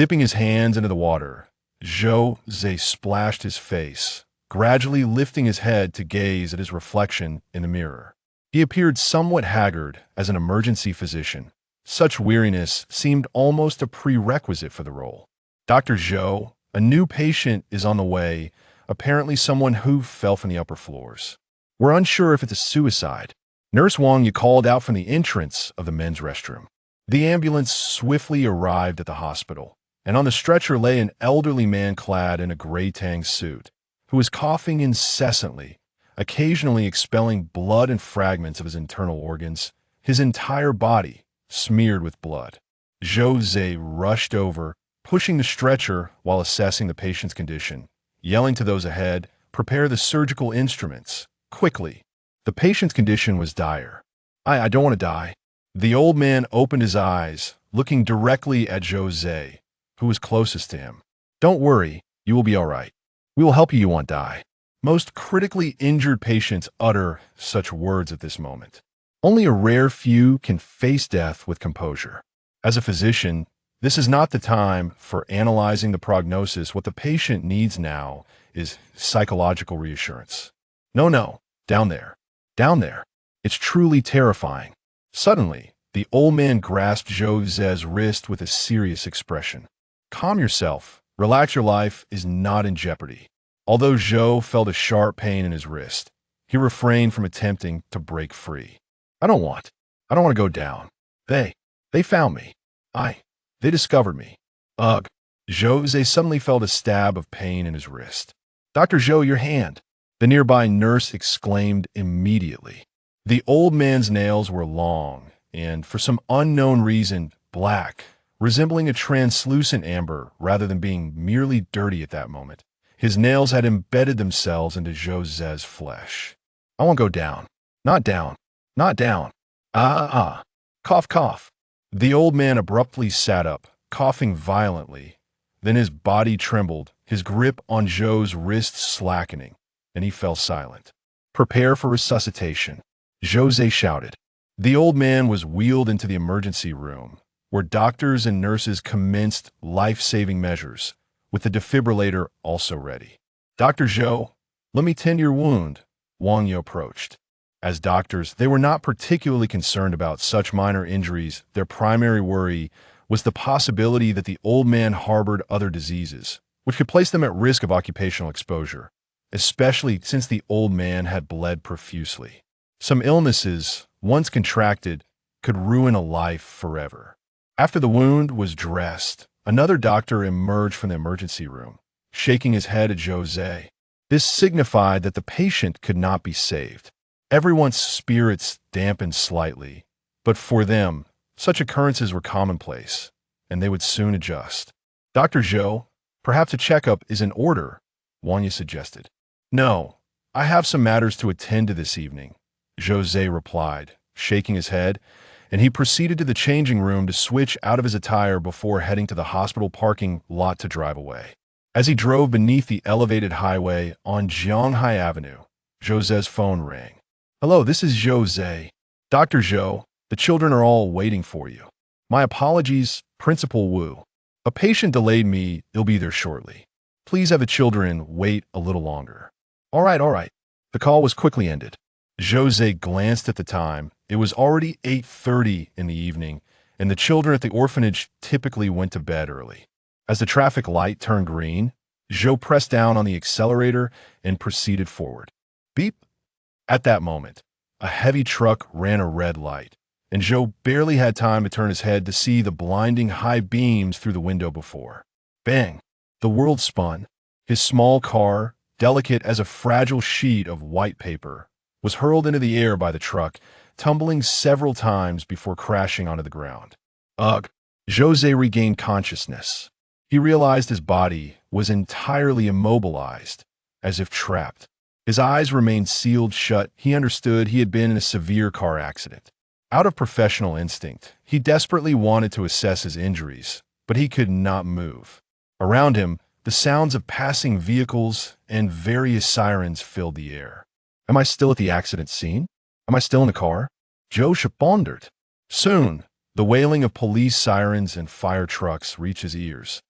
Dipping his hands into the water, Zhou Ze splashed his face, gradually lifting his head to gaze at his reflection in the mirror. He appeared somewhat haggard as an emergency physician. Such weariness seemed almost a prerequisite for the role. Dr. Zhou, a new patient is on the way, apparently someone who fell from the upper floors. We're unsure if it's a suicide. Nurse Wang Yi called out from the entrance of the men's restroom. The ambulance swiftly arrived at the hospital, and on the stretcher lay an elderly man clad in a gray tang suit, who was coughing incessantly, occasionally expelling blood and fragments of his internal organs, his entire body smeared with blood. Zhou Ze rushed over, pushing the stretcher while assessing the patient's condition, yelling to those ahead, "Prepare the surgical instruments, quickly." The patient's condition was dire. I don't want to die." The old man opened his eyes, looking directly at Zhou Ze, who was closest to him. "Don't worry, you will be all right. We will help you won't die." Most critically injured patients utter such words at this moment. Only a rare few can face death with composure. As a physician, this is not the time for analyzing the prognosis. What the patient needs now is psychological reassurance. No, down there. Down there. It's truly terrifying. Suddenly, the old man grasped Zhou Ze's wrist with a serious expression. "Calm yourself. Relax, your life is not in jeopardy." Although Zhou felt a sharp pain in his wrist, he refrained from attempting to break free. I don't want to go down. They found me. They discovered me. Ugh. Zhou Ze suddenly felt a stab of pain in his wrist. "Dr. Zhou, your hand." The nearby nurse exclaimed immediately. The old man's nails were long and, for some unknown reason, black, resembling a translucent amber rather than being merely dirty at that moment. His nails had embedded themselves into Zhou Ze's flesh. "I won't go down. Not down. Not down. Cough, cough." The old man abruptly sat up, coughing violently. Then his body trembled, his grip on Zhou's wrist slackening, and he fell silent. "Prepare for resuscitation," Zhou Ze shouted. The old man was wheeled into the emergency room, where doctors and nurses commenced life-saving measures, with the defibrillator also ready. "Dr. Zhou, let me tend your wound," Wang Yi approached. As doctors, they were not particularly concerned about such minor injuries. Their primary worry was the possibility that the old man harbored other diseases, which could place them at risk of occupational exposure, especially since the old man had bled profusely. Some illnesses, once contracted, could ruin a life forever. After the wound was dressed, another doctor emerged from the emergency room, shaking his head at Zhou Ze. This signified that the patient could not be saved. Everyone's spirits dampened slightly, but for them, such occurrences were commonplace, and they would soon adjust. "Dr. Zhou, perhaps a checkup is in order," Wang Yi suggested. "No, I have some matters to attend to this evening," Zhou Ze replied, shaking his head, and he proceeded to the changing room to switch out of his attire before heading to the hospital parking lot to drive away. As he drove beneath the elevated highway on Jianghai Avenue, Zhou Ze's phone rang. "Hello, this is Zhou Ze. Dr. Zhou, the children are all waiting for you. My apologies, Principal Wu. A patient delayed me, he'll be there shortly. Please have the children wait a little longer." All right. The call was quickly ended. Zhou Ze glanced at the time. It was already 8:30 in the evening, and the children at the orphanage typically went to bed early. As the traffic light turned green, Zhou pressed down on the accelerator and proceeded forward. Beep! At that moment, a heavy truck ran a red light, and Zhou barely had time to turn his head to see the blinding high beams through the window before. Bang! The world spun. His small car, delicate as a fragile sheet of white paper, was hurled into the air by the truck, tumbling several times before crashing onto the ground. Ugh! Zhou Ze regained consciousness. He realized his body was entirely immobilized, as if trapped. His eyes remained sealed shut. He understood he had been in a severe car accident. Out of professional instinct, he desperately wanted to assess his injuries, but he could not move. Around him, the sounds of passing vehicles and various sirens filled the air. Am I still at the accident scene? Am I still in the car? Zhou pondered. Soon, the wailing of police sirens and fire trucks reached his ears.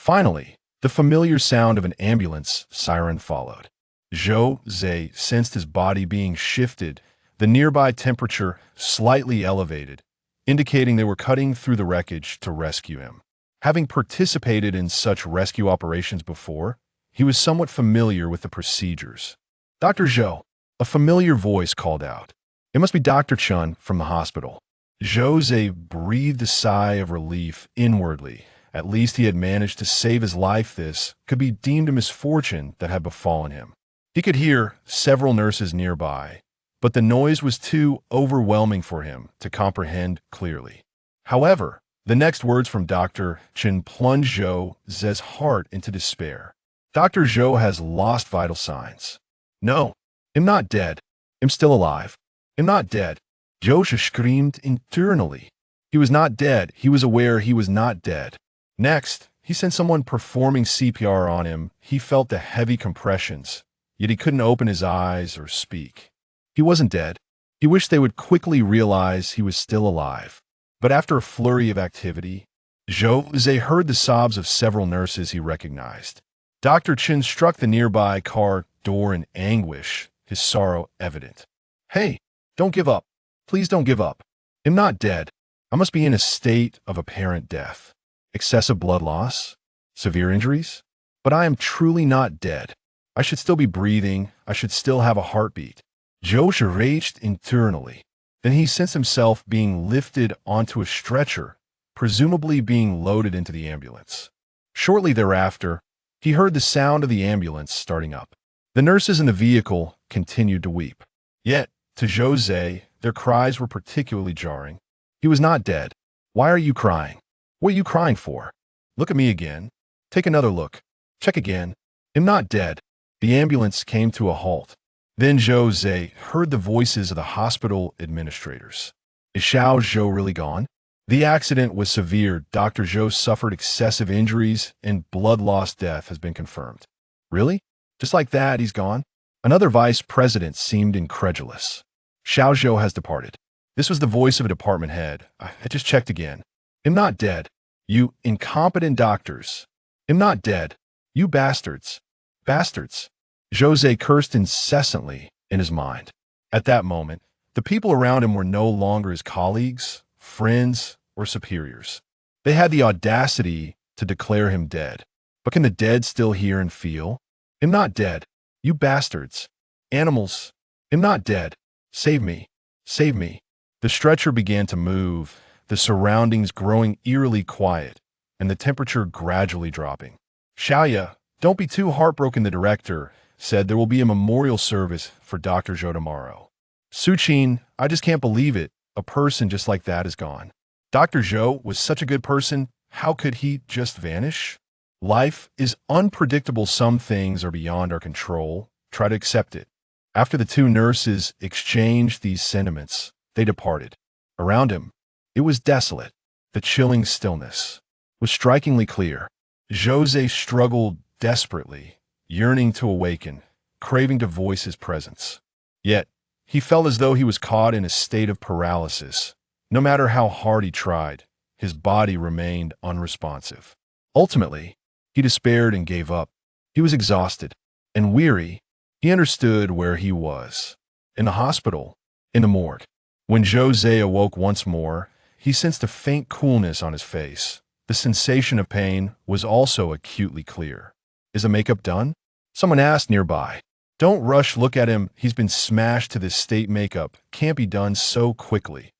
Finally, the familiar sound of an ambulance siren followed. Zhou Ze sensed his body being shifted, the nearby temperature slightly elevated, indicating they were cutting through the wreckage to rescue him. Having participated in such rescue operations before, he was somewhat familiar with the procedures. "Dr. Zhou," a familiar voice called out. "It must be Dr. Chun from the hospital." Zhou Ze breathed a sigh of relief inwardly. At least he had managed to save his life. This could be deemed a misfortune that had befallen him. He could hear several nurses nearby, but the noise was too overwhelming for him to comprehend clearly. However, the next words from Dr. Chen plunged Zhou Ze's heart into despair. "Dr. Zhou has lost vital signs." "No, I'm not dead. I'm still alive. I'm not dead." Zhou Ze screamed internally. He was not dead. He was aware he was not dead. Next, he sensed someone performing CPR on him. He felt the heavy compressions, yet he couldn't open his eyes or speak. He wasn't dead. He wished they would quickly realize he was still alive. But after a flurry of activity, Zhou Ze heard the sobs of several nurses he recognized. Dr. Chen struck the nearby car door in anguish, his sorrow evident. "Hey, don't give up. Please don't give up. I'm not dead. I must be in a state of apparent death. Excessive blood loss? Severe injuries? But I am truly not dead. I should still be breathing. I should still have a heartbeat." Zhou Ze raged internally. Then he sensed himself being lifted onto a stretcher, presumably being loaded into the ambulance. Shortly thereafter, he heard the sound of the ambulance starting up. The nurses in the vehicle continued to weep. Yet, to Zhou Ze, their cries were particularly jarring. He was not dead. "Why are you crying? What are you crying for? Look at me again. Take another look. Check again. I'm not dead." The ambulance came to a halt. Then Zhou Ze heard the voices of the hospital administrators. "Is Xiao Zhou really gone? The accident was severe. Dr. Zhou suffered excessive injuries and blood loss. Death has been confirmed." "Really? Just like that, he's gone?" Another vice president seemed incredulous. "Xiao Zhou has departed." This was the voice of a department head. I just checked again. "I'm not dead. You incompetent doctors. I'm not dead. You bastards. Bastards." Zhou Ze cursed incessantly in his mind. At that moment, the people around him were no longer his colleagues, friends, or superiors. They had the audacity to declare him dead. But can the dead still hear and feel? "I'm not dead. You bastards. Animals. I'm not dead. Save me. Save me." The stretcher began to move, the surroundings growing eerily quiet, and the temperature gradually dropping. "Xiaoya, don't be too heartbroken," the director said. "There will be a memorial service for Dr. Zhou tomorrow." "Suqin, I just can't believe it. A person just like that is gone. Dr. Zhou was such a good person. How could he just vanish?" Life is unpredictable. Some things are beyond our control. Try to accept it. After the two nurses exchanged these sentiments, they departed. Around him, it was desolate. The chilling stillness was strikingly clear. Zhou Ze struggled desperately, yearning to awaken, craving to voice his presence. Yet, he felt as though he was caught in a state of paralysis. No matter how hard he tried, his body remained unresponsive. Ultimately, he despaired and gave up. He was exhausted and weary. He understood where he was. In the hospital, in the morgue. When Zhou Ze awoke once more, he sensed a faint coolness on his face. The sensation of pain was also acutely clear. "Is the makeup done?" someone asked nearby. "Don't rush. Look at him. He's been smashed to this state. Makeup can't be done so quickly.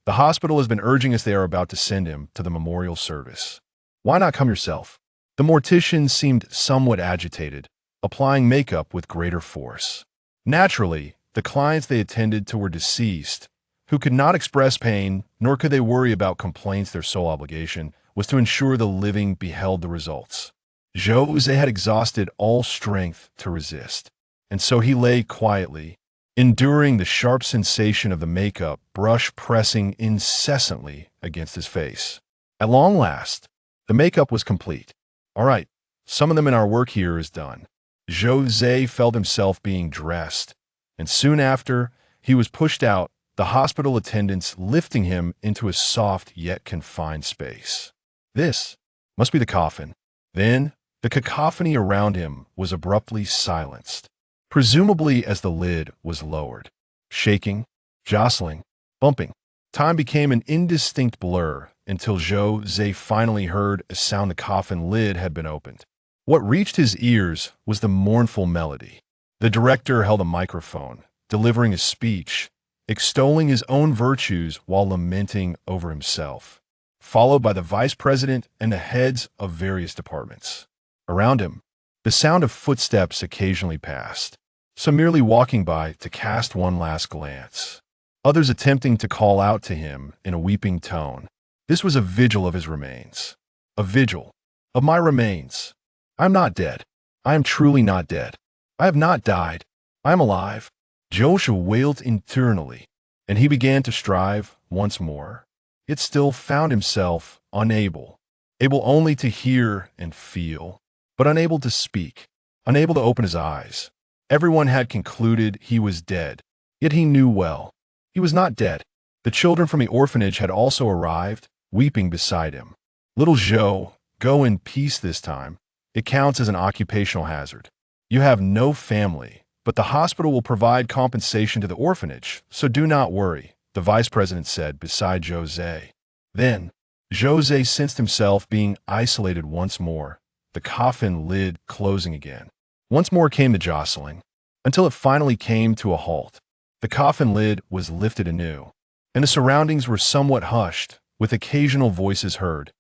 The hospital has been urging us. They are about to send him to the memorial service. Why not come yourself?" The mortician seemed somewhat agitated, applying makeup with greater force. Naturally, the clients they attended to were deceased, who could not express pain, nor could they worry about complaints. Their sole obligation was to ensure the living beheld the results. Zhou Ze had exhausted all strength to resist, and so he lay quietly, enduring the sharp sensation of the makeup brush pressing incessantly against his face. At long last, the makeup was complete. "All right, some of them in our work here is done." Zhou Ze felt himself being dressed, and soon after, he was pushed out, the hospital attendants lifting him into a soft yet confined space. "This must be the coffin," Then, the cacophony around him was abruptly silenced, presumably as the lid was lowered. Shaking, jostling, bumping. Time became an indistinct blur until Zhou Ze finally heard a sound the coffin lid had been opened. What reached his ears was the mournful melody. The director held a microphone, delivering a speech, extolling his own virtues while lamenting over himself, followed by the vice president and the heads of various departments. Around him, the sound of footsteps occasionally passed, some merely walking by to cast one last glance, others attempting to call out to him in a weeping tone. This was a vigil of his remains. A vigil of my remains. I am not dead. I am truly not dead. I have not died. I am alive. Joshua wailed internally, and he began to strive once more. Yet still found himself able only to hear and feel, but unable to speak, unable to open his eyes. Everyone had concluded he was dead, yet he knew well he was not dead. The children from the orphanage had also arrived, weeping beside him. Little Zhou, go in peace this time. It counts as an occupational hazard. You have no family, but the hospital will provide compensation to the orphanage, so do not worry, the vice president said beside Zhou Ze. Then, Zhou Ze sensed himself being isolated once more, the coffin lid closing again. Once more came the jostling, until it finally came to a halt. The coffin lid was lifted anew, and the surroundings were somewhat hushed, with occasional voices heard,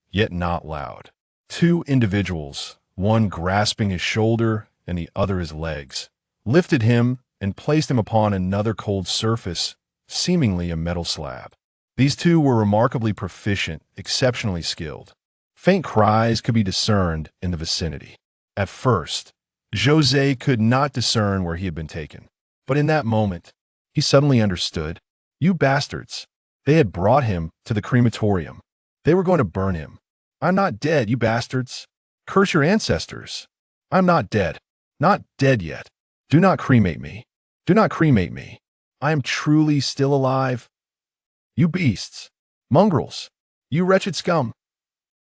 yet not loud. Two individuals, one grasping his shoulder and the other his legs, lifted him and placed him upon another cold surface, seemingly a metal slab. These two were remarkably proficient, exceptionally skilled. Faint cries could be discerned in the vicinity. At first, Zhou Ze could not discern where he had been taken. But in that moment, he suddenly understood. You bastards! They had brought him to the crematorium. They were going to burn him. I'm not dead, you bastards! Curse your ancestors! I'm not dead. Not dead yet. Do not cremate me. Do not cremate me. I am truly still alive. You beasts! Mongrels! You wretched scum!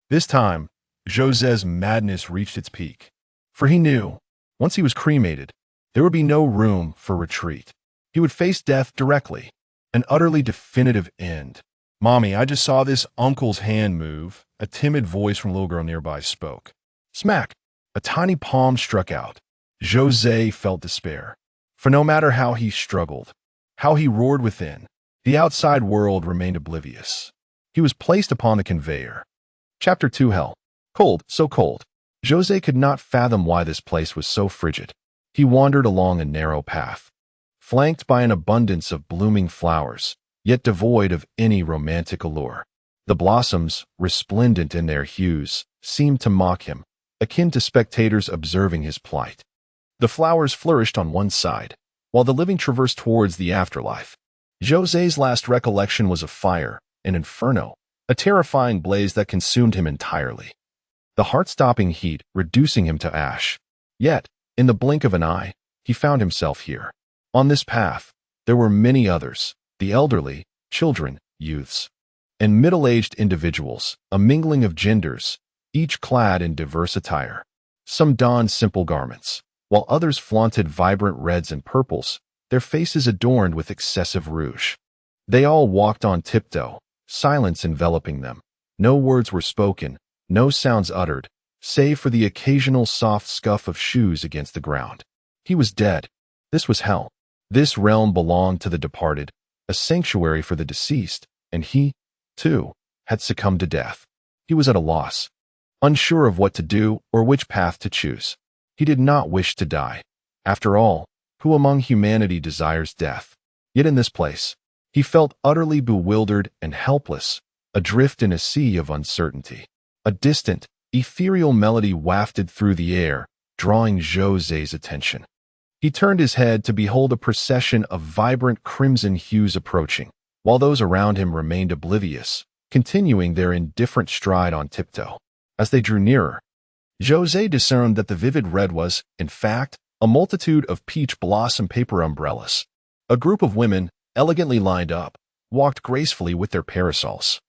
This time, Zhou Ze's madness reached its peak. For he knew, once he was cremated, there would be no room for retreat. He would face death directly, an utterly definitive end. Mommy, I just saw this uncle's hand move, a timid voice from a little girl nearby spoke. Smack! A tiny palm struck out. Zhou Ze felt despair. For no matter how he struggled, how he roared within, the outside world remained oblivious. He was placed upon the conveyor. Chapter 2 Hell. Cold, so cold. Zhou Ze could not fathom why this place was so frigid. He wandered along a narrow path, flanked by an abundance of blooming flowers, yet devoid of any romantic allure. The blossoms, resplendent in their hues, seemed to mock him, akin to spectators observing his plight. The flowers flourished on one side, while the living traversed towards the afterlife. Zhou Ze's last recollection was of fire, an inferno, a terrifying blaze that consumed him entirely, the heart-stopping heat reducing him to ash. Yet, in the blink of an eye, he found himself here. On this path, there were many others, the elderly, children, youths, and middle-aged individuals, a mingling of genders, each clad in diverse attire. Some donned simple garments, while others flaunted vibrant reds and purples, their faces adorned with excessive rouge. They all walked on tiptoe, silence enveloping them. No words were spoken, no sounds uttered, save for the occasional soft scuff of shoes against the ground. He was dead. This was hell. This realm belonged to the departed, a sanctuary for the deceased, and he, too, had succumbed to death. He was at a loss, unsure of what to do or which path to choose. He did not wish to die. After all, who among humanity desires death? Yet in this place, he felt utterly bewildered and helpless, adrift in a sea of uncertainty. A distant, ethereal melody wafted through the air, drawing Zhou Ze's attention. He turned his head to behold a procession of vibrant crimson hues approaching, while those around him remained oblivious, continuing their indifferent stride on tiptoe. As they drew nearer, Zhou Ze discerned that the vivid red was, in fact, a multitude of peach blossom paper umbrellas. A group of women, elegantly lined up, walked gracefully with their parasols.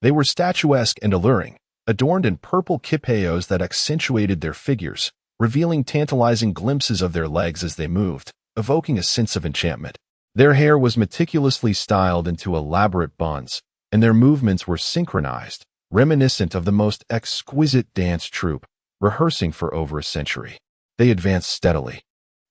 They were statuesque and alluring, adorned in purple kipayos that accentuated their figures, revealing tantalizing glimpses of their legs as they moved, evoking a sense of enchantment. Their hair was meticulously styled into elaborate buns, and their movements were synchronized, reminiscent of the most exquisite dance troupe, rehearsing for over a century. They advanced steadily,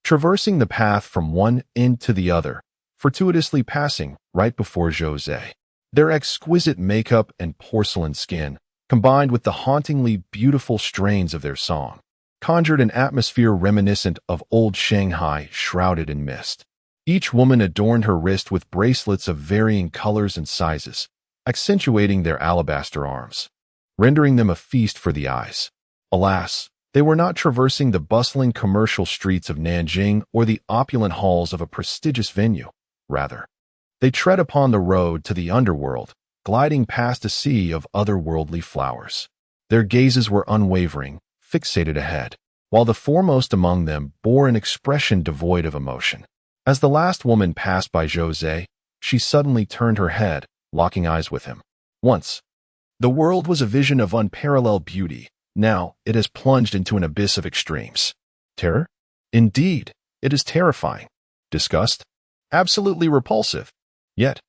traversing the path from one end to the other, fortuitously passing right before Zhou Ze. Their exquisite makeup and porcelain skin, combined with the hauntingly beautiful strains of their song, conjured an atmosphere reminiscent of old Shanghai shrouded in mist. Each woman adorned her wrist with bracelets of varying colors and sizes, accentuating their alabaster arms, rendering them a feast for the eyes. Alas, they were not traversing the bustling commercial streets of Nanjing or the opulent halls of a prestigious venue. Rather, they tread upon the road to the underworld, gliding past a sea of otherworldly flowers. Their gazes were unwavering, fixated ahead, while the foremost among them bore an expression devoid of emotion. As the last woman passed by Zhou Ze, she suddenly turned her head, locking eyes with him. Once, the world was a vision of unparalleled beauty. Now, it has plunged into an abyss of extremes. Terror? Indeed, it is terrifying. Disgust? Absolutely repulsive. Yet,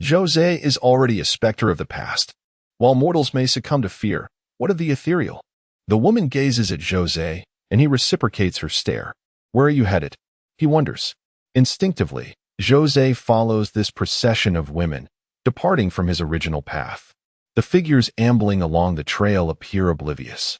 Zhou Ze is already a specter of the past. While mortals may succumb to fear, what of the ethereal? The woman gazes at Zhou Ze, and he reciprocates her stare. Where are you headed? He wonders. Instinctively, Zhou Ze follows this procession of women, departing from his original path. The figures ambling along the trail appear oblivious,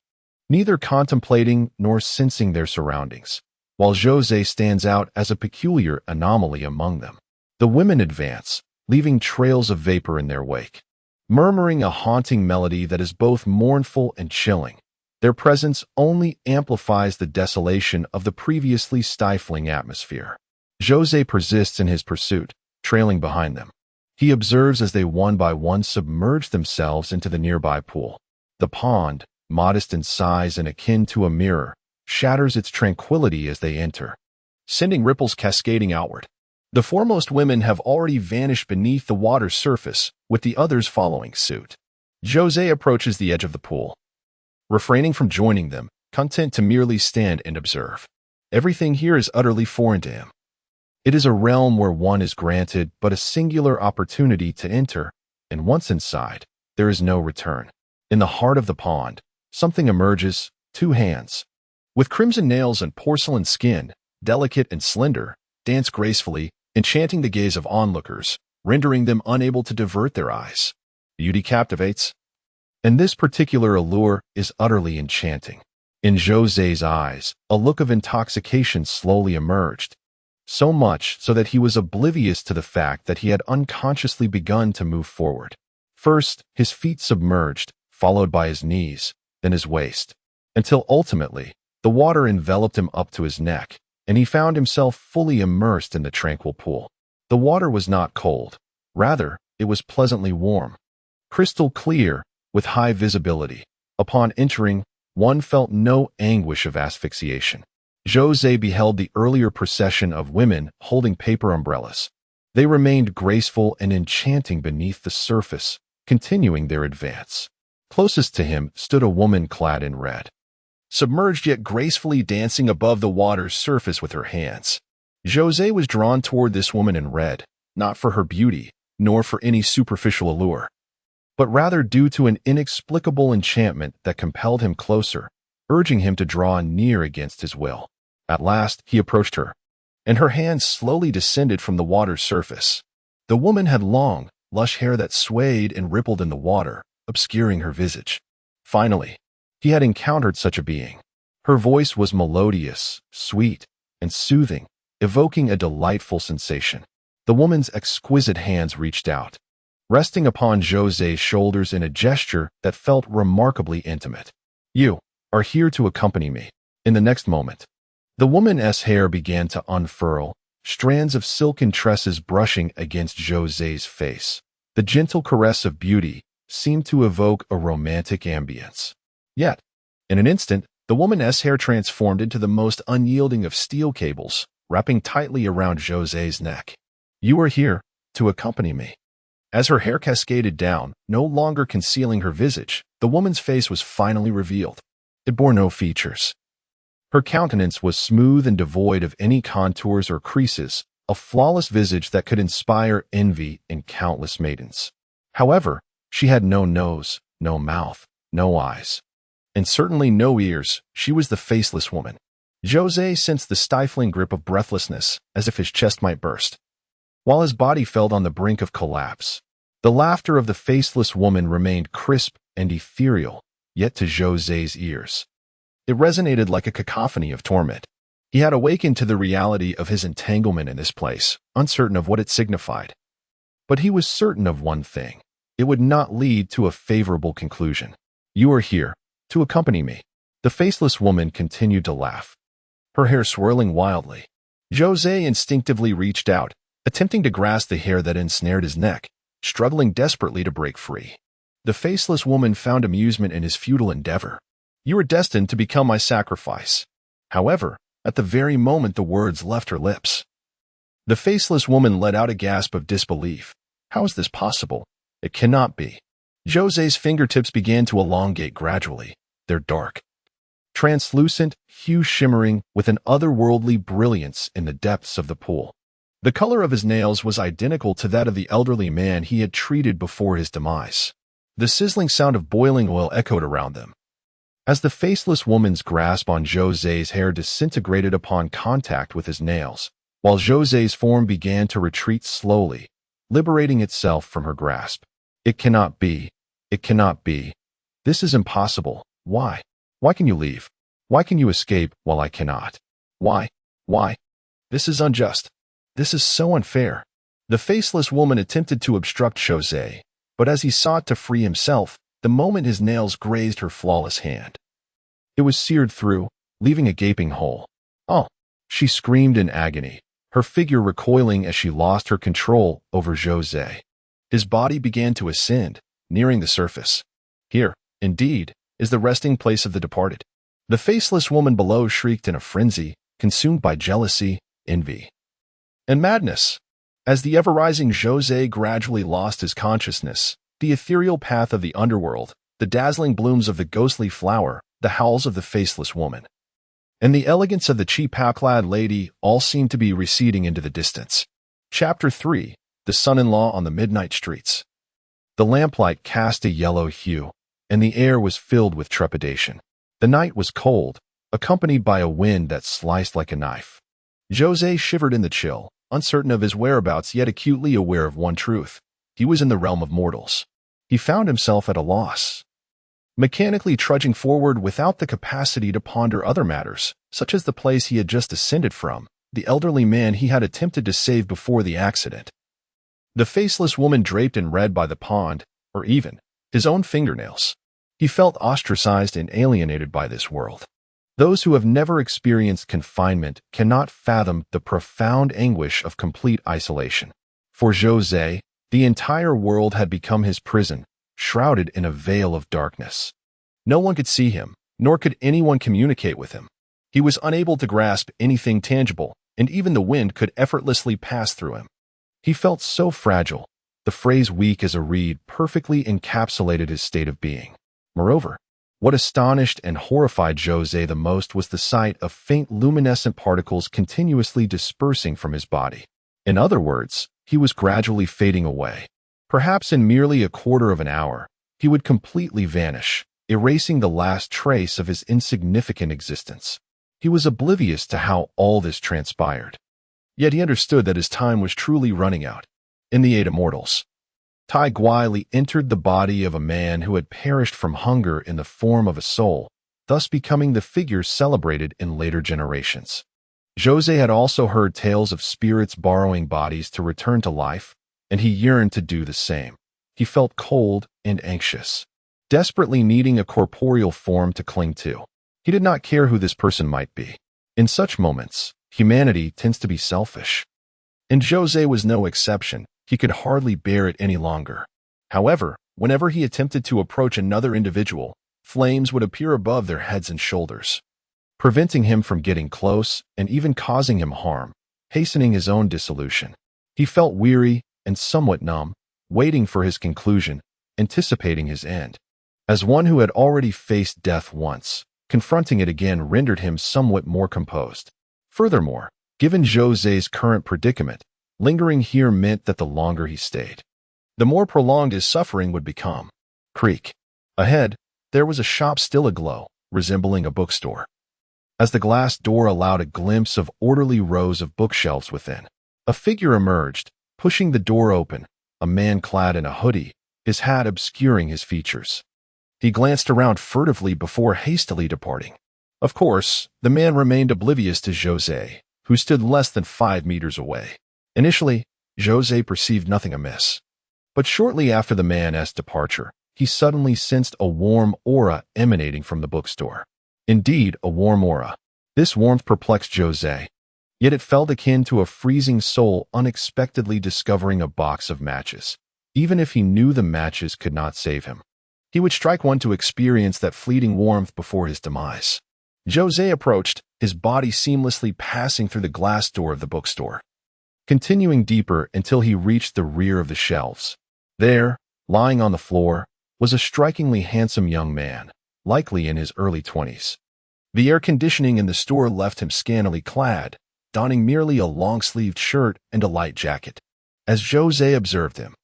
neither contemplating nor sensing their surroundings, while Zhou Ze stands out as a peculiar anomaly among them. The women advance, leaving trails of vapor in their wake, murmuring a haunting melody that is both mournful and chilling. Their presence only amplifies the desolation of the previously stifling atmosphere. Zhou Ze persists in his pursuit, trailing behind them. He observes as they one by one submerge themselves into the nearby pool. The pond, modest in size and akin to a mirror, shatters its tranquility as they enter, sending ripples cascading outward. The foremost women have already vanished beneath the water's surface, with the others following suit. Zhou Ze approaches the edge of the pool, refraining from joining them, content to merely stand and observe. Everything here is utterly foreign to him. It is a realm where one is granted but a singular opportunity to enter, and once inside, there is no return. In the heart of the pond, something emerges, two hands, with crimson nails and porcelain skin, delicate and slender, dance gracefully, enchanting the gaze of onlookers, rendering them unable to divert their eyes. Beauty captivates, and this particular allure is utterly enchanting. In Zhou Ze's eyes, a look of intoxication slowly emerged, so much so that he was oblivious to the fact that he had unconsciously begun to move forward. First, his feet submerged, followed by his knees, then his waist, until ultimately, the water enveloped him up to his neck, and he found himself fully immersed in the tranquil pool. The water was not cold. Rather, it was pleasantly warm, crystal clear, with high visibility. Upon entering, one felt no anguish of asphyxiation. Zhou Ze beheld the earlier procession of women holding paper umbrellas. They remained graceful and enchanting beneath the surface, continuing their advance. Closest to him stood a woman clad in red, submerged yet gracefully dancing above the water's surface with her hands. Zhou Ze was drawn toward this woman in red, not for her beauty, nor for any superficial allure, but rather due to an inexplicable enchantment that compelled him closer, urging him to draw near against his will. At last, he approached her, and her hands slowly descended from the water's surface. The woman had long, lush hair that swayed and rippled in the water, obscuring her visage. Finally, he had encountered such a being. Her voice was melodious, sweet, and soothing, evoking a delightful sensation. The woman's exquisite hands reached out, resting upon Zhou Ze's shoulders in a gesture that felt remarkably intimate. "You are here to accompany me." In the next moment, the woman's hair began to unfurl, strands of silken tresses brushing against Zhou Ze's face. The gentle caress of beauty seemed to evoke a romantic ambience. Yet, in an instant, the woman's hair transformed into the most unyielding of steel cables, wrapping tightly around Zhou Ze's neck. "You are here to accompany me." As her hair cascaded down, no longer concealing her visage, the woman's face was finally revealed. It bore no features. Her countenance was smooth and devoid of any contours or creases, a flawless visage that could inspire envy in countless maidens. However, she had no nose, no mouth, no eyes, and certainly no ears. She was the faceless woman. Zhou Ze sensed the stifling grip of breathlessness, as if his chest might burst, while his body felt on the brink of collapse. The laughter of the faceless woman remained crisp and ethereal, yet to Zhou Ze's ears, it resonated like a cacophony of torment. He had awakened to the reality of his entanglement in this place, uncertain of what it signified. But he was certain of one thing. It would not lead to a favorable conclusion. You are here to accompany me. The faceless woman continued to laugh, her hair swirling wildly. Zhou Ze instinctively reached out, attempting to grasp the hair that ensnared his neck, struggling desperately to break free. The faceless woman found amusement in his futile endeavor. You are destined to become my sacrifice. However, at the very moment the words left her lips, the faceless woman let out a gasp of disbelief. How is this possible? It cannot be. Zhou Ze's fingertips began to elongate gradually, their dark, translucent hue shimmering with an otherworldly brilliance in the depths of the pool. The color of his nails was identical to that of the elderly man he had treated before his demise. The sizzling sound of boiling oil echoed around them, as the faceless woman's grasp on Zhou Ze's hair disintegrated upon contact with his nails, while Zhou Ze's form began to retreat slowly, liberating itself from her grasp. It cannot be. It cannot be. This is impossible. Why? Why can you leave? Why can you escape while I cannot? Why? Why? This is unjust. This is so unfair. The faceless woman attempted to obstruct Zhou Ze, but as he sought to free himself, the moment his nails grazed her flawless hand, it was seared through, leaving a gaping hole. Oh! She screamed in agony, her figure recoiling as she lost her control over Zhou Ze. His body began to ascend, nearing the surface. Here, indeed, is the resting place of the departed. The faceless woman below shrieked in a frenzy, consumed by jealousy, envy, and madness. As the ever-rising Zhou Ze gradually lost his consciousness, the ethereal path of the underworld, the dazzling blooms of the ghostly flower, the howls of the faceless woman, and the elegance of the cheap-clad lady all seemed to be receding into the distance. Chapter 3. The Son-in-Law on the Midnight Streets. The lamplight cast a yellow hue, and the air was filled with trepidation. The night was cold, accompanied by a wind that sliced like a knife. Zhou Ze shivered in the chill, uncertain of his whereabouts yet acutely aware of one truth. He was in the realm of mortals. He found himself at a loss, mechanically trudging forward without the capacity to ponder other matters, such as the place he had just ascended from, the elderly man he had attempted to save before the accident, the faceless woman draped in red by the pond, or even his own fingernails. He felt ostracized and alienated by this world. Those who have never experienced confinement cannot fathom the profound anguish of complete isolation. For Zhou Ze, the entire world had become his prison, shrouded in a veil of darkness. No one could see him, nor could anyone communicate with him. He was unable to grasp anything tangible, and even the wind could effortlessly pass through him. He felt so fragile. The phrase weak as a reed perfectly encapsulated his state of being. Moreover, what astonished and horrified Zhou Ze the most was the sight of faint luminescent particles continuously dispersing from his body. In other words, he was gradually fading away. Perhaps in merely a quarter of an hour, he would completely vanish, erasing the last trace of his insignificant existence. He was oblivious to how all this transpired. Yet he understood that his time was truly running out. In the Eight Immortals, Tai Guili entered the body of a man who had perished from hunger in the form of a soul, thus becoming the figure celebrated in later generations. Zhou Ze had also heard tales of spirits borrowing bodies to return to life, and he yearned to do the same. He felt cold and anxious, desperately needing a corporeal form to cling to. He did not care who this person might be. In such moments, humanity tends to be selfish. And Zhou Ze was no exception. He could hardly bear it any longer. However, whenever he attempted to approach another individual, flames would appear above their heads and shoulders, preventing him from getting close and even causing him harm, hastening his own dissolution. He felt weary and somewhat numb, waiting for his conclusion, anticipating his end. As one who had already faced death once, confronting it again rendered him somewhat more composed. Furthermore, given Zhou Ze's current predicament, lingering here meant that the longer he stayed, the more prolonged his suffering would become. Creak. Ahead, there was a shop still aglow, resembling a bookstore. As the glass door allowed a glimpse of orderly rows of bookshelves within, a figure emerged, pushing the door open, a man clad in a hoodie, his hat obscuring his features. He glanced around furtively before hastily departing. Of course, the man remained oblivious to Zhou Ze, who stood less than 5 meters away. Initially, Zhou Ze perceived nothing amiss. But shortly after the man's departure, he suddenly sensed a warm aura emanating from the bookstore. Indeed, a warm aura. This warmth perplexed Zhou Ze. Yet it felt akin to a freezing soul unexpectedly discovering a box of matches. Even if he knew the matches could not save him, he would strike one to experience that fleeting warmth before his demise. Zhou Ze approached, his body seamlessly passing through the glass door of the bookstore, continuing deeper until he reached the rear of the shelves. There, lying on the floor, was a strikingly handsome young man, likely in his early 20s. The air conditioning in the store left him scantily clad, donning merely a long-sleeved shirt and a light jacket. As Zhou Ze observed him,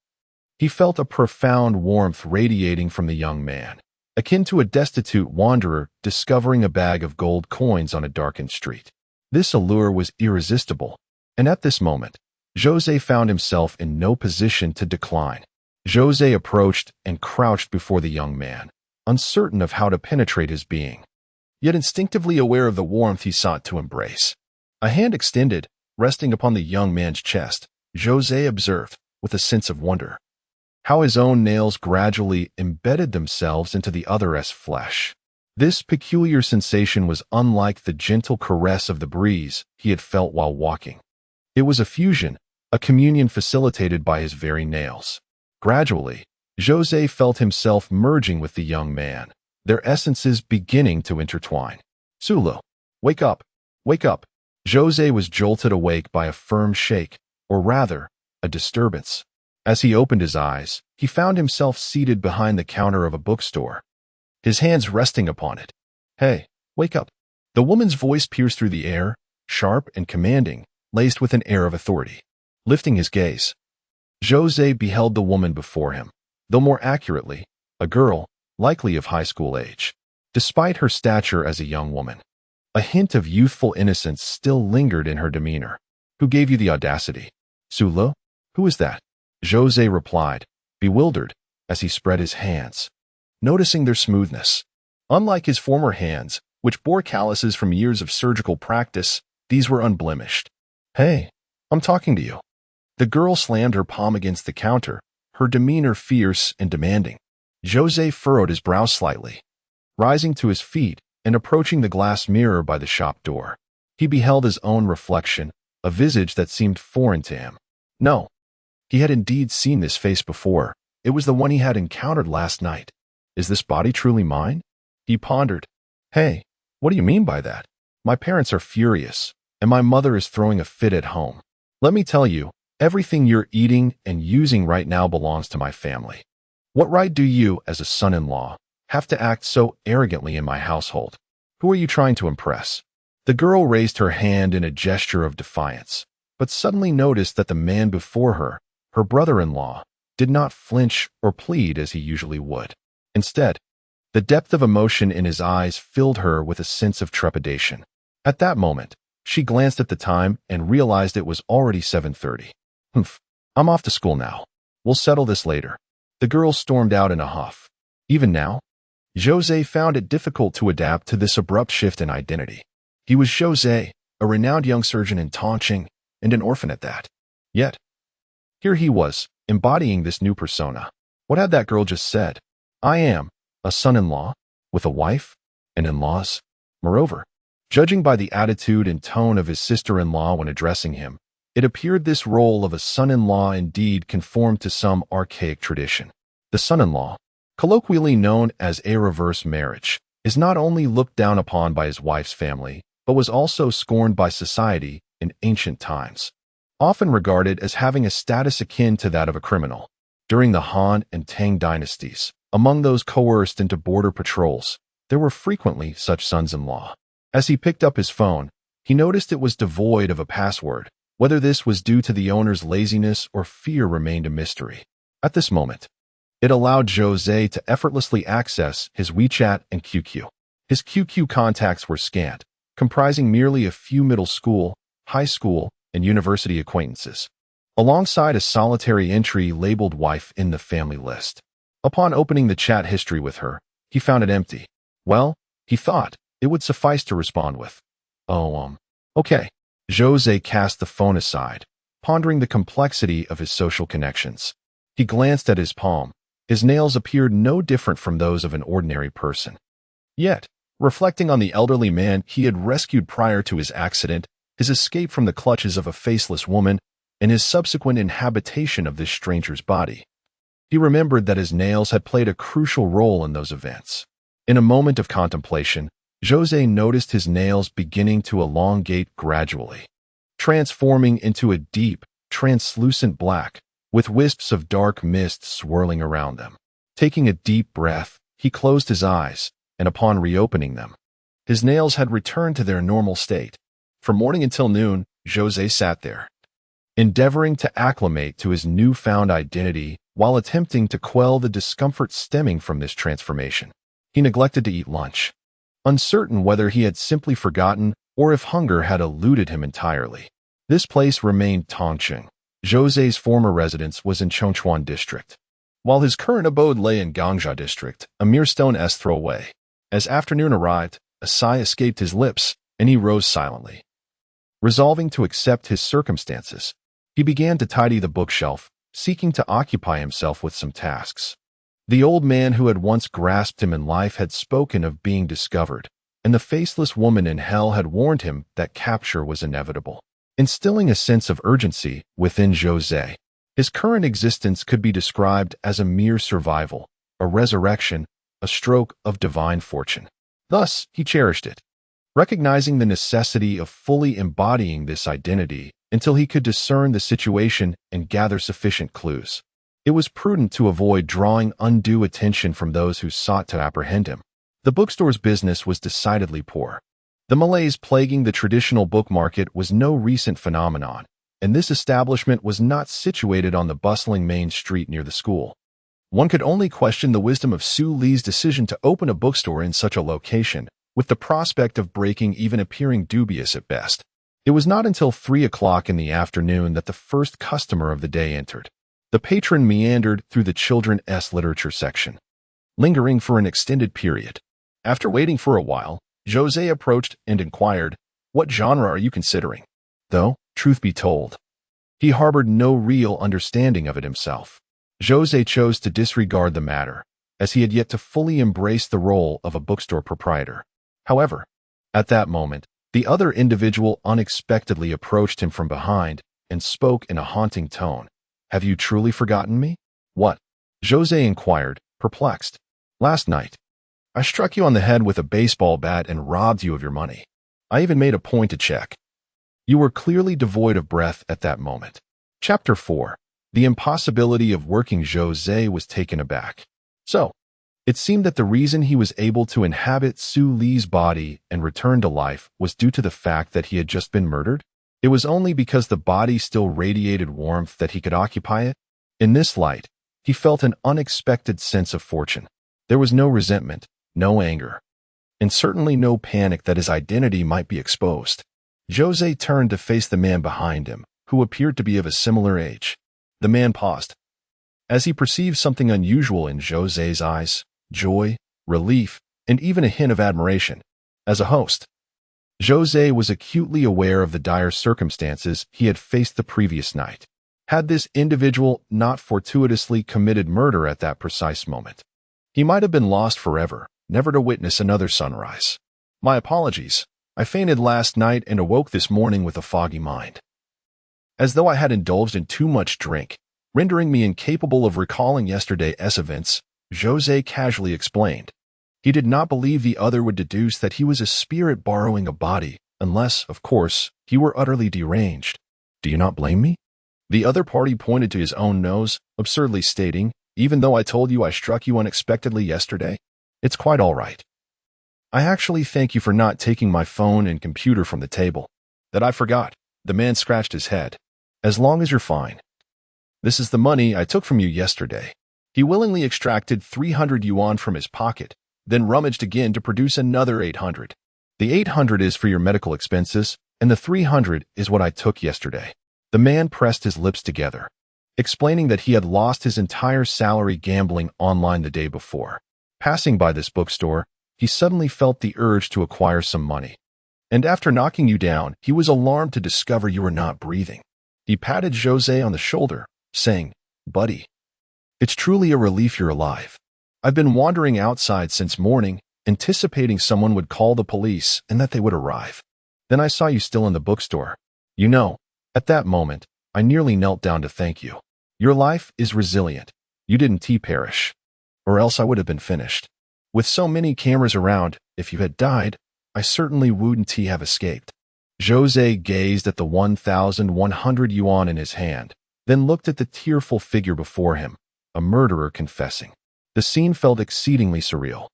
he felt a profound warmth radiating from the young man, akin to a destitute wanderer discovering a bag of gold coins on a darkened street. This allure was irresistible, and at this moment, Zhou Ze found himself in no position to decline. Zhou Ze approached and crouched before the young man, uncertain of how to penetrate his being, yet instinctively aware of the warmth he sought to embrace. A hand extended, resting upon the young man's chest, Zhou Ze observed, with a sense of wonder, how his own nails gradually embedded themselves into the other's flesh. This peculiar sensation was unlike the gentle caress of the breeze he had felt while walking. It was a fusion, a communion facilitated by his very nails. Gradually, Zhou Ze felt himself merging with the young man, their essences beginning to intertwine. Sulu, wake up, wake up. Zhou Ze was jolted awake by a firm shake, or rather, a disturbance. As he opened his eyes, he found himself seated behind the counter of a bookstore, his hands resting upon it. Hey, wake up. The woman's voice pierced through the air, sharp and commanding, laced with an air of authority. Lifting his gaze, Zhou Ze beheld the woman before him, though more accurately, a girl, likely of high school age. Despite her stature as a young woman, a hint of youthful innocence still lingered in her demeanor. Who gave you the audacity? Sulu? Who is that? Zhou Ze replied, bewildered, as he spread his hands, noticing their smoothness. Unlike his former hands, which bore calluses from years of surgical practice, these were unblemished. Hey, I'm talking to you. The girl slammed her palm against the counter, her demeanor fierce and demanding. Zhou Ze furrowed his brow slightly. Rising to his feet and approaching the glass mirror by the shop door, he beheld his own reflection, a visage that seemed foreign to him. No. He had indeed seen this face before. It was the one he had encountered last night. Is this body truly mine? He pondered. Hey, what do you mean by that? My parents are furious, and my mother is throwing a fit at home. Let me tell you, everything you're eating and using right now belongs to my family. What right do you, as a son-in-law, have to act so arrogantly in my household? Who are you trying to impress? The girl raised her hand in a gesture of defiance, but suddenly noticed that the man before her, her brother-in-law, did not flinch or plead as he usually would. Instead, the depth of emotion in his eyes filled her with a sense of trepidation. At that moment, she glanced at the time and realized it was already 7:30. I'm off to school now. We'll settle this later. The girl stormed out in a huff. Even now, Zhou Ze found it difficult to adapt to this abrupt shift in identity. He was Zhou Ze, a renowned young surgeon in Tongqing, and an orphan at that. Yet, here he was, embodying this new persona. What had that girl just said? I am a son-in-law, with a wife and in-laws. Moreover, judging by the attitude and tone of his sister-in-law when addressing him, it appeared this role of a son-in-law indeed conformed to some archaic tradition. The son-in-law, colloquially known as a reverse marriage, is not only looked down upon by his wife's family, but was also scorned by society in ancient times, often regarded as having a status akin to that of a criminal. During the Han and Tang dynasties, among those coerced into border patrols, there were frequently such sons-in-law. As he picked up his phone, he noticed it was devoid of a password. Whether this was due to the owner's laziness or fear remained a mystery. At this moment, it allowed Zhou Ze to effortlessly access his WeChat and QQ. His QQ contacts were scant, comprising merely a few middle school, high school, and university acquaintances, alongside a solitary entry labeled wife in the family list. Upon opening the chat history with her, he found it empty. Well, he thought, it would suffice to respond with, okay. Zhou Ze cast the phone aside, pondering the complexity of his social connections. He glanced at his palm. His nails appeared no different from those of an ordinary person. Yet, reflecting on the elderly man he had rescued prior to his accident, his escape from the clutches of a faceless woman, and his subsequent inhabitation of this stranger's body, he remembered that his nails had played a crucial role in those events. In a moment of contemplation, Zhou Ze noticed his nails beginning to elongate gradually, transforming into a deep, translucent black, with wisps of dark mist swirling around them. Taking a deep breath, he closed his eyes, and upon reopening them, his nails had returned to their normal state. From morning until noon, Zhou Ze sat there, endeavoring to acclimate to his newfound identity while attempting to quell the discomfort stemming from this transformation. He neglected to eat lunch, uncertain whether he had simply forgotten or if hunger had eluded him entirely. This place remained Tongqing. Zhou Ze's former residence was in Chongchuan district, while his current abode lay in Gangxia district, a mere stone's throw away. As afternoon arrived, a sigh escaped his lips, and he rose silently. Resolving to accept his circumstances, he began to tidy the bookshelf, seeking to occupy himself with some tasks. The old man who had once grasped him in life had spoken of being discovered, and the faceless woman in hell had warned him that capture was inevitable, instilling a sense of urgency within Zhou Ze. His current existence could be described as a mere survival, a resurrection, a stroke of divine fortune. Thus, he cherished it, recognizing the necessity of fully embodying this identity until he could discern the situation and gather sufficient clues. It was prudent to avoid drawing undue attention from those who sought to apprehend him. The bookstore's business was decidedly poor. The malaise plaguing the traditional book market was no recent phenomenon, and this establishment was not situated on the bustling main street near the school. One could only question the wisdom of Su Li's decision to open a bookstore in such a location, with the prospect of breaking even appearing dubious at best. It was not until 3 o'clock in the afternoon that the first customer of the day entered. The patron meandered through the children's literature section, lingering for an extended period. After waiting for a while, Zhou Ze approached and inquired, "What genre are you considering?" Though, truth be told, he harbored no real understanding of it himself. Zhou Ze chose to disregard the matter, as he had yet to fully embrace the role of a bookstore proprietor. However, at that moment, the other individual unexpectedly approached him from behind and spoke in a haunting tone. "Have you truly forgotten me?" "What?" Zhou Ze inquired, perplexed. "Last night, I struck you on the head with a baseball bat and robbed you of your money. I even made a point to check." You were clearly devoid of breath at that moment. Chapter 4. The impossibility of working. Zhou Ze was taken aback. So, it seemed that the reason he was able to inhabit Su Li's body and return to life was due to the fact that he had just been murdered? It was only because the body still radiated warmth that he could occupy it? In this light, he felt an unexpected sense of fortune. There was no resentment, no anger, and certainly no panic that his identity might be exposed. Zhou Ze turned to face the man behind him, who appeared to be of a similar age. The man paused, as he perceived something unusual in Zhou Ze's eyes: joy, relief, and even a hint of admiration. As a host, Zhou Ze was acutely aware of the dire circumstances he had faced the previous night. Had this individual not fortuitously committed murder at that precise moment, he might have been lost forever, never to witness another sunrise. "My apologies. I fainted last night and awoke this morning with a foggy mind, as though I had indulged in too much drink, rendering me incapable of recalling yesterday's events," Zhou Ze casually explained. He did not believe the other would deduce that he was a spirit borrowing a body, unless, of course, he were utterly deranged. "Do you not blame me?" The other party pointed to his own nose, absurdly stating, "Even though I told you I struck you unexpectedly yesterday, it's quite all right. I actually thank you for not taking my phone and computer from the table. That I forgot." The man scratched his head. "As long as you're fine. This is the money I took from you yesterday." He willingly extracted 300 yuan from his pocket, then rummaged again to produce another 800. "The 800 is for your medical expenses, and the 300 is what I took yesterday." The man pressed his lips together, explaining that he had lost his entire salary gambling online the day before. Passing by this bookstore, he suddenly felt the urge to acquire some money. And after knocking you down, he was alarmed to discover you were not breathing. He patted Zhou Ze on the shoulder, saying, "Buddy, it's truly a relief you're alive. I've been wandering outside since morning, anticipating someone would call the police and that they would arrive. Then I saw you still in the bookstore. You know, at that moment, I nearly knelt down to thank you. Your life is resilient. You didn't perish. Or else I would have been finished. With so many cameras around, if you had died, I certainly wouldn't have escaped." Zhou Ze gazed at the 1,100 yuan in his hand, then looked at the tearful figure before him, a murderer confessing. The scene felt exceedingly surreal.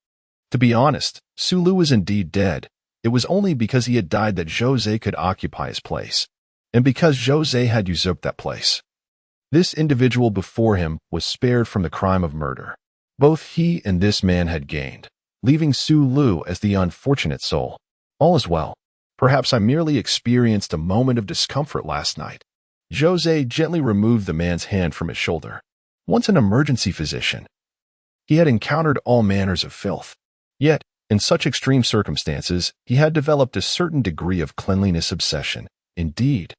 To be honest, Sulu was indeed dead. It was only because he had died that Zhou Ze could occupy his place, and because Zhou Ze had usurped that place. This individual before him was spared from the crime of murder. Both he and this man had gained, leaving Su Lu as the unfortunate soul. All is well. Perhaps I merely experienced a moment of discomfort last night. Zhou Ze gently removed the man's hand from his shoulder. Once an emergency physician, he had encountered all manners of filth. Yet, in such extreme circumstances, he had developed a certain degree of cleanliness obsession. Indeed,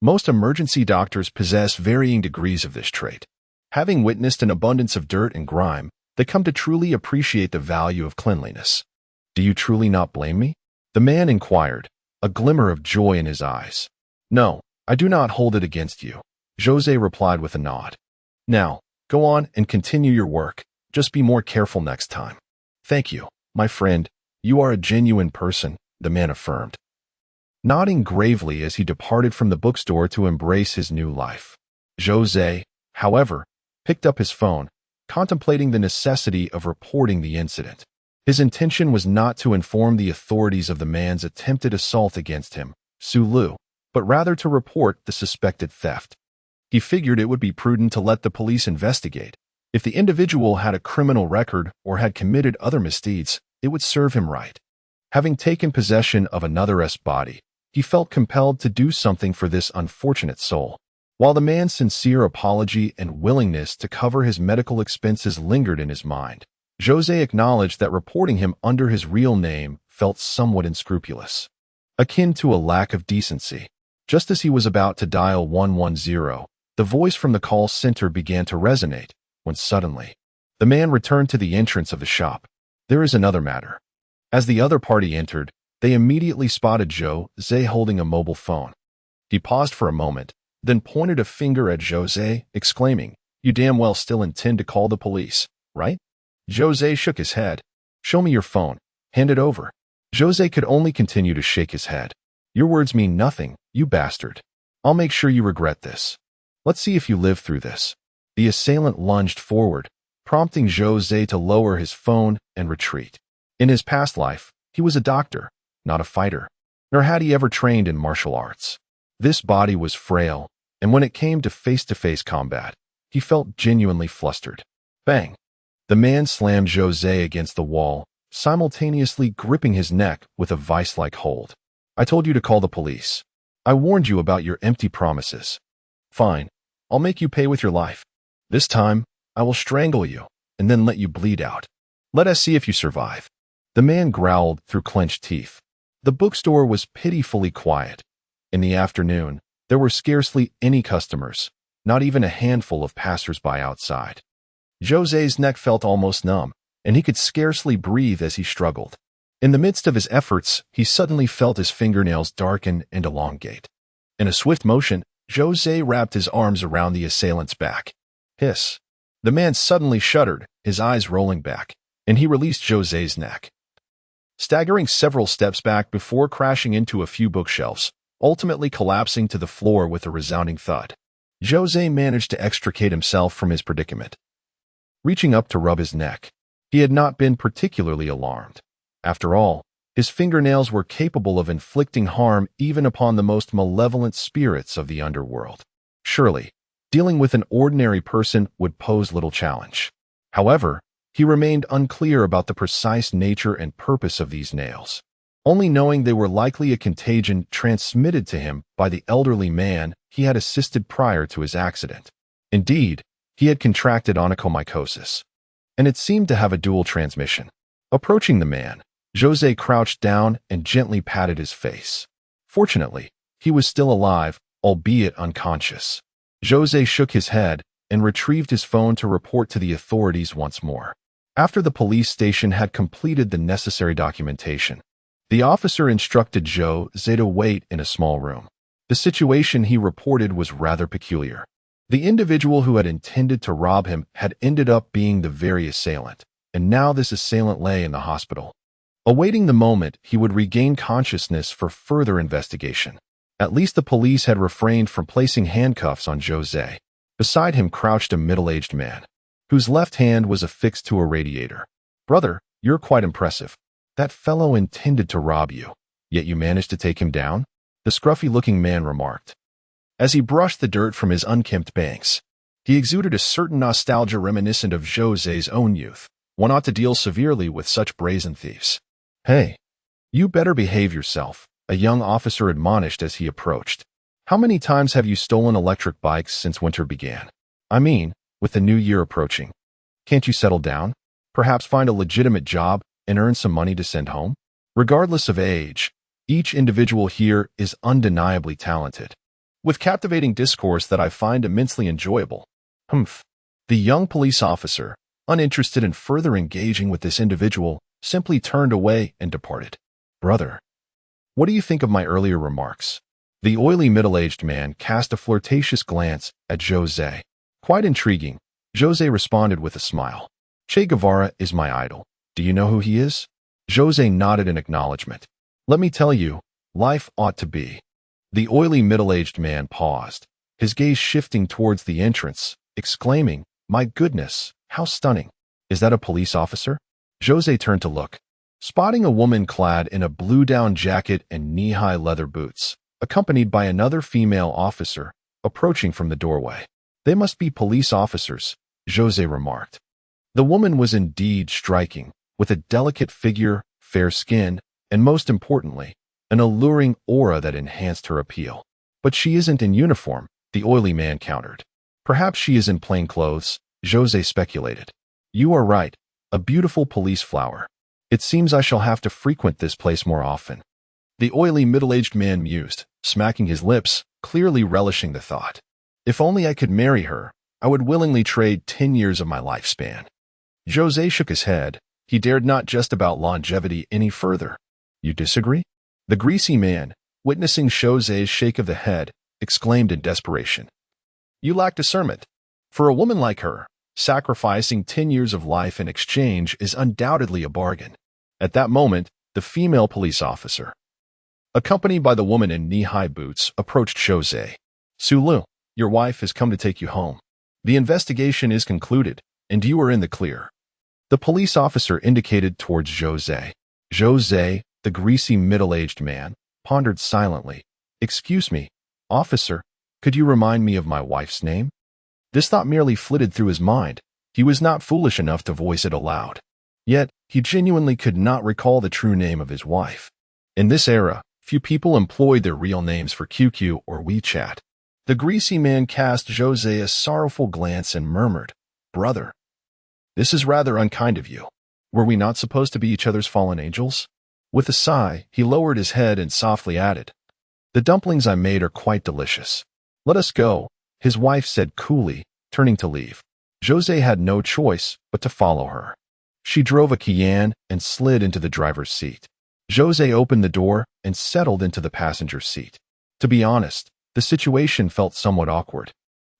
most emergency doctors possess varying degrees of this trait. Having witnessed an abundance of dirt and grime, they come to truly appreciate the value of cleanliness. "Do you truly not blame me?" the man inquired, a glimmer of joy in his eyes. "No, I do not hold it against you," Zhou Ze replied with a nod. "Now, go on and continue your work. Just be more careful next time." "Thank you, my friend. You are a genuine person," the man affirmed, nodding gravely as he departed from the bookstore to embrace his new life. Zhou Ze, however, picked up his phone, contemplating the necessity of reporting the incident. His intention was not to inform the authorities of the man's attempted assault against him, Su Lu, but rather to report the suspected theft. He figured it would be prudent to let the police investigate. If the individual had a criminal record or had committed other misdeeds, it would serve him right. Having taken possession of another's body, he felt compelled to do something for this unfortunate soul. While the man's sincere apology and willingness to cover his medical expenses lingered in his mind, Zhou Ze acknowledged that reporting him under his real name felt somewhat unscrupulous, akin to a lack of decency. Just as he was about to dial 110, the voice from the call center began to resonate, when suddenly, the man returned to the entrance of the shop. "There is another matter." As the other party entered, they immediately spotted Zhou Ze holding a mobile phone. He paused for a moment, then pointed a finger at Zhou Ze, exclaiming, "You damn well still intend to call the police, right?" Zhou Ze shook his head. "Show me your phone. Hand it over." Zhou Ze could only continue to shake his head. "Your words mean nothing, you bastard. I'll make sure you regret this. Let's see if you live through this." The assailant lunged forward, prompting Zhou Ze to lower his phone and retreat. In his past life, he was a doctor, not a fighter, nor had he ever trained in martial arts. This body was frail, and when it came to face-to-face combat, he felt genuinely flustered. Bang! The man slammed Zhou Ze against the wall, simultaneously gripping his neck with a vice-like hold. "I told you to call the police. I warned you about your empty promises. Fine, I'll make you pay with your life. This time, I will strangle you, and then let you bleed out. Let us see if you survive." The man growled through clenched teeth. The bookstore was pitifully quiet. In the afternoon, there were scarcely any customers, not even a handful of passers-by outside. Zhou Ze's neck felt almost numb, and he could scarcely breathe as he struggled. In the midst of his efforts, he suddenly felt his fingernails darken and elongate. In a swift motion, Zhou Ze wrapped his arms around the assailant's back. Hiss! The man suddenly shuddered, his eyes rolling back, and he released Zhou Ze's neck, staggering several steps back before crashing into a few bookshelves, ultimately collapsing to the floor with a resounding thud. Zhou Ze managed to extricate himself from his predicament. Reaching up to rub his neck, he had not been particularly alarmed. After all, his fingernails were capable of inflicting harm even upon the most malevolent spirits of the underworld. Surely, dealing with an ordinary person would pose little challenge. However, he remained unclear about the precise nature and purpose of these nails, only knowing they were likely a contagion transmitted to him by the elderly man he had assisted prior to his accident. Indeed, he had contracted onychomycosis, and it seemed to have a dual transmission. Approaching the man, Zhou Ze crouched down and gently patted his face. Fortunately, he was still alive, albeit unconscious. Zhou Ze shook his head and retrieved his phone to report to the authorities once more. After the police station had completed the necessary documentation, the officer instructed Zhou Ze to wait in a small room. The situation he reported was rather peculiar. The individual who had intended to rob him had ended up being the very assailant, and now this assailant lay in the hospital, awaiting the moment he would regain consciousness for further investigation. At least the police had refrained from placing handcuffs on Zhou Ze. Beside him crouched a middle-aged man, whose left hand was affixed to a radiator. "Brother, you're quite impressive. That fellow intended to rob you, yet you managed to take him down," the scruffy-looking man remarked. As he brushed the dirt from his unkempt bangs, he exuded a certain nostalgia reminiscent of Zhou Ze's own youth. One ought to deal severely with such brazen thieves. "Hey, you better behave yourself," a young officer admonished as he approached. "How many times have you stolen electric bikes since winter began? I mean, with the new year approaching. Can't you settle down? Perhaps find a legitimate job and earn some money to send home?" Regardless of age, each individual here is undeniably talented, with captivating discourse that I find immensely enjoyable. Humph. The young police officer, uninterested in further engaging with this individual, simply turned away and departed. "Brother, what do you think of my earlier remarks?" The oily middle-aged man cast a flirtatious glance at Zhou Ze. "Quite intriguing," Zhou Ze responded with a smile. "Che Guevara is my idol. Do you know who he is?" Zhou Ze nodded in acknowledgement. "Let me tell you, life ought to be." The oily middle-aged man paused, his gaze shifting towards the entrance, exclaiming, "My goodness, how stunning. Is that a police officer?" Zhou Ze turned to look, spotting a woman clad in a blue down jacket and knee-high leather boots, accompanied by another female officer, approaching from the doorway. "They must be police officers," Zhou Ze remarked. The woman was indeed striking, with a delicate figure, fair skin, and most importantly, an alluring aura that enhanced her appeal. "But she isn't in uniform," the oily man countered. "Perhaps she is in plain clothes," Zhou Ze speculated. "You are right, a beautiful police flower. It seems I shall have to frequent this place more often." The oily middle-aged man mused, smacking his lips, clearly relishing the thought. "If only I could marry her, I would willingly trade 10 years of my lifespan." Zhou Ze shook his head. He dared not jest about longevity any further. "You disagree?" The greasy man, witnessing Zhou Ze's shake of the head, exclaimed in desperation. "You lack discernment. For a woman like her, sacrificing 10 years of life in exchange is undoubtedly a bargain." At that moment, the female police officer, accompanied by the woman in knee-high boots, approached Zhou Ze. "Sulu, your wife has come to take you home. The investigation is concluded, and you are in the clear." The police officer indicated towards Zhou Ze. Zhou Ze, the greasy middle-aged man, pondered silently. "Excuse me, officer, could you remind me of my wife's name?" This thought merely flitted through his mind. He was not foolish enough to voice it aloud. Yet, he genuinely could not recall the true name of his wife. In this era, few people employed their real names for QQ or WeChat. The greasy man cast Zhou Ze a sorrowful glance and murmured, "Brother, this is rather unkind of you. Were we not supposed to be each other's fallen angels?" With a sigh, he lowered his head and softly added, "The dumplings I made are quite delicious. Let us go," his wife said coolly, turning to leave. Zhou Ze had no choice but to follow her. She drove a Qinglang and slid into the driver's seat. Zhou Ze opened the door and settled into the passenger seat. To be honest, the situation felt somewhat awkward.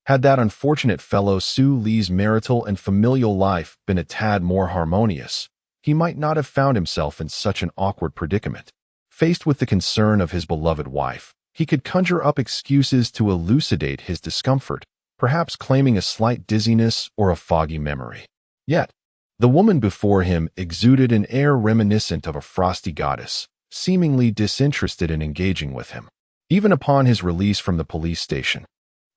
Had that unfortunate fellow Su Li's marital and familial life been a tad more harmonious, he might not have found himself in such an awkward predicament. Faced with the concern of his beloved wife, he could conjure up excuses to elucidate his discomfort, perhaps claiming a slight dizziness or a foggy memory. Yet, the woman before him exuded an air reminiscent of a frosty goddess, seemingly disinterested in engaging with him. Even upon his release from the police station,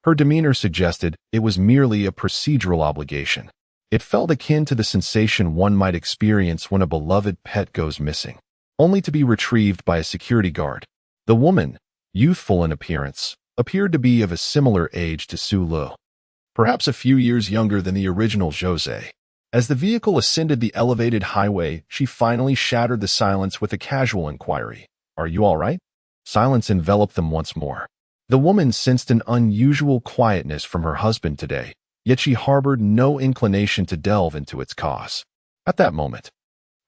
her demeanor suggested it was merely a procedural obligation. It felt akin to the sensation one might experience when a beloved pet goes missing, only to be retrieved by a security guard. The woman, youthful in appearance, appeared to be of a similar age to Su Lu, perhaps a few years younger than the original Zhou Ze. As the vehicle ascended the elevated highway, she finally shattered the silence with a casual inquiry. "Are you all right?" Silence enveloped them once more. The woman sensed an unusual quietness from her husband today, yet she harbored no inclination to delve into its cause. At that moment,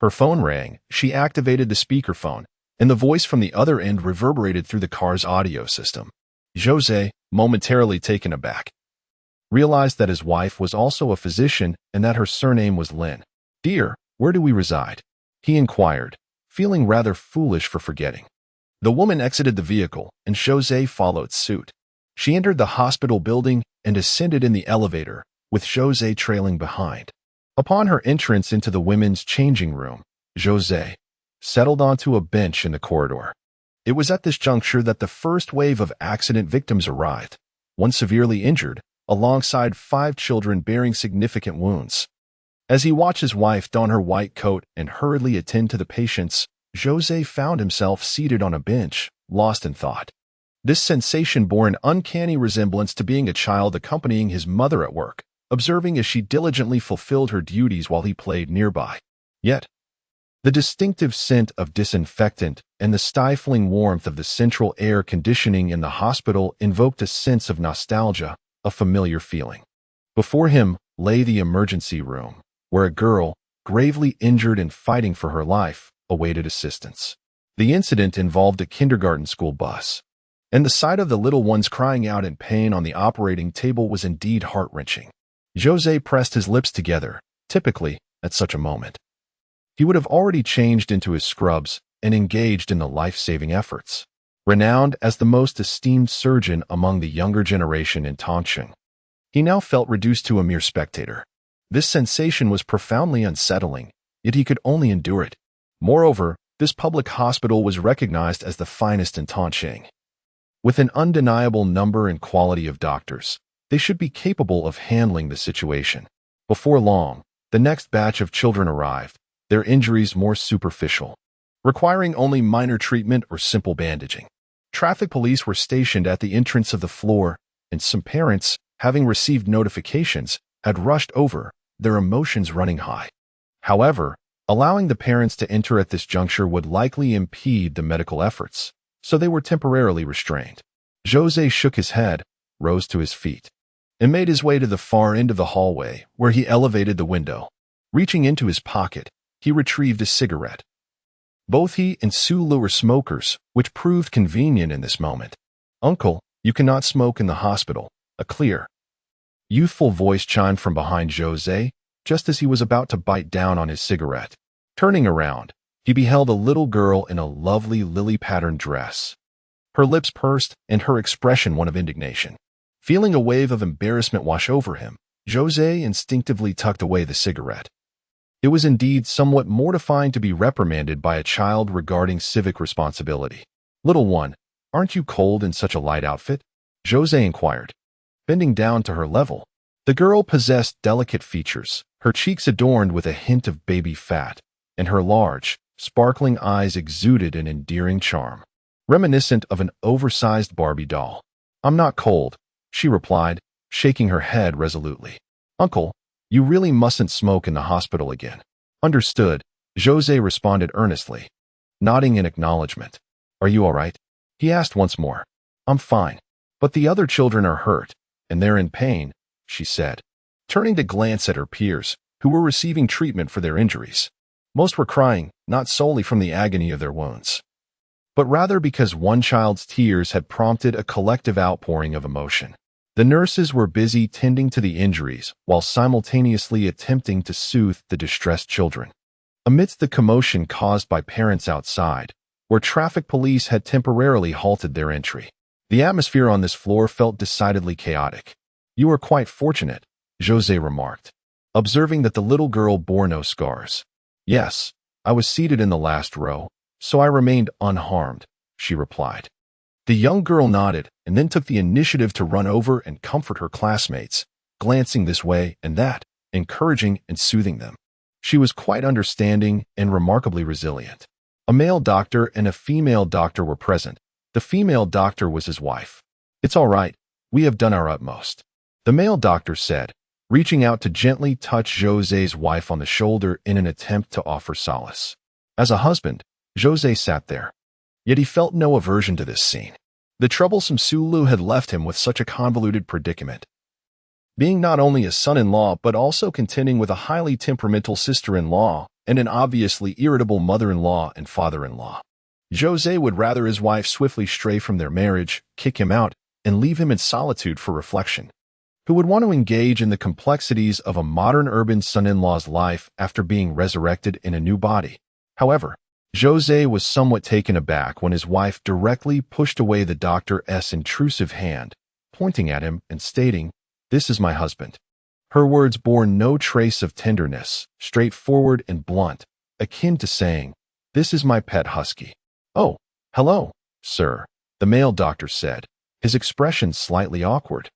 her phone rang. She activated the speakerphone, and the voice from the other end reverberated through the car's audio system. Zhou Ze, momentarily taken aback, realized that his wife was also a physician and that her surname was Lin. "Dear, where do we reside?" he inquired, feeling rather foolish for forgetting. The woman exited the vehicle, and Zhou Ze followed suit. She entered the hospital building and ascended in the elevator, with Zhou Ze trailing behind. Upon her entrance into the women's changing room, Zhou Ze settled onto a bench in the corridor. It was at this juncture that the first wave of accident victims arrived, one severely injured, alongside 5 children bearing significant wounds. As he watched his wife don her white coat and hurriedly attend to the patients, Zhou Ze found himself seated on a bench, lost in thought. This sensation bore an uncanny resemblance to being a child accompanying his mother at work, observing as she diligently fulfilled her duties while he played nearby. Yet, the distinctive scent of disinfectant and the stifling warmth of the central air conditioning in the hospital invoked a sense of nostalgia, a familiar feeling. Before him lay the emergency room, where a girl, gravely injured and fighting for her life, awaited assistance. The incident involved a kindergarten school bus, and the sight of the little ones crying out in pain on the operating table was indeed heart-wrenching. Zhou Ze pressed his lips together. Typically, at such a moment, he would have already changed into his scrubs and engaged in the life-saving efforts. Renowned as the most esteemed surgeon among the younger generation in Tongcheng, he now felt reduced to a mere spectator. This sensation was profoundly unsettling, yet he could only endure it. Moreover, this public hospital was recognized as the finest in Tongcheng. With an undeniable number and quality of doctors, they should be capable of handling the situation. Before long, the next batch of children arrived, their injuries more superficial, requiring only minor treatment or simple bandaging. Traffic police were stationed at the entrance of the floor, and some parents, having received notifications, had rushed over, their emotions running high. However, allowing the parents to enter at this juncture would likely impede the medical efforts, so they were temporarily restrained. Zhou Ze shook his head, rose to his feet, and made his way to the far end of the hallway, where he elevated the window. Reaching into his pocket, he retrieved a cigarette. Both he and Su Lu were smokers, which proved convenient in this moment. "Uncle, you cannot smoke in the hospital," a clear, youthful voice chimed from behind Zhou Ze, just as he was about to bite down on his cigarette. Turning around, he beheld a little girl in a lovely lily-patterned dress. Her lips pursed and her expression one of indignation. Feeling a wave of embarrassment wash over him, Zhou Ze instinctively tucked away the cigarette. It was indeed somewhat mortifying to be reprimanded by a child regarding civic responsibility. "Little one, aren't you cold in such a light outfit?" Zhou Ze inquired, bending down to her level. The girl possessed delicate features, her cheeks adorned with a hint of baby fat, and her large, sparkling eyes exuded an endearing charm, reminiscent of an oversized Barbie doll. "I'm not cold," she replied, shaking her head resolutely. "Uncle, you really mustn't smoke in the hospital again." "Understood," Zhou Ze responded earnestly, nodding in acknowledgement. "Are you all right?" he asked once more. "I'm fine, but the other children are hurt, and they're in pain," she said, turning to glance at her peers, who were receiving treatment for their injuries. Most were crying, not solely from the agony of their wounds, but rather because one child's tears had prompted a collective outpouring of emotion. The nurses were busy tending to the injuries while simultaneously attempting to soothe the distressed children. Amidst the commotion caused by parents outside, where traffic police had temporarily halted their entry, the atmosphere on this floor felt decidedly chaotic. You are quite fortunate, Zhou Ze remarked, observing that the little girl bore no scars. Yes, I was seated in the last row, so I remained unharmed, she replied. The young girl nodded and then took the initiative to run over and comfort her classmates, glancing this way and that, encouraging and soothing them. She was quite understanding and remarkably resilient. A male doctor and a female doctor were present. The female doctor was his wife. It's all right, we have done our utmost, the male doctor said, reaching out to gently touch Zhou Ze's wife on the shoulder in an attempt to offer solace. As a husband, Zhou Ze sat there. Yet he felt no aversion to this scene. The troublesome Sulu had left him with such a convoluted predicament. Being not only a son-in-law but also contending with a highly temperamental sister-in-law and an obviously irritable mother-in-law and father-in-law. Zhou Ze would rather his wife swiftly stray from their marriage, kick him out, and leave him in solitude for reflection. Who would want to engage in the complexities of a modern urban son-in-law's life after being resurrected in a new body? However, Zhou Ze was somewhat taken aback when his wife directly pushed away the doctor's intrusive hand, pointing at him and stating, "This is my husband." Her words bore no trace of tenderness, straightforward and blunt, akin to saying, "This is my pet husky." "Oh, hello, sir," the male doctor said, his expression slightly awkward.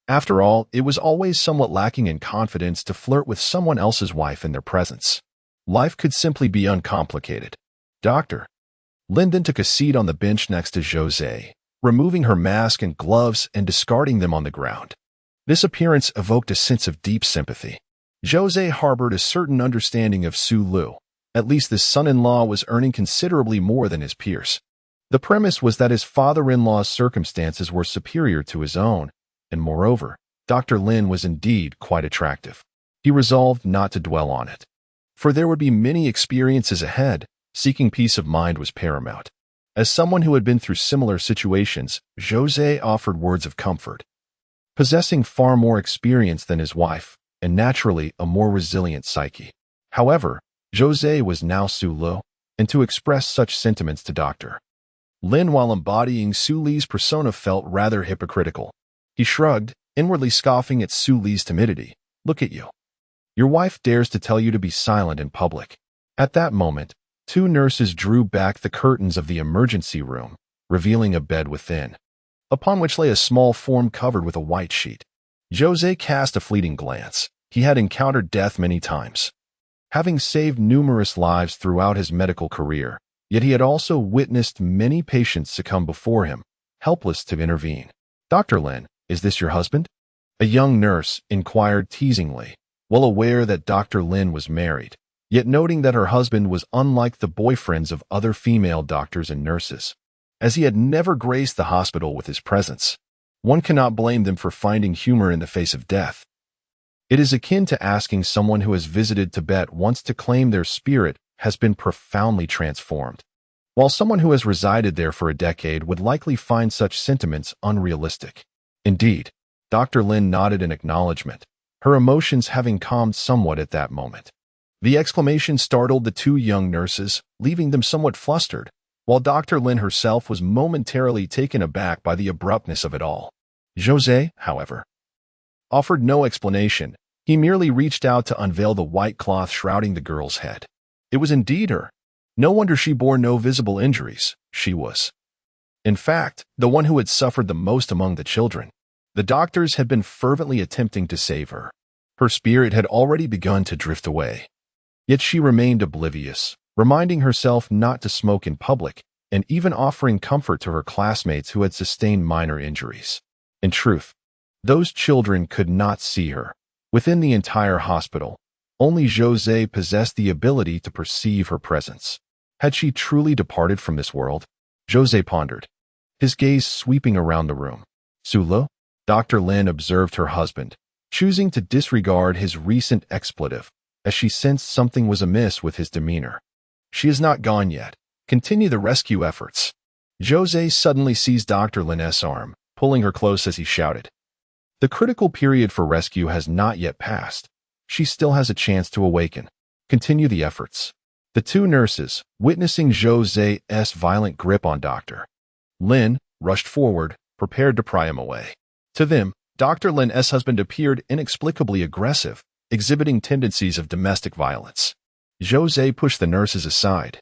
After all, it was always somewhat lacking in confidence to flirt with someone else's wife in their presence. Life could simply be uncomplicated. Doctor. Lin then took a seat on the bench next to Zhou Ze, removing her mask and gloves and discarding them on the ground. This appearance evoked a sense of deep sympathy. Zhou Ze harbored a certain understanding of Su Lu. At least this son-in-law was earning considerably more than his peers. The premise was that his father-in-law's circumstances were superior to his own, and moreover, Dr. Lin was indeed quite attractive. He resolved not to dwell on it. For there would be many experiences ahead. Seeking peace of mind was paramount. As someone who had been through similar situations, Zhou Ze offered words of comfort. Possessing far more experience than his wife, and naturally a more resilient psyche. However, Zhou Ze was now Su Lu, and to express such sentiments to Dr. Lin while embodying Su Li's persona felt rather hypocritical. He shrugged, inwardly scoffing at Su Li's timidity. "Look at you. Your wife dares to tell you to be silent in public." At that moment, two nurses drew back the curtains of the emergency room, revealing a bed within, upon which lay a small form covered with a white sheet. Zhou Ze cast a fleeting glance. He had encountered death many times, having saved numerous lives throughout his medical career, yet he had also witnessed many patients succumb before him, helpless to intervene. "Dr. Lin, is this your husband?" A young nurse inquired teasingly, well aware that Dr. Lin was married, yet noting that her husband was unlike the boyfriends of other female doctors and nurses, as he had never graced the hospital with his presence. One cannot blame them for finding humor in the face of death. It is akin to asking someone who has visited Tibet once to claim their spirit has been profoundly transformed, while someone who has resided there for a decade would likely find such sentiments unrealistic. Indeed, Dr. Lin nodded in acknowledgement, her emotions having calmed somewhat at that moment. The exclamation startled the two young nurses, leaving them somewhat flustered, while Dr. Lin herself was momentarily taken aback by the abruptness of it all. Zhou Ze, however, offered no explanation. He merely reached out to unveil the white cloth shrouding the girl's head. It was indeed her. No wonder she bore no visible injuries. She was, in fact, the one who had suffered the most among the children. The doctors had been fervently attempting to save her. Her spirit had already begun to drift away. Yet she remained oblivious, reminding herself not to smoke in public, and even offering comfort to her classmates who had sustained minor injuries. In truth, those children could not see her. Within the entire hospital, only Zhou Ze possessed the ability to perceive her presence. Had she truly departed from this world? Zhou Ze pondered, his gaze sweeping around the room. Su Lu? Dr. Lin observed her husband, choosing to disregard his recent expletive, as she sensed something was amiss with his demeanor. "She is not gone yet. Continue the rescue efforts." Zhou Ze suddenly seized Dr. Lin's arm, pulling her close as he shouted, "The critical period for rescue has not yet passed. She still has a chance to awaken. Continue the efforts." The two nurses, witnessing Zhou Ze's violent grip on Dr. Lin, rushed forward, prepared to pry him away. To them, Dr. Lin's husband appeared inexplicably aggressive, exhibiting tendencies of domestic violence. Zhou Ze pushed the nurses aside,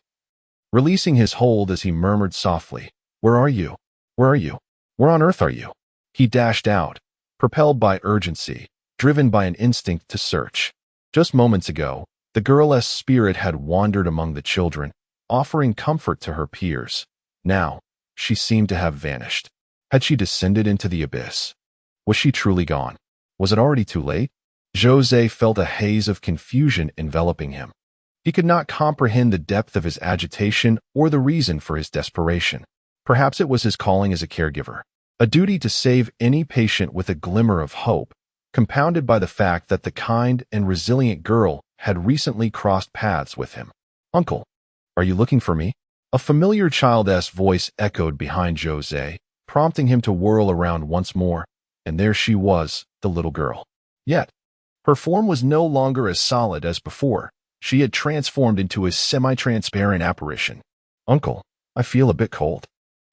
releasing his hold as he murmured softly, "Where are you? Where are you? Where on earth are you?" He dashed out, propelled by urgency, driven by an instinct to search. Just moments ago, the girl's spirit had wandered among the children, offering comfort to her peers. Now, she seemed to have vanished. Had she descended into the abyss? Was she truly gone? Was it already too late? Zhou Ze felt a haze of confusion enveloping him. He could not comprehend the depth of his agitation or the reason for his desperation. Perhaps it was his calling as a caregiver, a duty to save any patient with a glimmer of hope, compounded by the fact that the kind and resilient girl had recently crossed paths with him. "Uncle, are you looking for me?" A familiar childish voice echoed behind Zhou Ze, prompting him to whirl around once more, and there she was, the little girl. Yet, her form was no longer as solid as before. She had transformed into a semi-transparent apparition. "Uncle, I feel a bit cold."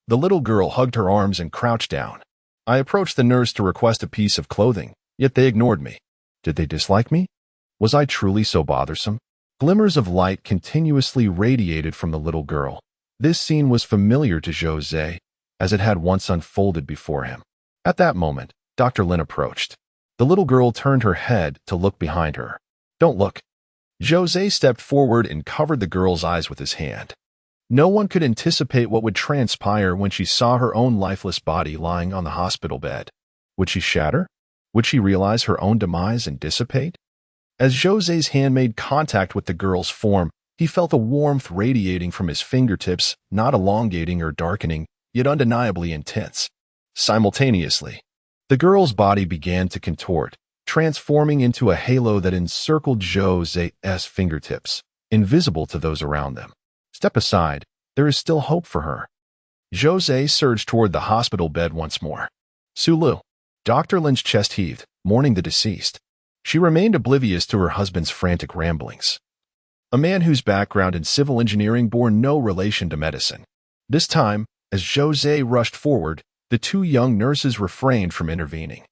The little girl hugged her arms and crouched down. I approached the nurse to request a piece of clothing, yet they ignored me. Did they dislike me? Was I truly so bothersome? Glimmers of light continuously radiated from the little girl. This scene was familiar to Zhou Ze, as it had once unfolded before him. At that moment, Dr. Lin approached. The little girl turned her head to look behind her. "Don't look." Zhou Ze stepped forward and covered the girl's eyes with his hand. No one could anticipate what would transpire when she saw her own lifeless body lying on the hospital bed. Would she shatter? Would she realize her own demise and dissipate? As Zhou Ze's hand made contact with the girl's form, he felt a warmth radiating from his fingertips, not elongating or darkening, yet undeniably intense. Simultaneously, the girl's body began to contort, transforming into a halo that encircled Zhou Ze's fingertips, invisible to those around them. "Step aside, there is still hope for her." Zhou Ze surged toward the hospital bed once more. "Sulu." Dr. Lin's chest heaved, mourning the deceased. She remained oblivious to her husband's frantic ramblings. A man whose background in civil engineering bore no relation to medicine. This time, as Zhou Ze rushed forward, the two young nurses refrained from intervening.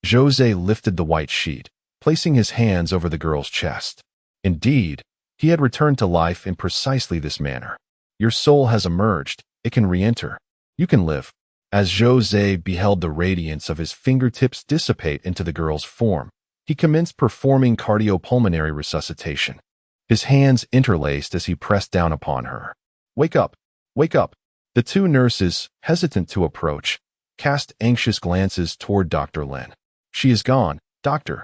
Zhou Ze lifted the white sheet, placing his hands over the girl's chest. Indeed, he had returned to life in precisely this manner. "Your soul has emerged. It can re-enter. You can live." As Zhou Ze beheld the radiance of his fingertips dissipate into the girl's form, he commenced performing cardiopulmonary resuscitation. His hands interlaced as he pressed down upon her. "Wake up! Wake up!" The two nurses, hesitant to approach, cast anxious glances toward Dr. Lin. "She is gone, Doctor,"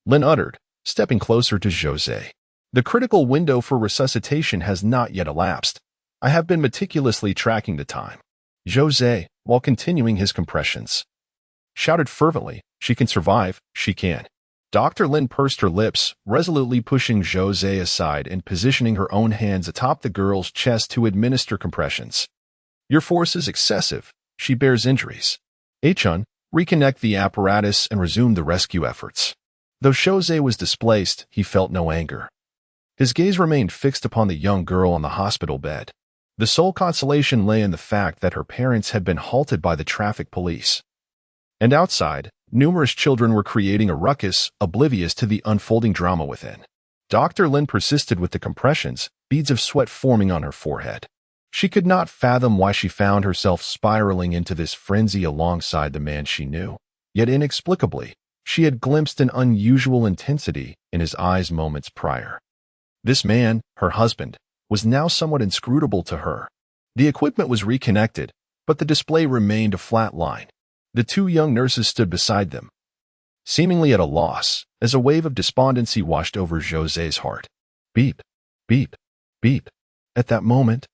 Lin uttered, stepping closer to Zhou Ze. "The critical window for resuscitation has not yet elapsed. I have been meticulously tracking the time." Zhou Ze, while continuing his compressions, shouted fervently, "She can survive, she can." Dr. Lin pursed her lips, resolutely pushing Zhou Ze aside and positioning her own hands atop the girl's chest to administer compressions. "Your force is excessive. She bears injuries. Chun, reconnect the apparatus and resume the rescue efforts." Though Zhou Ze was displaced, he felt no anger. His gaze remained fixed upon the young girl on the hospital bed. The sole consolation lay in the fact that her parents had been halted by the traffic police. And outside, numerous children were creating a ruckus, oblivious to the unfolding drama within. Dr. Lin persisted with the compressions, beads of sweat forming on her forehead. She could not fathom why she found herself spiraling into this frenzy alongside the man she knew. Yet inexplicably, she had glimpsed an unusual intensity in his eyes moments prior. This man, her husband, was now somewhat inscrutable to her. The equipment was reconnected, but the display remained a flat line. The two young nurses stood beside them, seemingly at a loss, as a wave of despondency washed over Zhou Ze's heart. Beep, beep, beep. At that moment,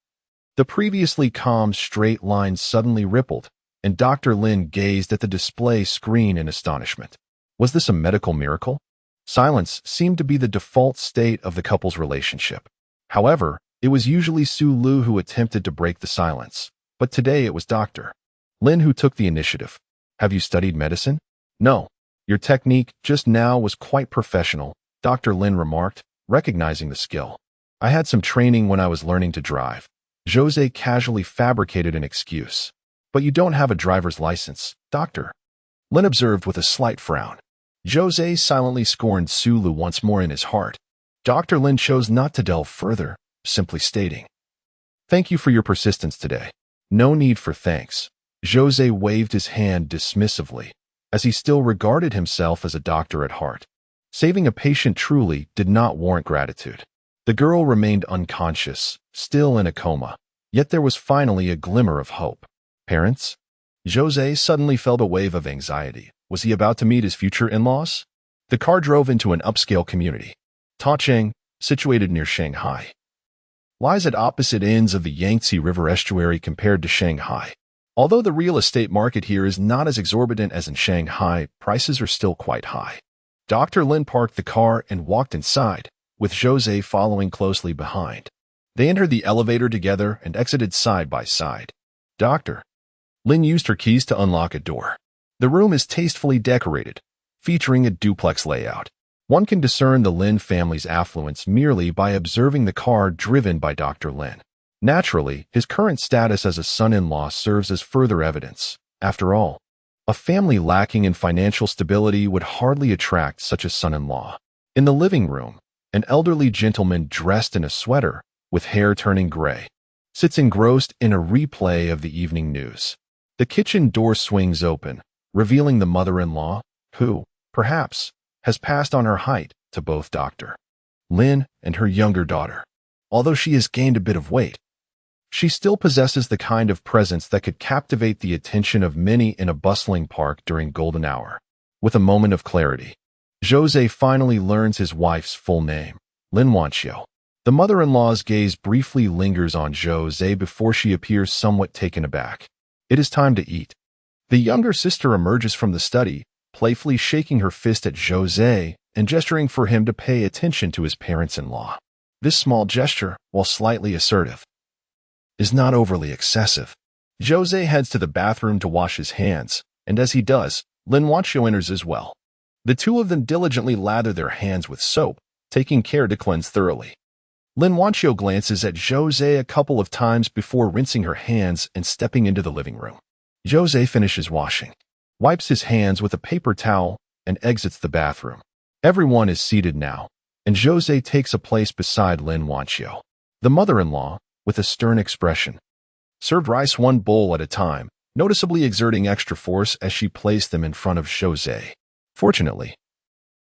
the previously calm straight line suddenly rippled, and Dr. Lin gazed at the display screen in astonishment. Was this a medical miracle? Silence seemed to be the default state of the couple's relationship. However, it was usually Su Lu who attempted to break the silence, but today it was Dr. Lin who took the initiative. "Have you studied medicine?" "No. Your technique just now was quite professional," Dr. Lin remarked, recognizing the skill. "I had some training when I was learning to drive." Zhou Ze casually fabricated an excuse. "But you don't have a driver's license, Doctor." Lin observed with a slight frown. Zhou Ze silently scorned Sulu once more in his heart. Dr. Lin chose not to delve further, simply stating, "Thank you for your persistence today." "No need for thanks." Zhou Ze waved his hand dismissively, as he still regarded himself as a doctor at heart. Saving a patient truly did not warrant gratitude. The girl remained unconscious, still in a coma, yet there was finally a glimmer of hope. Parents? Zhou Ze suddenly felt a wave of anxiety. Was he about to meet his future in-laws? The car drove into an upscale community. Tacheng, situated near Shanghai, lies at opposite ends of the Yangtze River estuary compared to Shanghai. Although the real estate market here is not as exorbitant as in Shanghai, prices are still quite high. Dr. Lin parked the car and walked inside, with Zhou Ze following closely behind. They entered the elevator together and exited side by side. Dr. Lin used her keys to unlock a door. The room is tastefully decorated, featuring a duplex layout. One can discern the Lin family's affluence merely by observing the car driven by Dr. Lin. Naturally, his current status as a son-in-law serves as further evidence. After all, a family lacking in financial stability would hardly attract such a son-in-law. In the living room, an elderly gentleman dressed in a sweater, with hair turning gray, sits engrossed in a replay of the evening news. The kitchen door swings open, revealing the mother-in-law, who, perhaps, has passed on her height to both Dr. Lin and her younger daughter. Although she has gained a bit of weight, she still possesses the kind of presence that could captivate the attention of many in a bustling park during golden hour. With a moment of clarity, Zhou Ze finally learns his wife's full name, Lin Wanqiu. The mother-in-law's gaze briefly lingers on Zhou Ze before she appears somewhat taken aback. It is time to eat. The younger sister emerges from the study, playfully shaking her fist at Zhou Ze and gesturing for him to pay attention to his parents-in-law. This small gesture, while slightly assertive, is not overly excessive. Zhou Ze heads to the bathroom to wash his hands, and as he does, Lin Wanqiu enters as well. The two of them diligently lather their hands with soap, taking care to cleanse thoroughly. Lin Wanqiu glances at Zhou Ze a couple of times before rinsing her hands and stepping into the living room. Zhou Ze finishes washing, wipes his hands with a paper towel, and exits the bathroom. Everyone is seated now, and Zhou Ze takes a place beside Lin Wanqiu. The mother-in-law, with a stern expression, served rice one bowl at a time, noticeably exerting extra force as she placed them in front of Zhou Ze. Fortunately,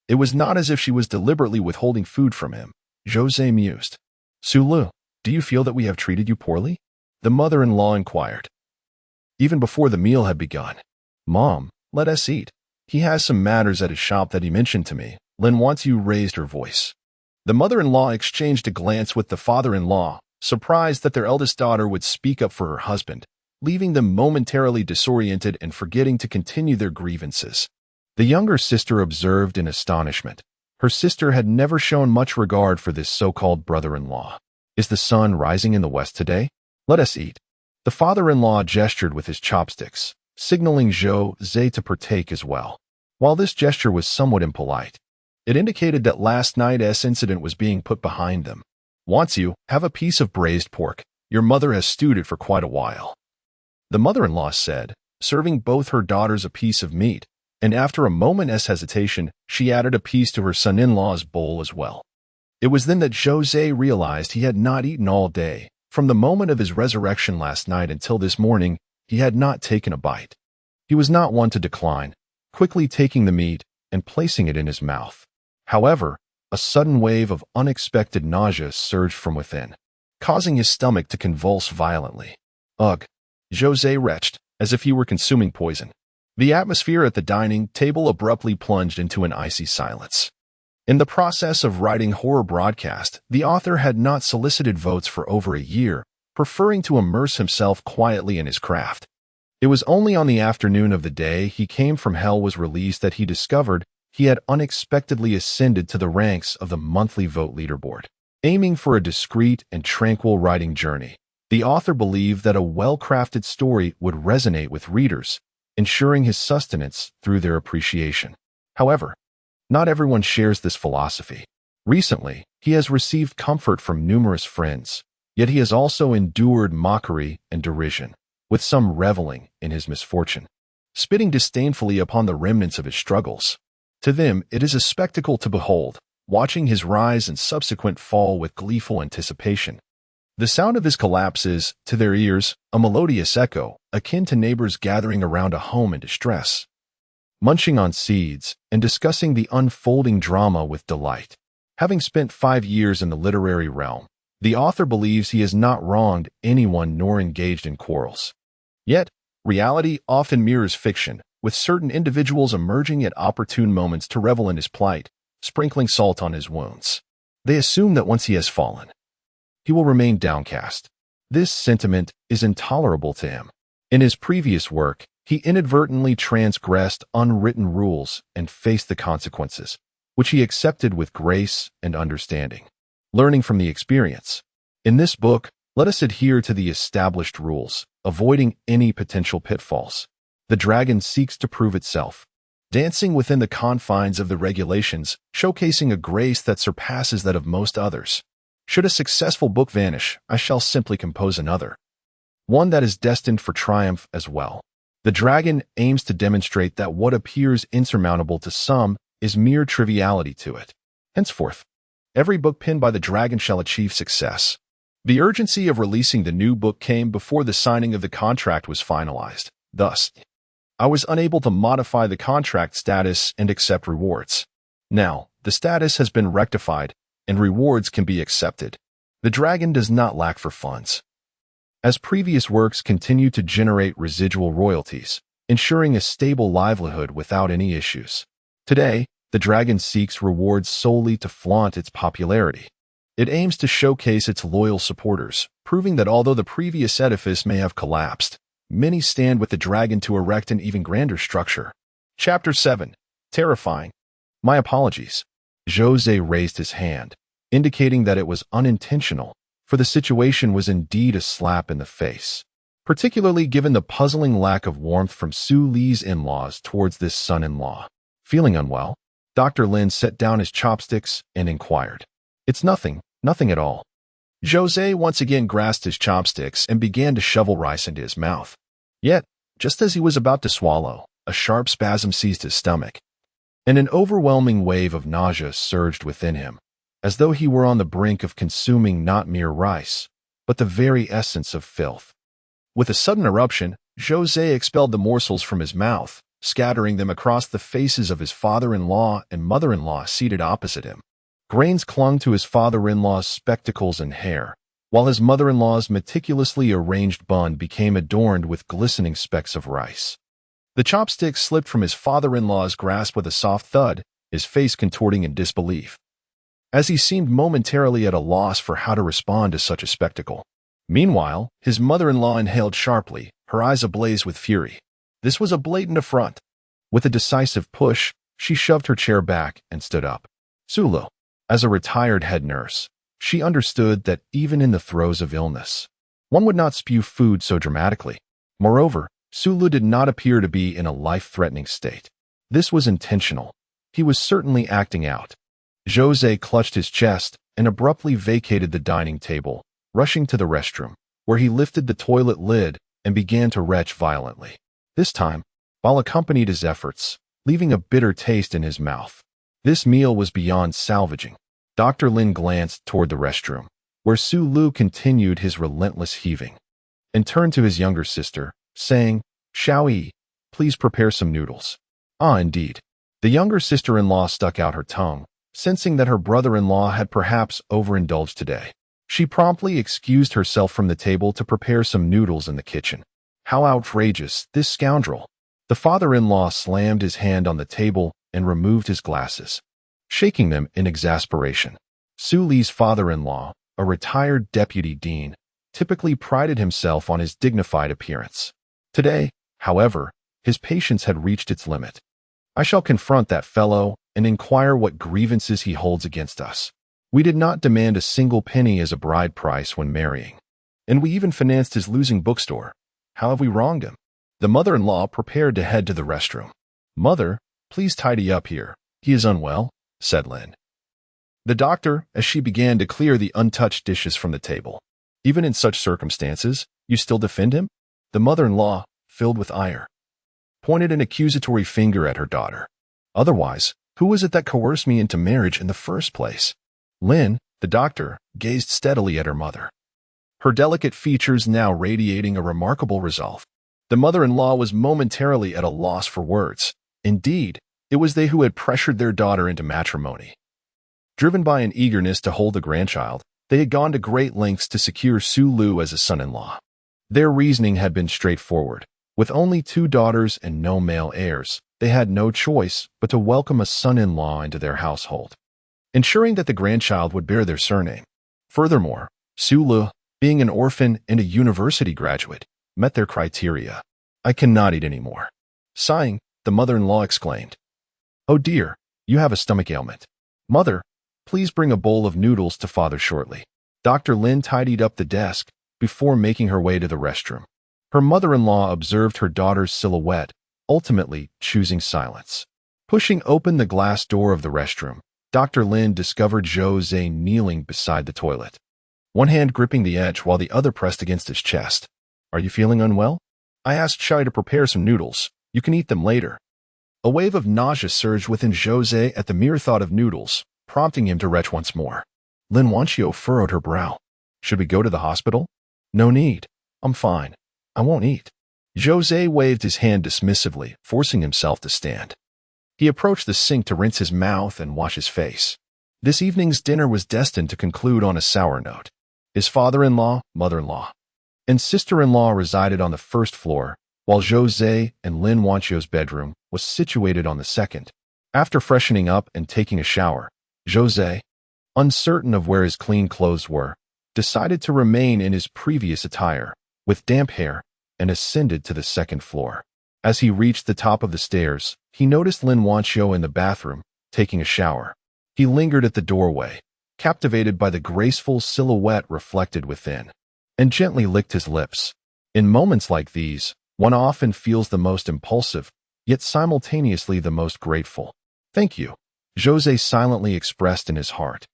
it was not as if she was deliberately withholding food from him. Zhou Ze mused. "Sulu, do you feel that we have treated you poorly?" the mother-in-law inquired, even before the meal had begun. "Mom, let us eat. He has some matters at his shop that he mentioned to me." Lin Wanqiu raised her voice. The mother-in-law exchanged a glance with the father-in-law, surprised that their eldest daughter would speak up for her husband, leaving them momentarily disoriented and forgetting to continue their grievances. The younger sister observed in astonishment. Her sister had never shown much regard for this so-called brother-in-law. "Is the sun rising in the west today? Let us eat." The father-in-law gestured with his chopsticks, signaling Zhou Ze to partake as well. While this gesture was somewhat impolite, it indicated that last night's incident was being put behind them. "Wanqiu, have a piece of braised pork. Your mother has stewed it for quite a while," the mother-in-law said, serving both her daughters a piece of meat, and after a moment's hesitation, she added a piece to her son-in-law's bowl as well. It was then that Zhou Ze realized he had not eaten all day. From the moment of his resurrection last night until this morning, he had not taken a bite. He was not one to decline, quickly taking the meat and placing it in his mouth. However, a sudden wave of unexpected nausea surged from within, causing his stomach to convulse violently. Ugh! Zhou Ze retched, as if he were consuming poison. The atmosphere at the dining table abruptly plunged into an icy silence. In the process of writing horror broadcast, the author had not solicited votes for over a year, preferring to immerse himself quietly in his craft. It was only on the afternoon of the day He Came From Hell was released that he discovered he had unexpectedly ascended to the ranks of the monthly vote leaderboard. Aiming for a discreet and tranquil writing journey, the author believed that a well-crafted story would resonate with readers, ensuring his sustenance through their appreciation. However, not everyone shares this philosophy. Recently, he has received comfort from numerous friends, yet he has also endured mockery and derision, with some reveling in his misfortune. spitting disdainfully upon the remnants of his struggles. To them, it is a spectacle to behold, watching his rise and subsequent fall with gleeful anticipation. The sound of his collapse is, to their ears, a melodious echo, akin to neighbors gathering around a home in distress, munching on seeds and discussing the unfolding drama with delight. Having spent 5 years in the literary realm, the author believes he has not wronged anyone nor engaged in quarrels. Yet, reality often mirrors fiction, with certain individuals emerging at opportune moments to revel in his plight, sprinkling salt on his wounds. They assume that once he has fallen, he will remain downcast. This sentiment is intolerable to him. In his previous work, he inadvertently transgressed unwritten rules and faced the consequences, which he accepted with grace and understanding, learning from the experience. In this book, let us adhere to the established rules, avoiding any potential pitfalls. The dragon seeks to prove itself, dancing within the confines of the regulations, showcasing a grace that surpasses that of most others. Should a successful book vanish, I shall simply compose another, one that is destined for triumph as well. The dragon aims to demonstrate that what appears insurmountable to some is mere triviality to it. Henceforth, every book penned by the dragon shall achieve success. The urgency of releasing the new book came before the signing of the contract was finalized. Thus, I was unable to modify the contract status and accept rewards. Now, the status has been rectified, and rewards can be accepted. The dragon does not lack for funds, as previous works continue to generate residual royalties, ensuring a stable livelihood without any issues. Today, the dragon seeks rewards solely to flaunt its popularity. It aims to showcase its loyal supporters, proving that although the previous edifice may have collapsed, many stand with the dragon to erect an even grander structure. Chapter 7. Terrifying. My apologies. Zhou Ze raised his hand, indicating that it was unintentional, for the situation was indeed a slap in the face, particularly given the puzzling lack of warmth from Su Li's in-laws towards this son-in-law. Feeling unwell, Dr. Lin set down his chopsticks and inquired. It's nothing at all. Zhou Ze once again grasped his chopsticks and began to shovel rice into his mouth. Yet, just as he was about to swallow, a sharp spasm seized his stomach, and an overwhelming wave of nausea surged within him, as though he were on the brink of consuming not mere rice, but the very essence of filth. With a sudden eruption, Zhou Ze expelled the morsels from his mouth, scattering them across the faces of his father-in-law and mother-in-law seated opposite him. Grains clung to his father-in-law's spectacles and hair, while his mother-in-law's meticulously arranged bun became adorned with glistening specks of rice. The chopstick slipped from his father-in-law's grasp with a soft thud, his face contorting in disbelief, as he seemed momentarily at a loss for how to respond to such a spectacle. Meanwhile, his mother-in-law inhaled sharply, her eyes ablaze with fury. This was a blatant affront. With a decisive push, she shoved her chair back and stood up. Sulu, as a retired head nurse, she understood that even in the throes of illness, one would not spew food so dramatically. Moreover, Sulu did not appear to be in a life-threatening state. This was intentional. He was certainly acting out. Zhou Ze clutched his chest and abruptly vacated the dining table, rushing to the restroom, where he lifted the toilet lid and began to retch violently. This time, while accompanied his efforts, leaving a bitter taste in his mouth. This meal was beyond salvaging. Dr. Lin glanced toward the restroom, where Su Lu continued his relentless heaving, and turned to his younger sister, saying, "Xiao Yi, please prepare some noodles." Ah, indeed. The younger sister-in-law stuck out her tongue, sensing that her brother-in-law had perhaps overindulged today. She promptly excused herself from the table to prepare some noodles in the kitchen. How outrageous, this scoundrel! The father-in-law slammed his hand on the table and removed his glasses, shaking them in exasperation. Su Li's father-in-law, a retired deputy dean, typically prided himself on his dignified appearance. Today, however, his patience had reached its limit. I shall confront that fellow and inquire what grievances he holds against us. We did not demand a single penny as a bride price when marrying, and we even financed his losing bookstore. How have we wronged him? The mother-in-law prepared to head to the restroom. "Mother, please tidy up here. He is unwell," said Lin. The doctor, as she began to clear the untouched dishes from the table. "Even in such circumstances, you still defend him?" The mother-in-law, filled with ire, pointed an accusatory finger at her daughter. Otherwise, who was it that coerced me into marriage in the first place? Lin, the doctor, gazed steadily at her mother, her delicate features now radiating a remarkable resolve. The mother-in-law was momentarily at a loss for words. Indeed, it was they who had pressured their daughter into matrimony. Driven by an eagerness to hold the grandchild, they had gone to great lengths to secure Su Lu as a son-in-law. Their reasoning had been straightforward. With only 2 daughters and no male heirs, they had no choice but to welcome a son-in-law into their household, ensuring that the grandchild would bear their surname. Furthermore, Su Lu, being an orphan and a university graduate, met their criteria. I cannot eat anymore. Sighing, the mother-in-law exclaimed, "Oh dear, you have a stomach ailment. Mother, please bring a bowl of noodles to father shortly." Dr. Lin tidied up the desk before making her way to the restroom. Her mother-in-law observed her daughter's silhouette, ultimately choosing silence. Pushing open the glass door of the restroom, Dr. Lin discovered Zhou Ze kneeling beside the toilet, one hand gripping the edge while the other pressed against his chest. "Are you feeling unwell? I asked Shai to prepare some noodles. You can eat them later." A wave of nausea surged within Zhou Ze at the mere thought of noodles, prompting him to retch once more. Lin Wanqiu furrowed her brow. "Should we go to the hospital?" "No need. I'm fine. I won't eat." Zhou Ze waved his hand dismissively, forcing himself to stand. He approached the sink to rinse his mouth and wash his face. This evening's dinner was destined to conclude on a sour note. His father-in-law, mother-in-law, and sister-in-law resided on the first floor, while Zhou Ze and Lin Wanqiu's bedroom was situated on the second. After freshening up and taking a shower, Zhou Ze, uncertain of where his clean clothes were, decided to remain in his previous attire, with damp hair, and ascended to the second floor. As he reached the top of the stairs, he noticed Lin Wanqiu in the bathroom, taking a shower. He lingered at the doorway, captivated by the graceful silhouette reflected within, and gently licked his lips. In moments like these, one often feels the most impulsive, yet simultaneously the most grateful. "Thank you," Zhou Ze silently expressed in his heart.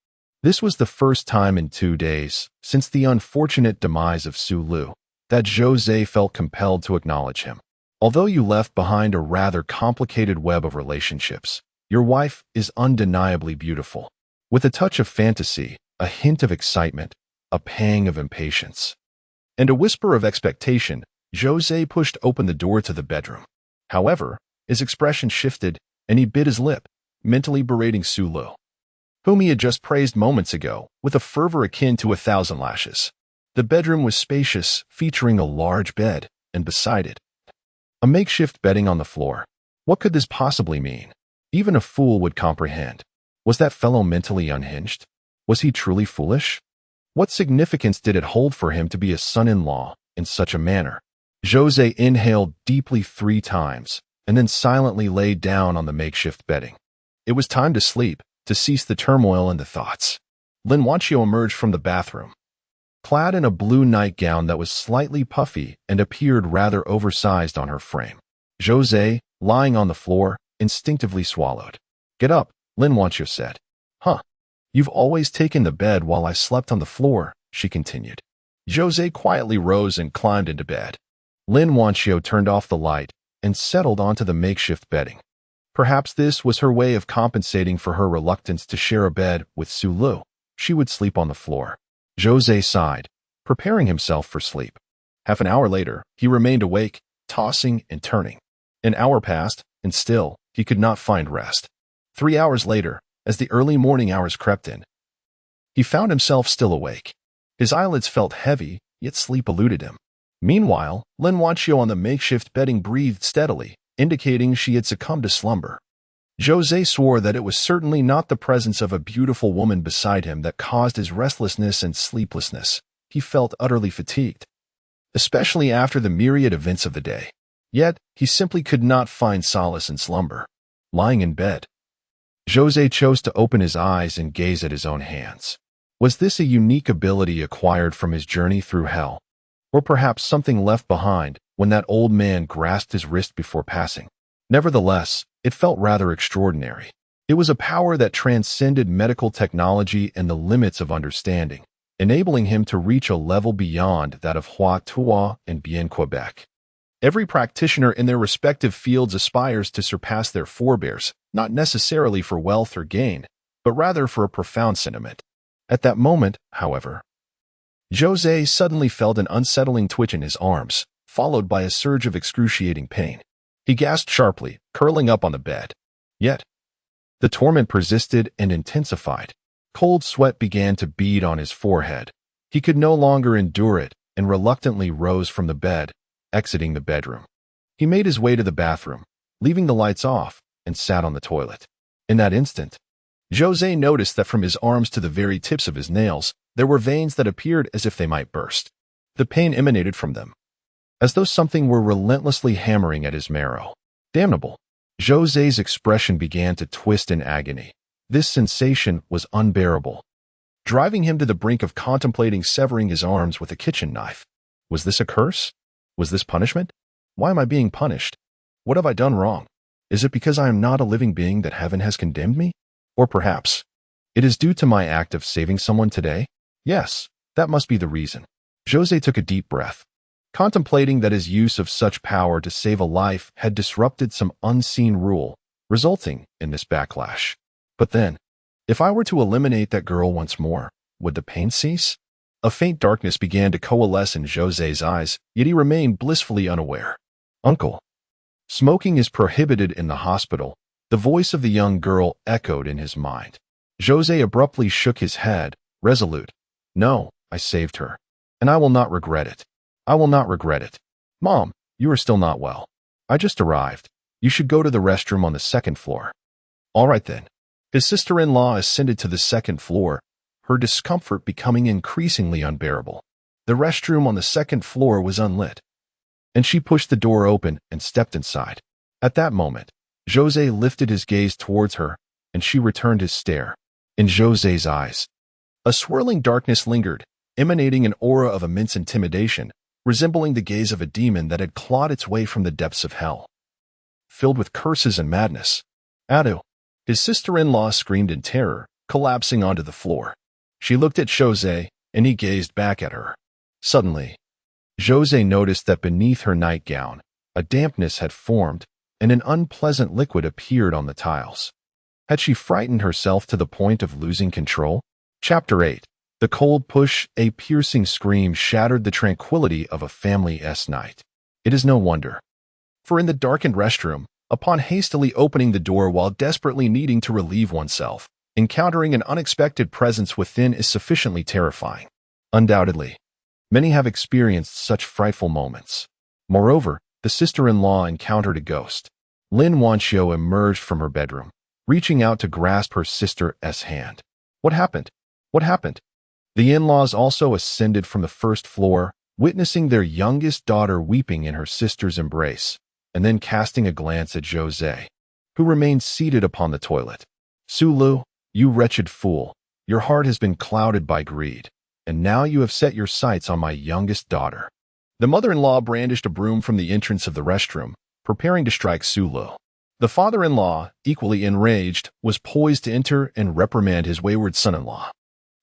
This was the first time in 2 days, since the unfortunate demise of Su Lu, that Zhou Ze felt compelled to acknowledge him. "Although you left behind a rather complicated web of relationships, your wife is undeniably beautiful." With a touch of fantasy, a hint of excitement, a pang of impatience, and a whisper of expectation, Zhou Ze pushed open the door to the bedroom. However, his expression shifted, and he bit his lip, mentally berating Su Lu, whom he had just praised moments ago, with a fervor akin to 1,000 lashes. The bedroom was spacious, featuring a large bed, and beside it, a makeshift bedding on the floor. What could this possibly mean? Even a fool would comprehend. Was that fellow mentally unhinged? Was he truly foolish? What significance did it hold for him to be a son-in-law in such a manner? Zhou Ze inhaled deeply 3 times, and then silently lay down on the makeshift bedding. It was time to sleep, to cease the turmoil and the thoughts. Lin Wanqiu emerged from the bathroom, clad in a blue nightgown that was slightly puffy and appeared rather oversized on her frame. Zhou Ze, lying on the floor, instinctively swallowed. "Get up," Lin Wanqiu said. "Huh. You've always taken the bed while I slept on the floor," she continued. Zhou Ze quietly rose and climbed into bed. Lin Wanqiu turned off the light and settled onto the makeshift bedding. Perhaps this was her way of compensating for her reluctance to share a bed with Su Lu. She would sleep on the floor. Zhou Ze sighed, preparing himself for sleep. Half an hour later, he remained awake, tossing and turning. An hour passed, and still, he could not find rest. 3 hours later, as the early morning hours crept in, he found himself still awake. His eyelids felt heavy, yet sleep eluded him. Meanwhile, Lin Wanqiu on the makeshift bedding breathed steadily, indicating she had succumbed to slumber. Zhou Ze swore that it was certainly not the presence of a beautiful woman beside him that caused his restlessness and sleeplessness. He felt utterly fatigued, especially after the myriad events of the day. Yet, he simply could not find solace in slumber. Lying in bed, Zhou Ze chose to open his eyes and gaze at his own hands. Was this a unique ability acquired from his journey through hell? Or perhaps something left behind when that old man grasped his wrist before passing? Nevertheless, it felt rather extraordinary. It was a power that transcended medical technology and the limits of understanding, enabling him to reach a level beyond that of Hua Tua and Bien Quebec. Every practitioner in their respective fields aspires to surpass their forebears, not necessarily for wealth or gain, but rather for a profound sentiment. At that moment, however, Zhou Ze suddenly felt an unsettling twitch in his arms, followed by a surge of excruciating pain. He gasped sharply, curling up on the bed. Yet, the torment persisted and intensified. Cold sweat began to bead on his forehead. He could no longer endure it and reluctantly rose from the bed, exiting the bedroom. He made his way to the bathroom, leaving the lights off, and sat on the toilet. In that instant, Zhou Ze noticed that from his arms to the very tips of his nails, there were veins that appeared as if they might burst. The pain emanated from them, as though something were relentlessly hammering at his marrow. Damnable! Zhou Ze's expression began to twist in agony. This sensation was unbearable, driving him to the brink of contemplating severing his arms with a kitchen knife. Was this a curse? Was this punishment? Why am I being punished? What have I done wrong? Is it because I am not a living being that heaven has condemned me? Or perhaps it is due to my act of saving someone today? Yes, that must be the reason. Zhou Ze took a deep breath, contemplating that his use of such power to save a life had disrupted some unseen rule, resulting in this backlash. But then, if I were to eliminate that girl once more, would the pain cease? A faint darkness began to coalesce in Zhou Ze's eyes, yet he remained blissfully unaware. Uncle. Smoking is prohibited in the hospital. The voice of the young girl echoed in his mind. Zhou Ze abruptly shook his head, resolute. No, I saved her, and I will not regret it. I will not regret it. Mom, you are still not well. I just arrived. You should go to the restroom on the second floor. All right then. His sister-in-law ascended to the second floor, her discomfort becoming increasingly unbearable. The restroom on the second floor was unlit, and she pushed the door open and stepped inside. At that moment, Zhou Ze lifted his gaze towards her, and she returned his stare. In Zhou Ze's eyes, a swirling darkness lingered, emanating an aura of immense intimidation, resembling the gaze of a demon that had clawed its way from the depths of hell. Filled with curses and madness, Adu! His sister-in-law screamed in terror, collapsing onto the floor. She looked at Zhou Ze, and he gazed back at her. Suddenly, Zhou Ze noticed that beneath her nightgown, a dampness had formed, and an unpleasant liquid appeared on the tiles. Had she frightened herself to the point of losing control? Chapter 8. The cold push, a piercing scream shattered the tranquility of a family's night. It is no wonder, for in the darkened restroom, upon hastily opening the door while desperately needing to relieve oneself, encountering an unexpected presence within is sufficiently terrifying. Undoubtedly, many have experienced such frightful moments. Moreover, the sister-in-law encountered a ghost. Lin Wanxiu emerged from her bedroom, reaching out to grasp her sister's hand. What happened? What happened? The in-laws also ascended from the first floor, witnessing their youngest daughter weeping in her sister's embrace, and then casting a glance at Zhou Ze, who remained seated upon the toilet. Su Lu, you wretched fool, your heart has been clouded by greed, and now you have set your sights on my youngest daughter. The mother-in-law brandished a broom from the entrance of the restroom, preparing to strike Su Lu. The father-in-law, equally enraged, was poised to enter and reprimand his wayward son-in-law.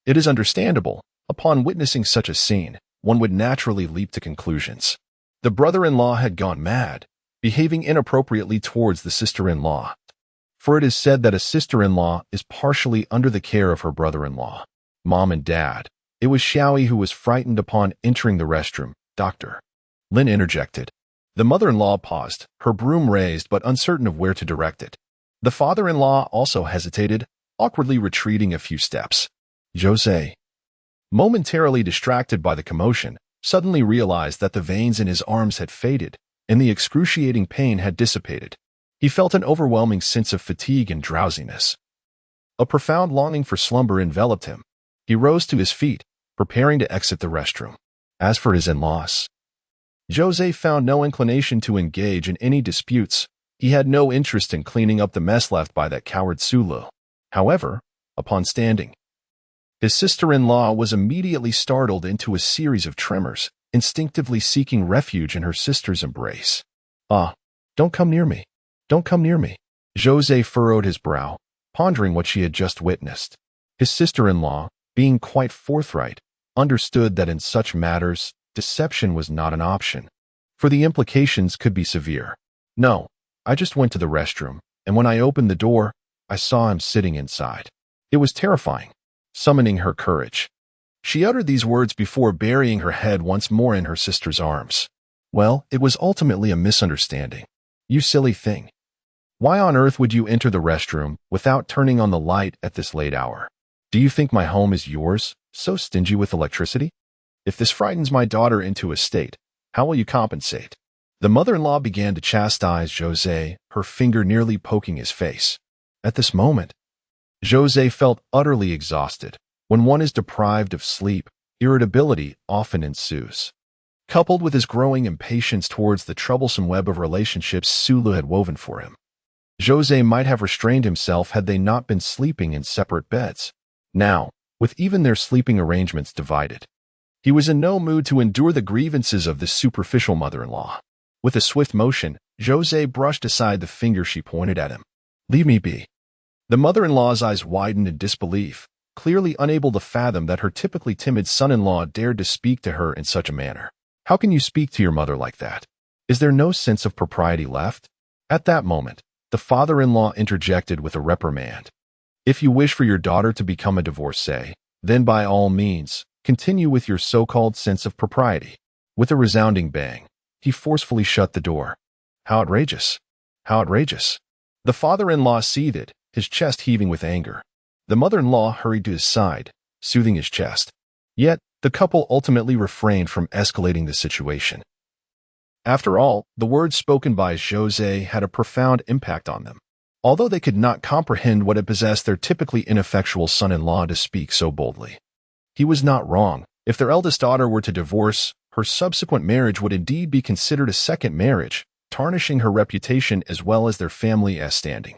It is understandable, upon witnessing such a scene, one would naturally leap to conclusions. The brother-in-law had gone mad, behaving inappropriately towards the sister-in-law. For it is said that a sister-in-law is partially under the care of her brother-in-law, mom and dad. It was Xiaoyi who was frightened upon entering the restroom. Doctor. Lin interjected. The mother-in-law paused, her broom raised but uncertain of where to direct it. The father-in-law also hesitated, awkwardly retreating a few steps. Zhou Ze, momentarily distracted by the commotion, suddenly realized that the veins in his arms had faded, and the excruciating pain had dissipated. He felt an overwhelming sense of fatigue and drowsiness. A profound longing for slumber enveloped him. He rose to his feet, preparing to exit the restroom. As for his in-laws, Zhou Ze found no inclination to engage in any disputes. He had no interest in cleaning up the mess left by that coward Su Lu. However, upon standing, his sister-in-law was immediately startled into a series of tremors, instinctively seeking refuge in her sister's embrace. Ah, don't come near me. Don't come near me. Zhou Ze furrowed his brow, pondering what she had just witnessed. His sister-in-law, being quite forthright, understood that in such matters, deception was not an option. for the implications could be severe. No, I just went to the restroom, and when I opened the door, I saw him sitting inside. It was terrifying, summoning her courage. She uttered these words before burying her head once more in her sister's arms. Well, it was ultimately a misunderstanding. You silly thing. Why on earth would you enter the restroom without turning on the light at this late hour? Do you think my home is yours, so stingy with electricity? If this frightens my daughter into a state, how will you compensate? The mother-in-law began to chastise Zhou Ze, her finger nearly poking his face. At this moment, Zhou Ze felt utterly exhausted. When one is deprived of sleep, irritability often ensues. Coupled with his growing impatience towards the troublesome web of relationships Sulu had woven for him, Zhou Ze might have restrained himself had they not been sleeping in separate beds. Now, with even their sleeping arrangements divided, he was in no mood to endure the grievances of this superficial mother-in-law. With a swift motion, Zhou Ze brushed aside the finger she pointed at him. Leave me be. The mother-in-law's eyes widened in disbelief, clearly unable to fathom that her typically timid son-in-law dared to speak to her in such a manner. How can you speak to your mother like that? Is there no sense of propriety left? At that moment, the father-in-law interjected with a reprimand. If you wish for your daughter to become a divorcee, then by all means, continue with your so-called sense of propriety. With a resounding bang, he forcefully shut the door. How outrageous! How outrageous! The father-in-law seethed, his chest heaving with anger. The mother-in-law hurried to his side, soothing his chest. Yet, the couple ultimately refrained from escalating the situation. After all, the words spoken by Zhou Ze had a profound impact on them. Although they could not comprehend what had possessed their typically ineffectual son-in-law to speak so boldly. He was not wrong. If their eldest daughter were to divorce, her subsequent marriage would indeed be considered a second marriage, tarnishing her reputation as well as their family as standing.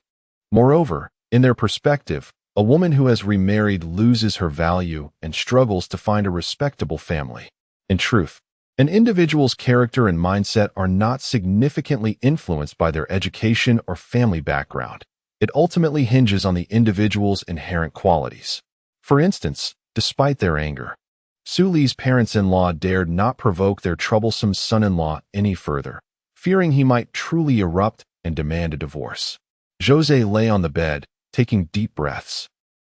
Moreover, in their perspective, a woman who has remarried loses her value and struggles to find a respectable family. In truth, an individual's character and mindset are not significantly influenced by their education or family background. It ultimately hinges on the individual's inherent qualities. For instance, despite their anger, Suli's parents-in-law dared not provoke their troublesome son-in-law any further, fearing he might truly erupt and demand a divorce. Zhou Ze lay on the bed, taking deep breaths.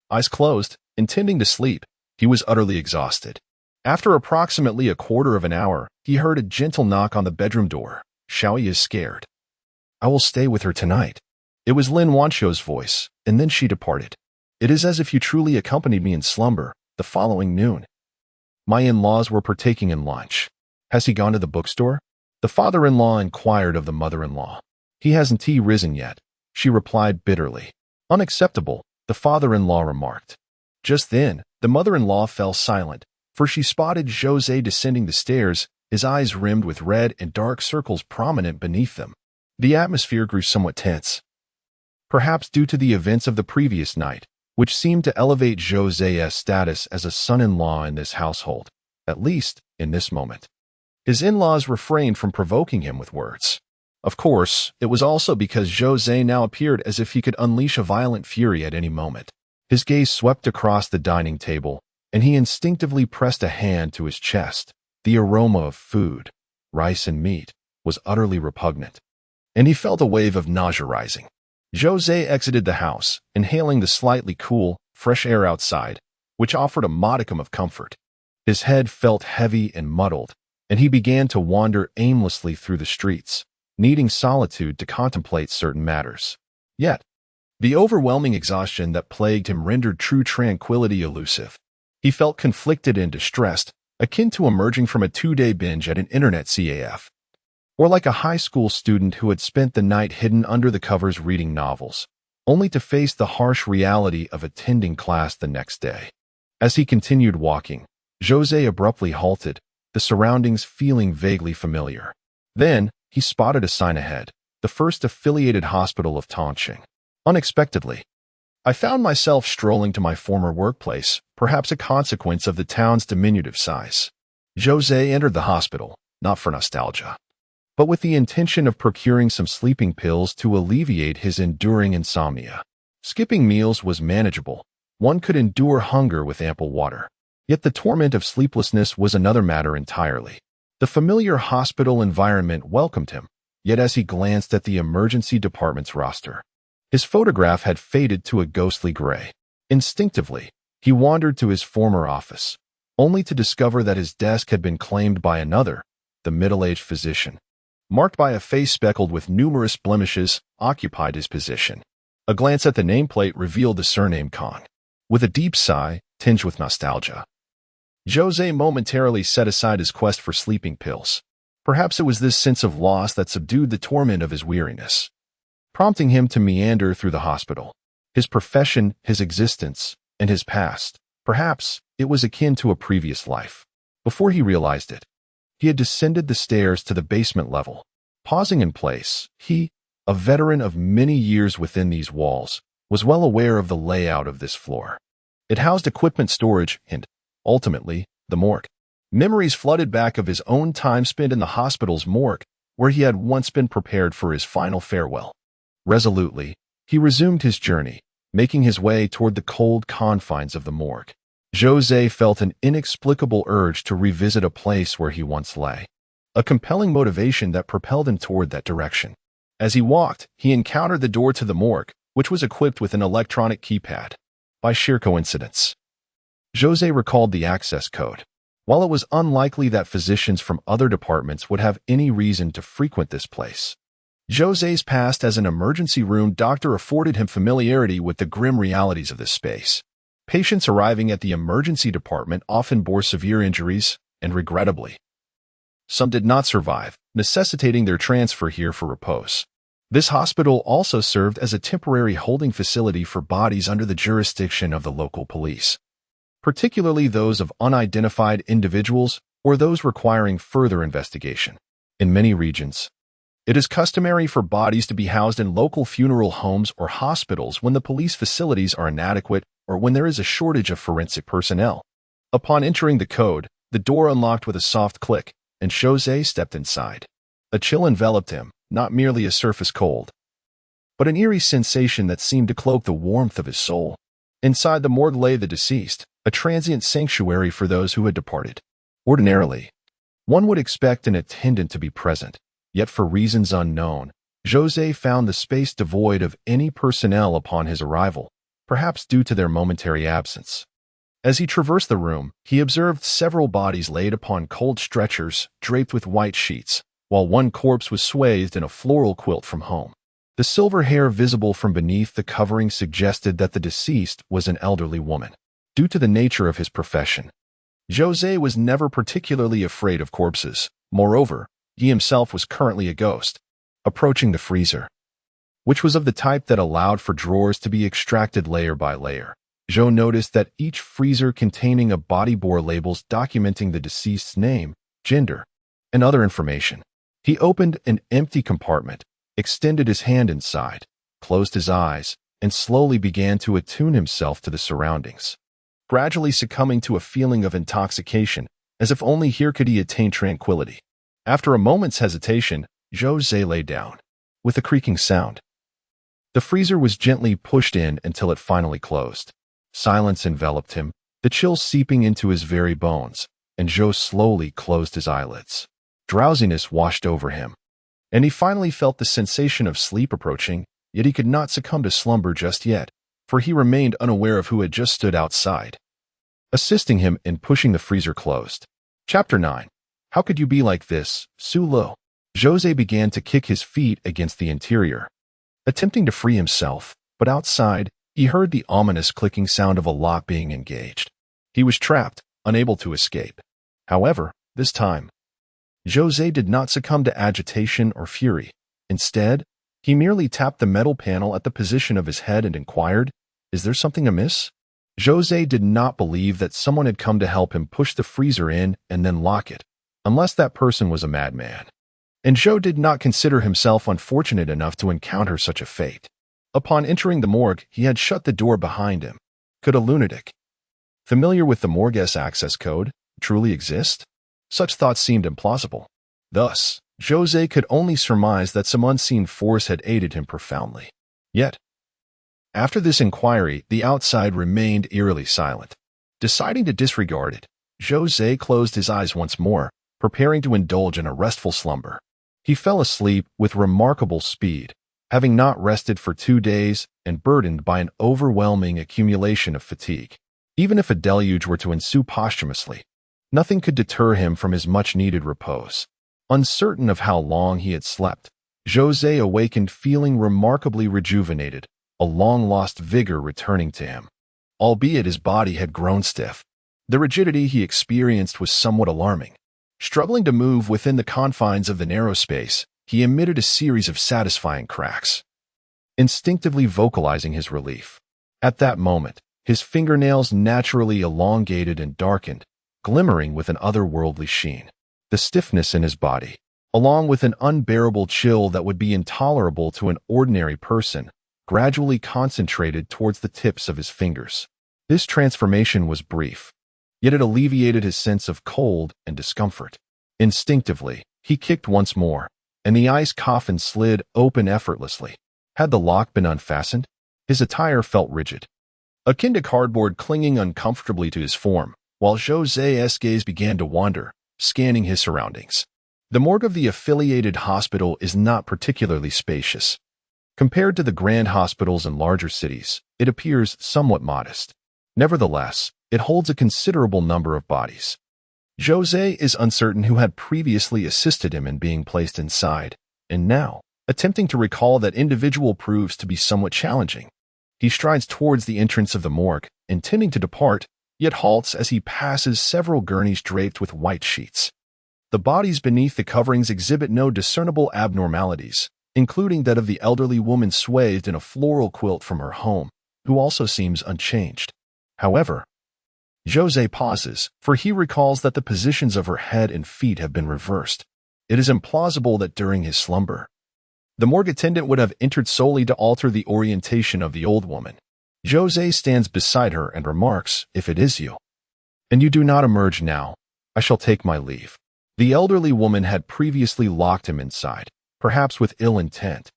Eyes closed, intending to sleep, he was utterly exhausted. After approximately a quarter of an hour, he heard a gentle knock on the bedroom door. Xiaoyi is scared. I will stay with her tonight. It was Lin Wanqiu's voice, and then she departed. It is as if you truly accompanied me in slumber, the following noon. My in-laws were partaking in lunch. Has he gone to the bookstore? The father-in-law inquired of the mother-in-law. He hasn't risen yet, she replied bitterly. Unacceptable, the father-in-law remarked. Just then, the mother-in-law fell silent, for she spotted Zhou Ze descending the stairs, his eyes rimmed with red and dark circles prominent beneath them. The atmosphere grew somewhat tense. Perhaps due to the events of the previous night, which seemed to elevate Zhou Ze's status as a son-in-law in this household, at least in this moment. His in-laws refrained from provoking him with words. Of course, it was also because Zhou Ze now appeared as if he could unleash a violent fury at any moment. His gaze swept across the dining table, and he instinctively pressed a hand to his chest. The aroma of food, rice and meat, was utterly repugnant, and he felt a wave of nausea rising. Zhou Ze exited the house, inhaling the slightly cool, fresh air outside, which offered a modicum of comfort. His head felt heavy and muddled, and he began to wander aimlessly through the streets, needing solitude to contemplate certain matters. Yet, the overwhelming exhaustion that plagued him rendered true tranquility elusive. He felt conflicted and distressed, akin to emerging from a 2-day binge at an internet CAF, or like a high school student who had spent the night hidden under the covers reading novels, only to face the harsh reality of attending class the next day. As he continued walking, Zhou Ze abruptly halted, the surroundings feeling vaguely familiar. Then, he spotted a sign ahead, the first affiliated hospital of Tongqing. Unexpectedly, I found myself strolling to my former workplace, perhaps a consequence of the town's diminutive size. Zhou Ze entered the hospital, not for nostalgia, but with the intention of procuring some sleeping pills to alleviate his enduring insomnia. Skipping meals was manageable. One could endure hunger with ample water. Yet the torment of sleeplessness was another matter entirely. The familiar hospital environment welcomed him, yet as he glanced at the emergency department's roster, his photograph had faded to a ghostly gray. Instinctively, he wandered to his former office, only to discover that his desk had been claimed by another, the middle-aged physician, marked by a face speckled with numerous blemishes, occupied his position. A glance at the nameplate revealed the surname Khan. With a deep sigh, tinged with nostalgia, Zhou Ze momentarily set aside his quest for sleeping pills. Perhaps it was this sense of loss that subdued the torment of his weariness, prompting him to meander through the hospital. His profession, his existence, and his past. Perhaps it was akin to a previous life. Before he realized it, he had descended the stairs to the basement level. Pausing in place, he, a veteran of many years within these walls, was well aware of the layout of this floor. It housed equipment storage and, ultimately, the morgue. Memories flooded back of his own time spent in the hospital's morgue, where he had once been prepared for his final farewell. Resolutely, he resumed his journey, making his way toward the cold confines of the morgue. Zhou Ze felt an inexplicable urge to revisit a place where he once lay, a compelling motivation that propelled him toward that direction. As he walked, he encountered the door to the morgue, which was equipped with an electronic keypad. By sheer coincidence, Zhou Ze recalled the access code. While it was unlikely that physicians from other departments would have any reason to frequent this place, Zhou Ze's past as an emergency room doctor afforded him familiarity with the grim realities of this space. Patients arriving at the emergency department often bore severe injuries, and regrettably, some did not survive, necessitating their transfer here for repose. This hospital also served as a temporary holding facility for bodies under the jurisdiction of the local police, particularly those of unidentified individuals or those requiring further investigation. In many regions, it is customary for bodies to be housed in local funeral homes or hospitals when the police facilities are inadequate or when there is a shortage of forensic personnel. Upon entering the code, the door unlocked with a soft click, and Zhou Ze stepped inside. A chill enveloped him, not merely a surface cold, but an eerie sensation that seemed to cloak the warmth of his soul. Inside the morgue lay the deceased, a transient sanctuary for those who had departed. Ordinarily, one would expect an attendant to be present, yet for reasons unknown, Zhou Ze found the space devoid of any personnel upon his arrival, perhaps due to their momentary absence. As he traversed the room, he observed several bodies laid upon cold stretchers draped with white sheets, while one corpse was swathed in a floral quilt from home. The silver hair visible from beneath the covering suggested that the deceased was an elderly woman. Due to the nature of his profession, Zhou Ze was never particularly afraid of corpses. Moreover, he himself was currently a ghost. Approaching the freezer, which was of the type that allowed for drawers to be extracted layer by layer, Zhou noticed that each freezer containing a body bore labels documenting the deceased's name, gender, and other information. He opened an empty compartment, extended his hand inside, closed his eyes, and slowly began to attune himself to the surroundings, gradually succumbing to a feeling of intoxication, as if only here could he attain tranquility. After a moment's hesitation, Zhou Ze lay down. With a creaking sound, the freezer was gently pushed in until it finally closed. Silence enveloped him, the chill seeping into his very bones, and Zhou slowly closed his eyelids. Drowsiness washed over him, and he finally felt the sensation of sleep approaching, yet he could not succumb to slumber just yet, for he remained unaware of who had just stood outside, assisting him in pushing the freezer closed. Chapter 9. How could you be like this, Su Lo? Zhou Ze began to kick his feet against the interior, attempting to free himself, but outside, he heard the ominous clicking sound of a lock being engaged. He was trapped, unable to escape. However, this time, Zhou Ze did not succumb to agitation or fury. Instead, he merely tapped the metal panel at the position of his head and inquired, "Is there something amiss?" Zhou Ze did not believe that someone had come to help him push the freezer in and then lock it, unless that person was a madman. And Zhou did not consider himself unfortunate enough to encounter such a fate. Upon entering the morgue, he had shut the door behind him. Could a lunatic, familiar with the morgue's access code, truly exist? Such thoughts seemed implausible. Thus, Zhou Ze could only surmise that some unseen force had aided him profoundly. Yet, after this inquiry, the outside remained eerily silent. Deciding to disregard it, Zhou Ze closed his eyes once more, preparing to indulge in a restful slumber. He fell asleep with remarkable speed, having not rested for 2 days and burdened by an overwhelming accumulation of fatigue. Even if a deluge were to ensue posthumously, nothing could deter him from his much-needed repose. Uncertain of how long he had slept, Zhou Ze awakened feeling remarkably rejuvenated, a long-lost vigor returning to him. Albeit his body had grown stiff, the rigidity he experienced was somewhat alarming. Struggling to move within the confines of the narrow space, he emitted a series of satisfying cracks, instinctively vocalizing his relief. At that moment, his fingernails naturally elongated and darkened, glimmering with an otherworldly sheen. The stiffness in his body, along with an unbearable chill that would be intolerable to an ordinary person, gradually concentrated towards the tips of his fingers. This transformation was brief, yet it alleviated his sense of cold and discomfort. Instinctively, he kicked once more, and the ice coffin slid open effortlessly. Had the lock been unfastened, his attire felt rigid, akin to cardboard clinging uncomfortably to his form, while Zhou Ze's gaze began to wander, scanning his surroundings. The morgue of the affiliated hospital is not particularly spacious. Compared to the grand hospitals in larger cities, it appears somewhat modest. Nevertheless, it holds a considerable number of bodies. Zhou Ze is uncertain who had previously assisted him in being placed inside, and now, attempting to recall that individual proves to be somewhat challenging. He strides towards the entrance of the morgue, intending to depart, yet halts as he passes several gurneys draped with white sheets. The bodies beneath the coverings exhibit no discernible abnormalities, including that of the elderly woman swathed in a floral quilt from her home, who also seems unchanged. However, Zhou Ze pauses, for he recalls that the positions of her head and feet have been reversed. It is implausible that during his slumber, the morgue attendant would have entered solely to alter the orientation of the old woman. Zhou Ze stands beside her and remarks, "If it is you, and you do not emerge now, I shall take my leave." The elderly woman had previously locked him inside, perhaps with ill intent.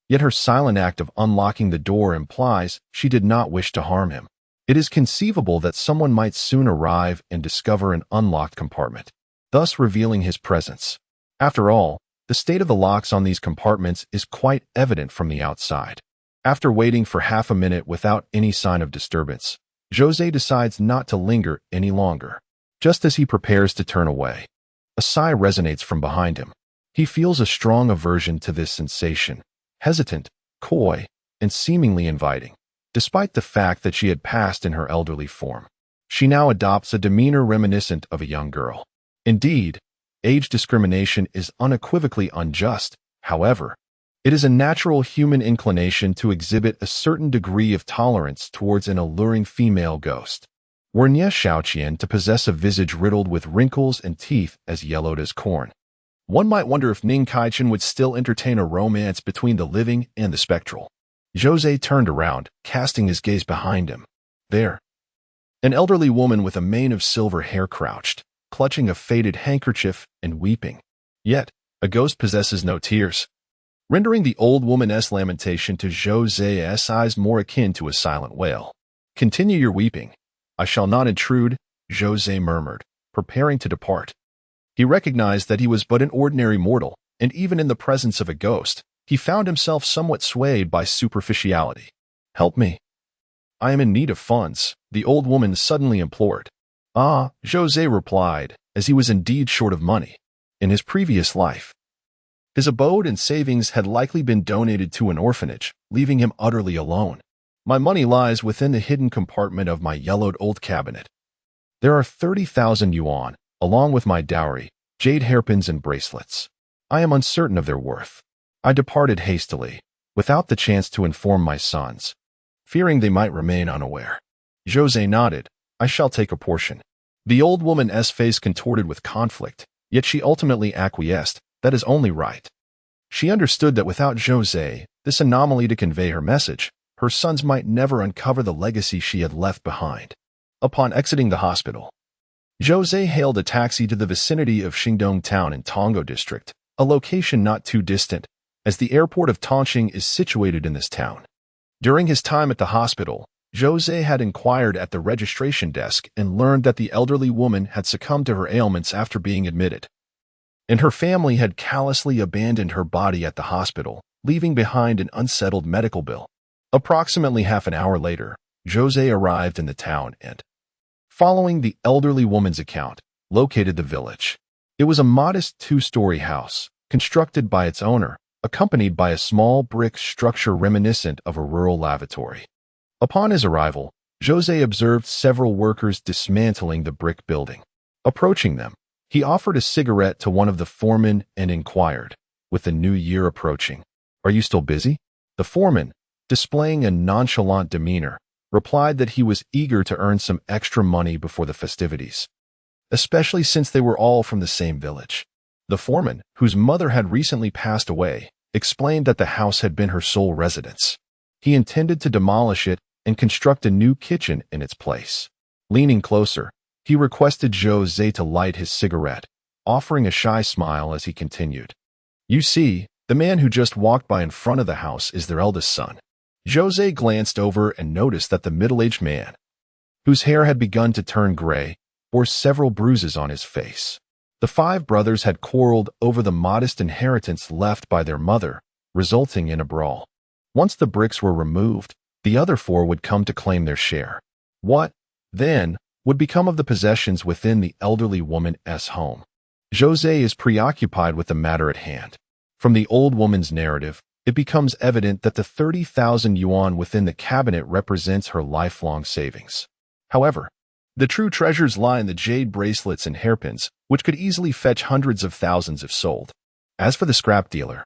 Yet her silent act of unlocking the door implies she did not wish to harm him. It is conceivable that someone might soon arrive and discover an unlocked compartment, thus revealing his presence. After all, the state of the locks on these compartments is quite evident from the outside. After waiting for half a minute without any sign of disturbance, Zhou Ze decides not to linger any longer. Just as he prepares to turn away, a sigh resonates from behind him. He feels a strong aversion to this sensation, hesitant, coy, and seemingly inviting. Despite the fact that she had passed in her elderly form, she now adopts a demeanor reminiscent of a young girl. Indeed, age discrimination is unequivocally unjust. However, it is a natural human inclination to exhibit a certain degree of tolerance towards an alluring female ghost. Were Nie Shaoqian to possess a visage riddled with wrinkles and teeth as yellowed as corn, one might wonder if Ning Kaichen would still entertain a romance between the living and the spectral. Zhou Ze turned around, casting his gaze behind him. There, an elderly woman with a mane of silver hair crouched, clutching a faded handkerchief and weeping. Yet, a ghost possesses no tears, rendering the old woman's lamentation to Zhou Ze's eyes more akin to a silent wail. "Continue your weeping. I shall not intrude," Zhou Ze murmured, preparing to depart. He recognized that he was but an ordinary mortal, and even in the presence of a ghost, he found himself somewhat swayed by superficiality. "Help me. I am in need of funds," the old woman suddenly implored. "Ah," Zhou Ze replied, as he was indeed short of money. In his previous life, his abode and savings had likely been donated to an orphanage, leaving him utterly alone. "My money lies within the hidden compartment of my yellowed old cabinet. There are 30,000 yuan, along with my dowry, jade hairpins and bracelets. I am uncertain of their worth." I departed hastily, without the chance to inform my sons, fearing they might remain unaware. Zhou Ze nodded. "I shall take a portion." The old woman's face contorted with conflict, yet she ultimately acquiesced. That is only right. She understood that without Zhou Ze, this anomaly to convey her message, her sons might never uncover the legacy she had left behind. Upon exiting the hospital, Zhou Ze hailed a taxi to the vicinity of Qingdong town in Tonggo district, a location not too distant, as the airport of Tongqing is situated in this town. During his time at the hospital, Zhou Ze had inquired at the registration desk and learned that the elderly woman had succumbed to her ailments after being admitted. and her family had callously abandoned her body at the hospital, leaving behind an unsettled medical bill. Approximately half an hour later, Zhou Ze arrived in the town and, following the elderly woman's account, located the village. It was a modest two-story house, constructed by its owner, accompanied by a small brick structure reminiscent of a rural lavatory. Upon his arrival, Zhou Ze observed several workers dismantling the brick building. Approaching them, he offered a cigarette to one of the foremen and inquired, with the new year approaching, "Are you still busy?" The foreman, displaying a nonchalant demeanor, replied that he was eager to earn some extra money before the festivities, especially since they were all from the same village. The foreman, whose mother had recently passed away, explained that the house had been her sole residence. He intended to demolish it and construct a new kitchen in its place. Leaning closer, he requested Zhou Ze to light his cigarette, offering a shy smile as he continued. "You see, the man who just walked by in front of the house is their eldest son." Zhou Ze glanced over and noticed that the middle-aged man, whose hair had begun to turn gray, bore several bruises on his face. The 5 brothers had quarreled over the modest inheritance left by their mother, resulting in a brawl. Once the bricks were removed, the other 4 would come to claim their share. What, then, would become of the possessions within the elderly woman's home? Zhou Ze is preoccupied with the matter at hand. From the old woman's narrative, it becomes evident that the 30,000 yuan within the cabinet represents her lifelong savings. However, the true treasures lie in the jade bracelets and hairpins, which could easily fetch hundreds of thousands if sold. As for the scrap dealer,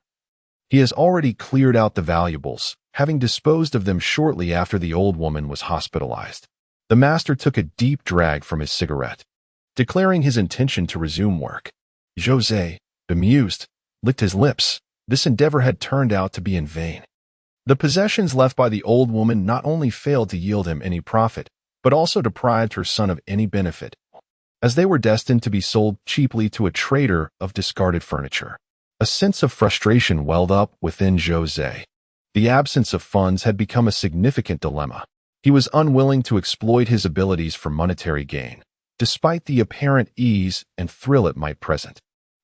he has already cleared out the valuables, having disposed of them shortly after the old woman was hospitalized. The master took a deep drag from his cigarette, declaring his intention to resume work. Zhou Ze, bemused, licked his lips. This endeavor had turned out to be in vain. The possessions left by the old woman not only failed to yield him any profit, but also deprived her son of any benefit, as they were destined to be sold cheaply to a trader of discarded furniture. A sense of frustration welled up within Zhou Ze. The absence of funds had become a significant dilemma. He was unwilling to exploit his abilities for monetary gain, despite the apparent ease and thrill it might present.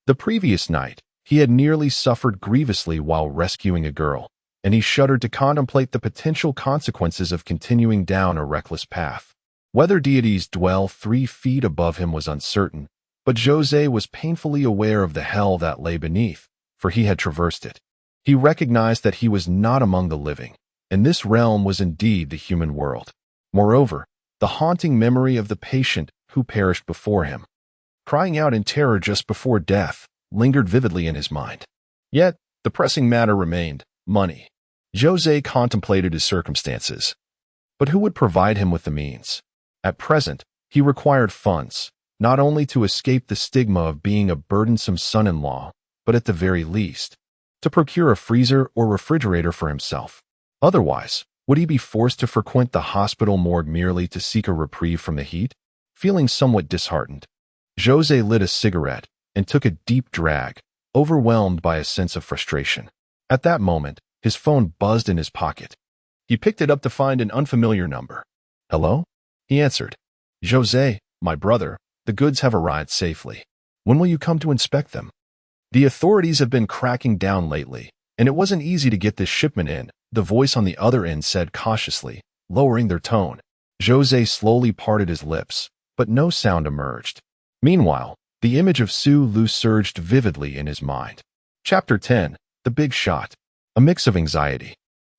The previous night, he had nearly suffered grievously while rescuing a girl, and he shuddered to contemplate the potential consequences of continuing down a reckless path. Whether deities dwell 3 feet above him was uncertain, but Zhou Ze was painfully aware of the hell that lay beneath, for he had traversed it. He recognized that he was not among the living, and this realm was indeed the human world. Moreover, the haunting memory of the patient who perished before him, crying out in terror just before death, lingered vividly in his mind. Yet, the pressing matter remained: money. Zhou Ze contemplated his circumstances. But who would provide him with the means? At present, he required funds, not only to escape the stigma of being a burdensome son-in-law, but at the very least, to procure a freezer or refrigerator for himself. Otherwise, would he be forced to frequent the hospital morgue merely to seek a reprieve from the heat? Feeling somewhat disheartened, Zhou Ze lit a cigarette and took a deep drag, overwhelmed by a sense of frustration. At that moment, his phone buzzed in his pocket. He picked it up to find an unfamiliar number. "Hello?" he answered. "Zhou Ze, my brother, the goods have arrived safely. When will you come to inspect them? The authorities have been cracking down lately, and it wasn't easy to get this shipment in," the voice on the other end said cautiously, lowering their tone. Zhou Ze slowly parted his lips, but no sound emerged. Meanwhile, the image of Su Lu surged vividly in his mind. Chapter 10, The Big Shot. A mix of anxiety,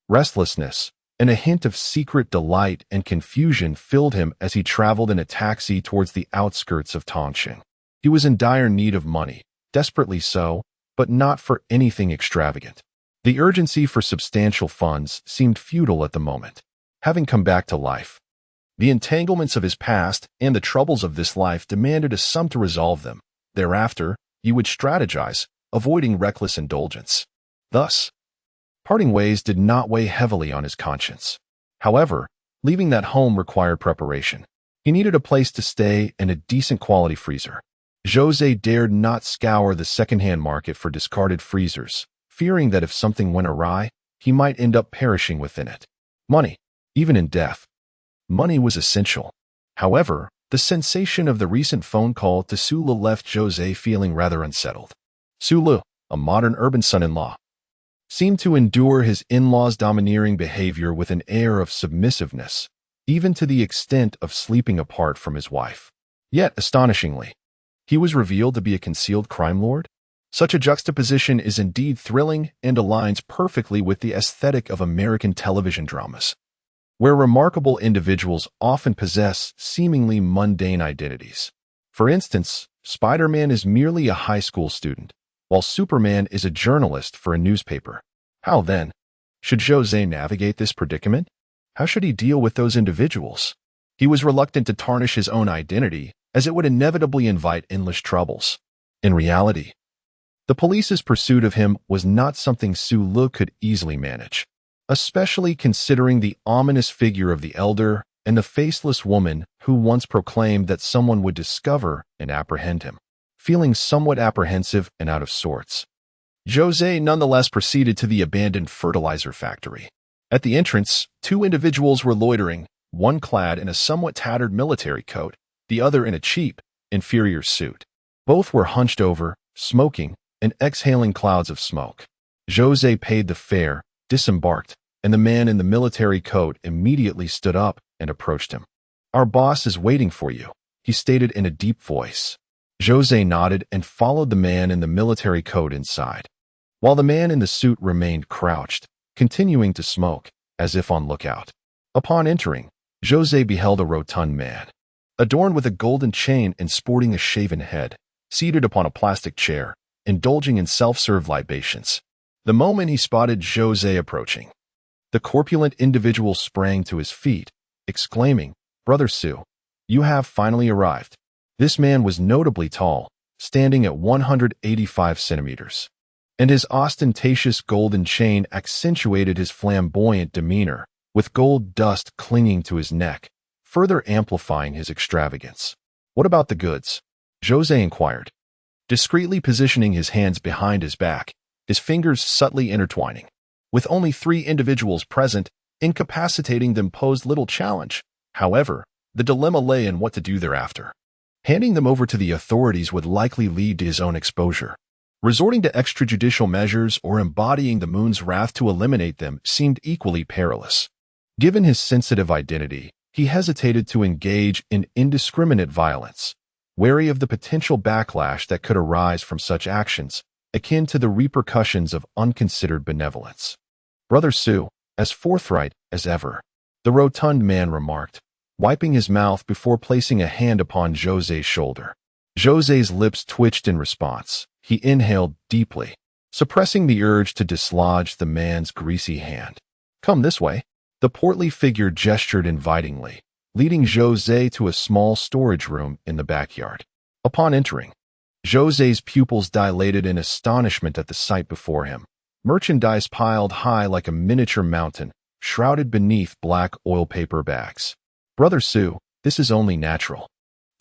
restlessness, and a hint of secret delight and confusion filled him as he traveled in a taxi towards the outskirts of Tongqing. He was in dire need of money, desperately so, but not for anything extravagant. The urgency for substantial funds seemed futile at the moment. Having come back to life, the entanglements of his past and the troubles of this life demanded a sum to resolve them. Thereafter, he would strategize, avoiding reckless indulgence. Thus, parting ways did not weigh heavily on his conscience. However, leaving that home required preparation. He needed a place to stay and a decent quality freezer. Zhou Ze dared not scour the second-hand market for discarded freezers, fearing that if something went awry, he might end up perishing within it. Money, even in death. Money was essential. However, the sensation of the recent phone call to Sula left Zhou Ze feeling rather unsettled. Su, a modern urban son-in-law, seemed to endure his in-laws' domineering behavior with an air of submissiveness, even to the extent of sleeping apart from his wife. Yet, astonishingly, he was revealed to be a concealed crime lord? Such a juxtaposition is indeed thrilling and aligns perfectly with the aesthetic of American television dramas, where remarkable individuals often possess seemingly mundane identities. For instance, Spider-Man is merely a high school student, while Superman is a journalist for a newspaper. How, then, should Zhou Ze navigate this predicament? How should he deal with those individuals? He was reluctant to tarnish his own identity, as it would inevitably invite endless troubles. In reality, the police's pursuit of him was not something Su Lu could easily manage, especially considering the ominous figure of the elder and the faceless woman who once proclaimed that someone would discover and apprehend him. Feeling somewhat apprehensive and out of sorts, Zhou Ze nonetheless proceeded to the abandoned fertilizer factory. At the entrance, two individuals were loitering, one clad in a somewhat tattered military coat, the other in a cheap, inferior suit. Both were hunched over, smoking, and exhaling clouds of smoke. Zhou Ze paid the fare, disembarked, and the man in the military coat immediately stood up and approached him. "Our boss is waiting for you," he stated in a deep voice. Zhou Ze nodded and followed the man in the military coat inside, while the man in the suit remained crouched, continuing to smoke, as if on lookout. Upon entering, Zhou Ze beheld a rotund man, adorned with a golden chain and sporting a shaven head, seated upon a plastic chair, indulging in self-serve libations. The moment he spotted Zhou Ze approaching, the corpulent individual sprang to his feet, exclaiming, "Brother Su, you have finally arrived." This man was notably tall, standing at 185 centimeters, and his ostentatious golden chain accentuated his flamboyant demeanor, with gold dust clinging to his neck, further amplifying his extravagance. "What about the goods?" Zhou Ze inquired, discreetly positioning his hands behind his back, his fingers subtly intertwining. With only 3 individuals present, incapacitating them posed little challenge. However, the dilemma lay in what to do thereafter. Handing them over to the authorities would likely lead to his own exposure. Resorting to extrajudicial measures or embodying the moon's wrath to eliminate them seemed equally perilous. Given his sensitive identity, he hesitated to engage in indiscriminate violence, wary of the potential backlash that could arise from such actions, akin to the repercussions of unconsidered benevolence. "Brother Su, as forthright as ever," the rotund man remarked, wiping his mouth before placing a hand upon Zhou Ze's shoulder. Zhou Ze's lips twitched in response. He inhaled deeply, suppressing the urge to dislodge the man's greasy hand. "Come this way." The portly figure gestured invitingly, leading Zhou Ze to a small storage room in the backyard. Upon entering, Zhou Ze's pupils dilated in astonishment at the sight before him. Merchandise piled high like a miniature mountain, shrouded beneath black oil paper bags. "Brother Su, this is only natural.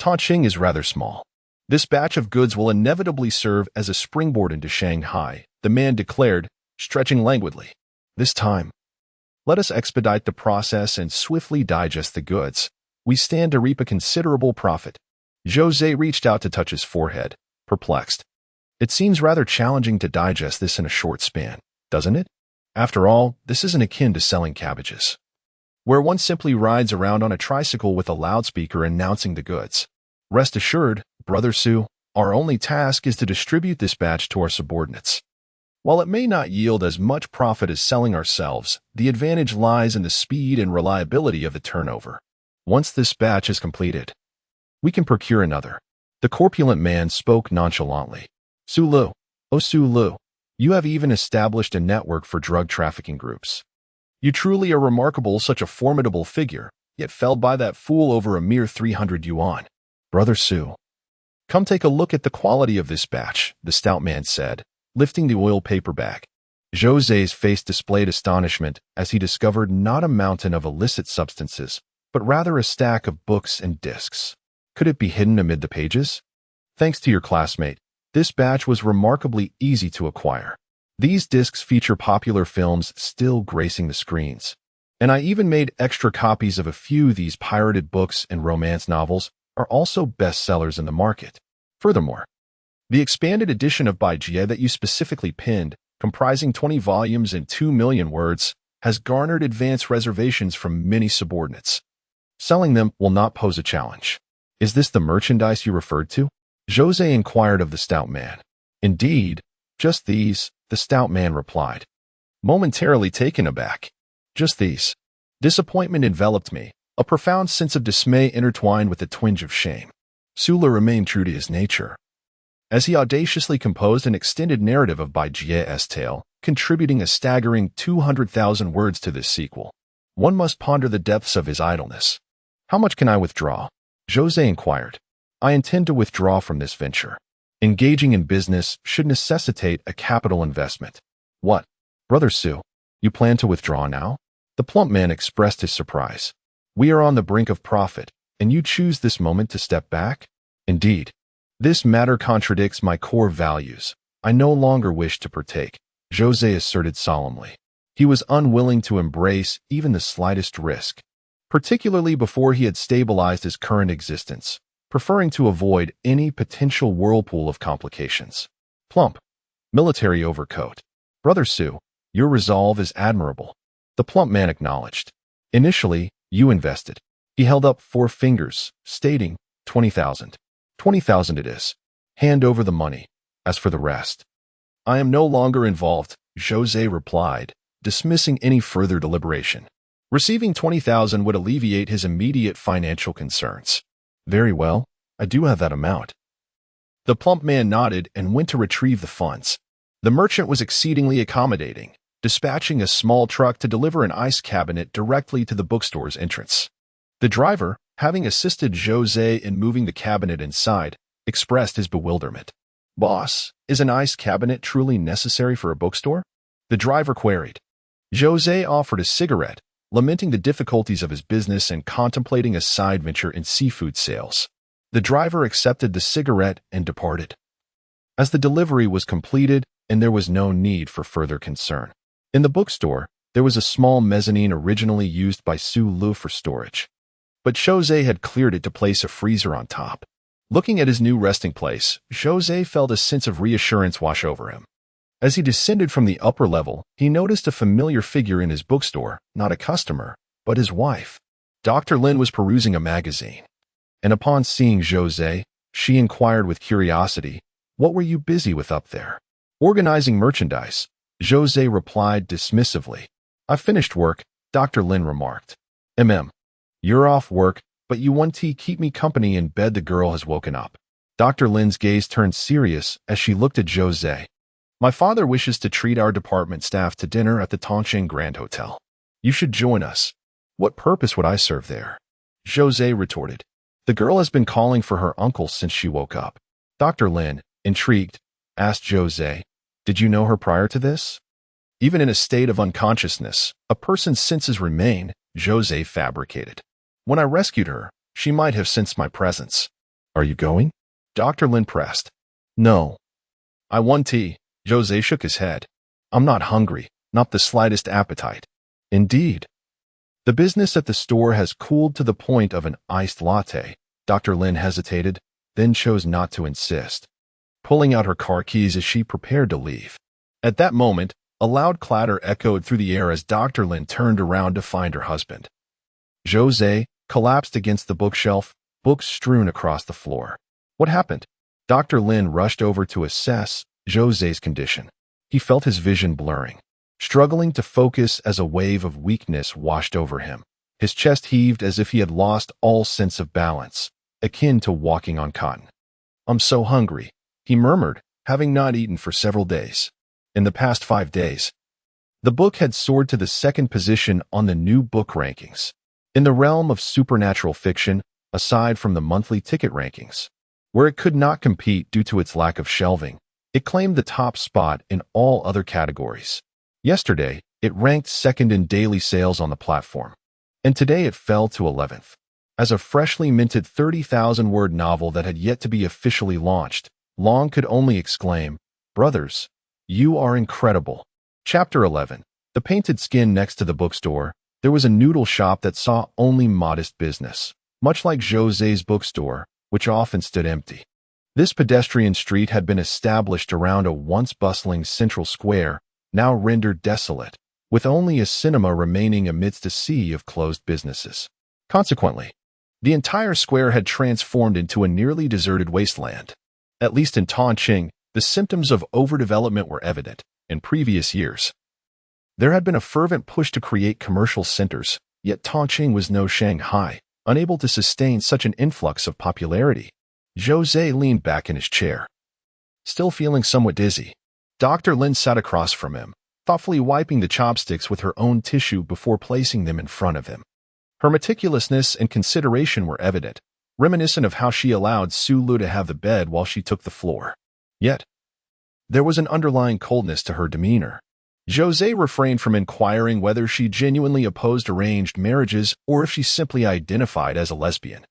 Tongqing is rather small. This batch of goods will inevitably serve as a springboard into Shanghai," the man declared, stretching languidly. "This time, let us expedite the process and swiftly digest the goods. We stand to reap a considerable profit." Zhou Ze reached out to touch his forehead, perplexed. "It seems rather challenging to digest this in a short span, doesn't it? After all, this isn't akin to selling cabbages, where one simply rides around on a tricycle with a loudspeaker announcing the goods. Rest assured, Brother Su, our only task is to distribute this batch to our subordinates. While it may not yield as much profit as selling ourselves, the advantage lies in the speed and reliability of the turnover. Once this batch is completed, we can procure another." The corpulent man spoke nonchalantly. "Su Lu, oh Su Lu, you have even established a network for drug trafficking groups. You truly are remarkable, such a formidable figure, yet felled by that fool over a mere 300 yuan. Brother Su, come take a look at the quality of this batch," the stout man said, lifting the oil paper bag. Zhou Ze's face displayed astonishment as he discovered not a mountain of illicit substances, but rather a stack of books and discs. Could it be hidden amid the pages? "Thanks to your classmate, this batch was remarkably easy to acquire. These discs feature popular films still gracing the screens, and I even made extra copies of a few. These pirated books and romance novels are also bestsellers in the market. Furthermore, The expanded edition of Bai Yingying that you specifically pinned, comprising 20 volumes and 2 million words, has garnered advance reservations from many subordinates. Selling them will not pose a challenge. Is this the merchandise you referred to? Zhou Ze inquired of the stout man. Indeed, just these, the stout man replied, momentarily taken aback. Just these. Disappointment enveloped me, a profound sense of dismay intertwined with a twinge of shame. Sula remained true to his nature. As he audaciously composed an extended narrative of Bai Yingying's tale, contributing a staggering 200,000 words to this sequel, one must ponder the depths of his idleness. How much can I withdraw? Zhou Ze inquired. I intend to withdraw from this venture. Engaging in business should necessitate a capital investment. What? Brother Su, you plan to withdraw now? The plump man expressed his surprise. We are on the brink of profit, and you choose this moment to step back? Indeed. This matter contradicts my core values. I no longer wish to partake, Zhou Ze asserted solemnly. He was unwilling to embrace even the slightest risk, particularly before he had stabilized his current existence, preferring to avoid any potential whirlpool of complications. Plump. Military overcoat. Brother Su, your resolve is admirable. The plump man acknowledged. Initially, you invested. He held up 4 fingers, stating, 20,000. 20,000 it is. Hand over the money. As for the rest, I am no longer involved, Zhou Ze replied, dismissing any further deliberation. Receiving 20,000 would alleviate his immediate financial concerns. Very well, I do have that amount. The plump man nodded and went to retrieve the funds. The merchant was exceedingly accommodating, dispatching a small truck to deliver an ice cabinet directly to the bookstore's entrance. The driver, having assisted Zhou Ze in moving the cabinet inside, expressed his bewilderment. Boss, is an ice cabinet truly necessary for a bookstore? The driver queried. Zhou Ze offered a cigarette, lamenting the difficulties of his business and contemplating a side venture in seafood sales. The driver accepted the cigarette and departed. As the delivery was completed and there was no need for further concern. In the bookstore, there was a small mezzanine originally used by Su Lu for storage. But Zhou Ze had cleared it to place a freezer on top. Looking at his new resting place, Zhou Ze felt a sense of reassurance wash over him. As he descended from the upper level, he noticed a familiar figure in his bookstore, not a customer, but his wife. Dr. Lin was perusing a magazine, and upon seeing Zhou Ze, she inquired with curiosity, "What were you busy with up there?" "Organizing merchandise," Zhou Ze replied dismissively. "I finished work," Dr. Lin remarked. You're off work, but you want to keep me company in bed. The girl has woken up." Dr. Lin's gaze turned serious as she looked at Zhou Ze. "My father wishes to treat our department staff to dinner at the Tongcheng Grand Hotel. You should join us." "What purpose would I serve there?" Zhou Ze retorted. "The girl has been calling for her uncle since she woke up." Dr. Lin, intrigued, asked Zhou Ze, "Did you know her prior to this?" "Even in a state of unconsciousness, a person's senses remain," Zhou Ze fabricated. "When I rescued her, she might have sensed my presence." "Are you going?" Dr. Lin pressed. "No. I want tea." Zhou Ze shook his head. "I'm not hungry, not the slightest appetite." "Indeed." "The business at the store has cooled to the point of an iced latte." Dr. Lin hesitated, then chose not to insist, pulling out her car keys as she prepared to leave. At that moment, a loud clatter echoed through the air as Dr. Lin turned around to find her husband. Zhou Ze collapsed against the bookshelf, books strewn across the floor. "What happened?" Dr. Lin rushed over to assess Zhou Ze's condition. He felt his vision blurring, struggling to focus as a wave of weakness washed over him. His chest heaved as if he had lost all sense of balance, akin to walking on cotton. "I'm so hungry," he murmured, having not eaten for several days. In the past 5 days, the book had soared to the 2nd position on the new book rankings. In the realm of supernatural fiction, aside from the monthly ticket rankings, where it could not compete due to its lack of shelving, it claimed the top spot in all other categories. Yesterday, it ranked 2nd in daily sales on the platform, and today it fell to 11th. As a freshly minted 30,000-word novel that had yet to be officially launched, Long could only exclaim, "Brothers, you are incredible." Chapter 11. The painted skin next to the bookstore, there was a noodle shop that saw only modest business, much like Zhou Ze's bookstore, which often stood empty. This pedestrian street had been established around a once bustling central square, now rendered desolate, with only a cinema remaining amidst a sea of closed businesses. Consequently, the entire square had transformed into a nearly deserted wasteland. At least in Tongqing, the symptoms of overdevelopment were evident. In previous years, there had been a fervent push to create commercial centers, yet Tongqing was no Shanghai, unable to sustain such an influx of popularity. Zhou Ze leaned back in his chair, still feeling somewhat dizzy. Dr. Lin sat across from him, thoughtfully wiping the chopsticks with her own tissue before placing them in front of him. Her meticulousness and consideration were evident, reminiscent of how she allowed Su Lu to have the bed while she took the floor. Yet, there was an underlying coldness to her demeanor. Zhou Ze refrained from inquiring whether she genuinely opposed arranged marriages or if she simply identified as a lesbian,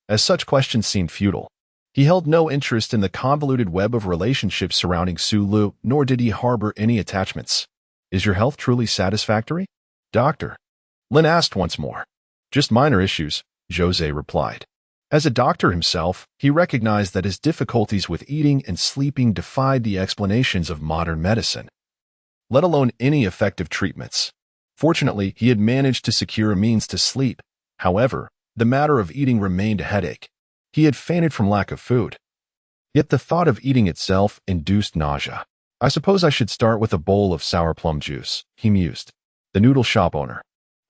as such questions seemed futile. He held no interest in the convoluted web of relationships surrounding Su Lu, nor did he harbor any attachments. "Is your health truly satisfactory, Doctor?" Lin asked once more. "Just minor issues," Zhou Ze replied. As a doctor himself, he recognized that his difficulties with eating and sleeping defied the explanations of modern medicine, let alone any effective treatments. Fortunately, he had managed to secure a means to sleep. However, the matter of eating remained a headache. He had fainted from lack of food. Yet the thought of eating itself induced nausea. "I suppose I should start with a bowl of sour plum juice," he mused. The noodle shop owner,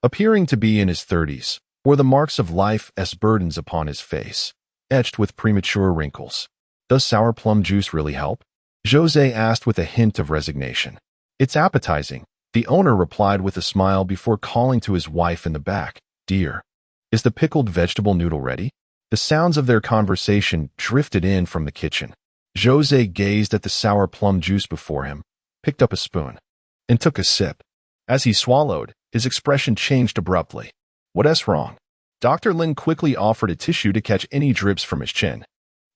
appearing to be in his 30s, bore the marks of life as burdens upon his face, etched with premature wrinkles. "Does sour plum juice really help?" Zhou Ze asked with a hint of resignation. "It's appetizing," the owner replied with a smile before calling to his wife in the back. "Dear, is the pickled vegetable noodle ready?" The sounds of their conversation drifted in from the kitchen. Zhou Ze gazed at the sour plum juice before him, picked up a spoon, and took a sip. As he swallowed, his expression changed abruptly. "What's wrong?" Dr. Lin quickly offered a tissue to catch any drips from his chin.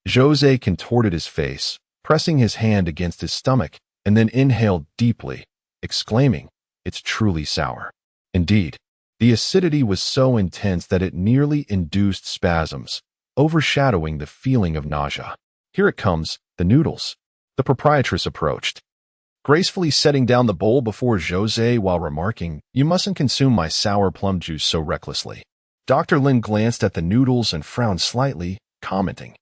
Zhou Ze contorted his face, pressing his hand against his stomach, and then inhaled deeply, exclaiming, "It's truly sour." Indeed, the acidity was so intense that it nearly induced spasms, overshadowing the feeling of nausea. "Here it comes, the noodles." The proprietress approached, gracefully setting down the bowl before Zhou Ze while remarking, "You mustn't consume my sour plum juice so recklessly." Dr. Lin glanced at the noodles and frowned slightly, commenting,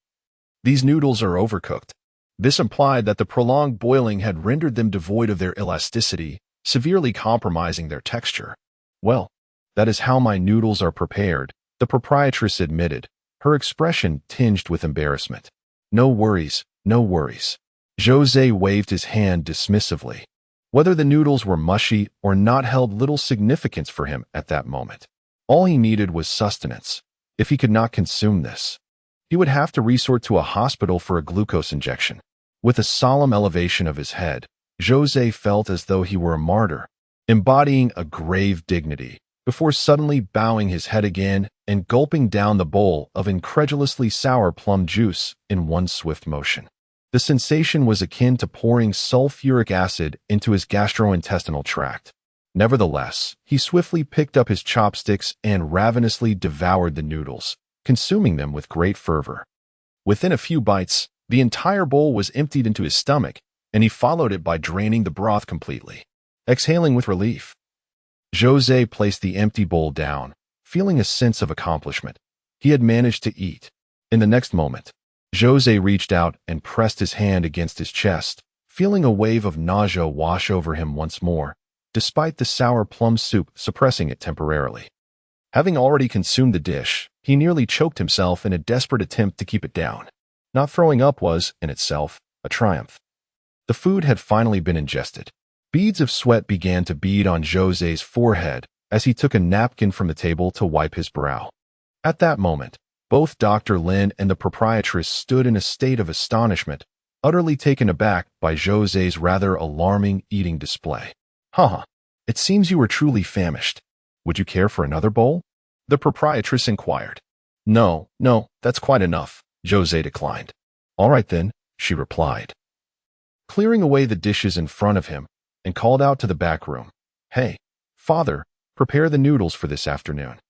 "These noodles are overcooked." This implied that the prolonged boiling had rendered them devoid of their elasticity, severely compromising their texture. "Well, that is how my noodles are prepared," the proprietress admitted, her expression tinged with embarrassment. "No worries, no worries." Zhou Ze waved his hand dismissively. Whether the noodles were mushy or not held little significance for him at that moment. All he needed was sustenance. If he could not consume this, he would have to resort to a hospital for a glucose injection. With a solemn elevation of his head, Zhou Ze felt as though he were a martyr, embodying a grave dignity, before suddenly bowing his head again and gulping down the bowl of incredulously sour plum juice in one swift motion. The sensation was akin to pouring sulfuric acid into his gastrointestinal tract. Nevertheless, he swiftly picked up his chopsticks and ravenously devoured the noodles, consuming them with great fervor. Within a few bites, the entire bowl was emptied into his stomach, and he followed it by draining the broth completely. Exhaling with relief, Zhou Ze placed the empty bowl down, feeling a sense of accomplishment. He had managed to eat. In the next moment, Zhou Ze reached out and pressed his hand against his chest, feeling a wave of nausea wash over him once more, despite the sour plum soup suppressing it temporarily. Having already consumed the dish, he nearly choked himself in a desperate attempt to keep it down. Not throwing up was, in itself, a triumph. The food had finally been ingested. Beads of sweat began to bead on Zhou Ze's forehead as he took a napkin from the table to wipe his brow. At that moment, both Dr. Lin and the proprietress stood in a state of astonishment, utterly taken aback by Zhou Ze's rather alarming eating display. "Huh, it seems you were truly famished. Would you care for another bowl?" the proprietress inquired. No, that's quite enough," Zhou Ze declined. "All right then," she replied, clearing away the dishes in front of him, and called out to the back room, "Hey, father, prepare the noodles for this afternoon.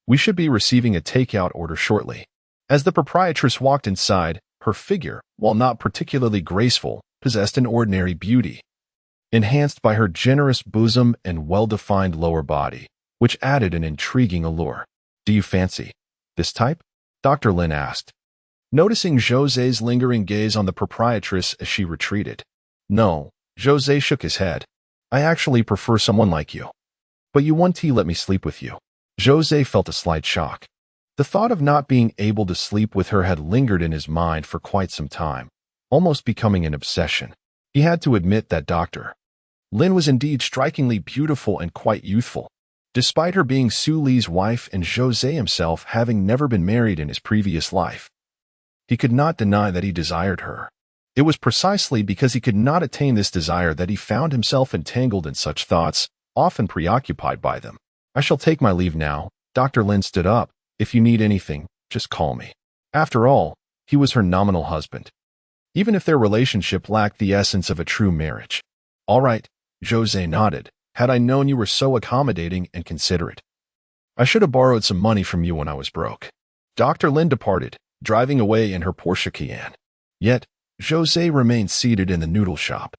We should be receiving a takeout order shortly." As the proprietress walked inside, Her figure, while not particularly graceful, possessed an ordinary beauty, enhanced by her generous bosom and well-defined lower body, which added an intriguing allure. "Do you fancy this type?" Dr. Lin asked, noticing Zhou Ze's lingering gaze on the proprietress as she retreated. "No," Zhou Ze shook his head. "I actually prefer someone like you. But you won't let me sleep with you." Zhou Ze felt a slight shock. The thought of not being able to sleep with her had lingered in his mind for quite some time, almost becoming an obsession. He had to admit that Dr. Lin was indeed strikingly beautiful and quite youthful, despite her being Su Li's wife and Zhou Ze himself having never been married in his previous life. He could not deny that he desired her. It was precisely because he could not attain this desire that he found himself entangled in such thoughts, often preoccupied by them. "I shall take my leave now." Dr. Lin stood up. "If you need anything, just call me." After all, he was her nominal husband, even if their relationship lacked the essence of a true marriage. "All right," Zhou Ze nodded. "Had I known you were so accommodating and considerate, I should have borrowed some money from you when I was broke." Dr. Lin departed, driving away in her Porsche Cayenne. Yet, Zhou Ze remained seated in the noodle shop.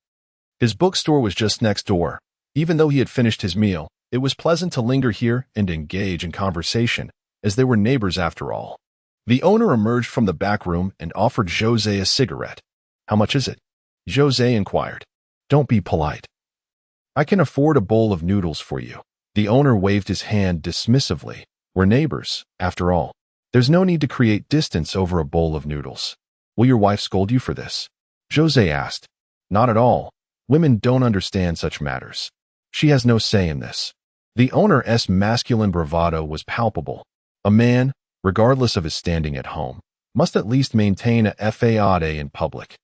His bookstore was just next door. Even though he had finished his meal, it was pleasant to linger here and engage in conversation, as they were neighbors after all. The owner emerged from the back room and offered Zhou Ze a cigarette. "How much is it?" Zhou Ze inquired. "Don't be polite. I can afford a bowl of noodles for you." The owner waved his hand dismissively. "We're neighbors, after all. There's no need to create distance over a bowl of noodles." "Will your wife scold you for this?" Zhou Ze asked. "Not at all. Women don't understand such matters. She has no say in this." The owner's masculine bravado was palpable. A man, regardless of his standing at home, must at least maintain a faade in public.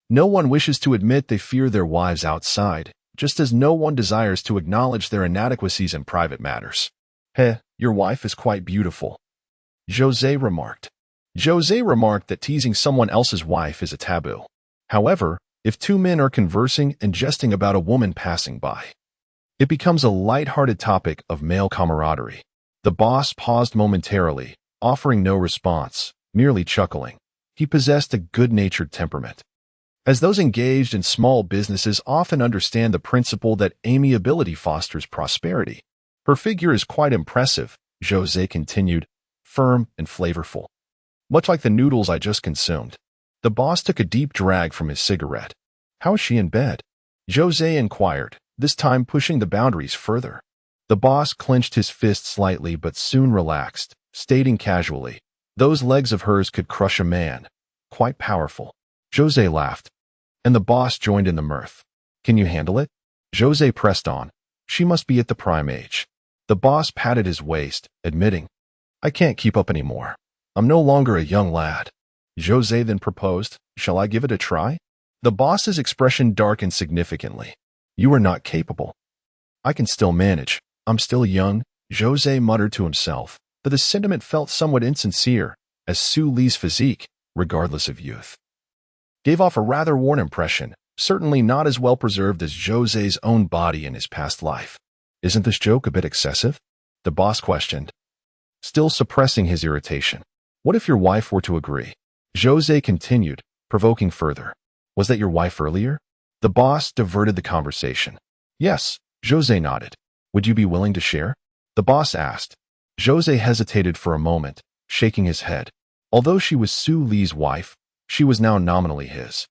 No one wishes to admit they fear their wives outside, just as no one desires to acknowledge their inadequacies in private matters. "Heh, your wife is quite beautiful," Zhou Ze remarked. Zhou Ze remarked that teasing someone else's wife is a taboo. However, if two men are conversing and jesting about a woman passing by, it becomes a light-hearted topic of male camaraderie. The boss paused momentarily, offering no response, merely chuckling. He possessed a good-natured temperament. As those engaged in small businesses often understand the principle that amiability fosters prosperity. "Her figure is quite impressive," Zhou Ze continued, "firm and flavorful, much like the noodles I just consumed." The boss took a deep drag from his cigarette. "How is she in bed?" Zhou Ze inquired, this time pushing the boundaries further. The boss clenched his fist slightly but soon relaxed, stating casually, "Those legs of hers could crush a man. Quite powerful." Zhou Ze laughed, and the boss joined in the mirth. "Can you handle it?" Zhou Ze pressed on. "She must be at the prime age." The boss patted his waist, admitting, "I can't keep up anymore. I'm no longer a young lad." Zhou Ze then proposed, "Shall I give it a try?" The boss's expression darkened significantly. "You are not capable." "I can still manage. I'm still young," Zhou Ze muttered to himself, but the sentiment felt somewhat insincere, as Su Li's physique, regardless of youth, gave off a rather worn impression, certainly not as well preserved as Zhou Ze's own body in his past life. "Isn't this joke a bit excessive?" the boss questioned, still suppressing his irritation. "What if your wife were to agree?" Zhou Ze continued, provoking further. "Was that your wife earlier?" The boss diverted the conversation. "Yes," Zhou Ze nodded. "Would you be willing to share?" the boss asked. Zhou Ze hesitated for a moment, shaking his head. Although she was Su Li's wife, she was now nominally his.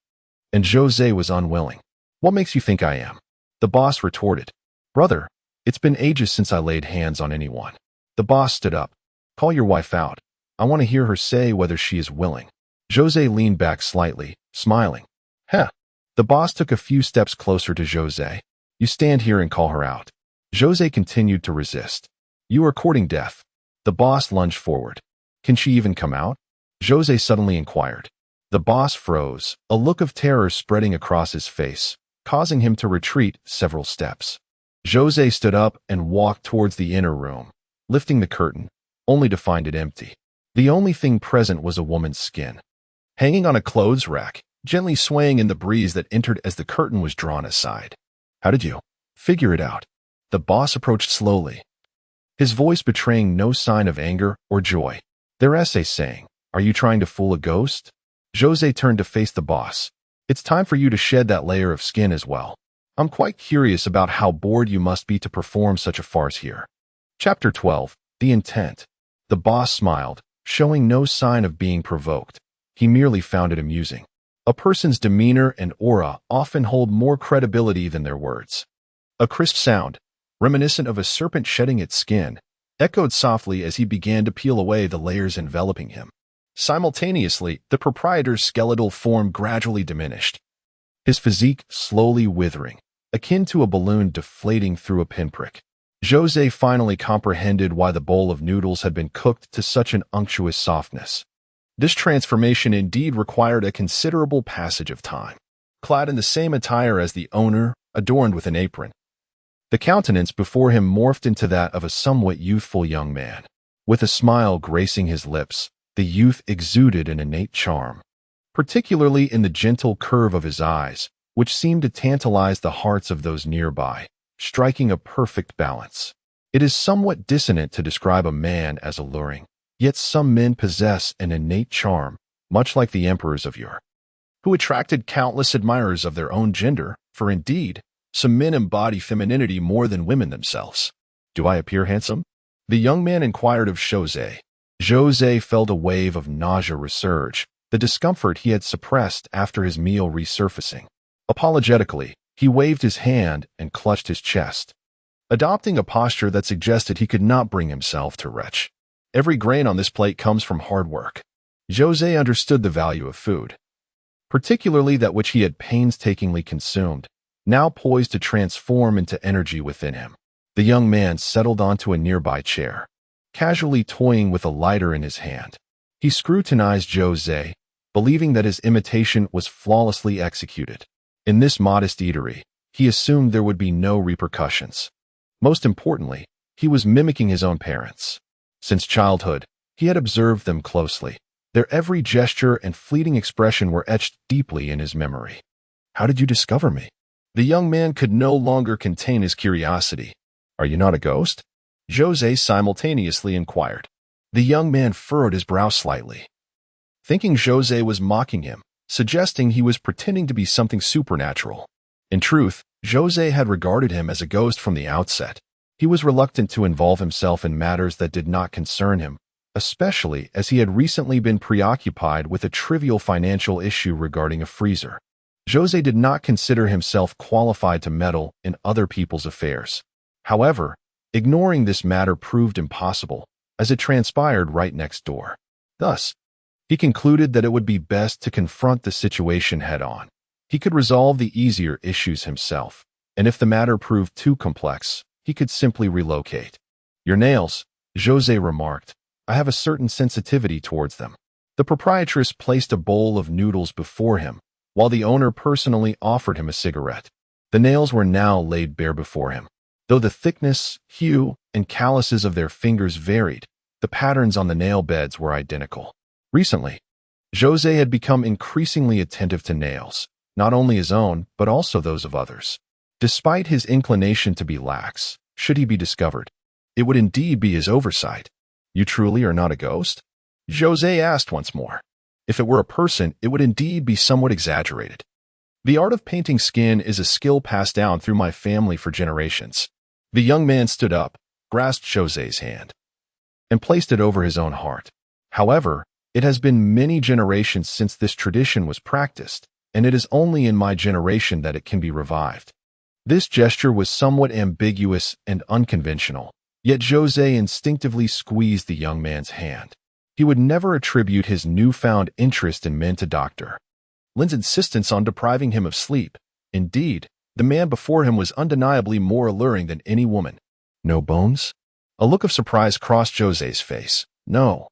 And Zhou Ze was unwilling. "What makes you think I am?" the boss retorted. "Brother, it's been ages since I laid hands on anyone." The boss stood up. "Call your wife out. I want to hear her say whether she is willing." Zhou Ze leaned back slightly, smiling. "Heh." The boss took a few steps closer to Zhou Ze. "You stand here and call her out." Zhou Ze continued to resist. "You are courting death." The boss lunged forward. "Can she even come out?" Zhou Ze suddenly inquired. The boss froze, a look of terror spreading across his face, causing him to retreat several steps. Zhou Ze stood up and walked towards the inner room, lifting the curtain, only to find it empty. The only thing present was a woman's skin, hanging on a clothes rack, gently swaying in the breeze that entered as the curtain was drawn aside. "How did you figure it out?" The boss approached slowly, his voice betraying no sign of anger or joy. Their essay saying, "Are you trying to fool a ghost?" Zhou Ze turned to face the boss. It's time for you to shed that layer of skin as well. I'm quite curious about how bored you must be to perform such a farce here. Chapter 12. The Intent. The boss smiled, showing no sign of being provoked. He merely found it amusing. A person's demeanor and aura often hold more credibility than their words. A crisp sound, reminiscent of a serpent shedding its skin, echoed softly as he began to peel away the layers enveloping him. Simultaneously, the proprietor's skeletal form gradually diminished, his physique slowly withering, akin to a balloon deflating through a pinprick. Zhou Ze finally comprehended why the bowl of noodles had been cooked to such an unctuous softness. This transformation indeed required a considerable passage of time. Clad in the same attire as the owner, adorned with an apron, the countenance before him morphed into that of a somewhat youthful young man. With a smile gracing his lips, the youth exuded an innate charm, particularly in the gentle curve of his eyes, which seemed to tantalize the hearts of those nearby, striking a perfect balance. It is somewhat dissonant to describe a man as alluring, yet some men possess an innate charm, much like the emperors of yore, who attracted countless admirers of their own gender, for indeed, some men embody femininity more than women themselves. Do I appear handsome? The young man inquired of Zhou Ze. Zhou Ze felt a wave of nausea resurge, the discomfort he had suppressed after his meal resurfacing. Apologetically, he waved his hand and clutched his chest, adopting a posture that suggested he could not bring himself to retch. Every grain on this plate comes from hard work. Zhou Ze understood the value of food, particularly that which he had painstakingly consumed, now poised to transform into energy within him. The young man settled onto a nearby chair, casually toying with a lighter in his hand. He scrutinized Zhou Ze, believing that his imitation was flawlessly executed. In this modest eatery, he assumed there would be no repercussions. Most importantly, he was mimicking his own parents. Since childhood, he had observed them closely. Their every gesture and fleeting expression were etched deeply in his memory. How did you discover me? The young man could no longer contain his curiosity. Are you not a ghost? Zhou Ze simultaneously inquired. The young man furrowed his brow slightly, thinking Zhou Ze was mocking him, suggesting he was pretending to be something supernatural. In truth, Zhou Ze had regarded him as a ghost from the outset. He was reluctant to involve himself in matters that did not concern him, especially as he had recently been preoccupied with a trivial financial issue regarding a freezer. Zhou Ze did not consider himself qualified to meddle in other people's affairs. However, ignoring this matter proved impossible, as it transpired right next door. Thus, he concluded that it would be best to confront the situation head-on. He could resolve the easier issues himself, and if the matter proved too complex, he could simply relocate. Your nails, Zhou Ze remarked. I have a certain sensitivity towards them. The proprietress placed a bowl of noodles before him, while the owner personally offered him a cigarette. The nails were now laid bare before him. Though the thickness, hue, and calluses of their fingers varied, the patterns on the nail beds were identical. Recently, Zhou Ze had become increasingly attentive to nails, not only his own, but also those of others. Despite his inclination to be lax, should he be discovered, it would indeed be his oversight. You truly are not a ghost? Zhou Ze asked once more. If it were a person, it would indeed be somewhat exaggerated. The art of painting skin is a skill passed down through my family for generations. The young man stood up, grasped Zhou Ze's hand, and placed it over his own heart. However, it has been many generations since this tradition was practiced, and it is only in my generation that it can be revived. This gesture was somewhat ambiguous and unconventional, yet Zhou Ze instinctively squeezed the young man's hand. He would never attribute his newfound interest in men to Dr. Lin's insistence on depriving him of sleep. Indeed, the man before him was undeniably more alluring than any woman. No bones? A look of surprise crossed Zhou Ze's face. No.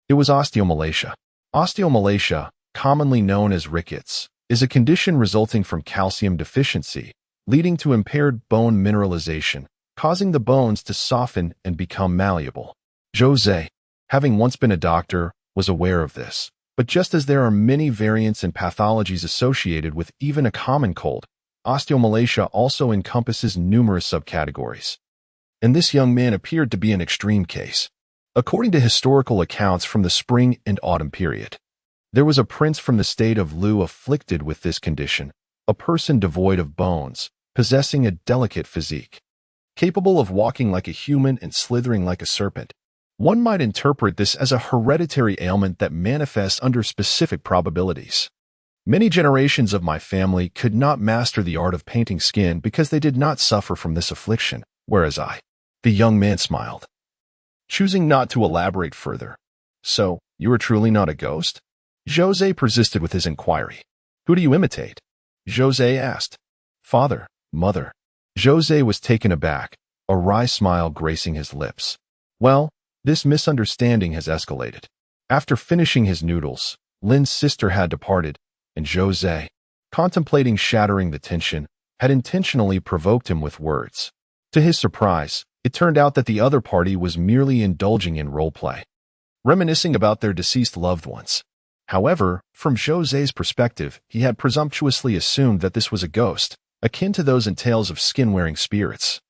It was osteomalacia. Osteomalacia, commonly known as rickets, is a condition resulting from calcium deficiency, leading to impaired bone mineralization, causing the bones to soften and become malleable. Zhou Ze, having once been a doctor, was aware of this. But just as there are many variants and pathologies associated with even a common cold, osteomalacia also encompasses numerous subcategories. And this young man appeared to be an extreme case. According to historical accounts from the spring and autumn period, There was a prince from the state of Lu afflicted with this condition, a person devoid of bones, possessing a delicate physique, capable of walking like a human and slithering like a serpent. One might interpret this as a hereditary ailment that manifests under specific probabilities. Many generations of my family could not master the art of painting skin because they did not suffer from this affliction, whereas I. The young man smiled, choosing not to elaborate further. So, you are truly not a ghost? Zhou Ze persisted with his inquiry. Who do you imitate? Zhou Ze asked. Father, mother. Zhou Ze was taken aback, a wry smile gracing his lips. Well, this misunderstanding has escalated. After finishing his noodles, Lin's sister had departed, and Zhou Ze, contemplating shattering the tension, had intentionally provoked him with words. To his surprise, it turned out that the other party was merely indulging in role-play, reminiscing about their deceased loved ones. However, from Zhou Ze's perspective, he had presumptuously assumed that this was a ghost, akin to those in tales of skin-wearing spirits,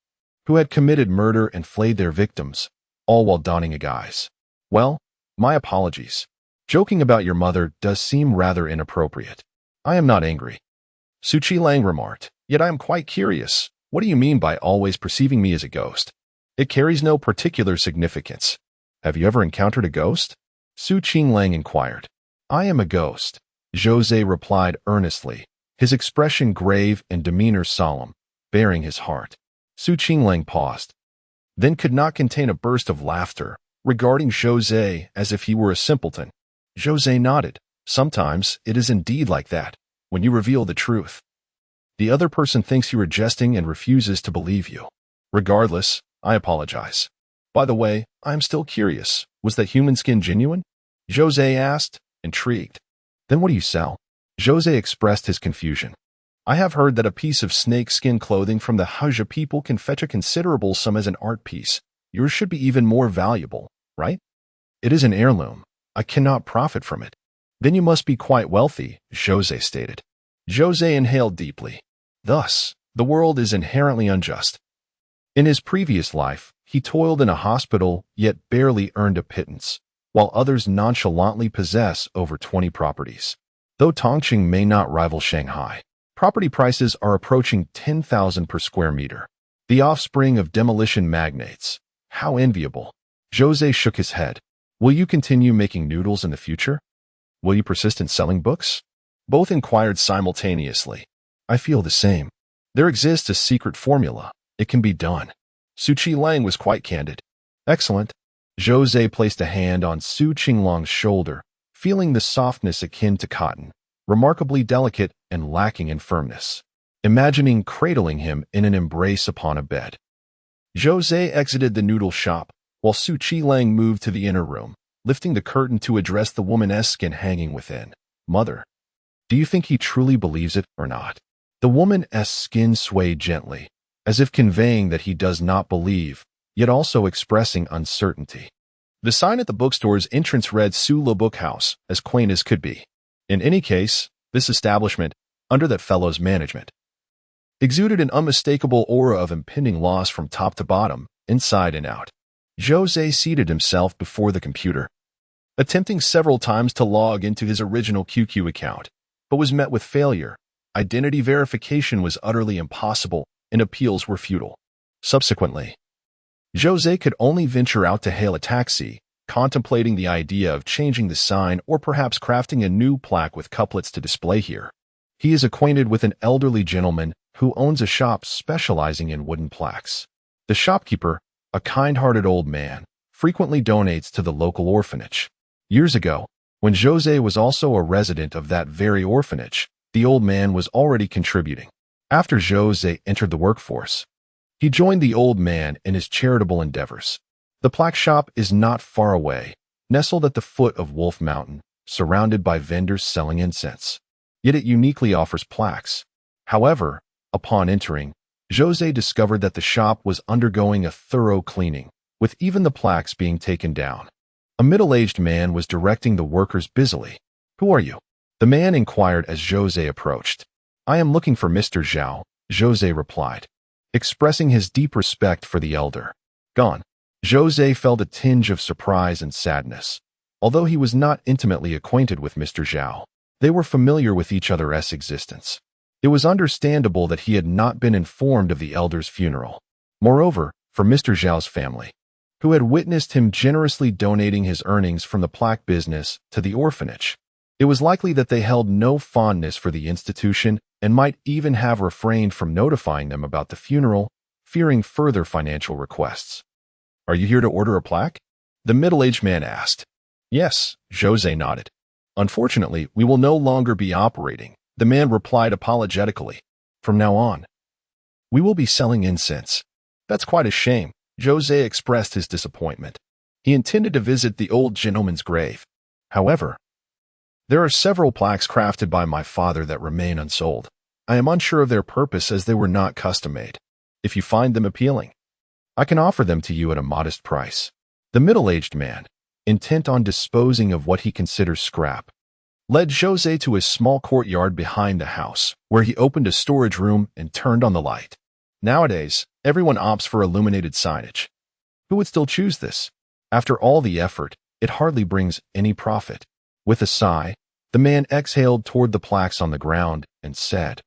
who had committed murder and flayed their victims, all while donning a guise. Well, my apologies. Joking about your mother does seem rather inappropriate. I am not angry. Qinglang remarked, yet I am quite curious. What do you mean by always perceiving me as a ghost? It carries no particular significance. Have you ever encountered a ghost? Qinglang inquired. I am a ghost, Zhou Ze replied earnestly, his expression grave and demeanor solemn, baring his heart. Qinglang paused, then could not contain a burst of laughter, regarding Zhou Ze as if he were a simpleton. Zhou Ze nodded. Sometimes it is indeed like that, when you reveal the truth. The other person thinks you are jesting and refuses to believe you. Regardless, I apologize. By the way, I am still curious. Was that human skin genuine? Zhou Ze asked, intrigued. Then what do you sell? Zhou Ze expressed his confusion. I have heard that a piece of snake skin clothing from the Haja people can fetch a considerable sum as an art piece. Yours should be even more valuable, right? It is an heirloom. I cannot profit from it. Then you must be quite wealthy, Zhou Ze stated. Zhou Ze inhaled deeply. Thus, the world is inherently unjust. In his previous life, he toiled in a hospital yet barely earned a pittance, while others nonchalantly possess over 20 properties. Though Tongqing may not rival Shanghai, property prices are approaching 10,000 per square meter. The offspring of demolition magnates. How enviable. Zhou Ze shook his head. Will you continue making noodles in the future? Will you persist in selling books? Both inquired simultaneously. I feel the same. There exists a secret formula. It can be done. Qinglang was quite candid. Excellent. Zhou Ze placed a hand on Qinglang's shoulder, feeling the softness akin to cotton, remarkably delicate and lacking in firmness, imagining cradling him in an embrace upon a bed. Zhou Ze exited the noodle shop, while Qinglang moved to the inner room, lifting the curtain to address the woman's skin hanging within. Mother, do you think he truly believes it or not? The woman's skin swayed gently, as if conveying that he does not believe, yet also expressing uncertainty. The sign at the bookstore's entrance read Sula Bookhouse, as quaint as could be. In any case, this establishment, under that fellow's management, exuded an unmistakable aura of impending loss from top to bottom, inside and out. Zhou Ze seated himself before the computer, attempting several times to log into his original QQ account, but was met with failure. Identity verification was utterly impossible, and appeals were futile. Subsequently, Zhou Ze could only venture out to hail a taxi, contemplating the idea of changing the sign or perhaps crafting a new plaque with couplets to display here. He is acquainted with an elderly gentleman who owns a shop specializing in wooden plaques. The shopkeeper, a kind-hearted old man, frequently donates to the local orphanage. Years ago, when Zhou Ze was also a resident of that very orphanage, the old man was already contributing. After Zhou Ze entered the workforce, he joined the old man in his charitable endeavors. The plaque shop is not far away, nestled at the foot of Wolf Mountain, surrounded by vendors selling incense. Yet it uniquely offers plaques. However, upon entering, Zhou Ze discovered that the shop was undergoing a thorough cleaning, with even the plaques being taken down. A middle-aged man was directing the workers busily. Who are you? The man inquired as Zhou Ze approached. I am looking for Mr. Zhao, Zhou Ze replied, expressing his deep respect for the elder. Gone. Zhou Ze felt a tinge of surprise and sadness. Although he was not intimately acquainted with Mr. Zhao, they were familiar with each other's existence. It was understandable that he had not been informed of the elder's funeral. Moreover, for Mr. Zhao's family, who had witnessed him generously donating his earnings from the plaque business to the orphanage, it was likely that they held no fondness for the institution and might even have refrained from notifying them about the funeral, fearing further financial requests. "Are you here to order a plaque?" the middle-aged man asked. "Yes," Zhou Ze nodded. "Unfortunately, we will no longer be operating," the man replied apologetically. "From now on, we will be selling incense." "That's quite a shame," Zhou Ze expressed his disappointment. He intended to visit the old gentleman's grave. "However, there are several plaques crafted by my father that remain unsold. I am unsure of their purpose as they were not custom-made. If you find them appealing, I can offer them to you at a modest price." The middle-aged man, intent on disposing of what he considers scrap, led Zhou Ze to a small courtyard behind the house, where he opened a storage room and turned on the light. Nowadays, everyone opts for illuminated signage. Who would still choose this? After all the effort, it hardly brings any profit. With a sigh, the man exhaled toward the plaques on the ground and said,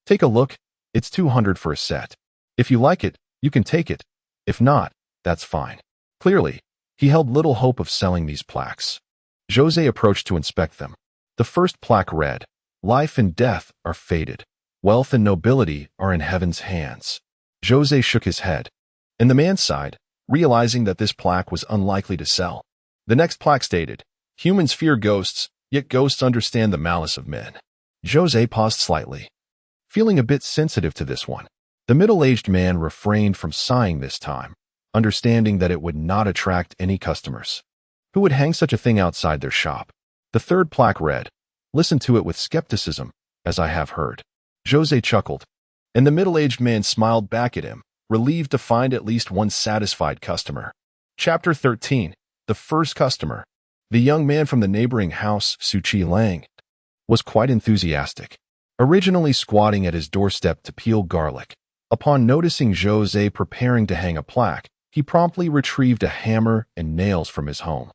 "Take a look. It's 200 for a set. If you like it, you can take it. If not, that's fine." Clearly, he held little hope of selling these plaques. Zhou Ze approached to inspect them. The first plaque read, "Life and death are fated. Wealth and nobility are in heaven's hands." Zhou Ze shook his head, and the man sighed, realizing that this plaque was unlikely to sell. The next plaque stated, "Humans fear ghosts, yet ghosts understand the malice of men." Zhou Ze paused slightly, feeling a bit sensitive to this one. The middle-aged man refrained from sighing this time, understanding that it would not attract any customers. Who would hang such a thing outside their shop? The third plaque read, "Listen to it with skepticism, as I have heard." Zhou Ze chuckled, and the middle-aged man smiled back at him, relieved to find at least one satisfied customer. Chapter 13. The First Customer. The young man from the neighboring house, Qinglang, was quite enthusiastic. Originally squatting at his doorstep to peel garlic, upon noticing Zhou Ze preparing to hang a plaque, he promptly retrieved a hammer and nails from his home.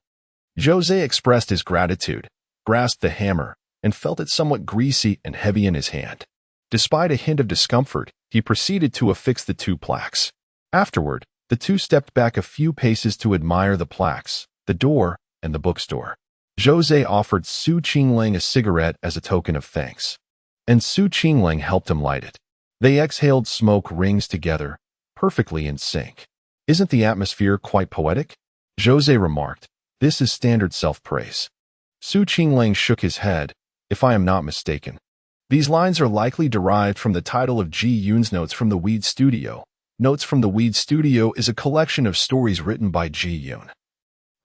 Zhou Ze expressed his gratitude, grasped the hammer, and felt it somewhat greasy and heavy in his hand. Despite a hint of discomfort, he proceeded to affix the two plaques. Afterward, the two stepped back a few paces to admire the plaques, the door, and the bookstore. Zhou Ze offered Qinglang a cigarette as a token of thanks, and Qinglang helped him light it. They exhaled smoke rings together, perfectly in sync. "Isn't the atmosphere quite poetic?" Zhou Ze remarked. "This is standard self-praise." Qinglang shook his head. "If I am not mistaken, these lines are likely derived from the title of Ji Yun's Notes from the Weed Studio. Notes from the Weed Studio is a collection of stories written by Ji Yun,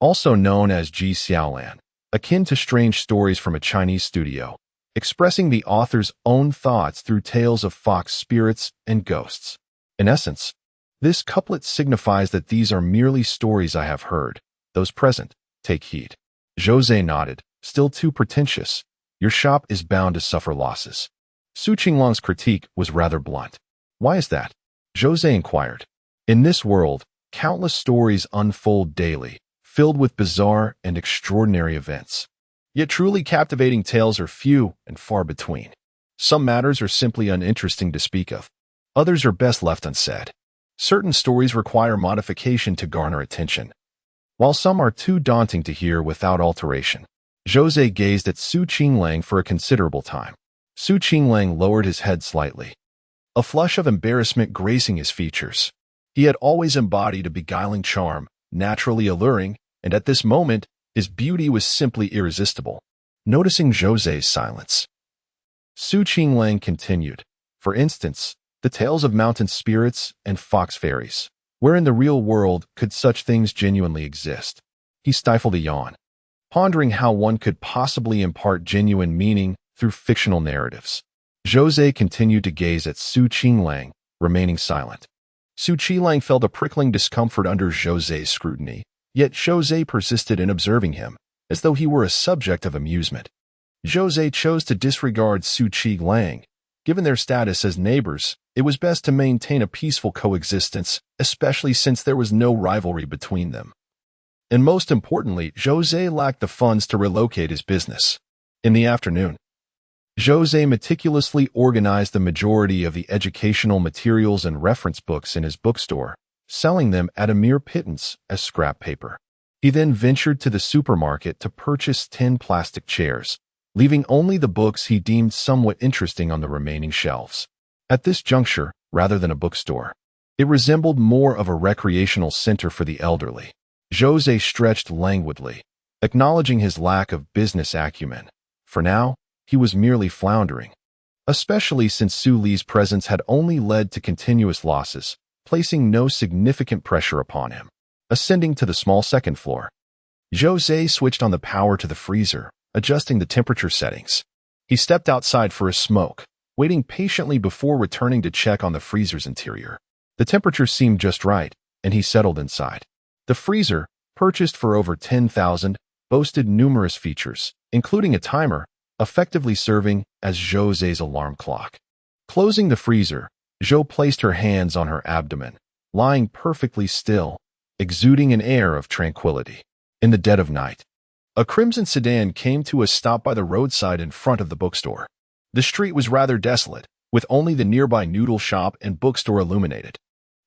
also known as Ji Xiaolan, akin to strange stories from a Chinese studio, expressing the author's own thoughts through tales of fox spirits and ghosts. In essence, this couplet signifies that these are merely stories I have heard. Those present, take heed." Zhou Ze nodded, still too pretentious. "Your shop is bound to suffer losses." Qinglang's critique was rather blunt. "Why is that?" Zhou Ze inquired. "In this world, countless stories unfold daily, filled with bizarre and extraordinary events. Yet truly captivating tales are few and far between. Some matters are simply uninteresting to speak of. Others are best left unsaid. Certain stories require modification to garner attention, while some are too daunting to hear without alteration." Zhou Ze gazed at Qinglang for a considerable time. Qinglang lowered his head slightly, a flush of embarrassment gracing his features. He had always embodied a beguiling charm, naturally alluring, and at this moment, his beauty was simply irresistible. Noticing Zhou Ze's silence, Qinglang continued, "For instance, the tales of mountain spirits and fox fairies. Where in the real world could such things genuinely exist?" He stifled a yawn, pondering how one could possibly impart genuine meaning through fictional narratives. Zhou Ze continued to gaze at Qinglang, remaining silent. Qinglang felt a prickling discomfort under Zhou Ze's scrutiny, yet Zhou Ze persisted in observing him, as though he were a subject of amusement. Zhou Ze chose to disregard Qinglang. Given their status as neighbors, it was best to maintain a peaceful coexistence, especially since there was no rivalry between them. And most importantly, Zhou Ze lacked the funds to relocate his business. In the afternoon, Zhou Ze meticulously organized the majority of the educational materials and reference books in his bookstore, selling them at a mere pittance as scrap paper. He then ventured to the supermarket to purchase 10 plastic chairs, leaving only the books he deemed somewhat interesting on the remaining shelves. At this juncture, rather than a bookstore, it resembled more of a recreational center for the elderly. Zhou Ze stretched languidly, acknowledging his lack of business acumen. For now, he was merely floundering, especially since Su Li's presence had only led to continuous losses, placing no significant pressure upon him. Ascending to the small second floor, Zhou Ze switched on the power to the freezer, adjusting the temperature settings. He stepped outside for a smoke, waiting patiently before returning to check on the freezer's interior. The temperature seemed just right, and he settled inside. The freezer, purchased for over 10,000, boasted numerous features, including a timer, effectively serving as Zhou Ze's alarm clock. Closing the freezer, Zhou placed her hands on her abdomen, lying perfectly still, exuding an air of tranquility. In the dead of night, a crimson sedan came to a stop by the roadside in front of the bookstore. The street was rather desolate, with only the nearby noodle shop and bookstore illuminated.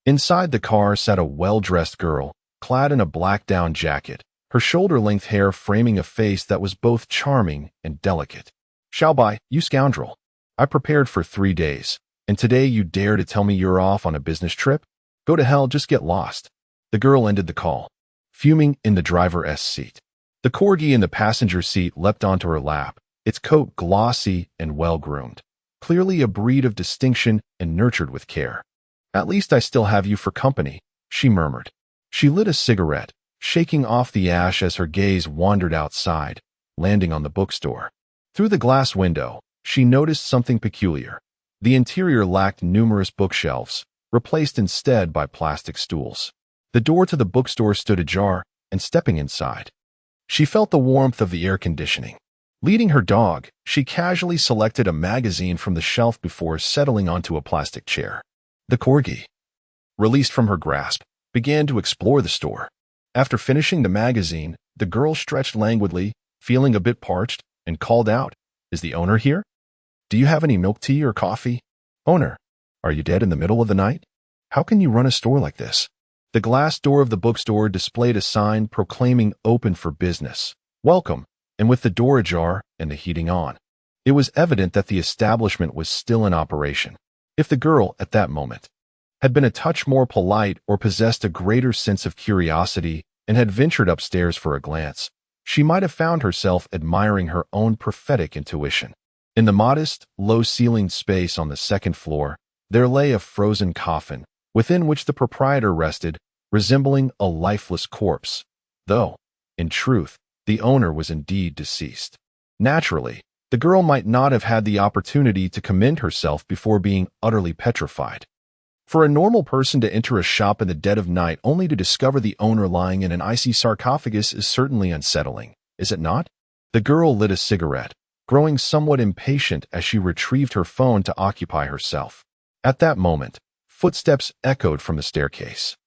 Inside the car sat a well-dressed girl, clad in a black down jacket, her shoulder-length hair framing a face that was both charming and delicate. "Bai, you scoundrel. I prepared for 3 days, and today you dare to tell me you're off on a business trip? Go to hell, just get lost." The girl ended the call, fuming in the driver's seat. The corgi in the passenger seat leapt onto her lap, its coat glossy and well-groomed, clearly a breed of distinction and nurtured with care. "At least I still have you for company," she murmured. She lit a cigarette, shaking off the ash as her gaze wandered outside, landing on the bookstore. Through the glass window, she noticed something peculiar. The interior lacked numerous bookshelves, replaced instead by plastic stools. The door to the bookstore stood ajar, and stepping inside, she felt the warmth of the air conditioning. Leading her dog, she casually selected a magazine from the shelf before settling onto a plastic chair. The corgi, released from her grasp, began to explore the store. After finishing the magazine, the girl stretched languidly, feeling a bit parched, and called out, "Is the owner here? Do you have any milk tea or coffee? Owner, are you dead in the middle of the night? How can you run a store like this?" The glass door of the bookstore displayed a sign proclaiming open for business, welcome, and with the door ajar and the heating on. It was evident that the establishment was still in operation. If the girl, at that moment, had been a touch more polite or possessed a greater sense of curiosity and had ventured upstairs for a glance, she might have found herself admiring her own prophetic intuition. In the modest, low-ceilinged space on the second floor, there lay a frozen coffin, within which the proprietor rested, resembling a lifeless corpse, though, in truth, the owner was indeed deceased. Naturally, the girl might not have had the opportunity to commend herself before being utterly petrified. For a normal person to enter a shop in the dead of night only to discover the owner lying in an icy sarcophagus is certainly unsettling, is it not? The girl lit a cigarette, growing somewhat impatient as she retrieved her phone to occupy herself. At that moment, footsteps echoed from the staircase.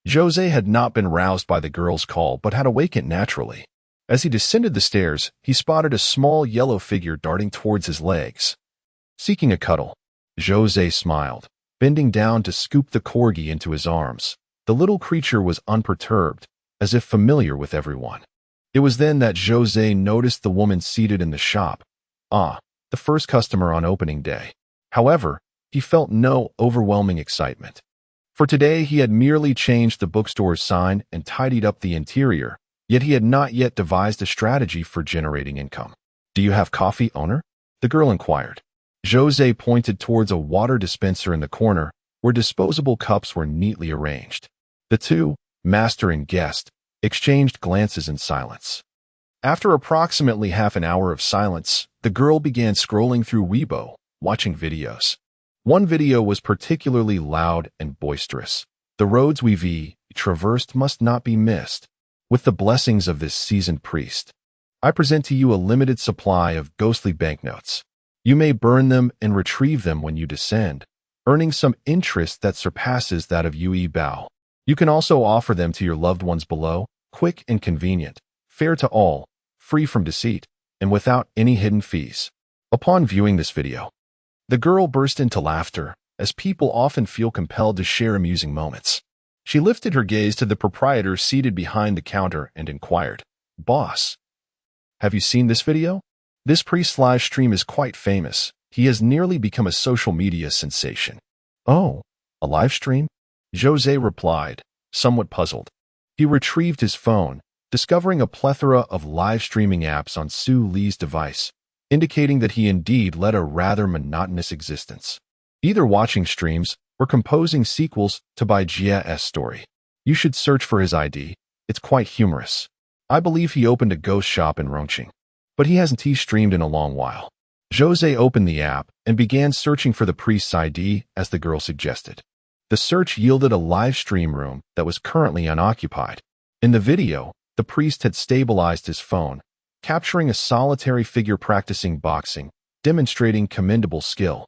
Zhou Ze had not been roused by the girl's call but had awakened naturally. As he descended the stairs, he spotted a small yellow figure darting towards his legs. Seeking a cuddle, Zhou Ze smiled, bending down to scoop the corgi into his arms. The little creature was unperturbed, as if familiar with everyone. It was then that Zhou Ze noticed the woman seated in the shop. The first customer on opening day. However, he felt no overwhelming excitement. For today he had merely changed the bookstore's sign and tidied up the interior, yet he had not yet devised a strategy for generating income. "Do you have coffee, owner?" the girl inquired. Zhou Ze pointed towards a water dispenser in the corner, where disposable cups were neatly arranged. The two, master and guest, exchanged glances in silence. After approximately half an hour of silence, the girl began scrolling through Weibo, watching videos. One video was particularly loud and boisterous. "The roads we've traversed must not be missed. With the blessings of this seasoned priest, I present to you a limited supply of ghostly banknotes. You may burn them and retrieve them when you descend, earning some interest that surpasses that of Yue Bao. You can also offer them to your loved ones below, quick and convenient, fair to all, free from deceit, and without any hidden fees. Upon viewing this video, the girl burst into laughter, as people often feel compelled to share amusing moments. She lifted her gaze to the proprietor seated behind the counter and inquired, "Boss, have you seen this video? This priest live stream is quite famous. He has nearly become a social media sensation." "Oh, a live stream?" Zhou Ze replied, somewhat puzzled. He retrieved his phone, discovering a plethora of live streaming apps on Su Li's device, indicating that he indeed led a rather monotonous existence, either watching streams or composing sequels to Bai Yingying's story. You should search for his ID. It's quite humorous. I believe he opened a ghost shop in Rongqing, but he hasn't streamed in a long while. Zhou Ze opened the app and began searching for the priest's ID as the girl suggested. The search yielded a live stream room that was currently unoccupied. In the video, the priest had stabilized his phone, capturing a solitary figure practicing boxing, demonstrating commendable skill.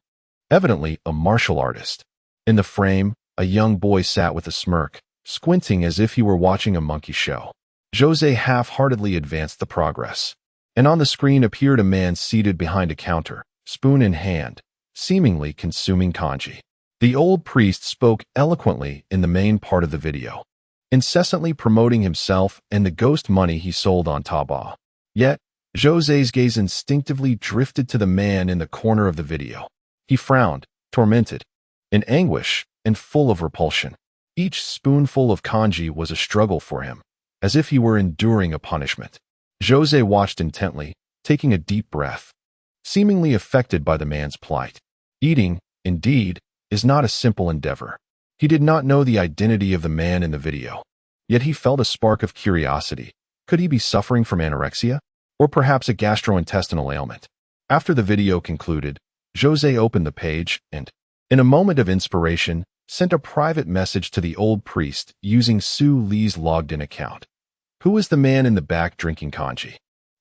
Evidently a martial artist. In the frame, a young boy sat with a smirk, squinting as if he were watching a monkey show. Zhou Ze half-heartedly advanced the progress, and on the screen appeared a man seated behind a counter, spoon in hand, seemingly consuming kanji. The old priest spoke eloquently in the main part of the video, incessantly promoting himself and the ghost money he sold on Taobao. Yet, Zhou Ze's gaze instinctively drifted to the man in the corner of the video. He frowned, tormented, in anguish, and full of repulsion. Each spoonful of kanji was a struggle for him, as if he were enduring a punishment. Zhou Ze watched intently, taking a deep breath, seemingly affected by the man's plight. Eating, indeed, is not a simple endeavor. He did not know the identity of the man in the video, yet he felt a spark of curiosity. Could he be suffering from anorexia? Or perhaps a gastrointestinal ailment? After the video concluded, Zhou Ze opened the page and, in a moment of inspiration, sent a private message to the old priest using Su Li's logged-in account. "Who is the man in the back drinking kanji?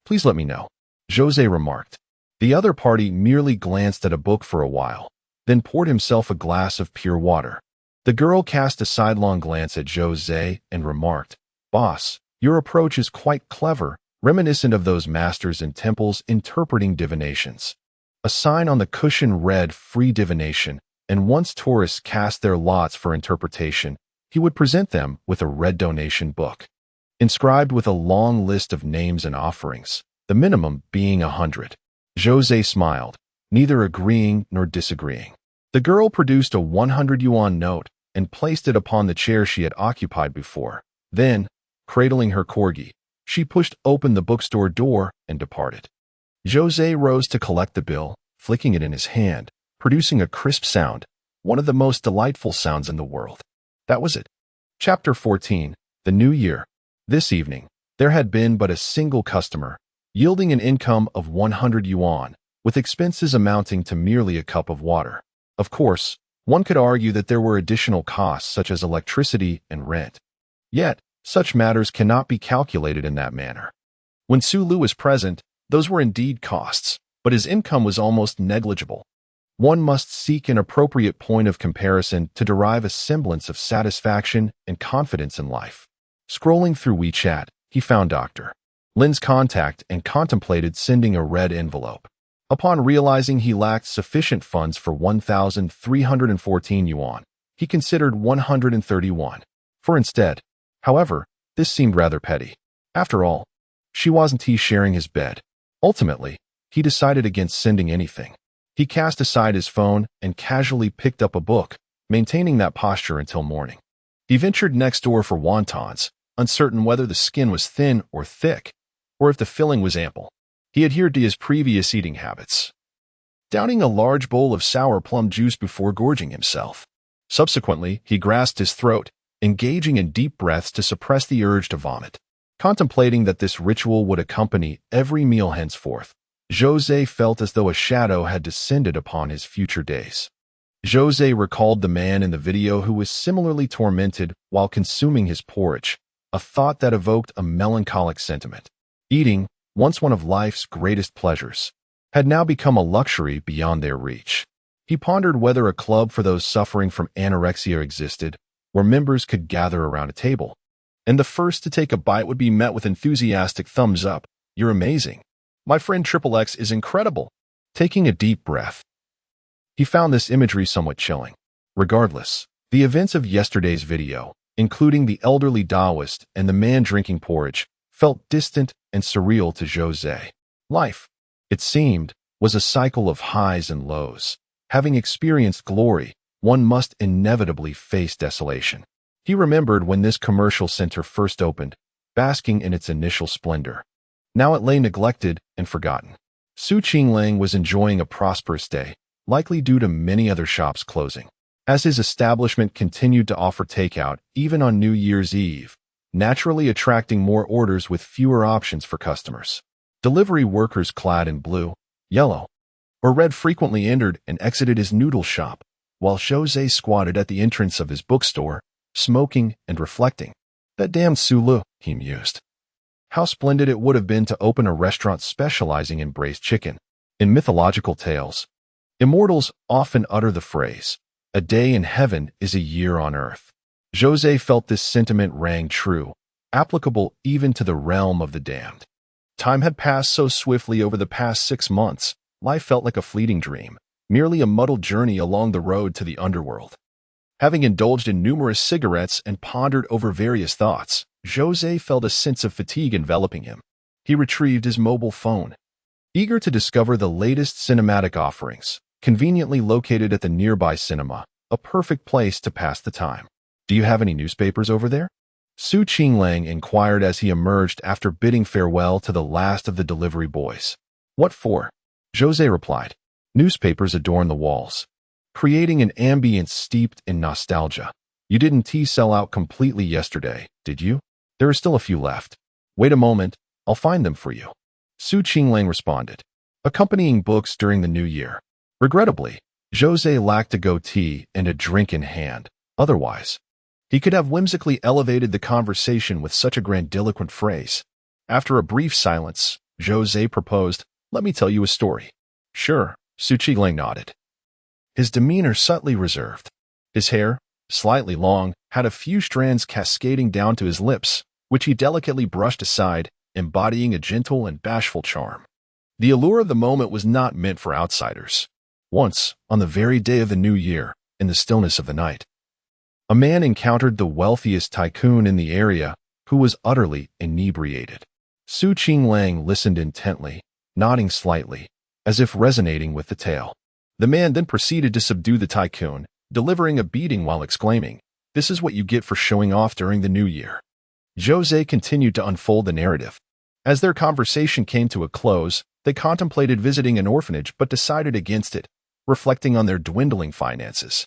Please let me know," Zhou Ze remarked. The other party merely glanced at a book for a while, then poured himself a glass of pure water. The girl cast a sidelong glance at Zhou Ze and remarked, "Boss, your approach is quite clever, reminiscent of those masters in temples interpreting divinations." A sign on the cushion read "Free Divination," and once tourists cast their lots for interpretation, he would present them with a red donation book, inscribed with a long list of names and offerings, the minimum being 100. Zhou Ze smiled, neither agreeing nor disagreeing. The girl produced a 100 yuan note and placed it upon the chair she had occupied before. Then, cradling her corgi, she pushed open the bookstore door and departed. Zhou Ze rose to collect the bill, flicking it in his hand, producing a crisp sound, one of the most delightful sounds in the world. That was it. Chapter 14, The New Year. This evening, there had been but a single customer, yielding an income of 100 yuan, with expenses amounting to merely a cup of water. Of course, one could argue that there were additional costs such as electricity and rent. Yet, such matters cannot be calculated in that manner. When Su Lu was present, those were indeed costs, but his income was almost negligible. One must seek an appropriate point of comparison to derive a semblance of satisfaction and confidence in life. Scrolling through WeChat, he found Dr. Lin's contact and contemplated sending a red envelope. Upon realizing he lacked sufficient funds for 1,314 yuan, he considered 131 for instead. However, this seemed rather petty. After all, she wasn't sharing his bed. Ultimately, he decided against sending anything. He cast aside his phone and casually picked up a book, maintaining that posture until morning. He ventured next door for wontons, uncertain whether the skin was thin or thick, or if the filling was ample. He adhered to his previous eating habits, downing a large bowl of sour plum juice before gorging himself. Subsequently, he grasped his throat, engaging in deep breaths to suppress the urge to vomit. Contemplating that this ritual would accompany every meal henceforth, Zhou Ze felt as though a shadow had descended upon his future days. Zhou Ze recalled the man in the video who was similarly tormented while consuming his porridge, a thought that evoked a melancholic sentiment. Eating, once one of life's greatest pleasures, had now become a luxury beyond their reach. He pondered whether a club for those suffering from anorexia existed, where members could gather around a table and the first to take a bite would be met with enthusiastic thumbs up. You're amazing. My friend Triple X is incredible. Taking a deep breath, he found this imagery somewhat chilling. Regardless, the events of yesterday's video, including the elderly Taoist and the man drinking porridge, felt distant and surreal to Zhou Ze. Life, it seemed, was a cycle of highs and lows. Having experienced glory, one must inevitably face desolation. He remembered when this commercial center first opened, basking in its initial splendor. Now it lay neglected and forgotten. Qinglang was enjoying a prosperous day, likely due to many other shops closing. As his establishment continued to offer takeout even on New Year's Eve, naturally attracting more orders with fewer options for customers. Delivery workers clad in blue, yellow, or red frequently entered and exited his noodle shop, while Zhou Ze squatted at the entrance of his bookstore, smoking and reflecting. That damned Sulu, he mused. How splendid it would have been to open a restaurant specializing in braised chicken. In mythological tales, immortals often utter the phrase, "A day in heaven is a year on earth." Zhou Ze felt this sentiment rang true, applicable even to the realm of the damned. Time had passed so swiftly over the past 6 months, life felt like a fleeting dream, merely a muddled journey along the road to the underworld. Having indulged in numerous cigarettes and pondered over various thoughts, Zhou Ze felt a sense of fatigue enveloping him. He retrieved his mobile phone, eager to discover the latest cinematic offerings, conveniently located at the nearby cinema, a perfect place to pass the time. Do you have any newspapers over there? Qinglang inquired as he emerged after bidding farewell to the last of the delivery boys. What for? Zhou Ze replied. Newspapers adorn the walls, creating an ambience steeped in nostalgia. You didn't sell out completely yesterday, did you? There are still a few left. Wait a moment, I'll find them for you. Qinglang responded, accompanying books during the new year. Regrettably, Zhou Ze lacked a goatee and a drink in hand. Otherwise, he could have whimsically elevated the conversation with such a grandiloquent phrase. After a brief silence, Zhou Ze proposed, let me tell you a story. Sure, Qinglang nodded. His demeanor subtly reserved. His hair, slightly long, had a few strands cascading down to his lips, which he delicately brushed aside, embodying a gentle and bashful charm. The allure of the moment was not meant for outsiders. Once, on the very day of the new year, in the stillness of the night, a man encountered the wealthiest tycoon in the area, who was utterly inebriated. Qinglang listened intently, nodding slightly, as if resonating with the tale. The man then proceeded to subdue the tycoon, delivering a beating while exclaiming, "This is what you get for showing off during the new year." Zhou Ze continued to unfold the narrative. As their conversation came to a close, they contemplated visiting an orphanage but decided against it, reflecting on their dwindling finances.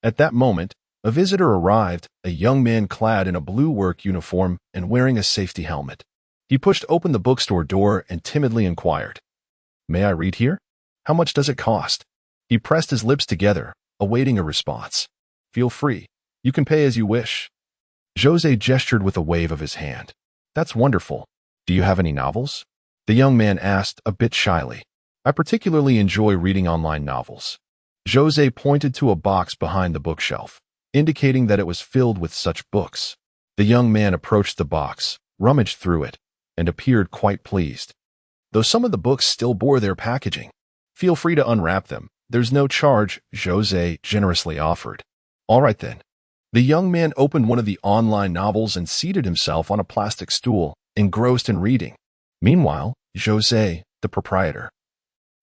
At that moment, a visitor arrived, a young man clad in a blue work uniform and wearing a safety helmet. He pushed open the bookstore door and timidly inquired, "May I read here? How much does it cost?" He pressed his lips together, awaiting a response. "Feel free. You can pay as you wish." Zhou Ze gestured with a wave of his hand. "That's wonderful. Do you have any novels?" The young man asked, a bit shyly. "I particularly enjoy reading online novels." Zhou Ze pointed to a box behind the bookshelf, indicating that it was filled with such books. The young man approached the box, rummaged through it, and appeared quite pleased. Though some of the books still bore their packaging. "Feel free to unwrap them. There's no charge," Zhou Ze generously offered. "All right then." The young man opened one of the online novels and seated himself on a plastic stool, engrossed in reading. Meanwhile, Zhou Ze, the proprietor,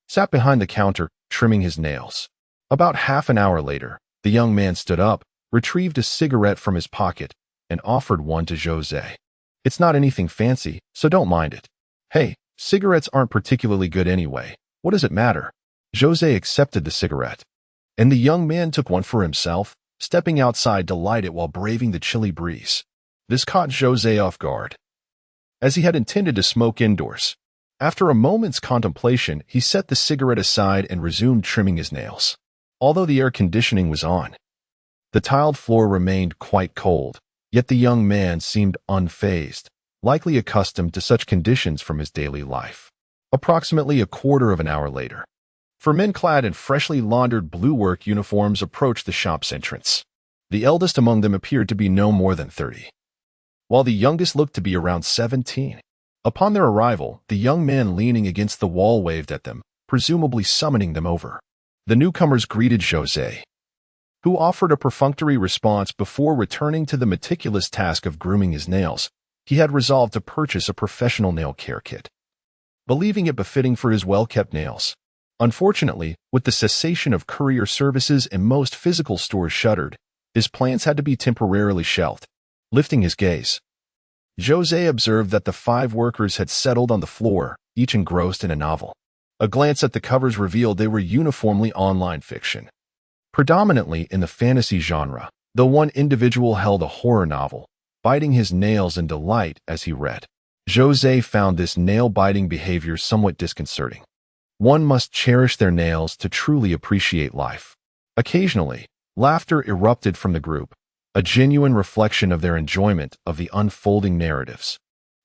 sat behind the counter, trimming his nails. About half an hour later, the young man stood up, retrieved a cigarette from his pocket, and offered one to Zhou Ze. "It's not anything fancy, so don't mind it." "Hey, cigarettes aren't particularly good anyway. What does it matter?" Zhou Ze accepted the cigarette, and the young man took one for himself, stepping outside to light it while braving the chilly breeze. This caught Zhou Ze off guard, as he had intended to smoke indoors. After a moment's contemplation, he set the cigarette aside and resumed trimming his nails. Although the air conditioning was on, the tiled floor remained quite cold, yet the young man seemed unfazed, likely accustomed to such conditions from his daily life. Approximately a quarter of an hour later, 4 men clad in freshly laundered blue work uniforms approached the shop's entrance. The eldest among them appeared to be no more than 30. while the youngest looked to be around 17. Upon their arrival, the young man leaning against the wall waved at them, presumably summoning them over. The newcomers greeted Zhou Ze, who offered a perfunctory response before returning to the meticulous task of grooming his nails. He had resolved to purchase a professional nail care kit, believing it befitting for his well-kept nails. Unfortunately, with the cessation of courier services and most physical stores shuttered, his plans had to be temporarily shelved. Lifting his gaze, Zhou Ze observed that the 5 workers had settled on the floor, each engrossed in a novel. A glance at the covers revealed they were uniformly online fiction, predominantly in the fantasy genre, though one individual held a horror novel, biting his nails in delight as he read. Zhou Ze found this nail-biting behavior somewhat disconcerting. One must cherish their nails to truly appreciate life. Occasionally, laughter erupted from the group, a genuine reflection of their enjoyment of the unfolding narratives.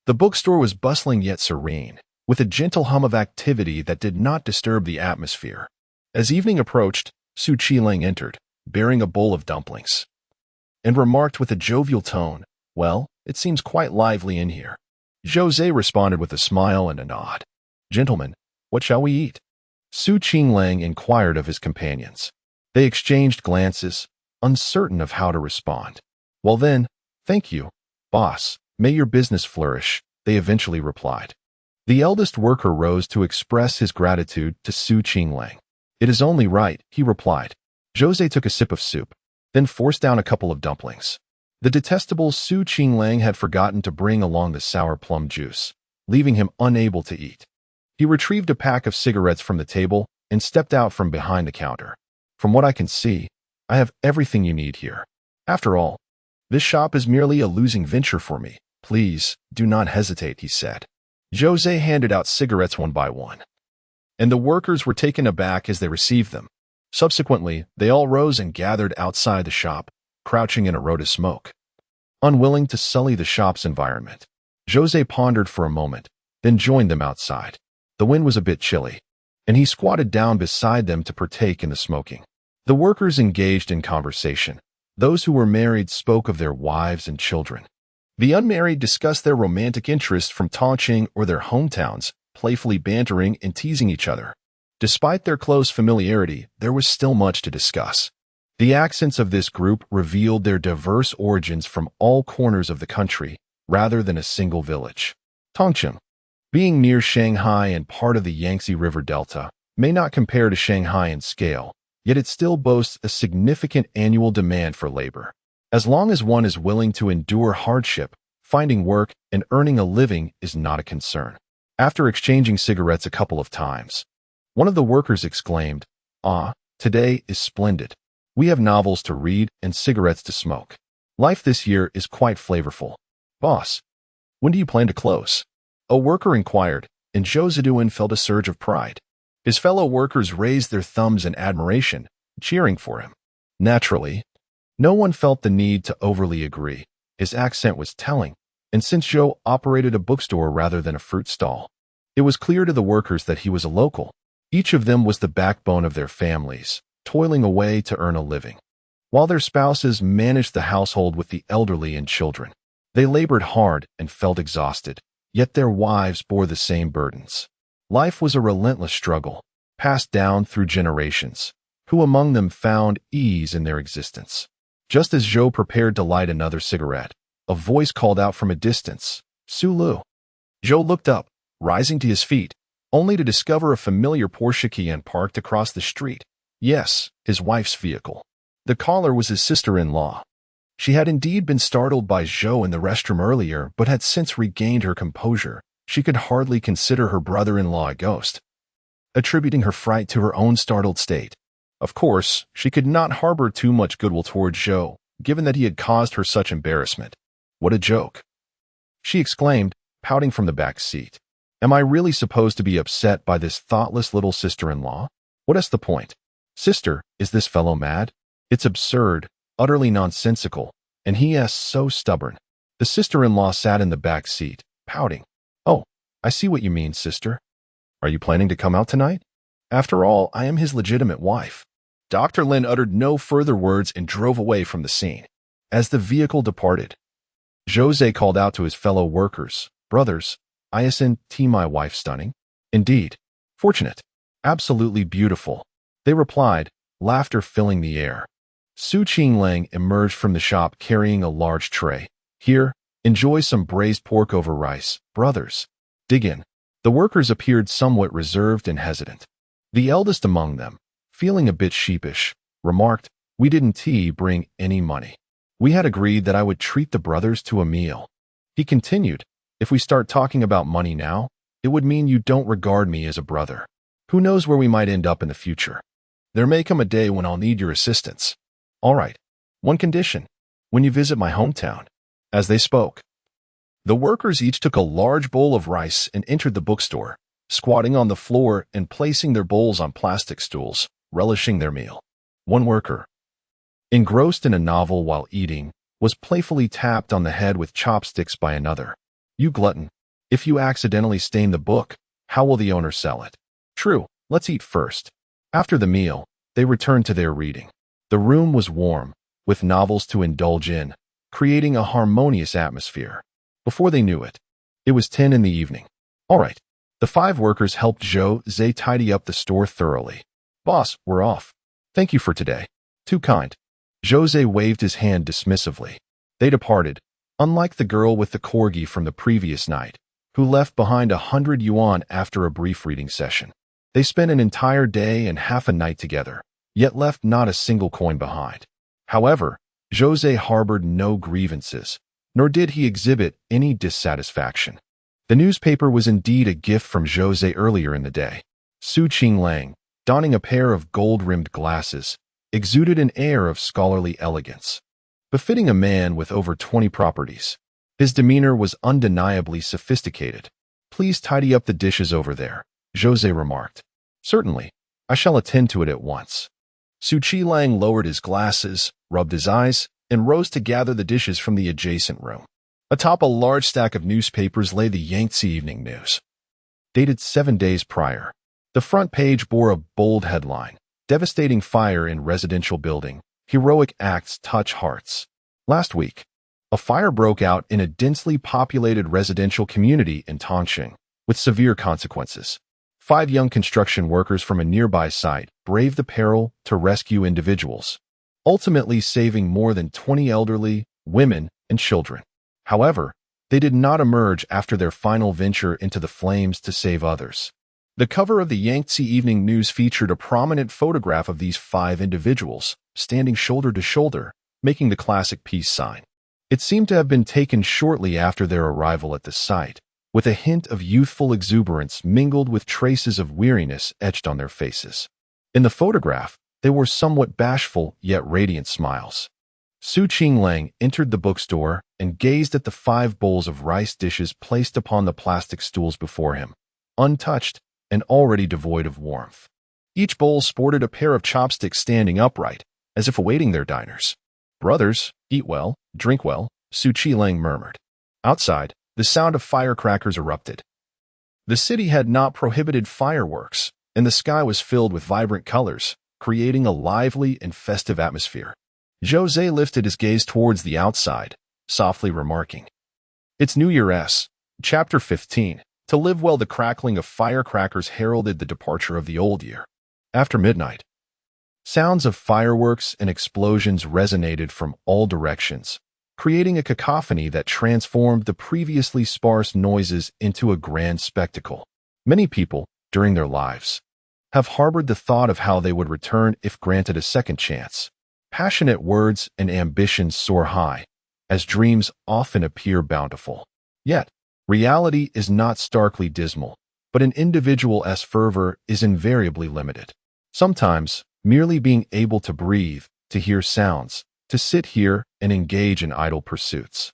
The bookstore was bustling yet serene, with a gentle hum of activity that did not disturb the atmosphere. As evening approached, Qinglang entered, bearing a bowl of dumplings, and remarked with a jovial tone, "Well, it seems quite lively in here." Zhou Ze responded with a smile and a nod. "Gentlemen, what shall we eat?" Qinglang inquired of his companions. They exchanged glances, uncertain of how to respond. "Well then, thank you, boss. May your business flourish," they eventually replied. The eldest worker rose to express his gratitude to Qinglang. "It is only right," he replied. Zhou Ze took a sip of soup, then forced down a couple of dumplings. The detestable Qinglang had forgotten to bring along the sour plum juice, leaving him unable to eat. He retrieved a pack of cigarettes from the table and stepped out from behind the counter. "From what I can see, I have everything you need here. After all, this shop is merely a losing venture for me. Please, do not hesitate," he said. Zhou Ze handed out cigarettes one by one, and the workers were taken aback as they received them. Subsequently, they all rose and gathered outside the shop, crouching in a row of smoke. Unwilling to sully the shop's environment, Zhou Ze pondered for a moment, then joined them outside. The wind was a bit chilly, and he squatted down beside them to partake in the smoking. The workers engaged in conversation. Those who were married spoke of their wives and children. The unmarried discussed their romantic interests from Tongqing or their hometowns, playfully bantering and teasing each other. Despite their close familiarity, there was still much to discuss. The accents of this group revealed their diverse origins from all corners of the country, rather than a single village. Tongqing, being near Shanghai and part of the Yangtze River Delta, may not compare to Shanghai in scale, yet it still boasts a significant annual demand for labor. As long as one is willing to endure hardship, finding work and earning a living is not a concern. After exchanging cigarettes a couple of times, one of the workers exclaimed, "Ah, today is splendid. We have novels to read and cigarettes to smoke. Life this year is quite flavorful. Boss, when do you plan to close?" A worker inquired, and Zhou Ze felt a surge of pride. His fellow workers raised their thumbs in admiration, cheering for him. Naturally, no one felt the need to overly agree. His accent was telling, and since Zhou operated a bookstore rather than a fruit stall, it was clear to the workers that he was a local. Each of them was the backbone of their families, toiling away to earn a living, while their spouses managed the household with the elderly and children. They labored hard and felt exhausted, yet their wives bore the same burdens. Life was a relentless struggle, passed down through generations. Who among them found ease in their existence? Just as Zhou prepared to light another cigarette, a voice called out from a distance, "Sulu." Zhou looked up, rising to his feet, only to discover a familiar Porsche Cayenne parked across the street. Yes, his wife's vehicle. The caller was his sister-in-law. She had indeed been startled by Zhou in the restroom earlier, but had since regained her composure. She could hardly consider her brother-in-law a ghost, attributing her fright to her own startled state. Of course, she could not harbor too much goodwill toward Zhou, given that he had caused her such embarrassment. "What a joke!" she exclaimed, pouting from the back seat. "Am I really supposed to be upset by this thoughtless little sister-in-law? What is the point? Sister, is this fellow mad? It's absurd, utterly nonsensical, and he is so stubborn." The sister-in-law sat in the back seat, pouting. "Oh, I see what you mean, sister. Are you planning to come out tonight? After all, I am his legitimate wife." Dr. Lin uttered no further words and drove away from the scene. As the vehicle departed, Zhou Ze called out to his fellow workers. Brothers, isn't my wife stunning? Indeed. Fortunate. Absolutely beautiful. They replied, laughter filling the air. Qinglang emerged from the shop carrying a large tray. Here, enjoy some braised pork over rice, brothers. Dig in. The workers appeared somewhat reserved and hesitant. The eldest among them, feeling a bit sheepish, remarked, we didn't bring any money. We had agreed that I would treat the brothers to a meal. He continued, if we start talking about money now, it would mean you don't regard me as a brother. Who knows where we might end up in the future? There may come a day when I'll need your assistance. All right. One condition. When you visit my hometown. As they spoke, the workers each took a large bowl of rice and entered the bookstore, squatting on the floor and placing their bowls on plastic stools, relishing their meal. One worker, engrossed in a novel while eating, was playfully tapped on the head with chopsticks by another. You glutton. If you accidentally stain the book, how will the owner sell it? True, let's eat first. After the meal, they returned to their reading. The room was warm, with novels to indulge in, creating a harmonious atmosphere. Before they knew it, it was 10 in the evening. All right. The 5 workers helped Zhou Ze tidy up the store thoroughly. Boss, we're off. Thank you for today. Too kind. Zhou Ze waved his hand dismissively. They departed, unlike the girl with the corgi from the previous night, who left behind 100 yuan after a brief reading session. They spent an entire day and half a night together, yet left not a single coin behind. However, Zhou Ze harbored no grievances, nor did he exhibit any dissatisfaction. The newspaper was indeed a gift from Zhou Ze earlier in the day. Qinglang, donning a pair of gold-rimmed glasses, exuded an air of scholarly elegance, befitting a man with over 20 properties. His demeanor was undeniably sophisticated. Please tidy up the dishes over there, Zhou Ze remarked. Certainly, I shall attend to it at once. Qinglang lowered his glasses, rubbed his eyes, and rose to gather the dishes from the adjacent room. Atop a large stack of newspapers lay the Yangtze Evening News. Dated 7 days prior, the front page bore a bold headline, Devastating Fire in Residential Building, Heroic Acts Touch Hearts. Last week, a fire broke out in a densely populated residential community in Tongqing, with severe consequences. 5 young construction workers from a nearby site braved the peril to rescue individuals, ultimately saving more than 20 elderly, women, and children. However, they did not emerge after their final venture into the flames to save others. The cover of the Yangtze Evening News featured a prominent photograph of these 5 individuals, standing shoulder to shoulder, making the classic peace sign. It seemed to have been taken shortly after their arrival at the site, with a hint of youthful exuberance mingled with traces of weariness etched on their faces. In the photograph, they wore somewhat bashful yet radiant smiles. Qinglang entered the bookstore and gazed at the 5 bowls of rice dishes placed upon the plastic stools before him, untouched and already devoid of warmth. Each bowl sported a pair of chopsticks standing upright, as if awaiting their diners. Brothers, eat well, drink well, Qinglang murmured. Outside, the sound of firecrackers erupted. The city had not prohibited fireworks, and the sky was filled with vibrant colors, creating a lively and festive atmosphere. Zhou Ze lifted his gaze towards the outside, softly remarking, It's New Year's, Chapter 15. To live well, the crackling of firecrackers heralded the departure of the old year. After midnight, sounds of fireworks and explosions resonated from all directions, creating a cacophony that transformed the previously sparse noises into a grand spectacle. Many people, during their lives, have harbored the thought of how they would return if granted a second chance. Passionate words and ambitions soar high, as dreams often appear bountiful. Yet, reality is not starkly dismal, but an individual's fervor is invariably limited. Sometimes, merely being able to breathe, to hear sounds, to sit here and engage in idle pursuits.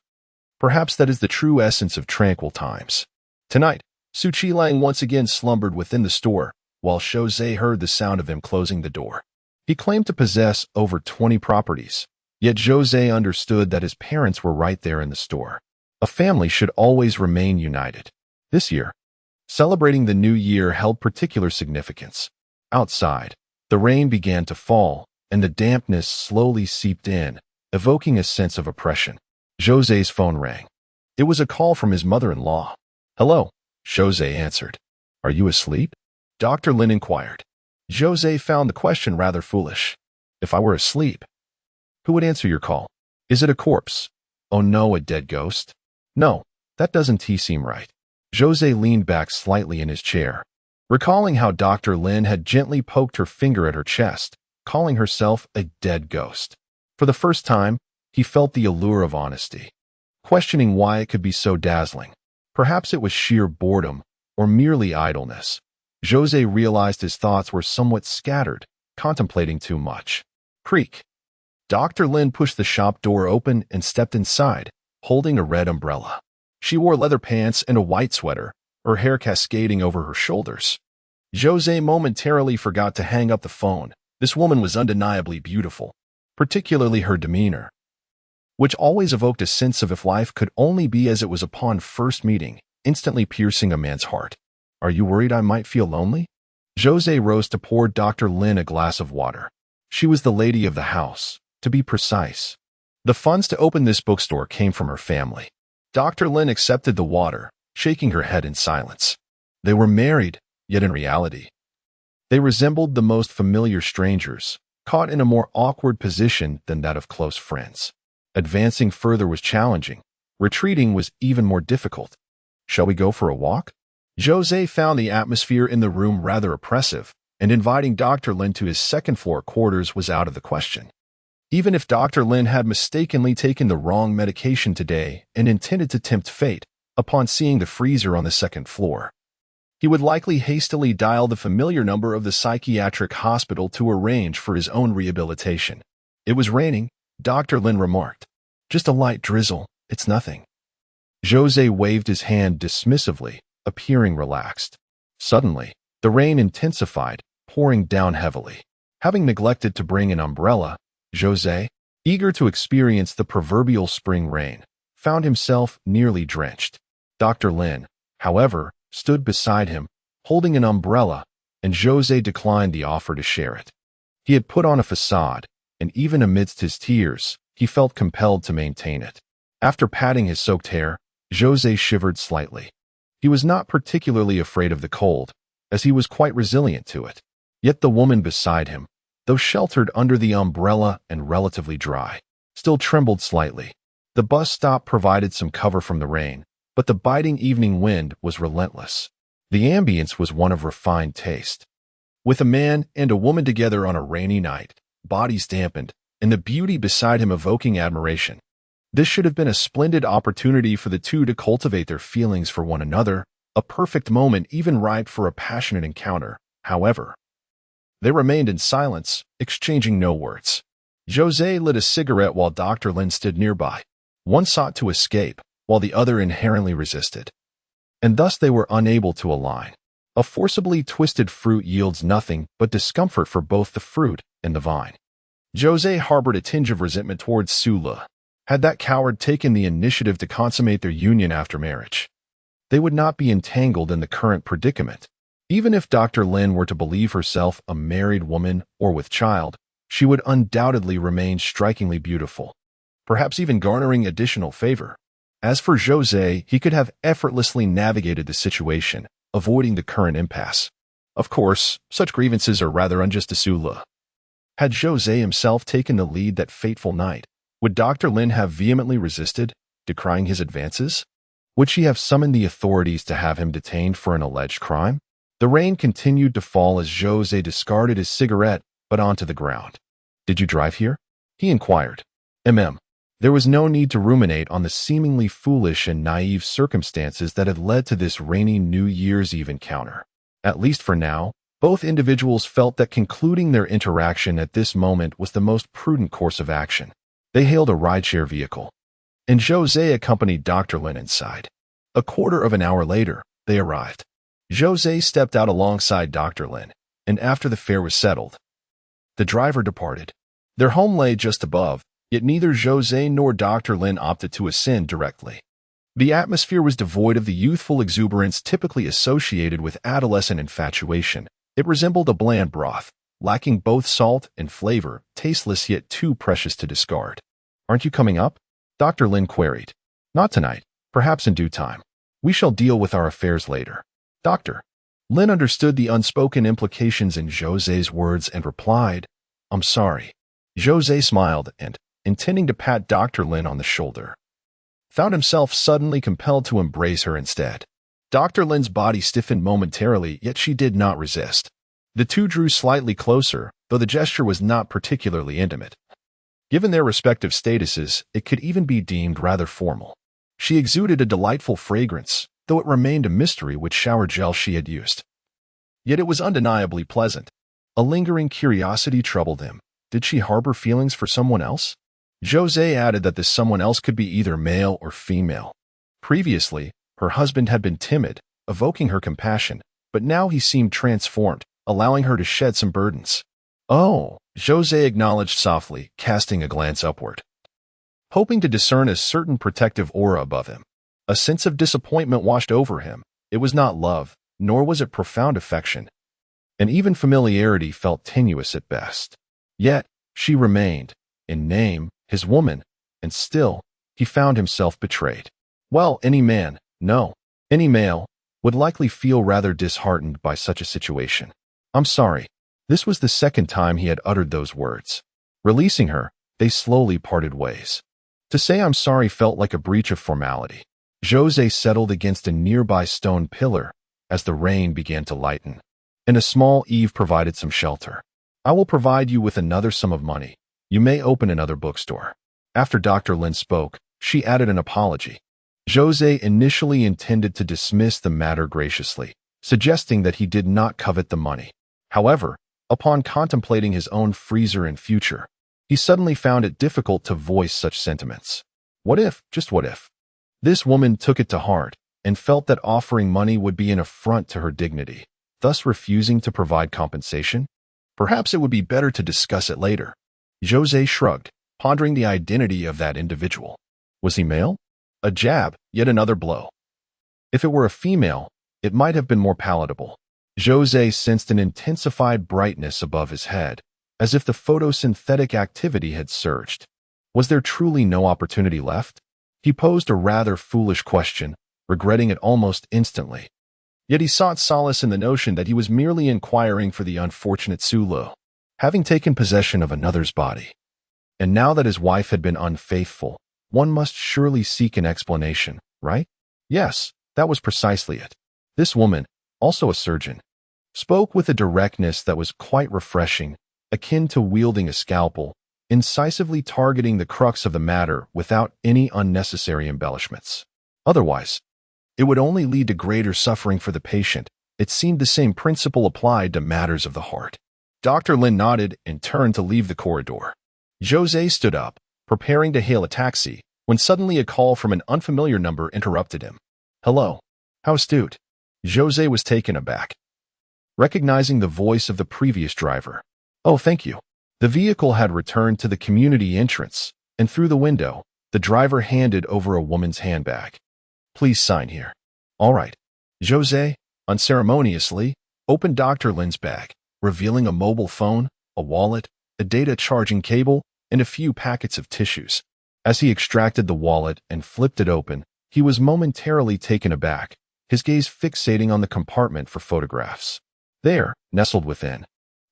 Perhaps that is the true essence of tranquil times. Tonight, Qinglang once again slumbered within the store, while Zhou Ze heard the sound of him closing the door. He claimed to possess over 20 properties, yet Zhou Ze understood that his parents were right there in the store. A family should always remain united. This year, celebrating the new year held particular significance. Outside, the rain began to fall, and the dampness slowly seeped in, evoking a sense of oppression. Zhou Ze's phone rang. It was a call from his mother-in-law. "Hello," Zhou Ze answered. "Are you asleep?" Dr. Lin inquired. Zhou Ze found the question rather foolish. "If I were asleep, who would answer your call? Is it a corpse? Oh no, a dead ghost? No, that doesn't seem right." Zhou Ze leaned back slightly in his chair, recalling how Dr. Lin had gently poked her finger at her chest, calling herself a dead ghost. For the first time, he felt the allure of honesty, questioning why it could be so dazzling. Perhaps it was sheer boredom, or merely idleness. Zhou Ze realized his thoughts were somewhat scattered, contemplating too much. Creak. Dr. Lin pushed the shop door open and stepped inside, holding a red umbrella. She wore leather pants and a white sweater, her hair cascading over her shoulders. Zhou Ze momentarily forgot to hang up the phone. This woman was undeniably beautiful, particularly her demeanor, which always evoked a sense of if life could only be as it was upon first meeting, instantly piercing a man's heart. "Are you worried I might feel lonely?" Zhou Ze rose to pour Dr. Lin a glass of water. She was the lady of the house, to be precise. The funds to open this bookstore came from her family. Dr. Lin accepted the water, shaking her head in silence. They were married, yet in reality, they resembled the most familiar strangers, caught in a more awkward position than that of close friends. Advancing further was challenging. Retreating was even more difficult. "Shall we go for a walk?" Zhou Ze found the atmosphere in the room rather oppressive, and inviting Dr. Lin to his second-floor quarters was out of the question. Even if Dr. Lin had mistakenly taken the wrong medication today and intended to tempt fate, upon seeing the freezer on the second floor, he would likely hastily dial the familiar number of the psychiatric hospital to arrange for his own rehabilitation. "It was raining," Dr. Lin remarked. "Just a light drizzle, it's nothing." Zhou Ze waved his hand dismissively, appearing relaxed. Suddenly, the rain intensified, pouring down heavily. Having neglected to bring an umbrella, Zhou Ze, eager to experience the proverbial spring rain, found himself nearly drenched. Dr. Lin, however, stood beside him, holding an umbrella, and Zhou Ze declined the offer to share it. He had put on a facade, and even amidst his tears, he felt compelled to maintain it. After patting his soaked hair, Zhou Ze shivered slightly. He was not particularly afraid of the cold, as he was quite resilient to it. Yet the woman beside him, though sheltered under the umbrella and relatively dry, still trembled slightly. The bus stop provided some cover from the rain, but the biting evening wind was relentless. The ambience was one of refined taste. With a man and a woman together on a rainy night, bodies dampened, and the beauty beside him evoking admiration, this should have been a splendid opportunity for the two to cultivate their feelings for one another, a perfect moment even ripe for a passionate encounter. However, they remained in silence, exchanging no words. Zhou Ze lit a cigarette while Dr. Lin stood nearby. One sought to escape, while the other inherently resisted. And thus they were unable to align. A forcibly twisted fruit yields nothing but discomfort for both the fruit and the vine. Zhou Ze harbored a tinge of resentment towards Sula. Had that coward taken the initiative to consummate their union after marriage, they would not be entangled in the current predicament. Even if Dr. Lin were to believe herself a married woman or with child, she would undoubtedly remain strikingly beautiful, perhaps even garnering additional favor. As for Zhou Ze, he could have effortlessly navigated the situation, avoiding the current impasse. Of course, such grievances are rather unjust to Sula. Had Zhou Ze himself taken the lead that fateful night, would Dr. Lin have vehemently resisted, decrying his advances? Would she have summoned the authorities to have him detained for an alleged crime? The rain continued to fall as Zhou Ze discarded his cigarette, but onto the ground. "Did you drive here?" he inquired. There was no need to ruminate on the seemingly foolish and naive circumstances that had led to this rainy New Year's Eve encounter. At least for now, both individuals felt that concluding their interaction at this moment was the most prudent course of action. They hailed a rideshare vehicle, and Zhou Ze accompanied Dr. Lin inside. A quarter of an hour later, they arrived. Zhou Ze stepped out alongside Dr. Lin, and after the fare was settled, the driver departed. Their home lay just above, yet neither Zhou Ze nor Dr. Lin opted to ascend directly. The atmosphere was devoid of the youthful exuberance typically associated with adolescent infatuation. It resembled a bland broth, lacking both salt and flavor, tasteless yet too precious to discard. "Aren't you coming up?" Dr. Lin queried. Not tonight. Perhaps in due time. We shall deal with our affairs later. Doctor. Lin understood the unspoken implications in Zhou Ze's words and replied, I'm sorry. Zhou Ze smiled and, intending to pat Dr. Lin on the shoulder, found himself suddenly compelled to embrace her instead. Dr. Lin's body stiffened momentarily, yet she did not resist. The two drew slightly closer, though the gesture was not particularly intimate. Given their respective statuses, it could even be deemed rather formal. She exuded a delightful fragrance, though it remained a mystery which shower gel she had used. Yet it was undeniably pleasant. A lingering curiosity troubled him. Did she harbor feelings for someone else? Zhou Ze added that this someone else could be either male or female. Previously, her husband had been timid, evoking her compassion, but now he seemed transformed, allowing her to shed some burdens. Oh, Zhou Ze acknowledged softly, casting a glance upward, hoping to discern a certain protective aura above him. A sense of disappointment washed over him. It was not love, nor was it profound affection, and even familiarity felt tenuous at best. Yet, she remained, in name, his woman, and still, he found himself betrayed. Well, any man, no, any male, would likely feel rather disheartened by such a situation. I'm sorry. This was the second time he had uttered those words. Releasing her, they slowly parted ways. To say I'm sorry felt like a breach of formality. Zhou Ze settled against a nearby stone pillar as the rain began to lighten, and a small eave provided some shelter. I will provide you with another sum of money. You may open another bookstore. After Dr. Lin spoke, she added an apology. Zhou Ze initially intended to dismiss the matter graciously, suggesting that he did not covet the money. However, upon contemplating his own freezer and future, he suddenly found it difficult to voice such sentiments. What if, just what if? This woman took it to heart and felt that offering money would be an affront to her dignity, thus refusing to provide compensation? Perhaps it would be better to discuss it later. Zhou Ze shrugged, pondering the identity of that individual. Was he male? A jab, yet another blow. If it were a female, it might have been more palatable. Zhou Ze sensed an intensified brightness above his head, as if the photosynthetic activity had surged. Was there truly no opportunity left? He posed a rather foolish question, regretting it almost instantly. Yet he sought solace in the notion that he was merely inquiring for the unfortunate Su Lo, having taken possession of another's body. And now that his wife had been unfaithful, one must surely seek an explanation, right? Yes, that was precisely it. This woman, also a surgeon, spoke with a directness that was quite refreshing, akin to wielding a scalpel, incisively targeting the crux of the matter without any unnecessary embellishments. Otherwise, it would only lead to greater suffering for the patient. It seemed the same principle applied to matters of the heart. Dr. Lin nodded and turned to leave the corridor. Zhou Ze stood up, preparing to hail a taxi, when suddenly a call from an unfamiliar number interrupted him. Hello. How astute. Zhou Ze was taken aback, recognizing the voice of the previous driver. Oh, thank you. The vehicle had returned to the community entrance, and through the window, the driver handed over a woman's handbag. Please sign here. All right. Zhou Ze, unceremoniously, opened Dr. Lin's bag, revealing a mobile phone, a wallet, a data charging cable, and a few packets of tissues. As he extracted the wallet and flipped it open, he was momentarily taken aback, his gaze fixating on the compartment for photographs. There, nestled within,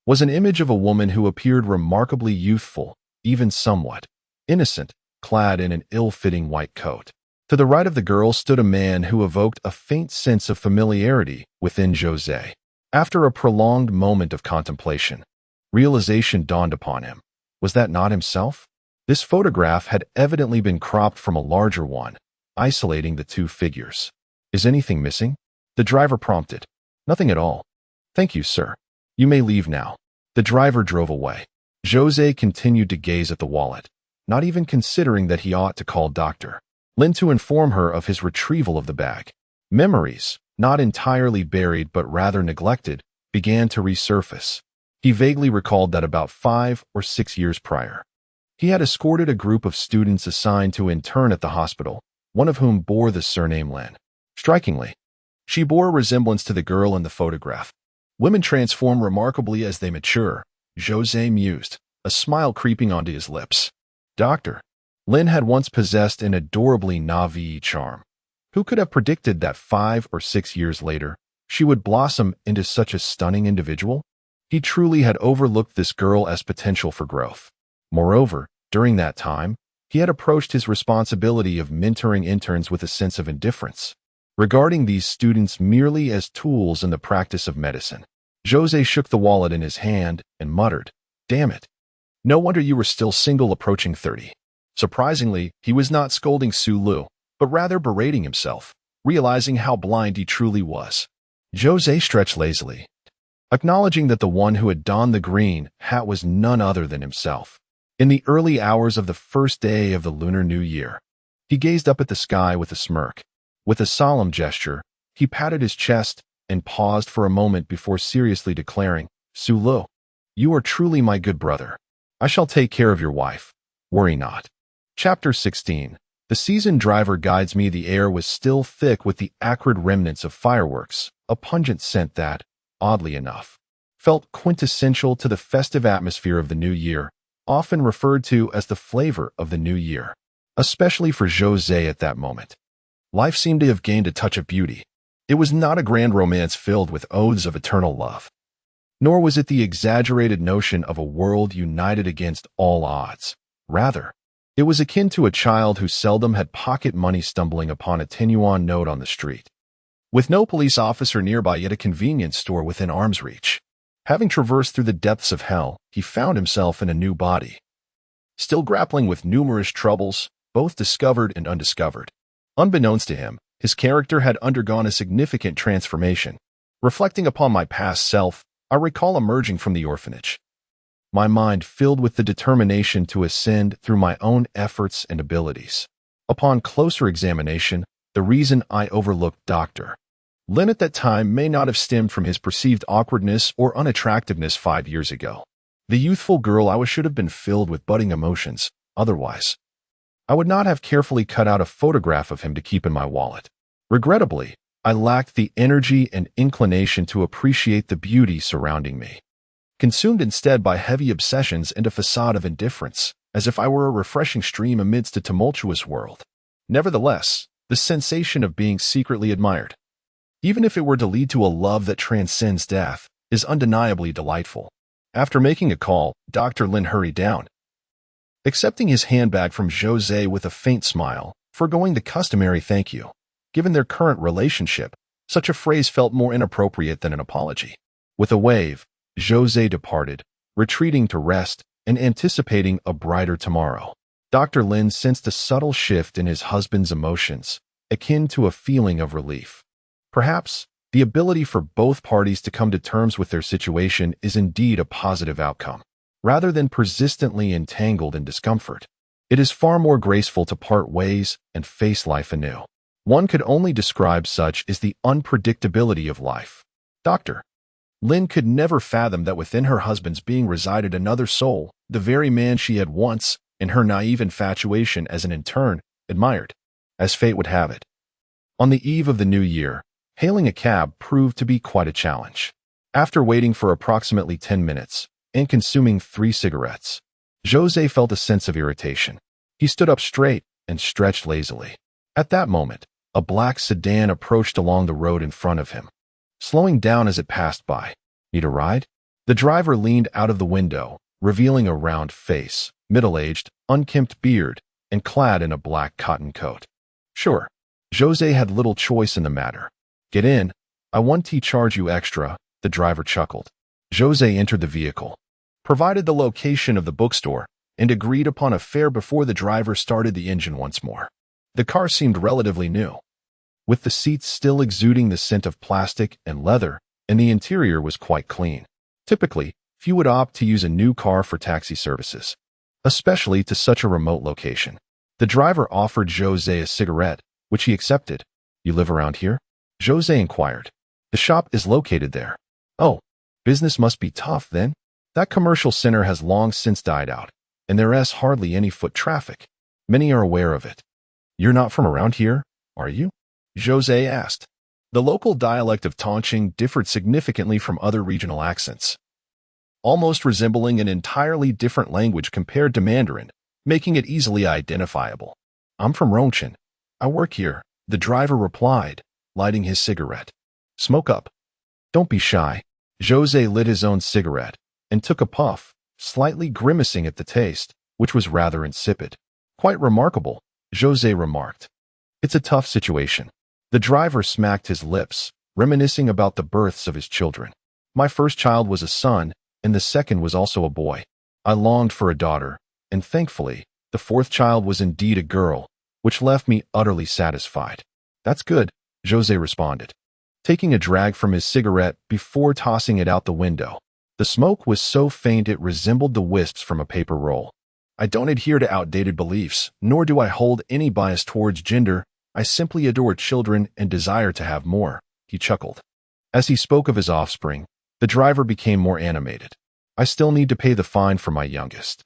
was an image of a woman who appeared remarkably youthful, even somewhat innocent, clad in an ill-fitting white coat. To the right of the girl stood a man who evoked a faint sense of familiarity within Zhou Ze. After a prolonged moment of contemplation, realization dawned upon him. Was that not himself? This photograph had evidently been cropped from a larger one, isolating the two figures. Is anything missing? The driver prompted. Nothing at all. Thank you, sir. You may leave now. The driver drove away. Zhou Ze continued to gaze at the wallet, not even considering that he ought to call Dr. Lin to inform her of his retrieval of the bag. Memories, not entirely buried but rather neglected, began to resurface. He vaguely recalled that about 5 or 6 years prior, he had escorted a group of students assigned to intern at the hospital, one of whom bore the surname Lin. Strikingly, she bore a resemblance to the girl in the photograph. Women transform remarkably as they mature, Zhou Ze mused, a smile creeping onto his lips. Doctor Lin had once possessed an adorably naive charm. Who could have predicted that 5 or 6 years later, she would blossom into such a stunning individual? He truly had overlooked this girl as potential for growth. Moreover, during that time, he had approached his responsibility of mentoring interns with a sense of indifference, regarding these students merely as tools in the practice of medicine. Zhou Ze shook the wallet in his hand and muttered, "Damn it. No wonder you were still single approaching 30. Surprisingly, he was not scolding Su Lu, but rather berating himself, realizing how blind he truly was. Zhou Ze stretched lazily, acknowledging that the one who had donned the green hat was none other than himself. In the early hours of the first day of the Lunar New Year, he gazed up at the sky with a smirk. With a solemn gesture, he patted his chest and paused for a moment before seriously declaring, "Su Lu, you are truly my good brother. I shall take care of your wife. Worry not." Chapter 16. The seasoned driver guides me. The air was still thick with the acrid remnants of fireworks, a pungent scent that, oddly enough, felt quintessential to the festive atmosphere of the new year, often referred to as the flavor of the new year, especially for Zhou Ze at that moment. Life seemed to have gained a touch of beauty. It was not a grand romance filled with oaths of eternal love, nor was it the exaggerated notion of a world united against all odds. Rather, it was akin to a child who seldom had pocket money stumbling upon a 10-yuan note on the street. With no police officer nearby yet a convenience store within arm's reach. Having traversed through the depths of hell, he found himself in a new body, still grappling with numerous troubles, both discovered and undiscovered. Unbeknownst to him, his character had undergone a significant transformation. Reflecting upon my past self, I recall emerging from the orphanage, my mind filled with the determination to ascend through my own efforts and abilities. Upon closer examination, the reason I overlooked Dr. Lin at that time may not have stemmed from his perceived awkwardness or unattractiveness 5 years ago. The youthful girl I was should have been filled with budding emotions. Otherwise, I would not have carefully cut out a photograph of him to keep in my wallet. Regrettably, I lacked the energy and inclination to appreciate the beauty surrounding me, consumed instead by heavy obsessions and a facade of indifference, as if I were a refreshing stream amidst a tumultuous world. Nevertheless, the sensation of being secretly admired, even if it were to lead to a love that transcends death, is undeniably delightful. After making a call, Dr. Lin hurried down, accepting his handbag from Zhou Ze with a faint smile, foregoing the customary thank you. Given their current relationship, such a phrase felt more inappropriate than an apology. With a wave, Zhou Ze departed, retreating to rest and anticipating a brighter tomorrow. Dr. Lin sensed a subtle shift in his husband's emotions, akin to a feeling of relief. Perhaps, the ability for both parties to come to terms with their situation is indeed a positive outcome. Rather than persistently entangled in discomfort, it is far more graceful to part ways and face life anew. One could only describe such as the unpredictability of life. Dr. Lin could never fathom that within her husband's being resided another soul, the very man she had once, in her naive infatuation as an intern, admired. As fate would have it, on the eve of the new year, hailing a cab proved to be quite a challenge. After waiting for approximately 10 minutes and consuming 3 cigarettes, Zhou Ze felt a sense of irritation. He stood up straight and stretched lazily. At that moment, a black sedan approached along the road in front of him, slowing down as it passed by. "Need a ride?" The driver leaned out of the window, revealing a round face, middle-aged, unkempt beard, and clad in a black cotton coat. "Sure." Zhou Ze had little choice in the matter. "Get in. I want to charge you extra," the driver chuckled. Zhou Ze entered the vehicle, provided the location of the bookstore, and agreed upon a fare before the driver started the engine once more. The car seemed relatively new, with the seats still exuding the scent of plastic and leather, and the interior was quite clean. Typically, few would opt to use a new car for taxi services, especially to such a remote location. The driver offered Zhou Ze a cigarette, which he accepted. "You live around here?" Zhou Ze inquired. "The shop is located there." "Oh, business must be tough then. That commercial center has long since died out, and there is hardly any foot traffic. Many are aware of it." "You're not from around here, are you?" Zhou Ze asked. The local dialect of Tongqing differed significantly from other regional accents, almost resembling an entirely different language compared to Mandarin, making it easily identifiable. "I'm from Rongchen. I work here," the driver replied, lighting his cigarette. "Smoke up." "Don't be shy." Zhou Ze lit his own cigarette and took a puff, slightly grimacing at the taste, which was rather insipid. "Quite remarkable," Zhou Ze remarked. "It's a tough situation." The driver smacked his lips, reminiscing about the births of his children. "My first child was a son, and the second was also a boy. I longed for a daughter, and thankfully, the fourth child was indeed a girl, which left me utterly satisfied." "That's good," Zhou Ze responded, taking a drag from his cigarette before tossing it out the window. The smoke was so faint it resembled the wisps from a paper roll. "I don't adhere to outdated beliefs, nor do I hold any bias towards gender. I simply adore children and desire to have more," he chuckled. As he spoke of his offspring, the driver became more animated. "I still need to pay the fine for my youngest.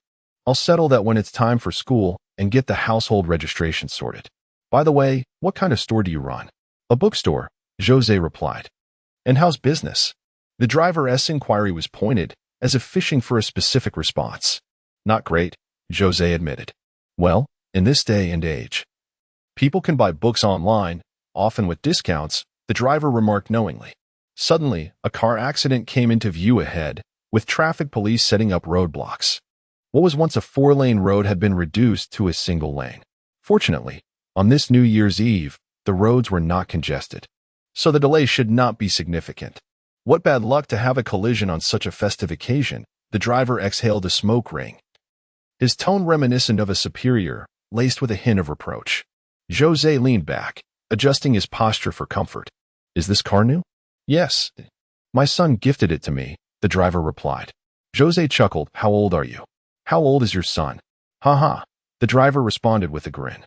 I'll settle that when it's time for school and get the household registration sorted. By the way, what kind of store do you run?" "A bookstore," Zhou Ze replied. "And how's business?" The driver's inquiry was pointed, as if fishing for a specific response. "Not great," Zhou Ze admitted. "Well, in this day and age, people can buy books online, often with discounts," the driver remarked knowingly. Suddenly, a car accident came into view ahead, with traffic police setting up roadblocks. What was once a four-lane road had been reduced to a single lane. Fortunately, on this New Year's Eve, the roads were not congested, so the delay should not be significant. "What bad luck to have a collision on such a festive occasion," the driver exhaled a smoke ring, his tone reminiscent of a superior, laced with a hint of reproach. Zhou Ze leaned back, adjusting his posture for comfort. "Is this car new?" "Yes. My son gifted it to me," the driver replied. Zhou Ze chuckled. "How old are you?" "How old is your son?" "Ha ha," the driver responded with a grin.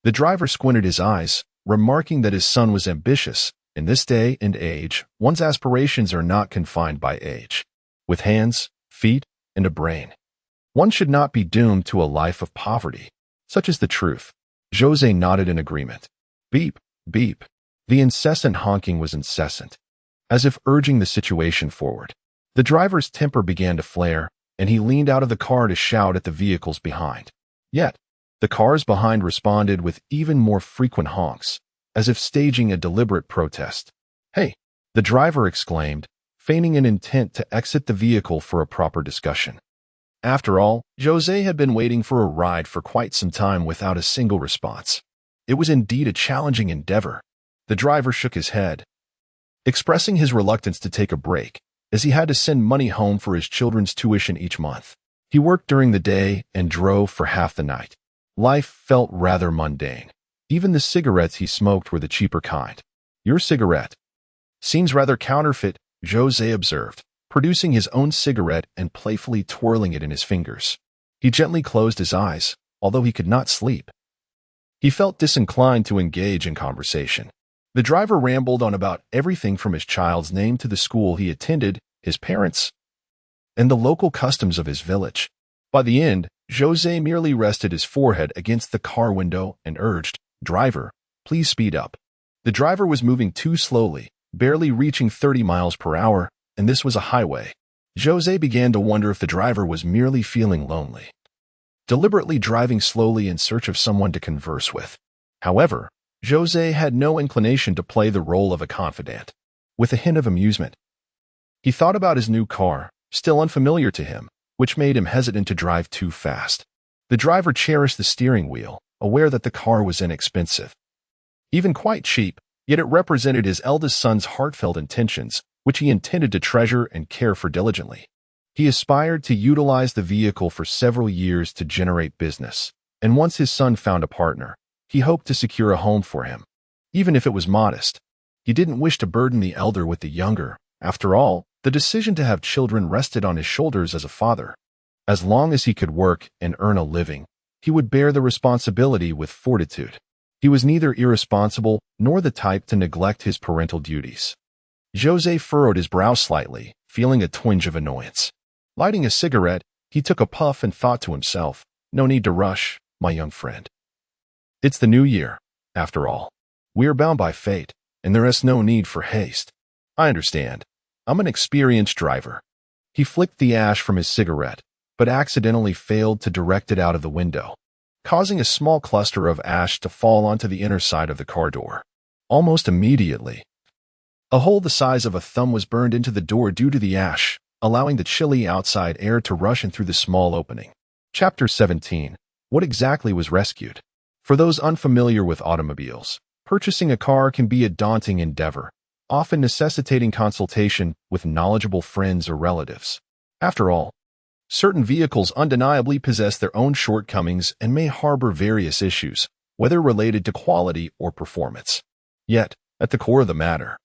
The driver squinted his eyes, remarking that his son was ambitious. In this day and age, one's aspirations are not confined by age. With hands, feet, and a brain, one should not be doomed to a life of poverty. Such is the truth. Zhou Ze nodded in agreement. Beep, beep. The incessant honking was incessant, as if urging the situation forward. The driver's temper began to flare, and he leaned out of the car to shout at the vehicles behind. Yet, the cars behind responded with even more frequent honks, as if staging a deliberate protest. "Hey!" the driver exclaimed, feigning an intent to exit the vehicle for a proper discussion. After all, Zhou Ze had been waiting for a ride for quite some time without a single response. It was indeed a challenging endeavor. The driver shook his head, expressing his reluctance to take a break, as he had to send money home for his children's tuition each month. He worked during the day and drove for half the night. Life felt rather mundane. Even the cigarettes he smoked were the cheaper kind. "Your cigarette seems rather counterfeit," Zhou Ze observed, producing his own cigarette and playfully twirling it in his fingers. He gently closed his eyes, although he could not sleep. He felt disinclined to engage in conversation. The driver rambled on about everything from his child's name to the school he attended, his parents, and the local customs of his village. By the end, Zhou Ze merely rested his forehead against the car window and urged, "Driver, please speed up." The driver was moving too slowly, barely reaching 30 miles per hour, and this was a highway. Zhou Ze began to wonder if the driver was merely feeling lonely, deliberately driving slowly in search of someone to converse with. However, Zhou Ze had no inclination to play the role of a confidant. With a hint of amusement, he thought about his new car, still unfamiliar to him, which made him hesitant to drive too fast. The driver cherished the steering wheel, aware that the car was inexpensive, even quite cheap, yet it represented his eldest son's heartfelt intentions, which he intended to treasure and care for diligently. He aspired to utilize the vehicle for several years to generate business, and once his son found a partner, he hoped to secure a home for him. Even if it was modest, he didn't wish to burden the elder with the younger. After all, the decision to have children rested on his shoulders as a father. As long as he could work and earn a living, he would bear the responsibility with fortitude. He was neither irresponsible nor the type to neglect his parental duties. Zhou Ze furrowed his brow slightly, feeling a twinge of annoyance. Lighting a cigarette, he took a puff and thought to himself, "No need to rush, my young friend. It's the new year, after all. We are bound by fate, and there is no need for haste. I understand. I'm an experienced driver." He flicked the ash from his cigarette, but accidentally failed to direct it out of the window, causing a small cluster of ash to fall onto the inner side of the car door. Almost immediately, a hole the size of a thumb was burned into the door due to the ash, allowing the chilly outside air to rush in through the small opening. Chapter 17. What exactly was rescued? For those unfamiliar with automobiles, purchasing a car can be a daunting endeavor, often necessitating consultation with knowledgeable friends or relatives. After all, certain vehicles undeniably possess their own shortcomings and may harbor various issues, whether related to quality or performance. Yet, at the core of the matter,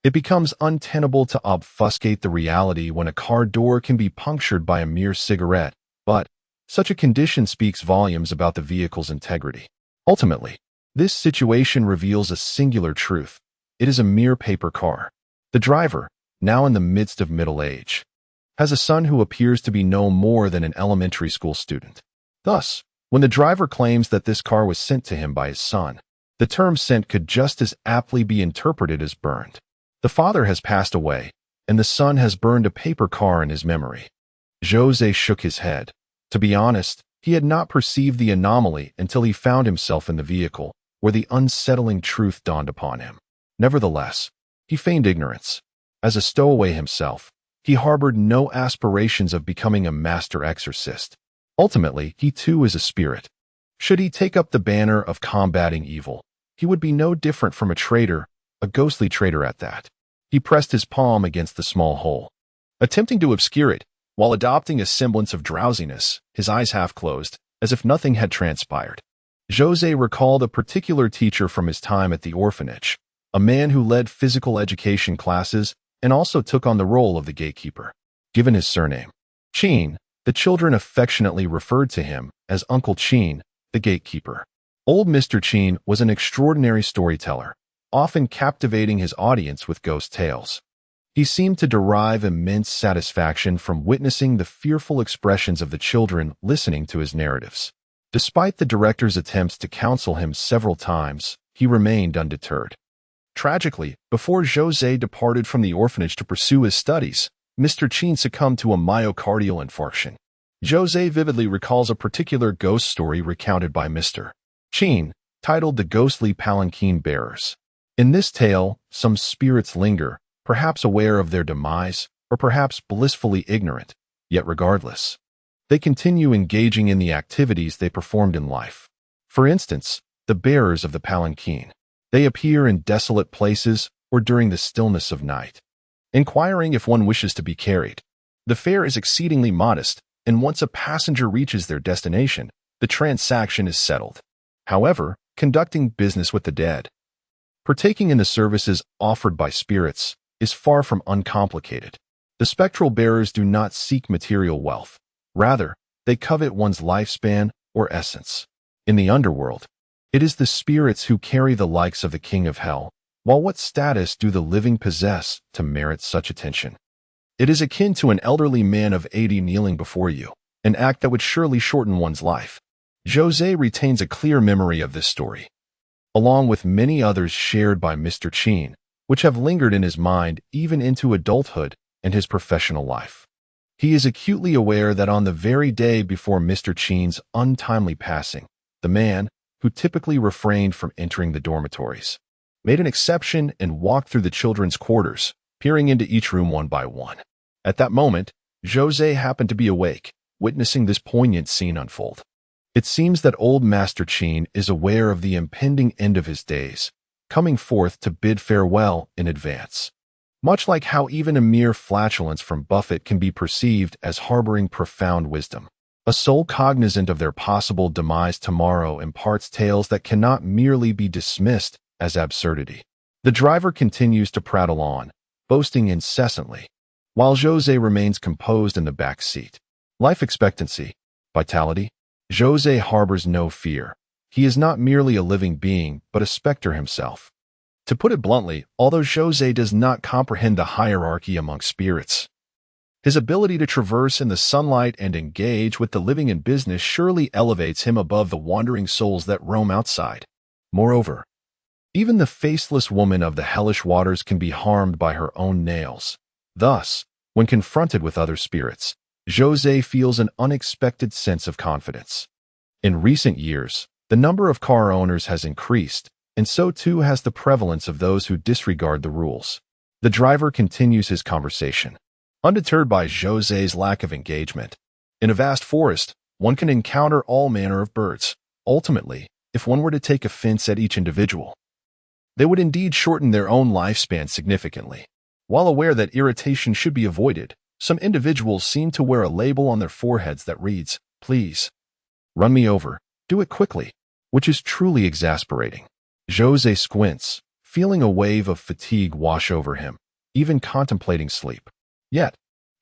it becomes untenable to obfuscate the reality when a car door can be punctured by a mere cigarette, but such a condition speaks volumes about the vehicle's integrity. Ultimately, this situation reveals a singular truth. It is a mere paper car. The driver, now in the midst of middle age, has a son who appears to be no more than an elementary school student. Thus, when the driver claims that this car was sent to him by his son, the term sent could just as aptly be interpreted as burned. The father has passed away, and the son has burned a paper car in his memory. Zhou Ze shook his head. To be honest, he had not perceived the anomaly until he found himself in the vehicle, where the unsettling truth dawned upon him. Nevertheless, he feigned ignorance. As a stowaway himself, he harbored no aspirations of becoming a master exorcist. Ultimately, he too is a spirit. Should he take up the banner of combating evil, he would be no different from a traitor, a ghostly traitor at that. He pressed his palm against the small hole, attempting to obscure it, while adopting a semblance of drowsiness, his eyes half closed, as if nothing had transpired. Zhou Ze recalled a particular teacher from his time at the orphanage, a man who led physical education classes and also took on the role of the gatekeeper. Given his surname, Qin, the children affectionately referred to him as Uncle Qin, the gatekeeper. Old Mr. Qin was an extraordinary storyteller, often captivating his audience with ghost tales. He seemed to derive immense satisfaction from witnessing the fearful expressions of the children listening to his narratives. Despite the director's attempts to counsel him several times, he remained undeterred. Tragically, before Zhou Ze departed from the orphanage to pursue his studies, Mr. Qin succumbed to a myocardial infarction. Zhou Ze vividly recalls a particular ghost story recounted by Mr. Qin, titled The Ghostly Palanquin Bearers. In this tale, some spirits linger, perhaps aware of their demise, or perhaps blissfully ignorant, yet regardless, they continue engaging in the activities they performed in life. For instance, the bearers of the palanquin. They appear in desolate places or during the stillness of night, inquiring if one wishes to be carried. The fare is exceedingly modest, and once a passenger reaches their destination, the transaction is settled. However, conducting business with the dead, partaking in the services offered by spirits, is far from uncomplicated. The spectral bearers do not seek material wealth. Rather, they covet one's lifespan or essence. In the underworld, it is the spirits who carry the likes of the king of hell, while what status do the living possess to merit such attention? It is akin to an elderly man of 80 kneeling before you, an act that would surely shorten one's life. Zhou Ze retains a clear memory of this story, along with many others shared by Mr. Qin, which have lingered in his mind even into adulthood and his professional life. He is acutely aware that on the very day before Mr. Qin's untimely passing, the man, who typically refrained from entering the dormitories, made an exception and walked through the children's quarters, peering into each room one by one. At that moment, Zhou Ze happened to be awake, witnessing this poignant scene unfold. It seems that old Master Qin is aware of the impending end of his days, coming forth to bid farewell in advance. Much like how even a mere flatulence from Buffett can be perceived as harboring profound wisdom, a soul cognizant of their possible demise tomorrow imparts tales that cannot merely be dismissed as absurdity. The driver continues to prattle on, boasting incessantly, while Zhou Ze remains composed in the back seat. Life expectancy, vitality. Zhou Ze harbors no fear. He is not merely a living being, but a specter himself. To put it bluntly, although Zhou Ze does not comprehend the hierarchy among spirits, his ability to traverse in the sunlight and engage with the living in business surely elevates him above the wandering souls that roam outside. Moreover, even the faceless woman of the hellish waters can be harmed by her own nails. Thus, when confronted with other spirits, Zhou Ze feels an unexpected sense of confidence. In recent years, the number of car owners has increased, and so too has the prevalence of those who disregard the rules. The driver continues his conversation, undeterred by Zhou Ze's lack of engagement. In a vast forest, one can encounter all manner of birds. Ultimately, if one were to take offense at each individual, they would indeed shorten their own lifespan significantly. While aware that irritation should be avoided, some individuals seem to wear a label on their foreheads that reads, "Please, run me over, do it quickly," which is truly exasperating. Zhou Ze squints, feeling a wave of fatigue wash over him, even contemplating sleep. Yet,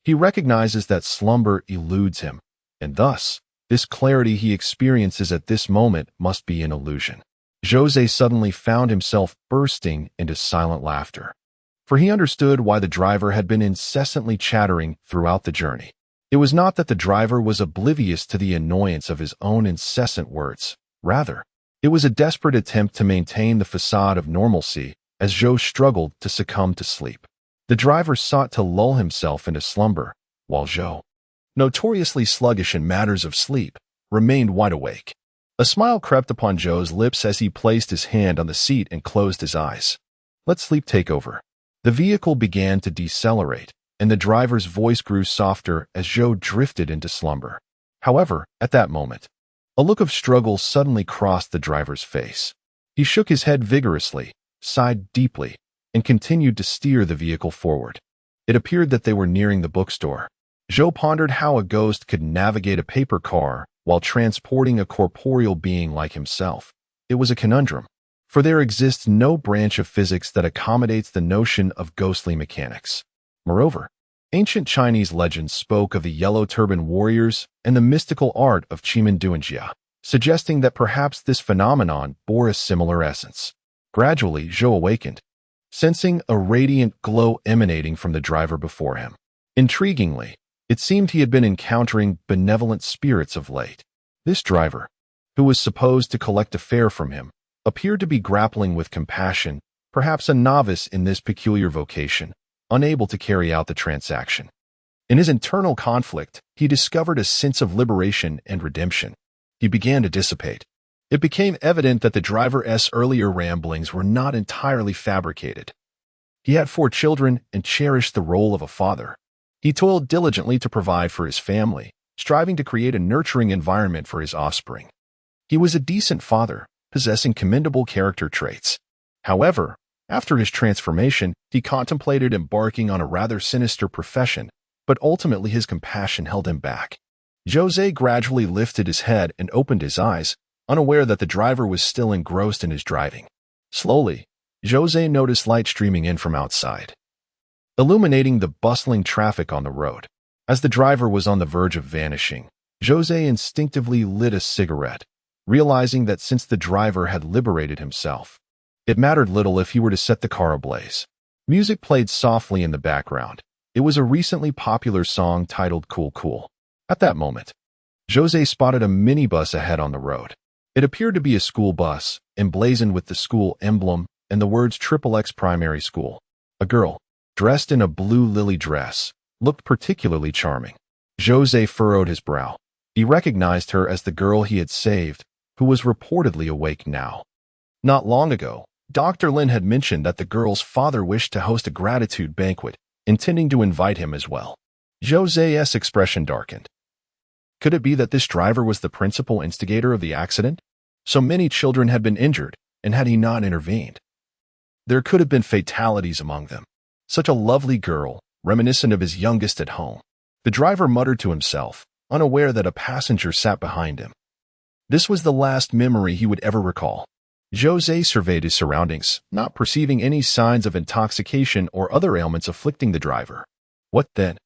he recognizes that slumber eludes him, and thus, this clarity he experiences at this moment must be an illusion. Zhou Ze suddenly found himself bursting into silent laughter, for he understood why the driver had been incessantly chattering throughout the journey. It was not that the driver was oblivious to the annoyance of his own incessant words. Rather, it was a desperate attempt to maintain the facade of normalcy as Zhou struggled to succumb to sleep. The driver sought to lull himself into slumber, while Zhou, notoriously sluggish in matters of sleep, remained wide awake. A smile crept upon Zhou's lips as he placed his hand on the seat and closed his eyes. Let sleep take over. The vehicle began to decelerate, and the driver's voice grew softer as Zhou drifted into slumber. However, at that moment, a look of struggle suddenly crossed the driver's face. He shook his head vigorously, sighed deeply, and continued to steer the vehicle forward. It appeared that they were nearing the bookstore. Zhou pondered how a ghost could navigate a paper car while transporting a corporeal being like himself. It was a conundrum, for there exists no branch of physics that accommodates the notion of ghostly mechanics. Moreover, ancient Chinese legends spoke of the yellow turban warriors and the mystical art of Qinglang, suggesting that perhaps this phenomenon bore a similar essence. Gradually, Zhou awakened, sensing a radiant glow emanating from the driver before him. Intriguingly, it seemed he had been encountering benevolent spirits of late. This driver, who was supposed to collect a fare from him, appeared to be grappling with compassion, perhaps a novice in this peculiar vocation, unable to carry out the transaction. In his internal conflict, he discovered a sense of liberation and redemption. He began to dissipate. It became evident that the driver's earlier ramblings were not entirely fabricated. He had 4 children and cherished the role of a father. He toiled diligently to provide for his family, striving to create a nurturing environment for his offspring. He was a decent father, possessing commendable character traits. However, after his transformation, he contemplated embarking on a rather sinister profession, but ultimately his compassion held him back. Zhou Ze gradually lifted his head and opened his eyes, unaware that the driver was still engrossed in his driving. Slowly, Zhou Ze noticed light streaming in from outside, illuminating the bustling traffic on the road. As the driver was on the verge of vanishing, Zhou Ze instinctively lit a cigarette, realizing that since the driver had liberated himself, it mattered little if he were to set the car ablaze. Music played softly in the background. It was a recently popular song titled Cool Cool. At that moment, Zhou Ze spotted a minibus ahead on the road. It appeared to be a school bus, emblazoned with the school emblem and the words XXX Primary School. A girl, dressed in a blue lily dress, looked particularly charming. Zhou Ze furrowed his brow. He recognized her as the girl he had saved, who was reportedly awake now. Not long ago, Dr. Lin had mentioned that the girl's father wished to host a gratitude banquet, intending to invite him as well. Zhou Ze's expression darkened. Could it be that this driver was the principal instigator of the accident? So many children had been injured, and had he not intervened, there could have been fatalities among them. Such a lovely girl, reminiscent of his youngest at home. The driver muttered to himself, unaware that a passenger sat behind him. This was the last memory he would ever recall. Zhou Ze surveyed his surroundings, not perceiving any signs of intoxication or other ailments afflicting the driver. What then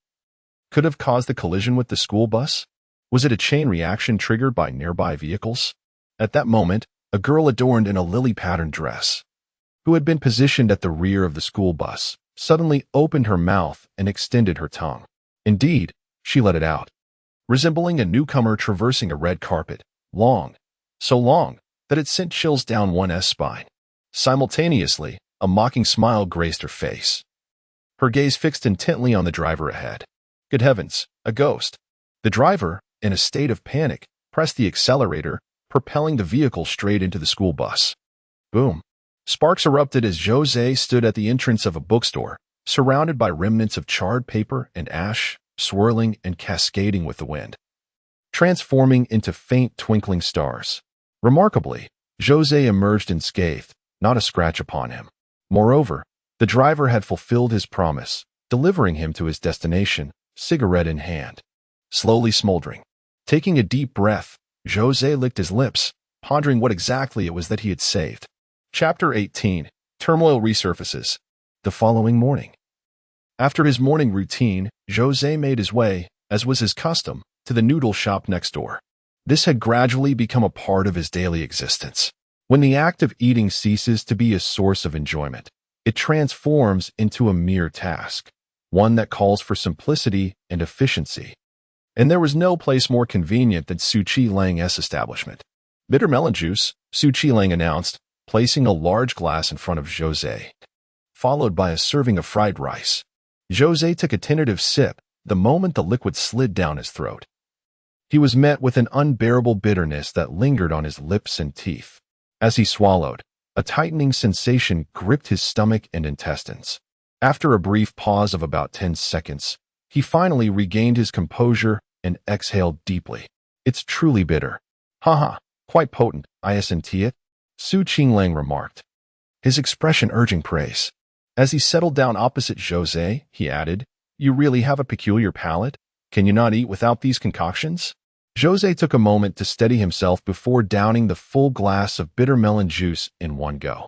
could have caused the collision with the school bus? Was it a chain reaction triggered by nearby vehicles? At that moment, a girl adorned in a lily-patterned dress, who had been positioned at the rear of the school bus, suddenly opened her mouth and extended her tongue. Indeed, she let it out, resembling a newcomer traversing a red carpet, long, so long, that it sent chills down one's spine. Simultaneously, a mocking smile graced her face. Her gaze fixed intently on the driver ahead. Good heavens, a ghost. The driver, in a state of panic, pressed the accelerator, propelling the vehicle straight into the school bus. Boom. Sparks erupted as Zhou Ze stood at the entrance of a bookstore, surrounded by remnants of charred paper and ash, swirling and cascading with the wind, transforming into faint twinkling stars. Remarkably, Zhou Ze emerged unscathed, not a scratch upon him. Moreover, the driver had fulfilled his promise, delivering him to his destination, cigarette in hand. Slowly smoldering. Taking a deep breath, Zhou Ze licked his lips, pondering what exactly it was that he had saved. Chapter 18. Turmoil resurfaces. The following morning. After his morning routine, Zhou Ze made his way, as was his custom, to the noodle shop next door. This had gradually become a part of his daily existence. When the act of eating ceases to be a source of enjoyment, it transforms into a mere task, one that calls for simplicity and efficiency. And there was no place more convenient than Qinglang's establishment. Bitter melon juice, Qinglang announced, placing a large glass in front of Zhou Ze, followed by a serving of fried rice. Zhou Ze took a tentative sip the moment the liquid slid down his throat. He was met with an unbearable bitterness that lingered on his lips and teeth. As he swallowed, a tightening sensation gripped his stomach and intestines. After a brief pause of about 10 seconds, he finally regained his composure and exhaled deeply. It's truly bitter. Haha, quite potent, isn't it? Qinglang remarked, his expression urging praise. As he settled down opposite Zhou Ze, he added, You really have a peculiar palate? Can you not eat without these concoctions? Zhou Ze took a moment to steady himself before downing the full glass of bitter melon juice in one go.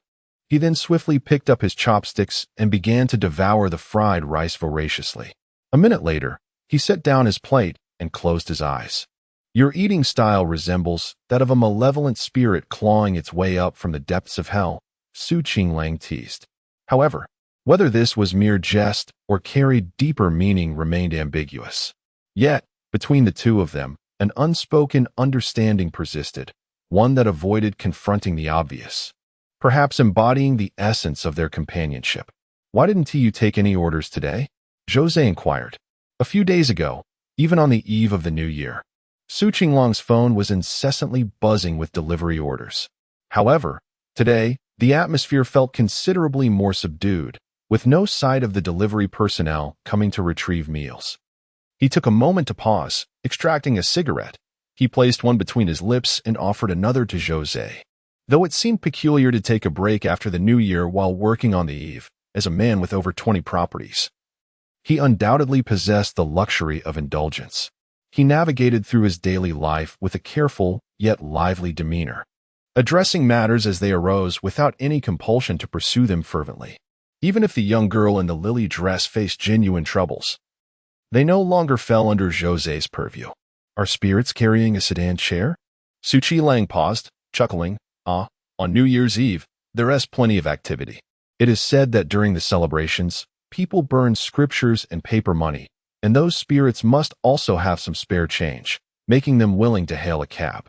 He then swiftly picked up his chopsticks and began to devour the fried rice voraciously. A minute later, he set down his plate and closed his eyes. Your eating style resembles that of a malevolent spirit clawing its way up from the depths of hell, Qinglang teased. However, whether this was mere jest or carried deeper meaning remained ambiguous. Yet, between the two of them, an unspoken understanding persisted, one that avoided confronting the obvious, perhaps embodying the essence of their companionship. Why didn't you take any orders today? Zhou Ze inquired. A few days ago, even on the eve of the new year, Qinglang's phone was incessantly buzzing with delivery orders. However, today, the atmosphere felt considerably more subdued, with no sight of the delivery personnel coming to retrieve meals. He took a moment to pause, extracting a cigarette. He placed one between his lips and offered another to Zhou Ze. Though it seemed peculiar to take a break after the new year while working on the eve, as a man with over 20 properties, he undoubtedly possessed the luxury of indulgence. He navigated through his daily life with a careful yet lively demeanor, addressing matters as they arose without any compulsion to pursue them fervently. Even if the young girl in the lily dress faced genuine troubles, they no longer fell under Zhou Ze's purview. Are spirits carrying a sedan chair? Qinglang paused, chuckling. On New Year's Eve, there is plenty of activity. It is said that during the celebrations, people burn scriptures and paper money, and those spirits must also have some spare change, making them willing to hail a cab.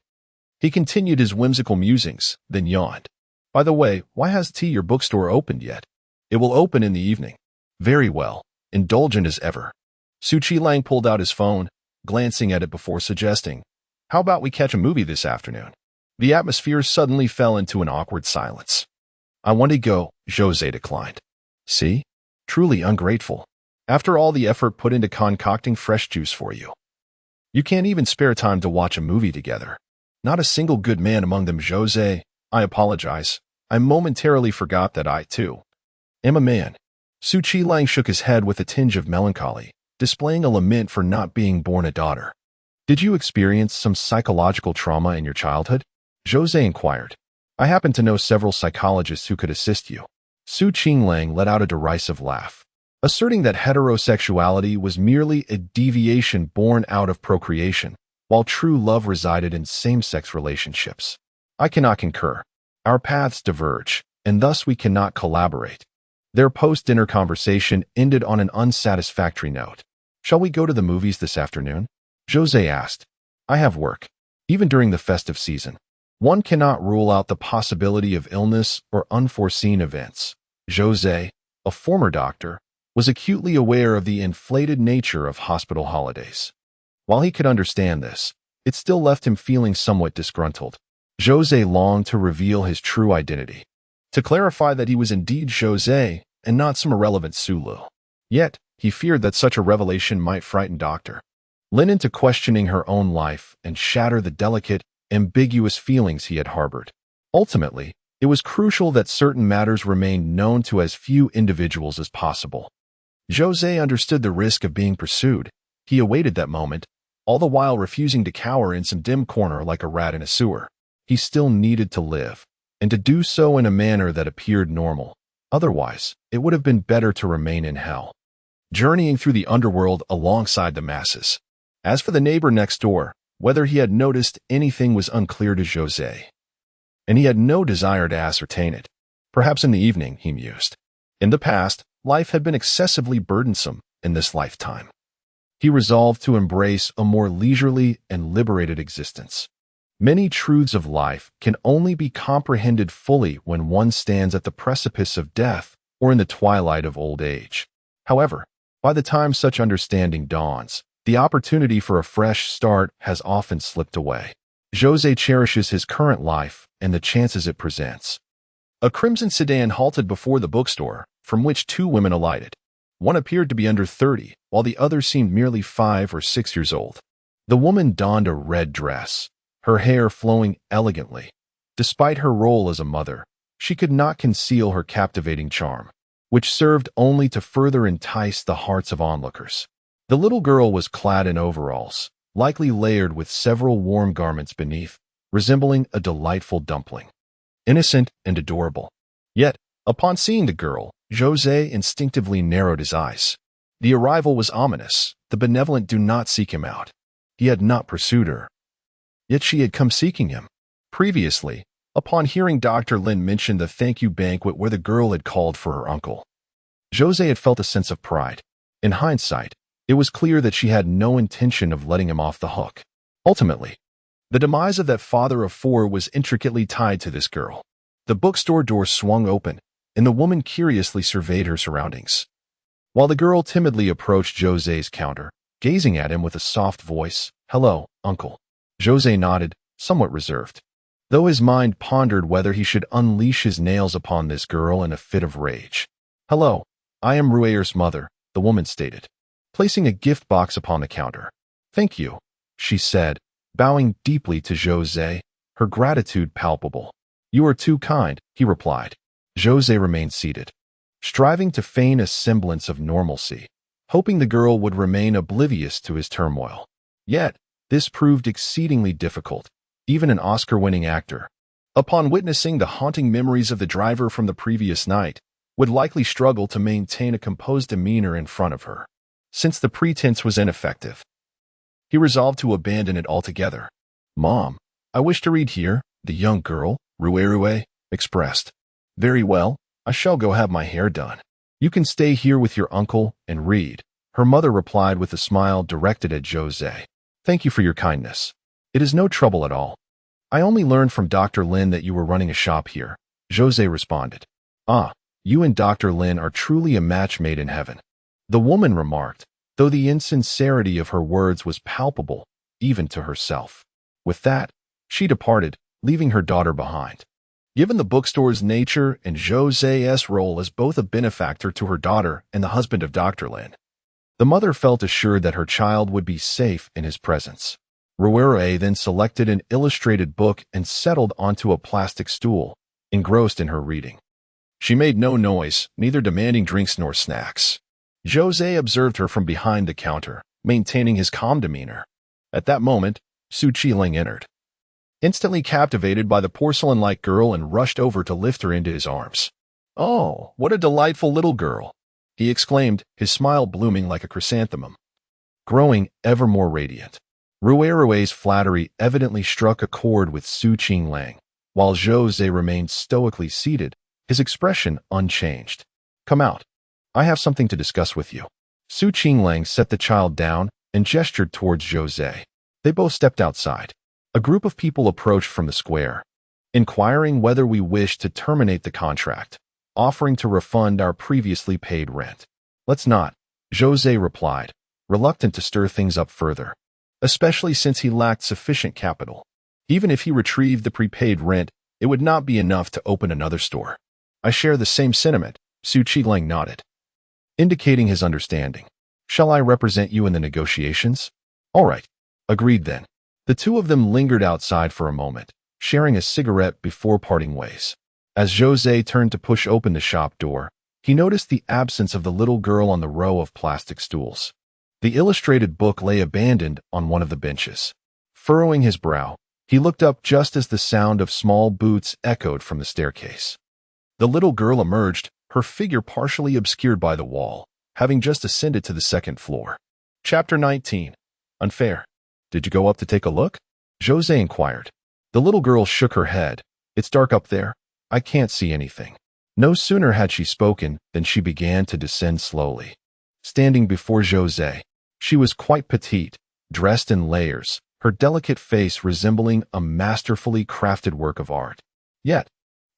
He continued his whimsical musings, then yawned. By the way, why hasn't your bookstore opened yet? It will open in the evening. Very well, indulgent as ever. Qinglang pulled out his phone, glancing at it before suggesting, How about we catch a movie this afternoon? The atmosphere suddenly fell into an awkward silence. I want to go, Zhou Ze declined. See? Truly ungrateful. After all the effort put into concocting fresh juice for you, you can't even spare time to watch a movie together. Not a single good man among them, Zhou Ze. I apologize. I momentarily forgot that I, too, am a man. Qinglang shook his head with a tinge of melancholy, displaying a lament for not being born a daughter. Did you experience some psychological trauma in your childhood? Zhou Ze inquired. I happen to know several psychologists who could assist you. Qinglang let out a derisive laugh, asserting that heterosexuality was merely a deviation born out of procreation, while true love resided in same-sex relationships. I cannot concur. Our paths diverge, and thus we cannot collaborate. Their post-dinner conversation ended on an unsatisfactory note. Shall we go to the movies this afternoon? Zhou Ze asked. I have work. Even during the festive season, one cannot rule out the possibility of illness or unforeseen events. Zhou Ze, a former doctor, was acutely aware of the inflated nature of hospital holidays. While he could understand this, it still left him feeling somewhat disgruntled. Zhou Ze longed to reveal his true identity, to clarify that he was indeed Zhou Ze and not some irrelevant Sulu. Yet, he feared that such a revelation might frighten Dr. Lin into questioning her own life and shatter the delicate, ambiguous feelings he had harbored. Ultimately, it was crucial that certain matters remained known to as few individuals as possible. Zhou Ze understood the risk of being pursued. He awaited that moment, all the while refusing to cower in some dim corner like a rat in a sewer. He still needed to live, and to do so in a manner that appeared normal. Otherwise, it would have been better to remain in hell, journeying through the underworld alongside the masses. As for the neighbor next door, whether he had noticed anything was unclear to Zhou Ze, and he had no desire to ascertain it. Perhaps in the evening, he mused. In the past, life had been excessively burdensome in this lifetime. He resolved to embrace a more leisurely and liberated existence. Many truths of life can only be comprehended fully when one stands at the precipice of death or in the twilight of old age. However, by the time such understanding dawns, the opportunity for a fresh start has often slipped away. Zhou Ze cherishes his current life and the chances it presents. A crimson sedan halted before the bookstore, from which two women alighted. One appeared to be under 30, while the other seemed merely 5 or 6 years old. The woman donned a red dress, her hair flowing elegantly. Despite her role as a mother, she could not conceal her captivating charm, which served only to further entice the hearts of onlookers. The little girl was clad in overalls, likely layered with several warm garments beneath, resembling a delightful dumpling. Innocent and adorable. Yet, upon seeing the girl, Zhou Ze instinctively narrowed his eyes. The arrival was ominous. The benevolent do not seek him out. He had not pursued her. Yet she had come seeking him. Previously, upon hearing Dr. Lin mention the thank-you banquet where the girl had called for her uncle, Zhou Ze had felt a sense of pride. In hindsight, it was clear that she had no intention of letting him off the hook. Ultimately, the demise of that father of 4 was intricately tied to this girl. The bookstore door swung open, and the woman curiously surveyed her surroundings, while the girl timidly approached Zhou Ze's counter, gazing at him with a soft voice. "Hello, uncle." Zhou Ze nodded, somewhat reserved, though his mind pondered whether he should unleash his nails upon this girl in a fit of rage. "Hello, I am Ruer's mother," the woman stated, placing a gift box upon the counter. "Thank you," she said, bowing deeply to Zhou Ze, her gratitude palpable. "You are too kind," he replied. Zhou Ze remained seated, striving to feign a semblance of normalcy, hoping the girl would remain oblivious to his turmoil. Yet, this proved exceedingly difficult. Even an Oscar-winning actor, upon witnessing the haunting memories of the driver from the previous night, would likely struggle to maintain a composed demeanor in front of her. Since the pretense was ineffective, he resolved to abandon it altogether. "Mom, I wish to read here," the young girl, Rue, expressed. "Very well, I shall go have my hair done. You can stay here with your uncle and read," her mother replied with a smile directed at Zhou Ze. "Thank you for your kindness. It is no trouble at all. I only learned from Dr. Lin that you were running a shop here," Zhou Ze responded. "Ah, you and Dr. Lin are truly a match made in heaven," the woman remarked, though the insincerity of her words was palpable, even to herself. With that, she departed, leaving her daughter behind. Given the bookstore's nature and Zhou Ze's role as both a benefactor to her daughter and the husband of Dr. Lin, the mother felt assured that her child would be safe in his presence. Rue then selected an illustrated book and settled onto a plastic stool, engrossed in her reading. She made no noise, neither demanding drinks nor snacks. Zhou Ze observed her from behind the counter, maintaining his calm demeanor. At that moment, Qinglang entered, instantly captivated by the porcelain-like girl, and rushed over to lift her into his arms. "Oh, what a delightful little girl!" he exclaimed, his smile blooming like a chrysanthemum, growing ever more radiant. Rue's flattery evidently struck a chord with Qinglang, while Zhou Ze remained stoically seated, his expression unchanged. "Come out. I have something to discuss with you." Qinglang set the child down and gestured towards Zhou Ze. They both stepped outside. A group of people approached from the square, inquiring whether we wished to terminate the contract, offering to refund our previously paid rent. "Let's not," Zhou Ze replied, reluctant to stir things up further. especially since he lacked sufficient capital. Even if he retrieved the prepaid rent, it would not be enough to open another store. I share the same sentiment, Qinglang nodded, indicating his understanding. Shall I represent you in the negotiations? All right. Agreed then. The two of them lingered outside for a moment, sharing a cigarette before parting ways. As Zhou Ze turned to push open the shop door, he noticed the absence of the little girl on the row of plastic stools. The illustrated book lay abandoned on one of the benches. Furrowing his brow, he looked up just as the sound of small boots echoed from the staircase. The little girl emerged, her figure partially obscured by the wall, having just ascended to the second floor. Chapter 19. Unfair. Did you go up to take a look? Zhou Ze inquired. The little girl shook her head. It's dark up there. I can't see anything. No sooner had she spoken than she began to descend slowly. Standing before Zhou Ze, she was quite petite, dressed in layers, her delicate face resembling a masterfully crafted work of art. Yet,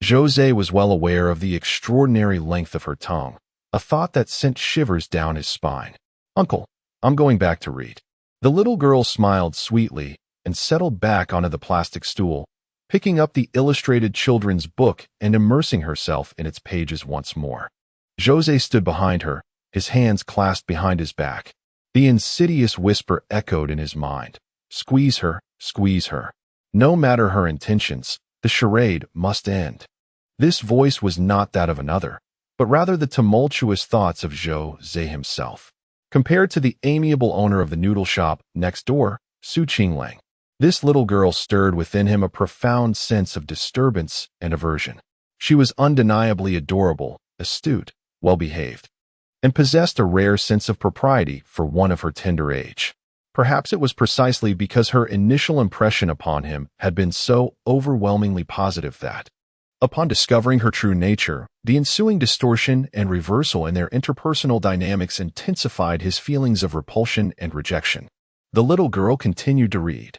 Zhou Ze was well aware of the extraordinary length of her tongue, a thought that sent shivers down his spine. Uncle, I'm going back to read. The little girl smiled sweetly and settled back onto the plastic stool, picking up the illustrated children's book and immersing herself in its pages once more. Zhou Ze stood behind her, his hands clasped behind his back. The insidious whisper echoed in his mind. Squeeze her, squeeze her. No matter her intentions, the charade must end. This voice was not that of another, but rather the tumultuous thoughts of Zhou Ze himself. Compared to the amiable owner of the noodle shop next door, Qinglang, this little girl stirred within him a profound sense of disturbance and aversion. She was undeniably adorable, astute, well-behaved, and possessed a rare sense of propriety for one of her tender age. Perhaps it was precisely because her initial impression upon him had been so overwhelmingly positive that, upon discovering her true nature, the ensuing distortion and reversal in their interpersonal dynamics intensified his feelings of repulsion and rejection. The little girl continued to read,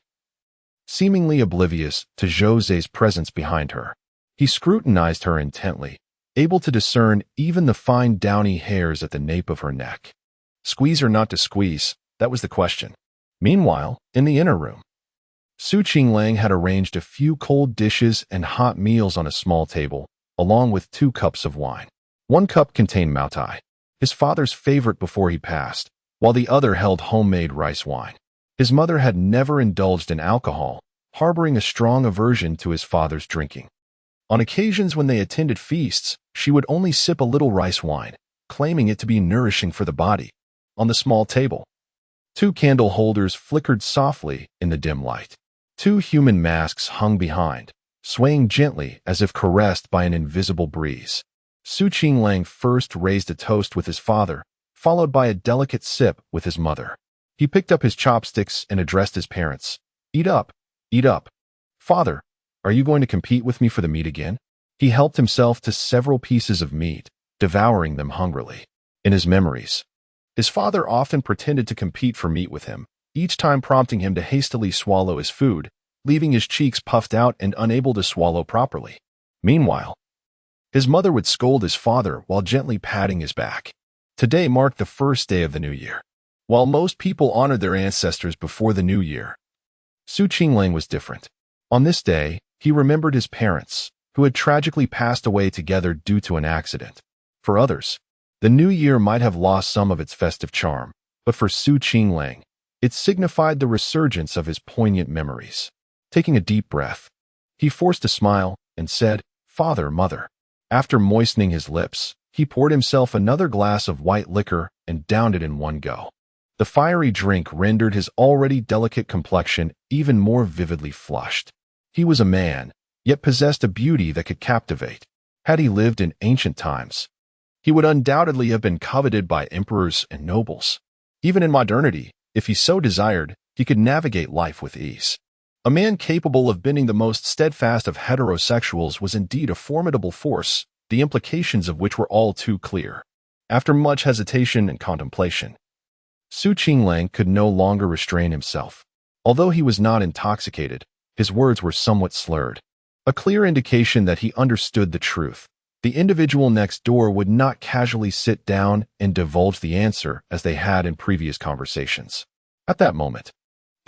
seemingly oblivious to Zhou Ze's presence behind her. He scrutinized her intently, able to discern even the fine downy hairs at the nape of her neck. Squeeze or not to squeeze, that was the question. Meanwhile, in the inner room, Qinglang had arranged a few cold dishes and hot meals on a small table, along with 2 cups of wine. 1 cup contained Maotai, his father's favorite before he passed, while the other held homemade rice wine. His mother had never indulged in alcohol, harboring a strong aversion to his father's drinking. On occasions when they attended feasts, she would only sip a little rice wine, claiming it to be nourishing for the body. On the small table, 2 candle holders flickered softly in the dim light. 2 human masks hung behind, swaying gently as if caressed by an invisible breeze. Qinglang first raised a toast with his father, followed by a delicate sip with his mother. He picked up his chopsticks and addressed his parents. Eat up, eat up. Father, are you going to compete with me for the meat again? He helped himself to several pieces of meat, devouring them hungrily. In his memories, his father often pretended to compete for meat with him, each time prompting him to hastily swallow his food, leaving his cheeks puffed out and unable to swallow properly. Meanwhile, his mother would scold his father while gently patting his back. Today marked the first day of the new year. While most people honored their ancestors before the new year, Qinglang was different. On this day, he remembered his parents, who had tragically passed away together due to an accident. For others, the new year might have lost some of its festive charm, but for Qinglang, it signified the resurgence of his poignant memories. Taking a deep breath, he forced a smile and said, "Father, mother." After moistening his lips, he poured himself another glass of white liquor and downed it in one go. The fiery drink rendered his already delicate complexion even more vividly flushed. He was a man, yet possessed a beauty that could captivate. Had he lived in ancient times, he would undoubtedly have been coveted by emperors and nobles. Even in modernity, if he so desired, he could navigate life with ease. A man capable of bending the most steadfast of heterosexuals was indeed a formidable force, the implications of which were all too clear. After much hesitation and contemplation, Qinglang could no longer restrain himself. Although he was not intoxicated, his words were somewhat slurred, a clear indication that he understood the truth. The individual next door would not casually sit down and divulge the answer as they had in previous conversations. At that moment,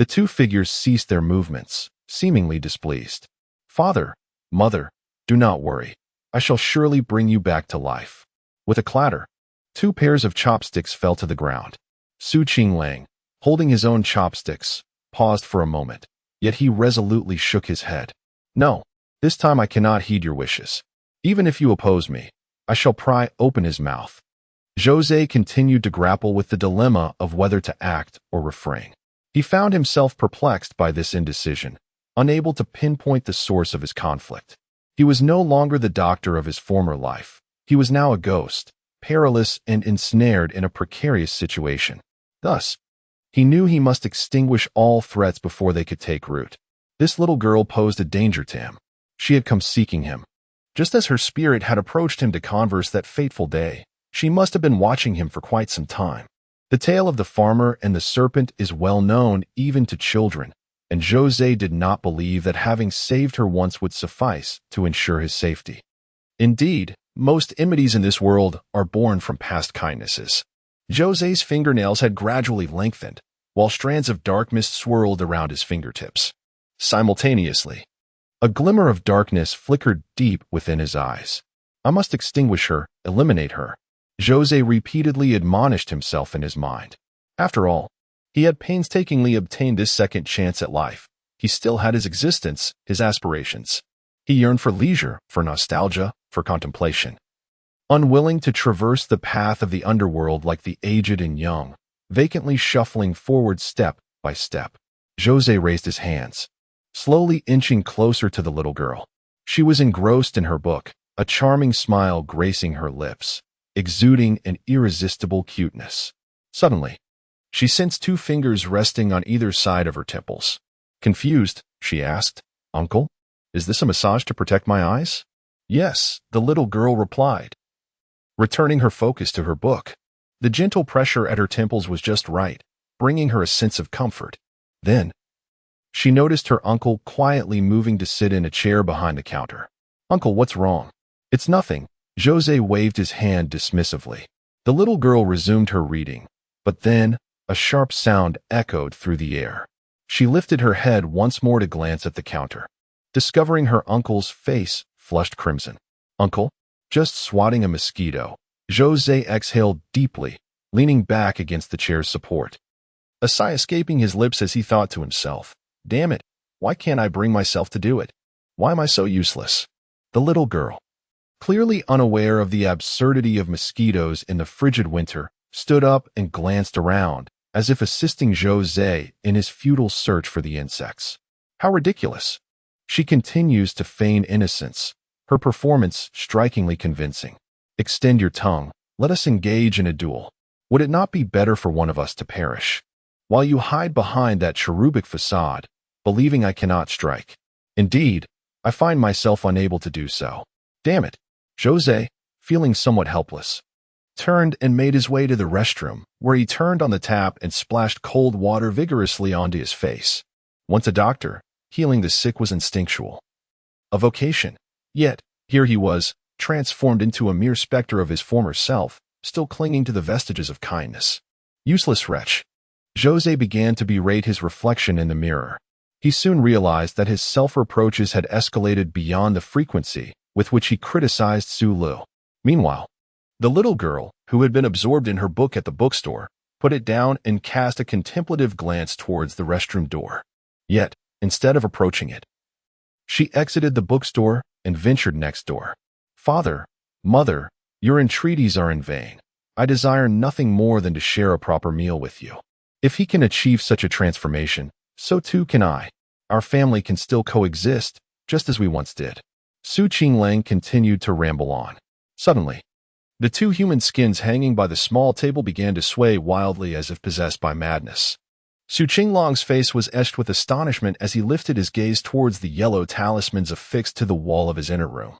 The two figures ceased their movements, seemingly displeased. "Father, mother, do not worry. I shall surely bring you back to life." With a clatter, two pairs of chopsticks fell to the ground. Qinglang, holding his own chopsticks, paused for a moment, yet he resolutely shook his head. "No, this time I cannot heed your wishes. Even if you oppose me, I shall pry open his mouth." Zhou Ze continued to grapple with the dilemma of whether to act or refrain. He found himself perplexed by this indecision, unable to pinpoint the source of his conflict. He was no longer the doctor of his former life. He was now a ghost, perilous and ensnared in a precarious situation. Thus, he knew he must extinguish all threats before they could take root. This little girl posed a danger to him. She had come seeking him. Just as her spirit had approached him to converse that fateful day, she must have been watching him for quite some time. The tale of the farmer and the serpent is well known even to children, and Zhou Ze did not believe that having saved her once would suffice to ensure his safety. Indeed, most enmities in this world are born from past kindnesses. Zhou Ze's fingernails had gradually lengthened, while strands of dark mist swirled around his fingertips. Simultaneously, a glimmer of darkness flickered deep within his eyes. "I must extinguish her, eliminate her," Zhou Ze repeatedly admonished himself in his mind. After all, he had painstakingly obtained this second chance at life. He still had his existence, his aspirations. He yearned for leisure, for nostalgia, for contemplation. Unwilling to traverse the path of the underworld like the aged and young, vacantly shuffling forward step by step, Zhou Ze raised his hands, slowly inching closer to the little girl. She was engrossed in her book, a charming smile gracing her lips, exuding an irresistible cuteness. Suddenly, she sensed two fingers resting on either side of her temples. Confused, she asked, "Uncle, is this a massage to protect my eyes?" "Yes," the little girl replied, returning her focus to her book. The gentle pressure at her temples was just right, bringing her a sense of comfort. Then, she noticed her uncle quietly moving to sit in a chair behind the counter. "Uncle, what's wrong?" "It's nothing." Zhou Ze waved his hand dismissively. The little girl resumed her reading, but then a sharp sound echoed through the air. She lifted her head once more to glance at the counter, discovering her uncle's face flushed crimson. "Uncle?" "Just swatting a mosquito." Zhou Ze exhaled deeply, leaning back against the chair's support. A sigh escaping his lips as he thought to himself, "Damn it, why can't I bring myself to do it? Why am I so useless?" The little girl, clearly unaware of the absurdity of mosquitoes in the frigid winter, stood up and glanced around, as if assisting Zhou Ze in his futile search for the insects. How ridiculous! She continues to feign innocence, her performance strikingly convincing. "Extend your tongue, let us engage in a duel. Would it not be better for one of us to perish, while you hide behind that cherubic facade, believing I cannot strike? Indeed, I find myself unable to do so. Damn it!" Zhou Ze, feeling somewhat helpless, turned and made his way to the restroom, where he turned on the tap and splashed cold water vigorously onto his face. Once a doctor, healing the sick was instinctual. A vocation. Yet, here he was, transformed into a mere specter of his former self, still clinging to the vestiges of kindness. Useless wretch. Zhou Ze began to berate his reflection in the mirror. He soon realized that his self-reproaches had escalated beyond the frequency with which he criticized Su Lu. Meanwhile, the little girl, who had been absorbed in her book at the bookstore, put it down and cast a contemplative glance towards the restroom door. Yet, instead of approaching it, she exited the bookstore and ventured next door. "Father, mother, your entreaties are in vain. I desire nothing more than to share a proper meal with you. If he can achieve such a transformation, so too can I. Our family can still coexist, just as we once did." Qinglang continued to ramble on. Suddenly, the two human skins hanging by the small table began to sway wildly as if possessed by madness. Qinglang's face was etched with astonishment as he lifted his gaze towards the yellow talismans affixed to the wall of his inner room,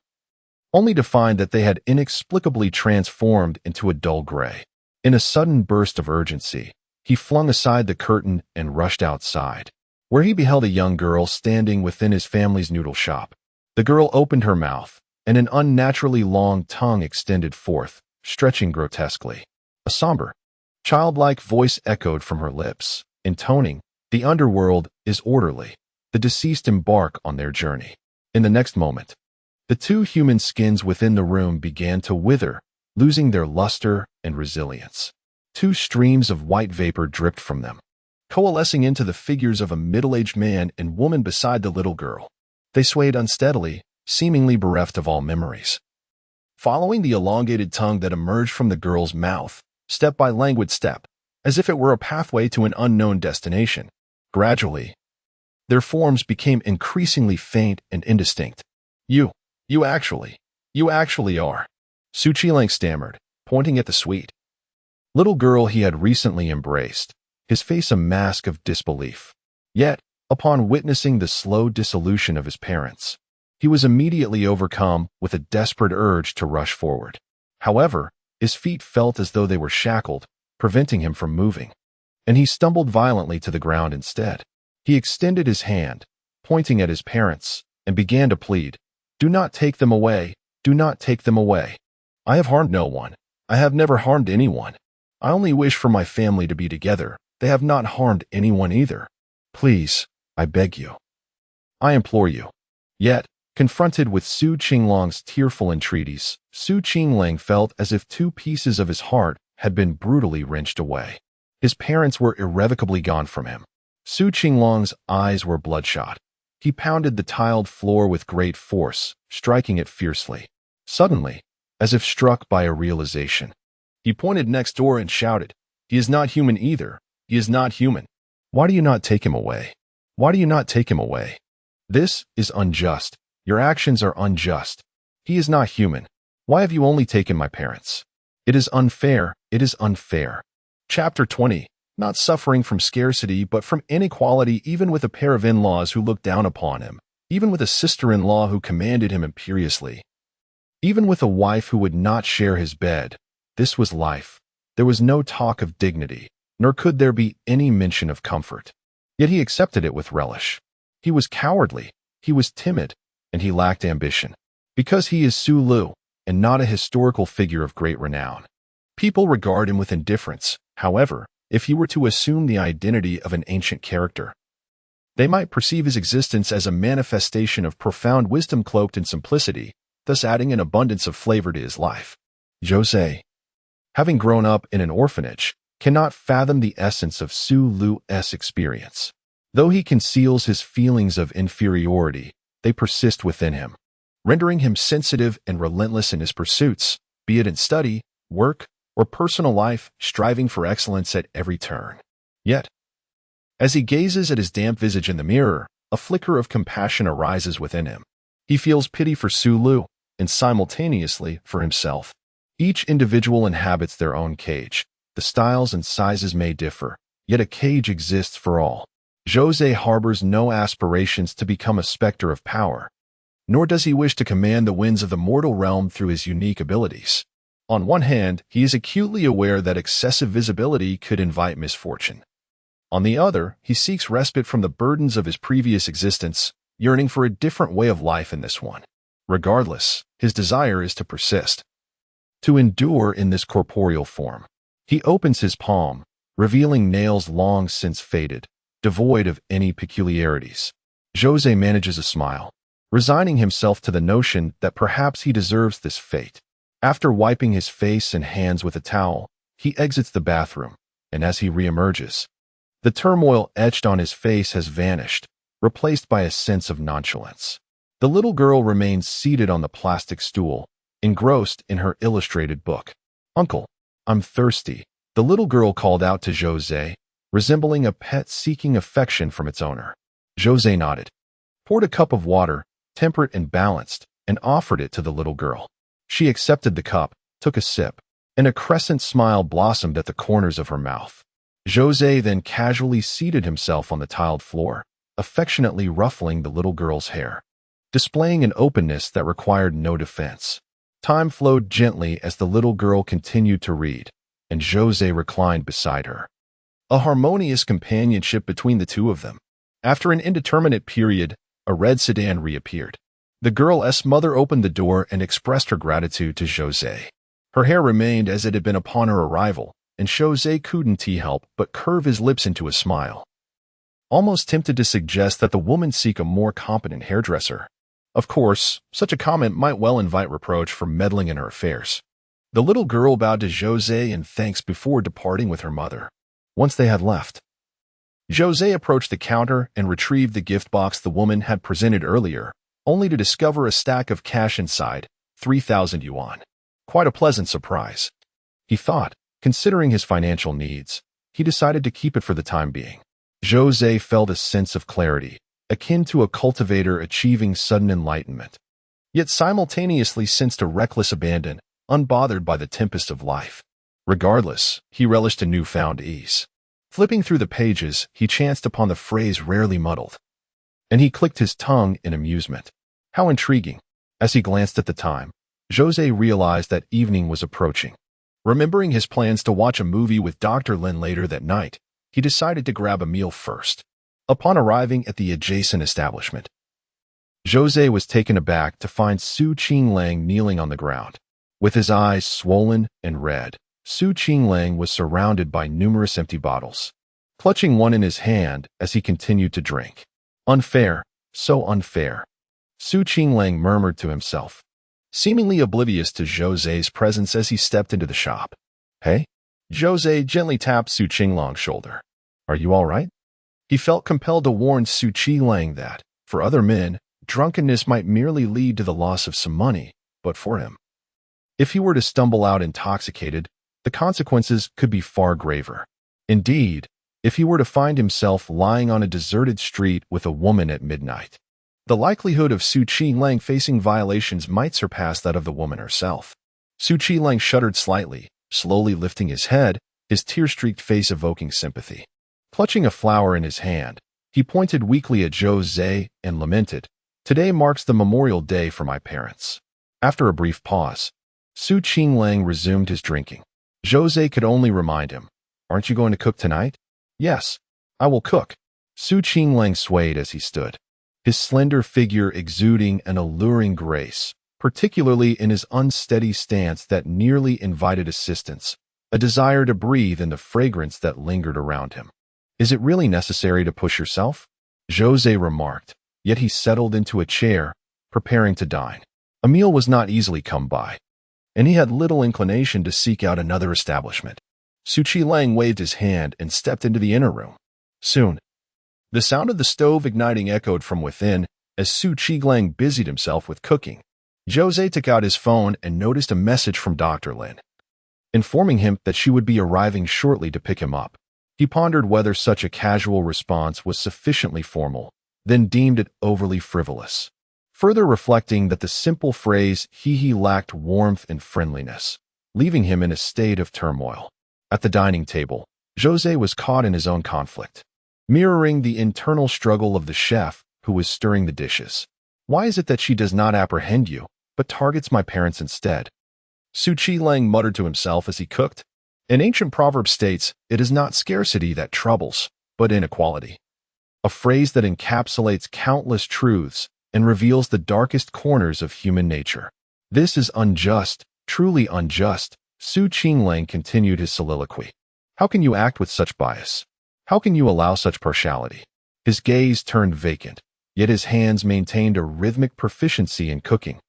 only to find that they had inexplicably transformed into a dull gray. In a sudden burst of urgency, he flung aside the curtain and rushed outside, where he beheld a young girl standing within his family's noodle shop. The girl opened her mouth, and an unnaturally long tongue extended forth, stretching grotesquely. A somber, childlike voice echoed from her lips, intoning, The underworld is orderly. The deceased embark on their journey. In the next moment, the two human skins within the room began to wither, losing their luster and resilience. Two streams of white vapor dripped from them, coalescing into the figures of a middle-aged man and woman beside the little girl. They swayed unsteadily, seemingly bereft of all memories. Following the elongated tongue that emerged from the girl's mouth, step by languid step, as if it were a pathway to an unknown destination. Gradually, their forms became increasingly faint and indistinct. You actually are, Qinglang stammered, pointing at the sweet little girl he had recently embraced, his face a mask of disbelief. Yet, upon witnessing the slow dissolution of his parents, he was immediately overcome with a desperate urge to rush forward. However, his feet felt as though they were shackled, preventing him from moving, and he stumbled violently to the ground instead. He extended his hand, pointing at his parents, and began to plead, "Do not take them away, do not take them away. I have harmed no one. I have never harmed anyone. I only wish for my family to be together. They have not harmed anyone either. Please, I beg you. I implore you." Yet, confronted with Qinglang's tearful entreaties, Qinglang felt as if two pieces of his heart had been brutally wrenched away. His parents were irrevocably gone from him. Qinglang's eyes were bloodshot. He pounded the tiled floor with great force, striking it fiercely. Suddenly, as if struck by a realization, he pointed next door and shouted, "He is not human either. He is not human. Why do you not take him away? Why do you not take him away? This is unjust. Your actions are unjust. He is not human. Why have you only taken my parents? It is unfair. It is unfair." Chapter 20. Not suffering from scarcity but from inequality, even with a pair of in-laws who looked down upon him, even with a sister-in-law who commanded him imperiously, even with a wife who would not share his bed. This was life. There was no talk of dignity, nor could there be any mention of comfort. Yet he accepted it with relish. He was cowardly, he was timid, and he lacked ambition. Because he is Su Lu, and not a historical figure of great renown, people regard him with indifference. However, if he were to assume the identity of an ancient character, they might perceive his existence as a manifestation of profound wisdom cloaked in simplicity, thus adding an abundance of flavor to his life. Zhou Ze, having grown up in an orphanage, cannot fathom the essence of Su Lu's experience. Though he conceals his feelings of inferiority, they persist within him, rendering him sensitive and relentless in his pursuits, be it in study, work, or personal life, striving for excellence at every turn. Yet, as he gazes at his damp visage in the mirror, a flicker of compassion arises within him. He feels pity for Su Lu, and simultaneously for himself. Each individual inhabits their own cage. The styles and sizes may differ, yet a cage exists for all. Zhou Ze harbors no aspirations to become a specter of power, nor does he wish to command the winds of the mortal realm through his unique abilities. On one hand, he is acutely aware that excessive visibility could invite misfortune. On the other, he seeks respite from the burdens of his previous existence, yearning for a different way of life in this one. Regardless, his desire is to persist, to endure in this corporeal form. He opens his palm, revealing nails long since faded, devoid of any peculiarities. Zhou Ze manages a smile, resigning himself to the notion that perhaps he deserves this fate. After wiping his face and hands with a towel, he exits the bathroom, and as he reemerges, the turmoil etched on his face has vanished, replaced by a sense of nonchalance. The little girl remains seated on the plastic stool, engrossed in her illustrated book. "Uncle, I'm thirsty," the little girl called out to Zhou Ze, resembling a pet seeking affection from its owner. Zhou Ze nodded, poured a cup of water, temperate and balanced, and offered it to the little girl. She accepted the cup, took a sip, and a crescent smile blossomed at the corners of her mouth. Zhou Ze then casually seated himself on the tiled floor, affectionately ruffling the little girl's hair, displaying an openness that required no defense. Time flowed gently as the little girl continued to read, and Zhou Ze reclined beside her. A harmonious companionship between the two of them. After an indeterminate period, a red sedan reappeared. The girl's mother opened the door and expressed her gratitude to Zhou Ze. Her hair remained as it had been upon her arrival, and Zhou Ze couldn't help but curve his lips into a smile. almost tempted to suggest that the woman seek a more competent hairdresser. Of course, such a comment might well invite reproach for meddling in her affairs. The little girl bowed to Zhou Ze in thanks before departing with her mother. Once they had left, Zhou Ze approached the counter and retrieved the gift box the woman had presented earlier, only to discover a stack of cash inside, 3,000 yuan. Quite a pleasant surprise, he thought. Considering his financial needs, he decided to keep it for the time being. Zhou Ze felt a sense of clarity, akin to a cultivator achieving sudden enlightenment, yet simultaneously sensed a reckless abandon, unbothered by the tempest of life. Regardless, he relished a newfound ease. Flipping through the pages, he chanced upon the phrase rarely muddled, and he clicked his tongue in amusement. How intriguing! As he glanced at the time, Zhou Ze realized that evening was approaching. Remembering his plans to watch a movie with Dr. Lin later that night, he decided to grab a meal first. Upon arriving at the adjacent establishment, Zhou Ze was taken aback to find Su Qinglang kneeling on the ground. With his eyes swollen and red, Su Qinglang was surrounded by numerous empty bottles, clutching one in his hand as he continued to drink. Unfair, so unfair, Su Qinglang murmured to himself, seemingly oblivious to Zhou Ze's presence as he stepped into the shop. Hey? Zhou Ze gently tapped Su Qinglang's shoulder. Are you all right? He felt compelled to warn Su Qinglang that, for other men, drunkenness might merely lead to the loss of some money, but for him, if he were to stumble out intoxicated, the consequences could be far graver. Indeed, if he were to find himself lying on a deserted street with a woman at midnight, the likelihood of Su Qinglang facing violations might surpass that of the woman herself. Su Qinglang shuddered slightly, slowly lifting his head, his tear-streaked face evoking sympathy. Clutching a flower in his hand, he pointed weakly at Zhou Ze and lamented, "Today marks the memorial day for my parents." After a brief pause, Su Qinglang resumed his drinking. Zhou Ze could only remind him, "Aren't you going to cook tonight?" "Yes, I will cook." Su Qinglang swayed as he stood, his slender figure exuding an alluring grace, particularly in his unsteady stance that nearly invited assistance, a desire to breathe in the fragrance that lingered around him. "Is it really necessary to push yourself?" Zhou Ze remarked, yet he settled into a chair, preparing to dine. A meal was not easily come by, and he had little inclination to seek out another establishment. Su Qinglang waved his hand and stepped into the inner room. Soon, the sound of the stove igniting echoed from within as Su Qinglang busied himself with cooking. Zhou Ze took out his phone and noticed a message from Dr. Lin, informing him that she would be arriving shortly to pick him up. He pondered whether such a casual response was sufficiently formal, then deemed it overly frivolous, further reflecting that the simple phrase he lacked warmth and friendliness, leaving him in a state of turmoil. At the dining table, Zhou Ze was caught in his own conflict, mirroring the internal struggle of the chef who was stirring the dishes. "Why is it that she does not apprehend you, but targets my parents instead?" Su Qinglang muttered to himself as he cooked. An ancient proverb states, "It is not scarcity that troubles, but inequality," a phrase that encapsulates countless truths and reveals the darkest corners of human nature. "This is unjust, truly unjust," Su Qinglang continued his soliloquy. "How can you act with such bias? How can you allow such partiality?" His gaze turned vacant, yet his hands maintained a rhythmic proficiency in cooking.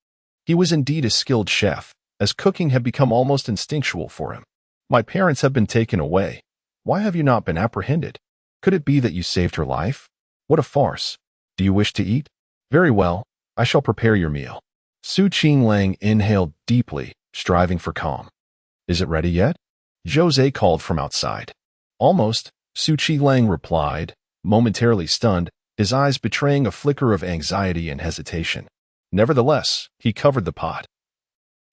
He was indeed a skilled chef, as cooking had become almost instinctual for him. "My parents have been taken away. Why have you not been apprehended? Could it be that you saved her life? What a farce. Do you wish to eat? Very well, I shall prepare your meal." Su Qinglang inhaled deeply, striving for calm. "Is it ready yet?" Zhou Ze called from outside. "Almost," Su Qinglang replied, momentarily stunned, his eyes betraying a flicker of anxiety and hesitation. Nevertheless, he covered the pot,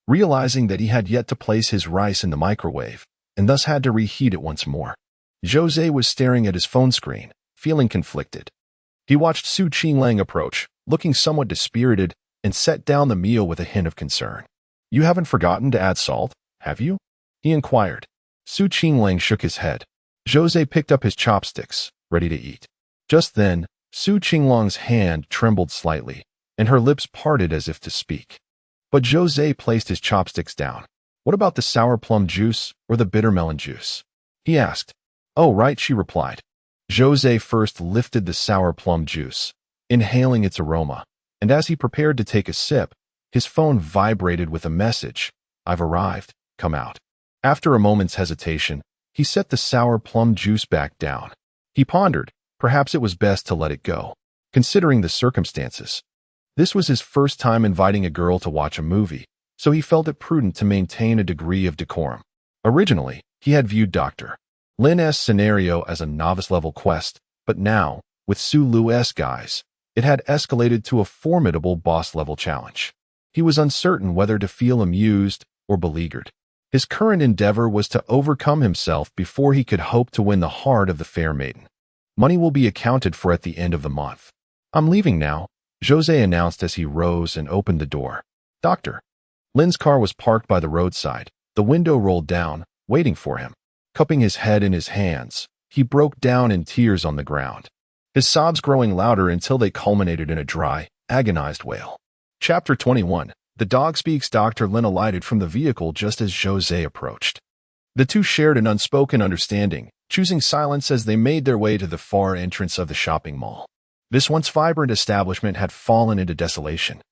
realizing that he had yet to place his rice in the microwave, and thus had to reheat it once more. Zhou Ze was staring at his phone screen, feeling conflicted. He watched Su Qinglang approach, looking somewhat dispirited, and set down the meal with a hint of concern. "You haven't forgotten to add salt, have you?" he inquired. Su Qinglang shook his head. Zhou Ze picked up his chopsticks, ready to eat. Just then, Su Qinglang's hand trembled slightly, and her lips parted as if to speak. But Zhou Ze placed his chopsticks down. "What about the sour plum juice or the bitter melon juice?" he asked. "Oh, right," she replied. Zhou Ze first lifted the sour plum juice, inhaling its aroma, and as he prepared to take a sip, his phone vibrated with a message. "I've arrived, come out." After a moment's hesitation, he set the sour plum juice back down. He pondered, perhaps it was best to let it go, considering the circumstances. This was his first time inviting a girl to watch a movie, so he felt it prudent to maintain a degree of decorum. Originally, he had viewed Dr. Lin's scenario as a novice-level quest, but now, with Su Lu's guise, it had escalated to a formidable boss-level challenge. He was uncertain whether to feel amused or beleaguered. His current endeavor was to overcome himself before he could hope to win the heart of the fair maiden. "Money will be accounted for at the end of the month. I'm leaving now," Zhou Ze announced as he rose and opened the door. Dr. Lin's car was parked by the roadside, the window rolled down, waiting for him. Cupping his head in his hands, he broke down in tears on the ground, his sobs growing louder until they culminated in a dry, agonized wail. Chapter 21. The dog speaks. Dr. Lin alighted from the vehicle just as Zhou Ze approached. The two shared an unspoken understanding, choosing silence as they made their way to the far entrance of the shopping mall. This once vibrant establishment had fallen into desolation.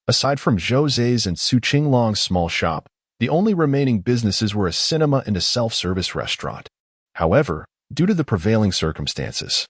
Aside from Zhou Ze's and Su Qinglang's small shop, the only remaining businesses were a cinema and a self-service restaurant. However, due to the prevailing circumstances,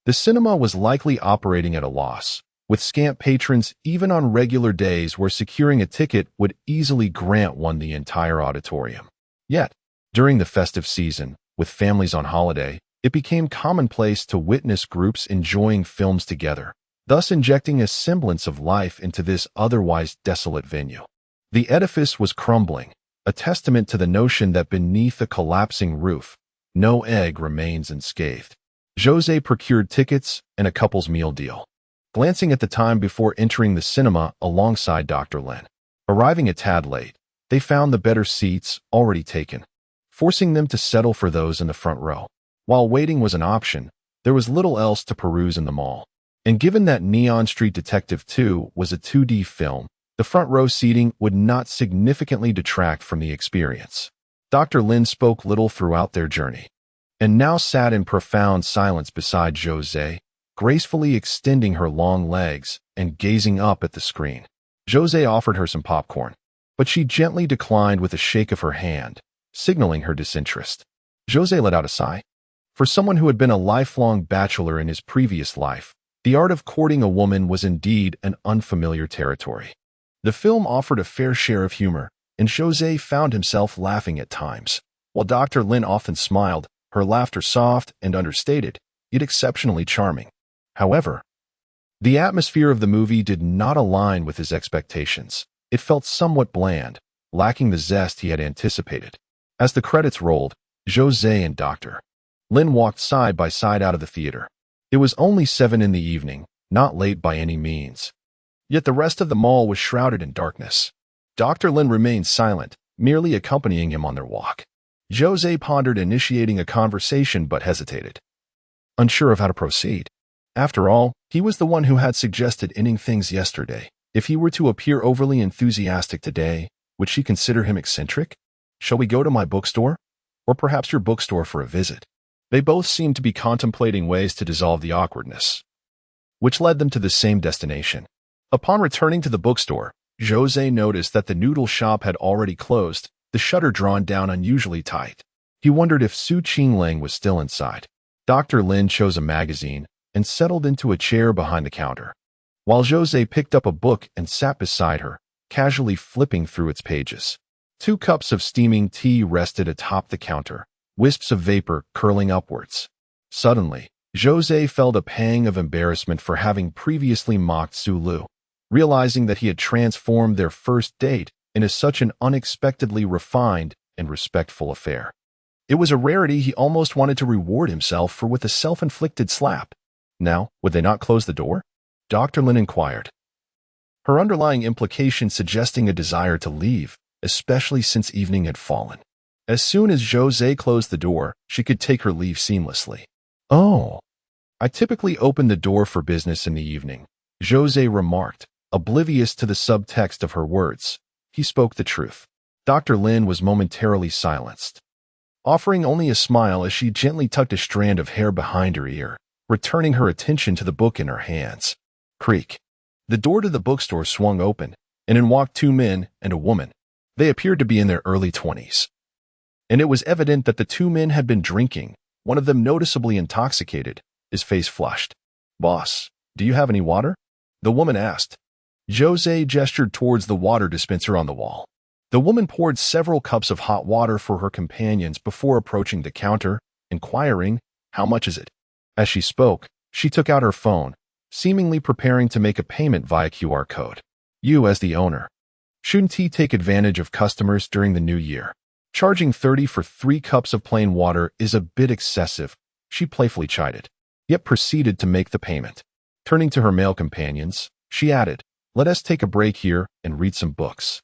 the cinema was likely operating at a loss, with scant patrons even on regular days where securing a ticket would easily grant one the entire auditorium. Yet, during the festive season, with families on holiday, it became commonplace to witness groups enjoying films together, thus injecting a semblance of life into this otherwise desolate venue. The edifice was crumbling, a testament to the notion that beneath a collapsing roof, no egg remains unscathed. Zhou Ze procured tickets and a couple's meal deal, glancing at the time before entering the cinema alongside Dr. Lin. Arriving a tad late, they found the better seats already taken, forcing them to settle for those in the front row. While waiting was an option, there was little else to peruse in the mall. And given that Neon Street Detective 2 was a 2D film, the front row seating would not significantly detract from the experience. Dr. Lin spoke little throughout their journey, and now sat in profound silence beside Zhou Ze, gracefully extending her long legs and gazing up at the screen. Zhou Ze offered her some popcorn, but she gently declined with a shake of her hand, signaling her disinterest. Zhou Ze let out a sigh. For someone who had been a lifelong bachelor in his previous life, the art of courting a woman was indeed an unfamiliar territory. The film offered a fair share of humor, and Zhou Ze found himself laughing at times. While Dr. Lin often smiled, her laughter soft and understated, yet exceptionally charming. However, the atmosphere of the movie did not align with his expectations. It felt somewhat bland, lacking the zest he had anticipated. As the credits rolled, Zhou Ze and Dr. Lin walked side by side out of the theater. It was only 7 in the evening, not late by any means. Yet the rest of the mall was shrouded in darkness. Dr. Lin remained silent, merely accompanying him on their walk. Zhou Ze pondered initiating a conversation but hesitated, unsure of how to proceed. After all, he was the one who had suggested ending things yesterday. If he were to appear overly enthusiastic today, would she consider him eccentric? "Shall we go to my bookstore? Or perhaps your bookstore for a visit?" They both seemed to be contemplating ways to dissolve the awkwardness, which led them to the same destination. Upon returning to the bookstore, Zhou Ze noticed that the noodle shop had already closed, the shutter drawn down unusually tight. He wondered if Su Qinglang was still inside. Dr. Lin chose a magazine and settled into a chair behind the counter, while Zhou Ze picked up a book and sat beside her, casually flipping through its pages. 2 cups of steaming tea rested atop the counter, wisps of vapor curling upwards. Suddenly, Zhou Ze felt a pang of embarrassment for having previously mocked Su Lu, realizing that he had transformed their first date into such an unexpectedly refined and respectful affair. It was a rarity he almost wanted to reward himself for with a self-inflicted slap. Now, would they not close the door? Dr. Lin inquired, her underlying implication suggesting a desire to leave, especially since evening had fallen. As soon as Zhou Ze closed the door, she could take her leave seamlessly. "Oh, I typically open the door for business in the evening," Zhou Ze remarked, oblivious to the subtext of her words. He spoke the truth. Dr. Lin was momentarily silenced, offering only a smile as she gently tucked a strand of hair behind her ear, returning her attention to the book in her hands. Creak. The door to the bookstore swung open, and in walked two men and a woman. They appeared to be in their early 20s. And it was evident that the two men had been drinking, one of them noticeably intoxicated, his face flushed. "Boss, do you have any water?" the woman asked. Zhou Ze gestured towards the water dispenser on the wall. The woman poured several cups of hot water for her companions before approaching the counter, inquiring, "How much is it?" As she spoke, she took out her phone, seemingly preparing to make a payment via QR code. "You, as the owner, shouldn't he take advantage of customers during the new year? Charging 30 for 3 cups of plain water is a bit excessive," she playfully chided, yet proceeded to make the payment. Turning to her male companions, she added, "Let us take a break here and read some books."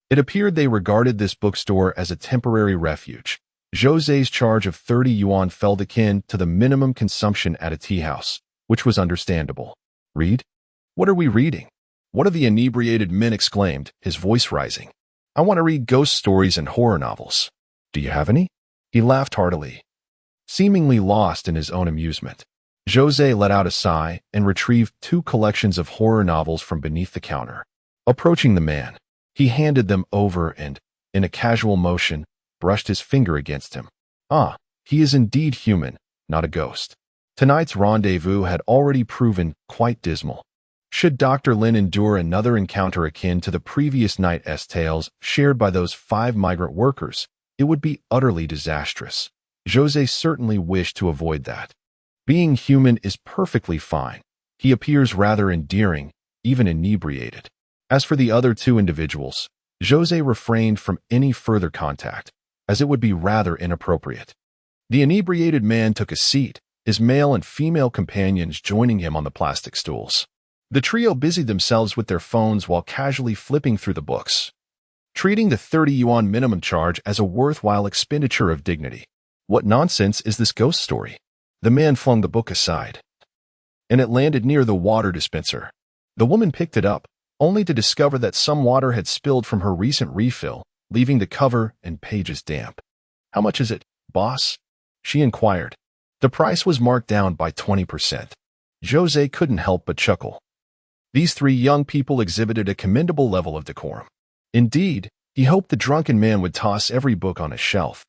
It appeared they regarded this bookstore as a temporary refuge. Zhou Ze's charge of 30 yuan felt akin to the minimum consumption at a tea house, which was understandable. "Read? What are we reading?" one of the inebriated men exclaimed, his voice rising. "I want to read ghost stories and horror novels." "Do you have any?" He laughed heartily, seemingly lost in his own amusement. Zhou Ze let out a sigh and retrieved 2 collections of horror novels from beneath the counter. Approaching the man, he handed them over and, in a casual motion, brushed his finger against him. "Ah, he is indeed human, not a ghost." Tonight's rendezvous had already proven quite dismal. Should Dr. Lin endure another encounter akin to the previous night's tales shared by those 5 migrant workers, it would be utterly disastrous. Zhou Ze certainly wished to avoid that. Being human is perfectly fine. He appears rather endearing, even inebriated. As for the other 2 individuals, Zhou Ze refrained from any further contact, as it would be rather inappropriate. The inebriated man took a seat, his male and female companions joining him on the plastic stools. The trio busied themselves with their phones while casually flipping through the books, treating the 30 yuan minimum charge as a worthwhile expenditure of dignity. "What nonsense is this ghost story?" The man flung the book aside, and it landed near the water dispenser. The woman picked it up, only to discover that some water had spilled from her recent refill, leaving the cover and pages damp. "How much is it, boss?" she inquired. The price was marked down by 20%. Zhou Ze couldn't help but chuckle. These 3 young people exhibited a commendable level of decorum. Indeed, he hoped the drunken man would toss every book on a shelf,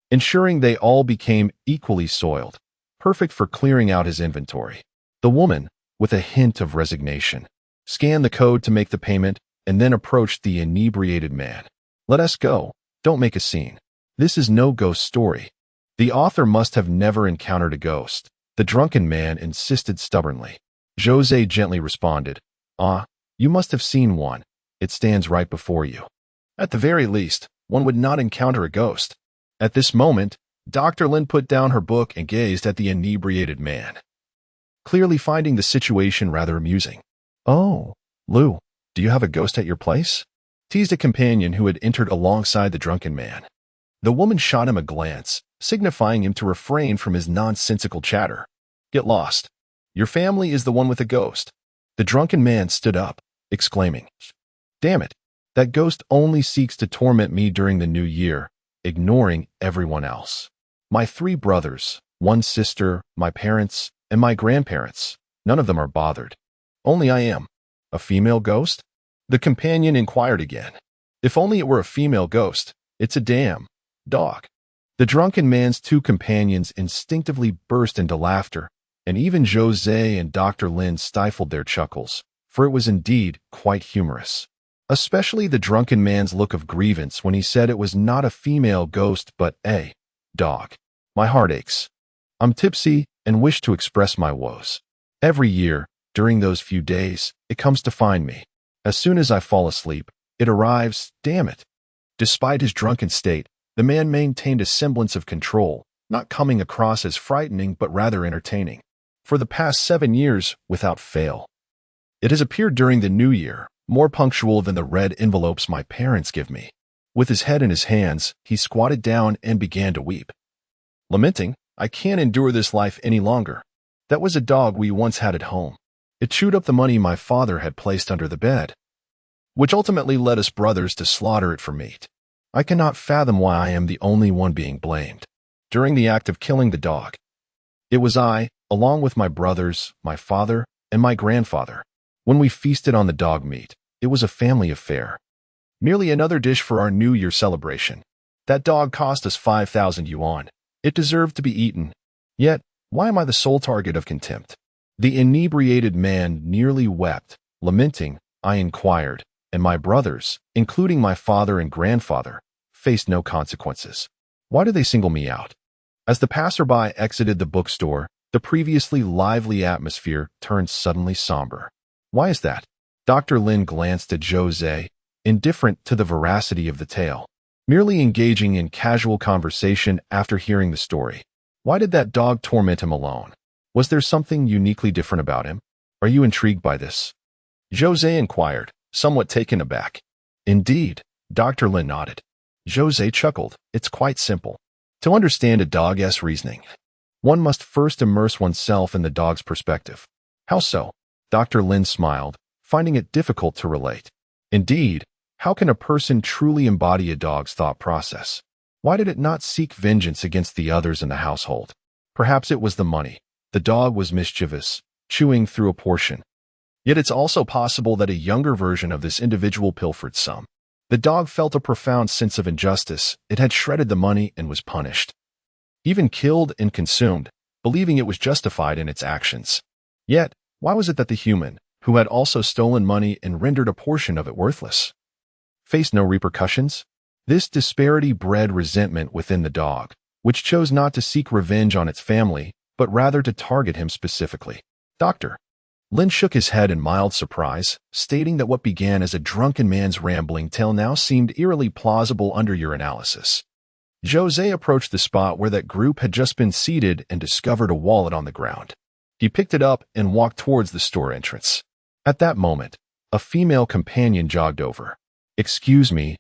ensuring they all became equally soiled, perfect for clearing out his inventory. The woman, with a hint of resignation, scanned the code to make the payment and then approached the inebriated man. "Let us go. Don't make a scene. This is no ghost story." The author must have never encountered a ghost, the drunken man insisted stubbornly. Zhou Ze gently responded, "Ah, you must have seen one. It stands right before you. At the very least, one would not encounter a ghost." At this moment, Dr. Lin put down her book and gazed at the inebriated man, clearly finding the situation rather amusing. "Oh, Lou, do you have a ghost at your place?" teased a companion who had entered alongside the drunken man. The woman shot him a glance, signifying him to refrain from his nonsensical chatter. "Get lost. Your family is the one with the ghost." The drunken man stood up, exclaiming, "Damn it, that ghost only seeks to torment me during the new year, ignoring everyone else. My 3 brothers, 1 sister, my parents, and my grandparents, none of them are bothered. Only I am. A female ghost?" The companion inquired again. "If only it were a female ghost. It's a damn dog." The drunken man's 2 companions instinctively burst into laughter, and even Zhou Ze and Dr. Lin stifled their chuckles, for it was indeed quite humorous. Especially the drunken man's look of grievance when he said it was not a female ghost but a dog. "My heart aches. I'm tipsy and wish to express my woes. Every year, during those few days, it comes to find me. As soon as I fall asleep, it arrives, damn it." Despite his drunken state, the man maintained a semblance of control, not coming across as frightening but rather entertaining. "For the past 7 years, without fail. It has appeared during the new year, more punctual than the red envelopes my parents give me." With his head in his hands, he squatted down and began to weep, lamenting, "I can't endure this life any longer. That was a dog we once had at home. It chewed up the money my father had placed under the bed, which ultimately led us brothers to slaughter it for meat. I cannot fathom why I am the only one being blamed. During the act of killing the dog, it was I, along with my brothers, my father, and my grandfather. When we feasted on the dog meat, it was a family affair. Merely another dish for our New Year celebration. That dog cost us 5,000 yuan. It deserved to be eaten. Yet, why am I the sole target of contempt? The inebriated man nearly wept, lamenting, I inquired, and my brothers, including my father and grandfather, faced no consequences. Why do they single me out? As the passerby exited the bookstore, the previously lively atmosphere turned suddenly somber. Why is that? Dr. Lin glanced at Zhou Ze, indifferent to the veracity of the tale, merely engaging in casual conversation after hearing the story. Why did that dog torment him alone? Was there something uniquely different about him? Are you intrigued by this? Zhou Ze inquired, somewhat taken aback. Indeed, Dr. Lin nodded. Zhou Ze chuckled. It's quite simple. To understand a dog's reasoning, one must first immerse oneself in the dog's perspective. How so? Dr. Lin smiled, finding it difficult to relate. Indeed, how can a person truly embody a dog's thought process? Why did it not seek vengeance against the others in the household? Perhaps it was the money. The dog was mischievous, chewing through a portion. Yet it's also possible that a younger version of this individual pilfered some. The dog felt a profound sense of injustice. It had shredded the money and was punished. Even killed and consumed, believing it was justified in its actions. Yet, why was it that the human, who had also stolen money and rendered a portion of it worthless, faced no repercussions? This disparity bred resentment within the dog, which chose not to seek revenge on its family, but rather to target him specifically. Dr. Lin shook his head in mild surprise, stating that what began as a drunken man's rambling tale now seemed eerily plausible under your analysis. Zhou Ze approached the spot where that group had just been seated and discovered a wallet on the ground. He picked it up and walked towards the store entrance. At that moment, a female companion jogged over. Excuse me,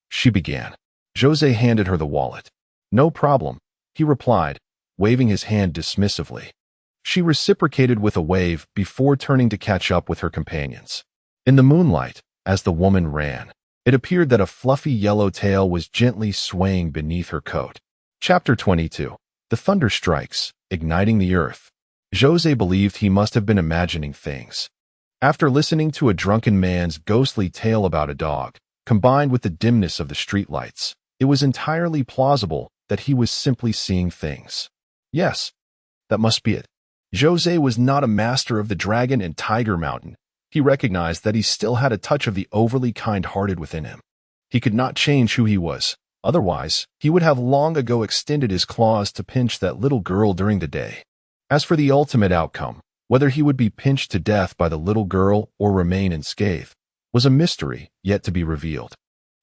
she began. Zhou Ze handed her the wallet. No problem, he replied, waving his hand dismissively. She reciprocated with a wave before turning to catch up with her companions. In the moonlight, as the woman ran, it appeared that a fluffy yellow tail was gently swaying beneath her coat. Chapter 22. The thunder strikes, igniting the earth. Zhou Ze believed he must have been imagining things. After listening to a drunken man's ghostly tale about a dog, combined with the dimness of the streetlights, it was entirely plausible that he was simply seeing things. Yes, that must be it. Zhou Ze was not a master of the Dragon and Tiger Mountain. He recognized that he still had a touch of the overly kind-hearted within him. He could not change who he was. Otherwise, he would have long ago extended his claws to pinch that little girl during the day. As for the ultimate outcome, whether he would be pinched to death by the little girl or remain unscathed, was a mystery yet to be revealed.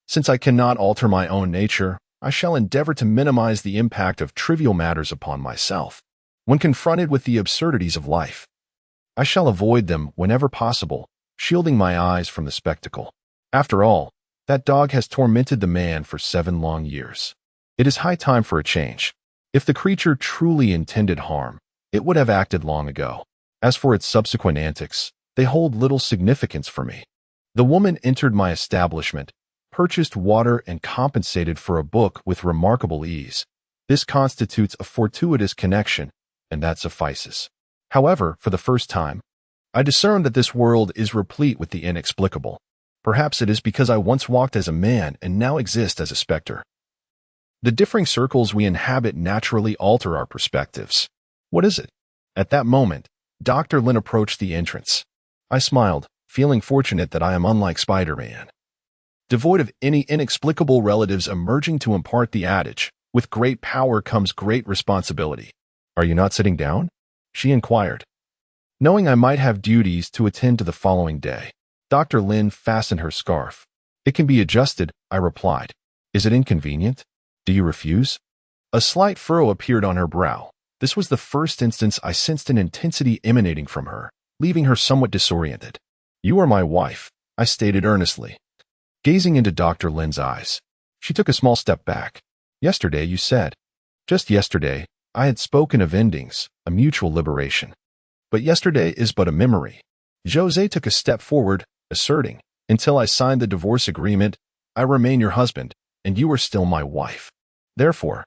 Since I cannot alter my own nature, I shall endeavor to minimize the impact of trivial matters upon myself. When confronted with the absurdities of life, I shall avoid them whenever possible, shielding my eyes from the spectacle. After all, that dog has tormented the man for 7 long years. It is high time for a change. If the creature truly intended harm, it would have acted long ago. As for its subsequent antics, they hold little significance for me. The woman entered my establishment, purchased water and compensated for a book with remarkable ease. This constitutes a fortuitous connection, and that suffices. However, for the first time, I discern that this world is replete with the inexplicable. Perhaps it is because I once walked as a man and now exist as a specter. The differing circles we inhabit naturally alter our perspectives. What is it? At that moment, Dr. Lin approached the entrance. I smiled, feeling fortunate that I am unlike Spider-Man, devoid of any inexplicable relatives, emerging to impart the adage, with great power comes great responsibility. Are you not sitting down? She inquired. Knowing I might have duties to attend to the following day, Dr. Lin fastened her scarf. It can be adjusted, I replied. Is it inconvenient? Do you refuse? A slight furrow appeared on her brow. This was the first instance I sensed an intensity emanating from her, leaving her somewhat disoriented. You are my wife, I stated earnestly, gazing into Dr. Lin's eyes. She took a small step back. Yesterday you said. Just yesterday, I had spoken of endings, a mutual liberation. But yesterday is but a memory. Zhou Ze took a step forward, asserting, until I signed the divorce agreement, I remain your husband. and you are still my wife. Therefore,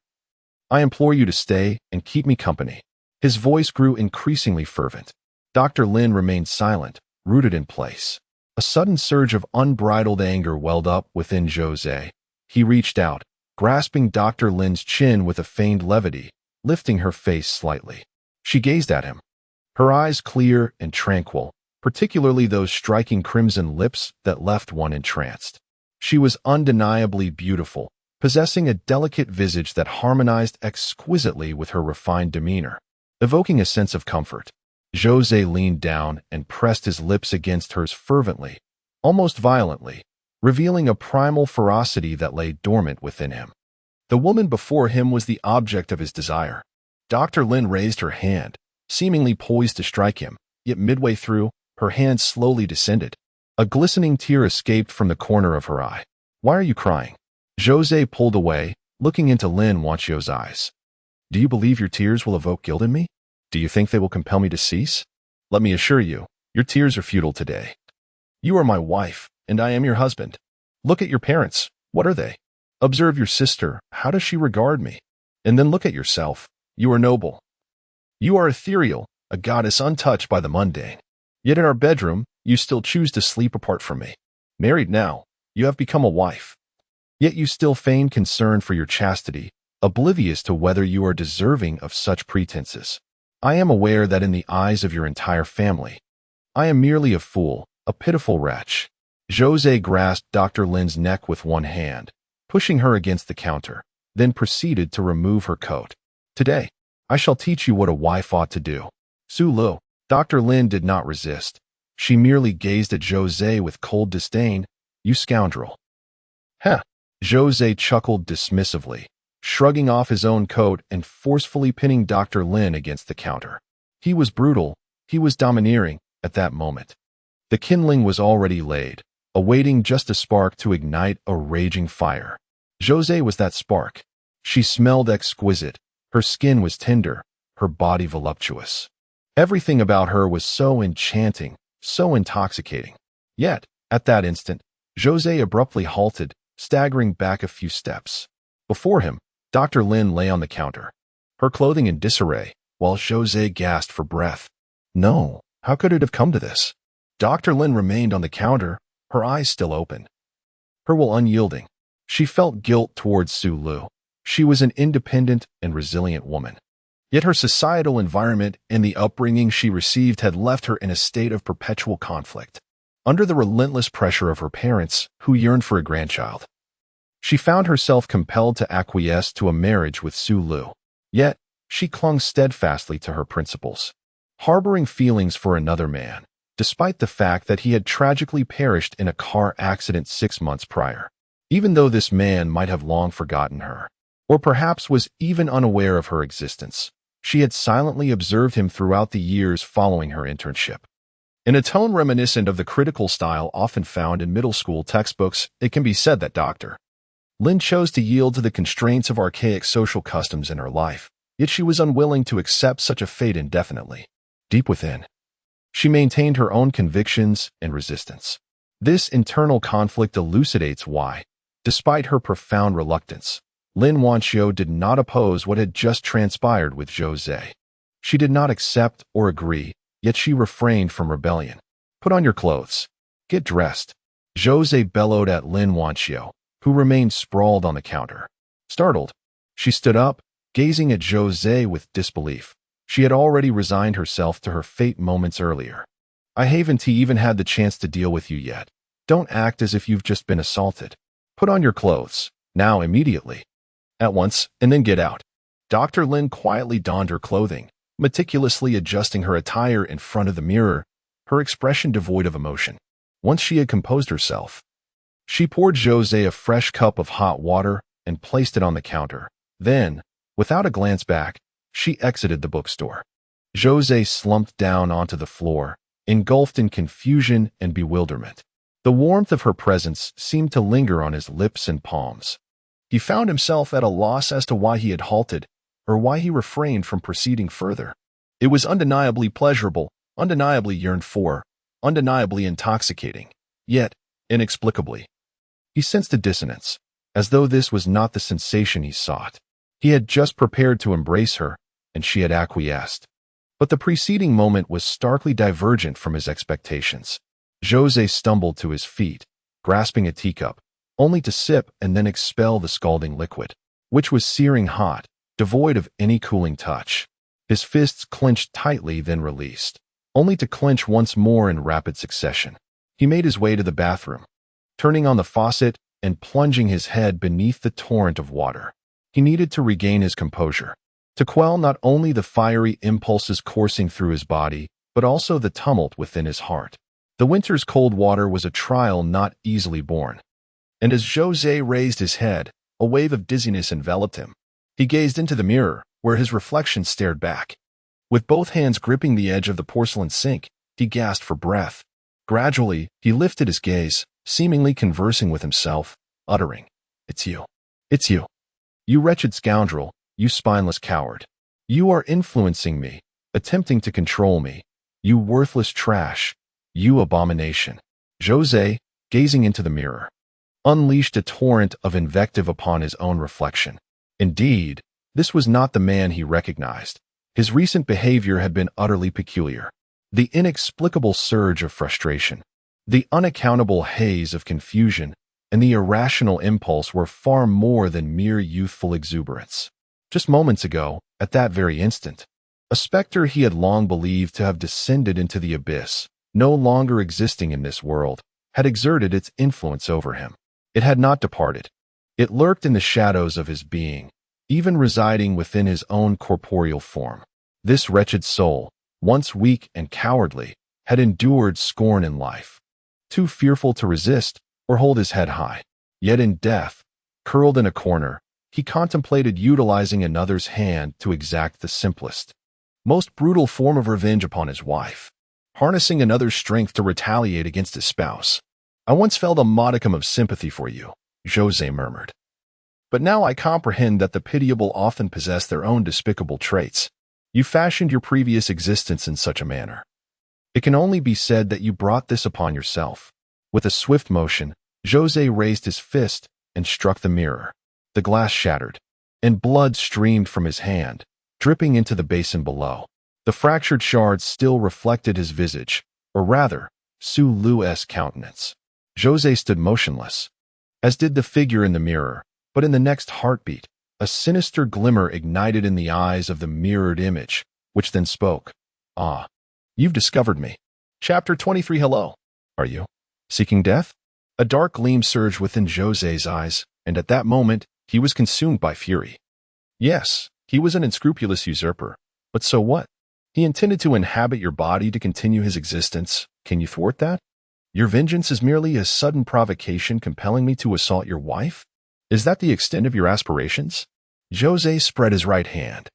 I implore you to stay and keep me company." His voice grew increasingly fervent. Dr. Lin remained silent, rooted in place. A sudden surge of unbridled anger welled up within Zhou Ze. He reached out, grasping Dr. Lin's chin with a feigned levity, lifting her face slightly. She gazed at him, her eyes clear and tranquil, particularly those striking crimson lips that left one entranced. She was undeniably beautiful, possessing a delicate visage that harmonized exquisitely with her refined demeanor, evoking a sense of comfort. Zhou Ze leaned down and pressed his lips against hers fervently, almost violently, revealing a primal ferocity that lay dormant within him. The woman before him was the object of his desire. Dr. Lin raised her hand, seemingly poised to strike him, yet midway through, her hand slowly descended. A glistening tear escaped from the corner of her eye. "Why are you crying?" Zhou Ze pulled away, looking into Lin Wanchio's eyes. "Do you believe your tears will evoke guilt in me? Do you think they will compel me to cease? Let me assure you, your tears are futile today. You are my wife, and I am your husband. Look at your parents. What are they? Observe your sister. How does she regard me? And then look at yourself. You are noble. You are ethereal, a goddess untouched by the mundane. Yet in our bedroom, you still choose to sleep apart from me. Married now, you have become a wife. Yet you still feign concern for your chastity, oblivious to whether you are deserving of such pretenses. I am aware that in the eyes of your entire family, I am merely a fool, a pitiful wretch." Zhou Ze grasped Dr. Lin's neck with one hand, pushing her against the counter, then proceeded to remove her coat. "Today, I shall teach you what a wife ought to do." Su Lu. Dr. Lin did not resist. She merely gazed at Zhou Ze with cold disdain. "You scoundrel." "Heh." Zhou Ze chuckled dismissively, shrugging off his own coat and forcefully pinning Dr. Lin against the counter. He was brutal, he was domineering at that moment. The kindling was already laid, awaiting just a spark to ignite a raging fire. Zhou Ze was that spark. She smelled exquisite, her skin was tender, her body voluptuous. Everything about her was so enchanting, so intoxicating. Yet, at that instant, Zhou Ze abruptly halted, staggering back a few steps. Before him, Dr. Lin lay on the counter, her clothing in disarray, while Zhou Ze gasped for breath. No, how could it have come to this? Dr. Lin remained on the counter, her eyes still open, her will unyielding. She felt guilt towards Su Lu. She was an independent and resilient woman. Yet her societal environment and the upbringing she received had left her in a state of perpetual conflict. Under the relentless pressure of her parents, who yearned for a grandchild, she found herself compelled to acquiesce to a marriage with Su Lu. Yet, she clung steadfastly to her principles, harboring feelings for another man, despite the fact that he had tragically perished in a car accident 6 months prior. Even though this man might have long forgotten her, or perhaps was even unaware of her existence, she had silently observed him throughout the years following her internship. In a tone reminiscent of the critical style often found in middle school textbooks, it can be said that Dr. Lin chose to yield to the constraints of archaic social customs in her life, yet she was unwilling to accept such a fate indefinitely. Deep within, she maintained her own convictions and resistance. This internal conflict elucidates why, despite her profound reluctance, Lin Wanchio did not oppose what had just transpired with Zhou Ze. She did not accept or agree, yet she refrained from rebellion. "Put on your clothes. Get dressed." Zhou Ze bellowed at Lin Wanchio, who remained sprawled on the counter. Startled, she stood up, gazing at Zhou Ze with disbelief. She had already resigned herself to her fate moments earlier. "I haven't even had the chance to deal with you yet. Don't act as if you've just been assaulted. Put on your clothes, now immediately. At once, and then get out." Dr. Lin quietly donned her clothing, meticulously adjusting her attire in front of the mirror, her expression devoid of emotion. Once she had composed herself, she poured Zhou Ze a fresh cup of hot water and placed it on the counter. Then, without a glance back, she exited the bookstore. Zhou Ze slumped down onto the floor, engulfed in confusion and bewilderment. The warmth of her presence seemed to linger on his lips and palms. He found himself at a loss as to why he had halted, or why he refrained from proceeding further. It was undeniably pleasurable, undeniably yearned for, undeniably intoxicating. Yet, inexplicably, he sensed a dissonance. as though this was not the sensation he sought. He had just prepared to embrace her, and she had acquiesced. But the preceding moment was starkly divergent from his expectations. Zhou Ze stumbled to his feet, grasping a teacup, only to sip and then expel the scalding liquid, which was searing hot, devoid of any cooling touch. His fists clenched tightly, then released, only to clench once more in rapid succession. He made his way to the bathroom, turning on the faucet and plunging his head beneath the torrent of water. He needed to regain his composure, to quell not only the fiery impulses coursing through his body, but also the tumult within his heart. The winter's cold water was a trial not easily borne. And as Zhou Ze raised his head, a wave of dizziness enveloped him. He gazed into the mirror, where his reflection stared back. With both hands gripping the edge of the porcelain sink, he gasped for breath. Gradually, he lifted his gaze, seemingly conversing with himself, uttering, "It's you. It's you. You wretched scoundrel, you spineless coward. You are influencing me, attempting to control me. You worthless trash. You abomination." Zhou Ze, gazing into the mirror, unleashed a torrent of invective upon his own reflection. Indeed, this was not the man he recognized. His recent behavior had been utterly peculiar. The inexplicable surge of frustration, the unaccountable haze of confusion, and the irrational impulse were far more than mere youthful exuberance. Just moments ago, at that very instant, a specter he had long believed to have descended into the abyss, no longer existing in this world, had exerted its influence over him. It had not departed. It lurked in the shadows of his being, even residing within his own corporeal form. This wretched soul, once weak and cowardly, had endured scorn in life, too fearful to resist or hold his head high. Yet in death, curled in a corner, he contemplated utilizing another's hand to exact the simplest, most brutal form of revenge upon his wife, harnessing another's strength to retaliate against his spouse. "I once felt a modicum of sympathy for you," Zhou Ze murmured. "But now I comprehend that the pitiable often possess their own despicable traits. You fashioned your previous existence in such a manner. It can only be said that you brought this upon yourself." With a swift motion, Zhou Ze raised his fist and struck the mirror. The glass shattered, and blood streamed from his hand, dripping into the basin below. The fractured shards still reflected his visage, or rather, Su Lu's countenance. Zhou Ze stood motionless, as did the figure in the mirror, but in the next heartbeat, a sinister glimmer ignited in the eyes of the mirrored image, which then spoke. "Ah, you've discovered me." Chapter 23. Hello. Are you seeking death? A dark gleam surged within Zhou Ze's eyes, and at that moment, he was consumed by fury. Yes, he was an unscrupulous usurper, but so what? He intended to inhabit your body to continue his existence. Can you thwart that? Your vengeance is merely a sudden provocation compelling me to assault your wife? Is that the extent of your aspirations? Zhou Ze spread his right hand,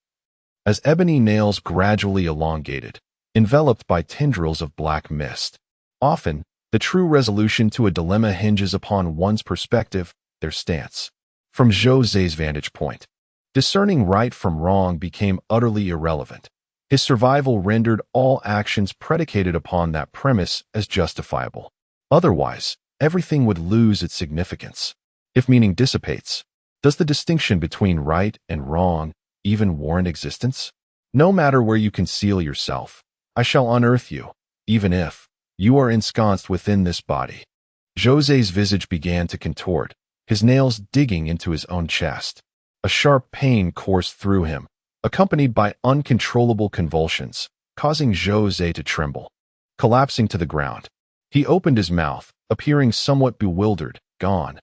as ebony nails gradually elongated, enveloped by tendrils of black mist. Often, the true resolution to a dilemma hinges upon one's perspective, their stance. From Zhou Ze's vantage point, discerning right from wrong became utterly irrelevant. His survival rendered all actions predicated upon that premise as justifiable. Otherwise, everything would lose its significance. If meaning dissipates, does the distinction between right and wrong even warrant existence? No matter where you conceal yourself, I shall unearth you, even if you are ensconced within this body. Zhou Ze's visage began to contort, his nails digging into his own chest. A sharp pain coursed through him, accompanied by uncontrollable convulsions, causing Zhou Ze to tremble. Collapsing to the ground, he opened his mouth, appearing somewhat bewildered, gone,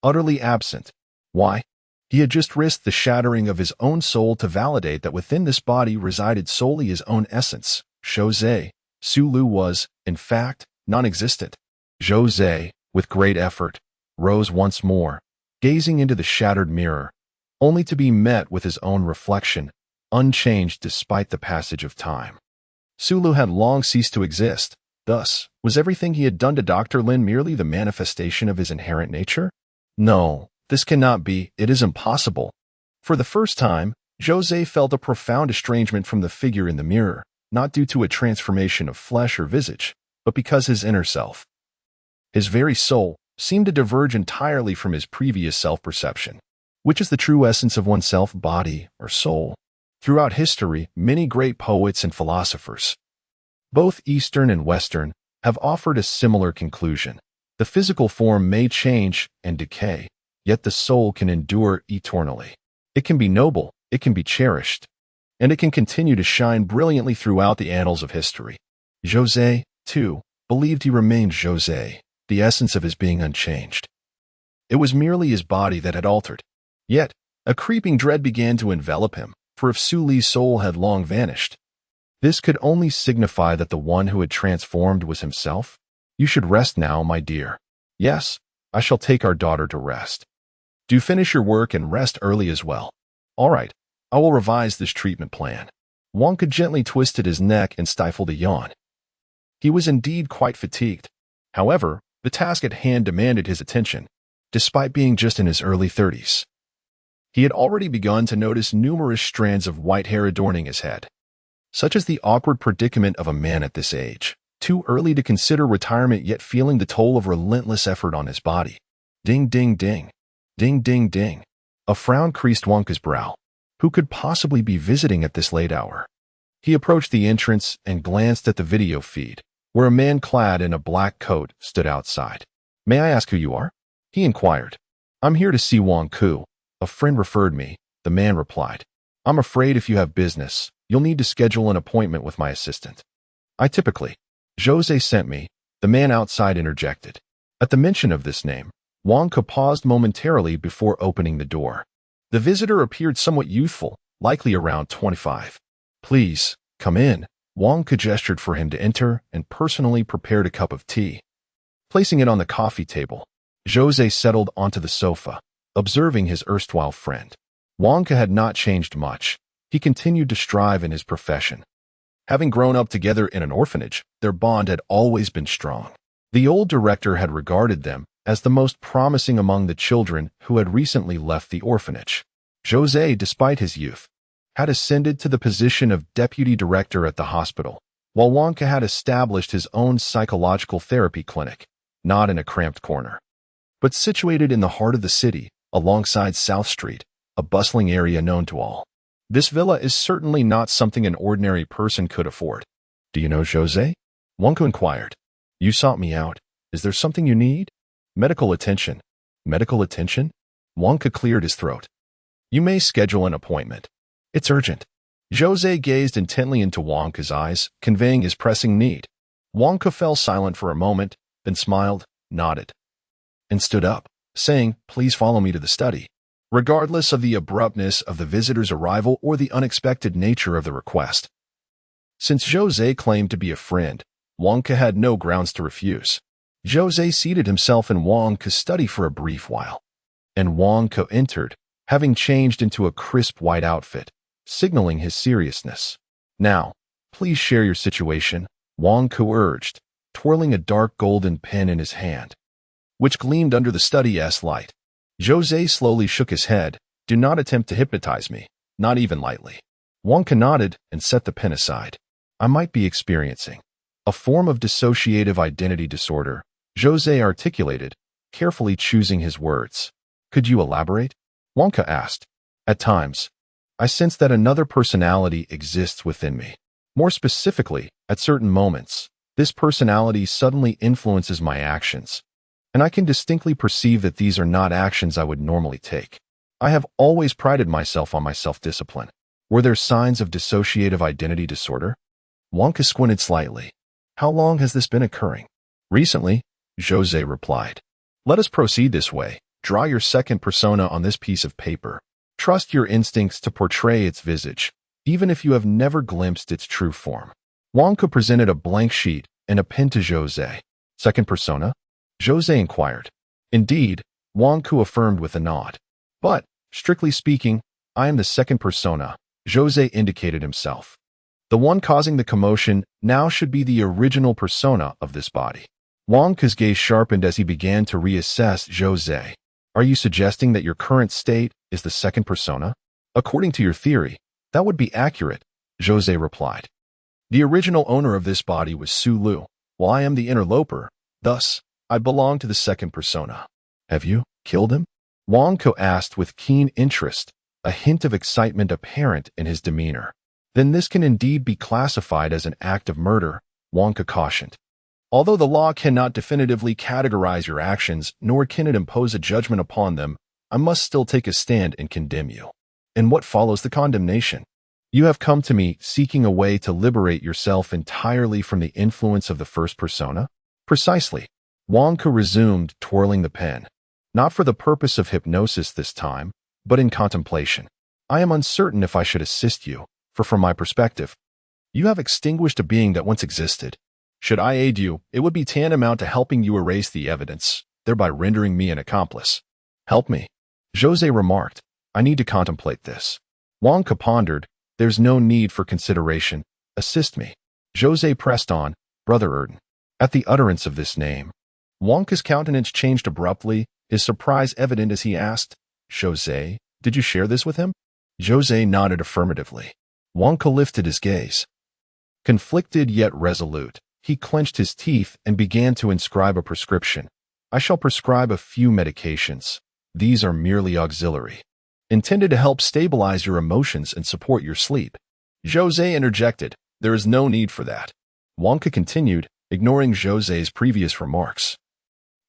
utterly absent. Why? He had just risked the shattering of his own soul to validate that within this body resided solely his own essence. Zhou Ze, Su Lu was, in fact, non-existent. Zhou Ze, with great effort, rose once more, gazing into the shattered mirror, only to be met with his own reflection, unchanged despite the passage of time. Su Lu had long ceased to exist. Thus, was everything he had done to Dr. Lin merely the manifestation of his inherent nature? No, this cannot be. It is impossible. For the first time, Zhou Ze felt a profound estrangement from the figure in the mirror, not due to a transformation of flesh or visage, but because his inner self, his very soul, seemed to diverge entirely from his previous self-perception. Which is the true essence of oneself, body or soul? Throughout history, many great poets and philosophers, both Eastern and Western, have offered a similar conclusion. The physical form may change and decay, yet the soul can endure eternally. It can be noble, it can be cherished, and it can continue to shine brilliantly throughout the annals of history. Zhou Ze, too, believed he remained Zhou Ze, the essence of his being unchanged. It was merely his body that had altered. Yet, a creeping dread began to envelop him, for if Su Li's soul had long vanished, this could only signify that the one who had transformed was himself. You should rest now, my dear. Yes, I shall take our daughter to rest. Do finish your work and rest early as well. All right, I will revise this treatment plan. Wonka gently twisted his neck and stifled a yawn. He was indeed quite fatigued. However, the task at hand demanded his attention, despite being just in his early 30s. He had already begun to notice numerous strands of white hair adorning his head. Such is the awkward predicament of a man at this age, too early to consider retirement yet feeling the toll of relentless effort on his body. Ding, ding, ding. Ding, ding, ding. A frown creased Wonka's brow. Who could possibly be visiting at this late hour? He approached the entrance and glanced at the video feed, where a man clad in a black coat stood outside. May I ask who you are? He inquired. I'm here to see Wonku. A friend referred me, the man replied. I'm afraid if you have business, you'll need to schedule an appointment with my assistant. I typically. Zhou Ze sent me, the man outside interjected. At the mention of this name, Wonka paused momentarily before opening the door. The visitor appeared somewhat youthful, likely around 25. Please, come in. Wonka gestured for him to enter and personally prepared a cup of tea. Placing it on the coffee table, Zhou Ze settled onto the sofa, observing his erstwhile friend. Wonka had not changed much. He continued to strive in his profession. Having grown up together in an orphanage, their bond had always been strong. The old director had regarded them as the most promising among the children who had recently left the orphanage. Zhou Ze, despite his youth, had ascended to the position of deputy director at the hospital, while Wonka had established his own psychological therapy clinic, not in a cramped corner, but situated in the heart of the city, alongside South Street, a bustling area known to all. This villa is certainly not something an ordinary person could afford. Do you know Zhou Ze? Wonka inquired. You sought me out. Is there something you need? Medical attention. Medical attention? Wonka cleared his throat. You may schedule an appointment. It's urgent. Zhou Ze gazed intently into Wonka's eyes, conveying his pressing need. Wonka fell silent for a moment, then smiled, nodded, and stood up, saying, Please follow me to the study. Regardless of the abruptness of the visitor's arrival or the unexpected nature of the request. Since Zhou Ze claimed to be a friend, Wonka had no grounds to refuse. Zhou Ze seated himself in Wonka's study for a brief while, and Wonka entered, having changed into a crisp white outfit, signaling his seriousness. Now, please share your situation, Wonka urged, twirling a dark golden pen in his hand, which gleamed under the study's light. Zhou Ze slowly shook his head. Do not attempt to hypnotize me, not even lightly. Wonka nodded and set the pen aside. I might be experiencing a form of dissociative identity disorder, Zhou Ze articulated, carefully choosing his words. Could you elaborate? Wonka asked. At times, I sense that another personality exists within me. More specifically, at certain moments, this personality suddenly influences my actions, and I can distinctly perceive that these are not actions I would normally take. I have always prided myself on my self-discipline. Were there signs of dissociative identity disorder? Wonka squinted slightly. How long has this been occurring? Recently, Zhou Ze replied. Let us proceed this way. Draw your second persona on this piece of paper. Trust your instincts to portray its visage, even if you have never glimpsed its true form. Wonka presented a blank sheet and a pen to Zhou Ze. Second persona? Zhou Ze inquired. Indeed, Wonku affirmed with a nod. But, strictly speaking, I am the second persona. Zhou Ze indicated himself. The one causing the commotion now should be the original persona of this body. Wonka's gaze sharpened as he began to reassess Zhou Ze. Are you suggesting that your current state is the second persona? According to your theory, that would be accurate, Zhou Ze replied. The original owner of this body was Su Lu, while I am the interloper. Thus, I belong to the second persona. Have you killed him? Wang Ke asked with keen interest, a hint of excitement apparent in his demeanor. Then this can indeed be classified as an act of murder, Wang Ke cautioned. Although the law cannot definitively categorize your actions, nor can it impose a judgment upon them, I must still take a stand and condemn you. And what follows the condemnation? You have come to me seeking a way to liberate yourself entirely from the influence of the first persona? Precisely. Wang Ke resumed, twirling the pen. Not for the purpose of hypnosis this time, but in contemplation. I am uncertain if I should assist you, for from my perspective, you have extinguished a being that once existed. Should I aid you, it would be tantamount to helping you erase the evidence, thereby rendering me an accomplice. Help me. Zhou Ze remarked. I need to contemplate this. Wang Ke pondered. There's no need for consideration. Assist me. Zhou Ze pressed on. Brother Erden. At the utterance of this name, Wang Ke's countenance changed abruptly, his surprise evident as he asked, Zhou Ze, did you share this with him? Zhou Ze nodded affirmatively. Wang Ke lifted his gaze. Conflicted yet resolute, he clenched his teeth and began to inscribe a prescription. I shall prescribe a few medications. These are merely auxiliary, intended to help stabilize your emotions and support your sleep. Zhou Ze interjected, there is no need for that. Wang Ke continued, ignoring Zhou Ze's previous remarks.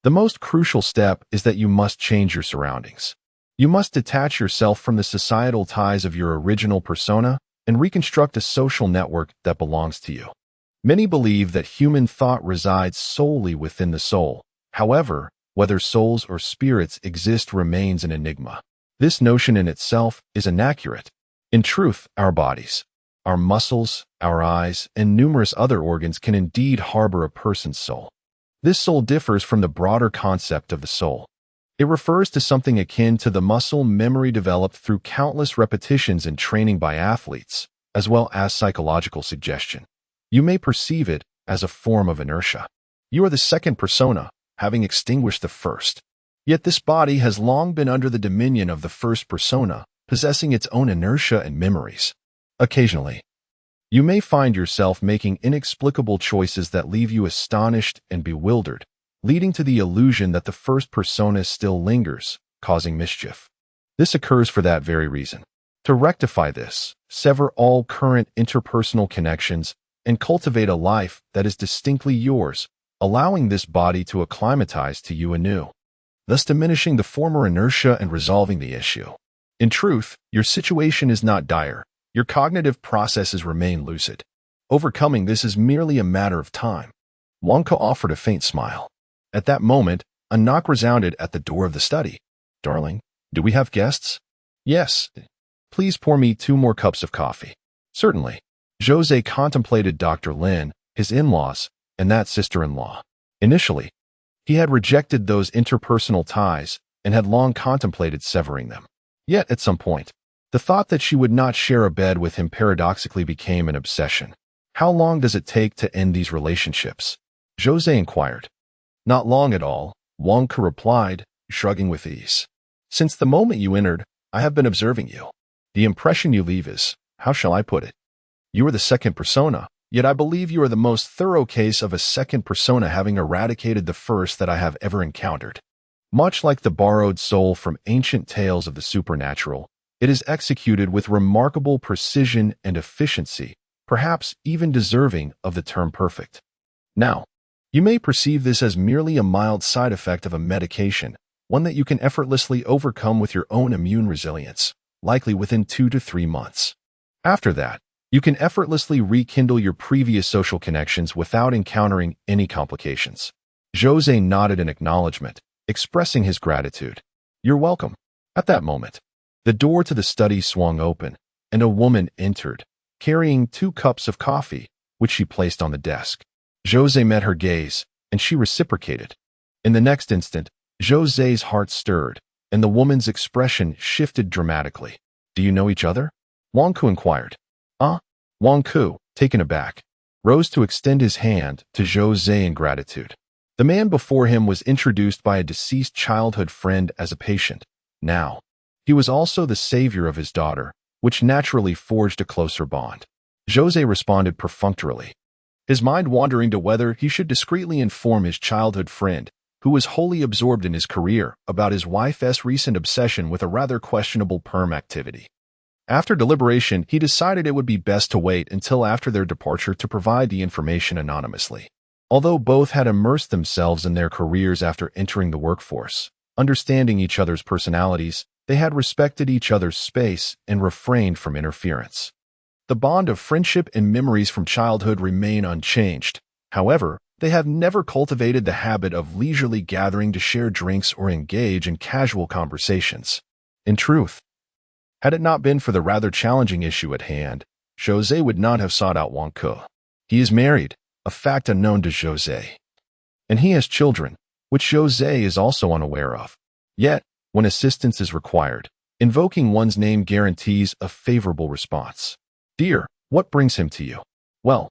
The most crucial step is that you must change your surroundings. You must detach yourself from the societal ties of your original persona and reconstruct a social network that belongs to you. Many believe that human thought resides solely within the soul. However, whether souls or spirits exist remains an enigma. This notion in itself is inaccurate. In truth, our bodies, our muscles, our eyes, and numerous other organs can indeed harbor a person's soul. This soul differs from the broader concept of the soul. It refers to something akin to the muscle memory developed through countless repetitions and training by athletes, as well as psychological suggestion. You may perceive it as a form of inertia. You are the second persona, having extinguished the first. Yet this body has long been under the dominion of the first persona, possessing its own inertia and memories. Occasionally, you may find yourself making inexplicable choices that leave you astonished and bewildered, leading to the illusion that the first persona still lingers, causing mischief. This occurs for that very reason. To rectify this, sever all current interpersonal connections and cultivate a life that is distinctly yours, allowing this body to acclimatize to you anew, thus diminishing the former inertia and resolving the issue. In truth, your situation is not dire. Your cognitive processes remain lucid. Overcoming this is merely a matter of time. Wang Ke offered a faint smile. At that moment, a knock resounded at the door of the study. Darling, do we have guests? Yes. Please pour me 2 more cups of coffee. Certainly. Zhou Ze contemplated Dr. Lin, his in-laws, and that sister-in-law. Initially, he had rejected those interpersonal ties and had long contemplated severing them. Yet, at some point, the thought that she would not share a bed with him paradoxically became an obsession. How long does it take to end these relationships? Zhou Ze inquired. Not long at all, Wang Ke replied, shrugging with ease. Since the moment you entered, I have been observing you. The impression you leave is, how shall I put it? You are the second persona, yet I believe you are the most thorough case of a second persona having eradicated the first that I have ever encountered. Much like the borrowed soul from ancient tales of the supernatural, it is executed with remarkable precision and efficiency, perhaps even deserving of the term perfect. Now, you may perceive this as merely a mild side effect of a medication, one that you can effortlessly overcome with your own immune resilience, likely within 2 to 3 months. After that, you can effortlessly rekindle your previous social connections without encountering any complications. Zhou Ze nodded in acknowledgement, expressing his gratitude. You're welcome. At that moment, the door to the study swung open, and a woman entered, carrying 2 cups of coffee, which she placed on the desk. Zhou Ze met her gaze, and she reciprocated. In the next instant, Zhou Ze's heart stirred, and the woman's expression shifted dramatically. Do you know each other? Wang Ke inquired. Wang Ke, taken aback, rose to extend his hand to Zhou Ze in gratitude. The man before him was introduced by a deceased childhood friend as a patient. Now, he was also the savior of his daughter, which naturally forged a closer bond. Zhou Ze responded perfunctorily, his mind wandering to whether he should discreetly inform his childhood friend, who was wholly absorbed in his career, about his wife's recent obsession with a rather questionable perm activity. After deliberation, he decided it would be best to wait until after their departure to provide the information anonymously. Although both had immersed themselves in their careers after entering the workforce, understanding each other's personalities, they had respected each other's space and refrained from interference. The bond of friendship and memories from childhood remain unchanged. However, they have never cultivated the habit of leisurely gathering to share drinks or engage in casual conversations. In truth, had it not been for the rather challenging issue at hand, Zhou Ze would not have sought out Wang Ke. He is married, a fact unknown to Zhou Ze. And he has children, which Zhou Ze is also unaware of. Yet, when assistance is required, invoking one's name guarantees a favorable response. Dear, what brings him to you? Well,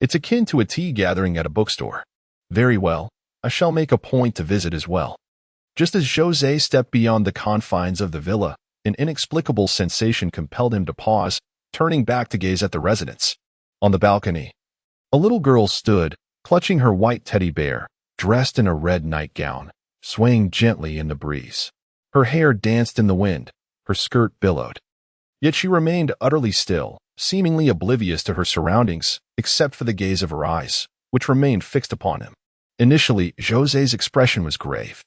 it's akin to a tea gathering at a bookstore. Very well, I shall make a point to visit as well. Just as Zhou Ze stepped beyond the confines of the villa, an inexplicable sensation compelled him to pause, turning back to gaze at the residence. On the balcony, a little girl stood, clutching her white teddy bear, dressed in a red nightgown, swaying gently in the breeze. Her hair danced in the wind, her skirt billowed. Yet she remained utterly still, seemingly oblivious to her surroundings, except for the gaze of her eyes, which remained fixed upon him. Initially, Zhou Ze's expression was grave,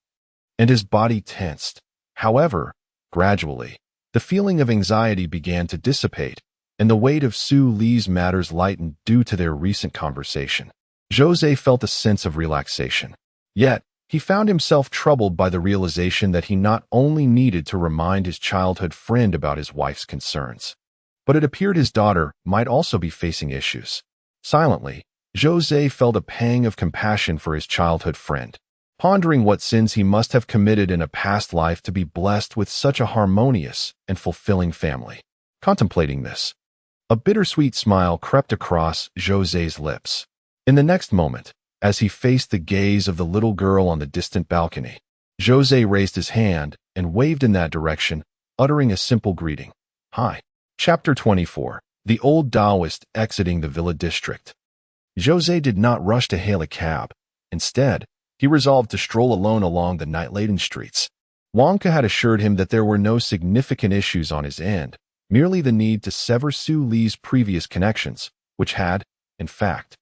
and his body tensed. However, gradually, the feeling of anxiety began to dissipate, and the weight of Su Li's matters lightened due to their recent conversation. Zhou Ze felt a sense of relaxation. Yet, he found himself troubled by the realization that he not only needed to remind his childhood friend about his wife's concerns, but it appeared his daughter might also be facing issues. Silently, Zhou Ze felt a pang of compassion for his childhood friend, pondering what sins he must have committed in a past life to be blessed with such a harmonious and fulfilling family. Contemplating this, a bittersweet smile crept across Zhou Ze's lips. In the next moment, as he faced the gaze of the little girl on the distant balcony, Zhou Ze raised his hand and waved in that direction, uttering a simple greeting. Hi. Chapter 24. The Old Taoist Exiting the Villa District. Zhou Ze did not rush to hail a cab. Instead, he resolved to stroll alone along the night-laden streets. Wang Ke had assured him that there were no significant issues on his end, merely the need to sever Su Li's previous connections, which had, in fact,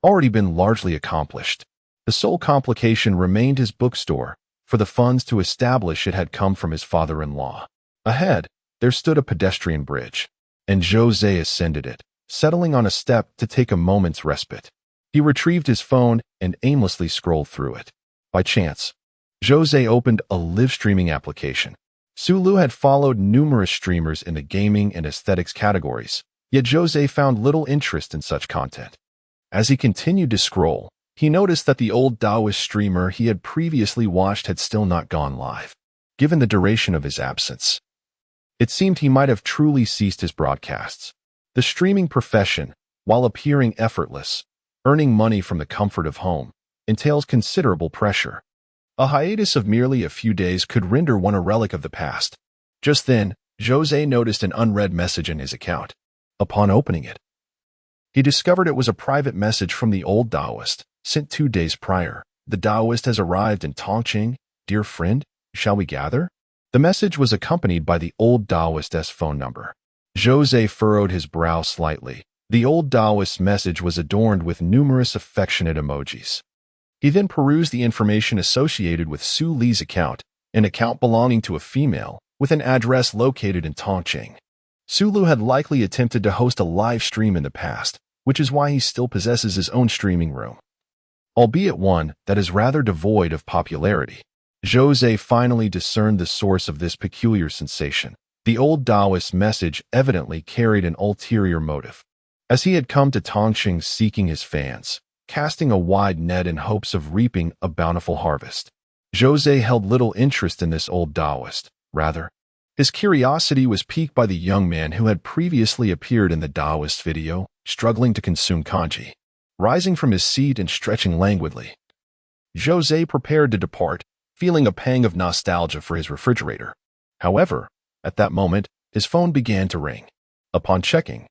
already been largely accomplished. The sole complication remained his bookstore, for the funds to establish it had come from his father-in-law. Ahead, there stood a pedestrian bridge, and Zhou Ze ascended it, settling on a step to take a moment's respite. He retrieved his phone and aimlessly scrolled through it. By chance, Zhou Ze opened a live streaming application. Su Lu had followed numerous streamers in the gaming and aesthetics categories, yet Zhou Ze found little interest in such content. As he continued to scroll, he noticed that the old Taoist streamer he had previously watched had still not gone live. Given the duration of his absence, it seemed he might have truly ceased his broadcasts. The streaming profession, while appearing effortless, earning money from the comfort of home, entails considerable pressure. A hiatus of merely a few days could render one a relic of the past. Just then, Zhou Ze noticed an unread message in his account. Upon opening it, he discovered it was a private message from the old Taoist, sent 2 days prior. The Taoist has arrived in Tongqing. Dear friend, shall we gather? The message was accompanied by the old Taoist's phone number. Zhou Ze furrowed his brow slightly. The old Taoist's message was adorned with numerous affectionate emojis. He then perused the information associated with Su Li's account, an account belonging to a female, with an address located in Tongqing. Su Lu had likely attempted to host a live stream in the past, which is why he still possesses his own streaming room, albeit one that is rather devoid of popularity. Zhou Ze finally discerned the source of this peculiar sensation. The old Taoist message evidently carried an ulterior motive, as he had come to Tongqing seeking his fans, casting a wide net in hopes of reaping a bountiful harvest. Zhou Ze held little interest in this old Taoist. Rather, his curiosity was piqued by the young man who had previously appeared in the Taoist video, struggling to consume kanji. Rising from his seat and stretching languidly, Zhou Ze prepared to depart, feeling a pang of nostalgia for his refrigerator. However, at that moment, his phone began to ring. Upon checking,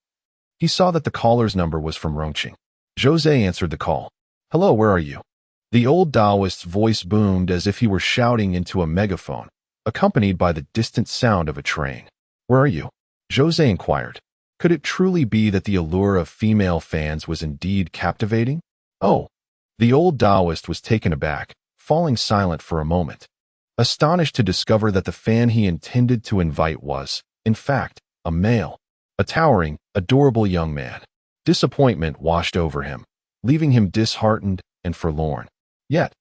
he saw that the caller's number was from Rongqing. Zhou Ze answered the call. Hello, where are you? The old Taoist's voice boomed as if he were shouting into a megaphone, accompanied by the distant sound of a train. "Where are you?" Zhou Ze inquired. Could it truly be that the allure of female fans was indeed captivating? "Oh." The old Taoist was taken aback, falling silent for a moment, astonished to discover that the fan he intended to invite was, in fact, a male, a towering, adorable young man. Disappointment washed over him, leaving him disheartened and forlorn. Yet,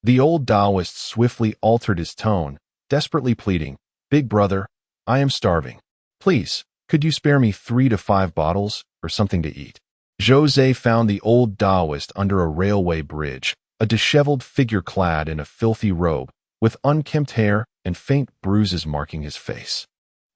the old Taoist swiftly altered his tone, desperately pleading, "Big brother, I am starving. Please, could you spare me 3 to 5 bottles or something to eat?" Zhou Ze found the old Taoist under a railway bridge, a disheveled figure clad in a filthy robe, with unkempt hair and faint bruises marking his face.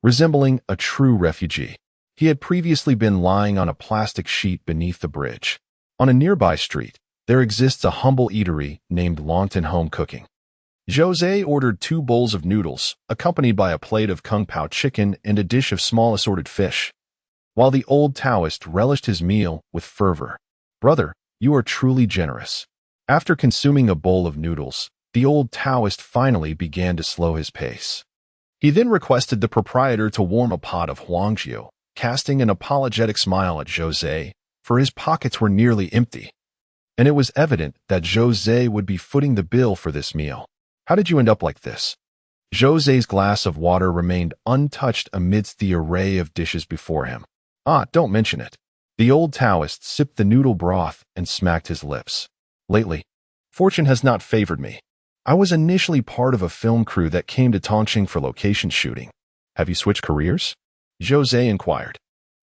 Resembling a true refugee, he had previously been lying on a plastic sheet beneath the bridge. On a nearby street, there exists a humble eatery named Longton Home Cooking. Zhou Ze ordered 2 bowls of noodles, accompanied by a plate of kung pao chicken and a dish of small assorted fish, while the old Taoist relished his meal with fervor. "Brother, you are truly generous." After consuming a bowl of noodles, the old Taoist finally began to slow his pace. He then requested the proprietor to warm a pot of huangjiu, casting an apologetic smile at Zhou Ze, for his pockets were nearly empty, and it was evident that Zhou Ze would be footing the bill for this meal. "How did you end up like this?" Zhou Ze's glass of water remained untouched amidst the array of dishes before him. "Ah, don't mention it." The old Taoist sipped the noodle broth and smacked his lips. "Lately, fortune has not favored me. I was initially part of a film crew that came to Tongqing for location shooting. Have you switched careers?" Zhou Ze inquired.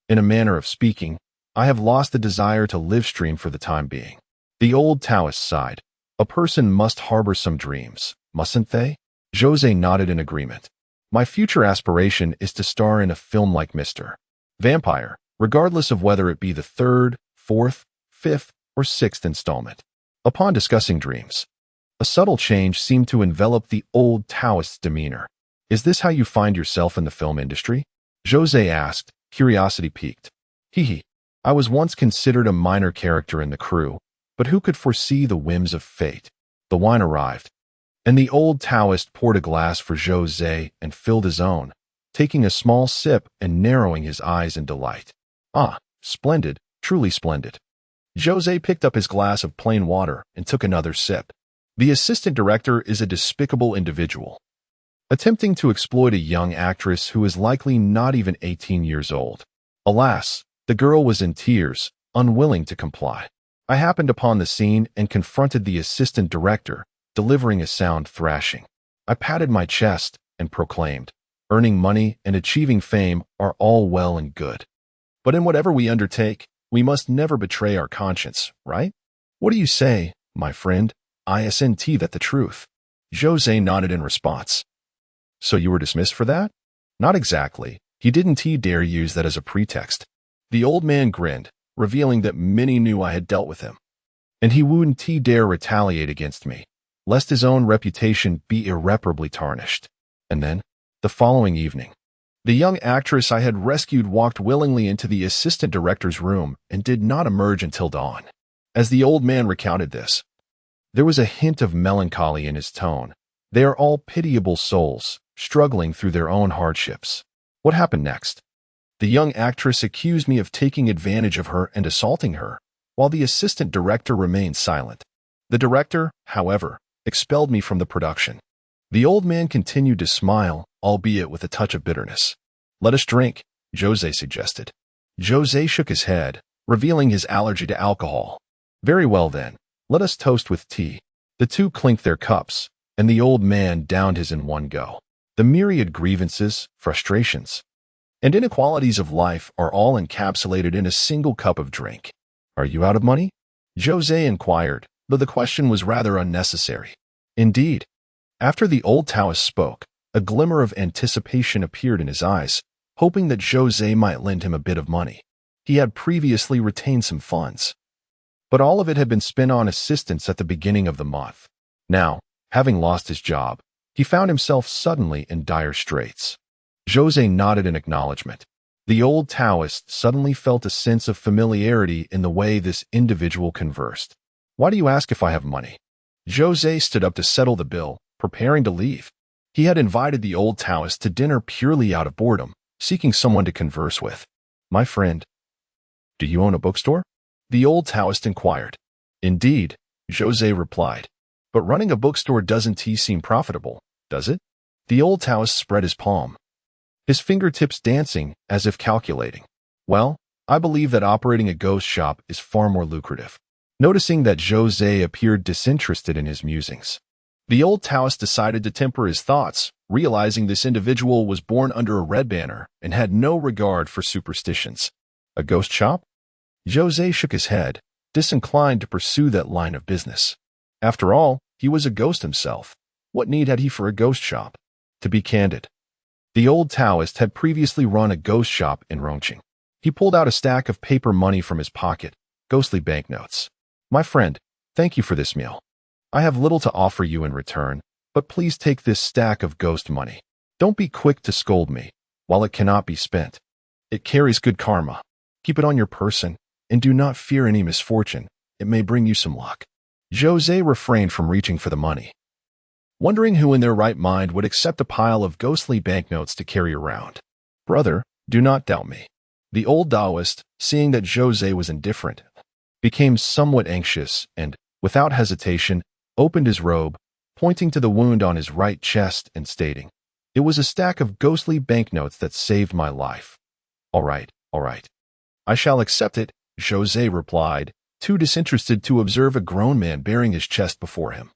"In a manner of speaking, I have lost the desire to live stream for the time being." The old Taoist sighed. "A person must harbor some dreams, mustn't they?" Zhou Ze nodded in agreement. "My future aspiration is to star in a film like Mr. Vampire, regardless of whether it be the 3rd, 4th, 5th, or 6th installment." Upon discussing dreams, a subtle change seemed to envelop the old Taoist's demeanor. "Is this how you find yourself in the film industry?" Zhou Ze asked, curiosity piqued. "Hee. I was once considered a minor character in the crew, but who could foresee the whims of fate?" The wine arrived, and the old Taoist poured a glass for Zhou Ze and filled his own, taking a small sip and narrowing his eyes in delight. "Ah, splendid, truly splendid." Zhou Ze picked up his glass of plain water and took another sip. The assistant director is a despicable individual, attempting to exploit a young actress who is likely not even 18 years old. Alas, the girl was in tears, unwilling to comply. I happened upon the scene and confronted the assistant director, delivering a sound thrashing. I patted my chest and proclaimed, "Earning money and achieving fame are all well and good, but in whatever we undertake, we must never betray our conscience, right? What do you say, my friend? Isn't that the truth?" Zhou Ze nodded in response. "So you were dismissed for that?" "Not exactly. He didn't dare use that as a pretext." The old man grinned, revealing that many knew I had dealt with him, and he wouldn't dare retaliate against me, lest his own reputation be irreparably tarnished. And then, the following evening, the young actress I had rescued walked willingly into the assistant director's room and did not emerge until dawn. As the old man recounted this, there was a hint of melancholy in his tone. They are all pitiable souls, struggling through their own hardships. What happened next? The young actress accused me of taking advantage of her and assaulting her, while the assistant director remained silent. The director, however, expelled me from the production. The old man continued to smile, albeit with a touch of bitterness. "Let us drink," Zhou Ze suggested. Zhou Ze shook his head, revealing his allergy to alcohol. "Very well then, let us toast with tea." The two clinked their cups, and the old man downed his in one go. The myriad grievances, frustrations, and inequalities of life are all encapsulated in a single cup of drink. "Are you out of money?" Zhou Ze inquired, though the question was rather unnecessary. Indeed, after the old Taoist spoke, a glimmer of anticipation appeared in his eyes, hoping that Zhou Ze might lend him a bit of money. He had previously retained some funds, but all of it had been spent on assistance at the beginning of the month. Now, having lost his job, he found himself suddenly in dire straits. Zhou Ze nodded in acknowledgement. The old Taoist suddenly felt a sense of familiarity in the way this individual conversed. "Why do you ask if I have money?" Zhou Ze stood up to settle the bill, preparing to leave. He had invited the old Taoist to dinner purely out of boredom, seeking someone to converse with. "My friend, do you own a bookstore?" the old Taoist inquired. "Indeed," Zhou Ze replied. "But running a bookstore doesn't seem profitable, does it?" The old Taoist spread his palm, his fingertips dancing as if calculating. "Well, I believe that operating a ghost shop is far more lucrative." Noticing that Zhou Ze appeared disinterested in his musings, the old Taoist decided to temper his thoughts, realizing this individual was born under a red banner and had no regard for superstitions. "A ghost shop?" Zhou Ze shook his head, disinclined to pursue that line of business. After all, he was a ghost himself. What need had he for a ghost shop? To be candid, the old Taoist had previously run a ghost shop in Rongqing. He pulled out a stack of paper money from his pocket, ghostly banknotes. "My friend, thank you for this meal. I have little to offer you in return, but please take this stack of ghost money. Don't be quick to scold me, while it cannot be spent. It carries good karma. Keep it on your person, and do not fear any misfortune. It may bring you some luck." Zhou Ze refrained from reaching for the money, wondering who in their right mind would accept a pile of ghostly banknotes to carry around. "Brother, do not doubt me." The old Taoist, seeing that Zhou Ze was indifferent, became somewhat anxious and, without hesitation, opened his robe, pointing to the wound on his right chest and stating, "It was a stack of ghostly banknotes that saved my life." All right. "I shall accept it," Zhou Ze replied, too disinterested to observe a grown man bearing his chest before him.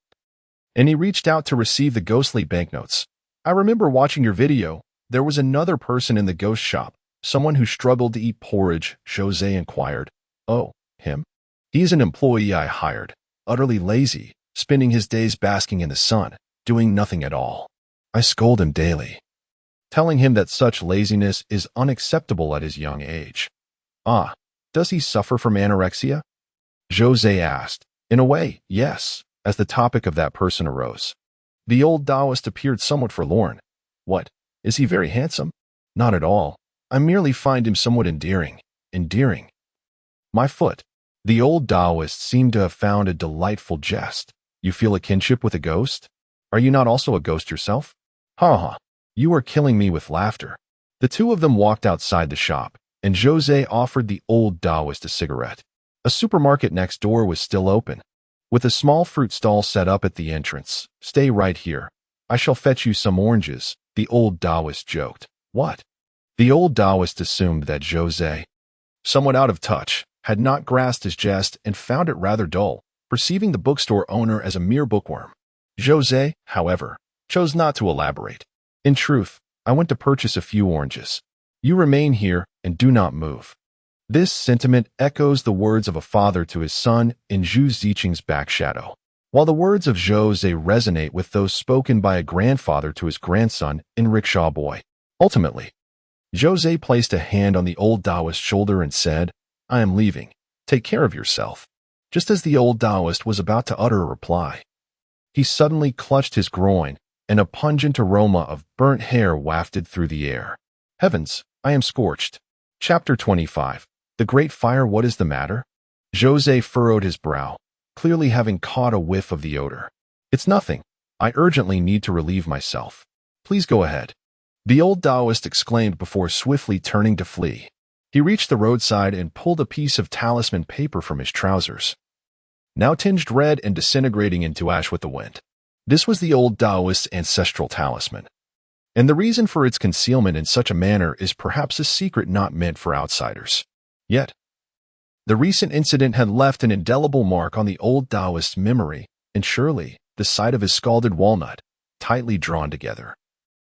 And he reached out to receive the ghostly banknotes. "I remember watching your video. There was another person in the ghost shop, someone who struggled to eat porridge," Zhou Ze inquired. "Oh, him? He is an employee I hired, utterly lazy, spending his days basking in the sun, doing nothing at all. I scold him daily, telling him that such laziness is unacceptable at his young age." "Ah, does he suffer from anorexia?" Zhou Ze asked. "In a way, yes," as the topic of that person arose. The old Taoist appeared somewhat forlorn. "What, is he very handsome?" "Not at all. I merely find him somewhat endearing." "Endearing? My foot." The old Taoist seemed to have found a delightful jest. "You feel a kinship with a ghost? Are you not also a ghost yourself?" "Ha ha, you are killing me with laughter." The two of them walked outside the shop, and Zhou Ze offered the old Taoist a cigarette. A supermarket next door was still open, with a small fruit stall set up at the entrance. "Stay right here. I shall fetch you some oranges," the old Taoist joked. "What?" The old Taoist assumed that Zhou Ze, somewhat out of touch, had not grasped his jest and found it rather dull, perceiving the bookstore owner as a mere bookworm. Zhou Ze, however, chose not to elaborate. "In truth, I went to purchase a few oranges. You remain here and do not move." This sentiment echoes the words of a father to his son in Zhu Ziqing's Back Shadow, while the words of Zhou Ze resonate with those spoken by a grandfather to his grandson in Rickshaw Boy. Ultimately, Zhou Ze placed a hand on the old Taoist's shoulder and said, "I am leaving. Take care of yourself." Just as the old Taoist was about to utter a reply, he suddenly clutched his groin, and a pungent aroma of burnt hair wafted through the air. "Heavens, I am scorched." Chapter 25. The Great Fire. What is the matter? Zhou Ze furrowed his brow, clearly having caught a whiff of the odor. "It's nothing. I urgently need to relieve myself. Please go ahead," the old Taoist exclaimed before swiftly turning to flee. He reached the roadside and pulled a piece of talisman paper from his trousers, now tinged red and disintegrating into ash with the wind. This was the old Taoist's ancestral talisman, and the reason for its concealment in such a manner is perhaps a secret not meant for outsiders. Yet, the recent incident had left an indelible mark on the old Taoist's memory, and surely the sight of his scalded walnut, tightly drawn together,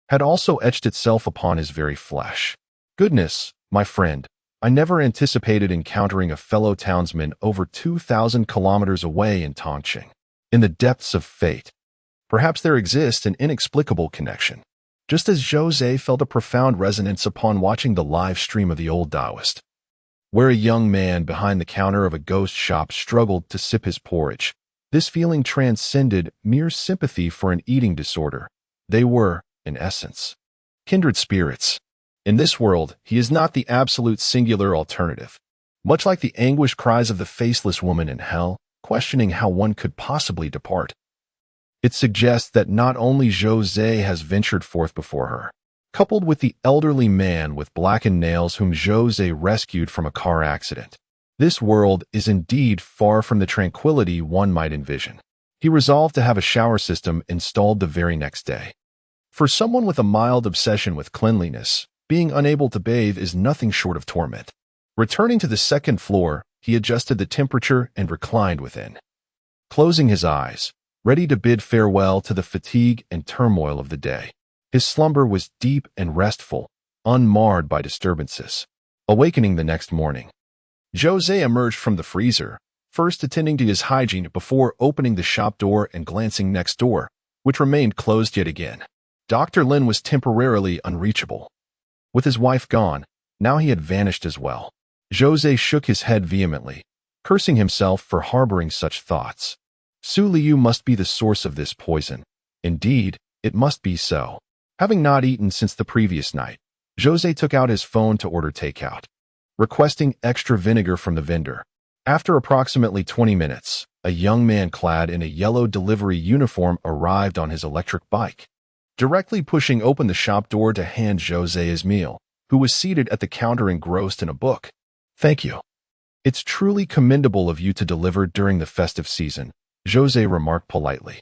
had also etched itself upon his very flesh. "Goodness, my friend, I never anticipated encountering a fellow townsman over 2,000 kilometers away in Tongqing. In the depths of fate, perhaps there exists an inexplicable connection." Just as Zhou Ze felt a profound resonance upon watching the live stream of the old Taoist, where a young man behind the counter of a ghost shop struggled to sip his porridge, this feeling transcended mere sympathy for an eating disorder. They were, in essence, kindred spirits. In this world, he is not the absolute singular alternative. Much like the anguished cries of the faceless woman in hell, questioning how one could possibly depart, It suggests that not only Zhou Ze has ventured forth before her, coupled with the elderly man with blackened nails whom Zhou Ze rescued from a car accident. This world is indeed far from the tranquility one might envision. He resolved to have a shower system installed the very next day. For someone with a mild obsession with cleanliness, being unable to bathe is nothing short of torment. Returning to the second floor, he adjusted the temperature and reclined within. Closing his eyes, ready to bid farewell to the fatigue and turmoil of the day. His slumber was deep and restful, unmarred by disturbances. Awakening the next morning, Zhou Ze emerged from the freezer, first attending to his hygiene before opening the shop door and glancing next door, which remained closed yet again. Dr. Lin was temporarily unreachable. With his wife gone, now he had vanished as well. Zhou Ze shook his head vehemently, cursing himself for harboring such thoughts. Su Liu must be the source of this poison. Indeed, it must be so. Having not eaten since the previous night, Zhou Ze took out his phone to order takeout, requesting extra vinegar from the vendor. After approximately 20 minutes, a young man clad in a yellow delivery uniform arrived on his electric bike, directly pushing open the shop door to hand Zhou Ze his meal, who was seated at the counter engrossed in a book. "Thank you. It's truly commendable of you to deliver during the festive season," Zhou Ze remarked politely.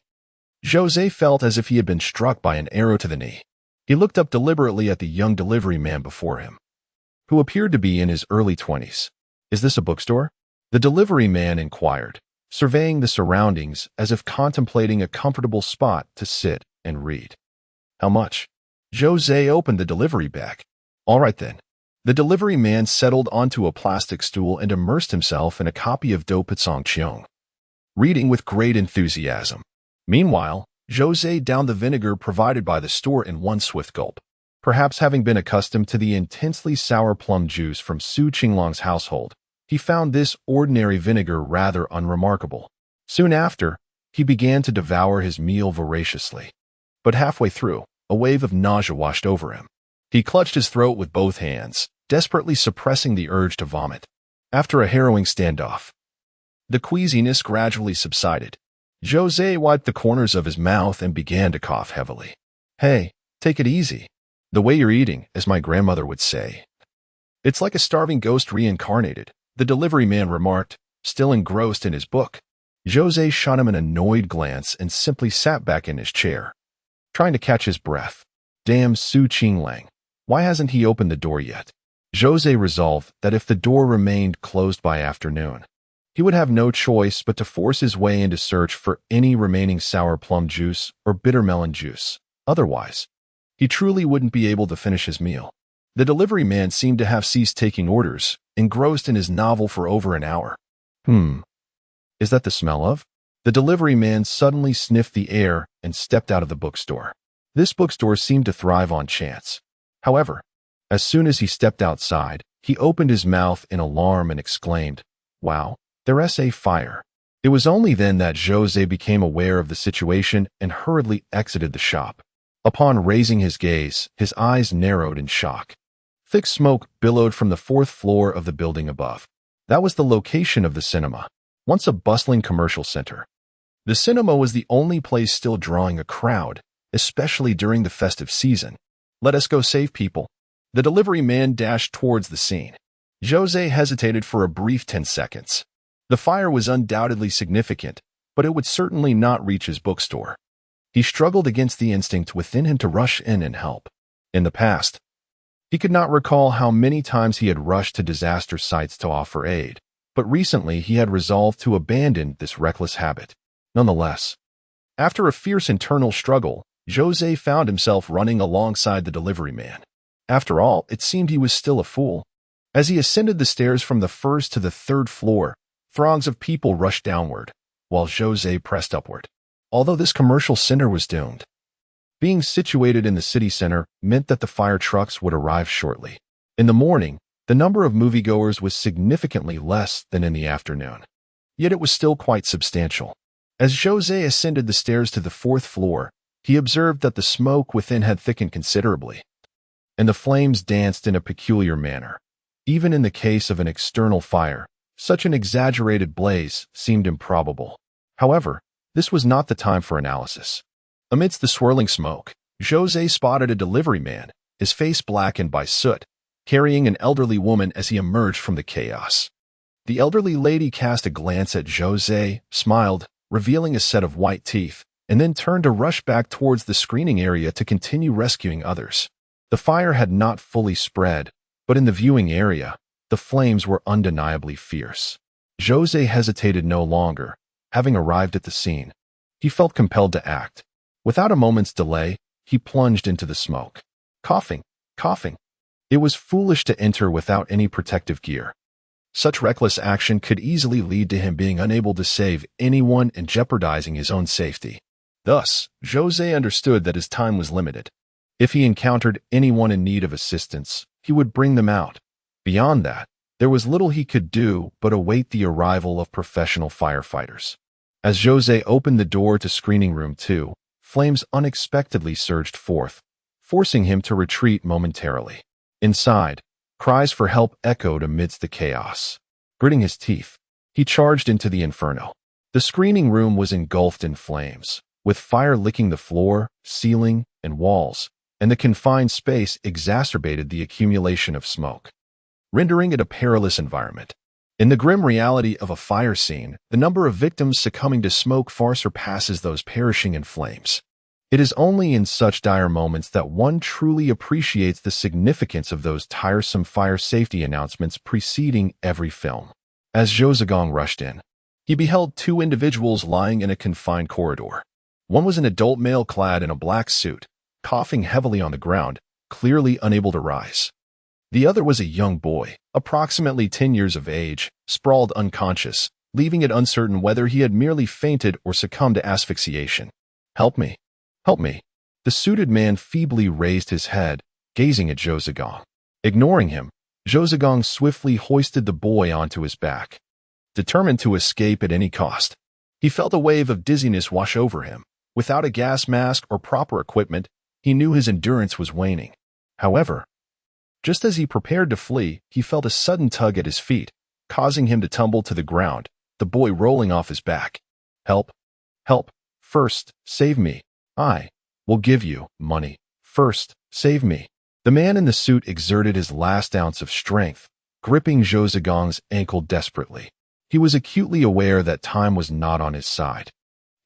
Zhou Ze felt as if he had been struck by an arrow to the knee. He looked up deliberately at the young delivery man before him, who appeared to be in his early 20s. "Is this a bookstore?" The delivery man inquired, surveying the surroundings as if contemplating a comfortable spot to sit and read. "How much?" Zhou Ze opened the delivery bag. "All right then." The delivery man settled onto a plastic stool and immersed himself in a copy of Do Pitsong Qiong, reading with great enthusiasm. Meanwhile, Zhou Ze downed the vinegar provided by the store in one swift gulp. Perhaps having been accustomed to the intensely sour plum juice from Su Qinglang's household, he found this ordinary vinegar rather unremarkable. Soon after, he began to devour his meal voraciously. But halfway through, a wave of nausea washed over him. He clutched his throat with both hands, desperately suppressing the urge to vomit. After a harrowing standoff, the queasiness gradually subsided. Zhou Ze wiped the corners of his mouth and began to cough heavily. "Hey, take it easy. The way you're eating, as my grandmother would say. It's like a starving ghost reincarnated," the delivery man remarked, still engrossed in his book. Zhou Ze shot him an annoyed glance and simply sat back in his chair, trying to catch his breath. Damn Su Qinglang. Why hasn't he opened the door yet? Zhou Ze resolved that if the door remained closed by afternoon, he would have no choice but to force his way into search for any remaining sour plum juice or bitter melon juice. Otherwise, he truly wouldn't be able to finish his meal. The delivery man seemed to have ceased taking orders, engrossed in his novel for over an hour. Is that the smell of? The delivery man suddenly sniffed the air and stepped out of the bookstore. This bookstore seemed to thrive on chance. However, as soon as he stepped outside, he opened his mouth in alarm and exclaimed, "Wow, there's a fire." It was only then that Zhou Ze became aware of the situation and hurriedly exited the shop. Upon raising his gaze, his eyes narrowed in shock. Thick smoke billowed from the fourth floor of the building above. That was the location of the cinema, once a bustling commercial center. The cinema was the only place still drawing a crowd, especially during the festive season. "Let us go save people." The delivery man dashed towards the scene. Zhou Ze hesitated for a brief 10 seconds. The fire was undoubtedly significant, but it would certainly not reach his bookstore. He struggled against the instinct within him to rush in and help. In the past, he could not recall how many times he had rushed to disaster sites to offer aid, but recently he had resolved to abandon this reckless habit. Nonetheless, after a fierce internal struggle, Zhou Ze found himself running alongside the delivery man. After all, it seemed he was still a fool. As he ascended the stairs from the first to the third floor, throngs of people rushed downward, while Zhou Ze pressed upward. Although this commercial center was doomed, being situated in the city center meant that the fire trucks would arrive shortly. In the morning, the number of moviegoers was significantly less than in the afternoon. Yet it was still quite substantial. As Zhou Ze ascended the stairs to the fourth floor, he observed that the smoke within had thickened considerably, and the flames danced in a peculiar manner. Even in the case of an external fire, such an exaggerated blaze seemed improbable. However, This was not the time for analysis. Amidst the swirling smoke, Zhou Ze spotted a delivery man, his face blackened by soot, carrying an elderly woman as he emerged from the chaos. The elderly lady cast a glance at Zhou Ze, smiled, revealing a set of white teeth, and then turned to rush back towards the screening area to continue rescuing others. The fire had not fully spread, but in the viewing area, the flames were undeniably fierce. Zhou Ze hesitated no longer, having arrived at the scene. He felt compelled to act. Without a moment's delay, he plunged into the smoke. Coughing. It was foolish to enter without any protective gear. Such reckless action could easily lead to him being unable to save anyone and jeopardizing his own safety. Thus, Zhou Ze understood that his time was limited. If he encountered anyone in need of assistance, he would bring them out. Beyond that, there was little he could do but await the arrival of professional firefighters. As Zhou Ze opened the door to Screening Room 2, flames unexpectedly surged forth, forcing him to retreat momentarily. Inside, cries for help echoed amidst the chaos. Gritting his teeth, he charged into the inferno. The screening room was engulfed in flames, with fire licking the floor, ceiling, and walls, and the confined space exacerbated the accumulation of smoke, rendering it a perilous environment. In the grim reality of a fire scene, the number of victims succumbing to smoke far surpasses those perishing in flames. It is only in such dire moments that one truly appreciates the significance of those tiresome fire safety announcements preceding every film. As Zhou Ze rushed in, he beheld two individuals lying in a confined corridor. One was an adult male clad in a black suit, coughing heavily on the ground, clearly unable to rise. The other was a young boy, approximately 10 years of age, sprawled unconscious, leaving it uncertain whether he had merely fainted or succumbed to asphyxiation. "Help me. Help me." The suited man feebly raised his head, gazing at Zhou Ze. Ignoring him, Zhou Ze swiftly hoisted the boy onto his back. Determined to escape at any cost, he felt a wave of dizziness wash over him. Without a gas mask or proper equipment, he knew his endurance was waning. However, just as he prepared to flee, he felt a sudden tug at his feet, causing him to tumble to the ground, the boy rolling off his back. "Help! Help! First, save me. I will give you money. First, save me." The man in the suit exerted his last ounce of strength, gripping Zhou Ze's ankle desperately. He was acutely aware that time was not on his side.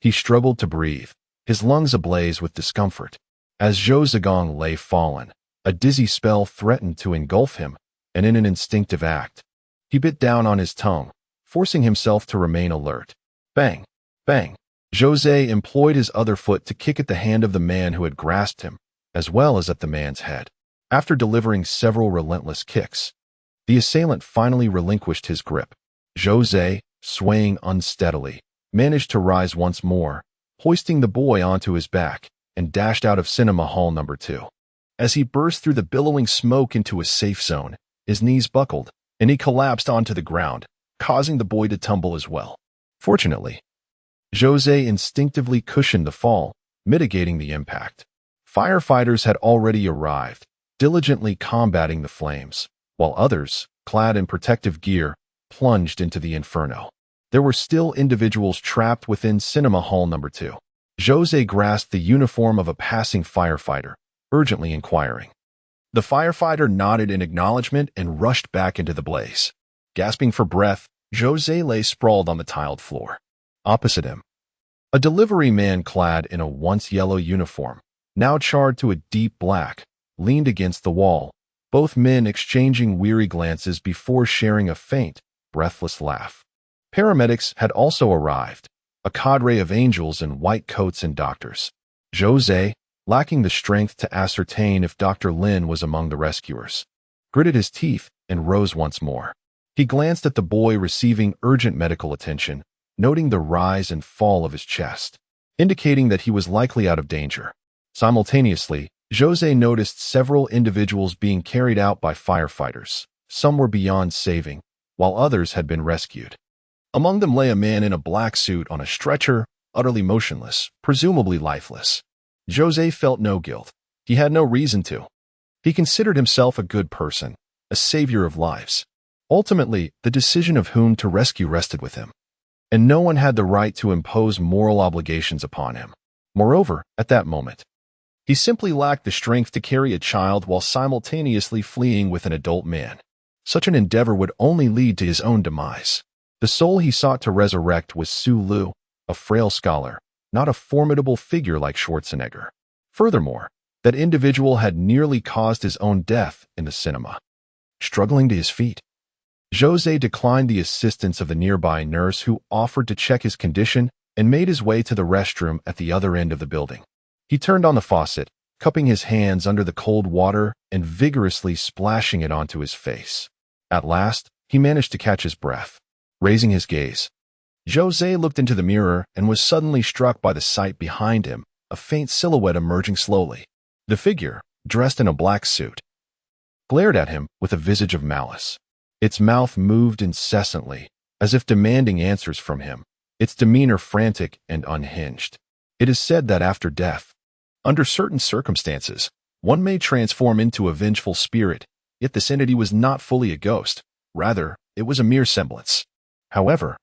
He struggled to breathe, his lungs ablaze with discomfort. As Zhou Ze lay fallen, a dizzy spell threatened to engulf him, and in an instinctive act, he bit down on his tongue, forcing himself to remain alert. Bang! Bang! Zhou Ze employed his other foot to kick at the hand of the man who had grasped him, as well as at the man's head. After delivering several relentless kicks, the assailant finally relinquished his grip. Zhou Ze, swaying unsteadily, managed to rise once more, hoisting the boy onto his back, and dashed out of Cinema Hall Number 2. As he burst through the billowing smoke into a safe zone, his knees buckled, and he collapsed onto the ground, causing the boy to tumble as well. Fortunately, Zhou Ze instinctively cushioned the fall, mitigating the impact. Firefighters had already arrived, diligently combating the flames, while others, clad in protective gear, plunged into the inferno. There were still individuals trapped within Cinema Hall Number 2. Zhou Ze grasped the uniform of a passing firefighter, urgently inquiring. The firefighter nodded in acknowledgement and rushed back into the blaze. Gasping for breath, Zhou Ze lay sprawled on the tiled floor. Opposite him, a delivery man clad in a once yellow uniform, now charred to a deep black, leaned against the wall, both men exchanging weary glances before sharing a faint, breathless laugh. Paramedics had also arrived, a cadre of angels in white coats and doctors. Zhou Ze, lacking the strength to ascertain if Dr. Lin was among the rescuers, gritted his teeth and rose once more. He glanced at the boy receiving urgent medical attention, noting the rise and fall of his chest, indicating that he was likely out of danger. Simultaneously, Zhou Ze noticed several individuals being carried out by firefighters. Some were beyond saving, while others had been rescued. Among them lay a man in a black suit on a stretcher, utterly motionless, presumably lifeless. Zhou Ze felt no guilt. He had no reason to. He considered himself a good person, a savior of lives. Ultimately, the decision of whom to rescue rested with him. and no one had the right to impose moral obligations upon him. Moreover, at that moment, he simply lacked the strength to carry a child while simultaneously fleeing with an adult man. Such an endeavor would only lead to his own demise. The soul he sought to resurrect was Su Lu, a frail scholar, not a formidable figure like Schwarzenegger. Furthermore, that individual had nearly caused his own death in the cinema. Struggling to his feet, Zhou Ze declined the assistance of the nearby nurse who offered to check his condition and made his way to the restroom at the other end of the building. He turned on the faucet, cupping his hands under the cold water and vigorously splashing it onto his face. At last, he managed to catch his breath. Raising his gaze, Zhou Ze looked into the mirror and was suddenly struck by the sight behind him, a faint silhouette emerging slowly. The figure, dressed in a black suit, glared at him with a visage of malice. Its mouth moved incessantly, as if demanding answers from him, its demeanor frantic and unhinged. It is said that after death, under certain circumstances, one may transform into a vengeful spirit, yet this entity was not fully a ghost. Rather, it was a mere semblance. However,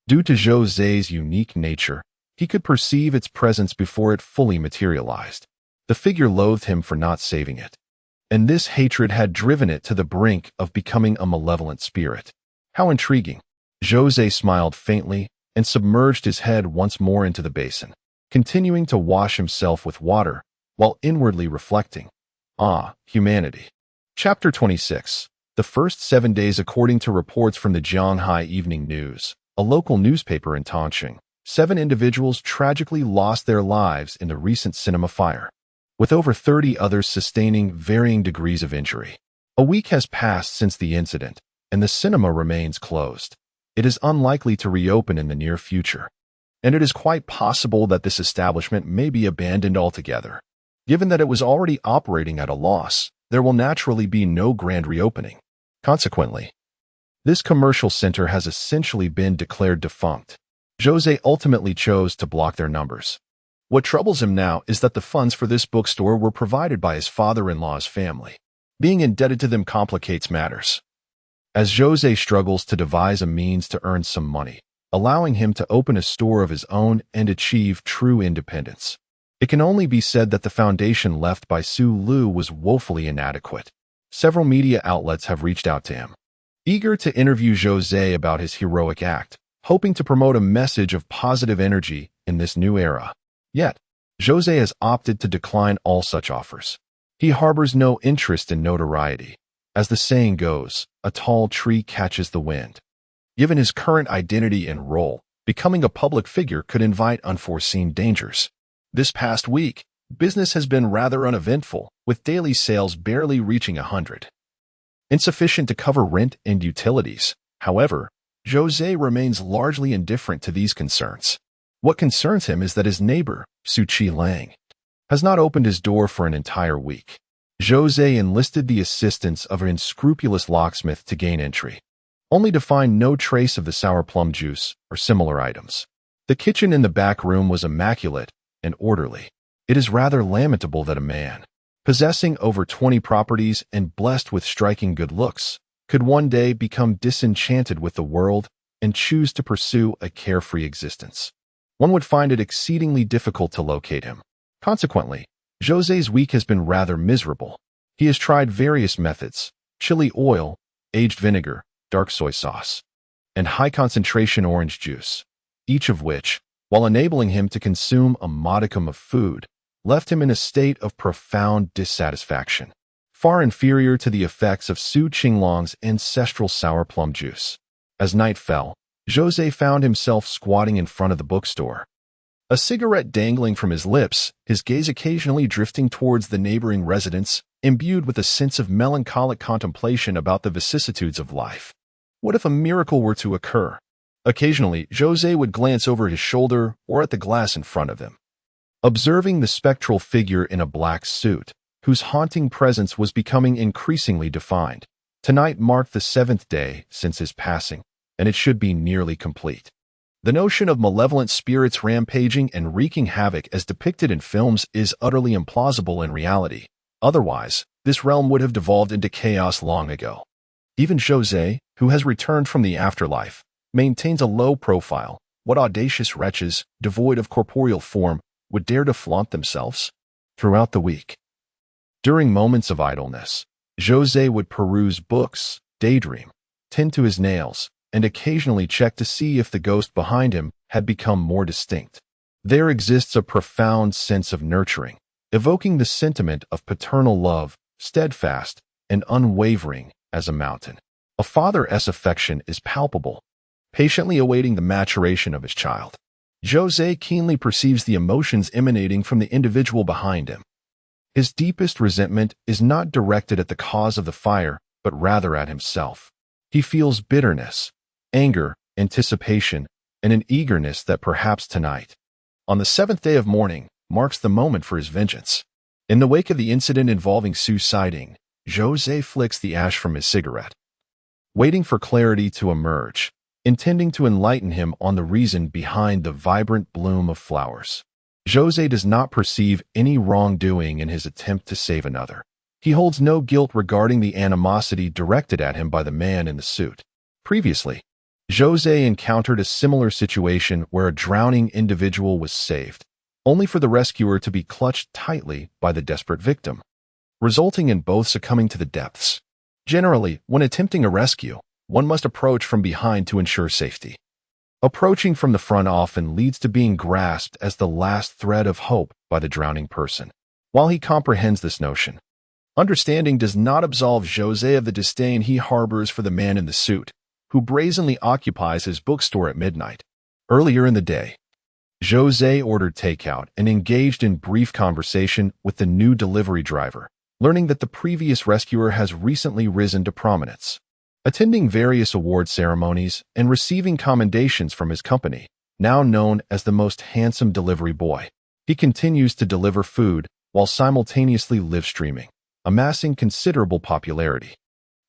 due to Zhou Ze's unique nature, he could perceive its presence before it fully materialized. The figure loathed him for not saving it, and this hatred had driven it to the brink of becoming a malevolent spirit. How intriguing! Zhou Ze smiled faintly and submerged his head once more into the basin, continuing to wash himself with water while inwardly reflecting, "Ah, humanity." Chapter 26. The first 7 days. According to reports from the Jianghai Evening News, a local newspaper in Tongqing, 7 individuals tragically lost their lives in the recent cinema fire, with over 30 others sustaining varying degrees of injury. A week has passed since the incident, and the cinema remains closed. It is unlikely to reopen in the near future, and it is quite possible that this establishment may be abandoned altogether. Given that it was already operating at a loss, there will naturally be no grand reopening. Consequently, this commercial center has essentially been declared defunct. Zhou Ze ultimately chose to block their numbers. What troubles him now is that the funds for this bookstore were provided by his father-in-law's family. Being indebted to them complicates matters, as Zhou Ze struggles to devise a means to earn some money, allowing him to open a store of his own and achieve true independence. It can only be said that the foundation left by Su Lu was woefully inadequate. Several media outlets have reached out to him, eager to interview Zhou Ze about his heroic act, hoping to promote a message of positive energy in this new era. Yet, Zhou Ze has opted to decline all such offers. He harbors no interest in notoriety. As the saying goes, a tall tree catches the wind. Given his current identity and role, becoming a public figure could invite unforeseen dangers. This past week, business has been rather uneventful, with daily sales barely reaching 100. Insufficient to cover rent and utilities. However, Zhou Ze remains largely indifferent to these concerns. What concerns him is that his neighbor, Qinglang, has not opened his door for an entire week. Zhou Ze enlisted the assistance of an unscrupulous locksmith to gain entry, only to find no trace of the sour plum juice or similar items. The kitchen in the back room was immaculate and orderly. It is rather lamentable that a man, possessing over 20 properties and blessed with striking good looks, could one day become disenchanted with the world and choose to pursue a carefree existence. One would find it exceedingly difficult to locate him. Consequently, Zhou Ze's week has been rather miserable. He has tried various methods: chili oil, aged vinegar, dark soy sauce, and high-concentration orange juice, each of which, while enabling him to consume a modicum of food, left him in a state of profound dissatisfaction, far inferior to the effects of Su Qinglang's ancestral sour plum juice. As night fell, Zhou Ze found himself squatting in front of the bookstore, a cigarette dangling from his lips, his gaze occasionally drifting towards the neighboring residence, imbued with a sense of melancholic contemplation about the vicissitudes of life. What if a miracle were to occur? Occasionally, Zhou Ze would glance over his shoulder or at the glass in front of him, observing the spectral figure in a black suit, whose haunting presence was becoming increasingly defined. Tonight marked the 7th day since his passing, and it should be nearly complete. The notion of malevolent spirits rampaging and wreaking havoc as depicted in films is utterly implausible in reality. Otherwise, this realm would have devolved into chaos long ago. Even Zhou Ze, who has returned from the afterlife, maintains a low profile. What audacious wretches, devoid of corporeal form, would dare to flaunt themselves? Throughout the week, during moments of idleness, Zhou Ze would peruse books, daydream, tend to his nails, and occasionally check to see if the ghost behind him had become more distinct. There exists a profound sense of nurturing, evoking the sentiment of paternal love, steadfast and unwavering as a mountain. A father's affection is palpable, patiently awaiting the maturation of his child. Zhou Ze keenly perceives the emotions emanating from the individual behind him. His deepest resentment is not directed at the cause of the fire, but rather at himself. He feels bitterness, anger, anticipation, and an eagerness that perhaps tonight, on the seventh day of mourning, marks the moment for his vengeance. In the wake of the incident involving Su's sighting, Zhou Ze flicks the ash from his cigarette, waiting for clarity to emerge, intending to enlighten him on the reason behind the vibrant bloom of flowers. Zhou Ze does not perceive any wrongdoing in his attempt to save another. He holds no guilt regarding the animosity directed at him by the man in the suit. Previously, Zhou Ze encountered a similar situation where a drowning individual was saved, only for the rescuer to be clutched tightly by the desperate victim, resulting in both succumbing to the depths. Generally, when attempting a rescue, one must approach from behind to ensure safety. Approaching from the front often leads to being grasped as the last thread of hope by the drowning person. While he comprehends this notion, understanding does not absolve Zhou Ze of the disdain he harbors for the man in the suit, who brazenly occupies his bookstore at midnight. Earlier in the day, Zhou Ze ordered takeout and engaged in brief conversation with the new delivery driver, learning that the previous rescuer has recently risen to prominence. Attending various award ceremonies and receiving commendations from his company, now known as the most handsome delivery boy, he continues to deliver food while simultaneously live streaming, amassing considerable popularity.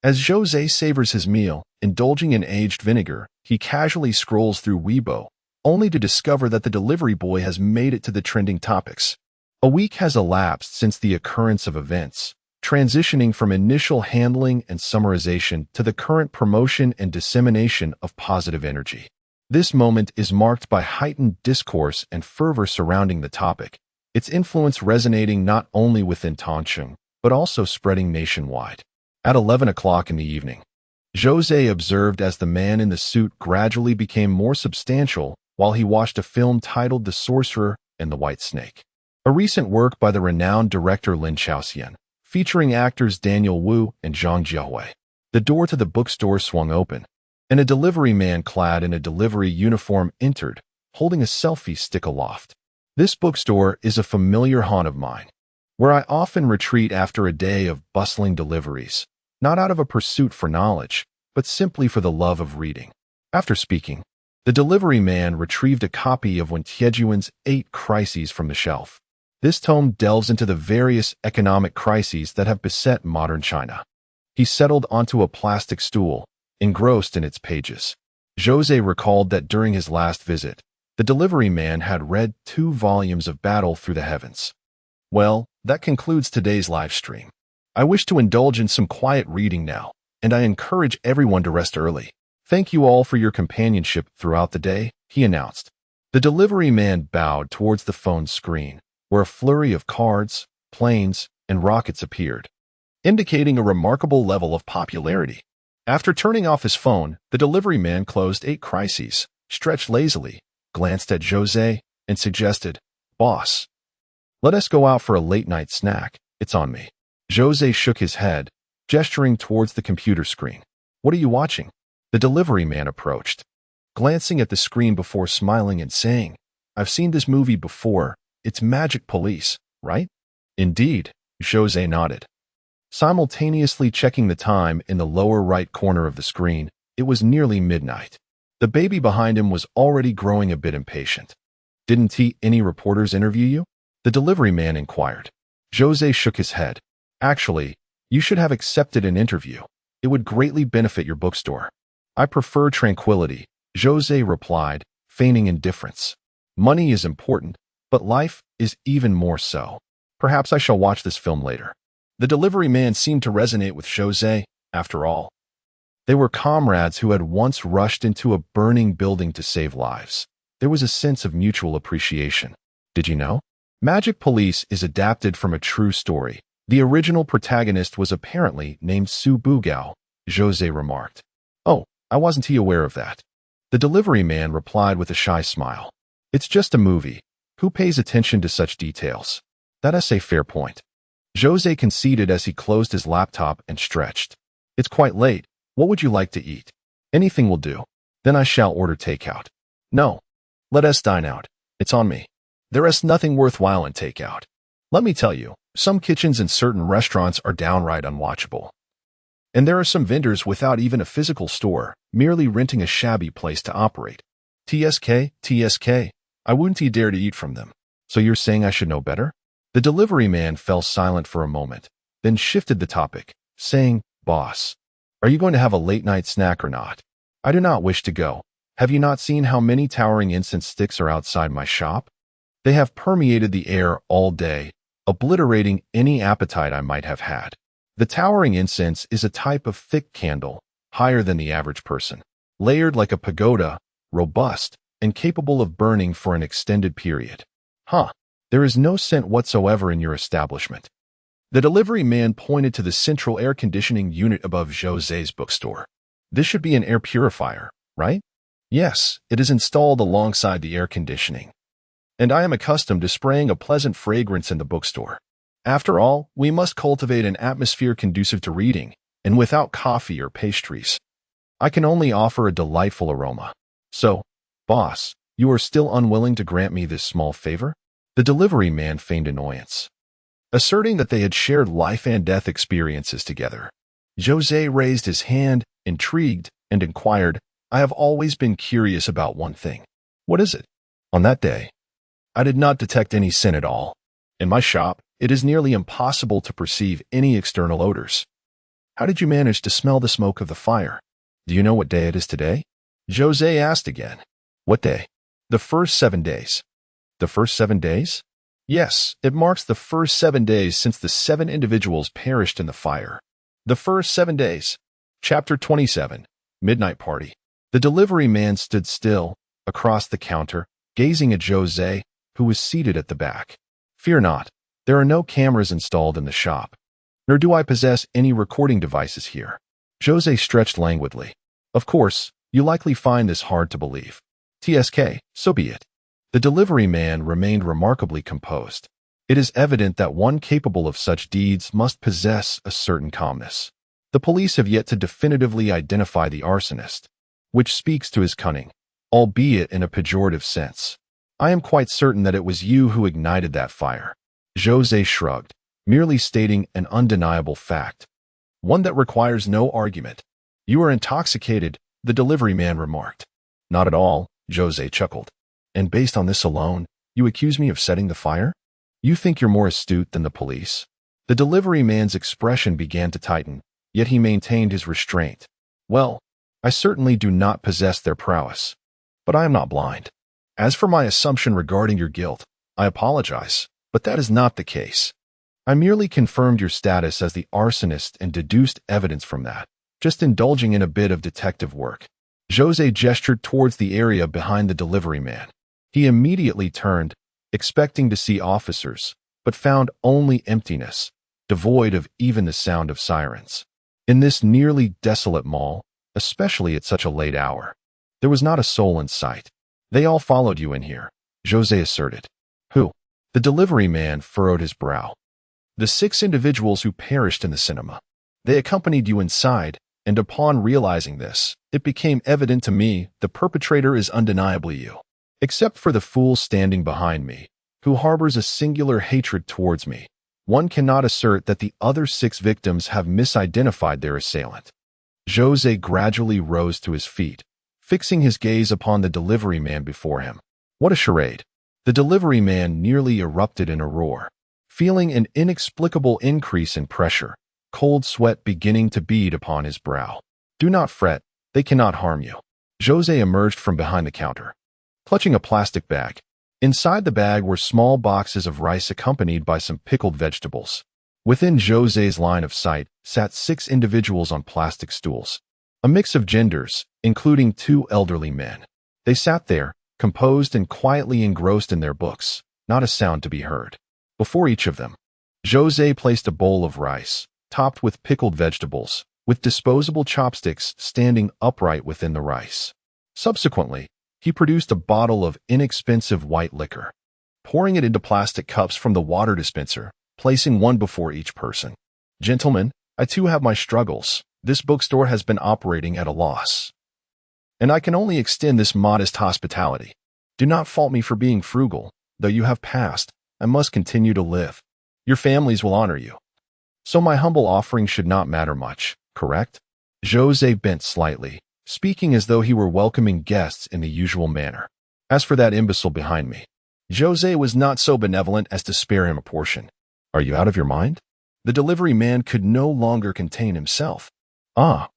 As Zhou Ze savors his meal, indulging in aged vinegar, he casually scrolls through Weibo, only to discover that the delivery boy has made it to the trending topics. A week has elapsed since the occurrence of events, transitioning from initial handling and summarization to the current promotion and dissemination of positive energy. This moment is marked by heightened discourse and fervor surrounding the topic, its influence resonating not only within Tongcheng, but also spreading nationwide. At 11 o'clock in the evening, Zhou Ze observed as the man in the suit gradually became more substantial while he watched a film titled The Sorcerer and the White Snake, a recent work by the renowned director Lin Chuan, featuring actors Daniel Wu and Zhang Jiahui. The door to the bookstore swung open, and a delivery man clad in a delivery uniform entered, holding a selfie stick aloft. This bookstore is a familiar haunt of mine, where I often retreat after a day of bustling deliveries, not out of a pursuit for knowledge, but simply for the love of reading. After speaking, the delivery man retrieved a copy of Wen Tiejuan's 8 Crises from the shelf. This tome delves into the various economic crises that have beset modern China. He settled onto a plastic stool, engrossed in its pages. Zhou Ze recalled that during his last visit, the delivery man had read 2 volumes of Battle Through the Heavens. Well, that concludes today's live stream. I wish to indulge in some quiet reading now, and I encourage everyone to rest early. Thank you all for your companionship throughout the day, he announced. The delivery man bowed towards the phone screen, where a flurry of cards, planes, and rockets appeared, indicating a remarkable level of popularity. After turning off his phone, the delivery man closed 8 Crises, stretched lazily, glanced at Zhou Ze, and suggested, "Boss, let us go out for a late-night snack. It's on me." Zhou Ze shook his head, gesturing towards the computer screen. "What are you watching?" The delivery man approached, glancing at the screen before smiling and saying, "I've seen this movie before. It's Magic Police, right?" "Indeed," Zhou Ze nodded. Simultaneously checking the time in the lower right corner of the screen, it was nearly midnight. The baby behind him was already growing a bit impatient. "Didn't any reporters interview you?" the delivery man inquired. Zhou Ze shook his head. "Actually, you should have accepted an interview. It would greatly benefit your bookstore." "I prefer tranquility," Zhou Ze replied, feigning indifference. "Money is important, but life is even more so. Perhaps I shall watch this film later." The delivery man seemed to resonate with Zhou Ze, after all. They were comrades who had once rushed into a burning building to save lives. There was a sense of mutual appreciation. Did you know? Magic Police is adapted from a true story. The original protagonist was apparently named Su Bugao, Zhou Ze remarked. Oh, I wasn't aware of that. The delivery man replied with a shy smile. It's just a movie. Who pays attention to such details? That's a fair point. Zhou Ze conceded as he closed his laptop and stretched. It's quite late. What would you like to eat? Anything will do. Then I shall order takeout. No. Let us dine out. It's on me. There is nothing worthwhile in takeout. Let me tell you, some kitchens in certain restaurants are downright unwatchable. And there are some vendors without even a physical store, merely renting a shabby place to operate. TSK, I wouldn't dare to eat from them. So you're saying I should know better? The delivery man fell silent for a moment, then shifted the topic, saying, Boss, are you going to have a late-night snack or not? I do not wish to go. Have you not seen how many towering incense sticks are outside my shop? They have permeated the air all day, obliterating any appetite I might have had. The towering incense is a type of thick candle, higher than the average person, layered like a pagoda, robust, and capable of burning for an extended period. There is no scent whatsoever in your establishment. The delivery man pointed to the central air conditioning unit above Zhou Ze's bookstore. This should be an air purifier, right? Yes, it is installed alongside the air conditioning. And I am accustomed to spraying a pleasant fragrance in the bookstore. After all, we must cultivate an atmosphere conducive to reading, and without coffee or pastries. I can only offer a delightful aroma. So, boss, you are still unwilling to grant me this small favor? The delivery man feigned annoyance, asserting that they had shared life and death experiences together. Zhou Ze raised his hand, intrigued, and inquired, I have always been curious about one thing. What is it? On that day, I did not detect any scent at all. In my shop, it is nearly impossible to perceive any external odors. How did you manage to smell the smoke of the fire? Do you know what day it is today? Zhou Ze asked again. What day? The first 7 days. The first 7 days? Yes, it marks the first 7 days since the 7 individuals perished in the fire. The first 7 days. Chapter 27. Midnight Party. The delivery man stood still, across the counter, gazing at Zhou Ze, who was seated at the back. Fear not, there are no cameras installed in the shop. Nor do I possess any recording devices here. Zhou Ze stretched languidly. Of course, you likely find this hard to believe. TSK, so be it. The delivery man remained remarkably composed. It is evident that one capable of such deeds must possess a certain calmness. The police have yet to definitively identify the arsonist, which speaks to his cunning, albeit in a pejorative sense. I am quite certain that it was you who ignited that fire. Zhou Ze shrugged, merely stating an undeniable fact, one that requires no argument. You are intoxicated, the delivery man remarked. Not at all, Zhou Ze chuckled. And based on this alone, you accuse me of setting the fire? You think you're more astute than the police? The delivery man's expression began to tighten, yet he maintained his restraint. Well, I certainly do not possess their prowess, but I am not blind. As for my assumption regarding your guilt, I apologize, but that is not the case. I merely confirmed your status as the arsonist and deduced evidence from that, just indulging in a bit of detective work. Zhou Ze gestured towards the area behind the delivery man. He immediately turned, expecting to see officers, but found only emptiness, devoid of even the sound of sirens. In this nearly desolate mall, especially at such a late hour, there was not a soul in sight. They all followed you in here, Zhou Ze asserted. Who? The delivery man furrowed his brow. The 6 individuals who perished in the cinema. They accompanied you inside, and upon realizing this, it became evident to me the perpetrator is undeniably you. Except for the fool standing behind me, who harbors a singular hatred towards me, one cannot assert that the other 6 victims have misidentified their assailant. Zhou Ze gradually rose to his feet, fixing his gaze upon the delivery man before him. What a charade! The delivery man nearly erupted in a roar, feeling an inexplicable increase in pressure, cold sweat beginning to bead upon his brow. Do not fret, they cannot harm you. Zhou Ze emerged from behind the counter, clutching a plastic bag. Inside the bag were small boxes of rice accompanied by some pickled vegetables. Within Zhou Ze's line of sight sat 6 individuals on plastic stools. A mix of genders, including two elderly men. They sat there, composed and quietly engrossed in their books, not a sound to be heard. Before each of them, Zhou Ze placed a bowl of rice, topped with pickled vegetables, with disposable chopsticks standing upright within the rice. Subsequently, he produced a bottle of inexpensive white liquor, pouring it into plastic cups from the water dispenser, placing one before each person. Gentlemen, I too have my struggles. This bookstore has been operating at a loss, and I can only extend this modest hospitality. Do not fault me for being frugal. Though you have passed, I must continue to live. Your families will honor you. So my humble offering should not matter much, correct? Zhou Ze bent slightly, speaking as though he were welcoming guests in the usual manner. As for that imbecile behind me, Zhou Ze was not so benevolent as to spare him a portion. Are you out of your mind? The delivery man could no longer contain himself. Ah,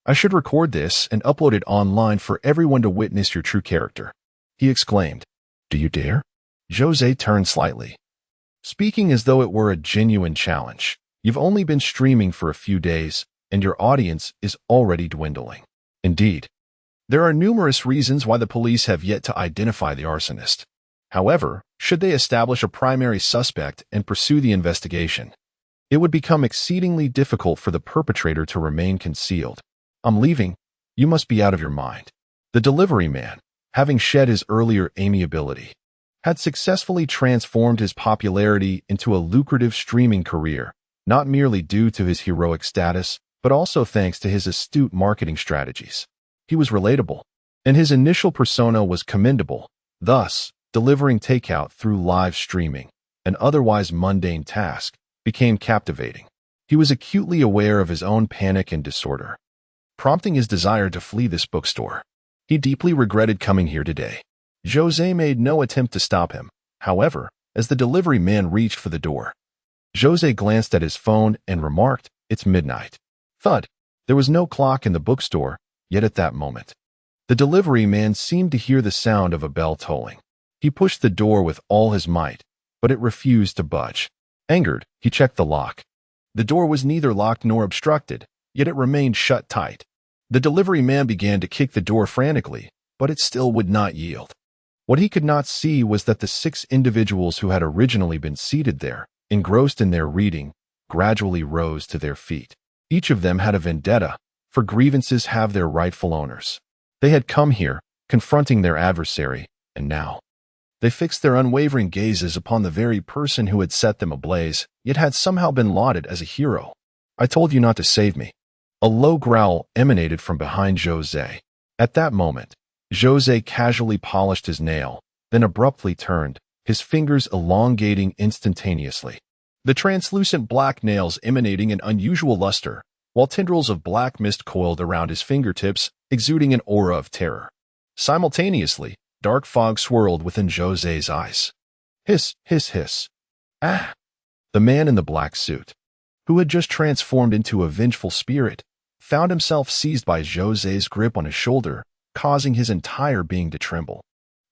I should record this and upload it online for everyone to witness your true character, he exclaimed. Do you dare? Zhou Ze turned slightly, speaking as though it were a genuine challenge. You've only been streaming for a few days, and your audience is already dwindling. Indeed, there are numerous reasons why the police have yet to identify the arsonist. However, should they establish a primary suspect and pursue the investigation, it would become exceedingly difficult for the perpetrator to remain concealed. I'm leaving. You must be out of your mind. The delivery man, having shed his earlier amiability, had successfully transformed his popularity into a lucrative streaming career, not merely due to his heroic status, but also thanks to his astute marketing strategies. He was relatable, and his initial persona was commendable. Thus, delivering takeout through live streaming, an otherwise mundane task, became captivating. He was acutely aware of his own panic and disorder, prompting his desire to flee this bookstore. He deeply regretted coming here today. Zhou Ze made no attempt to stop him. However, as the delivery man reached for the door, Zhou Ze glanced at his phone and remarked, "It's midnight." Thud. There was no clock in the bookstore, yet at that moment, the delivery man seemed to hear the sound of a bell tolling. He pushed the door with all his might, but it refused to budge. Angered, he checked the lock. The door was neither locked nor obstructed, yet it remained shut tight. The delivery man began to kick the door frantically, but it still would not yield. What he could not see was that the 6 individuals who had originally been seated there, engrossed in their reading, gradually rose to their feet. Each of them had a vendetta, for grievances have their rightful owners. They had come here, confronting their adversary, and now they fixed their unwavering gazes upon the very person who had set them ablaze, yet had somehow been lauded as a hero. I told you not to save me. A low growl emanated from behind Zhou Ze. At that moment, Zhou Ze casually polished his nail, then abruptly turned, his fingers elongating instantaneously. The translucent black nails emanating an unusual luster, while tendrils of black mist coiled around his fingertips, exuding an aura of terror. Simultaneously, dark fog swirled within Zhou Ze's eyes. Hiss, hiss, hiss. Ah! The man in the black suit, who had just transformed into a vengeful spirit, found himself seized by Zhou Ze's grip on his shoulder, causing his entire being to tremble.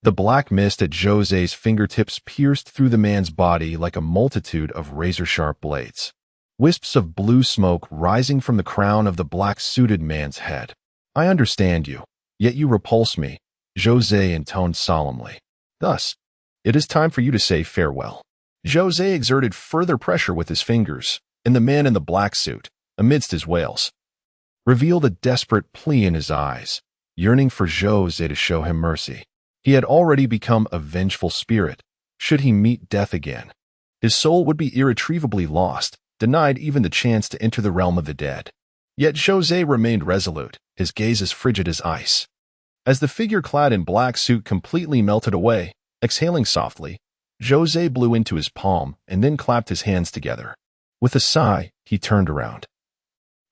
The black mist at Zhou Ze's fingertips pierced through the man's body like a multitude of razor-sharp blades. Wisps of blue smoke rising from the crown of the black-suited man's head. I understand you, yet you repulse me, Zhou Ze intoned solemnly. Thus, it is time for you to say farewell. Zhou Ze exerted further pressure with his fingers, and the man in the black suit, amidst his wails, revealed a desperate plea in his eyes, yearning for Zhou Ze to show him mercy. He had already become a vengeful spirit. Should he meet death again, his soul would be irretrievably lost, denied even the chance to enter the realm of the dead. Yet Zhou Ze remained resolute, his gaze as frigid as ice. As the figure clad in black suit completely melted away, exhaling softly, Zhou Ze blew into his palm and then clapped his hands together. With a sigh, he turned around,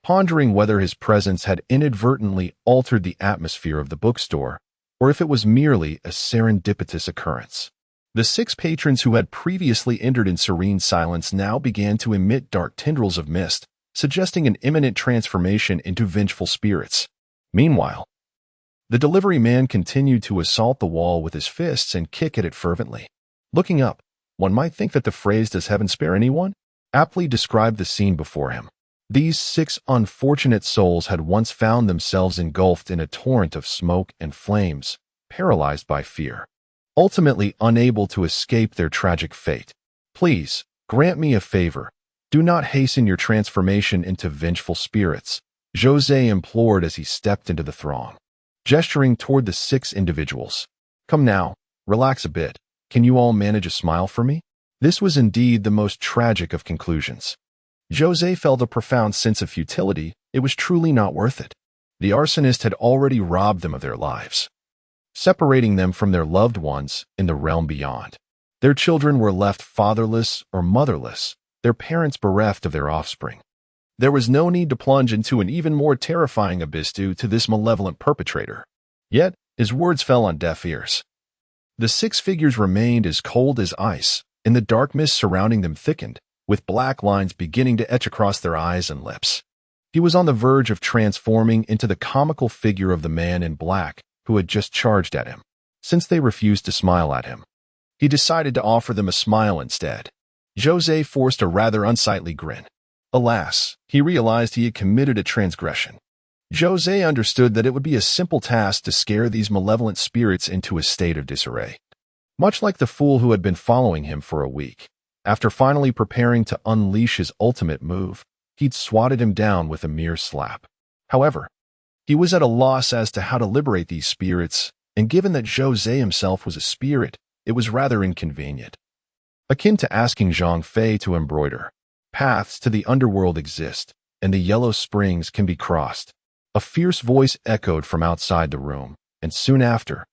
pondering whether his presence had inadvertently altered the atmosphere of the bookstore, or if it was merely a serendipitous occurrence. The 6 patrons who had previously entered in serene silence now began to emit dark tendrils of mist, suggesting an imminent transformation into vengeful spirits. Meanwhile, the delivery man continued to assault the wall with his fists and kick at it fervently. Looking up, one might think that the phrase "does heaven spare anyone?" aptly described the scene before him. These 6 unfortunate souls had once found themselves engulfed in a torrent of smoke and flames, paralyzed by fear, ultimately unable to escape their tragic fate. Please, grant me a favor. Do not hasten your transformation into vengeful spirits, Zhou Ze implored as he stepped into the throng, gesturing toward the 6 individuals. Come now, relax a bit. Can you all manage a smile for me? This was indeed the most tragic of conclusions. Zhou Ze felt a profound sense of futility. It was truly not worth it. The arsonist had already robbed them of their lives, separating them from their loved ones in the realm beyond. Their children were left fatherless or motherless, their parents bereft of their offspring. There was no need to plunge into an even more terrifying abyss due to this malevolent perpetrator. Yet, his words fell on deaf ears. The 6 figures remained as cold as ice, and the dark mist surrounding them thickened, with black lines beginning to etch across their eyes and lips. He was on the verge of transforming into the comical figure of the man in black who had just charged at him. Since they refused to smile at him, he decided to offer them a smile instead. Zhou Ze forced a rather unsightly grin. Alas, he realized he had committed a transgression. Zhou Ze understood that it would be a simple task to scare these malevolent spirits into a state of disarray. Much like the fool who had been following him for a week, after finally preparing to unleash his ultimate move, he'd swatted him down with a mere slap. However, he was at a loss as to how to liberate these spirits, and given that Zhou Ze himself was a spirit, it was rather inconvenient. Akin to asking Zhang Fei to embroider, paths to the underworld exist, and the yellow springs can be crossed. A fierce voice echoed from outside the room, and soon after,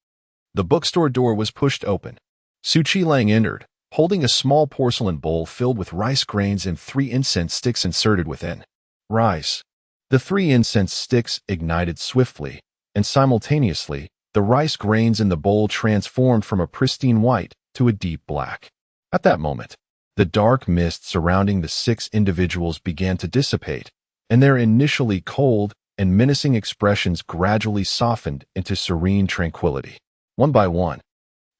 the bookstore door was pushed open. Qinglang entered, holding a small porcelain bowl filled with rice grains and 3 incense sticks inserted within. Rice. The 3 incense sticks ignited swiftly, and simultaneously, the rice grains in the bowl transformed from a pristine white to a deep black. At that moment, the dark mist surrounding the 6 individuals began to dissipate, and their initially cold and menacing expressions gradually softened into serene tranquility. One by one,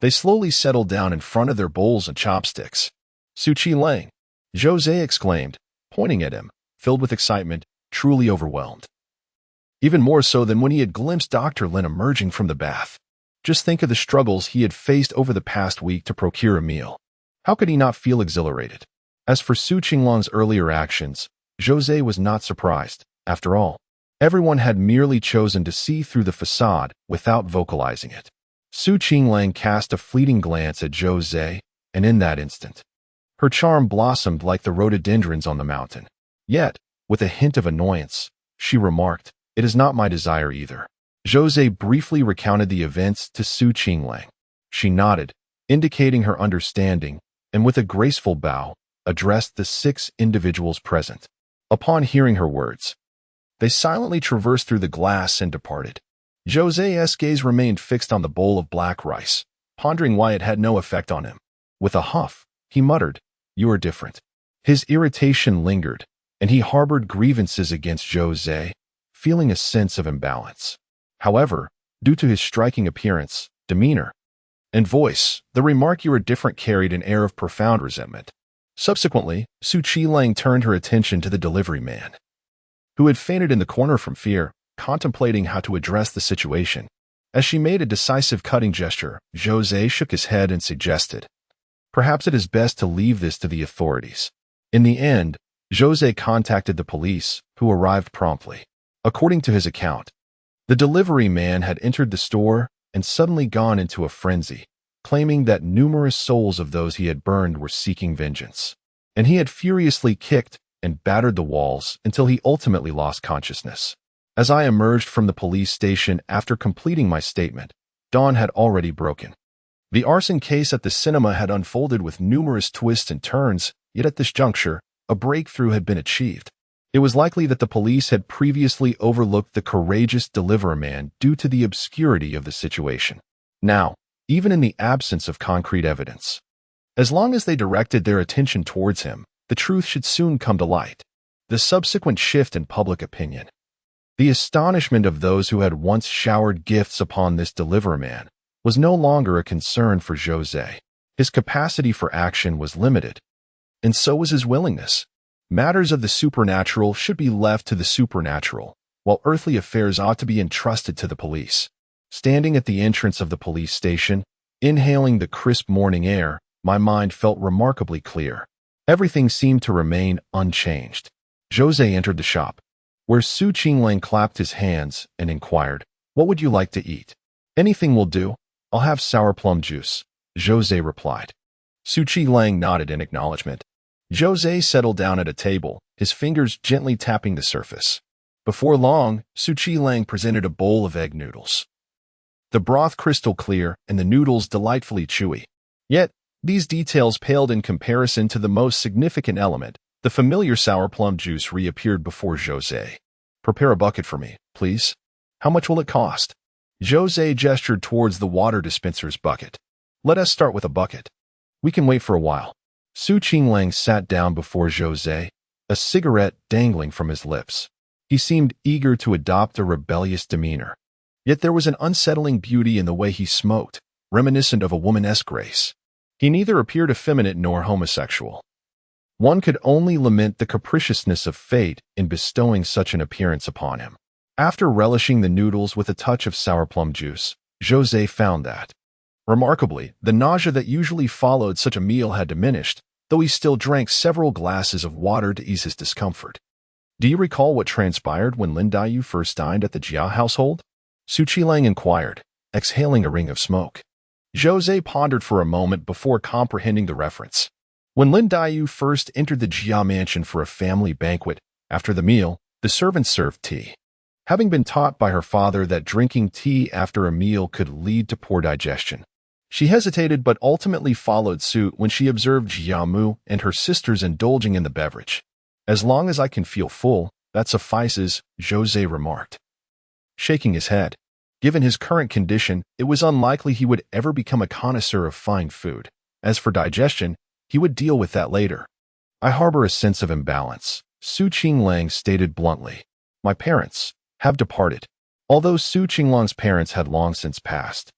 they slowly settled down in front of their bowls and chopsticks. Qinglang, Zhou Ze exclaimed, pointing at him, filled with excitement, truly overwhelmed. Even more so than when he had glimpsed Dr. Lin emerging from the bath. Just think of the struggles he had faced over the past week to procure a meal. How could he not feel exhilarated? As for Qinglang's earlier actions, Zhou Ze was not surprised. After all, everyone had merely chosen to see through the facade without vocalizing it. Qinglang cast a fleeting glance at Zhou Ze, and in that instant, her charm blossomed like the rhododendrons on the mountain. Yet, with a hint of annoyance, she remarked, "It is not my desire either." Zhou Ze briefly recounted the events to Qinglang. She nodded, indicating her understanding, and with a graceful bow, addressed the 6 individuals present. Upon hearing her words, they silently traversed through the glass and departed. Zhou Ze's gaze remained fixed on the bowl of black rice, pondering why it had no effect on him. With a huff, he muttered, "You are different." His irritation lingered, and he harbored grievances against Zhou Ze, feeling a sense of imbalance. However, due to his striking appearance, demeanor, and voice, the remark "you are different" carried an air of profound resentment. Subsequently, Qinglang turned her attention to the delivery man, who had fainted in the corner from fear, contemplating how to address the situation. As she made a decisive cutting gesture, Zhou Ze shook his head and suggested, "Perhaps it is best to leave this to the authorities." In the end, Zhou Ze contacted the police, who arrived promptly. According to his account, the delivery man had entered the store and suddenly gone into a frenzy, claiming that numerous souls of those he had burned were seeking vengeance, and he had furiously kicked and battered the walls until he ultimately lost consciousness. As I emerged from the police station after completing my statement, dawn had already broken. The arson case at the cinema had unfolded with numerous twists and turns, yet at this juncture, a breakthrough had been achieved. It was likely that the police had previously overlooked the courageous deliverer man due to the obscurity of the situation. Now, even in the absence of concrete evidence, as long as they directed their attention towards him, the truth should soon come to light. The subsequent shift in public opinion, the astonishment of those who had once showered gifts upon this deliverer man, was no longer a concern for Zhou Ze. His capacity for action was limited, and so was his willingness. Matters of the supernatural should be left to the supernatural, while earthly affairs ought to be entrusted to the police. Standing at the entrance of the police station, inhaling the crisp morning air, my mind felt remarkably clear. Everything seemed to remain unchanged. Zhou Ze entered the shop, where Su Qinglang clapped his hands and inquired, "What would you like to eat?" "Anything will do. I'll have sour plum juice," Zhou Ze replied. Su Qinglang nodded in acknowledgement. Zhou Ze settled down at a table, his fingers gently tapping the surface. Before long, Su Qinglang presented a bowl of egg noodles. The broth crystal clear and the noodles delightfully chewy. Yet, these details paled in comparison to the most significant element. The familiar sour plum juice reappeared before Zhou Ze. "Prepare a bucket for me, please." "How much will it cost?" Zhou Ze gestured towards the water dispenser's bucket. "Let us start with a bucket. We can wait for a while." Su Qinglang sat down before Zhou Ze, a cigarette dangling from his lips. He seemed eager to adopt a rebellious demeanor. Yet there was an unsettling beauty in the way he smoked, reminiscent of a womanesque grace. He neither appeared effeminate nor homosexual. One could only lament the capriciousness of fate in bestowing such an appearance upon him. After relishing the noodles with a touch of sour plum juice, Zhou Ze found that, remarkably, the nausea that usually followed such a meal had diminished, though he still drank several glasses of water to ease his discomfort. "Do you recall what transpired when Lin Daiyu first dined at the Jia household?" Su Qinglang inquired, exhaling a ring of smoke. Zhou Ze pondered for a moment before comprehending the reference. When Lin Daiyu first entered the Jia mansion for a family banquet, after the meal, the servants served tea. Having been taught by her father that drinking tea after a meal could lead to poor digestion, she hesitated but ultimately followed suit when she observed Jia Mu and her sisters indulging in the beverage. "As long as I can feel full, that suffices," Zhou Ze remarked, shaking his head. Given his current condition, it was unlikely he would ever become a connoisseur of fine food. As for digestion, he would deal with that later. "I harbor a sense of imbalance," Su Qinglang stated bluntly. "My parents have departed." Although Su Qinglang's parents had long since passed,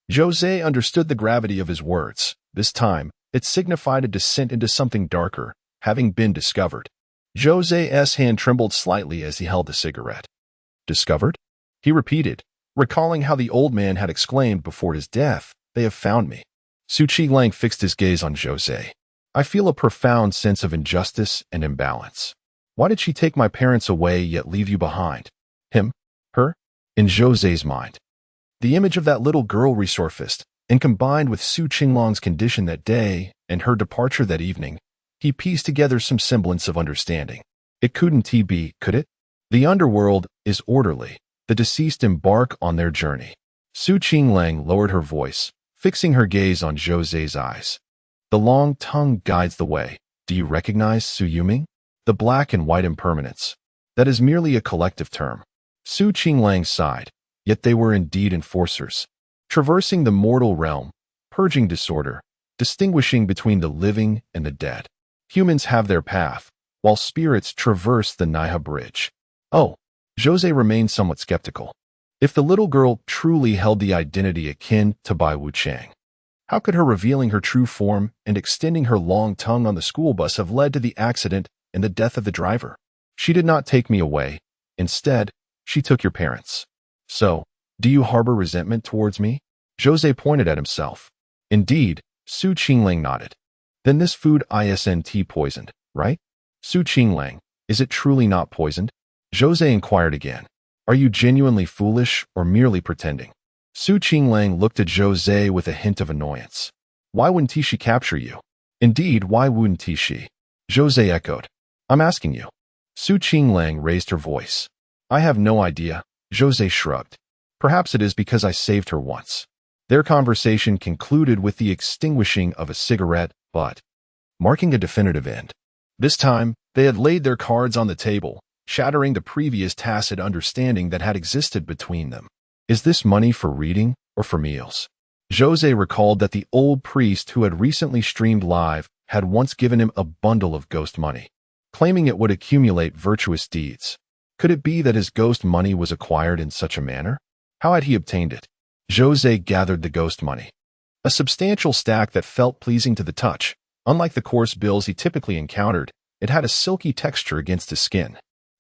Zhou Ze understood the gravity of his words. This time, it signified a descent into something darker, having been discovered. Zhou Ze's hand trembled slightly as he held the cigarette. "Discovered?" he repeated, recalling how the old man had exclaimed before his death, "They have found me." Su Qinglang fixed his gaze on Zhou Ze. "I feel a profound sense of injustice and imbalance. Why did she take my parents away yet leave you behind?" "Him? Her?" In Zhou Ze's mind, the image of that little girl resurfaced, and combined with Su Qinglang's condition that day and her departure that evening, he pieced together some semblance of understanding. It couldn't be, could it? The underworld is orderly. The deceased embark on their journey. Su Qinglang lowered her voice, fixing her gaze on Zhou Ze's eyes. "The long tongue guides the way. Do you recognize Su Yuming? The black and white impermanence. That is merely a collective term." Su Qinglang sighed. Yet they were indeed enforcers, traversing the mortal realm, purging disorder, distinguishing between the living and the dead. Humans have their path, while spirits traverse the Niha bridge. Oh, Zhou Ze remained somewhat skeptical. If the little girl truly held the identity akin to Bai Wuchang, how could her revealing her true form and extending her long tongue on the school bus have led to the accident and the death of the driver? "She did not take me away. Instead, she took your parents. So, do you harbor resentment towards me?" Zhou Ze pointed at himself. "Indeed," Su Qinglang nodded. "Then this food isn't poisoned, right?" "Su Qinglang, is it truly not poisoned?" Zhou Ze inquired again. "Are you genuinely foolish or merely pretending?" Su Qinglang looked at Zhou Ze with a hint of annoyance. "Why wouldn't she capture you?" "Indeed, why wouldn't she?" Zhou Ze echoed. "I'm asking you." Su Qinglang raised her voice. "I have no idea," Zhou Ze shrugged. "Perhaps it is because I saved her once." Their conversation concluded with the extinguishing of a cigarette, but marking a definitive end. This time, they had laid their cards on the table, shattering the previous tacit understanding that had existed between them. "Is this money for reading or for meals?" Zhou Ze recalled that the old priest who had recently streamed live had once given him a bundle of ghost money, claiming it would accumulate virtuous deeds. Could it be that his ghost money was acquired in such a manner? How had he obtained it? Zhou Ze gathered the ghost money, a substantial stack that felt pleasing to the touch. Unlike the coarse bills he typically encountered, It had a silky texture against his skin.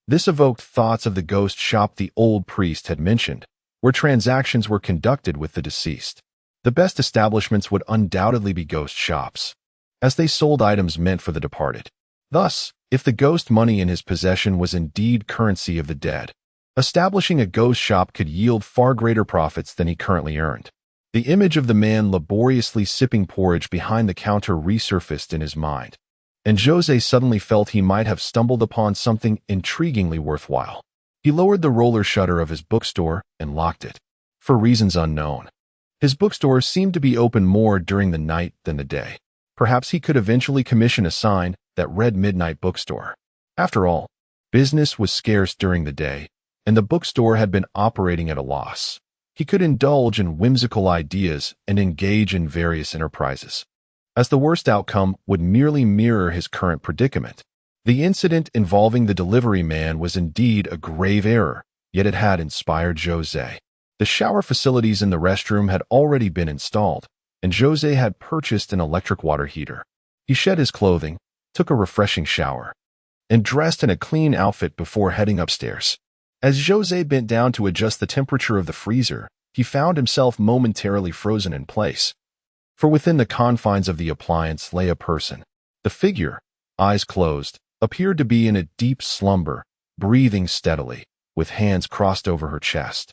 This evoked thoughts of the ghost shop the old priest had mentioned, where transactions were conducted with the deceased. The best establishments would undoubtedly be ghost shops, as they sold items meant for the departed. Thus, if the ghost money in his possession was indeed currency of the dead, establishing a ghost shop could yield far greater profits than he currently earned. The image of the man laboriously sipping porridge behind the counter resurfaced in his mind, and Zhou Ze suddenly felt he might have stumbled upon something intriguingly worthwhile. He lowered the roller shutter of his bookstore and locked it, for reasons unknown. His bookstore seemed to be open more during the night than the day. Perhaps he could eventually commission a sign that read Midnight Bookstore. After all, business was scarce during the day, and the bookstore had been operating at a loss. He could indulge in whimsical ideas and engage in various enterprises, as the worst outcome would merely mirror his current predicament. The incident involving the delivery man was indeed a grave error, yet it had inspired Zhou Ze. The shower facilities in the restroom had already been installed, and Zhou Ze had purchased an electric water heater. He shed his clothing, took a refreshing shower, and dressed in a clean outfit before heading upstairs. As Zhou Ze bent down to adjust the temperature of the freezer, he found himself momentarily frozen in place. For within the confines of the appliance lay a person. The figure, eyes closed, appeared to be in a deep slumber, breathing steadily, with hands crossed over her chest.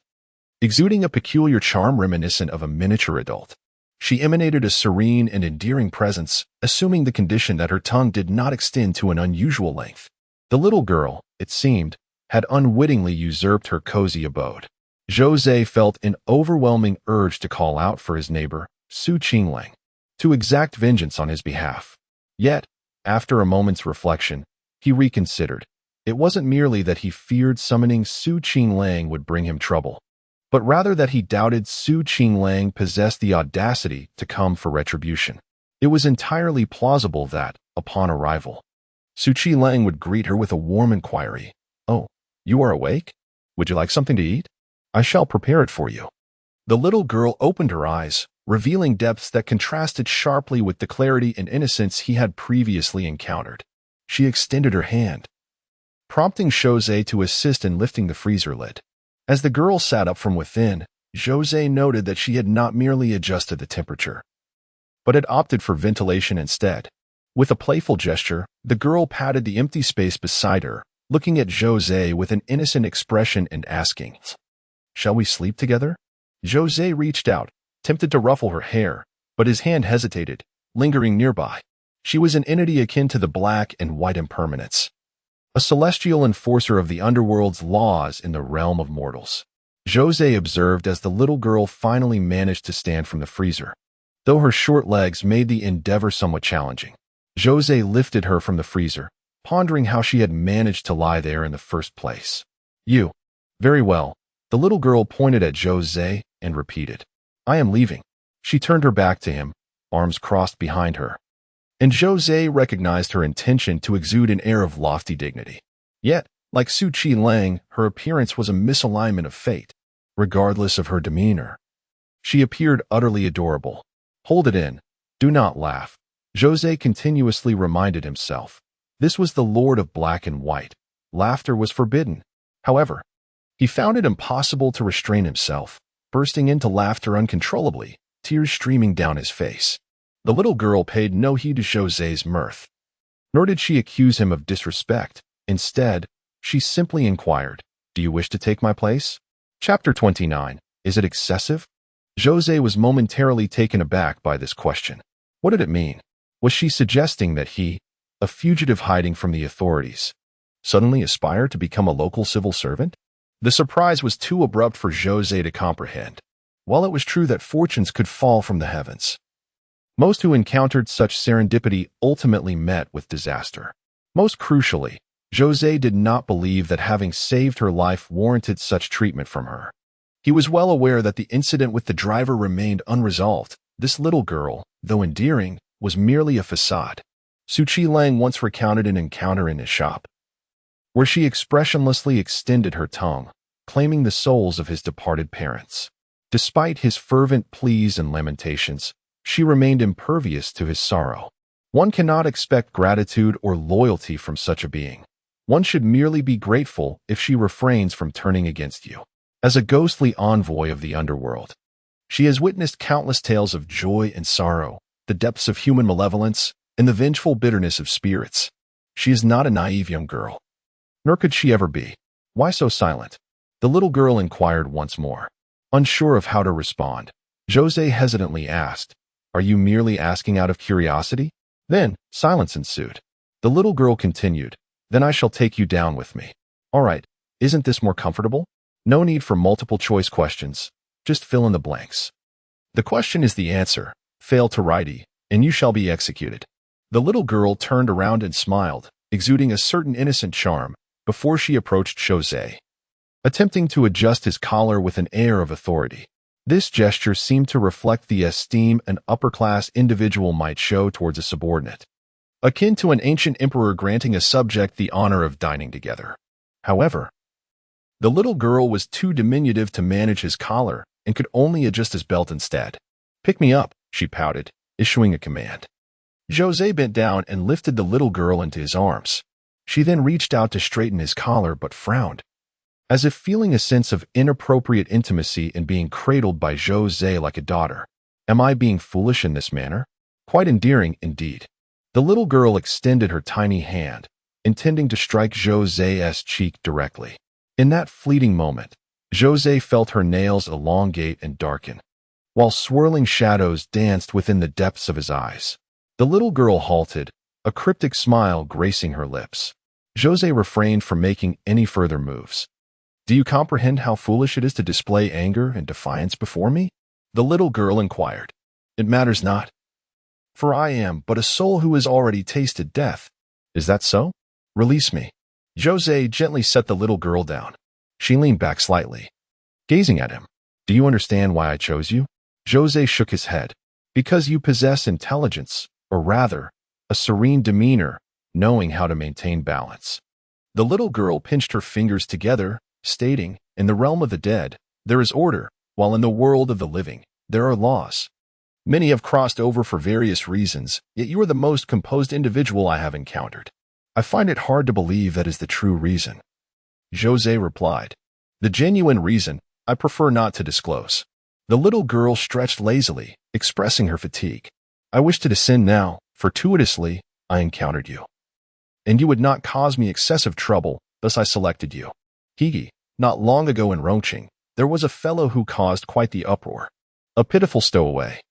Exuding a peculiar charm reminiscent of a miniature adult, she emanated a serene and endearing presence, assuming the condition that her tongue did not extend to an unusual length. The little girl, it seemed, had unwittingly usurped her cozy abode. Zhou Ze felt an overwhelming urge to call out for his neighbor, Qinglang, to exact vengeance on his behalf. Yet, after a moment's reflection, he reconsidered. It wasn't merely that he feared summoning Qinglang would bring him trouble, but rather that he doubted Qinglang possessed the audacity to come for retribution. It was entirely plausible that, upon arrival, Qinglang would greet her with a warm inquiry. "Oh, you are awake? Would you like something to eat? I shall prepare it for you." The little girl opened her eyes, revealing depths that contrasted sharply with the clarity and innocence he had previously encountered. She extended her hand, prompting Zhou Ze to assist in lifting the freezer lid. As the girl sat up from within, Zhou Ze noted that she had not merely adjusted the temperature, but had opted for ventilation instead. With a playful gesture, the girl patted the empty space beside her, looking at Zhou Ze with an innocent expression and asking, "Shall we sleep together?" Zhou Ze reached out, tempted to ruffle her hair, but his hand hesitated, lingering nearby. She was an entity akin to the black and white impermanence, a celestial enforcer of the underworld's laws in the realm of mortals. Zhou Ze observed as the little girl finally managed to stand from the freezer, though her short legs made the endeavor somewhat challenging. Zhou Ze lifted her from the freezer, pondering how she had managed to lie there in the first place. "You. Very well." The little girl pointed at Zhou Ze and repeated, "I am leaving." She turned her back to him, arms crossed behind her, and Zhou Ze recognized her intention to exude an air of lofty dignity. Yet, like Qinglang, her appearance was a misalignment of fate. Regardless of her demeanor, she appeared utterly adorable. "Hold it in. Do not laugh," Zhou Ze continuously reminded himself. This was the Lord of Black and White. Laughter was forbidden. However, he found it impossible to restrain himself, bursting into laughter uncontrollably, tears streaming down his face. The little girl paid no heed to Zhou Ze's mirth, nor did she accuse him of disrespect. Instead, she simply inquired, "Do you wish to take my place?" Chapter 29. Is it excessive? Zhou Ze was momentarily taken aback by this question. What did it mean? Was she suggesting that he, a fugitive hiding from the authorities, suddenly aspired to become a local civil servant? The surprise was too abrupt for Zhou Ze to comprehend. While it was true that fortunes could fall from the heavens, most who encountered such serendipity ultimately met with disaster. Most crucially, Zhou Ze did not believe that having saved her life warranted such treatment from her. He was well aware that the incident with the driver remained unresolved. This little girl, though endearing, was merely a facade. Qinglang once recounted an encounter in his shop, where she expressionlessly extended her tongue, claiming the souls of his departed parents. Despite his fervent pleas and lamentations, she remained impervious to his sorrow. One cannot expect gratitude or loyalty from such a being. One should merely be grateful if she refrains from turning against you. As a ghostly envoy of the underworld, she has witnessed countless tales of joy and sorrow, the depths of human malevolence, and the vengeful bitterness of spirits. She is not a naive young girl. Nor could she ever be. Why so silent? The little girl inquired once more. Unsure of how to respond, Zhou Ze hesitantly asked, "Are you merely asking out of curiosity?" Then, silence ensued. The little girl continued, "Then I shall take you down with me." "All right, isn't this more comfortable? No need for multiple choice questions. Just fill in the blanks. The question is the answer. Fail to write E, and you shall be executed." The little girl turned around and smiled, exuding a certain innocent charm, before she approached Zhou Ze, attempting to adjust his collar with an air of authority. This gesture seemed to reflect the esteem an upper-class individual might show towards a subordinate, akin to an ancient emperor granting a subject the honor of dining together. However, the little girl was too diminutive to manage his collar and could only adjust his belt instead. "Pick me up," she pouted, issuing a command. Zhou Ze bent down and lifted the little girl into his arms. She then reached out to straighten his collar but frowned, as if feeling a sense of inappropriate intimacy in being cradled by Zhou Ze like a daughter. "Am I being foolish in this manner?" Quite endearing indeed. The little girl extended her tiny hand, intending to strike Zhou Ze's cheek directly. In that fleeting moment, Zhou Ze felt her nails elongate and darken, while swirling shadows danced within the depths of his eyes. The little girl halted, a cryptic smile gracing her lips. Zhou Ze refrained from making any further moves. "Do you comprehend how foolish it is to display anger and defiance before me?" the little girl inquired. "It matters not, for I am but a soul who has already tasted death." "Is that so? Release me." Zhou Ze gently set the little girl down. She leaned back slightly, gazing at him. "Do you understand why I chose you?" Zhou Ze shook his head. "Because you possess intelligence, or rather, a serene demeanor, knowing how to maintain balance." The little girl pinched her fingers together, stating, "In the realm of the dead, there is order, while in the world of the living, there are laws. Many have crossed over for various reasons, yet you are the most composed individual I have encountered. I find it hard to believe that is the true reason." Zhou Ze replied, "The genuine reason, I prefer not to disclose." The little girl stretched lazily, expressing her fatigue. "I wish to descend now. Fortuitously, I encountered you, and you would not cause me excessive trouble, thus I selected you. Higi, not long ago in Rongqing, there was a fellow who caused quite the uproar. A pitiful stowaway.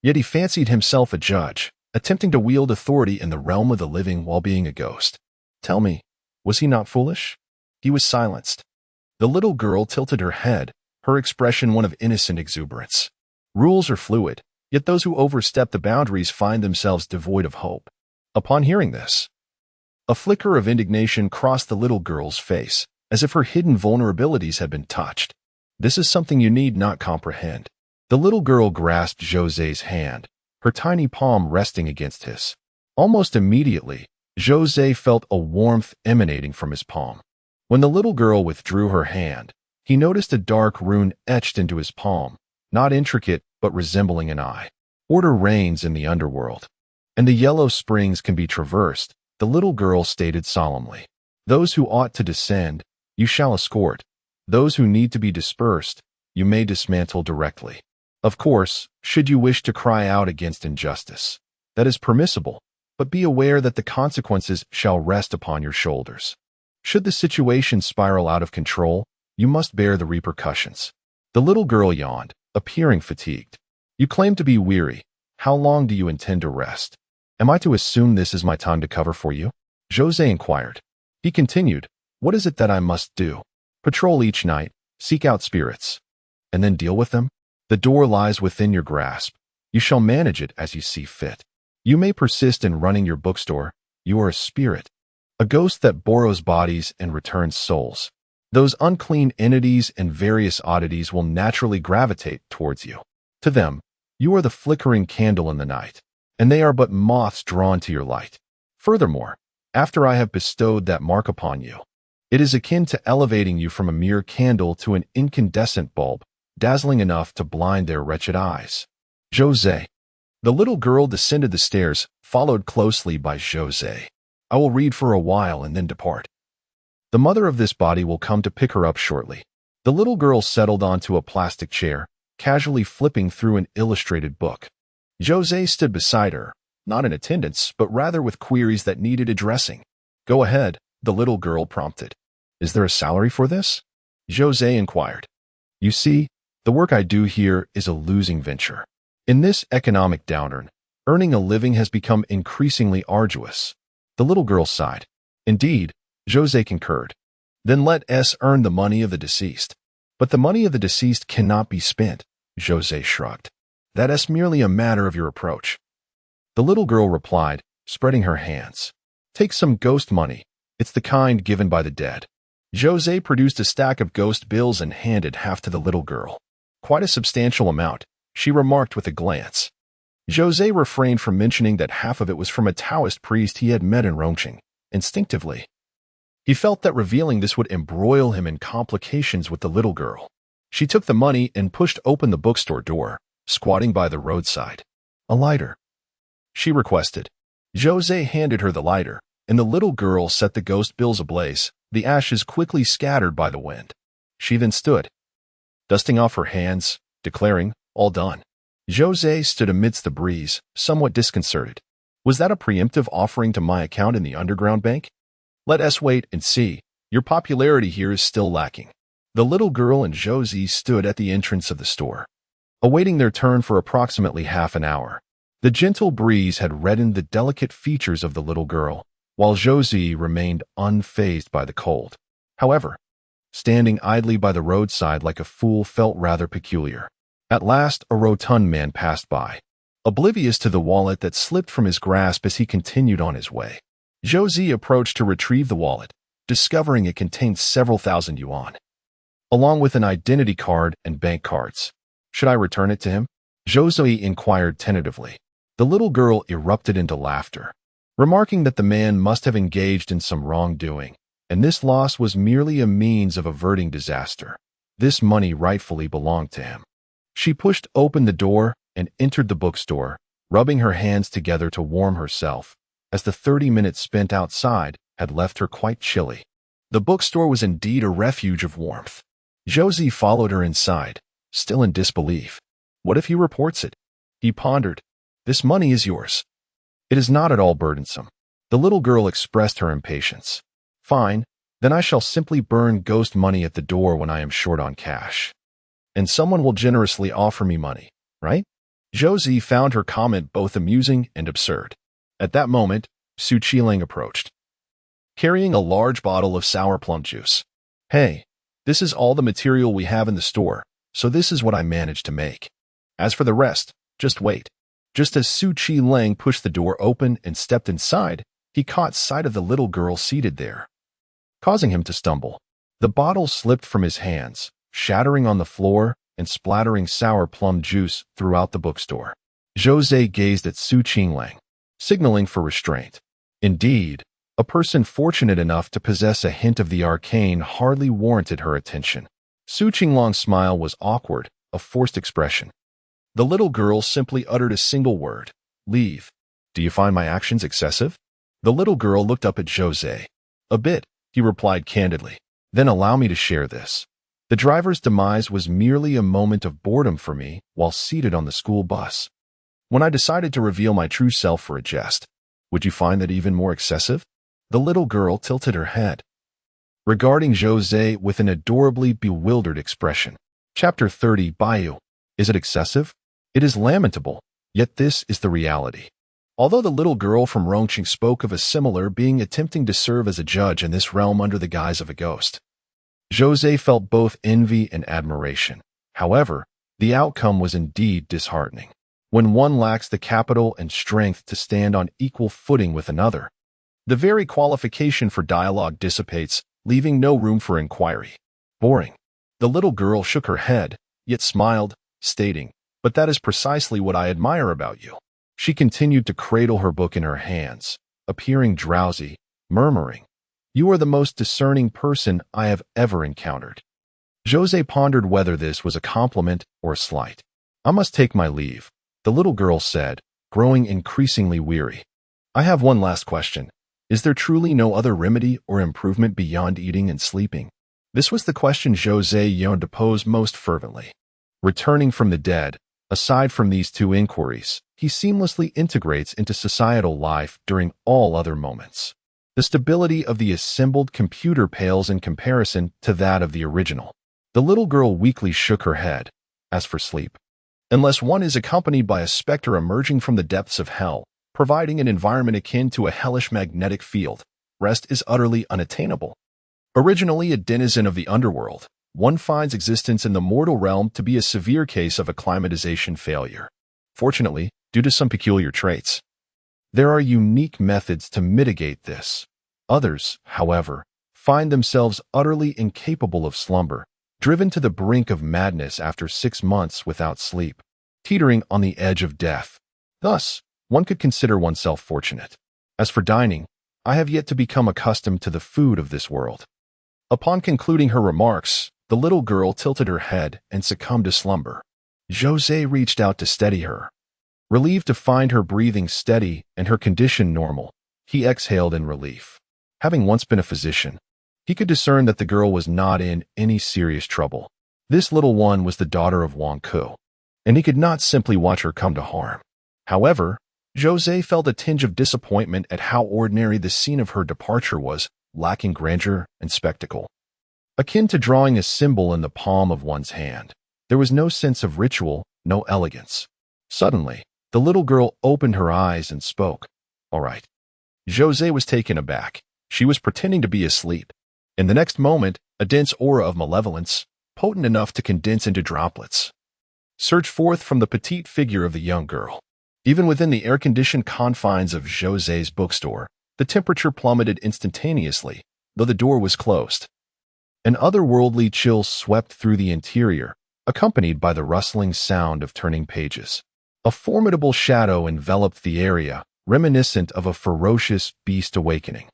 Yet he fancied himself a judge, attempting to wield authority in the realm of the living while being a ghost. Tell me, was he not foolish?" He was silenced. The little girl tilted her head, her expression one of innocent exuberance. Rules are fluid, yet those who overstep the boundaries find themselves devoid of hope. Upon hearing this, a flicker of indignation crossed the little girl's face, as if her hidden vulnerabilities had been touched. "This is something you need not comprehend." The little girl grasped Zhou Ze's hand, her tiny palm resting against his. Almost immediately, Zhou Ze felt a warmth emanating from his palm. When the little girl withdrew her hand, he noticed a dark rune etched into his palm, not intricate but resembling an eye. "Order reigns in the underworld, and the yellow springs can be traversed," the little girl stated solemnly. "Those who ought to descend, you shall escort. Those who need to be dispersed, you may dismantle directly. Of course, should you wish to cry out against injustice, that is permissible, but be aware that the consequences shall rest upon your shoulders. Should the situation spiral out of control, you must bear the repercussions." The little girl yawned, appearing fatigued. "You claim to be weary. How long do you intend to rest? Am I to assume this is my time to cover for you?" Zhou Ze inquired. He continued, "What is it that I must do? Patrol each night, seek out spirits, and then deal with them? The door lies within your grasp. You shall manage it as you see fit. You may persist in running your bookstore. You are a spirit, a ghost that borrows bodies and returns souls. Those unclean entities and various oddities will naturally gravitate towards you. To them, you are the flickering candle in the night, and they are but moths drawn to your light. Furthermore, after I have bestowed that mark upon you, it is akin to elevating you from a mere candle to an incandescent bulb, dazzling enough to blind their wretched eyes." Zhou Ze. The little girl descended the stairs, followed closely by Zhou Ze. I will read for a while and then depart. The mother of this body will come to pick her up shortly. The little girl settled onto a plastic chair, casually flipping through an illustrated book. Zhou Ze stood beside her, not in attendance, but rather with queries that needed addressing. Go ahead, the little girl prompted. Is there a salary for this? Zhou Ze inquired. You see, the work I do here is a losing venture. In this economic downturn, earning a living has become increasingly arduous. The little girl sighed. Indeed, Zhou Ze concurred. Then let us earn the money of the deceased. But the money of the deceased cannot be spent, Zhou Ze shrugged. That is merely a matter of your approach. The little girl replied, spreading her hands. Take some ghost money. It's the kind given by the dead. Zhou Ze produced a stack of ghost bills and handed half to the little girl. Quite a substantial amount, she remarked with a glance. Zhou Ze refrained from mentioning that half of it was from a Taoist priest he had met in Rongqing. Instinctively, he felt that revealing this would embroil him in complications with the little girl. She took the money and pushed open the bookstore door, squatting by the roadside. A lighter, she requested. Zhou Ze handed her the lighter, and the little girl set the ghost bills ablaze, the ashes quickly scattered by the wind. She then stood, dusting off her hands, declaring, all done. Zhou Ze stood amidst the breeze, somewhat disconcerted. Was that a preemptive offering to my account in the underground bank? Let us wait and see. Your popularity here is still lacking. The little girl and Zhou Ze stood at the entrance of the store, awaiting their turn for approximately half an hour. The gentle breeze had reddened the delicate features of the little girl, while Zhou Ze remained unfazed by the cold. However, standing idly by the roadside like a fool felt rather peculiar. At last, a rotund man passed by, oblivious to the wallet that slipped from his grasp as he continued on his way. Zhou Ze approached to retrieve the wallet, discovering it contained several thousand yuan, along with an identity card and bank cards. Should I return it to him? Zhou Ze inquired tentatively. The little girl erupted into laughter, remarking that the man must have engaged in some wrongdoing, and this loss was merely a means of averting disaster. This money rightfully belonged to him. She pushed open the door and entered the bookstore, rubbing her hands together to warm herself, as the 30 minutes spent outside had left her quite chilly. The bookstore was indeed a refuge of warmth. Zhou Ze followed her inside, still in disbelief. What if he reports it? He pondered. This money is yours. It is not at all burdensome. The little girl expressed her impatience. Fine, then I shall simply burn ghost money at the door when I am short on cash. And someone will generously offer me money, right? Zhou Ze found her comment both amusing and absurd. At that moment, Qinglang approached, carrying a large bottle of sour plum juice. Hey, this is all the material we have in the store, so this is what I managed to make. As for the rest, just wait. Just as Qinglang pushed the door open and stepped inside, he caught sight of the little girl seated there, causing him to stumble. The bottle slipped from his hands, shattering on the floor and splattering sour plum juice throughout the bookstore. Zhou Ze gazed at Qinglang, signaling for restraint. Indeed, a person fortunate enough to possess a hint of the arcane hardly warranted her attention. Qinglang's smile was awkward, a forced expression. The little girl simply uttered a single word, leave. Do you find my actions excessive? The little girl looked up at Zhou Ze. A bit, he replied candidly. Then allow me to share this. The driver's demise was merely a moment of boredom for me while seated on the school bus, when I decided to reveal my true self for a jest. Would you find that even more excessive? The little girl tilted her head, regarding Zhou Ze with an adorably bewildered expression. Chapter 30 Bai Yingying. Is it excessive? It is lamentable, yet this is the reality. Although the little girl from Rongqing spoke of a similar being attempting to serve as a judge in this realm under the guise of a ghost, Zhou Ze felt both envy and admiration. However, the outcome was indeed disheartening. When one lacks the capital and strength to stand on equal footing with another, the very qualification for dialogue dissipates, leaving no room for inquiry. Boring. The little girl shook her head, yet smiled, stating, but that is precisely what I admire about you. She continued to cradle her book in her hands, appearing drowsy, murmuring, you are the most discerning person I have ever encountered. Zhou Ze pondered whether this was a compliment or a slight. I must take my leave, the little girl said, growing increasingly weary. I have one last question. Is there truly no other remedy or improvement beyond eating and sleeping? This was the question Zhou Ze yearned to pose most fervently. Returning from the dead, aside from these two inquiries, he seamlessly integrates into societal life during all other moments. The stability of the assembled computer pales in comparison to that of the original. The little girl weakly shook her head. As for sleep, unless one is accompanied by a specter emerging from the depths of hell, providing an environment akin to a hellish magnetic field, rest is utterly unattainable. Originally a denizen of the underworld, one finds existence in the mortal realm to be a severe case of acclimatization failure. Fortunately, due to some peculiar traits, there are unique methods to mitigate this. Others, however, find themselves utterly incapable of slumber, driven to the brink of madness after 6 months without sleep, teetering on the edge of death. Thus, one could consider oneself fortunate. As for dining, I have yet to become accustomed to the food of this world. Upon concluding her remarks, the little girl tilted her head and succumbed to slumber. Zhou Ze reached out to steady her. Relieved to find her breathing steady and her condition normal, he exhaled in relief. Having once been a physician, he could discern that the girl was not in any serious trouble. This little one was the daughter of Wang Ku, and he could not simply watch her come to harm. However, Zhou Ze felt a tinge of disappointment at how ordinary the scene of her departure was, lacking grandeur and spectacle. Akin to drawing a symbol in the palm of one's hand, there was no sense of ritual, no elegance. Suddenly, the little girl opened her eyes and spoke. "All right." Zhou Ze was taken aback. She was pretending to be asleep. In the next moment, a dense aura of malevolence, potent enough to condense into droplets, surged forth from the petite figure of the young girl. Even within the air-conditioned confines of Zhou Ze's bookstore, the temperature plummeted instantaneously, though the door was closed. An otherworldly chill swept through the interior, accompanied by the rustling sound of turning pages. A formidable shadow enveloped the area, reminiscent of a ferocious beast awakening,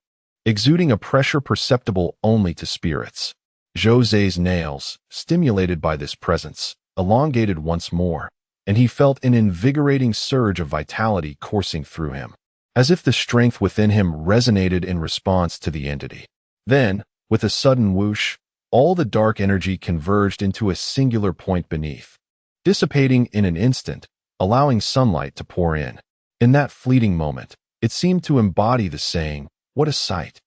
exuding a pressure perceptible only to spirits. Zhou Ze's nails, stimulated by this presence, elongated once more, and he felt an invigorating surge of vitality coursing through him, as if the strength within him resonated in response to the entity. Then, with a sudden whoosh, all the dark energy converged into a singular point beneath, dissipating in an instant, allowing sunlight to pour in. In that fleeting moment, it seemed to embody the saying, "What a sight!"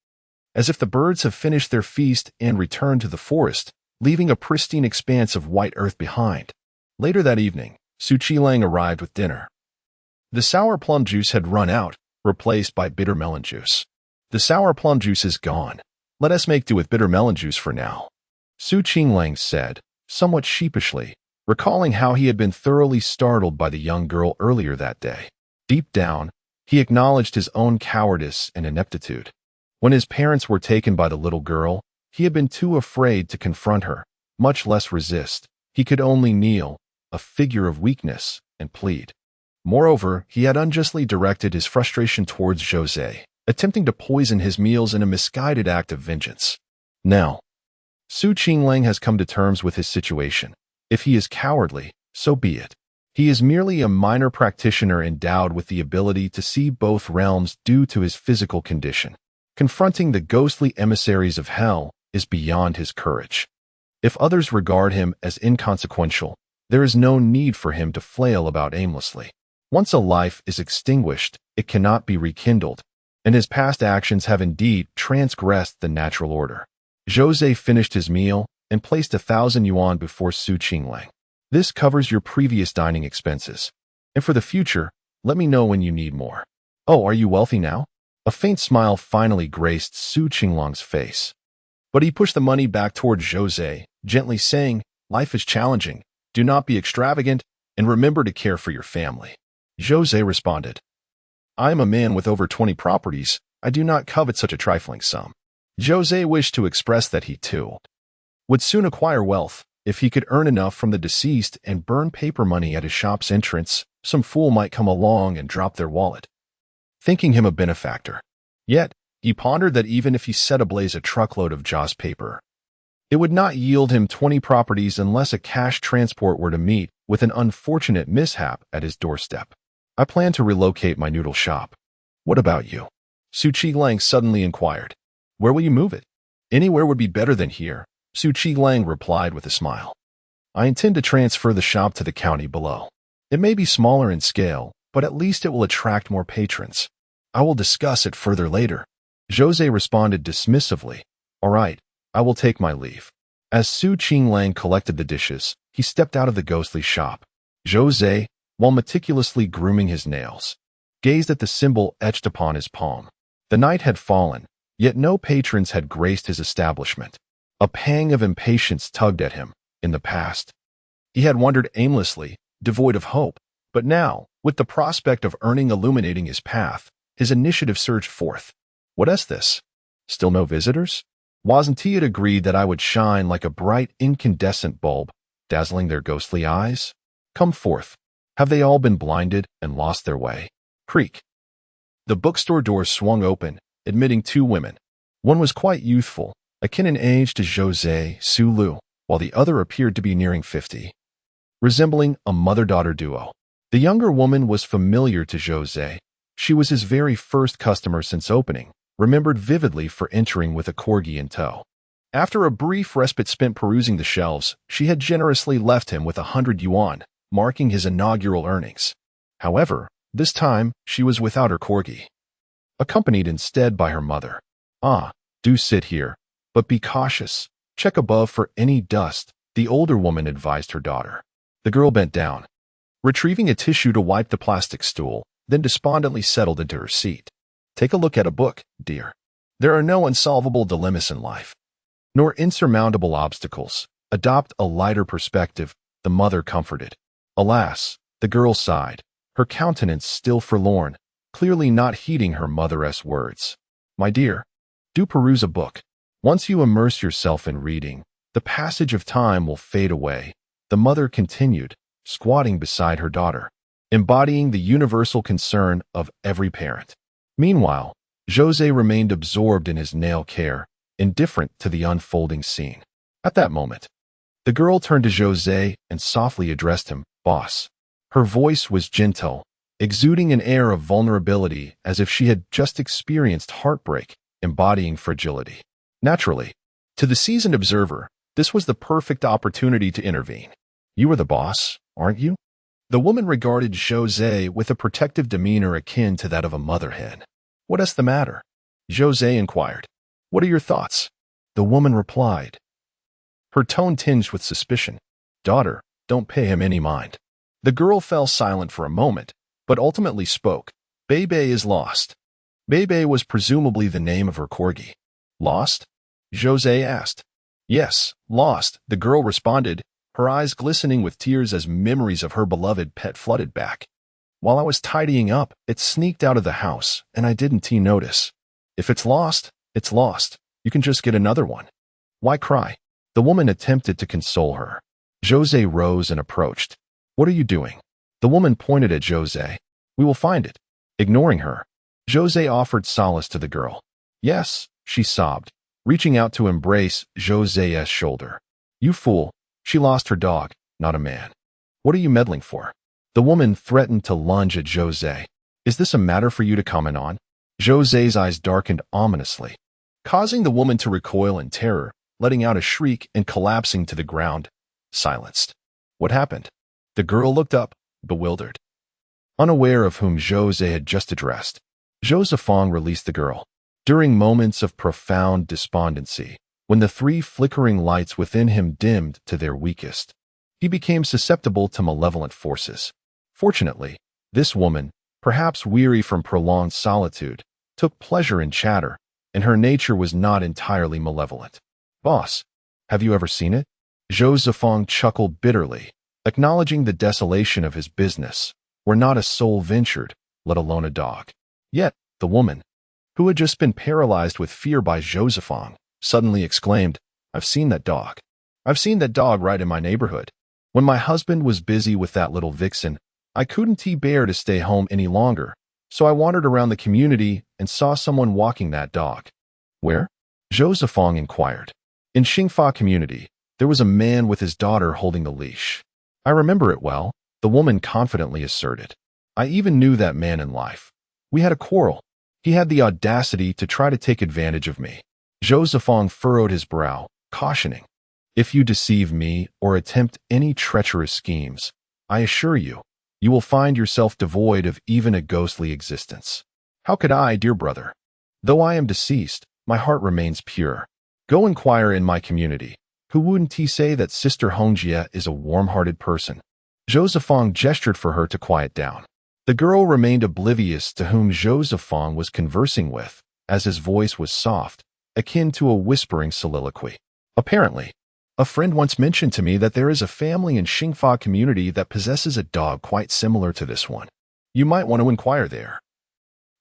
As if the birds have finished their feast and returned to the forest, leaving a pristine expanse of white earth behind. Later that evening, Qinglang arrived with dinner. The sour plum juice had run out, replaced by bitter melon juice. "The sour plum juice is gone. Let us make do with bitter melon juice for now," Qinglang said, somewhat sheepishly, recalling how he had been thoroughly startled by the young girl earlier that day. Deep down, he acknowledged his own cowardice and ineptitude. When his parents were taken by the little girl, he had been too afraid to confront her, much less resist. He could only kneel, a figure of weakness, and plead. Moreover, he had unjustly directed his frustration towards Zhou Ze, attempting to poison his meals in a misguided act of vengeance. Now, Qinglang has come to terms with his situation. If he is cowardly, so be it. He is merely a minor practitioner endowed with the ability to see both realms due to his physical condition. Confronting the ghostly emissaries of hell is beyond his courage. If others regard him as inconsequential, there is no need for him to flail about aimlessly. Once a life is extinguished, it cannot be rekindled, and his past actions have indeed transgressed the natural order. Zhou Ze finished his meal and placed 1,000 yuan before Qinglang. "This covers your previous dining expenses. And for the future, let me know when you need more." "Oh, are you wealthy now?" A faint smile finally graced Qinglang's face. But he pushed the money back toward Zhou Ze, gently saying, "Life is challenging. Do not be extravagant, and remember to care for your family." Zhou Ze responded, "I am a man with over 20 properties. I do not covet such a trifling sum." Zhou Ze wished to express that he, too, would soon acquire wealth. If he could earn enough from the deceased and burn paper money at his shop's entrance, some fool might come along and drop their wallet, thinking him a benefactor. Yet, he pondered that even if he set ablaze a truckload of Jaws paper, it would not yield him 20 properties unless a cash transport were to meet with an unfortunate mishap at his doorstep. I plan to relocate my noodle shop. What about you? Qinglang suddenly inquired. Where will you move it? Anywhere would be better than here, Qinglang replied with a smile. I intend to transfer the shop to the county below. It may be smaller in scale, but at least it will attract more patrons. I will discuss it further later. Zhou Ze responded dismissively. All right, I will take my leave. As Qinglang collected the dishes, he stepped out of the ghostly shop. Zhou Ze, while meticulously grooming his nails, gazed at the symbol etched upon his palm. The night had fallen, yet no patrons had graced his establishment. A pang of impatience tugged at him. In the past, he had wandered aimlessly, devoid of hope, but now, with the prospect of earning illuminating his path, his initiative surged forth. What is this? Still no visitors? Wasn't he had agreed that I would shine like a bright incandescent bulb, dazzling their ghostly eyes? Come forth. Have they all been blinded and lost their way? Creak. The bookstore door swung open, admitting two women. One was quite youthful, akin in age to Zhou Ze, Su Lu, while the other appeared to be nearing 50, resembling a mother-daughter duo. The younger woman was familiar to Zhou Ze. She was his very first customer since opening, remembered vividly for entering with a corgi in tow. After a brief respite spent perusing the shelves, she had generously left him with 100 yuan, marking his inaugural earnings. However, this time, she was without her corgi, accompanied instead by her mother. Ah, do sit here, but be cautious. Check above for any dust, the older woman advised her daughter. The girl bent down, retrieving a tissue to wipe the plastic stool, then despondently settled into her seat. Take a look at a book, dear. There are no unsolvable dilemmas in life, nor insurmountable obstacles. Adopt a lighter perspective, the mother comforted. Alas, the girl sighed, her countenance still forlorn, clearly not heeding her mother's words. My dear, do peruse a book. Once you immerse yourself in reading, the passage of time will fade away, the mother continued, squatting beside her daughter, embodying the universal concern of every parent. Meanwhile, Zhou Ze remained absorbed in his nail care, indifferent to the unfolding scene. At that moment, the girl turned to Zhou Ze and softly addressed him, boss. Her voice was gentle, exuding an air of vulnerability as if she had just experienced heartbreak, embodying fragility. Naturally, to the seasoned observer, this was the perfect opportunity to intervene. You are the boss, aren't you? The woman regarded Zhou Ze with a protective demeanor akin to that of a mother hen. What is the matter? Zhou Ze inquired. What are your thoughts? The woman replied, her tone tinged with suspicion. Daughter, don't pay him any mind. The girl fell silent for a moment, but ultimately spoke. Bebe is lost. Bebe was presumably the name of her corgi. Lost? Zhou Ze asked. Yes, lost, the girl responded, her eyes glistening with tears as memories of her beloved pet flooded back. While I was tidying up, it sneaked out of the house, and I didn't notice. If it's lost, it's lost. You can just get another one. Why cry? The woman attempted to console her. Zhou Ze rose and approached. What are you doing? The woman pointed at Zhou Ze. We will find it. Ignoring her, Zhou Ze offered solace to the girl. Yes, she sobbed, reaching out to embrace Zhou Ze's shoulder. You fool, she lost her dog, not a man. What are you meddling for? The woman threatened to lunge at Zhou Ze. Is this a matter for you to comment on? Zhou Ze's eyes darkened ominously, causing the woman to recoil in terror, letting out a shriek and collapsing to the ground, silenced. What happened? The girl looked up, bewildered, unaware of whom Zhou Ze had just addressed. Zhou Zefang released the girl. During moments of profound despondency, when the three flickering lights within him dimmed to their weakest, he became susceptible to malevolent forces. Fortunately, this woman, perhaps weary from prolonged solitude, took pleasure in chatter, and her nature was not entirely malevolent. Boss, have you ever seen it? Zhou Zefang chuckled bitterly, acknowledging the desolation of his business, where not a soul ventured, let alone a dog. Yet, the woman, who had just been paralyzed with fear by Zhou Zefang, suddenly exclaimed, I've seen that dog. I've seen that dog right in my neighborhood. When my husband was busy with that little vixen, I couldn't bear to stay home any longer, so I wandered around the community and saw someone walking that dog. Where? Zhou Zefang inquired. In Xingfa community, there was a man with his daughter holding the leash. I remember it well, the woman confidently asserted. I even knew that man in life. We had a quarrel. He had the audacity to try to take advantage of me. Zhou Ze furrowed his brow, cautioning, "If you deceive me or attempt any treacherous schemes, I assure you, you will find yourself devoid of even a ghostly existence." "How could I, dear brother? Though I am deceased, my heart remains pure. Go inquire in my community. Who wouldn't he say that Sister Hongjie is a warm-hearted person?" Zhou Ze gestured for her to quiet down. The girl remained oblivious to whom Zhou Ze was conversing with, as his voice was soft, akin to a whispering soliloquy. "Apparently, a friend once mentioned to me that there is a family in Xingfa community that possesses a dog quite similar to this one. You might want to inquire there,"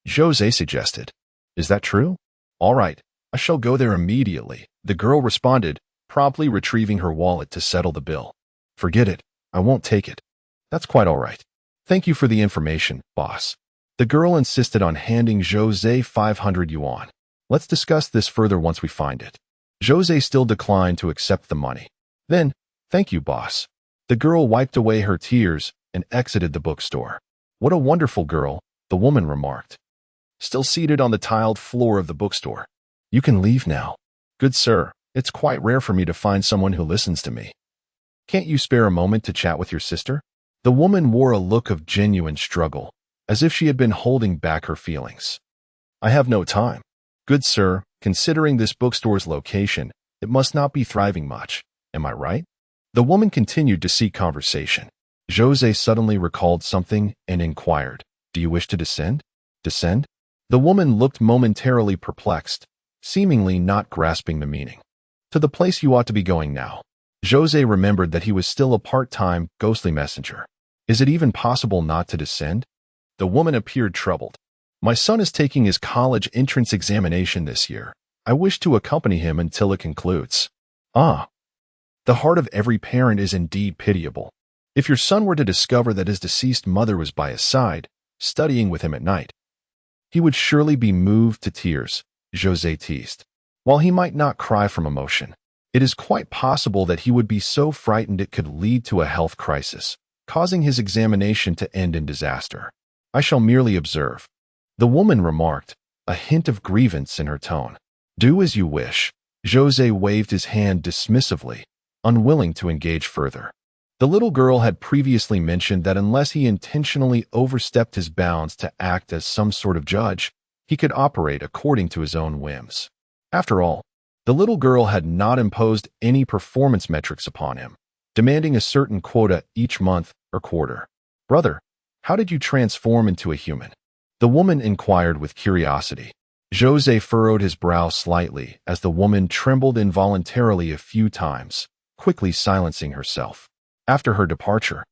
Zhou Ze suggested. "Is that true? All right, I shall go there immediately," the girl responded, promptly retrieving her wallet to settle the bill. "Forget it. I won't take it." "That's quite all right. Thank you for the information, boss." The girl insisted on handing Zhou Ze 500 yuan. "Let's discuss this further once we find it." Zhou Ze still declined to accept the money. "Then, thank you, boss." The girl wiped away her tears and exited the bookstore. "What a wonderful girl," the woman remarked, still seated on the tiled floor of the bookstore. "You can leave now." "Good sir, it's quite rare for me to find someone who listens to me. Can't you spare a moment to chat with your sister?" The woman wore a look of genuine struggle, as if she had been holding back her feelings. "I have no time." "Good sir, considering this bookstore's location, it must not be thriving much. Am I right?" The woman continued to seek conversation. Zhou Ze suddenly recalled something and inquired, "Do you wish to descend?" "Descend?" The woman looked momentarily perplexed, seemingly not grasping the meaning. "To the place you ought to be going now." Zhou Ze remembered that he was still a part-time, ghostly messenger. "Is it even possible not to descend?" The woman appeared troubled. "My son is taking his college entrance examination this year. I wish to accompany him until it concludes." "Ah." The heart of every parent is indeed pitiable. If your son were to discover that his deceased mother was by his side, studying with him at night, he would surely be moved to tears, Zhou Ze teased. While he might not cry from emotion, it is quite possible that he would be so frightened it could lead to a health crisis, causing his examination to end in disaster. "I shall merely observe," the woman remarked, a hint of grievance in her tone. "Do as you wish." Zhou Ze waved his hand dismissively, unwilling to engage further. The little girl had previously mentioned that unless he intentionally overstepped his bounds to act as some sort of judge, he could operate according to his own whims. After all, the little girl had not imposed any performance metrics upon him, demanding a certain quota each month or quarter. "Brother, how did you transform into a human?" the woman inquired with curiosity. Zhou Ze furrowed his brow slightly as the woman trembled involuntarily a few times, quickly silencing herself. After her departure,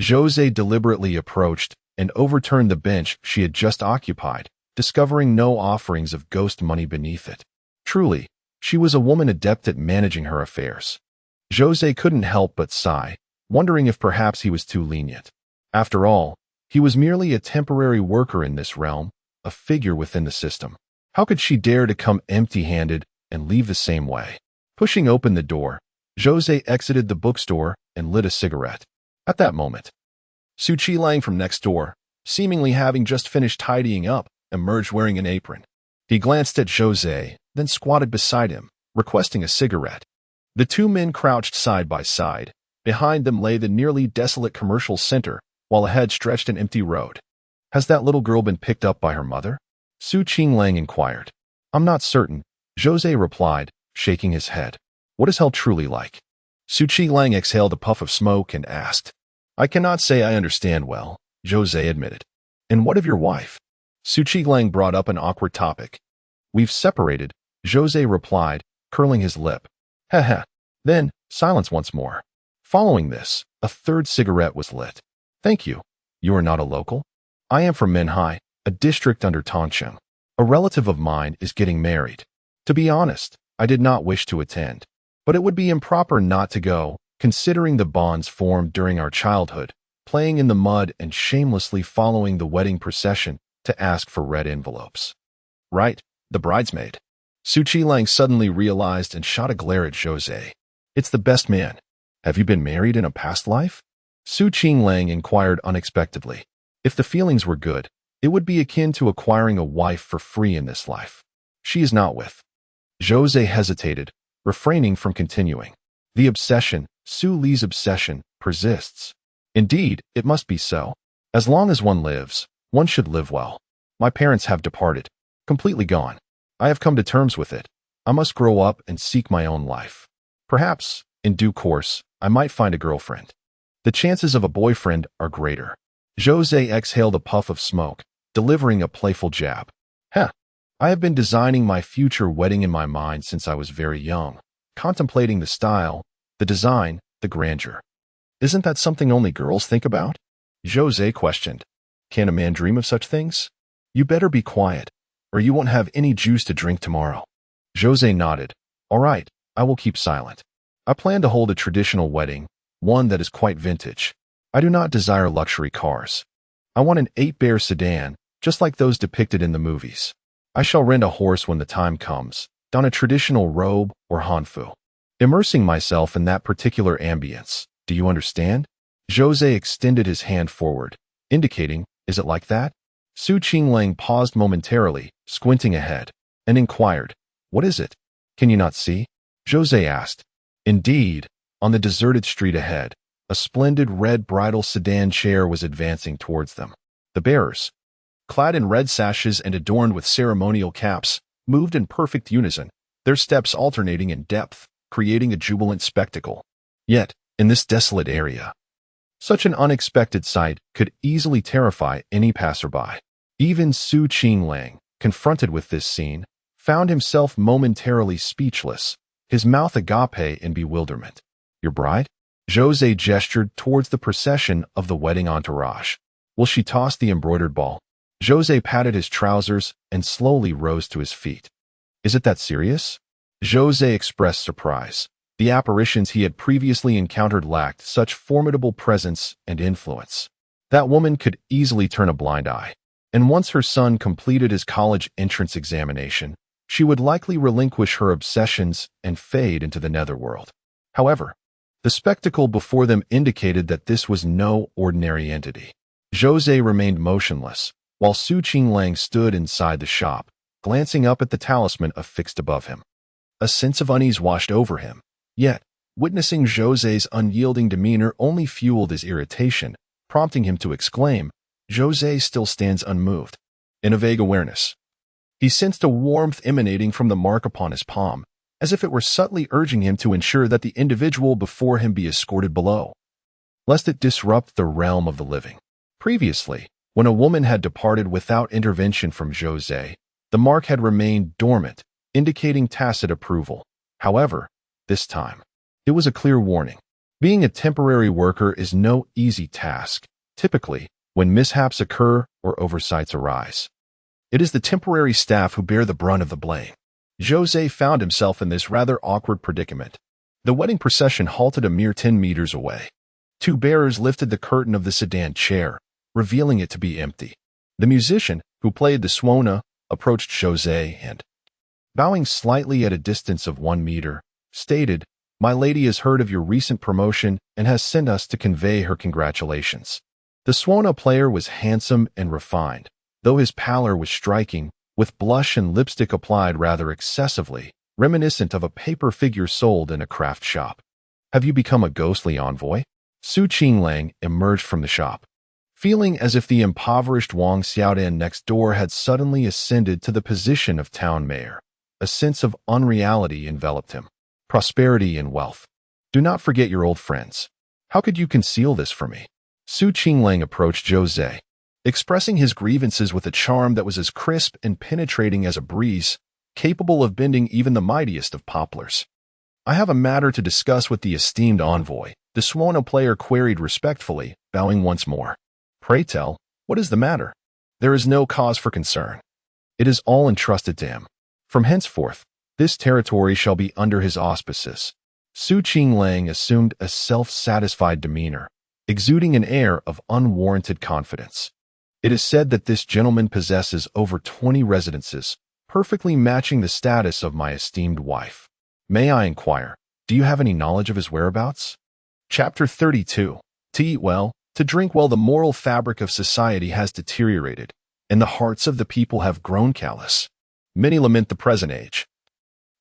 Zhou Ze deliberately approached and overturned the bench she had just occupied, discovering no offerings of ghost money beneath it. Truly, she was a woman adept at managing her affairs. Zhou Ze couldn't help but sigh, wondering if perhaps he was too lenient. After all, he was merely a temporary worker in this realm, a figure within the system. How could she dare to come empty-handed and leave the same way? Pushing open the door, Zhou Ze exited the bookstore and lit a cigarette. At that moment, Qinglang from next door, seemingly having just finished tidying up, emerged wearing an apron. He glanced at Zhou Ze, then squatted beside him, requesting a cigarette. The two men crouched side by side. Behind them lay the nearly desolate commercial center, while ahead stretched an empty road. "Has that little girl been picked up by her mother?" Qinglang inquired. "I'm not certain," Zhou Ze replied, shaking his head. "What is hell truly like?" Qinglang exhaled a puff of smoke and asked. "I cannot say I understand well," Zhou Ze admitted. "And what of your wife?" Qinglang brought up an awkward topic. "We've separated," Zhou Ze replied, curling his lip. "Heh. Then, silence once more." Following this, a third cigarette was lit. "Thank you. You are not a local?" "I am from Menhai, a district under Tongcheng. A relative of mine is getting married. To be honest, I did not wish to attend, but it would be improper not to go, considering the bonds formed during our childhood, playing in the mud and shamelessly following the wedding procession to ask for red envelopes." "Right, the bridesmaid." Qinglang suddenly realized and shot a glare at Zhou Ze. "It's the best man. Have you been married in a past life?" Qinglang inquired unexpectedly. If the feelings were good, it would be akin to acquiring a wife for free in this life. She is not with. Zhou Ze hesitated, refraining from continuing. The obsession, Su Li's obsession, persists. Indeed, it must be so. As long as one lives, one should live well. My parents have departed, completely gone. I have come to terms with it. I must grow up and seek my own life. Perhaps, in due course, I might find a girlfriend. The chances of a boyfriend are greater. Zhou Ze exhaled a puff of smoke, delivering a playful jab. I have been designing my future wedding in my mind since I was very young, contemplating the style, the design, the grandeur. Isn't that something only girls think about? Zhou Ze questioned. Can a man dream of such things? You better be quiet, or you won't have any juice to drink tomorrow. Zhou Ze nodded. All right, I will keep silent. I plan to hold a traditional wedding, one that is quite vintage. I do not desire luxury cars. I want an 8-bear sedan, just like those depicted in the movies. I shall rent a horse when the time comes, don a traditional robe or hanfu. Immersing myself in that particular ambience. Do you understand? Zhou Ze extended his hand forward, indicating, is it like that? Qinglang paused momentarily, squinting ahead, and inquired, what is it? Can you not see? Zhou Ze asked. Indeed, on the deserted street ahead, a splendid red bridal sedan chair was advancing towards them. The bearers, clad in red sashes and adorned with ceremonial caps, moved in perfect unison, their steps alternating in depth, creating a jubilant spectacle. Yet, in this desolate area, such an unexpected sight could easily terrify any passerby. Even Qinglang, confronted with this scene, found himself momentarily speechless, his mouth agape in bewilderment. Your bride? Zhou Ze gestured towards the procession of the wedding entourage. Will she toss the embroidered ball? Zhou Ze patted his trousers and slowly rose to his feet. Is it that serious? Zhou Ze expressed surprise. The apparitions he had previously encountered lacked such formidable presence and influence. That woman could easily turn a blind eye, and once her son completed his college entrance examination, she would likely relinquish her obsessions and fade into the netherworld. However, the spectacle before them indicated that this was no ordinary entity. Zhou Ze remained motionless, while Qinglang stood inside the shop, glancing up at the talisman affixed above him. A sense of unease washed over him, yet, witnessing Zhou Ze's unyielding demeanor only fueled his irritation, prompting him to exclaim, Zhou Ze still stands unmoved. In a vague awareness, he sensed a warmth emanating from the mark upon his palm, as if it were subtly urging him to ensure that the individual before him be escorted below, lest it disrupt the realm of the living. Previously, when a woman had departed without intervention from Zhou Ze, the mark had remained dormant, indicating tacit approval. However, this time, it was a clear warning. Being a temporary worker is no easy task, typically, when mishaps occur or oversights arise. It is the temporary staff who bear the brunt of the blame. Zhou Ze found himself in this rather awkward predicament. The wedding procession halted a mere 10 meters away. Two bearers lifted the curtain of the sedan chair, revealing it to be empty. The musician, who played the suona, approached Zhou Ze and, bowing slightly at a distance of 1 meter, stated, My lady has heard of your recent promotion and has sent us to convey her congratulations. The suona player was handsome and refined, though his pallor was striking, with blush and lipstick applied rather excessively, reminiscent of a paper figure sold in a craft shop. Have you become a ghostly envoy? Qinglang emerged from the shop, feeling as if the impoverished Wang Xiaodan next door had suddenly ascended to the position of town mayor. A sense of unreality enveloped him. Prosperity and wealth. Do not forget your old friends. How could you conceal this from me? Qinglang approached Zhou Ze, expressing his grievances with a charm that was as crisp and penetrating as a breeze, capable of bending even the mightiest of poplars. I have a matter to discuss with the esteemed envoy, the suona player queried respectfully, bowing once more. Pray tell, what is the matter? There is no cause for concern. It is all entrusted to him. From henceforth, this territory shall be under his auspices. Qinglang assumed a self-satisfied demeanor, exuding an air of unwarranted confidence. It is said that this gentleman possesses over 20 residences, perfectly matching the status of my esteemed wife. May I inquire, do you have any knowledge of his whereabouts? Chapter 32. To eat well, to drink while the moral fabric of society has deteriorated, and the hearts of the people have grown callous. Many lament the present age,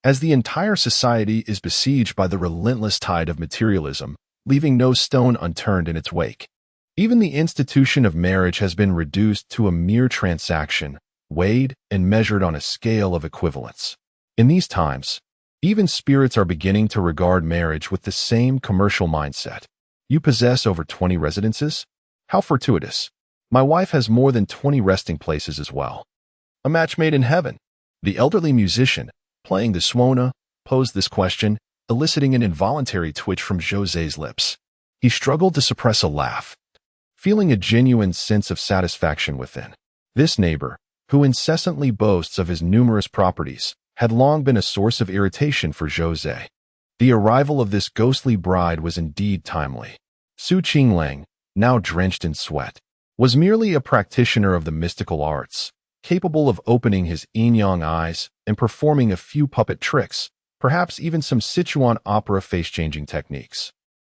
as the entire society is besieged by the relentless tide of materialism, leaving no stone unturned in its wake. Even the institution of marriage has been reduced to a mere transaction, weighed and measured on a scale of equivalence. In these times, even spirits are beginning to regard marriage with the same commercial mindset. You possess over 20 residences? How fortuitous. My wife has more than 20 resting places as well. A match made in heaven. The elderly musician, playing the suona, posed this question, eliciting an involuntary twitch from Zhou Ze's lips. He struggled to suppress a laugh, feeling a genuine sense of satisfaction within. This neighbor, who incessantly boasts of his numerous properties, had long been a source of irritation for Zhou Ze. The arrival of this ghostly bride was indeed timely. Qinglang, now drenched in sweat, was merely a practitioner of the mystical arts, capable of opening his yin-yang eyes and performing a few puppet tricks, perhaps even some Sichuan opera face-changing techniques.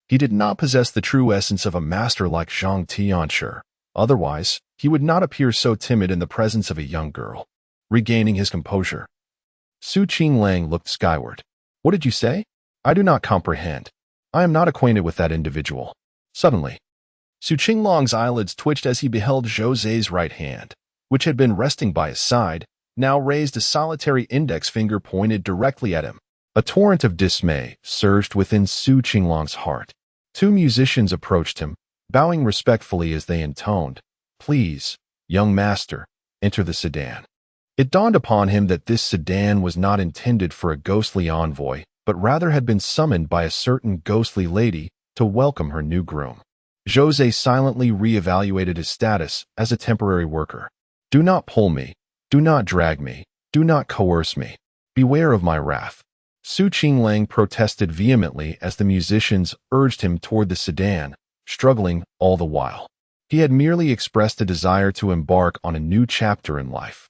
He did not possess the true essence of a master like Zhang Tianshi. Otherwise, he would not appear so timid in the presence of a young girl. Regaining his composure, Qinglang looked skyward. What did you say? I do not comprehend. I am not acquainted with that individual. Suddenly, Qinglang's eyelids twitched as he beheld Zhou Ze's right hand, which had been resting by his side, now raised a solitary index finger pointed directly at him. A torrent of dismay surged within Qinglang's heart. Two musicians approached him, bowing respectfully as they intoned, "Please, young master, enter the sedan." It dawned upon him that this sedan was not intended for a ghostly envoy, but rather had been summoned by a certain ghostly lady to welcome her new groom. Zhou Ze silently re-evaluated his status as a temporary worker. Do not pull me. Do not drag me. Do not coerce me. Beware of my wrath. Qinglang protested vehemently as the musicians urged him toward the sedan, struggling all the while. He had merely expressed a desire to embark on a new chapter in life,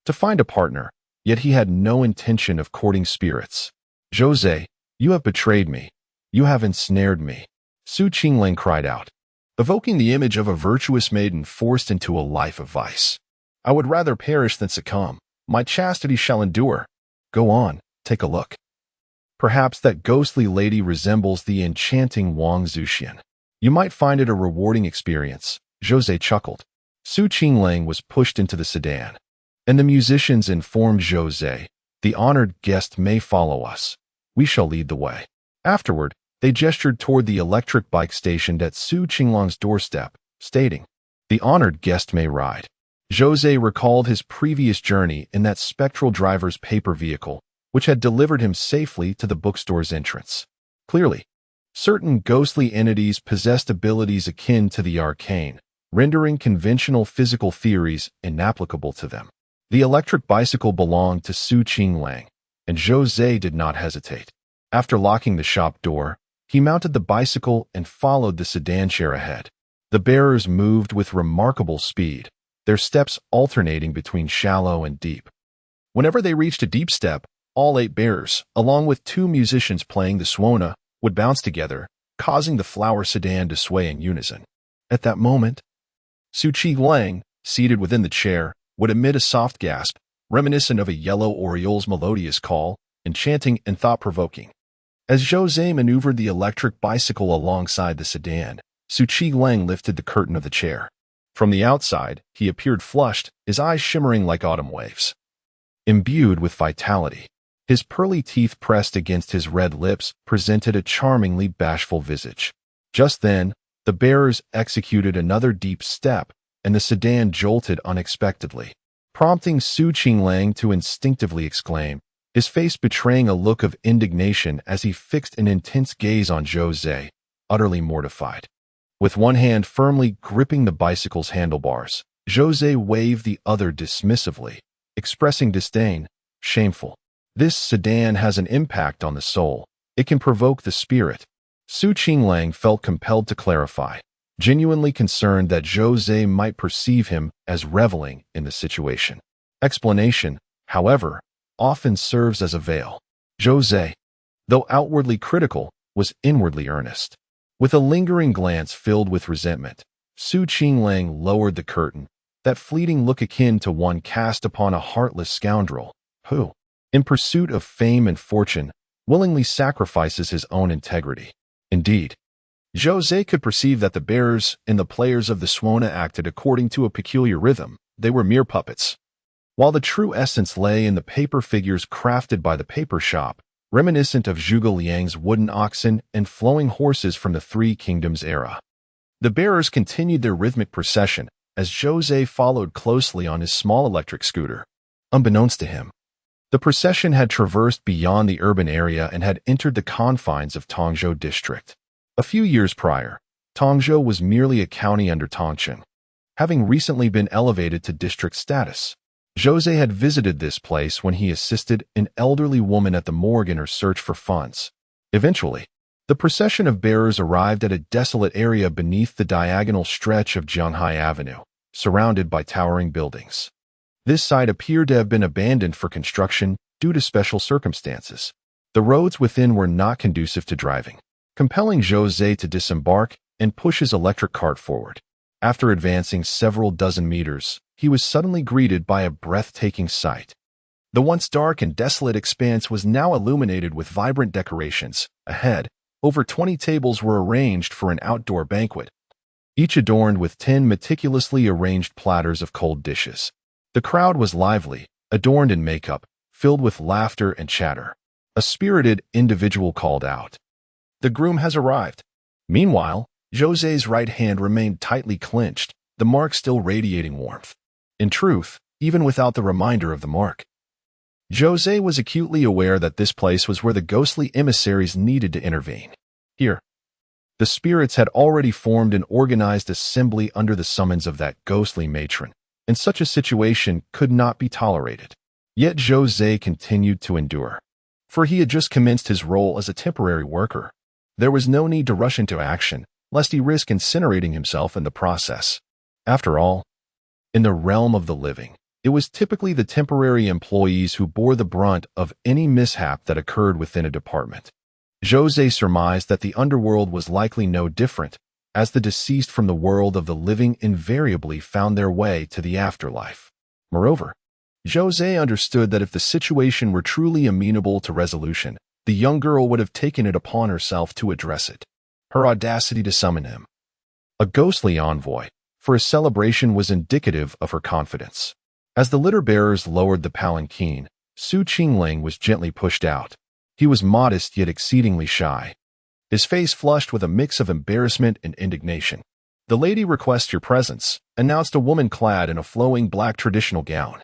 to find a partner, yet he had no intention of courting spirits. Zhou Ze, you have betrayed me. You have ensnared me. Qinglang cried out, evoking the image of a virtuous maiden forced into a life of vice. I would rather perish than succumb. My chastity shall endure. Go on, take a look. Perhaps that ghostly lady resembles the enchanting Wang Zuxian. You might find it a rewarding experience, Zhou Ze chuckled. Qinglang was pushed into the sedan, and the musicians informed Zhou Ze, the honored guest may follow us. We shall lead the way. Afterward, they gestured toward the electric bike stationed at Qinglang's doorstep, stating, the honored guest may ride. Zhou Ze recalled his previous journey in that spectral driver's paper vehicle, which had delivered him safely to the bookstore's entrance. Clearly, certain ghostly entities possessed abilities akin to the arcane, rendering conventional physical theories inapplicable to them. The electric bicycle belonged to Qinglang, and Zhou Ze did not hesitate. After locking the shop door, he mounted the bicycle and followed the sedan chair ahead. The bearers moved with remarkable speed, their steps alternating between shallow and deep. Whenever they reached a deep step, all 8 bearers, along with 2 musicians playing the suona, would bounce together, causing the flower sedan to sway in unison. At that moment, Qinglang, seated within the chair, would emit a soft gasp, reminiscent of a yellow oriole's melodious call, enchanting and thought-provoking. As Zhou Ze maneuvered the electric bicycle alongside the sedan, Qinglang lifted the curtain of the chair. From the outside, he appeared flushed, his eyes shimmering like autumn waves. Imbued with vitality, his pearly teeth pressed against his red lips presented a charmingly bashful visage. Just then, the bearers executed another deep step, and the sedan jolted unexpectedly, prompting Qinglang to instinctively exclaim, his face betraying a look of indignation as he fixed an intense gaze on Zhou Ze, utterly mortified. With one hand firmly gripping the bicycle's handlebars, Zhou Ze waved the other dismissively, expressing disdain. Shameful. This sedan has an impact on the soul. It can provoke the spirit. Qinglang felt compelled to clarify, genuinely concerned that Zhou Ze might perceive him as reveling in the situation. Explanation, however, often serves as a veil. Zhou Ze, though outwardly critical, was inwardly earnest. With a lingering glance filled with resentment, Qinglang lowered the curtain, that fleeting look akin to one cast upon a heartless scoundrel who, in pursuit of fame and fortune, willingly sacrifices his own integrity. Indeed, Zhou Ze could perceive that the bearers and the players of the Suona acted according to a peculiar rhythm. They were mere puppets, while the true essence lay in the paper figures crafted by the paper shop, reminiscent of Zhuge Liang's wooden oxen and flowing horses from the Three Kingdoms era. The bearers continued their rhythmic procession as Zhou Ze followed closely on his small electric scooter. Unbeknownst to him, the procession had traversed beyond the urban area and had entered the confines of Tongzhou district. A few years prior, Tongzhou was merely a county under Tongqing, having recently been elevated to district status. Zhou Ze had visited this place when he assisted an elderly woman at the morgue in her search for funds. Eventually, the procession of bearers arrived at a desolate area beneath the diagonal stretch of Zhonghai Avenue, surrounded by towering buildings. This site appeared to have been abandoned for construction due to special circumstances. The roads within were not conducive to driving, compelling Zhou Ze to disembark and push his electric cart forward. After advancing several dozen meters, he was suddenly greeted by a breathtaking sight. The once dark and desolate expanse was now illuminated with vibrant decorations. Ahead, over 20 tables were arranged for an outdoor banquet, each adorned with 10 meticulously arranged platters of cold dishes. The crowd was lively, adorned in makeup, filled with laughter and chatter. A spirited individual called out, "The groom has arrived." Meanwhile, Zhou Ze's right hand remained tightly clenched, the mark still radiating warmth. In truth, even without the reminder of the mark, Zhou Ze was acutely aware that this place was where the ghostly emissaries needed to intervene. Here, the spirits had already formed an organized assembly under the summons of that ghostly matron, and such a situation could not be tolerated. Yet Zhou Ze continued to endure, for he had just commenced his role as a temporary worker. There was no need to rush into action, lest he risk incinerating himself in the process. After all, in the realm of the living, it was typically the temporary employees who bore the brunt of any mishap that occurred within a department. Zhou Ze surmised that the underworld was likely no different, as the deceased from the world of the living invariably found their way to the afterlife. Moreover, Zhou Ze understood that if the situation were truly amenable to resolution, the young girl would have taken it upon herself to address it. Her audacity to summon him, a ghostly envoy, for a celebration was indicative of her confidence. As the litter-bearers lowered the palanquin, Qinglang was gently pushed out. He was modest yet exceedingly shy, his face flushed with a mix of embarrassment and indignation. "The lady requests your presence," announced a woman clad in a flowing black traditional gown,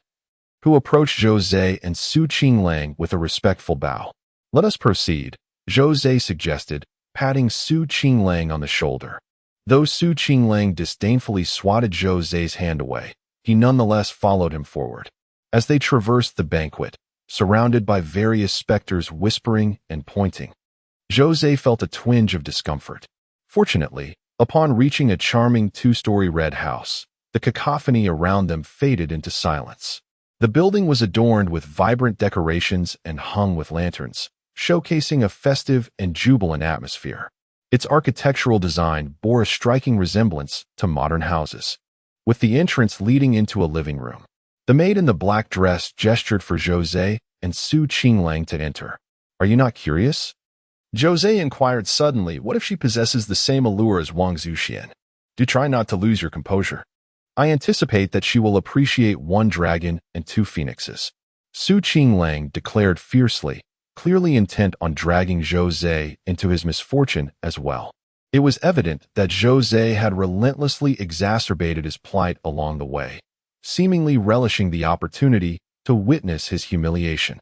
who approached Zhou Ze and Qinglang with a respectful bow. "Let us proceed," Zhou Ze suggested, patting Qinglang on the shoulder. Though Qinglang disdainfully swatted Zhou Ze's hand away, he nonetheless followed him forward. As they traversed the banquet, surrounded by various specters whispering and pointing, Zhou Ze felt a twinge of discomfort. Fortunately, upon reaching a charming two-story red house, the cacophony around them faded into silence. The building was adorned with vibrant decorations and hung with lanterns, showcasing a festive and jubilant atmosphere. Its architectural design bore a striking resemblance to modern houses, with the entrance leading into a living room. The maid in the black dress gestured for Zhou Ze and Qinglang to enter. "Are you not curious?" Zhou Ze inquired suddenly. "What if she possesses the same allure as Wang Zuxian? Do try not to lose your composure. I anticipate that she will appreciate one dragon and two phoenixes." Qinglang declared fiercely, clearly intent on dragging Zhou Ze into his misfortune as well. It was evident that Zhou Ze had relentlessly exacerbated his plight along the way, seemingly relishing the opportunity to witness his humiliation.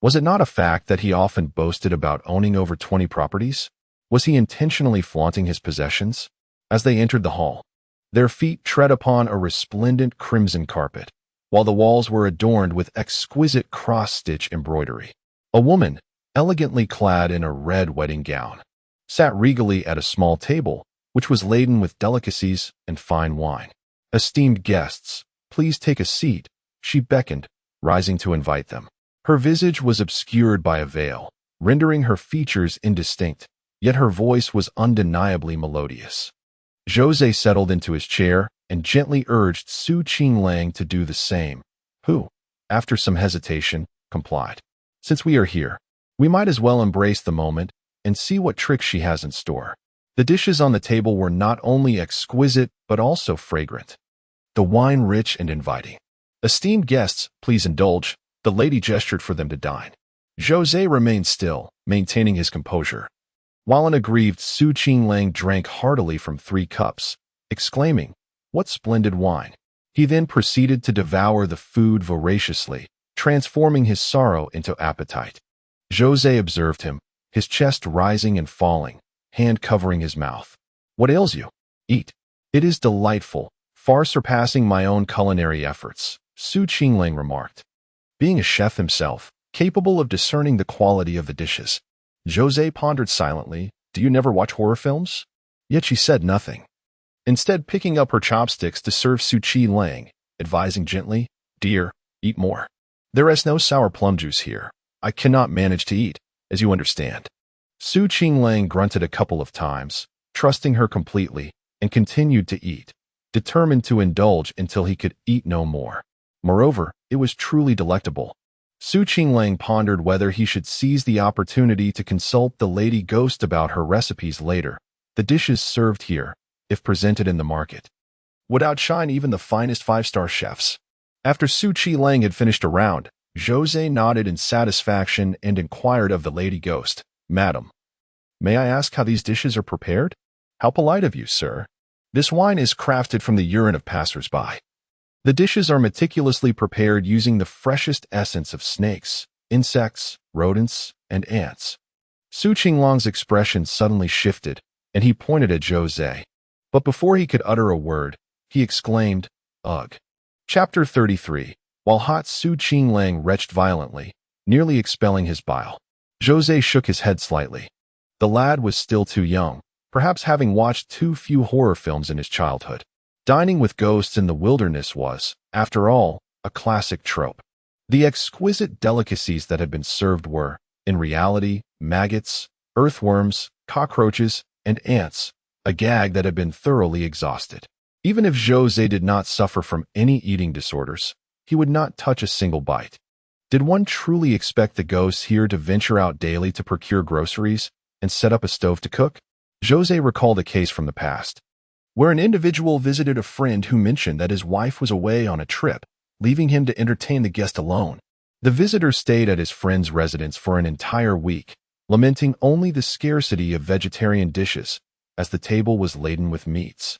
Was it not a fact that he often boasted about owning over 20 properties? Was he intentionally flaunting his possessions? As they entered the hall, their feet tread upon a resplendent crimson carpet, while the walls were adorned with exquisite cross-stitch embroidery. A woman, elegantly clad in a red wedding gown, sat regally at a small table, which was laden with delicacies and fine wine. "Esteemed guests, please take a seat," she beckoned, rising to invite them. Her visage was obscured by a veil, rendering her features indistinct, yet her voice was undeniably melodious. Zhou Ze settled into his chair and gently urged Qinglang to do the same, who, after some hesitation, complied. Since we are here, we might as well embrace the moment and see what tricks she has in store. The dishes on the table were not only exquisite, but also fragrant. The wine rich and inviting. Esteemed guests, please indulge. The lady gestured for them to dine. Zhou Ze remained still, maintaining his composure, while an aggrieved Qinglang drank heartily from 3 cups, exclaiming, "What splendid wine!" He then proceeded to devour the food voraciously, transforming his sorrow into appetite. Zhou Ze observed him, his chest rising and falling, hand covering his mouth. "What ails you? Eat. It is delightful, far surpassing my own culinary efforts," Qinglang remarked. Being a chef himself, capable of discerning the quality of the dishes, Zhou Ze pondered silently, "Do you never watch horror films?" Yet she said nothing. Instead, picking up her chopsticks to serve Qinglang, advising gently, "Dear, eat more. There is no sour plum juice here. I cannot manage to eat, as you understand." Qinglang grunted a couple of times, trusting her completely, and continued to eat, determined to indulge until he could eat no more. Moreover, it was truly delectable. Qinglang pondered whether he should seize the opportunity to consult the lady ghost about her recipes later. The dishes served here, if presented in the market, would outshine even the finest 5-star chefs. After Qinglang had finished a round, Zhou Ze nodded in satisfaction and inquired of the lady ghost, "Madam, may I ask how these dishes are prepared?" "How polite of you, sir. This wine is crafted from the urine of passers-by. The dishes are meticulously prepared using the freshest essence of snakes, insects, rodents, and ants." Qinglang's expression suddenly shifted, and he pointed at Zhou Ze. But before he could utter a word, he exclaimed, "Ugh." Chapter 33. While hot, Qinglang retched violently, nearly expelling his bile. Zhou Ze shook his head slightly. The lad was still too young, perhaps having watched too few horror films in his childhood. Dining with ghosts in the wilderness was, after all, a classic trope. The exquisite delicacies that had been served were, in reality, maggots, earthworms, cockroaches, and ants, a gag that had been thoroughly exhausted. Even if Zhou Ze did not suffer from any eating disorders, he would not touch a single bite. Did one truly expect the ghosts here to venture out daily to procure groceries and set up a stove to cook? Zhou Ze recalled a case from the past, where an individual visited a friend who mentioned that his wife was away on a trip, leaving him to entertain the guest alone. The visitor stayed at his friend's residence for an entire week, lamenting only the scarcity of vegetarian dishes, as the table was laden with meats.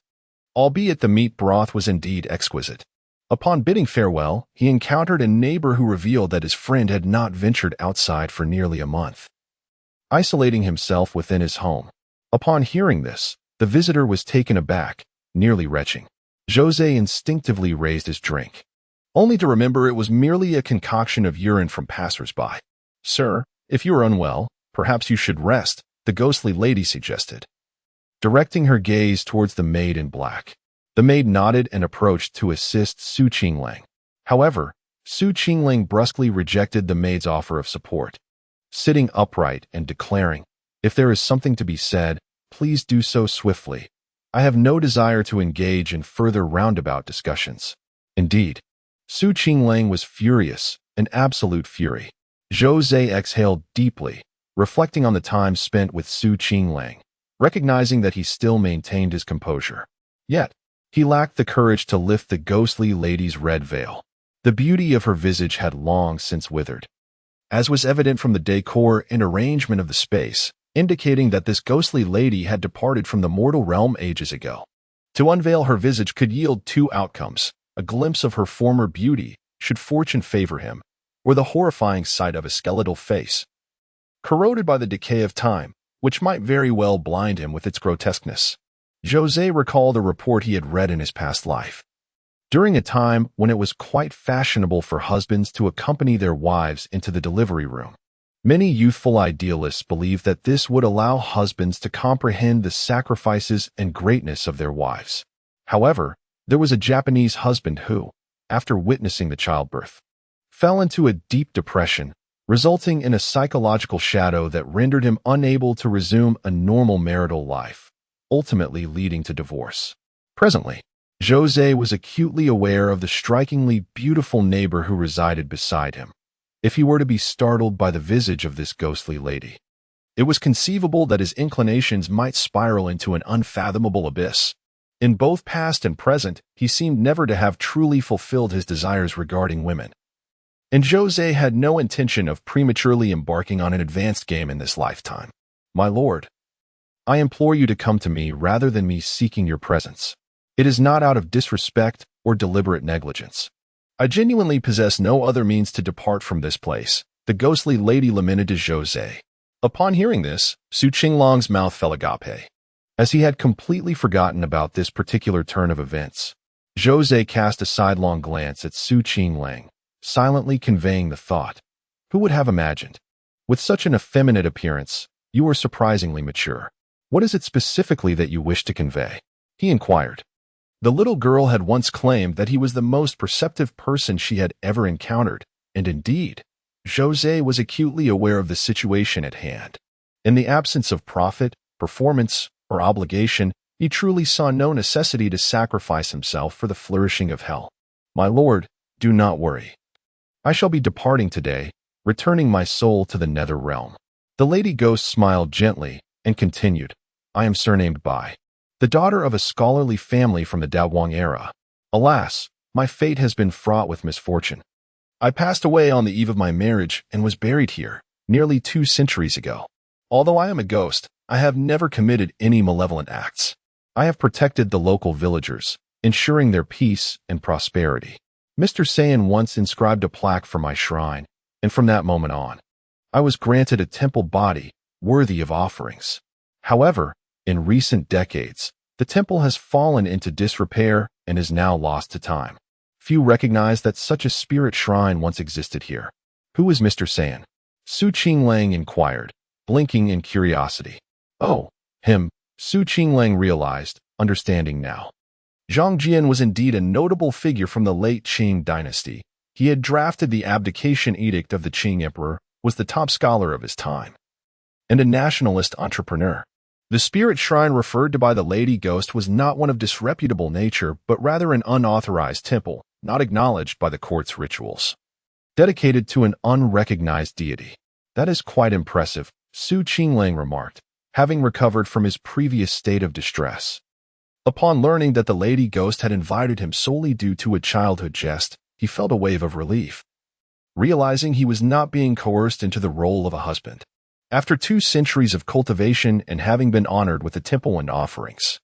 Albeit the meat broth was indeed exquisite. Upon bidding farewell, he encountered a neighbor who revealed that his friend had not ventured outside for nearly a month, isolating himself within his home. Upon hearing this, the visitor was taken aback, nearly retching. Zhou Ze instinctively raised his drink, only to remember it was merely a concoction of urine from passers-by. "Sir, if you are unwell, perhaps you should rest," the ghostly lady suggested, directing her gaze towards the maid in black. The maid nodded and approached to assist Qinglang. However, Qinglang brusquely rejected the maid's offer of support, sitting upright and declaring, "If there is something to be said, please do so swiftly. I have no desire to engage in further roundabout discussions." Indeed, Qinglang was furious, an absolute fury. Zhou Ze exhaled deeply, reflecting on the time spent with Qinglang, recognizing that he still maintained his composure. Yet, he lacked the courage to lift the ghostly lady's red veil. The beauty of her visage had long since withered, as was evident from the decor and arrangement of the space, indicating that this ghostly lady had departed from the mortal realm ages ago. To unveil her visage could yield 2 outcomes: a glimpse of her former beauty, should fortune favor him, or the horrifying sight of a skeletal face, corroded by the decay of time, which might very well blind him with its grotesqueness. Zhou Ze recalled a report he had read in his past life, during a time when it was quite fashionable for husbands to accompany their wives into the delivery room. Many youthful idealists believed that this would allow husbands to comprehend the sacrifices and greatness of their wives. However, there was a Japanese husband who, after witnessing the childbirth, fell into a deep depression, resulting in a psychological shadow that rendered him unable to resume a normal marital life. ultimately leading to divorce. Presently, Zhou Ze was acutely aware of the strikingly beautiful neighbor who resided beside him. If he were to be startled by the visage of this ghostly lady, it was conceivable that his inclinations might spiral into an unfathomable abyss. In both past and present, he seemed never to have truly fulfilled his desires regarding women. And Zhou Ze had no intention of prematurely embarking on an advanced game in this lifetime. My lord, I implore you to come to me rather than me seeking your presence. It is not out of disrespect or deliberate negligence. I genuinely possess no other means to depart from this place, the ghostly lady lamented to Zhou Ze. Upon hearing this, Qinglang's mouth fell agape. As he had completely forgotten about this particular turn of events, Zhou Ze cast a sidelong glance at Qinglang, silently conveying the thought, who would have imagined? With such an effeminate appearance, you are surprisingly mature. What is it specifically that you wish to convey? He inquired. The little girl had once claimed that he was the most perceptive person she had ever encountered, and indeed, Zhou Ze was acutely aware of the situation at hand. In the absence of profit, performance, or obligation, he truly saw no necessity to sacrifice himself for the flourishing of hell. My lord, do not worry. I shall be departing today, returning my soul to the nether realm. The lady ghost smiled gently and continued, I am surnamed Bai, the daughter of a scholarly family from the Daowang era. Alas, my fate has been fraught with misfortune. I passed away on the eve of my marriage and was buried here, nearly 2 centuries ago. Although I am a ghost, I have never committed any malevolent acts. I have protected the local villagers, ensuring their peace and prosperity. Mr. Saiyan once inscribed a plaque for my shrine, and from that moment on, I was granted a temple body worthy of offerings. However, in recent decades, the temple has fallen into disrepair and is now lost to time. Few recognize that such a spirit shrine once existed here. Who is Mr. Saiyan? Qinglang inquired, blinking in curiosity. Oh, him, Qinglang realized, understanding now. Zhang Jian was indeed a notable figure from the late Qing dynasty. He had drafted the abdication edict of the Qing emperor, was the top scholar of his time, and a nationalist entrepreneur. The spirit shrine referred to by the lady ghost was not one of disreputable nature, but rather an unauthorized temple, not acknowledged by the court's rituals, dedicated to an unrecognized deity. That is quite impressive, Qinglang remarked, having recovered from his previous state of distress. Upon learning that the lady ghost had invited him solely due to a childhood jest, he felt a wave of relief, realizing he was not being coerced into the role of a husband. After 2 centuries of cultivation and having been honored with a temple and offerings,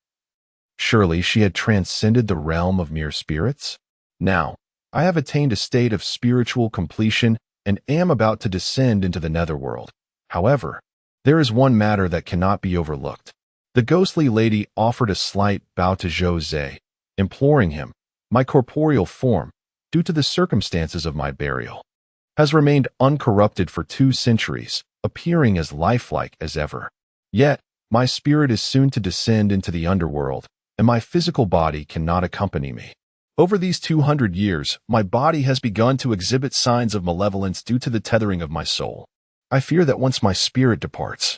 surely she had transcended the realm of mere spirits? Now, I have attained a state of spiritual completion and am about to descend into the netherworld. However, there is one matter that cannot be overlooked. The ghostly lady offered a slight bow to Zhou Ze, imploring him, my corporeal form, due to the circumstances of my burial, has remained uncorrupted for 2 centuries, appearing as lifelike as ever. Yet, my spirit is soon to descend into the underworld, and my physical body cannot accompany me. Over these 200 years, my body has begun to exhibit signs of malevolence due to the tethering of my soul. I fear that once my spirit departs,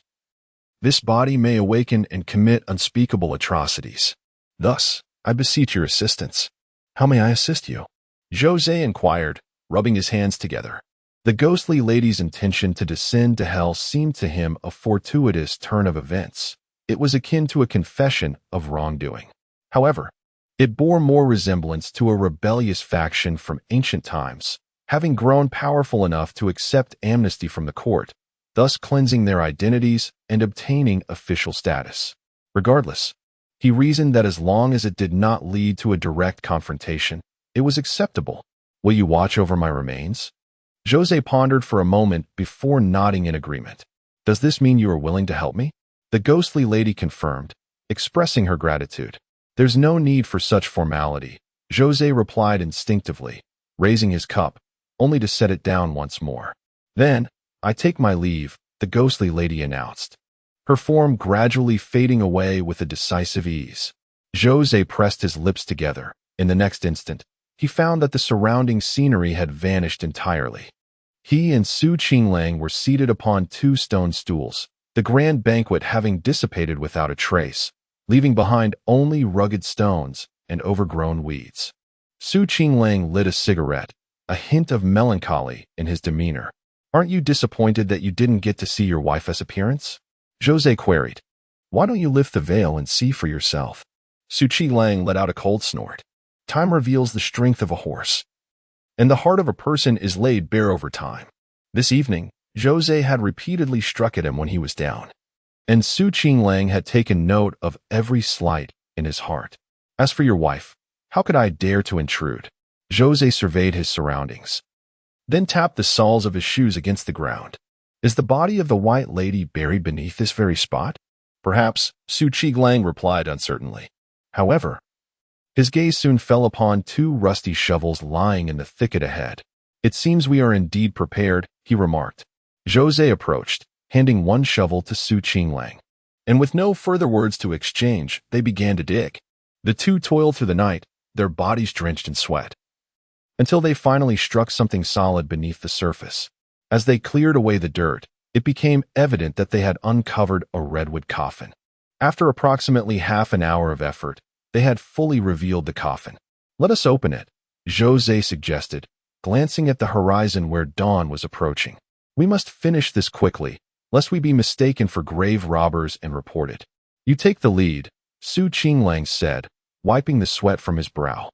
this body may awaken and commit unspeakable atrocities. Thus, I beseech your assistance. How may I assist you? Zhou Ze inquired, rubbing his hands together. The ghostly lady's intention to descend to hell seemed to him a fortuitous turn of events. It was akin to a confession of wrongdoing. However, it bore more resemblance to a rebellious faction from ancient times, having grown powerful enough to accept amnesty from the court, thus cleansing their identities and obtaining official status. Regardless, he reasoned that as long as it did not lead to a direct confrontation, it was acceptable. Will you watch over my remains? Zhou Ze pondered for a moment before nodding in agreement. Does this mean you are willing to help me? The ghostly lady confirmed, expressing her gratitude. There's no need for such formality, Zhou Ze replied instinctively, raising his cup, only to set it down once more. Then, I take my leave, the ghostly lady announced, her form gradually fading away with a decisive ease. Zhou Ze pressed his lips together. In the next instant, he found that the surrounding scenery had vanished entirely. He and Qinglang were seated upon 2 stone stools, the grand banquet having dissipated without a trace, leaving behind only rugged stones and overgrown weeds. Qinglang lit a cigarette, a hint of melancholy in his demeanor. "Aren't you disappointed that you didn't get to see your wife's appearance?" Zhou Ze queried. "Why don't you lift the veil and see for yourself?" Qinglang let out a cold snort. "Time reveals the strength of a horse, and the heart of a person is laid bare over time." This evening, Zhou Ze had repeatedly struck at him when he was down, and Qinglang had taken note of every slight in his heart. "As for your wife, how could I dare to intrude?" Zhou Ze surveyed his surroundings, then tapped the soles of his shoes against the ground. "Is the body of the white lady buried beneath this very spot?" "Perhaps," Qinglang replied uncertainly. However, his gaze soon fell upon two rusty shovels lying in the thicket ahead. "It seems we are indeed prepared," he remarked. Zhou Ze approached, handing one shovel to Qinglang, and with no further words to exchange, they began to dig. The two toiled through the night, their bodies drenched in sweat, until they finally struck something solid beneath the surface. As they cleared away the dirt, it became evident that they had uncovered a redwood coffin. After approximately half an hour of effort, they had fully revealed the coffin. "Let us open it," Zhou Ze suggested, glancing at the horizon where dawn was approaching. "We must finish this quickly, lest we be mistaken for grave robbers and reported." "You take the lead," Qinglang said, wiping the sweat from his brow.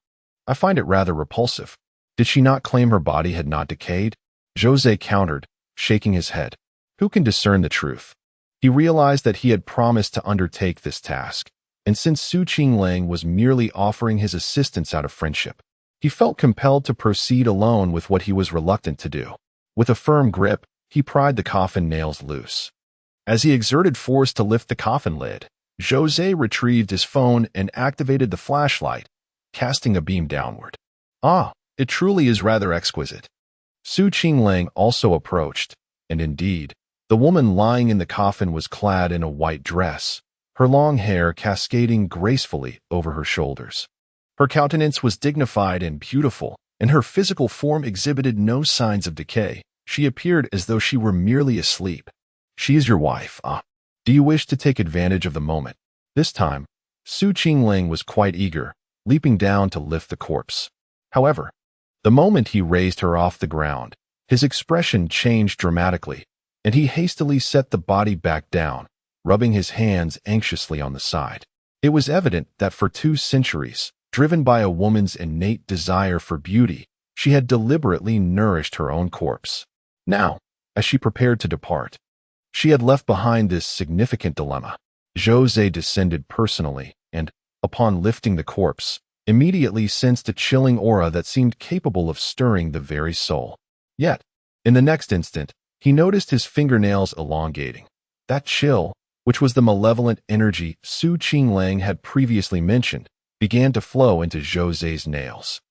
"I find it rather repulsive." "Did she not claim her body had not decayed?" Zhou Ze countered, shaking his head. Who can discern the truth? He realized that he had promised to undertake this task, and since Qinglang was merely offering his assistance out of friendship, he felt compelled to proceed alone with what he was reluctant to do. With a firm grip, he pried the coffin nails loose. As he exerted force to lift the coffin lid, Zhou Ze retrieved his phone and activated the flashlight, casting a beam downward. "Ah, it truly is rather exquisite." Qinglang also approached, and indeed, the woman lying in the coffin was clad in a white dress, her long hair cascading gracefully over her shoulders. Her countenance was dignified and beautiful, and her physical form exhibited no signs of decay. She appeared as though she were merely asleep. "She is your wife, ah? Do you wish to take advantage of the moment?" This time, Qinglang was quite eager, leaping down to lift the corpse. However, the moment he raised her off the ground, his expression changed dramatically, and he hastily set the body back down, rubbing his hands anxiously on the side. It was evident that for 2 centuries, driven by a woman's innate desire for beauty, she had deliberately nourished her own corpse. Now, as she prepared to depart, she had left behind this significant dilemma. Zhou Ze descended personally and, upon lifting the corpse, immediately sensed a chilling aura that seemed capable of stirring the very soul. Yet, in the next instant, he noticed his fingernails elongating. That chill, which was the malevolent energy Qinglang had previously mentioned, began to flow into Zhou Ze's nails.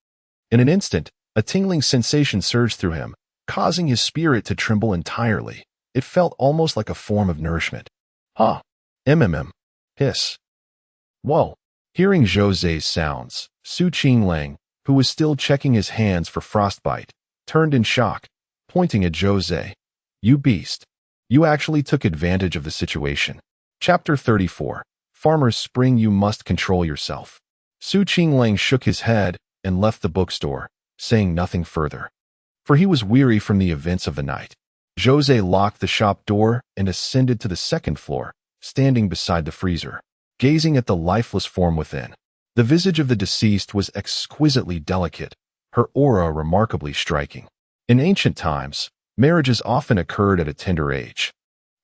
In an instant, a tingling sensation surged through him, causing his spirit to tremble entirely. It felt almost like a form of nourishment. "Ha! Hiss." "Whoa." Hearing Zhou Ze's sounds, Qinglang, who was still checking his hands for frostbite, turned in shock, pointing at Zhou Ze. "You beast. You actually took advantage of the situation." Chapter 34. Farmer's Spring. You must control yourself. Qinglang shook his head and left the bookstore, saying nothing further, for he was weary from the events of the night. Zhou Ze locked the shop door and ascended to the 2nd floor, standing beside the freezer, gazing at the lifeless form within. The visage of the deceased was exquisitely delicate, her aura remarkably striking. In ancient times, marriages often occurred at a tender age.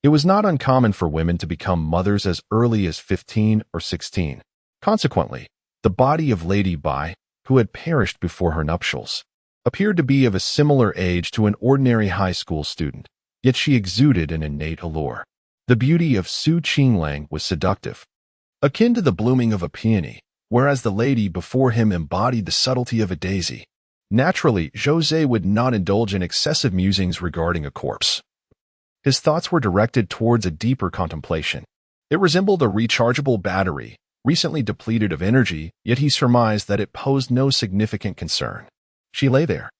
It was not uncommon for women to become mothers as early as 15 or 16. Consequently, the body of Lady Bai, who had perished before her nuptials, appeared to be of a similar age to an ordinary high school student, yet she exuded an innate allure. The beauty of Qinglang was seductive, akin to the blooming of a peony, whereas the lady before him embodied the subtlety of a daisy. Naturally, Zhou Ze would not indulge in excessive musings regarding a corpse. His thoughts were directed towards a deeper contemplation. It resembled a rechargeable battery, recently depleted of energy, yet he surmised that it posed no significant concern. She lay there,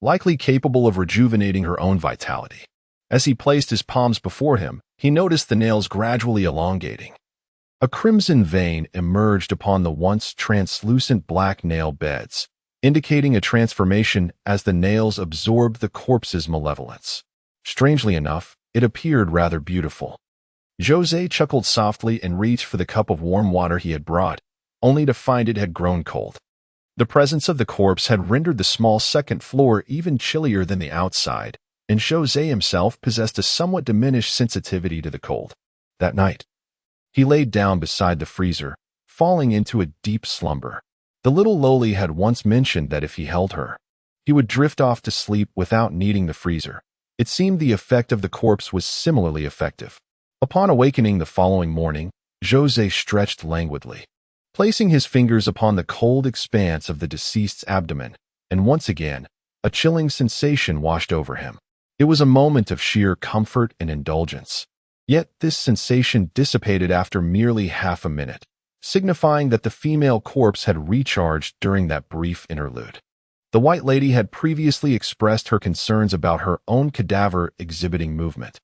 likely capable of rejuvenating her own vitality. As he placed his palms before him, he noticed the nails gradually elongating. A crimson vein emerged upon the once translucent black nail beds, indicating a transformation as the nails absorbed the corpse's malevolence. Strangely enough, it appeared rather beautiful. Zhou Ze chuckled softly and reached for the cup of warm water he had brought, only to find it had grown cold. The presence of the corpse had rendered the small second floor even chillier than the outside, and Zhou Ze himself possessed a somewhat diminished sensitivity to the cold. That night, he laid down beside the freezer, falling into a deep slumber. The little loli had once mentioned that if he held her, he would drift off to sleep without needing the freezer. It seemed the effect of the corpse was similarly effective. Upon awakening the following morning, Zhou Ze stretched languidly, placing his fingers upon the cold expanse of the deceased's abdomen, and once again, a chilling sensation washed over him. It was a moment of sheer comfort and indulgence. Yet this sensation dissipated after merely half a minute, signifying that the female corpse had recharged during that brief interlude. The White Lady had previously expressed her concerns about her own cadaver exhibiting movement,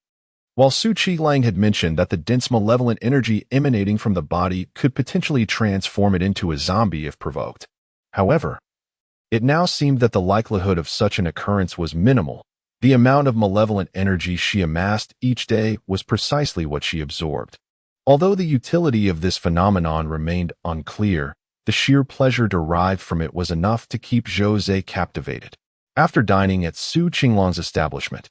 while Qinglang had mentioned that the dense malevolent energy emanating from the body could potentially transform it into a zombie if provoked. However, it now seemed that the likelihood of such an occurrence was minimal. The amount of malevolent energy she amassed each day was precisely what she absorbed. Although the utility of this phenomenon remained unclear, the sheer pleasure derived from it was enough to keep Zhou Ze captivated. After dining at Qinglang's establishment,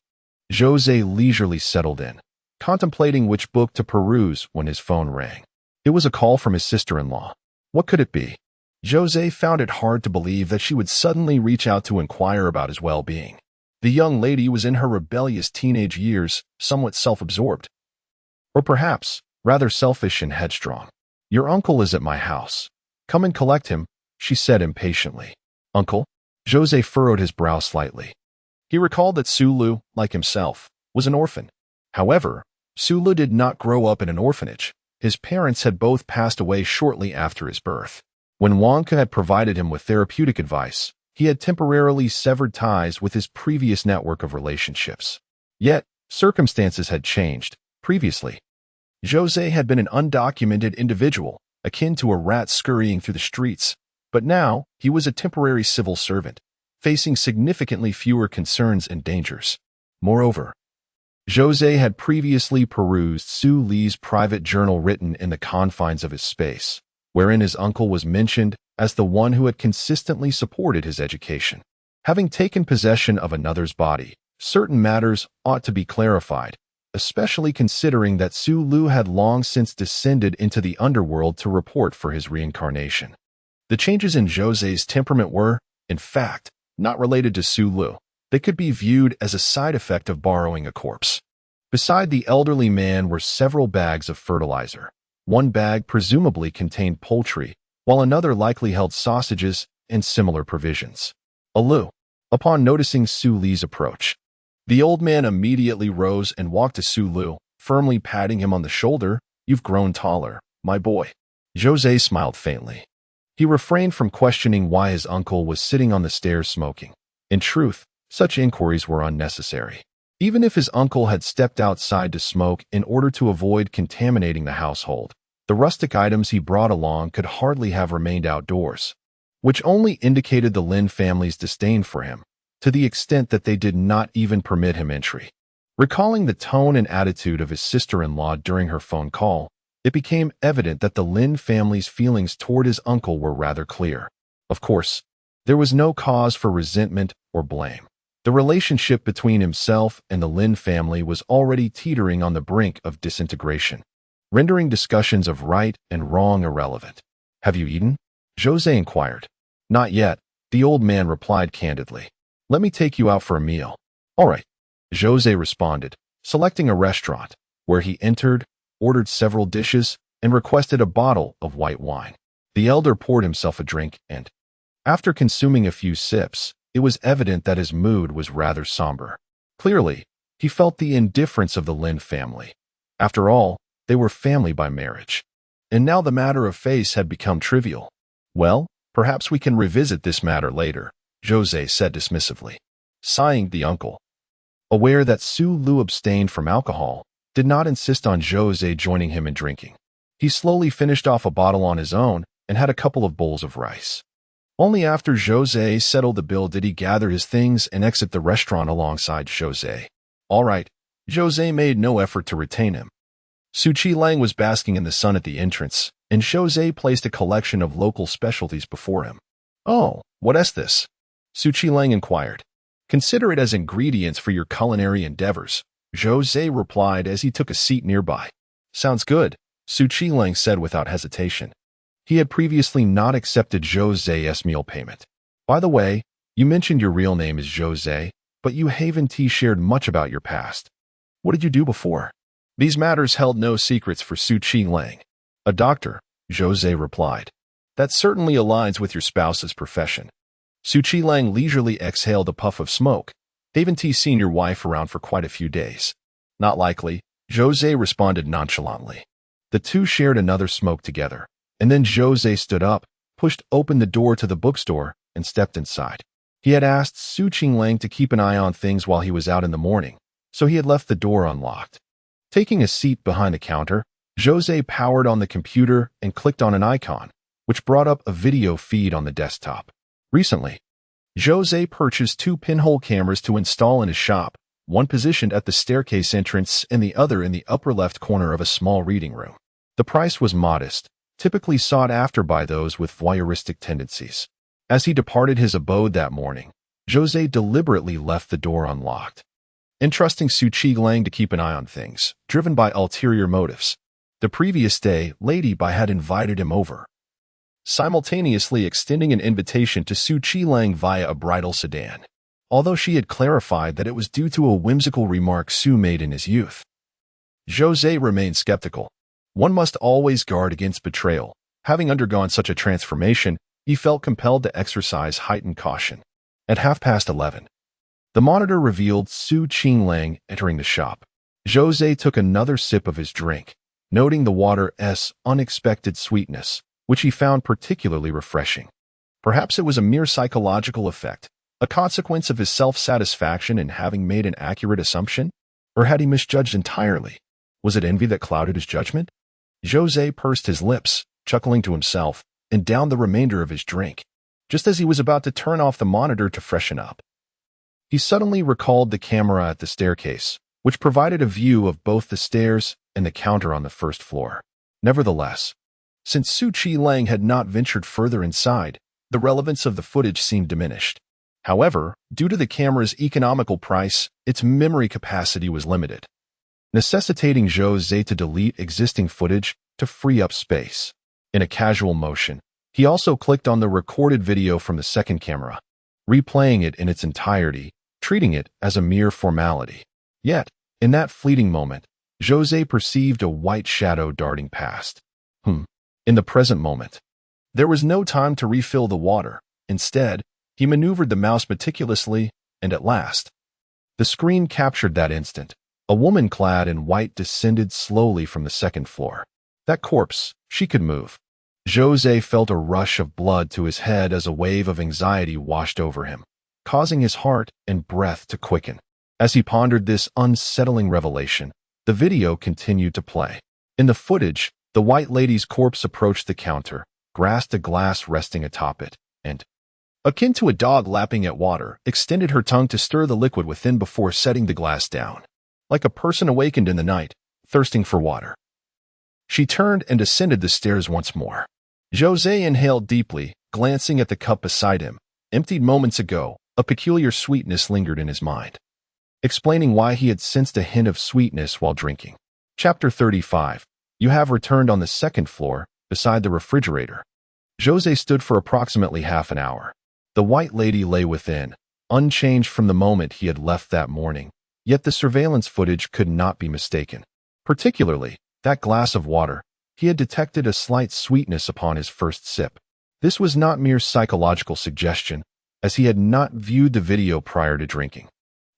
Zhou Ze leisurely settled in, contemplating which book to peruse when his phone rang. It was a call from his sister-in-law. What could it be? Zhou Ze found it hard to believe that she would suddenly reach out to inquire about his well-being. The young lady was in her rebellious teenage years, somewhat self-absorbed. Or perhaps, rather selfish and headstrong. "Your uncle is at my house. Come and collect him," she said impatiently. "Uncle?" Zhou Ze furrowed his brow slightly. He recalled that Su Lu, like himself, was an orphan. However, Su Lu did not grow up in an orphanage. His parents had both passed away shortly after his birth. When Wang Ke had provided him with therapeutic advice, he had temporarily severed ties with his previous network of relationships. Yet, circumstances had changed. Previously, Zhou Ze had been an undocumented individual, akin to a rat scurrying through the streets, but now he was a temporary civil servant, facing significantly fewer concerns and dangers. Moreover, Zhou Ze had previously perused Su Li's private journal written in the confines of his space, wherein his uncle was mentioned as the one who had consistently supported his education. Having taken possession of another's body, certain matters ought to be clarified, especially considering that Su Lu had long since descended into the underworld to report for his reincarnation. The changes in Zhou Ze's temperament were, in fact, not related to Su Lu. They could be viewed as a side effect of borrowing a corpse. Beside the elderly man were several bags of fertilizer. One bag presumably contained poultry, while another likely held sausages and similar provisions. Alu. Upon noticing Su Li's approach, the old man immediately rose and walked to Su Lu, firmly patting him on the shoulder. "You've grown taller, my boy." Zhou Ze smiled faintly. He refrained from questioning why his uncle was sitting on the stairs smoking. In truth, such inquiries were unnecessary. Even if his uncle had stepped outside to smoke in order to avoid contaminating the household, the rustic items he brought along could hardly have remained outdoors, which only indicated the Lin family's disdain for him, to the extent that they did not even permit him entry. Recalling the tone and attitude of his sister-in-law during her phone call, it became evident that the Lin family's feelings toward his uncle were rather clear. Of course, there was no cause for resentment or blame. The relationship between himself and the Lin family was already teetering on the brink of disintegration, rendering discussions of right and wrong irrelevant. "Have you eaten?" Zhou Ze inquired. "Not yet," the old man replied candidly. "Let me take you out for a meal." "All right," Zhou Ze responded, selecting a restaurant, where he entered, ordered several dishes, and requested a bottle of white wine. The elder poured himself a drink and, after consuming a few sips, it was evident that his mood was rather somber. Clearly, he felt the indifference of the Lin family. After all, they were family by marriage. And now the matter of face had become trivial. "Well, perhaps we can revisit this matter later," Zhou Ze said dismissively. Sighing, the uncle, aware that Su Lu abstained from alcohol, did not insist on Zhou Ze joining him in drinking. He slowly finished off a bottle on his own and had a couple of bowls of rice. Only after Zhou Ze settled the bill did he gather his things and exit the restaurant alongside Zhou Ze. All right, Zhou Ze made no effort to retain him. Qinglang was basking in the sun at the entrance, and Zhou Ze placed a collection of local specialties before him. "Oh, what is this?" Qinglang inquired. "Consider it as ingredients for your culinary endeavors," Zhou Ze replied as he took a seat nearby. "Sounds good," Qinglang said without hesitation. He had previously not accepted Zhou Ze's meal payment. "By the way, you mentioned your real name is Zhou Ze, but you haven't shared much about your past. What did you do before?" These matters held no secrets for Qinglang. "A doctor," Zhou Ze replied. "That certainly aligns with your spouse's profession." Qinglang leisurely exhaled a puff of smoke. "Haven't seen your wife around for quite a few days?" "Not likely," Zhou Ze responded nonchalantly. The two shared another smoke together, and then Zhou Ze stood up, pushed open the door to the bookstore, and stepped inside. He had asked Qinglang to keep an eye on things while he was out in the morning, so he had left the door unlocked. Taking a seat behind the counter, Zhou Ze powered on the computer and clicked on an icon, which brought up a video feed on the desktop. Recently, Zhou Ze purchased 2 pinhole cameras to install in his shop, one positioned at the staircase entrance and the other in the upper left corner of a small reading room. The price was modest, typically sought after by those with voyeuristic tendencies. As he departed his abode that morning, Zhou Ze deliberately left the door unlocked, entrusting Qinglang to keep an eye on things, driven by ulterior motives. The previous day, Lady Bai had invited him over, simultaneously extending an invitation to Qinglang via a bridal sedan, although she had clarified that it was due to a whimsical remark Su made in his youth. Zhou Ze remained skeptical. One must always guard against betrayal. Having undergone such a transformation, he felt compelled to exercise heightened caution. At 11:30, the monitor revealed Qinglang entering the shop. Zhou Ze took another sip of his drink, noting the water's unexpected sweetness, which he found particularly refreshing. Perhaps it was a mere psychological effect, a consequence of his self-satisfaction in having made an accurate assumption? Or had he misjudged entirely? Was it envy that clouded his judgment? Zhou Ze pursed his lips, chuckling to himself, and downed the remainder of his drink. Just as he was about to turn off the monitor to freshen up, he suddenly recalled the camera at the staircase, which provided a view of both the stairs and the counter on the first floor. Nevertheless, since Qinglang had not ventured further inside, the relevance of the footage seemed diminished. However, due to the camera's economical price, its memory capacity was limited, necessitating Zhou Ze to delete existing footage to free up space. In a casual motion, he also clicked on the recorded video from the second camera, replaying it in its entirety, treating it as a mere formality. Yet, in that fleeting moment, Zhou Ze perceived a white shadow darting past. In the present moment, there was no time to refill the water. Instead, he maneuvered the mouse meticulously, and at last, the screen captured that instant. A woman clad in white descended slowly from the second floor. That corpse, she could move. Zhou Ze felt a rush of blood to his head as a wave of anxiety washed over him, causing his heart and breath to quicken. As he pondered this unsettling revelation, the video continued to play. In the footage, the white lady's corpse approached the counter, grasped a glass resting atop it, and, akin to a dog lapping at water, extended her tongue to stir the liquid within before setting the glass down. Like a person awakened in the night, thirsting for water. She turned and descended the stairs once more. Zhou Ze inhaled deeply, glancing at the cup beside him. Emptied moments ago, a peculiar sweetness lingered in his mind, explaining why he had sensed a hint of sweetness while drinking. Chapter 35. You have returned on the second floor, beside the refrigerator. Zhou Ze stood for approximately half an hour. The white lady lay within, unchanged from the moment he had left that morning. Yet the surveillance footage could not be mistaken. Particularly, that glass of water. He had detected a slight sweetness upon his first sip. This was not mere psychological suggestion, as he had not viewed the video prior to drinking.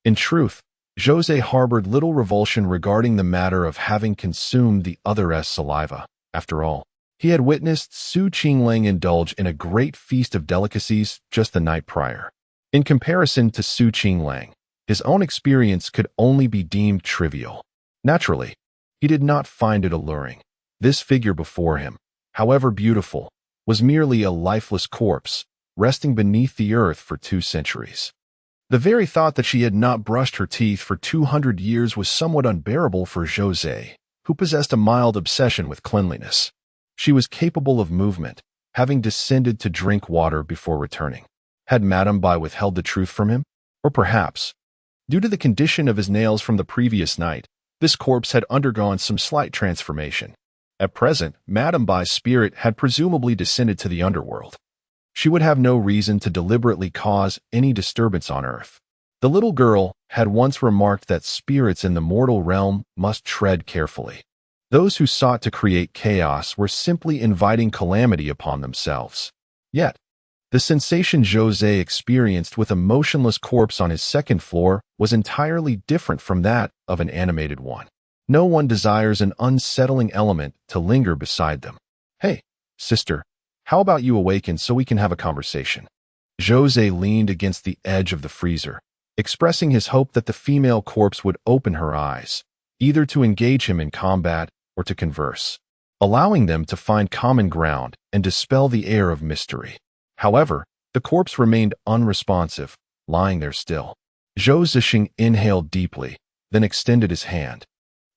In truth, Zhou Ze harbored little revulsion regarding the matter of having consumed the other's saliva. After all, he had witnessed Qinglang indulge in a great feast of delicacies just the night prior. In comparison to Qinglang, his own experience could only be deemed trivial. Naturally, he did not find it alluring. This figure before him, however beautiful, was merely a lifeless corpse, resting beneath the earth for 2 centuries. The very thought that she had not brushed her teeth for 200 years was somewhat unbearable for Zhou Ze, who possessed a mild obsession with cleanliness. She was capable of movement, having descended to drink water before returning. Had Madame Bai withheld the truth from him? Or perhaps, due to the condition of his nails from the previous night, this corpse had undergone some slight transformation. At present, Madame Bai's spirit had presumably descended to the underworld. She would have no reason to deliberately cause any disturbance on Earth. The little girl had once remarked that spirits in the mortal realm must tread carefully. Those who sought to create chaos were simply inviting calamity upon themselves. Yet, the sensation Zhou Ze experienced with a motionless corpse on his second floor was entirely different from that of an animated one. No one desires an unsettling element to linger beside them. "Hey, sister, how about you awaken so we can have a conversation?" Zhou Ze leaned against the edge of the freezer, expressing his hope that the female corpse would open her eyes, either to engage him in combat or to converse, allowing them to find common ground and dispel the air of mystery. However, the corpse remained unresponsive, lying there still. Zhou Ze inhaled deeply, then extended his hand,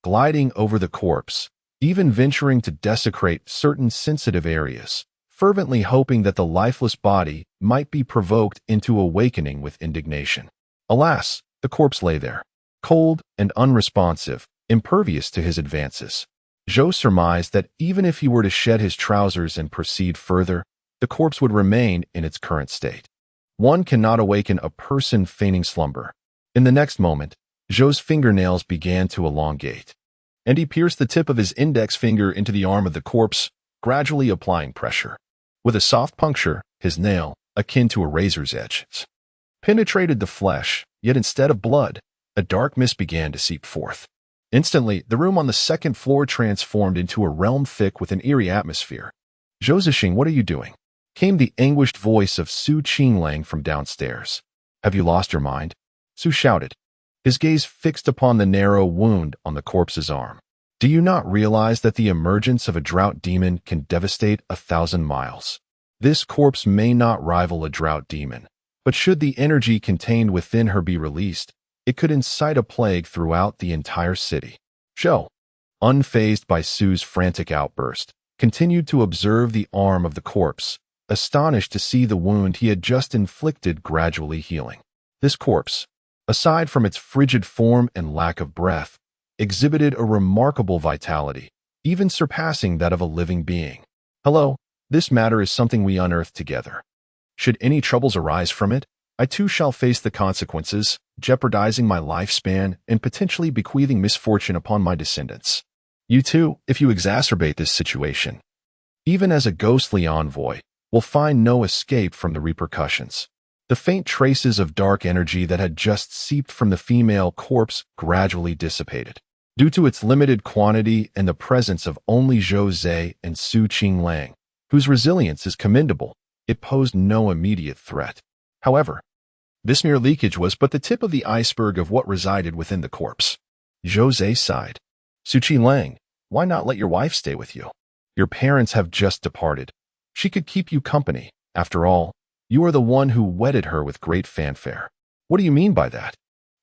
gliding over the corpse, even venturing to desecrate certain sensitive areas, fervently hoping that the lifeless body might be provoked into awakening with indignation. Alas, the corpse lay there, cold and unresponsive, impervious to his advances. Zhou surmised that even if he were to shed his trousers and proceed further, the corpse would remain in its current state. One cannot awaken a person feigning slumber. In the next moment, Zhou's fingernails began to elongate, and he pierced the tip of his index finger into the arm of the corpse, gradually applying pressure. With a soft puncture, his nail, akin to a razor's edge, penetrated the flesh, yet instead of blood, a dark mist began to seep forth. Instantly, the room on the second floor transformed into a realm thick with an eerie atmosphere. "Zhou Ze, what are you doing?" came the anguished voice of Su Qinglang from downstairs. "Have you lost your mind?" Su shouted, his gaze fixed upon the narrow wound on the corpse's arm. "Do you not realize that the emergence of a drought demon can devastate 1,000 miles? This corpse may not rival a drought demon, but should the energy contained within her be released, it could incite a plague throughout the entire city." Zhou, unfazed by Su's frantic outburst, continued to observe the arm of the corpse, astonished to see the wound he had just inflicted gradually healing. This corpse, aside from its frigid form and lack of breath, exhibited a remarkable vitality, even surpassing that of a living being. "Hello, this matter is something we unearthed together. Should any troubles arise from it, I too shall face the consequences, jeopardizing my lifespan and potentially bequeathing misfortune upon my descendants. You too, if you exacerbate this situation, even as a ghostly envoy, will find no escape from the repercussions." The faint traces of dark energy that had just seeped from the female corpse gradually dissipated. Due to its limited quantity and the presence of only Zhou Ze and Su Qinglang, whose resilience is commendable, it posed no immediate threat. However, this mere leakage was but the tip of the iceberg of what resided within the corpse. Zhou Ze sighed. "Su Qinglang, why not let your wife stay with you? Your parents have just departed. She could keep you company. After all, you are the one who wedded her with great fanfare." "What do you mean by that?"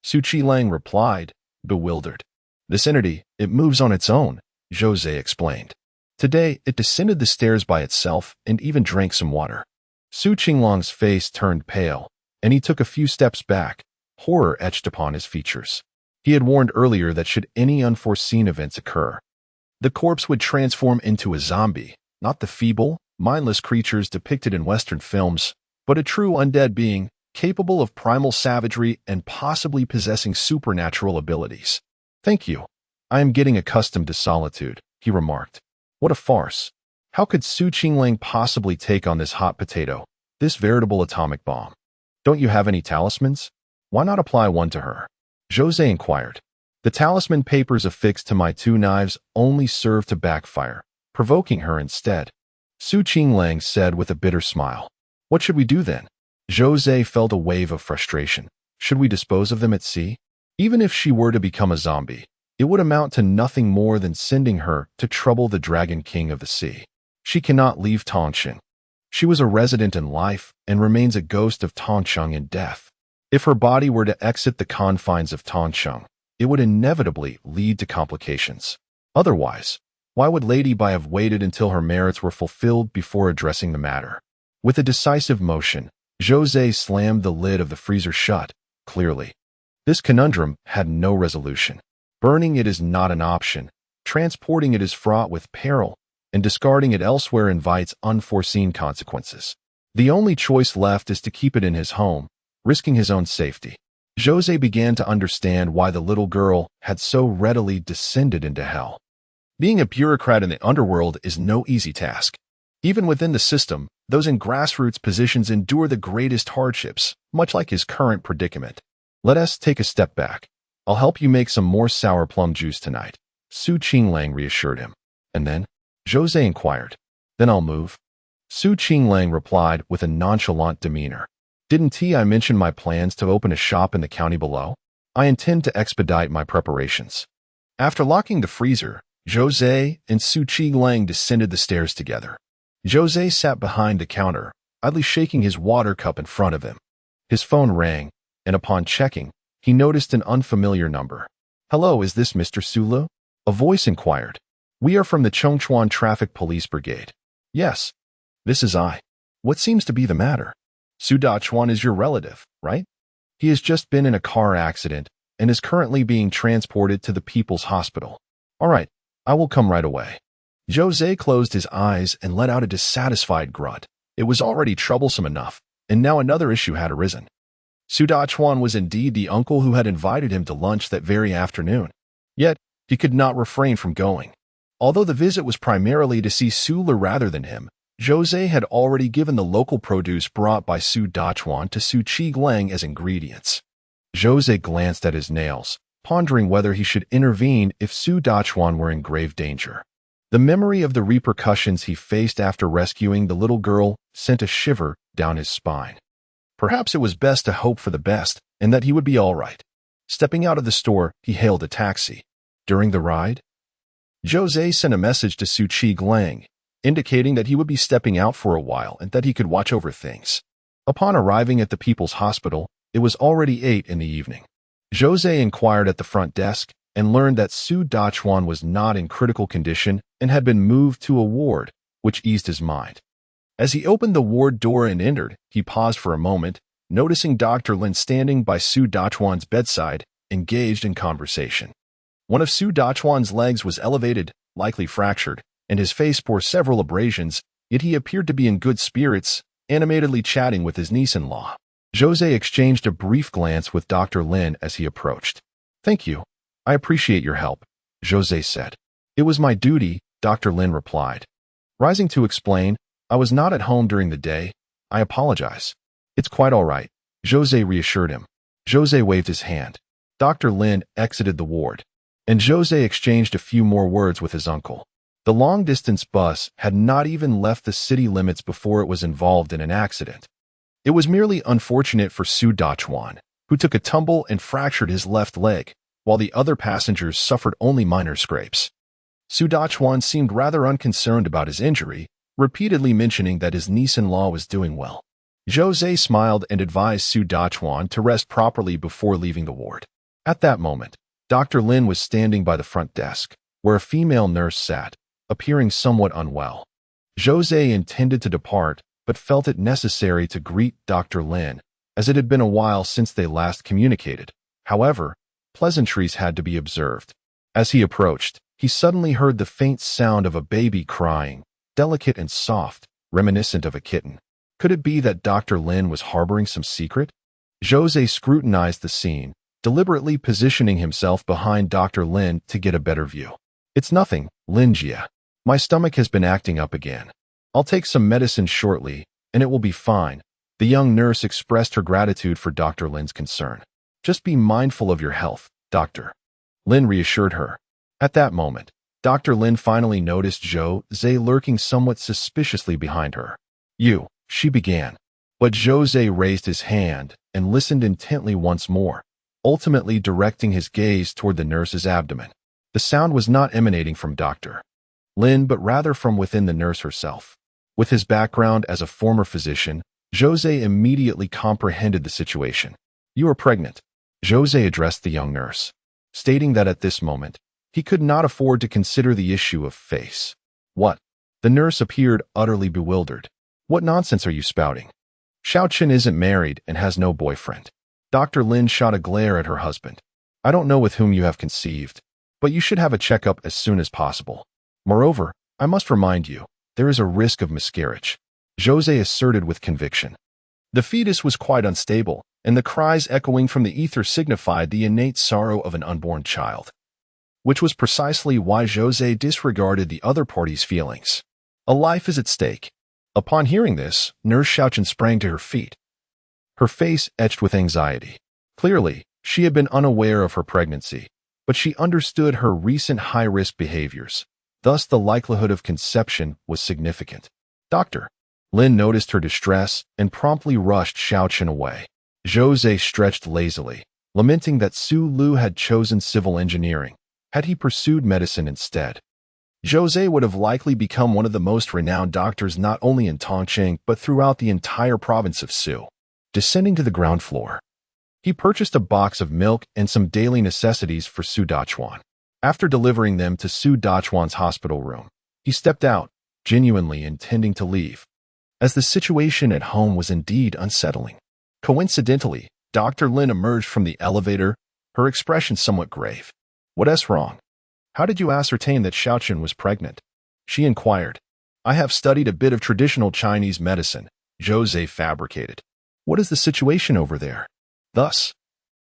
Su Qinglang replied, bewildered. "This entity, it moves on its own," Zhou Ze explained. "Today, it descended the stairs by itself and even drank some water." Su Qinglang's face turned pale, and he took a few steps back, horror etched upon his features. He had warned earlier that should any unforeseen events occur, the corpse would transform into a zombie, not the feeble, mindless creatures depicted in Western films, but a true undead being, capable of primal savagery and possibly possessing supernatural abilities. "Thank you. I am getting accustomed to solitude," he remarked. What a farce. How could Su Qinglang possibly take on this hot potato, this veritable atomic bomb? "Don't you have any talismans? Why not apply one to her?" Zhou Ze inquired. "The talisman papers affixed to my 2 knives only serve to backfire, provoking her instead," Su Qinglang said with a bitter smile. "What should we do then?" Zhou Ze felt a wave of frustration. Should we dispose of them at sea? Even if she were to become a zombie, it it would amount to nothing more than sending her to trouble the Dragon King of the Sea. She cannot leave Tongcheng. She was a resident in life and remains a ghost of Tongcheng in death. If her body were to exit the confines of Tongcheng, it would inevitably lead to complications. Otherwise, why would Lady Bai have waited until her merits were fulfilled before addressing the matter? With a decisive motion, Zhou Ze slammed the lid of the freezer shut, clearly. This conundrum had no resolution. Burning it is not an option, transporting it is fraught with peril, and discarding it elsewhere invites unforeseen consequences. The only choice left is to keep it in his home, risking his own safety. Zhou Ze began to understand why the little girl had so readily descended into hell. Being a bureaucrat in the underworld is no easy task. Even within the system, those in grassroots positions endure the greatest hardships, much like his current predicament. Let us take a step back. I'll help you make some more sour plum juice tonight, Qinglang reassured him. And then? Zhou Ze inquired. Then I'll move. Qinglang replied with a nonchalant demeanor. Didn't I mention my plans to open a shop in the county below? I intend to expedite my preparations. After locking the freezer, Zhou Ze and Qinglang descended the stairs together. Zhou Ze sat behind the counter, idly shaking his water cup in front of him. His phone rang, and upon checking, he noticed an unfamiliar number. Hello, is this Mr. Sulu? A voice inquired. We are from the Chongchuan Traffic Police Brigade. Yes, this is I. What seems to be the matter? Su Dachuan is your relative, right? He has just been in a car accident and is currently being transported to the People's Hospital. All right, I will come right away. Zhou Ze closed his eyes and let out a dissatisfied grunt. It was already troublesome enough, and now another issue had arisen. Su Dachuan was indeed the uncle who had invited him to lunch that very afternoon. Yet, he could not refrain from going. Although the visit was primarily to see Sula rather than him, Zhou Ze had already given the local produce brought by Su Dachuan to Qinglang as ingredients. Zhou Ze glanced at his nails, pondering whether he should intervene if Su Dachuan were in grave danger. The memory of the repercussions he faced after rescuing the little girl sent a shiver down his spine. Perhaps it was best to hope for the best and that he would be all right. Stepping out of the store, he hailed a taxi. During the ride, Zhou Ze sent a message to Qinglang, indicating that he would be stepping out for a while and that he could watch over things. Upon arriving at the People's Hospital, it was already 8 in the evening. Zhou Ze inquired at the front desk and learned that Su Dachuan was not in critical condition and had been moved to a ward, which eased his mind. As he opened the ward door and entered, he paused for a moment, noticing Dr. Lin standing by Su Dachuan's bedside, engaged in conversation. One of Su Dachuan's legs was elevated, likely fractured, and his face bore several abrasions, yet he appeared to be in good spirits, animatedly chatting with his niece-in-law. Zhou Ze exchanged a brief glance with Dr. Lin as he approached. Thank you. I appreciate your help, Zhou Ze said. It was my duty, Dr. Lin replied. Rising to explain, I was not at home during the day. I apologize. It's quite all right, Zhou Ze reassured him. Zhou Ze waved his hand. Dr. Lin exited the ward, and Zhou Ze exchanged a few more words with his uncle. The long-distance bus had not even left the city limits before it was involved in an accident. It was merely unfortunate for Su Dachuan, who took a tumble and fractured his left leg, while the other passengers suffered only minor scrapes. Su Dachuan seemed rather unconcerned about his injury, repeatedly mentioning that his niece-in-law was doing well. Zhou Ze smiled and advised Su Dachuan to rest properly before leaving the ward. At that moment, Dr. Lin was standing by the front desk, where a female nurse sat, appearing somewhat unwell. Zhou Ze intended to depart, but felt it necessary to greet Dr. Lin, as it had been a while since they last communicated. However, pleasantries had to be observed. As he approached, he suddenly heard the faint sound of a baby crying, delicate and soft, reminiscent of a kitten. Could it be that Dr. Lin was harboring some secret? Zhou Ze scrutinized the scene, deliberately positioning himself behind Dr. Lin to get a better view. It's nothing, Lin Jia. My stomach has been acting up again. I'll take some medicine shortly, and it will be fine. The young nurse expressed her gratitude for Dr. Lin's concern. Just be mindful of your health, Doctor. Lin reassured her. At that moment, Dr. Lin finally noticed Zhou Ze lurking somewhat suspiciously behind her. You, she began. But Zhou Ze raised his hand and listened intently once more, ultimately directing his gaze toward the nurse's abdomen. The sound was not emanating from Dr. Lin, but rather from within the nurse herself. With his background as a former physician, Zhou Ze immediately comprehended the situation. "You are pregnant," Zhou Ze addressed the young nurse, stating that at this moment, he could not afford to consider the issue of face. "What?" The nurse appeared utterly bewildered. "What nonsense are you spouting? Xiaoqin isn't married and has no boyfriend." Dr. Lin shot a glare at her husband. "I don't know with whom you have conceived, but you should have a checkup as soon as possible. Moreover, I must remind you, there is a risk of miscarriage," Zhou Ze asserted with conviction. The fetus was quite unstable, and the cries echoing from the ether signified the innate sorrow of an unborn child, which was precisely why Zhou Ze disregarded the other party's feelings. A life is at stake. Upon hearing this, Nurse Xiaoqin sprang to her feet, her face etched with anxiety. Clearly, she had been unaware of her pregnancy, but she understood her recent high-risk behaviors. Thus, the likelihood of conception was significant. Dr. Lin noticed her distress and promptly rushed Xiaoqin away. Zhou Ze stretched lazily, lamenting that Su Lu had chosen civil engineering. Had he pursued medicine instead, Zhou Ze would have likely become one of the most renowned doctors not only in Tongqing but throughout the entire province of Su. Descending to the ground floor, he purchased a box of milk and some daily necessities for Su Dachuan. After delivering them to Su Dachuan's hospital room, he stepped out, genuinely intending to leave, as the situation at home was indeed unsettling. Coincidentally, Dr. Lin emerged from the elevator, her expression somewhat grave. "What's wrong? How did you ascertain that Xiaoqin was pregnant?" she inquired. "I have studied a bit of traditional Chinese medicine," Zhou Ze fabricated. "What is the situation over there?" Thus,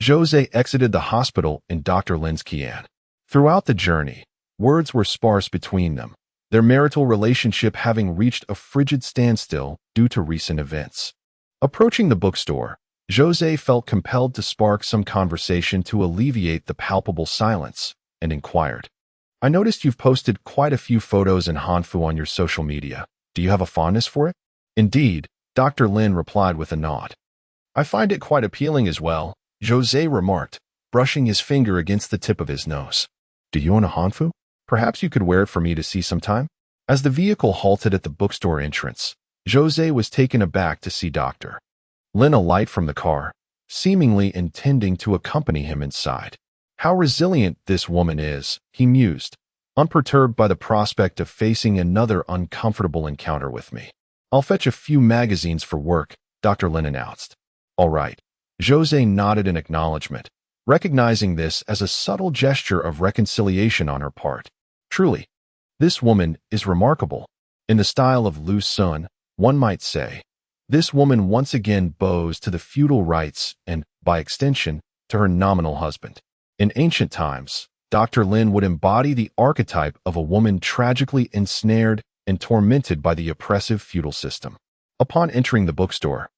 Zhou Ze exited the hospital in Dr. Lin's Qian. Throughout the journey, words were sparse between them, their marital relationship having reached a frigid standstill due to recent events. Approaching the bookstore, Zhou Ze felt compelled to spark some conversation to alleviate the palpable silence, and inquired, "I noticed you've posted quite a few photos in Hanfu on your social media. Do you have a fondness for it?" "Indeed," Dr. Lin replied with a nod. "I find it quite appealing as well," Zhou Ze remarked, brushing his finger against the tip of his nose. "Do you own a Hanfu? Perhaps you could wear it for me to see sometime?" As the vehicle halted at the bookstore entrance, Zhou Ze was taken aback to see Dr. Lin alight from the car, seemingly intending to accompany him inside. "How resilient this woman is," he mused, unperturbed by the prospect of facing another uncomfortable encounter with me. "I'll fetch a few magazines for work," Dr. Lin announced. "All right." Zhou Ze nodded in acknowledgement, recognizing this as a subtle gesture of reconciliation on her part. Truly, this woman is remarkable. In the style of Lu Sun, one might say, this woman once again bows to the feudal rights and, by extension, to her nominal husband. In ancient times, Dr. Lin would embody the archetype of a woman tragically ensnared and tormented by the oppressive feudal system. Upon entering the bookstore,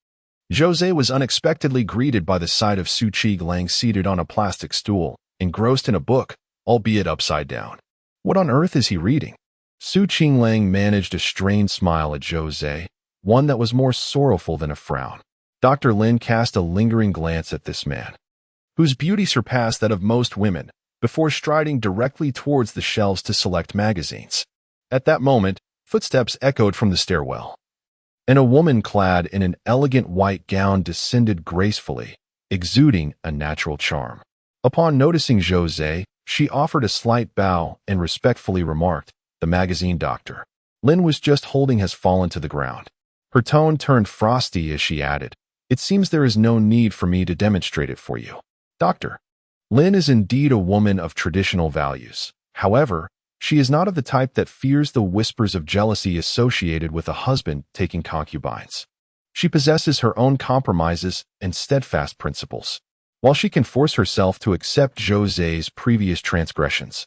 Zhou Ze was unexpectedly greeted by the sight of Su Qinglang seated on a plastic stool, engrossed in a book, albeit upside down. What on earth is he reading? Su Qinglang managed a strained smile at Zhou Ze, one that was more sorrowful than a frown. Dr. Lin cast a lingering glance at this man, whose beauty surpassed that of most women, before striding directly towards the shelves to select magazines. At that moment, footsteps echoed from the stairwell, and a woman clad in an elegant white gown descended gracefully, exuding a natural charm. Upon noticing Zhou Ze, she offered a slight bow and respectfully remarked, "The magazine, Dr. Lin was just holding has fallen to the ground." Her tone turned frosty as she added, "It seems there is no need for me to demonstrate it for you." Dr. Lin is indeed a woman of traditional values. However, she is not of the type that fears the whispers of jealousy associated with a husband taking concubines. She possesses her own compromises and steadfast principles. While she can force herself to accept Zhou Ze's previous transgressions,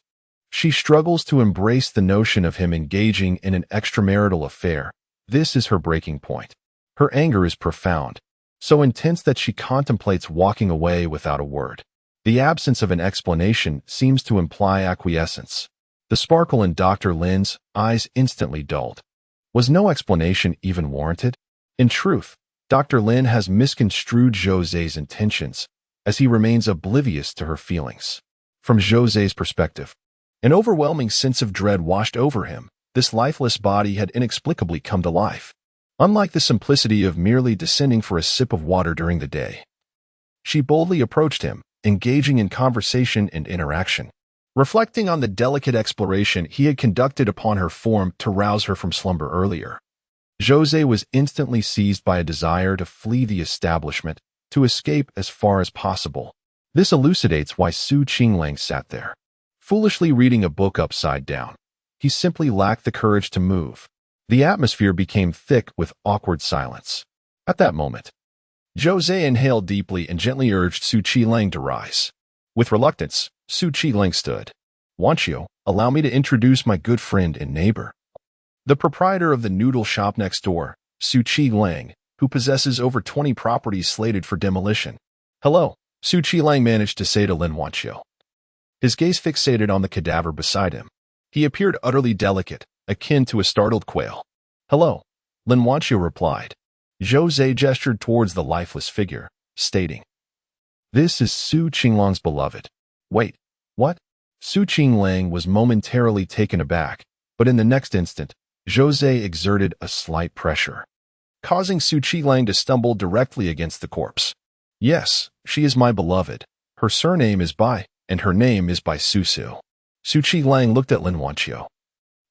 she struggles to embrace the notion of him engaging in an extramarital affair. This is her breaking point. Her anger is profound, so intense that she contemplates walking away without a word. The absence of an explanation seems to imply acquiescence. The sparkle in Dr. Lin's eyes instantly dulled. Was no explanation even warranted? In truth, Dr. Lin has misconstrued Zhou Ze's intentions, as he remains oblivious to her feelings. From Zhou Ze's perspective, An overwhelming sense of dread washed over him. This lifeless body had inexplicably come to life. Unlike the simplicity of merely descending for a sip of water during the day, she boldly approached him, engaging in conversation and interaction. Reflecting on the delicate exploration he had conducted upon her form to rouse her from slumber earlier, Zhou Ze was instantly seized by a desire to flee the establishment, to escape as far as possible. This elucidates why Qinglang sat there, foolishly reading a book upside down. He simply lacked the courage to move. The atmosphere became thick with awkward silence. At that moment, Zhou Ze inhaled deeply and gently urged Qinglang to rise. With reluctance, Qinglang stood. "Wanqiu, allow me to introduce my good friend and neighbor, the proprietor of the noodle shop next door, Qinglang, who possesses over 20 properties slated for demolition." "Hello," Qinglang managed to say to Lin Wanqiu, his gaze fixated on the cadaver beside him. He appeared utterly delicate, akin to a startled quail. "Hello," Lin Wanqiu replied. Zhou Ze gestured towards the lifeless figure, stating, "This is Qinglang's beloved." "Wait, what?" Qinglang was momentarily taken aback, but in the next instant, Zhou Ze exerted a slight pressure, causing Qinglang to stumble directly against the corpse. "Yes, she is my beloved. Her surname is Bai, and her name is Bai Susu." Qinglang looked at Lin Wanqiu,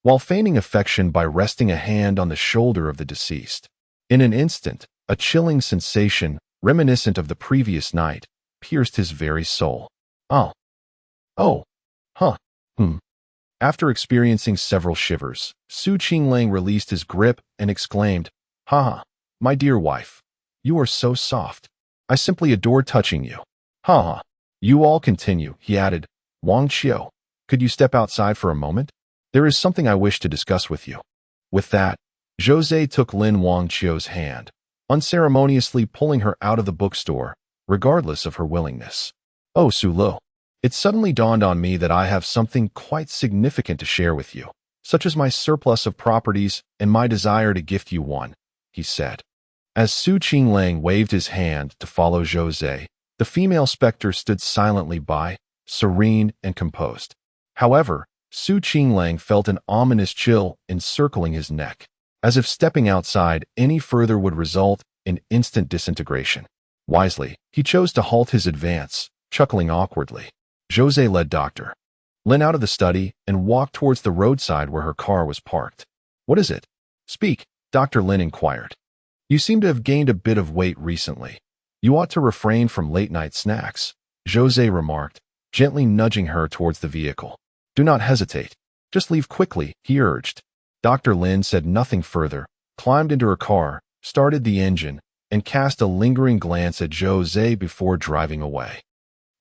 while feigning affection by resting a hand on the shoulder of the deceased. In an instant, a chilling sensation, reminiscent of the previous night, pierced his very soul. "Oh. Huh. After experiencing several shivers, Qinglang released his grip and exclaimed, "Haha, my dear wife, you are so soft. I simply adore touching you." "Haha. You all continue," he added. "Wanqiu, could you step outside for a moment? There is something I wish to discuss with you." With that, Zhou Ze took Lin Wanqiu's hand, unceremoniously pulling her out of the bookstore, regardless of her willingness. "Oh, Sulu, it suddenly dawned on me that I have something quite significant to share with you, such as my surplus of properties and my desire to gift you one," he said. As Qinglang waved his hand to follow Zhou Ze, the female specter stood silently by, serene and composed. However, Qinglang felt an ominous chill encircling his neck, as if stepping outside any further would result in instant disintegration. Wisely, he chose to halt his advance, chuckling awkwardly. Zhou Ze led Dr. Lin out of the study and walked towards the roadside where her car was parked. "What is it? Speak," Dr. Lin inquired. "You seem to have gained a bit of weight recently. You ought to refrain from late-night snacks," Zhou Ze remarked, gently nudging her towards the vehicle. "Do not hesitate. Just leave quickly," he urged. Dr. Lin said nothing further, climbed into her car, started the engine, and cast a lingering glance at Zhou Ze before driving away.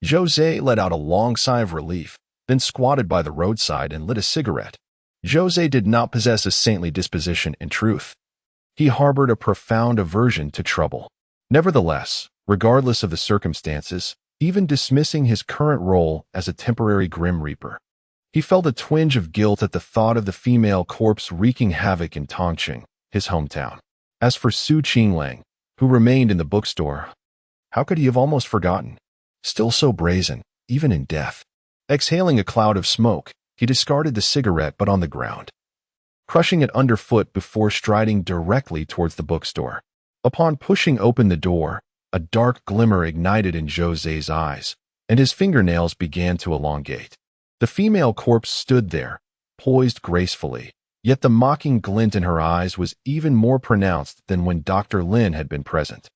Zhou Ze let out a long sigh of relief, then squatted by the roadside and lit a cigarette. Zhou Ze did not possess a saintly disposition in truth. He harbored a profound aversion to trouble. Nevertheless, regardless of the circumstances, even dismissing his current role as a temporary Grim Reaper, he felt a twinge of guilt at the thought of the female corpse wreaking havoc in Tongqing, his hometown. As for Qinglang, who remained in the bookstore, how could he have almost forgotten? Still so brazen, even in death. Exhaling a cloud of smoke, he discarded the cigarette but on the ground, crushing it underfoot before striding directly towards the bookstore. Upon pushing open the door, a dark glimmer ignited in Zhou Ze's eyes, and his fingernails began to elongate. The female corpse stood there, poised gracefully, yet the mocking glint in her eyes was even more pronounced than when Dr. Lin had been present.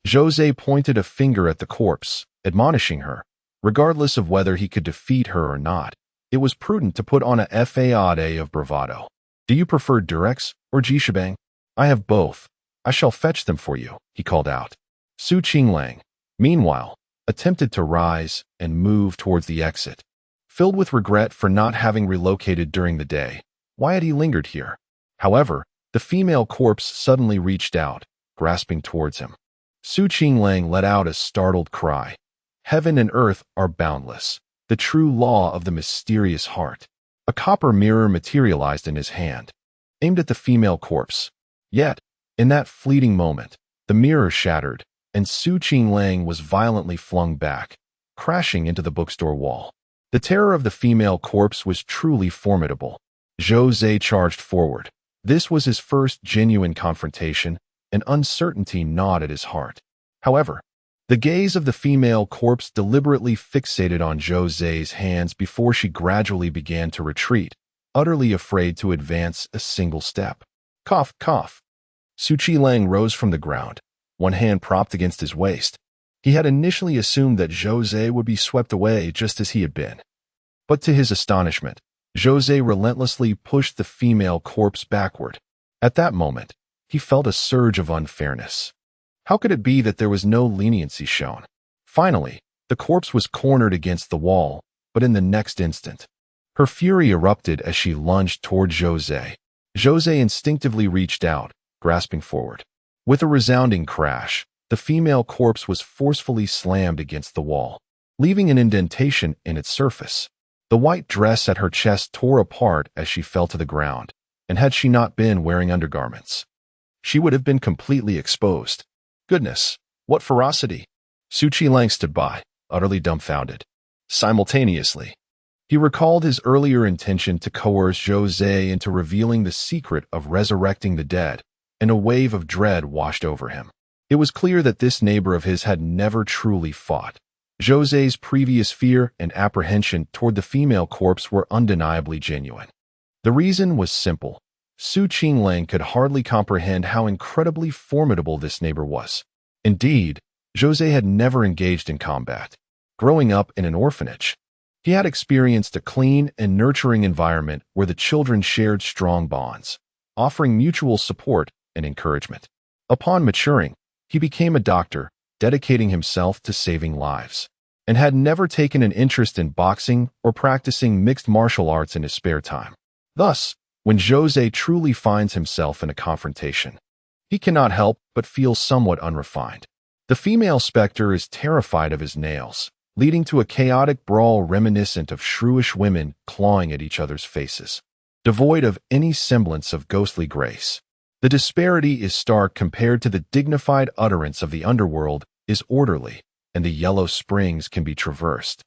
Zhou Ze pointed a finger at the corpse, admonishing her, regardless of whether he could defeat her or not, it was prudent to put on a faade of bravado. "Do you prefer Durex or Jishabang? I have both. I shall fetch them for you," he called out. Qinglang, meanwhile, attempted to rise and move towards the exit. Filled with regret for not having relocated during the day, why had he lingered here? However, the female corpse suddenly reached out, grasping towards him. Qinglang let out a startled cry. Heaven and earth are boundless, the true law of the mysterious heart. A copper mirror materialized in his hand, aimed at the female corpse. Yet, in that fleeting moment, the mirror shattered, and Qinglang was violently flung back, crashing into the bookstore wall. The terror of the female corpse was truly formidable. Zhou Ze charged forward. This was his first genuine confrontation, and uncertainty gnawed at his heart. However, the gaze of the female corpse deliberately fixated on Zhou Ze's hands before she gradually began to retreat, utterly afraid to advance a single step. Cough, cough. Qinglang rose from the ground, one hand propped against his waist. He had initially assumed that Zhou Ze would be swept away just as he had been. But to his astonishment, Zhou Ze relentlessly pushed the female corpse backward. At that moment, he felt a surge of unfairness. How could it be that there was no leniency shown? Finally, the corpse was cornered against the wall, but in the next instant, her fury erupted as she lunged toward Zhou Ze. Zhou Ze instinctively reached out, grasping forward. With a resounding crash, the female corpse was forcefully slammed against the wall, leaving an indentation in its surface. The white dress at her chest tore apart as she fell to the ground, and had she not been wearing undergarments, she would have been completely exposed. Goodness, what ferocity! Qinglang stood by, utterly dumbfounded. Simultaneously, he recalled his earlier intention to coerce Zhou Ze into revealing the secret of resurrecting the dead, and a wave of dread washed over him. It was clear that this neighbor of his had never truly fought. Zhou Ze's previous fear and apprehension toward the female corpse were undeniably genuine. The reason was simple. Qinglang could hardly comprehend how incredibly formidable this neighbor was. Indeed, Zhou Ze had never engaged in combat. Growing up in an orphanage, he had experienced a clean and nurturing environment where the children shared strong bonds, offering mutual support and encouragement. Upon maturing, he became a doctor, dedicating himself to saving lives, and had never taken an interest in boxing or practicing mixed martial arts in his spare time. Thus, when Zhou Ze truly finds himself in a confrontation, he cannot help but feel somewhat unrefined. The female specter is terrified of his nails, leading to a chaotic brawl reminiscent of shrewish women clawing at each other's faces, devoid of any semblance of ghostly grace. The disparity is stark compared to the dignified utterance of the underworld is orderly, and the yellow springs can be traversed,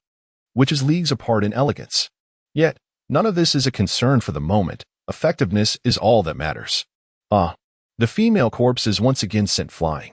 which is leagues apart in elegance. Yet, none of this is a concern for the moment. Effectiveness is all that matters. The female corpse is once again sent flying.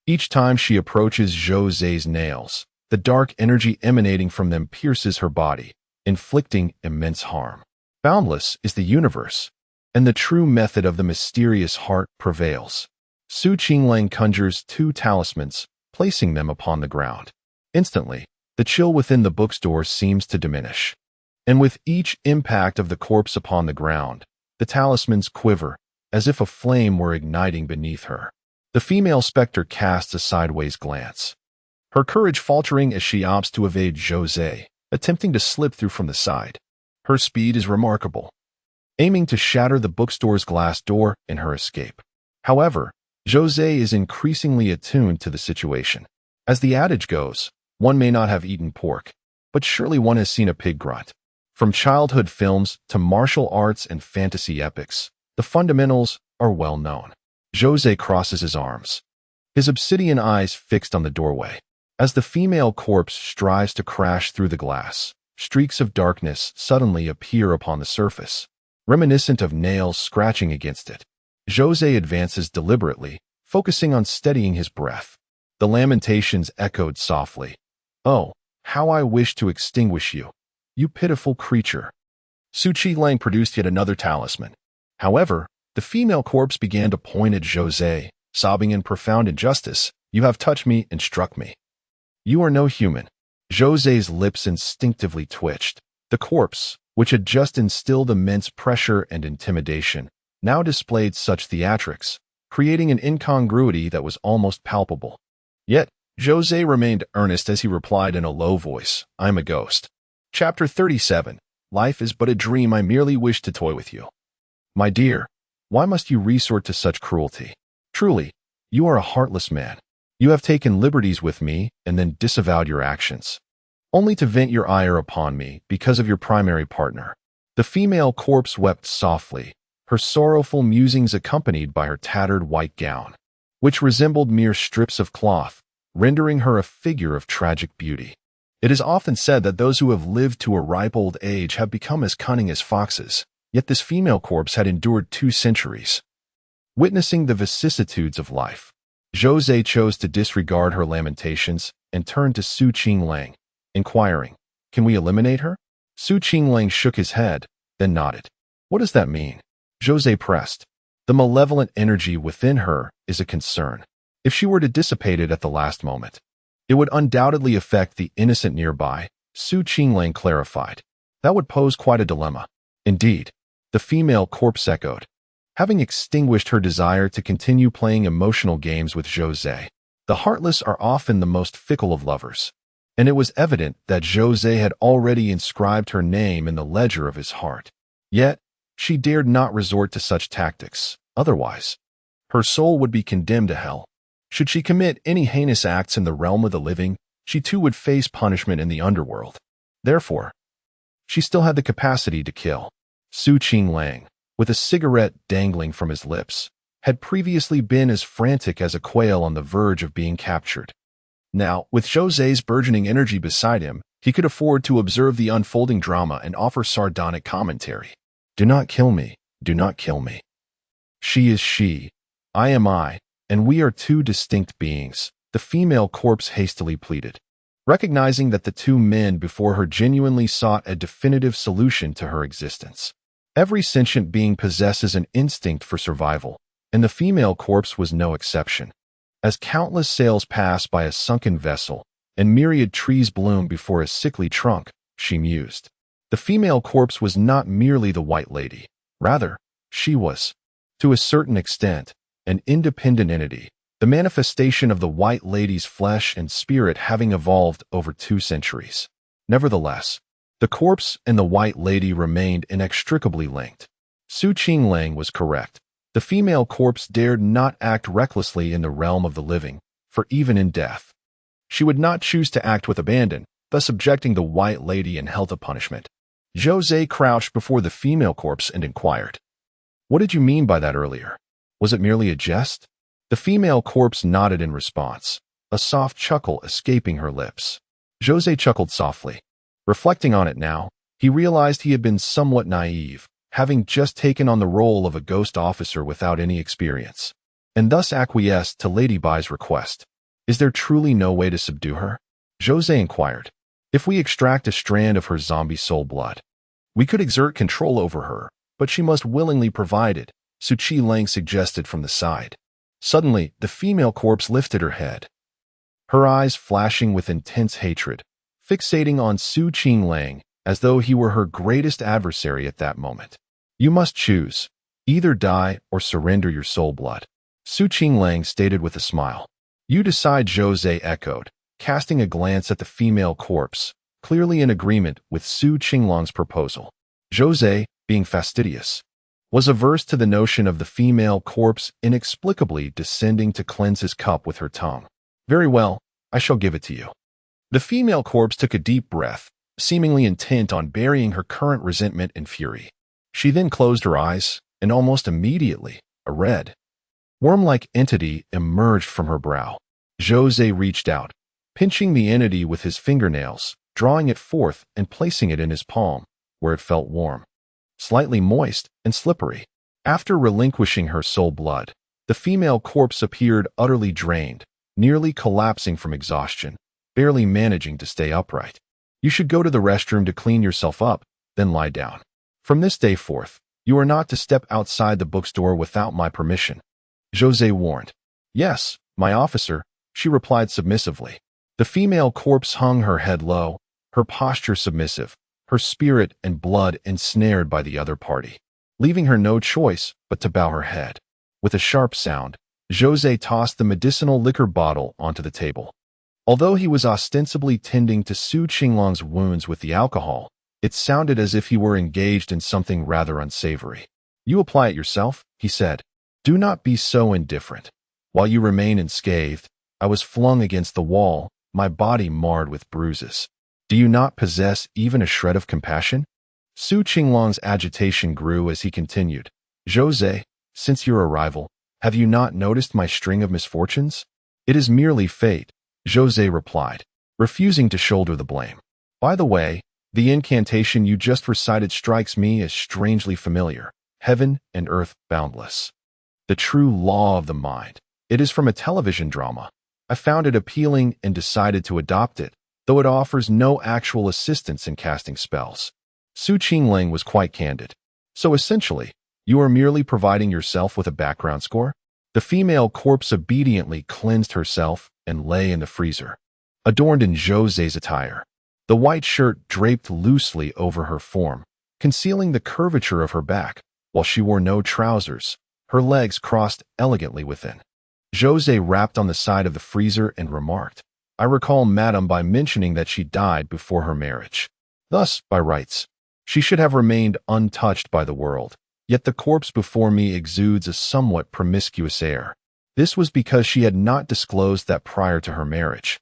Each time she approaches Zhou Ze's nails, the dark energy emanating from them pierces her body, inflicting immense harm. Boundless is the universe, and the true method of the mysterious heart prevails. Qinglang conjures two talismans, placing them upon the ground. Instantly, the chill within the bookstore seems to diminish, and with each impact of the corpse upon the ground, the talismans quiver, as if a flame were igniting beneath her. The female specter casts a sideways glance, her courage faltering as she opts to evade Zhou Ze, attempting to slip through from the side. Her speed is remarkable, aiming to shatter the bookstore's glass door in her escape. However, Zhou Ze is increasingly attuned to the situation. As the adage goes, one may not have eaten pork, but surely one has seen a pig grunt. From childhood films to martial arts and fantasy epics, the fundamentals are well known. Zhou Ze crosses his arms, his obsidian eyes fixed on the doorway. As the female corpse strives to crash through the glass, streaks of darkness suddenly appear upon the surface, reminiscent of nails scratching against it. Zhou Ze advances deliberately, focusing on steadying his breath. The lamentations echoed softly. "Oh, how I wish to extinguish you, you pitiful creature." Qinglang produced yet another talisman. However, the female corpse began to point at Zhou Ze, sobbing in profound injustice. "You have touched me and struck me. You are no human." Zhou Ze's lips instinctively twitched. The corpse, which had just instilled immense pressure and intimidation, now displayed such theatrics, creating an incongruity that was almost palpable. Yet, Zhou Ze remained earnest as he replied in a low voice, "I'm a ghost." Chapter 37. Life is but a dream. I merely wish to toy with you. My dear, why must you resort to such cruelty? Truly, you are a heartless man. You have taken liberties with me and then disavowed your actions, only to vent your ire upon me because of your primary partner. The female corpse wept softly, her sorrowful musings accompanied by her tattered white gown, which resembled mere strips of cloth, rendering her a figure of tragic beauty. It is often said that those who have lived to a ripe old age have become as cunning as foxes, yet this female corpse had endured 2 centuries. Witnessing the vicissitudes of life, Zhou Ze chose to disregard her lamentations and turned to Qinglang, inquiring, "Can we eliminate her?" Qinglang shook his head, then nodded. "What does that mean?" Zhou Ze pressed. "The malevolent energy within her is a concern. If she were to dissipate it at the last moment, it would undoubtedly affect the innocent nearby," Qinglang clarified. "That would pose quite a dilemma." "Indeed," the female corpse echoed, having extinguished her desire to continue playing emotional games with Zhou Ze. The heartless are often the most fickle of lovers, and it was evident that Zhou Ze had already inscribed her name in the ledger of his heart. Yet, she dared not resort to such tactics, otherwise, her soul would be condemned to hell. Should she commit any heinous acts in the realm of the living, she too would face punishment in the underworld. Therefore, she still had the capacity to kill. Qinglang, with a cigarette dangling from his lips, had previously been as frantic as a quail on the verge of being captured. Now, with Zhou Ze's burgeoning energy beside him, he could afford to observe the unfolding drama and offer sardonic commentary. "Do not kill me, do not kill me. She is she, I am I, and we are 2 distinct beings," the female corpse hastily pleaded, recognizing that the 2 men before her genuinely sought a definitive solution to her existence. Every sentient being possesses an instinct for survival, and the female corpse was no exception. As countless sails pass by a sunken vessel, and myriad trees bloom before a sickly trunk, she mused. The female corpse was not merely the White Lady. Rather, she was, to a certain extent, an independent entity, the manifestation of the White Lady's flesh and spirit having evolved over 2 centuries. Nevertheless, the corpse and the White Lady remained inextricably linked. Qinglang was correct. The female corpse dared not act recklessly in the realm of the living, for even in death, she would not choose to act with abandon, thus subjecting the White Lady in hell to punishment. Zhou Ze crouched before the female corpse and inquired, "What did you mean by that earlier? Was it merely a jest?" The female corpse nodded in response, a soft chuckle escaping her lips. Zhou Ze chuckled softly. Reflecting on it now, he realized he had been somewhat naive, having just taken on the role of a ghost officer without any experience, and thus acquiesced to Lady Bai's request. "Is there truly no way to subdue her?" Zhou Ze inquired. "If we extract a strand of her zombie soul blood, we could exert control over her, but she must willingly provide it," Qinglang suggested from the side. Suddenly, the female corpse lifted her head, her eyes flashing with intense hatred, fixating on Qinglang as though he were her greatest adversary at that moment. "You must choose. Either die or surrender your soul blood," Qinglang stated with a smile. "You decide," Zhou Ze echoed, casting a glance at the female corpse, clearly in agreement with Qinglang's proposal. Zhou Ze, being fastidious, was averse to the notion of the female corpse inexplicably descending to cleanse his cup with her tongue. "Very well, I shall give it to you." The female corpse took a deep breath, seemingly intent on burying her current resentment and fury. She then closed her eyes, and almost immediately, a red, worm-like entity emerged from her brow. Zhou Ze reached out, pinching the entity with his fingernails, drawing it forth and placing it in his palm, where it felt warm, slightly moist, and slippery. After relinquishing her soul blood, the female corpse appeared utterly drained, nearly collapsing from exhaustion, barely managing to stay upright. "You should go to the restroom to clean yourself up, then lie down. From this day forth, you are not to step outside the bookstore without my permission," Zhou Ze warned. "Yes, my officer," she replied submissively. The female corpse hung her head low, her posture submissive, her spirit and blood ensnared by the other party, leaving her no choice but to bow her head. With a sharp sound, Zhou Ze tossed the medicinal liquor bottle onto the table. Although he was ostensibly tending to Qinglang's wounds with the alcohol, it sounded as if he were engaged in something rather unsavory. "You apply it yourself," he said. "Do not be so indifferent. While you remain unscathed, I was flung against the wall, my body marred with bruises. Do you not possess even a shred of compassion?" Qinglang's agitation grew as he continued. "Zhou Ze, since your arrival, have you not noticed my string of misfortunes?" "It is merely fate," Zhou Ze replied. refusing to shoulder the blame. By the way, the incantation you just recited strikes me as strangely familiar. Heaven and earth boundless. The true law of the mind. It is from a television drama. I found it appealing and decided to adopt it, though it offers no actual assistance in casting spells. Qinglang was quite candid. So essentially, you are merely providing yourself with a background score? The female corpse obediently cleansed herself and lay in the freezer, adorned in Zhou Ze's attire. The white shirt draped loosely over her form, concealing the curvature of her back, while she wore no trousers, her legs crossed elegantly within. Zhou Ze rapped on the side of the freezer and remarked, I recall Madame Bai mentioning that she died before her marriage. Thus, by rights, she should have remained untouched by the world. Yet the corpse before me exudes a somewhat promiscuous air. This was because she had not disclosed that prior to her marriage.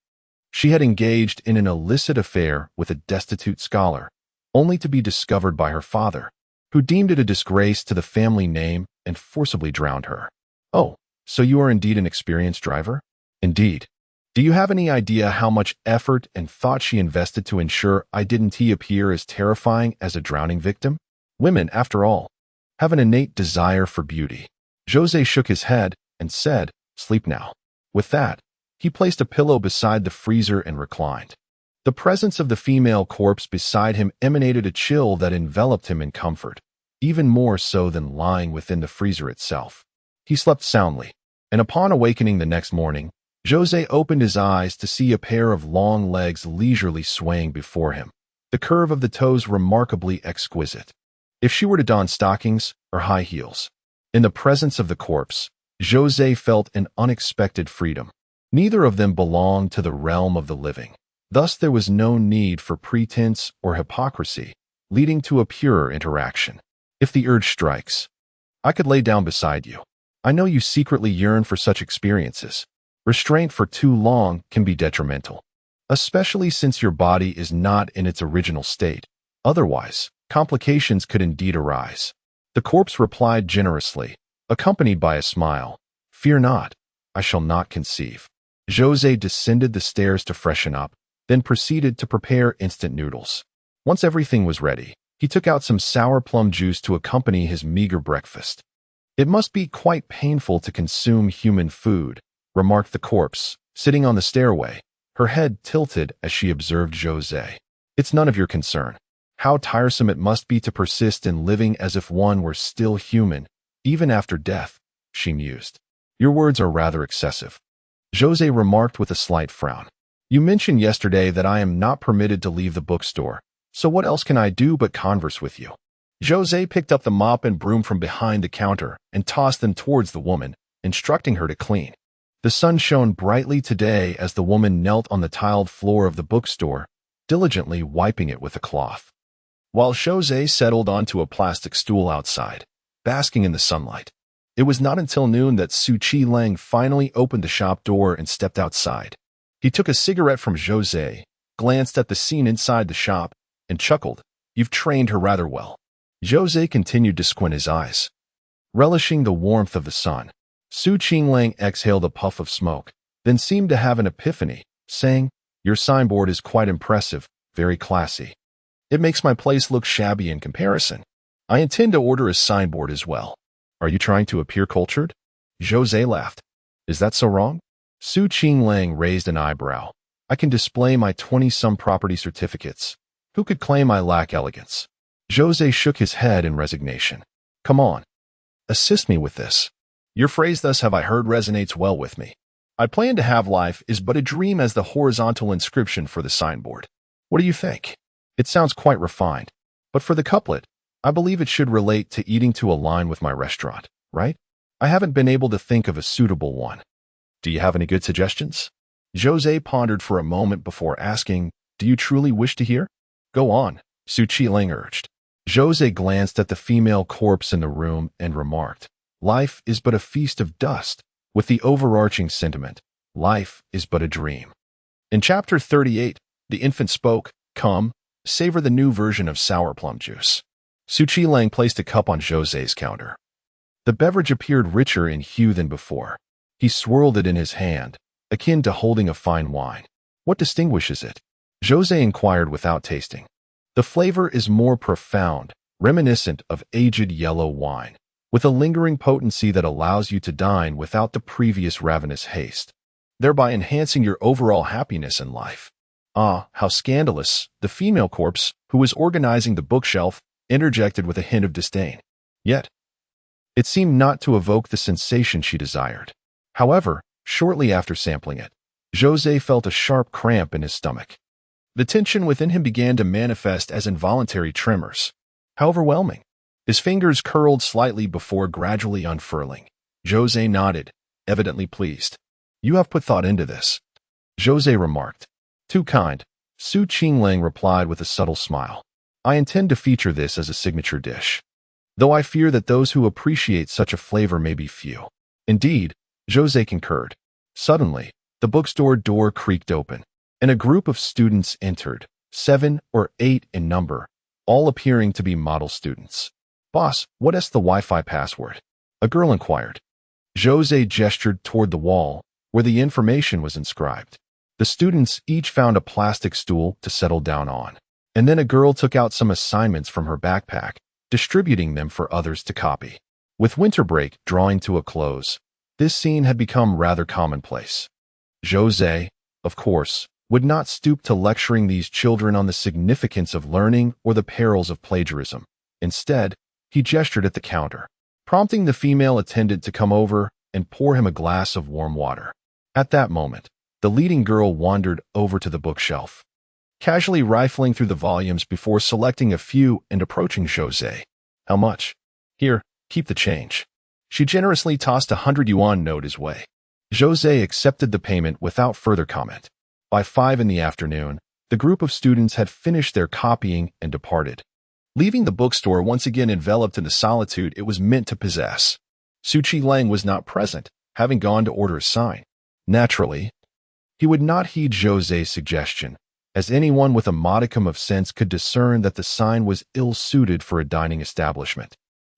She had engaged in an illicit affair with a destitute scholar, only to be discovered by her father, who deemed it a disgrace to the family name and forcibly drowned her. Oh, so you are indeed an experienced driver? Indeed. Do you have any idea how much effort and thought she invested to ensure I didn't appear as terrifying as a drowning victim? Women, after all, have an innate desire for beauty. Zhou Ze shook his head and said, Sleep now. With that, he placed a pillow beside the freezer and reclined. The presence of the female corpse beside him emanated a chill that enveloped him in comfort, even more so than lying within the freezer itself. He slept soundly, and upon awakening the next morning, Zhou Ze opened his eyes to see a pair of long legs leisurely swaying before him, the curve of the toes remarkably exquisite. If she were to don stockings or high heels, in the presence of the corpse, Zhou Ze felt an unexpected freedom. Neither of them belonged to the realm of the living. Thus there was no need for pretense or hypocrisy, leading to a purer interaction. If the urge strikes, I could lay down beside you. I know you secretly yearn for such experiences. Restraint for too long can be detrimental, especially since your body is not in its original state. Otherwise, complications could indeed arise. The corpse replied generously, accompanied by a smile, Fear not, I shall not conceive. Zhou Ze descended the stairs to freshen up, then proceeded to prepare instant noodles. Once everything was ready, he took out some sour plum juice to accompany his meager breakfast. It must be quite painful to consume human food, remarked the corpse, sitting on the stairway, her head tilted as she observed Zhou Ze. It's none of your concern. How tiresome it must be to persist in living as if one were still human, even after death, she mused. Your words are rather excessive. Zhou Ze remarked with a slight frown. You mentioned yesterday that I am not permitted to leave the bookstore, so what else can I do but converse with you? Zhou Ze picked up the mop and broom from behind the counter and tossed them towards the woman, instructing her to clean. The sun shone brightly today as the woman knelt on the tiled floor of the bookstore, diligently wiping it with a cloth, while Zhou Ze settled onto a plastic stool outside, basking in the sunlight. It was not until noon that Qinglang finally opened the shop door and stepped outside. He took a cigarette from Zhou Ze, glanced at the scene inside the shop, and chuckled. You've trained her rather well. Zhou Ze continued to squint his eyes, relishing the warmth of the sun. Qinglang exhaled a puff of smoke, then seemed to have an epiphany, saying, Your signboard is quite impressive, very classy. It makes my place look shabby in comparison. I intend to order a signboard as well. Are you trying to appear cultured? Zhou Ze laughed. Is that so wrong? Qinglang raised an eyebrow. I can display my 20-some property certificates. Who could claim I lack elegance? Zhou Ze shook his head in resignation. Come on. Assist me with this. Your phrase thus have I heard resonates well with me. I plan to have life is but a dream as the horizontal inscription for the signboard. What do you think? It sounds quite refined. But for the couplet, I believe it should relate to eating to align with my restaurant, right? I haven't been able to think of a suitable one. Do you have any good suggestions? Zhou Ze pondered for a moment before asking, Do you truly wish to hear? Go on, Qinglang urged. Zhou Ze glanced at the female corpse in the room and remarked, Life is but a feast of dust, with the overarching sentiment, life is but a dream. In chapter 38, the infant spoke, Come, savor the new version of sour plum juice. Qinglang placed a cup on Zhou Ze's counter. The beverage appeared richer in hue than before. He swirled it in his hand, akin to holding a fine wine. What distinguishes it? Zhou Ze inquired without tasting. The flavor is more profound, reminiscent of aged yellow wine, with a lingering potency that allows you to dine without the previous ravenous haste, thereby enhancing your overall happiness in life. Ah, how scandalous, the female corpse, who was organizing the bookshelf, interjected with a hint of disdain. Yet, it seemed not to evoke the sensation she desired. However, shortly after sampling it, Zhou Ze felt a sharp cramp in his stomach. The tension within him began to manifest as involuntary tremors. How overwhelming! His fingers curled slightly before gradually unfurling. Zhou Ze nodded, evidently pleased. You have put thought into this, Zhou Ze remarked. Too kind, Qinglang replied with a subtle smile. I intend to feature this as a signature dish, though I fear that those who appreciate such a flavor may be few. Indeed, Zhou Ze concurred. Suddenly, the bookstore door creaked open, and a group of students entered, 7 or 8 in number, all appearing to be model students. Boss, what is the Wi-Fi password? A girl inquired. Zhou Ze gestured toward the wall, where the information was inscribed. The students each found a plastic stool to settle down on, and then a girl took out some assignments from her backpack, distributing them for others to copy. With winter break drawing to a close, this scene had become rather commonplace. Zhou Ze, of course, would not stoop to lecturing these children on the significance of learning or the perils of plagiarism. Instead, he gestured at the counter, prompting the female attendant to come over and pour him a glass of warm water. At that moment, the leading girl wandered over to the bookshelf, casually rifling through the volumes before selecting a few and approaching Zhou Ze. How much? Here, keep the change. She generously tossed a 100 yuan note his way. Zhou Ze accepted the payment without further comment. By 5 in the afternoon, the group of students had finished their copying and departed, leaving the bookstore once again enveloped in the solitude it was meant to possess. Qinglang was not present, having gone to order a sign. Naturally, he would not heed Zhou Ze's suggestion, as anyone with a modicum of sense could discern that the sign was ill-suited for a dining establishment,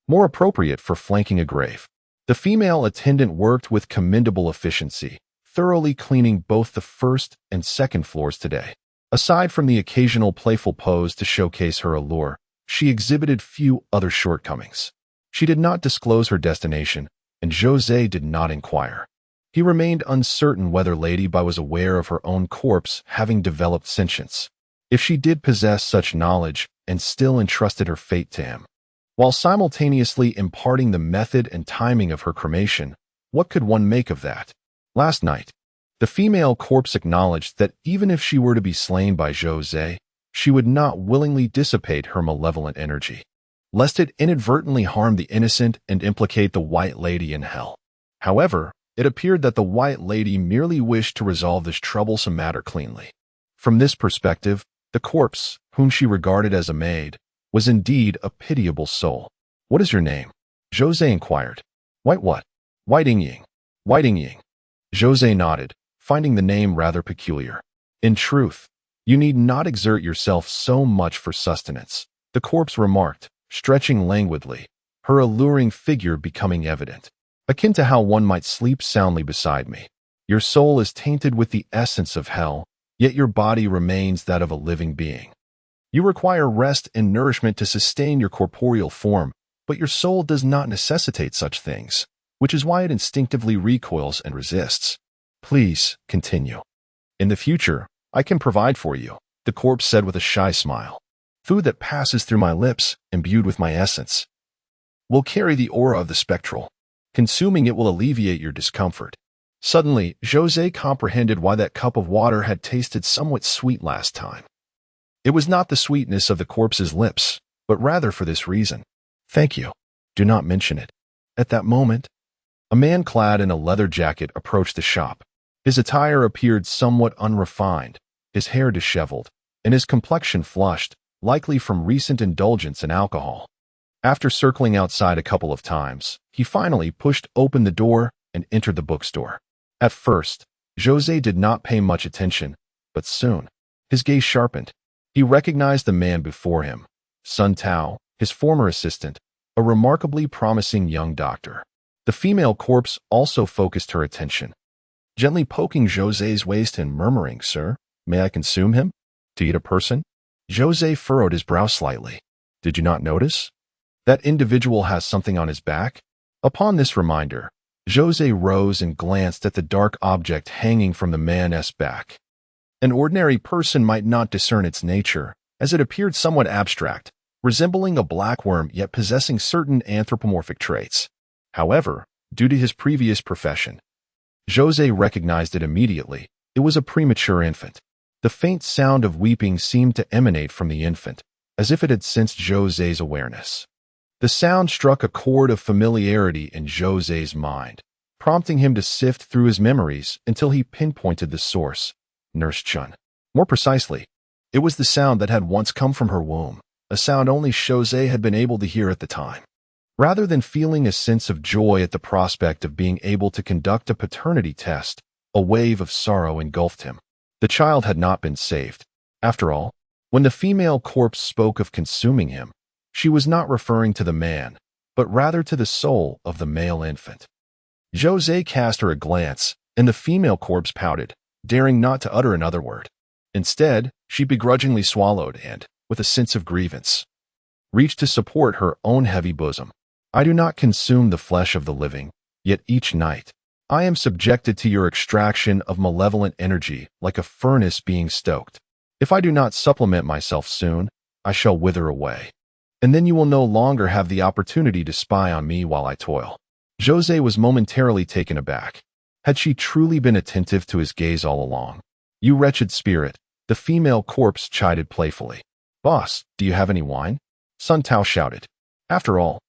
more appropriate for flanking a grave. The female attendant worked with commendable efficiency, thoroughly cleaning both the first and second floors today. Aside from the occasional playful pose to showcase her allure, she exhibited few other shortcomings. She did not disclose her destination, and Zhou Ze did not inquire. He remained uncertain whether Lady Bai was aware of her own corpse having developed sentience, if she did possess such knowledge and still entrusted her fate to him. While simultaneously imparting the method and timing of her cremation, what could one make of that? Last night, the female corpse acknowledged that even if she were to be slain by Zhou Ze, she would not willingly dissipate her malevolent energy, lest it inadvertently harm the innocent and implicate the White Lady in hell. However, it appeared that the White Lady merely wished to resolve this troublesome matter cleanly. From this perspective, the corpse, whom she regarded as a maid, was indeed a pitiable soul. What is your name? Zhou Ze inquired. White what? Bai Yingying. Bai Yingying. Zhou Ze nodded, finding the name rather peculiar. In truth, you need not exert yourself so much for sustenance, the corpse remarked, stretching languidly, her alluring figure becoming evident. Akin to how one might sleep soundly beside me. Your soul is tainted with the essence of hell, yet your body remains that of a living being. You require rest and nourishment to sustain your corporeal form, but your soul does not necessitate such things, which is why it instinctively recoils and resists. Please, continue. In the future, I can provide for you, the corpse said with a shy smile. Food that passes through my lips, imbued with my essence, will carry the aura of the spectral. Consuming it will alleviate your discomfort. Suddenly, Zhou Ze comprehended why that cup of water had tasted somewhat sweet last time. It was not the sweetness of the corpse's lips, but rather for this reason. Thank you. Do not mention it. At that moment, a man clad in a leather jacket approached the shop. His attire appeared somewhat unrefined, his hair disheveled, and his complexion flushed, likely from recent indulgence in alcohol. After circling outside a couple of times, he finally pushed open the door and entered the bookstore. At first, Zhou Ze did not pay much attention, but soon, his gaze sharpened. He recognized the man before him, Sun Tao, his former assistant, a remarkably promising young doctor. The female corpse also focused her attention, gently poking Zhou Ze's waist and murmuring, "Sir, May I consume him? To eat a person? Zhou Ze furrowed his brow slightly. Did you not notice? That individual has something on his back? Upon this reminder, Zhou Ze rose and glanced at the dark object hanging from the man's back. An ordinary person might not discern its nature, as it appeared somewhat abstract, resembling a black worm yet possessing certain anthropomorphic traits. However, due to his previous profession, Zhou Ze recognized it immediately. It was a premature infant. The faint sound of weeping seemed to emanate from the infant, as if it had sensed Zhou Ze's awareness. The sound struck a chord of familiarity in Zhou Ze's mind, prompting him to sift through his memories until he pinpointed the source, Nurse Chun. More precisely, it was the sound that had once come from her womb, a sound only Zhou Ze had been able to hear at the time. Rather than feeling a sense of joy at the prospect of being able to conduct a paternity test, a wave of sorrow engulfed him. The child had not been saved. After all, when the female corpse spoke of consuming him, she was not referring to the man, but rather to the soul of the male infant. Zhou Ze cast her a glance, and the female corpse pouted, daring not to utter another word. Instead, she begrudgingly swallowed and, with a sense of grievance, reached to support her own heavy bosom. I do not consume the flesh of the living, yet each night, I am subjected to your extraction of malevolent energy like a furnace being stoked. If I do not supplement myself soon, I shall wither away. And then you will no longer have the opportunity to spy on me while I toil. Zhou Ze was momentarily taken aback. Had she truly been attentive to his gaze all along? You wretched spirit, the female corpse chided playfully. Boss, do you have any wine? Sun Tao shouted. After all,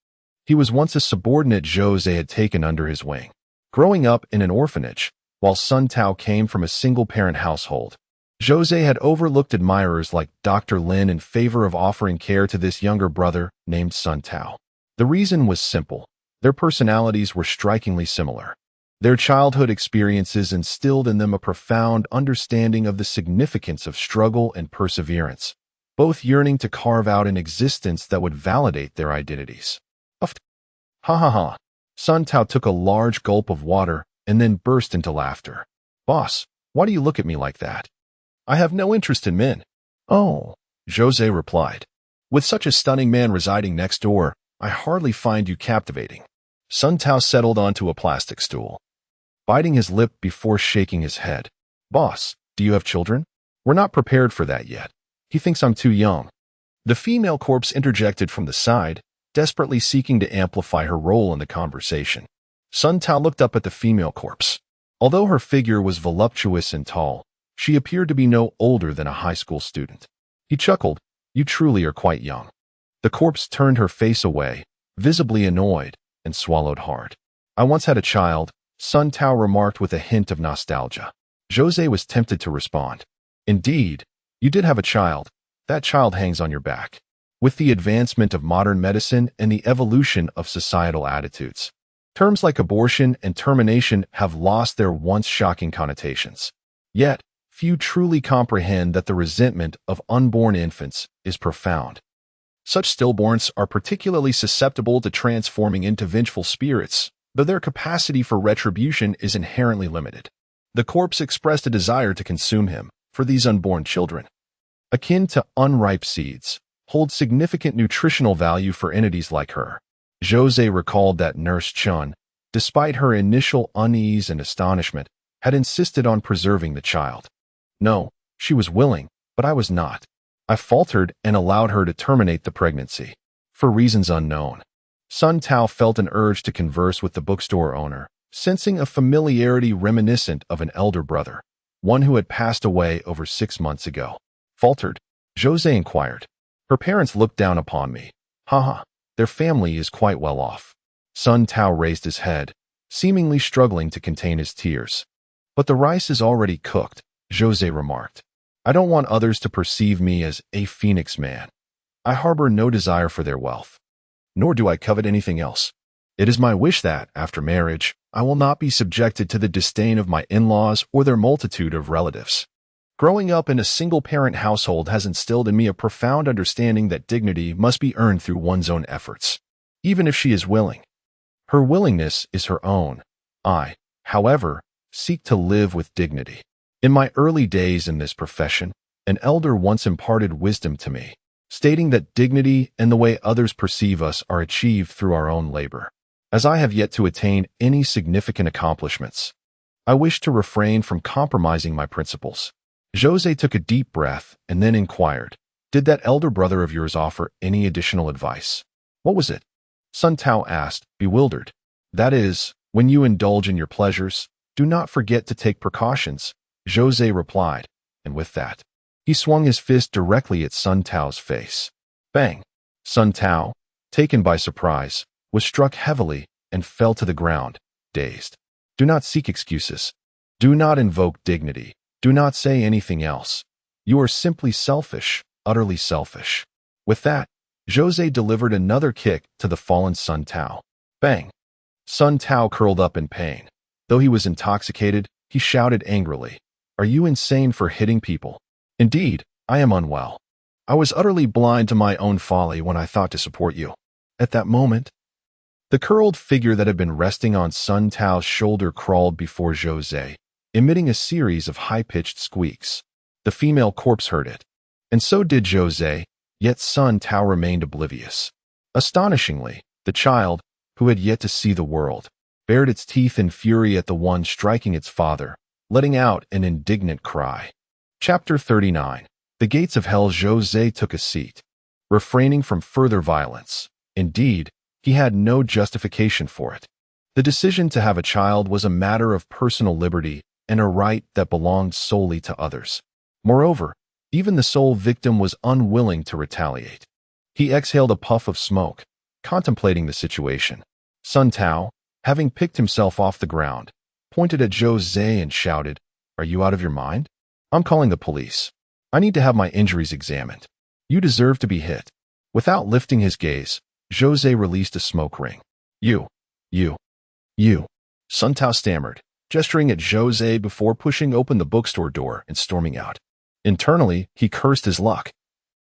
he was once a subordinate Zhou Ze had taken under his wing. Growing up in an orphanage, while Sun Tao came from a single-parent household, Zhou Ze had overlooked admirers like Dr. Lin in favor of offering care to this younger brother named Sun Tao. The reason was simple. Their personalities were strikingly similar. Their childhood experiences instilled in them a profound understanding of the significance of struggle and perseverance, both yearning to carve out an existence that would validate their identities. Ha ha ha. Sun Tao took a large gulp of water and then burst into laughter. Boss, why do you look at me like that? I have no interest in men. Oh, Zhou Ze replied. With such a stunning man residing next door, I hardly find you captivating. Sun Tao settled onto a plastic stool, biting his lip before shaking his head. Boss, do you have children? We're not prepared for that yet. He thinks I'm too young. The female corpse interjected from the side, desperately seeking to amplify her role in the conversation. Sun Tao looked up at the female corpse. Although her figure was voluptuous and tall, she appeared to be no older than a high school student. He chuckled. You truly are quite young. The corpse turned her face away, visibly annoyed, and swallowed hard. I once had a child, Sun Tao remarked with a hint of nostalgia. Zhou Ze was tempted to respond. Indeed, you did have a child. That child hangs on your back. With the advancement of modern medicine and the evolution of societal attitudes, terms like abortion and termination have lost their once shocking connotations. Yet, few truly comprehend that the resentment of unborn infants is profound. Such stillborns are particularly susceptible to transforming into vengeful spirits, though their capacity for retribution is inherently limited. The corpse expressed a desire to consume him, for these unborn children, akin to unripe seeds, hold significant nutritional value for entities like her. Zhou Ze recalled that Nurse Chun, despite her initial unease and astonishment, had insisted on preserving the child. No, she was willing, but I was not. I faltered and allowed her to terminate the pregnancy. For reasons unknown. Sun Tao felt an urge to converse with the bookstore owner, sensing a familiarity reminiscent of an elder brother, one who had passed away over 6 months ago. Faltered, Zhou Ze inquired. Her parents looked down upon me. Haha, their family is quite well off. Sun Tao raised his head, seemingly struggling to contain his tears. But the rice is already cooked, Zhou Ze remarked. I don't want others to perceive me as a phoenix man. I harbor no desire for their wealth, nor do I covet anything else. It is my wish that, after marriage, I will not be subjected to the disdain of my in-laws or their multitude of relatives. Growing up in a single-parent household has instilled in me a profound understanding that dignity must be earned through one's own efforts, even if she is willing. Her willingness is her own. I, however, seek to live with dignity. In my early days in this profession, an elder once imparted wisdom to me, stating that dignity and the way others perceive us are achieved through our own labor. As I have yet to attain any significant accomplishments, I wish to refrain from compromising my principles. Zhou Ze took a deep breath and then inquired, "Did that elder brother of yours offer any additional advice?" "What was it?" Sun Tao asked, bewildered. "That is, when you indulge in your pleasures, do not forget to take precautions," Zhou Ze replied, and with that, he swung his fist directly at Sun Tao's face. Bang! Sun Tao, taken by surprise, was struck heavily and fell to the ground, dazed. Do not seek excuses. Do not invoke dignity. Do not say anything else. You are simply selfish, utterly selfish. With that, Zhou Ze delivered another kick to the fallen Sun Tao. Bang! Sun Tao curled up in pain. Though he was intoxicated, he shouted angrily, "Are you insane for hitting people?" "Indeed, I am unwell. I was utterly blind to my own folly when I thought to support you." At that moment, the curled figure that had been resting on Sun Tao's shoulder crawled before Zhou Ze, emitting a series of high-pitched squeaks. The female corpse heard it, and so did Zhou Ze, yet Sun Tao remained oblivious. Astonishingly, the child, who had yet to see the world, bared its teeth in fury at the one striking its father, letting out an indignant cry. Chapter 39. The Gates of Hell. Zhou Ze took a seat, refraining from further violence. Indeed, he had no justification for it. The decision to have a child was a matter of personal liberty and a right that belonged solely to others. Moreover, even the sole victim was unwilling to retaliate. He exhaled a puff of smoke, contemplating the situation. Sun Tao, having picked himself off the ground, pointed at Zhou Ze and shouted, "Are you out of your mind? I'm calling the police. I need to have my injuries examined. You deserve to be hit." Without lifting his gaze, Zhou Ze released a smoke ring. You. Sun Tao stammered, gesturing at Zhou Ze before pushing open the bookstore door and storming out. Internally, he cursed his luck,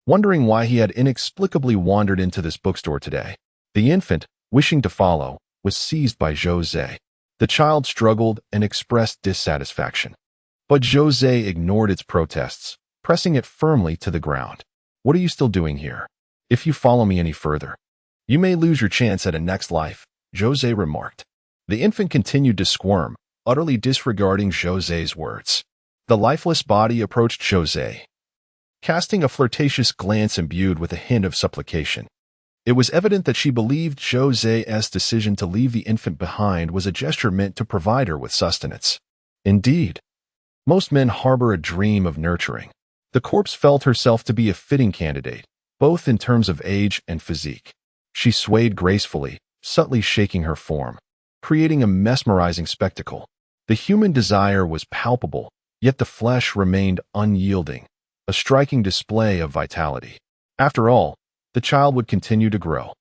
wondering why he had inexplicably wandered into this bookstore today. The infant, wishing to follow, was seized by Zhou Ze. The child struggled and expressed dissatisfaction, but Zhou Ze ignored its protests, pressing it firmly to the ground. "What are you still doing here? If you follow me any further, you may lose your chance at a next life," Zhou Ze remarked. The infant continued to squirm, utterly disregarding Zhou Ze's words. The lifeless body approached Zhou Ze, casting a flirtatious glance imbued with a hint of supplication. It was evident that she believed Zhou Ze's decision to leave the infant behind was a gesture meant to provide her with sustenance. Indeed, most men harbor a dream of nurturing. The corpse felt herself to be a fitting candidate, both in terms of age and physique. She swayed gracefully, subtly shaking her form, creating a mesmerizing spectacle. The human desire was palpable, yet the flesh remained unyielding, a striking display of vitality. After all, the child would continue to grow,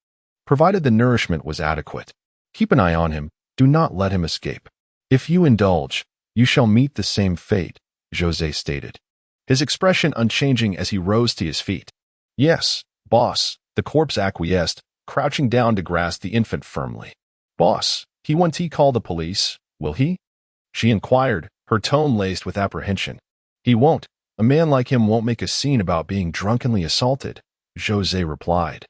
provided the nourishment was adequate. Keep an eye on him, do not let him escape. If you indulge, you shall meet the same fate, Zhou Ze stated, his expression unchanging as he rose to his feet. Yes, boss, the corpse acquiesced, crouching down to grasp the infant firmly. Boss, won't he call the police, will he? She inquired, her tone laced with apprehension. He won't. A man like him won't make a scene about being drunkenly assaulted, Zhou Ze replied,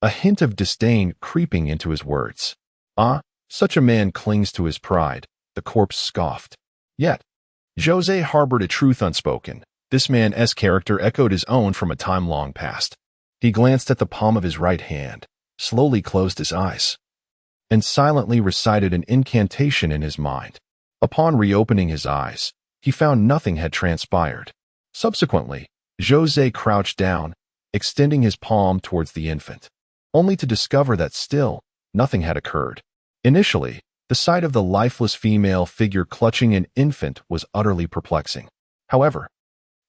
a hint of disdain creeping into his words. Ah, such a man clings to his pride, the corpse scoffed. Yet, Zhou Ze harbored a truth unspoken. This man's character echoed his own from a time long past. He glanced at the palm of his right hand, slowly closed his eyes, and silently recited an incantation in his mind. Upon reopening his eyes, he found nothing had transpired. Subsequently, Zhou Ze crouched down, extending his palm towards the infant, only to discover that still, nothing had occurred. Initially, the sight of the lifeless female figure clutching an infant was utterly perplexing. However,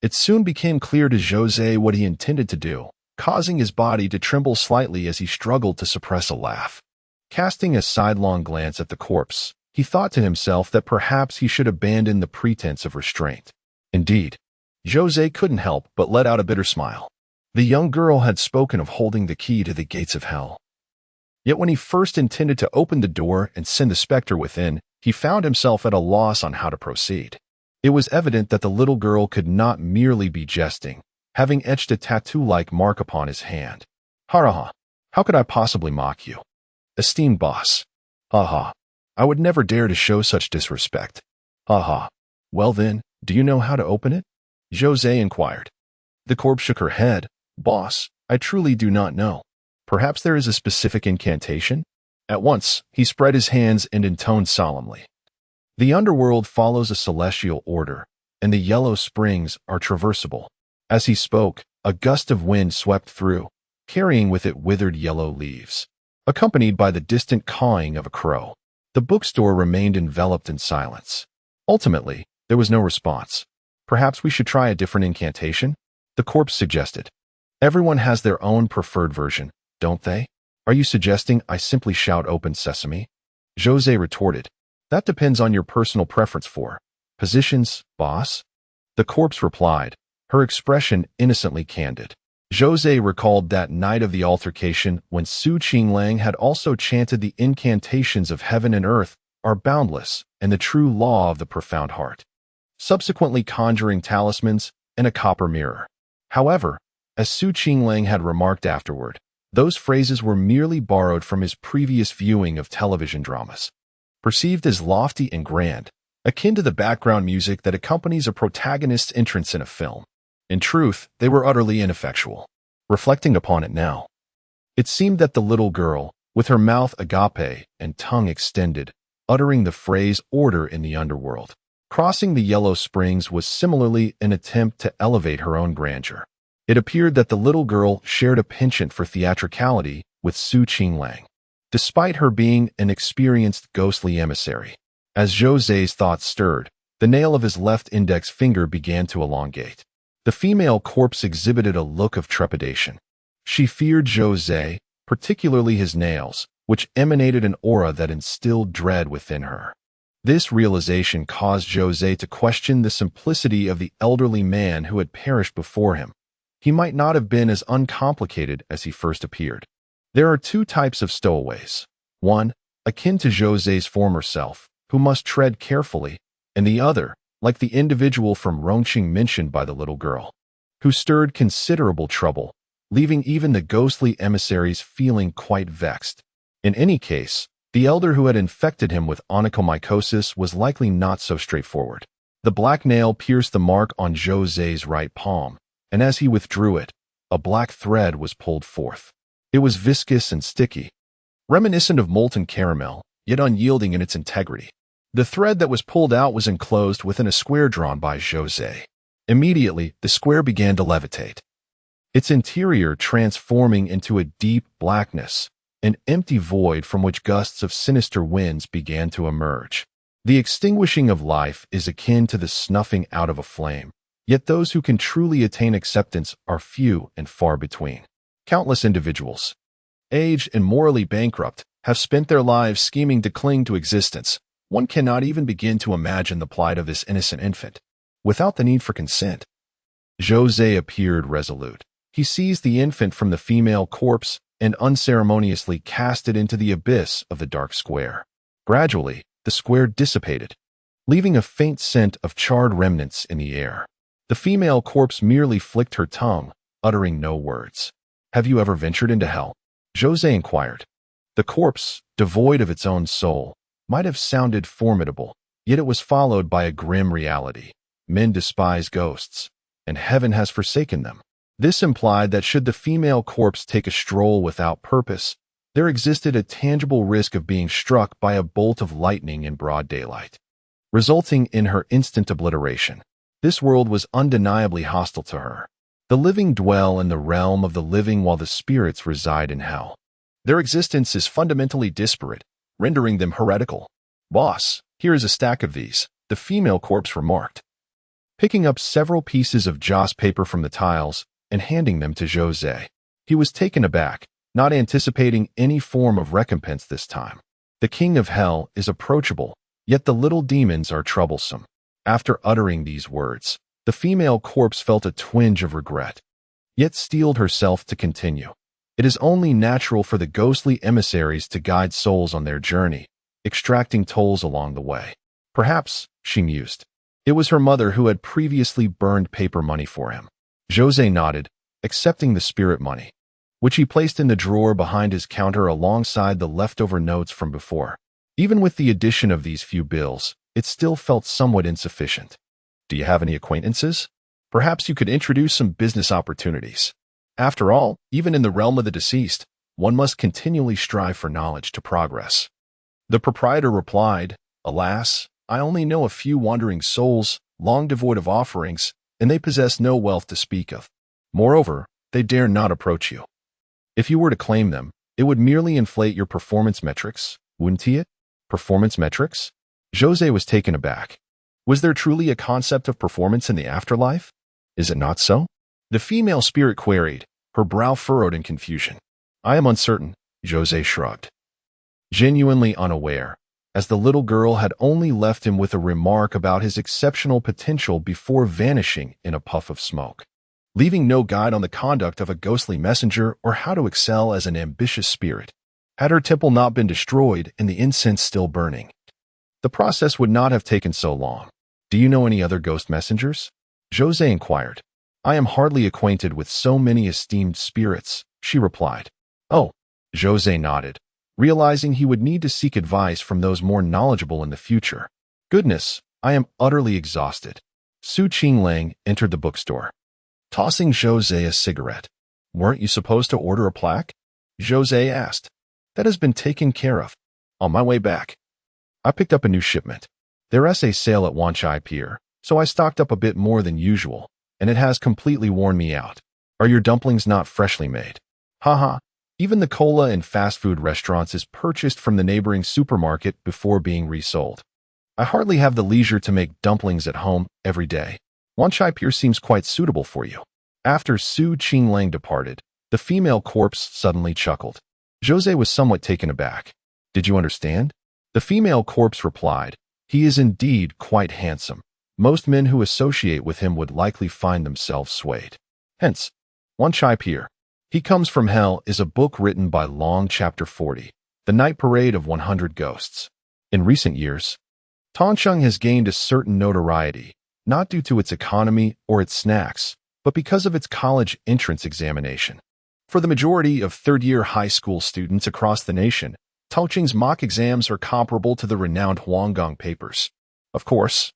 it soon became clear to Zhou Ze what he intended to do, causing his body to tremble slightly as he struggled to suppress a laugh. Casting a sidelong glance at the corpse, he thought to himself that perhaps he should abandon the pretense of restraint. Indeed, Zhou Ze couldn't help but let out a bitter smile. The young girl had spoken of holding the key to the gates of hell. Yet when he first intended to open the door and send the specter within, he found himself at a loss on how to proceed. It was evident that the little girl could not merely be jesting, having etched a tattoo-like mark upon his hand. Haraha, how could I possibly mock you? Esteemed boss. Haha, I would never dare to show such disrespect. Haha, well then, do you know how to open it? Zhou Ze inquired. The corpse shook her head. Boss, I truly do not know. Perhaps there is a specific incantation? At once, he spread his hands and intoned solemnly. The underworld follows a celestial order, and the yellow springs are traversable. As he spoke, a gust of wind swept through, carrying with it withered yellow leaves, accompanied by the distant cawing of a crow. The bookstore remained enveloped in silence. Ultimately, there was no response. Perhaps we should try a different incantation? The corpse suggested. Everyone has their own preferred version, don't they? Are you suggesting I simply shout open sesame? Zhou Ze retorted. That depends on your personal preference for positions, boss. The corpse replied, her expression innocently candid. Zhou Ze recalled that night of the altercation when Qinglang had also chanted the incantations of heaven and earth are boundless and the true law of the profound heart, subsequently conjuring talismans and a copper mirror. However, as Qinglang had remarked afterward, those phrases were merely borrowed from his previous viewing of television dramas, perceived as lofty and grand, akin to the background music that accompanies a protagonist's entrance in a film. In truth, they were utterly ineffectual. Reflecting upon it now, it seemed that the little girl, with her mouth agape and tongue extended, uttering the phrase order in the underworld, crossing the yellow springs was similarly an attempt to elevate her own grandeur. It appeared that the little girl shared a penchant for theatricality with Qinglang, despite her being an experienced ghostly emissary. As Zhou Ze's thoughts stirred, the nail of his left index finger began to elongate. The female corpse exhibited a look of trepidation. She feared Zhou Ze, particularly his nails, which emanated an aura that instilled dread within her. This realization caused Zhou Ze to question the simplicity of the elderly man who had perished before him. He might not have been as uncomplicated as he first appeared. There are two types of stowaways. One, akin to Zhou Ze's former self, who must tread carefully, and the other, like the individual from Rongqing mentioned by the little girl, who stirred considerable trouble, leaving even the ghostly emissaries feeling quite vexed. In any case, the elder who had infected him with onychomycosis was likely not so straightforward. The black nail pierced the mark on Zhou Ze's right palm, and as he withdrew it, a black thread was pulled forth. It was viscous and sticky, reminiscent of molten caramel, yet unyielding in its integrity. The thread that was pulled out was enclosed within a square drawn by Zhou Ze. Immediately, the square began to levitate, its interior transforming into a deep blackness, an empty void from which gusts of sinister winds began to emerge. The extinguishing of life is akin to the snuffing out of a flame, yet those who can truly attain acceptance are few and far between. Countless individuals, aged and morally bankrupt, have spent their lives scheming to cling to existence. One cannot even begin to imagine the plight of this innocent infant, without the need for consent. Zhou Ze appeared resolute. He seized the infant from the female corpse and unceremoniously cast it into the abyss of the dark square. Gradually, the square dissipated, leaving a faint scent of charred remnants in the air. The female corpse merely flicked her tongue, uttering no words. Have you ever ventured into hell? Zhou Ze inquired. The corpse, devoid of its own soul, might have sounded formidable, yet it was followed by a grim reality. Men despise ghosts, and heaven has forsaken them. This implied that should the female corpse take a stroll without purpose, there existed a tangible risk of being struck by a bolt of lightning in broad daylight, resulting in her instant obliteration. This world was undeniably hostile to her. The living dwell in the realm of the living while the spirits reside in hell. Their existence is fundamentally disparate, rendering them heretical. Boss, here is a stack of these, the female corpse remarked, picking up several pieces of joss paper from the tiles and handing them to Zhou Ze. He was taken aback, not anticipating any form of recompense this time. The king of hell is approachable, yet the little demons are troublesome. After uttering these words, the female corpse felt a twinge of regret, yet steeled herself to continue. It is only natural for the ghostly emissaries to guide souls on their journey, extracting tolls along the way. Perhaps, she mused, It was her mother who had previously burned paper money for him. Zhou Ze nodded, accepting the spirit money, which he placed in the drawer behind his counter alongside the leftover notes from before. Even with the addition of these few bills, it still felt somewhat insufficient. Do you have any acquaintances? Perhaps you could introduce some business opportunities. After all, even in the realm of the deceased, one must continually strive for knowledge to progress. The proprietor replied, Alas, I only know a few wandering souls, long devoid of offerings, and they possess no wealth to speak of. Moreover, they dare not approach you. If you were to claim them, it would merely inflate your performance metrics, wouldn't it? Performance metrics? Zhou Ze was taken aback. Was there truly a concept of performance in the afterlife? Is it not so? The female spirit queried, her brow furrowed in confusion. I am uncertain, Zhou Ze shrugged. Genuinely unaware, as the little girl had only left him with a remark about his exceptional potential before vanishing in a puff of smoke, leaving no guide on the conduct of a ghostly messenger or how to excel as an ambitious spirit. Had her temple not been destroyed and the incense still burning, the process would not have taken so long. Do you know any other ghost messengers? Zhou Ze inquired. I am hardly acquainted with so many esteemed spirits, she replied. Oh, Zhou Ze nodded, realizing he would need to seek advice from those more knowledgeable in the future. Goodness, I am utterly exhausted. Qinglang entered the bookstore, tossing Zhou Ze a cigarette. Weren't you supposed to order a plaque? Zhou Ze asked. That has been taken care of. On my way back, I picked up a new shipment. There's a sale at Wanchai Pier, so I stocked up a bit more than usual, and it has completely worn me out. Are your dumplings not freshly made? Haha. Even the cola in fast food restaurants is purchased from the neighboring supermarket before being resold. I hardly have the leisure to make dumplings at home every day. Wanchai Pier seems quite suitable for you. After Qinglang departed, the female corpse suddenly chuckled. Zhou Ze was somewhat taken aback. Did you understand? The female corpse replied, He is indeed quite handsome. Most men who associate with him would likely find themselves swayed. Hence, Wanchai Pier. He Comes from Hell is a book written by Long Chapter 40, The Night Parade of 100 Ghosts. In recent years, Tongcheng has gained a certain notoriety, not due to its economy or its snacks, but because of its college entrance examination. For the majority of third-year high school students across the nation, Tongcheng's mock exams are comparable to the renowned Huanggang papers. Of course,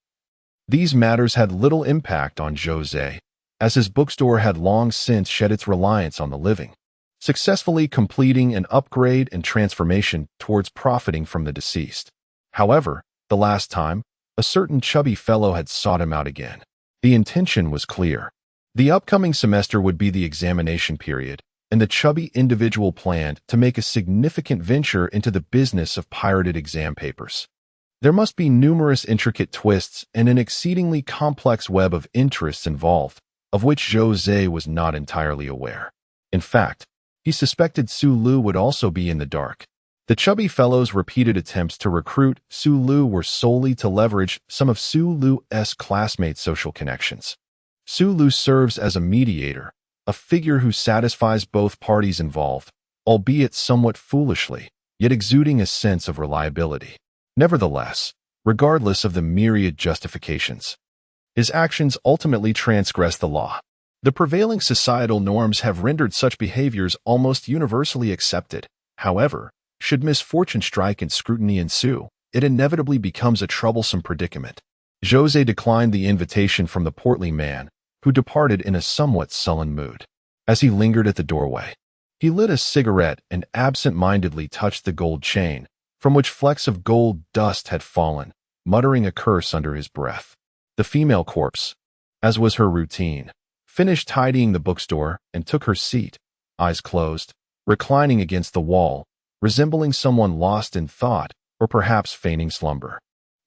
these matters had little impact on Zhou Ze, as his bookstore had long since shed its reliance on the living, successfully completing an upgrade and transformation towards profiting from the deceased. However, the last time, a certain chubby fellow had sought him out again. The intention was clear. The upcoming semester would be the examination period, and the chubby individual planned to make a significant venture into the business of pirated exam papers. There must be numerous intricate twists and an exceedingly complex web of interests involved, of which Zhou Ze was not entirely aware. In fact, he suspected Su Lu would also be in the dark. The chubby fellow's repeated attempts to recruit Su Lu were solely to leverage some of Su Lu's classmates' social connections. Su Lu serves as a mediator, a figure who satisfies both parties involved, albeit somewhat foolishly, yet exuding a sense of reliability. Nevertheless, regardless of the myriad justifications, his actions ultimately transgress the law. The prevailing societal norms have rendered such behaviors almost universally accepted. However, should misfortune strike and scrutiny ensue, it inevitably becomes a troublesome predicament. Zhou Ze declined the invitation from the portly man, who departed in a somewhat sullen mood. As he lingered at the doorway, he lit a cigarette and absent-mindedly touched the gold chain, from which flecks of gold dust had fallen, muttering a curse under his breath. The female corpse, as was her routine, finished tidying the bookstore and took her seat, eyes closed, reclining against the wall, resembling someone lost in thought or perhaps feigning slumber.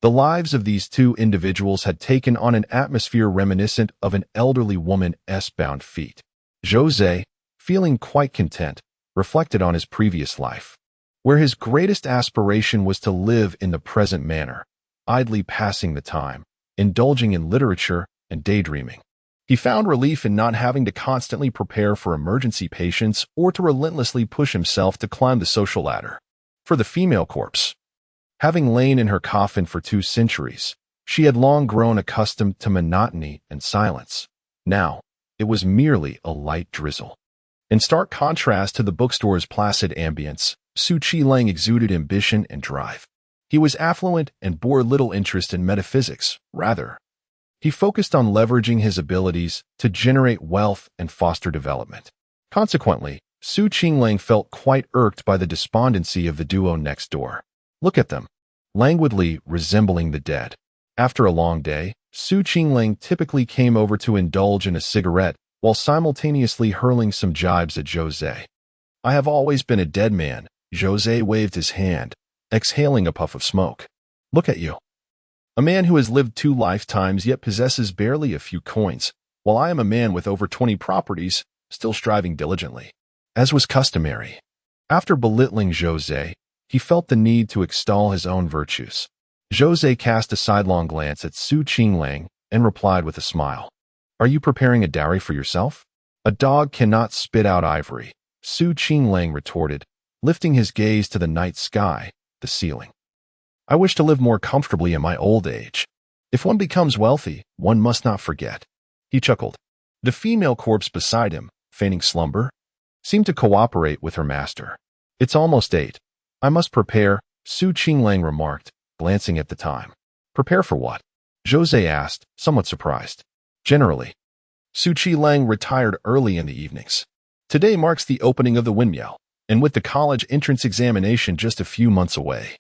The lives of these two individuals had taken on an atmosphere reminiscent of an elderly woman's bound feet. Zhou Ze, feeling quite content, reflected on his previous life, where his greatest aspiration was to live in the present manner, idly passing the time, indulging in literature and daydreaming. He found relief in not having to constantly prepare for emergency patients or to relentlessly push himself to climb the social ladder. For the female corpse, having lain in her coffin for 2 centuries, She had long grown accustomed to monotony and silence. Now, it was merely a light drizzle. In stark contrast to the bookstore's placid ambience, Qinglang exuded ambition and drive. He was affluent and bore little interest in metaphysics. Rather, he focused on leveraging his abilities to generate wealth and foster development. Consequently, Qinglang felt quite irked by the despondency of the duo next door. Look at them, languidly resembling the dead. After a long day, Qinglang typically came over to indulge in a cigarette while simultaneously hurling some jibes at Zhou Ze. I have always been a dead man. Zhou Ze waved his hand, exhaling a puff of smoke. Look at you. A man who has lived 2 lifetimes yet possesses barely a few coins, while I am a man with over 20 properties, still striving diligently. As was customary. After belittling Zhou Ze, he felt the need to extol his own virtues. Zhou Ze cast a sidelong glance at Qinglang and replied with a smile. Are you preparing a dowry for yourself? A dog cannot spit out ivory, Qinglang retorted, lifting his gaze to the night sky, the ceiling. I wish to live more comfortably in my old age. If one becomes wealthy, one must not forget. He chuckled. The female corpse beside him, feigning slumber, seemed to cooperate with her master. It's almost 8. I must prepare, Qinglang remarked, glancing at the time. Prepare for what? Zhou Ze asked, somewhat surprised. Generally. Qinglang retired early in the evenings. Today marks the opening of the windmill, and with the college entrance examination just a few months away.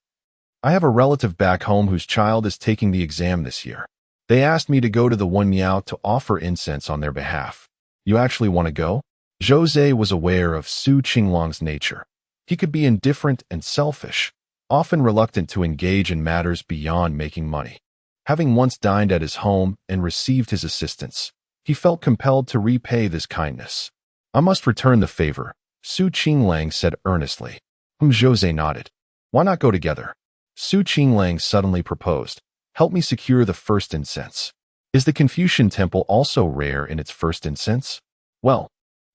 I have a relative back home whose child is taking the exam this year. They asked me to go to the windmill to offer incense on their behalf. You actually want to go? Zhou Ze was aware of Qinglang's nature. He could be indifferent and selfish, often reluctant to engage in matters beyond making money. Having once dined at his home and received his assistance, he felt compelled to repay this kindness. I must return the favor, Qinglang said earnestly. Zhou Ze nodded. Why not go together? Qinglang suddenly proposed. Help me secure the first incense. Is the Confucian temple also rare in its first incense? Well,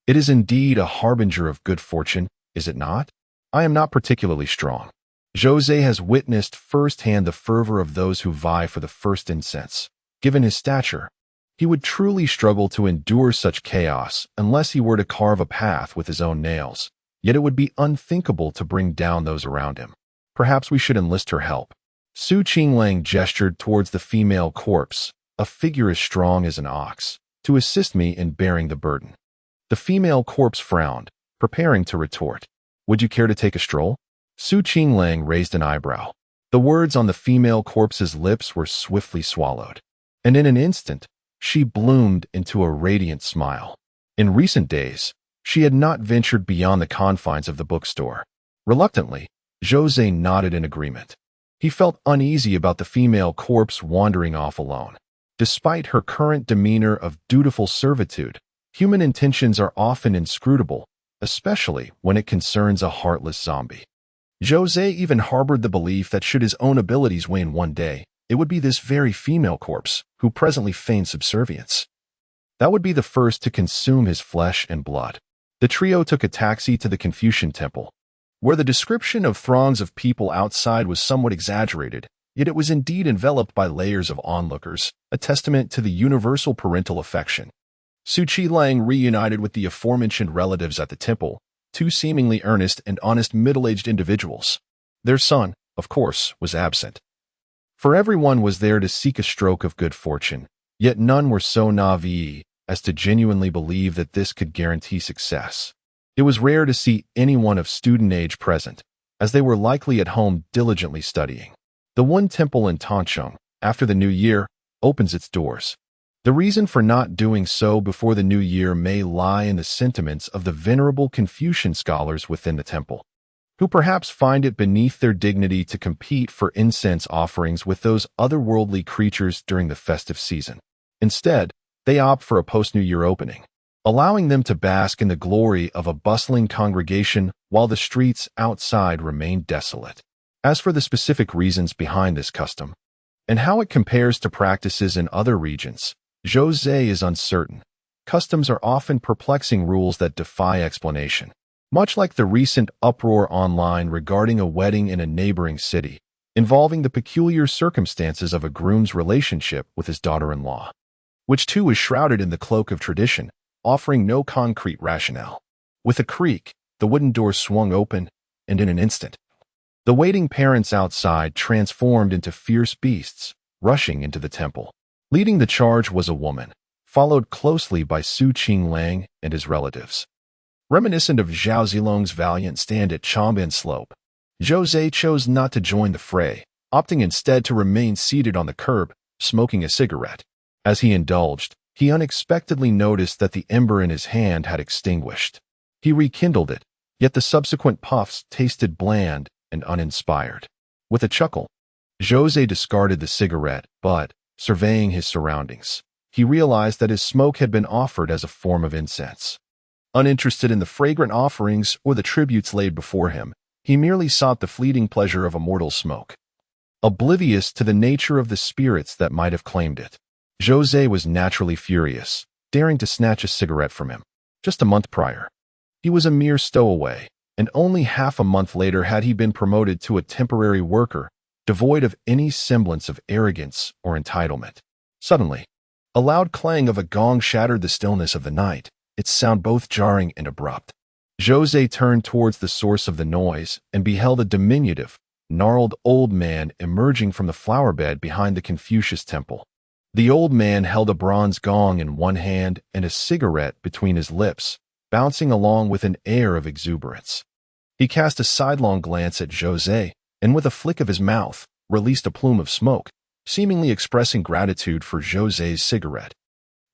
it is indeed a harbinger of good fortune, is it not? I am not particularly strong. Zhou Ze has witnessed firsthand the fervor of those who vie for the first incense. Given his stature, he would truly struggle to endure such chaos unless he were to carve a path with his own nails. Yet it would be unthinkable to bring down those around him. Perhaps we should enlist her help. Qinglang gestured towards the female corpse, a figure as strong as an ox, to assist me in bearing the burden. The female corpse frowned, preparing to retort. Would you care to take a stroll? Qinglang raised an eyebrow. The words on the female corpse's lips were swiftly swallowed, and in an instant, she bloomed into a radiant smile. In recent days, she had not ventured beyond the confines of the bookstore. Reluctantly, Zhou Ze nodded in agreement. He felt uneasy about the female corpse wandering off alone. Despite her current demeanor of dutiful servitude, human intentions are often inscrutable, especially when it concerns a heartless zombie. Zhou Ze even harbored the belief that should his own abilities wane one day, it would be this very female corpse who presently feigned subservience. That would be the first to consume his flesh and blood. The trio took a taxi to the Confucian temple, where the description of throngs of people outside was somewhat exaggerated, yet it was indeed enveloped by layers of onlookers, a testament to the universal parental affection. Qinglang reunited with the aforementioned relatives at the temple, 2 seemingly earnest and honest middle-aged individuals. Their son, of course, was absent. For everyone was there to seek a stroke of good fortune, yet none were so naive as to genuinely believe that this could guarantee success. It was rare to see anyone of student age present, as they were likely at home diligently studying. The one temple in Tancheng, after the new year, opens its doors. The reason for not doing so before the new year may lie in the sentiments of the venerable Confucian scholars within the temple, who perhaps find it beneath their dignity to compete for incense offerings with those otherworldly creatures during the festive season. Instead, they opt for a post-New Year opening, allowing them to bask in the glory of a bustling congregation while the streets outside remain desolate. As for the specific reasons behind this custom, and how it compares to practices in other regions, Zhou Ze is uncertain. Customs are often perplexing rules that defy explanation. Much like the recent uproar online regarding a wedding in a neighboring city, involving the peculiar circumstances of a groom's relationship with his daughter-in-law, which too is shrouded in the cloak of tradition, offering no concrete rationale. With a creak, the wooden door swung open, and in an instant, the waiting parents outside transformed into fierce beasts, rushing into the temple. Leading the charge was a woman, followed closely by Qinglang and his relatives. Reminiscent of Zhou Zelong's valiant stand at Changban Slope, Zhou Ze chose not to join the fray, opting instead to remain seated on the curb, smoking a cigarette. As he indulged, he unexpectedly noticed that the ember in his hand had extinguished. He rekindled it, yet the subsequent puffs tasted bland and uninspired. With a chuckle, Zhou Ze discarded the cigarette, but, surveying his surroundings, he realized that his smoke had been offered as a form of incense. Uninterested in the fragrant offerings or the tributes laid before him, he merely sought the fleeting pleasure of a mortal smoke. Oblivious to the nature of the spirits that might have claimed it, Zhou Ze was naturally furious, daring to snatch a cigarette from him. Just a month prior, he was a mere stowaway, and only half a month later had he been promoted to a temporary worker, devoid of any semblance of arrogance or entitlement. Suddenly, a loud clang of a gong shattered the stillness of the night, its sound both jarring and abrupt. Zhou Ze turned towards the source of the noise and beheld a diminutive, gnarled old man emerging from the flower bed behind the Confucius temple. The old man held a bronze gong in one hand and a cigarette between his lips, bouncing along with an air of exuberance. He cast a sidelong glance at Zhou Ze, and with a flick of his mouth, released a plume of smoke, seemingly expressing gratitude for Zhou Ze's cigarette.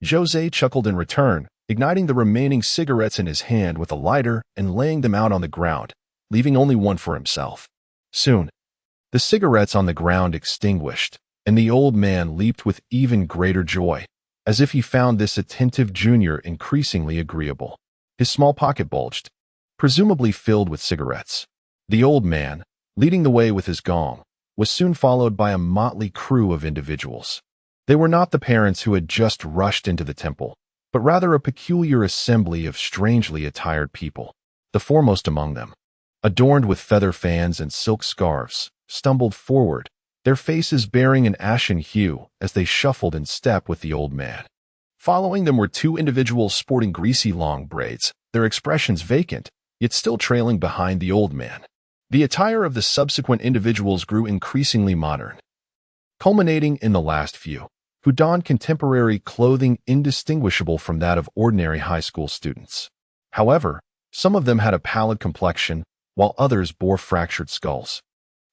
Zhou Ze chuckled in return, igniting the remaining cigarettes in his hand with a lighter and laying them out on the ground, leaving only one for himself. Soon, the cigarettes on the ground extinguished, and the old man leaped with even greater joy, as if he found this attentive junior increasingly agreeable. His small pocket bulged, presumably filled with cigarettes. The old man, leading the way with his gong, was soon followed by a motley crew of individuals. They were not the parents who had just rushed into the temple, but rather a peculiar assembly of strangely attired people. The foremost among them, adorned with feather fans and silk scarves, stumbled forward, their faces bearing an ashen hue as they shuffled in step with the old man. Following them were two individuals sporting greasy long braids, their expressions vacant, yet still trailing behind the old man. The attire of the subsequent individuals grew increasingly modern, culminating in the last few, who donned contemporary clothing indistinguishable from that of ordinary high school students. However, some of them had a pallid complexion, while others bore fractured skulls.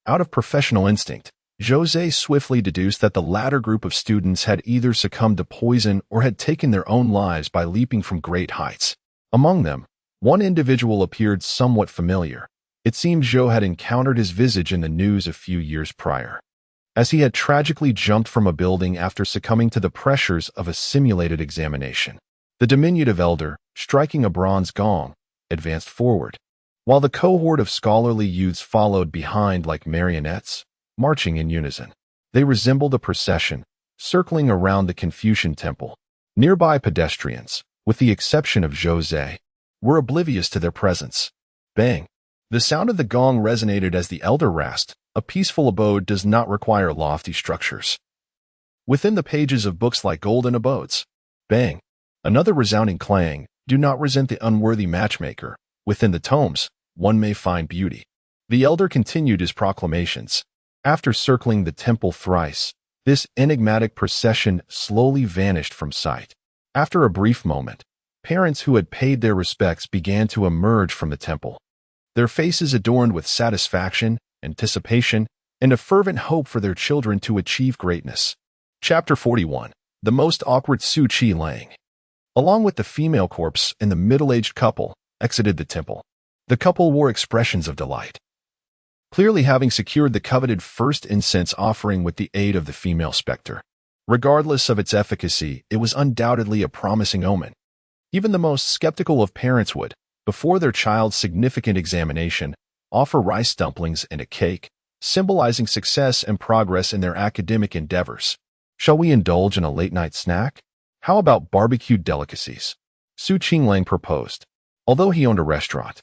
Out of professional instinct, Zhou Ze swiftly deduced that the latter group of students had either succumbed to poison or had taken their own lives by leaping from great heights. Among them, one individual appeared somewhat familiar. It seemed Zhou had encountered his visage in the news a few years prior, as he had tragically jumped from a building after succumbing to the pressures of a simulated examination. The diminutive elder, striking a bronze gong, advanced forward, while the cohort of scholarly youths followed behind like marionettes, marching in unison. They resembled a procession, circling around the Confucian temple. Nearby pedestrians, with the exception of Zhou Ze, were oblivious to their presence. Bang! The sound of the gong resonated as the elder rasped, "A peaceful abode does not require lofty structures." Within the pages of books like Golden Abodes. Bang! Another resounding clang, "Do not resent the unworthy matchmaker. Within the tomes, one may find beauty." The elder continued his proclamations. After circling the temple thrice, this enigmatic procession slowly vanished from sight. After a brief moment, parents who had paid their respects began to emerge from the temple, their faces adorned with satisfaction, anticipation, and a fervent hope for their children to achieve greatness. Chapter 41. The most awkward Qinglang. Along with the female corpse and the middle-aged couple, exited the temple. The couple wore expressions of delight, clearly having secured the coveted first incense offering with the aid of the female specter. Regardless of its efficacy, it was undoubtedly a promising omen. Even the most skeptical of parents would, before their child's significant examination, offer rice dumplings and a cake, symbolizing success and progress in their academic endeavors. Shall we indulge in a late-night snack? How about barbecued delicacies? Qinglang proposed. Although he owned a restaurant,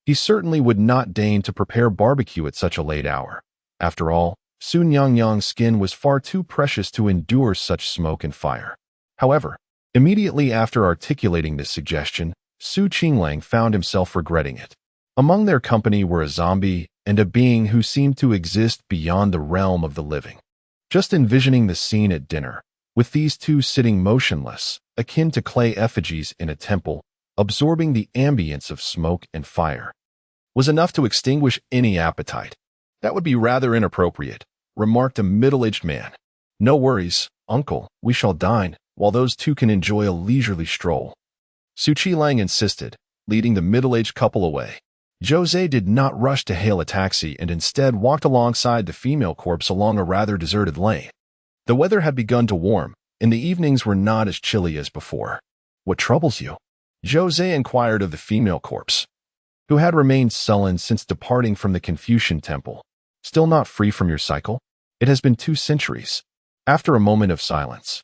he certainly would not deign to prepare barbecue at such a late hour. After all, Su Nyang skin was far too precious to endure such smoke and fire. However, immediately after articulating this suggestion, Su Qinglang found himself regretting it. Among their company were a zombie and a being who seemed to exist beyond the realm of the living. Just envisioning the scene at dinner, with these two sitting motionless, akin to clay effigies in a temple, absorbing the ambience of smoke and fire, was enough to extinguish any appetite. "That would be rather inappropriate," remarked a middle-aged man. "No worries, uncle, we shall dine, while those two can enjoy a leisurely stroll," Su Qinglang insisted, leading the middle-aged couple away. Zhou Ze did not rush to hail a taxi and instead walked alongside the female corpse along a rather deserted lane. The weather had begun to warm, and the evenings were not as chilly as before. "What troubles you?" Zhou Ze inquired of the female corpse, who had remained sullen since departing from the Confucian temple. "Still not free from your cycle? It has been 2 centuries. After a moment of silence,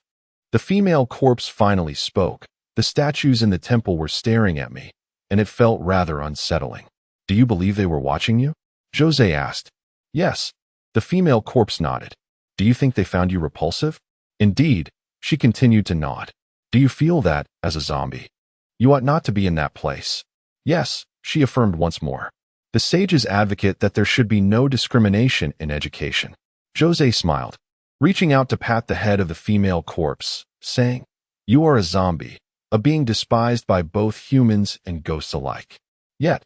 the female corpse finally spoke. "The statues in the temple were staring at me, and it felt rather unsettling." "Do you believe they were watching you?" Zhou Ze asked. "Yes." The female corpse nodded. "Do you think they found you repulsive?" "Indeed," she continued to nod. "Do you feel that, as a zombie, you ought not to be in that place?" "Yes," she affirmed once more. "The sages advocate that there should be no discrimination in education." Zhou Ze smiled, reaching out to pat the head of the female corpse, saying, "You are a zombie, a being despised by both humans and ghosts alike. Yet,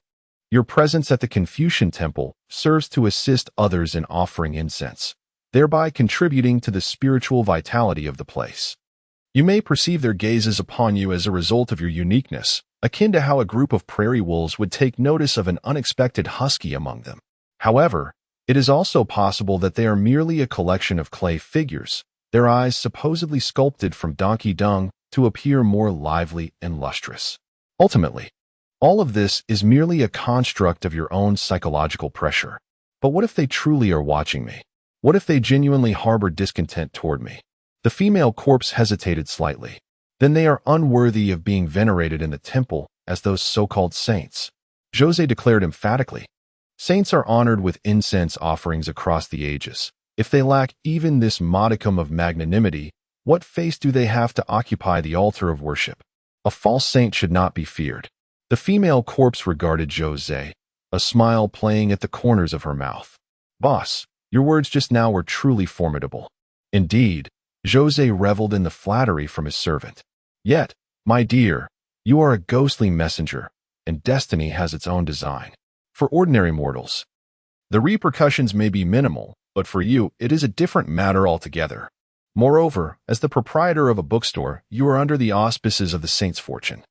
your presence at the Confucian temple serves to assist others in offering incense, thereby contributing to the spiritual vitality of the place. You may perceive their gazes upon you as a result of your uniqueness, akin to how a group of prairie wolves would take notice of an unexpected husky among them. However, it is also possible that they are merely a collection of clay figures, their eyes supposedly sculpted from donkey dung to appear more lively and lustrous. Ultimately, all of this is merely a construct of your own psychological pressure. But what if they truly are watching me? What if they genuinely harbor discontent toward me?" The female corpse hesitated slightly. "Then they are unworthy of being venerated in the temple as those so-called saints," Zhou Ze declared emphatically. "Saints are honored with incense offerings across the ages. If they lack even this modicum of magnanimity, what face do they have to occupy the altar of worship? A false saint should not be feared." The female corpse regarded Zhou Ze, a smile playing at the corners of her mouth. "Boss, your words just now were truly formidable." Indeed, Zhou Ze reveled in the flattery from his servant. "Yet, my dear, you are a ghostly messenger, and destiny has its own design. For ordinary mortals, the repercussions may be minimal, but for you it is a different matter altogether. Moreover, as the proprietor of a bookstore, you are under the auspices of the saint's fortune.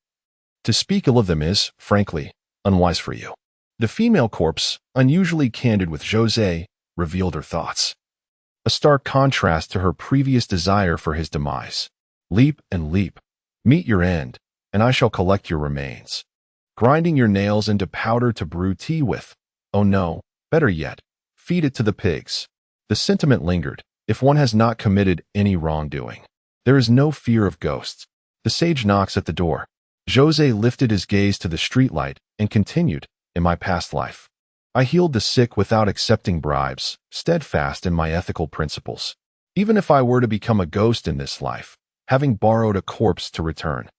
To speak ill of them is, frankly, unwise for you." The female corpse, unusually candid with Zhou Ze, revealed her thoughts. A stark contrast to her previous desire for his demise. "Leap and leap. Meet your end, and I shall collect your remains. Grinding your nails into powder to brew tea with. Oh no, better yet, feed it to the pigs." The sentiment lingered. If one has not committed any wrongdoing, there is no fear of ghosts. The sage knocks at the door. Zhou Ze lifted his gaze to the streetlight and continued, "In my past life, I healed the sick without accepting bribes, steadfast in my ethical principles. Even if I were to become a ghost in this life, having borrowed a corpse to return,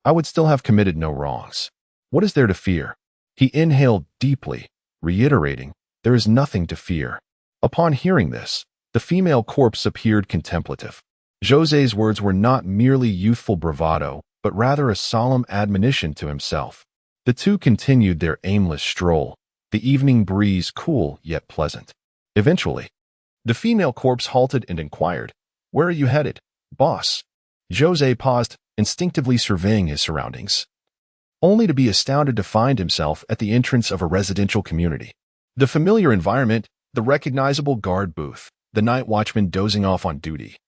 I would still have committed no wrongs. What is there to fear?" He inhaled deeply, reiterating, "There is nothing to fear." Upon hearing this, the female corpse appeared contemplative. Zhou Ze's words were not merely youthful bravado, but rather a solemn admonition to himself. The two continued their aimless stroll, the evening breeze cool yet pleasant. Eventually, the female corpse halted and inquired, "Where are you headed, boss?" Zhou Ze paused, instinctively surveying his surroundings, only to be astounded to find himself at the entrance of a residential community. The familiar environment, the recognizable guard booth, the night watchman dozing off on duty,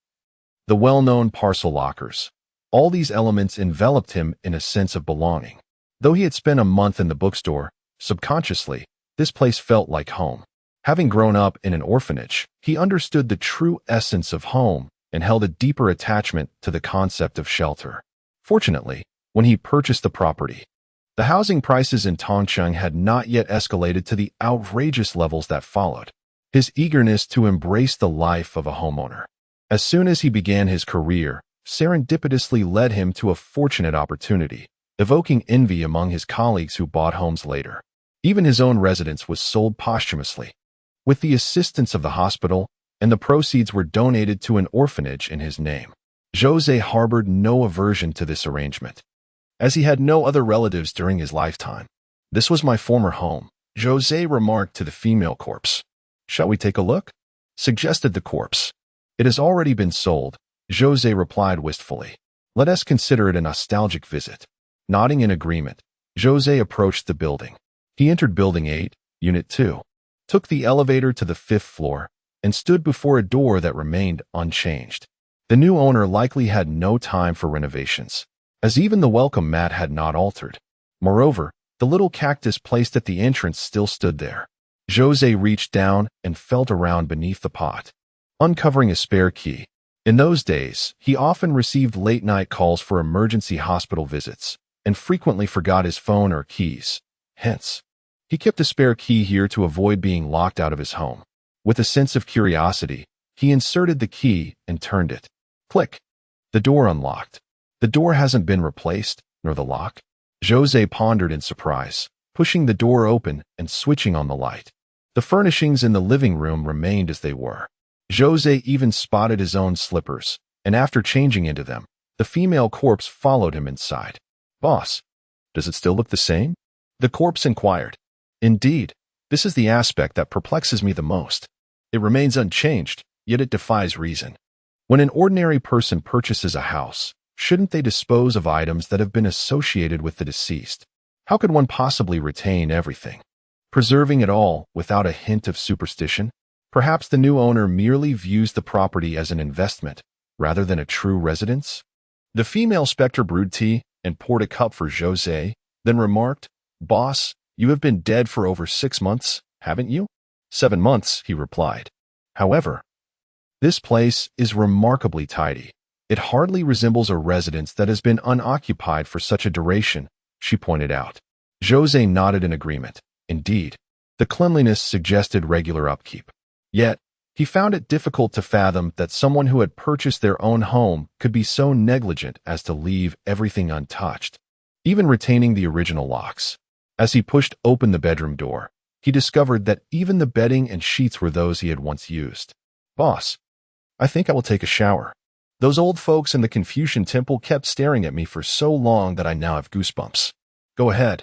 the well-known parcel lockers. All these elements enveloped him in a sense of belonging. Though he had spent a month in the bookstore, subconsciously, this place felt like home. Having grown up in an orphanage, he understood the true essence of home and held a deeper attachment to the concept of shelter. Fortunately, when he purchased the property, the housing prices in Tongcheng had not yet escalated to the outrageous levels that followed. his eagerness to embrace the life of a homeowner. As soon as he began his career, serendipitously led him to a fortunate opportunity, evoking envy among his colleagues who bought homes later. Even his own residence was sold posthumously, with the assistance of the hospital, and the proceeds were donated to an orphanage in his name. Zhou Ze harbored no aversion to this arrangement, as he had no other relatives during his lifetime. "This was my former home," Zhou Ze remarked to the female corpse. "Shall we take a look?" suggested the corpse. "It has already been sold," Zhou Ze replied wistfully. "Let us consider it a nostalgic visit." Nodding in agreement, Zhou Ze approached the building. He entered Building 8, Unit 2, took the elevator to the 5th floor, and stood before a door that remained unchanged. The new owner likely had no time for renovations, as even the welcome mat had not altered. Moreover, the little cactus placed at the entrance still stood there. Zhou Ze reached down and felt around beneath the pot, uncovering a spare key. In those days, he often received late-night calls for emergency hospital visits, and frequently forgot his phone or keys. Hence, he kept a spare key here to avoid being locked out of his home. With a sense of curiosity, he inserted the key and turned it. Click. The door unlocked. "The door hasn't been replaced, nor the lock?" Zhou Ze pondered in surprise, pushing the door open and switching on the light. The furnishings in the living room remained as they were. Zhou Ze even spotted his own slippers, and after changing into them, the female corpse followed him inside. "Boss, does it still look the same?" the corpse inquired. "Indeed, this is the aspect that perplexes me the most. It remains unchanged, yet it defies reason. When an ordinary person purchases a house, shouldn't they dispose of items that have been associated with the deceased? How could one possibly retain everything, preserving it all without a hint of superstition? Perhaps the new owner merely views the property as an investment rather than a true residence?" The female specter brewed tea and poured a cup for Zhou Ze, then remarked, "Boss, you have been dead for over 6 months, haven't you?" 7 months, he replied. "However, this place is remarkably tidy. It hardly resembles a residence that has been unoccupied for such a duration," she pointed out. Zhou Ze nodded in agreement. Indeed, the cleanliness suggested regular upkeep. Yet, he found it difficult to fathom that someone who had purchased their own home could be so negligent as to leave everything untouched, even retaining the original locks. As he pushed open the bedroom door, he discovered that even the bedding and sheets were those he had once used. "Boss, I think I will take a shower. Those old folks in the Confucian temple kept staring at me for so long that I now have goosebumps." "Go ahead.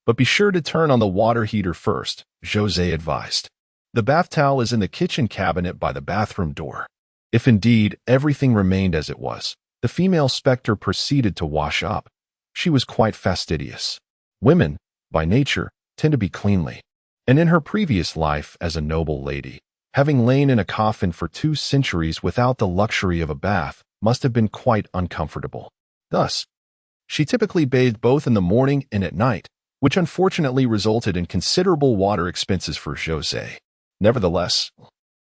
But be sure to turn on the water heater first," Zhou Ze advised. "The bath towel is in the kitchen cabinet by the bathroom door." If indeed everything remained as it was, the female specter proceeded to wash up. She was quite fastidious. Women, by nature, tend to be cleanly, and in her previous life as a noble lady, having lain in a coffin for 2 centuries without the luxury of a bath must have been quite uncomfortable. Thus, she typically bathed both in the morning and at night, which unfortunately resulted in considerable water expenses for Zhou Ze. Nevertheless,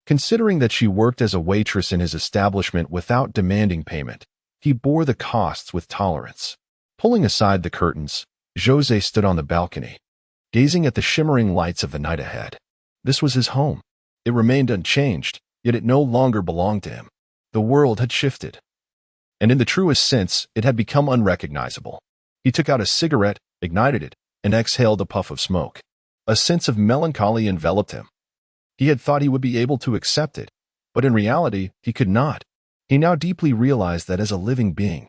considering that she worked as a waitress in his establishment without demanding payment, he bore the costs with tolerance. Pulling aside the curtains, Zhou Ze stood on the balcony, gazing at the shimmering lights of the night ahead. This was his home. It remained unchanged, yet it no longer belonged to him. The world had shifted, and in the truest sense, it had become unrecognizable. He took out a cigarette, ignited it, and exhaled a puff of smoke. A sense of melancholy enveloped him. He had thought he would be able to accept it, but in reality, he could not. He now deeply realized that as a living being,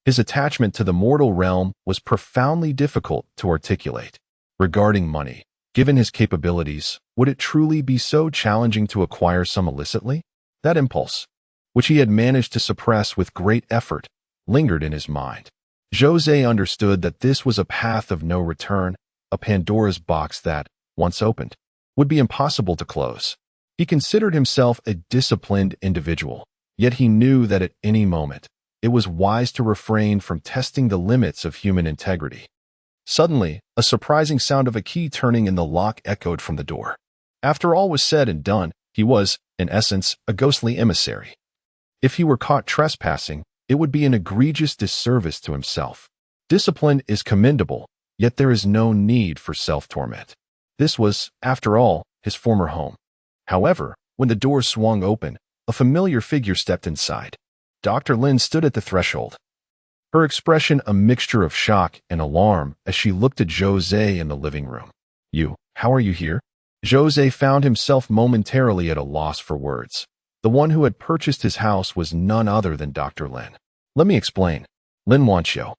his attachment to the mortal realm was profoundly difficult to articulate. Regarding money, given his capabilities, would it truly be so challenging to acquire some illicitly? That impulse, which he had managed to suppress with great effort, lingered in his mind. Zhou Ze understood that this was a path of no return, a Pandora's box that, once opened, would be impossible to close. He considered himself a disciplined individual, yet he knew that at any moment, it was wise to refrain from testing the limits of human integrity. Suddenly, a surprising sound of a key turning in the lock echoed from the door. After all was said and done, he was, in essence, a ghostly emissary. If he were caught trespassing, it would be an egregious disservice to himself. Discipline is commendable, yet there is no need for self-torment. This was, after all, his former home. However, when the door swung open, a familiar figure stepped inside. Dr. Lin stood at the threshold, her expression a mixture of shock and alarm as she looked at Zhou Ze in the living room. How are you here? Zhou Ze found himself momentarily at a loss for words. The one who had purchased his house was none other than Dr. Lin. Let me explain. Lin Wanqiu.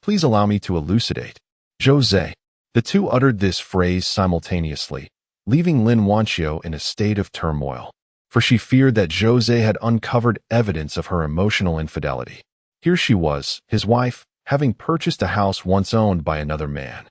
Please allow me to elucidate. Zhou Ze. The two uttered this phrase simultaneously, leaving Lin Wanqiu in a state of turmoil, for she feared that Zhou Ze had uncovered evidence of her emotional infidelity. Here she was, his wife, having purchased a house once owned by another man,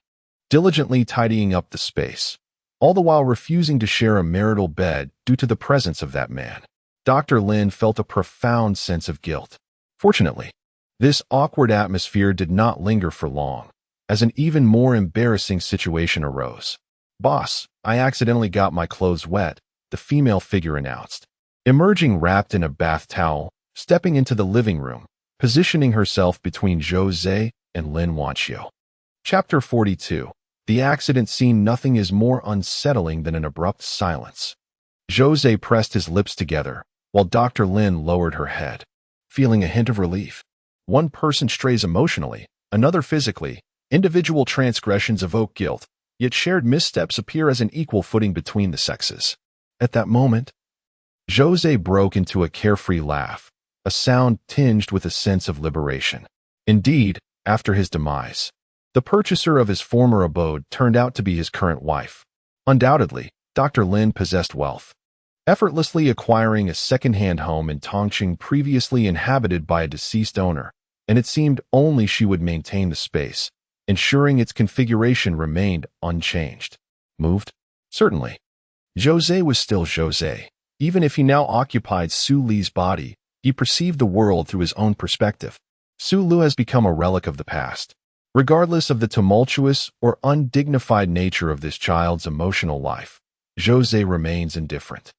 diligently tidying up the space, all the while refusing to share a marital bed due to the presence of that man. Dr. Lin felt a profound sense of guilt. Fortunately, this awkward atmosphere did not linger for long, as an even more embarrassing situation arose. Boss, I accidentally got my clothes wet, the female figure announced, emerging wrapped in a bath towel, stepping into the living room, positioning herself between Zhou Ze and Lin Wanqiu. Chapter 42. The accident scene. Nothing is more unsettling than an abrupt silence. Zhou Ze pressed his lips together, while Dr. Lin lowered her head, feeling a hint of relief. One person strays emotionally, another physically. Individual transgressions evoke guilt, yet shared missteps appear as an equal footing between the sexes. At that moment, Zhou Ze broke into a carefree laugh, a sound tinged with a sense of liberation. Indeed, after his demise, the purchaser of his former abode turned out to be his current wife. Undoubtedly, Dr. Lin possessed wealth, effortlessly acquiring a second-hand home in Tongqing previously inhabited by a deceased owner, and it seemed only she would maintain the space, ensuring its configuration remained unchanged. Moved? Certainly. Zhou Ze was still Zhou Ze. Even if he now occupied Su Li's body, he perceived the world through his own perspective. Su Lu has become a relic of the past. Regardless of the tumultuous or undignified nature of this child's emotional life, Zhou Ze remains indifferent.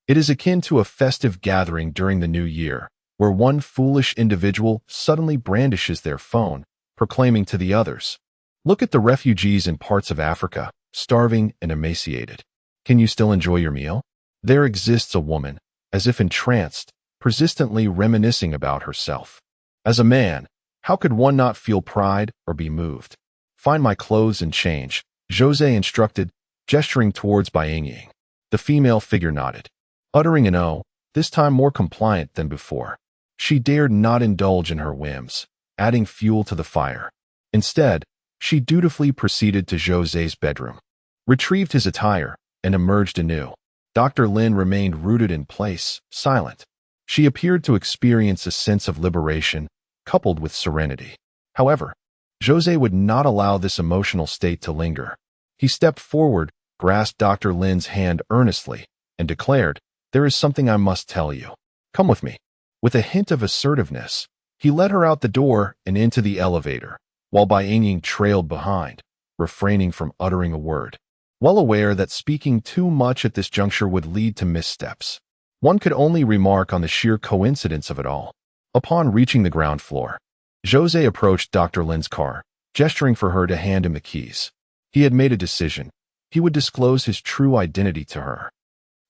It is akin to a festive gathering during the new year, where one foolish individual suddenly brandishes their phone, proclaiming to the others, "Look at the refugees in parts of Africa, starving and emaciated. Can you still enjoy your meal?" There exists a woman, as if entranced, persistently reminiscing about herself. As a man, how could one not feel pride or be moved? Find my clothes and change, Zhou Ze instructed, gesturing towards Bai Yingying. The female figure nodded, uttering an "oh," this time more compliant than before. She dared not indulge in her whims, adding fuel to the fire. Instead, she dutifully proceeded to Zhou Ze's bedroom, retrieved his attire, and emerged anew. Dr. Lin remained rooted in place, silent. She appeared to experience a sense of liberation, coupled with serenity. However, Zhou Ze would not allow this emotional state to linger. He stepped forward, grasped Dr. Lin's hand earnestly, and declared, "There is something I must tell you. Come with me." With a hint of assertiveness, he led her out the door and into the elevator, while Bai Yingying trailed behind, refraining from uttering a word. Well aware that speaking too much at this juncture would lead to missteps, one could only remark on the sheer coincidence of it all. Upon reaching the ground floor, Zhou Ze approached Dr. Lin's car, gesturing for her to hand him the keys. He had made a decision. He would disclose his true identity to her,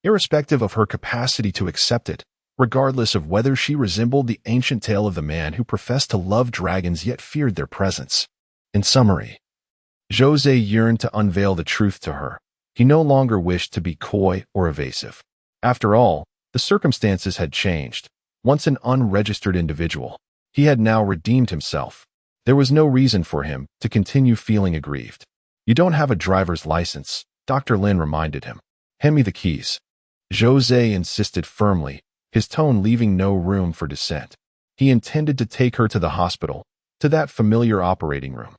irrespective of her capacity to accept it, regardless of whether she resembled the ancient tale of the man who professed to love dragons yet feared their presence. In summary, Zhou Ze yearned to unveil the truth to her. He no longer wished to be coy or evasive. After all, the circumstances had changed. Once an unregistered individual, he had now redeemed himself. There was no reason for him to continue feeling aggrieved. "You don't have a driver's license," Dr. Lin reminded him. "Hand me the keys." Zhou Ze insisted firmly, his tone leaving no room for dissent. He intended to take her to the hospital, to that familiar operating room,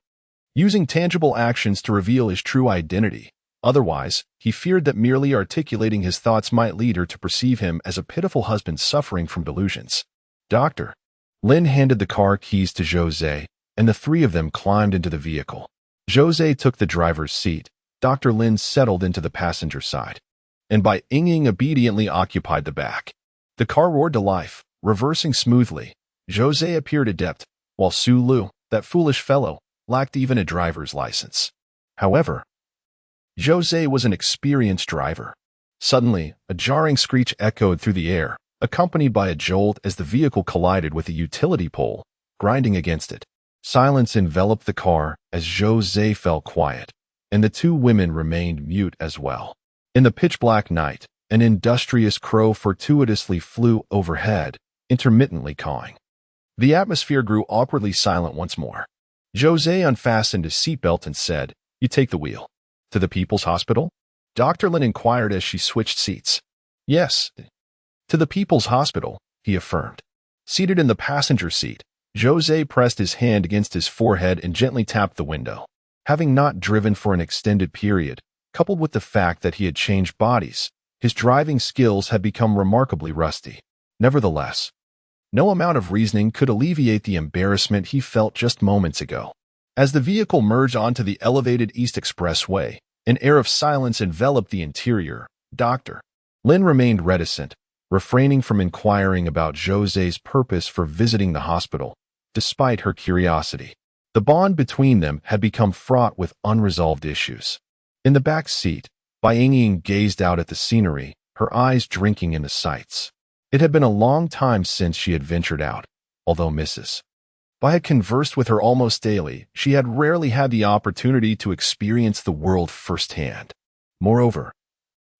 using tangible actions to reveal his true identity. Otherwise, he feared that merely articulating his thoughts might lead her to perceive him as a pitiful husband suffering from delusions. Dr. Lin handed the car keys to Zhou Ze, and the three of them climbed into the vehicle. Zhou Ze took the driver's seat, Dr. Lin settled into the passenger side, and Bai Yingying obediently occupied the back. The car roared to life, reversing smoothly. Zhou Ze appeared adept, while Su Lu, that foolish fellow, lacked even a driver's license. However, Zhou Ze was an experienced driver. Suddenly, a jarring screech echoed through the air, accompanied by a jolt as the vehicle collided with a utility pole, grinding against it. Silence enveloped the car as Zhou Ze fell quiet, and the two women remained mute as well. In the pitch-black night, an industrious crow fortuitously flew overhead, intermittently cawing. The atmosphere grew awkwardly silent once more. Zhou Ze unfastened his seatbelt and said, "You take the wheel." "To the People's Hospital?" Dr. Lin inquired as she switched seats. "Yes, to the People's Hospital," he affirmed. Seated in the passenger seat, Zhou Ze pressed his hand against his forehead and gently tapped the window. Having not driven for an extended period, coupled with the fact that he had changed bodies, his driving skills had become remarkably rusty. Nevertheless, no amount of reasoning could alleviate the embarrassment he felt just moments ago. As the vehicle merged onto the elevated East Expressway, an air of silence enveloped the interior. Dr. Lin remained reticent, refraining from inquiring about Zhou Ze's purpose for visiting the hospital, despite her curiosity. The bond between them had become fraught with unresolved issues. In the back seat, Bai Yingying gazed out at the scenery, her eyes drinking in the sights. It had been a long time since she had ventured out, although Mrs. Bai had conversed with her almost daily. She had rarely had the opportunity to experience the world firsthand. Moreover,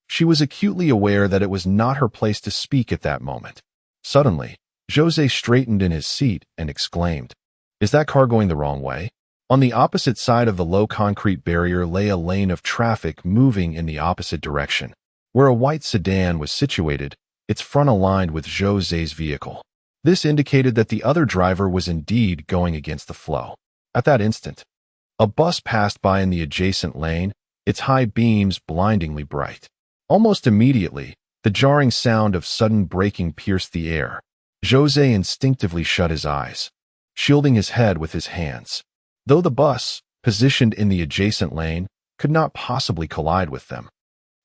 she was acutely aware that it was not her place to speak at that moment. Suddenly, Zhou Ze straightened in his seat and exclaimed, "Is that car going the wrong way?" On the opposite side of the low concrete barrier lay a lane of traffic moving in the opposite direction. Where a white sedan was situated, its front aligned with Zhou Ze's vehicle. This indicated that the other driver was indeed going against the flow. At that instant, a bus passed by in the adjacent lane, its high beams blindingly bright. Almost immediately, the jarring sound of sudden braking pierced the air. Zhou Ze instinctively shut his eyes, shielding his head with his hands. Though the bus, positioned in the adjacent lane, could not possibly collide with them.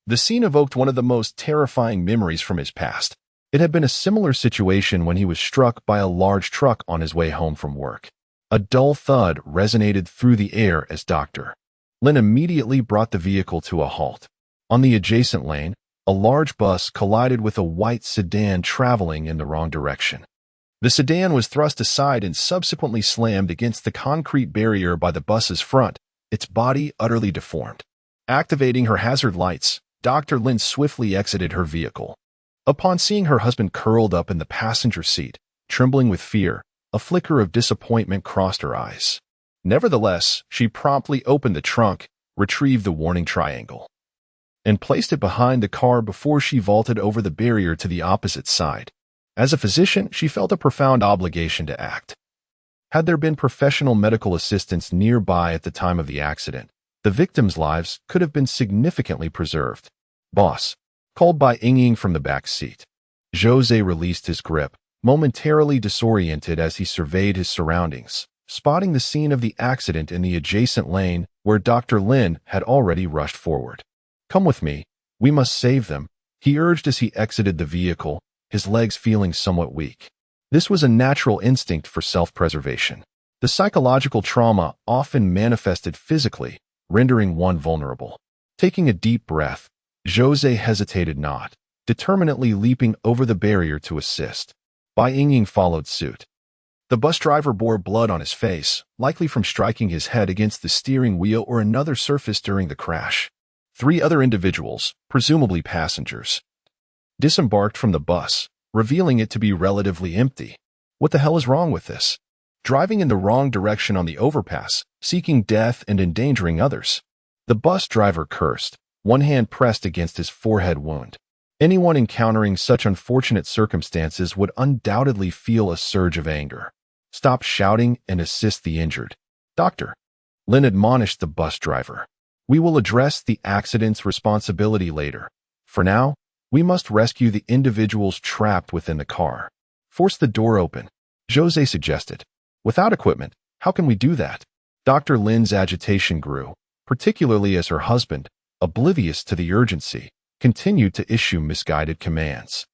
The scene evoked one of the most terrifying memories from his past. It had been a similar situation when he was struck by a large truck on his way home from work. A dull thud resonated through the air as Dr. Lin immediately brought the vehicle to a halt. On the adjacent lane, a large bus collided with a white sedan traveling in the wrong direction. The sedan was thrust aside and subsequently slammed against the concrete barrier by the bus's front, its body utterly deformed. Activating her hazard lights, Dr. Lin swiftly exited her vehicle. Upon seeing her husband curled up in the passenger seat, trembling with fear, a flicker of disappointment crossed her eyes. Nevertheless, she promptly opened the trunk, retrieved the warning triangle, and placed it behind the car before she vaulted over the barrier to the opposite side. As a physician, she felt a profound obligation to act. Had there been professional medical assistance nearby at the time of the accident, the victims' lives could have been significantly preserved. "Boss," called Bai Yingying from the back seat. Zhou Ze released his grip, momentarily disoriented as he surveyed his surroundings, spotting the scene of the accident in the adjacent lane where Dr. Lin had already rushed forward. "Come with me. We must save them," he urged as he exited the vehicle, his legs feeling somewhat weak. This was a natural instinct for self-preservation. The psychological trauma often manifested physically, rendering one vulnerable. Taking a deep breath, Zhou Ze hesitated not, determinedly leaping over the barrier to assist. Bai Yingying followed suit. The bus driver bore blood on his face, likely from striking his head against the steering wheel or another surface during the crash. 3 other individuals, presumably passengers, disembarked from the bus, revealing it to be relatively empty. What the hell is wrong with this? Driving in the wrong direction on the overpass, seeking death and endangering others. The bus driver cursed, one hand pressed against his forehead wound. Anyone encountering such unfortunate circumstances would undoubtedly feel a surge of anger. "Stop shouting and assist the injured." "Dr. Lin admonished the bus driver. "We will address the accident's responsibility later. For now, we must rescue the individuals trapped within the car." "Force the door open," Zhou Ze suggested. "Without equipment, how can we do that?" Dr. Lin's agitation grew, particularly as her husband, oblivious to the urgency, continued to issue misguided commands.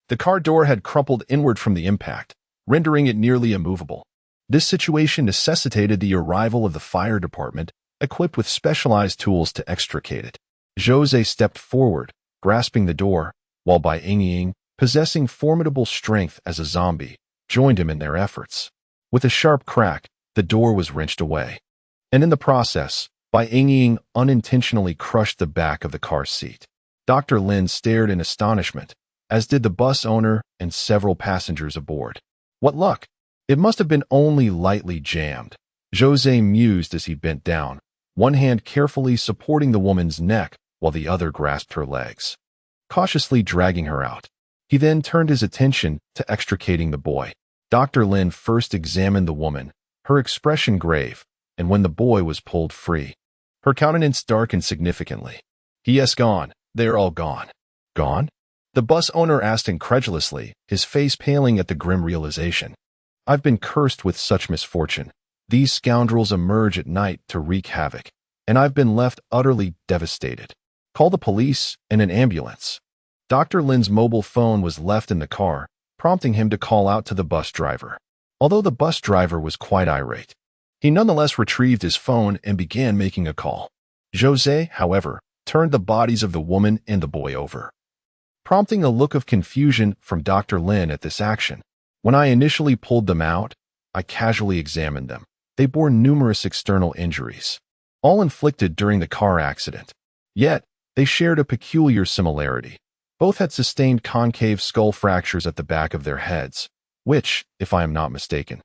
The car door had crumpled inward from the impact, rendering it nearly immovable. This situation necessitated the arrival of the fire department, equipped with specialized tools to extricate it. Zhou Ze stepped forward, grasping the door, while Bai Yingying, possessing formidable strength as a zombie, joined him in their efforts. With a sharp crack, the door was wrenched away. And in the process, Bai Yingying unintentionally crushed the back of the car seat. Dr. Lin stared in astonishment, as did the bus owner and several passengers aboard. What luck! It must have been only lightly jammed. Zhou Ze mused as he bent down, one hand carefully supporting the woman's neck while the other grasped her legs, cautiously dragging her out. He then turned his attention to extricating the boy. Dr. Lin first examined the woman, her expression grave, and when the boy was pulled free, her countenance darkened significantly. "He-'s gone. They're all gone." "Gone?" the bus owner asked incredulously, his face paling at the grim realization. "I've been cursed with such misfortune. These scoundrels emerge at night to wreak havoc, and I've been left utterly devastated. Call the police and an ambulance." Dr. Lin's mobile phone was left in the car, prompting him to call out to the bus driver. Although the bus driver was quite irate, he nonetheless retrieved his phone and began making a call. Zhou Ze, however, turned the bodies of the woman and the boy over, prompting a look of confusion from Dr. Lin at this action. "When I initially pulled them out, I casually examined them. They bore numerous external injuries, all inflicted during the car accident. Yet, they shared a peculiar similarity. Both had sustained concave skull fractures at the back of their heads, which, if I am not mistaken,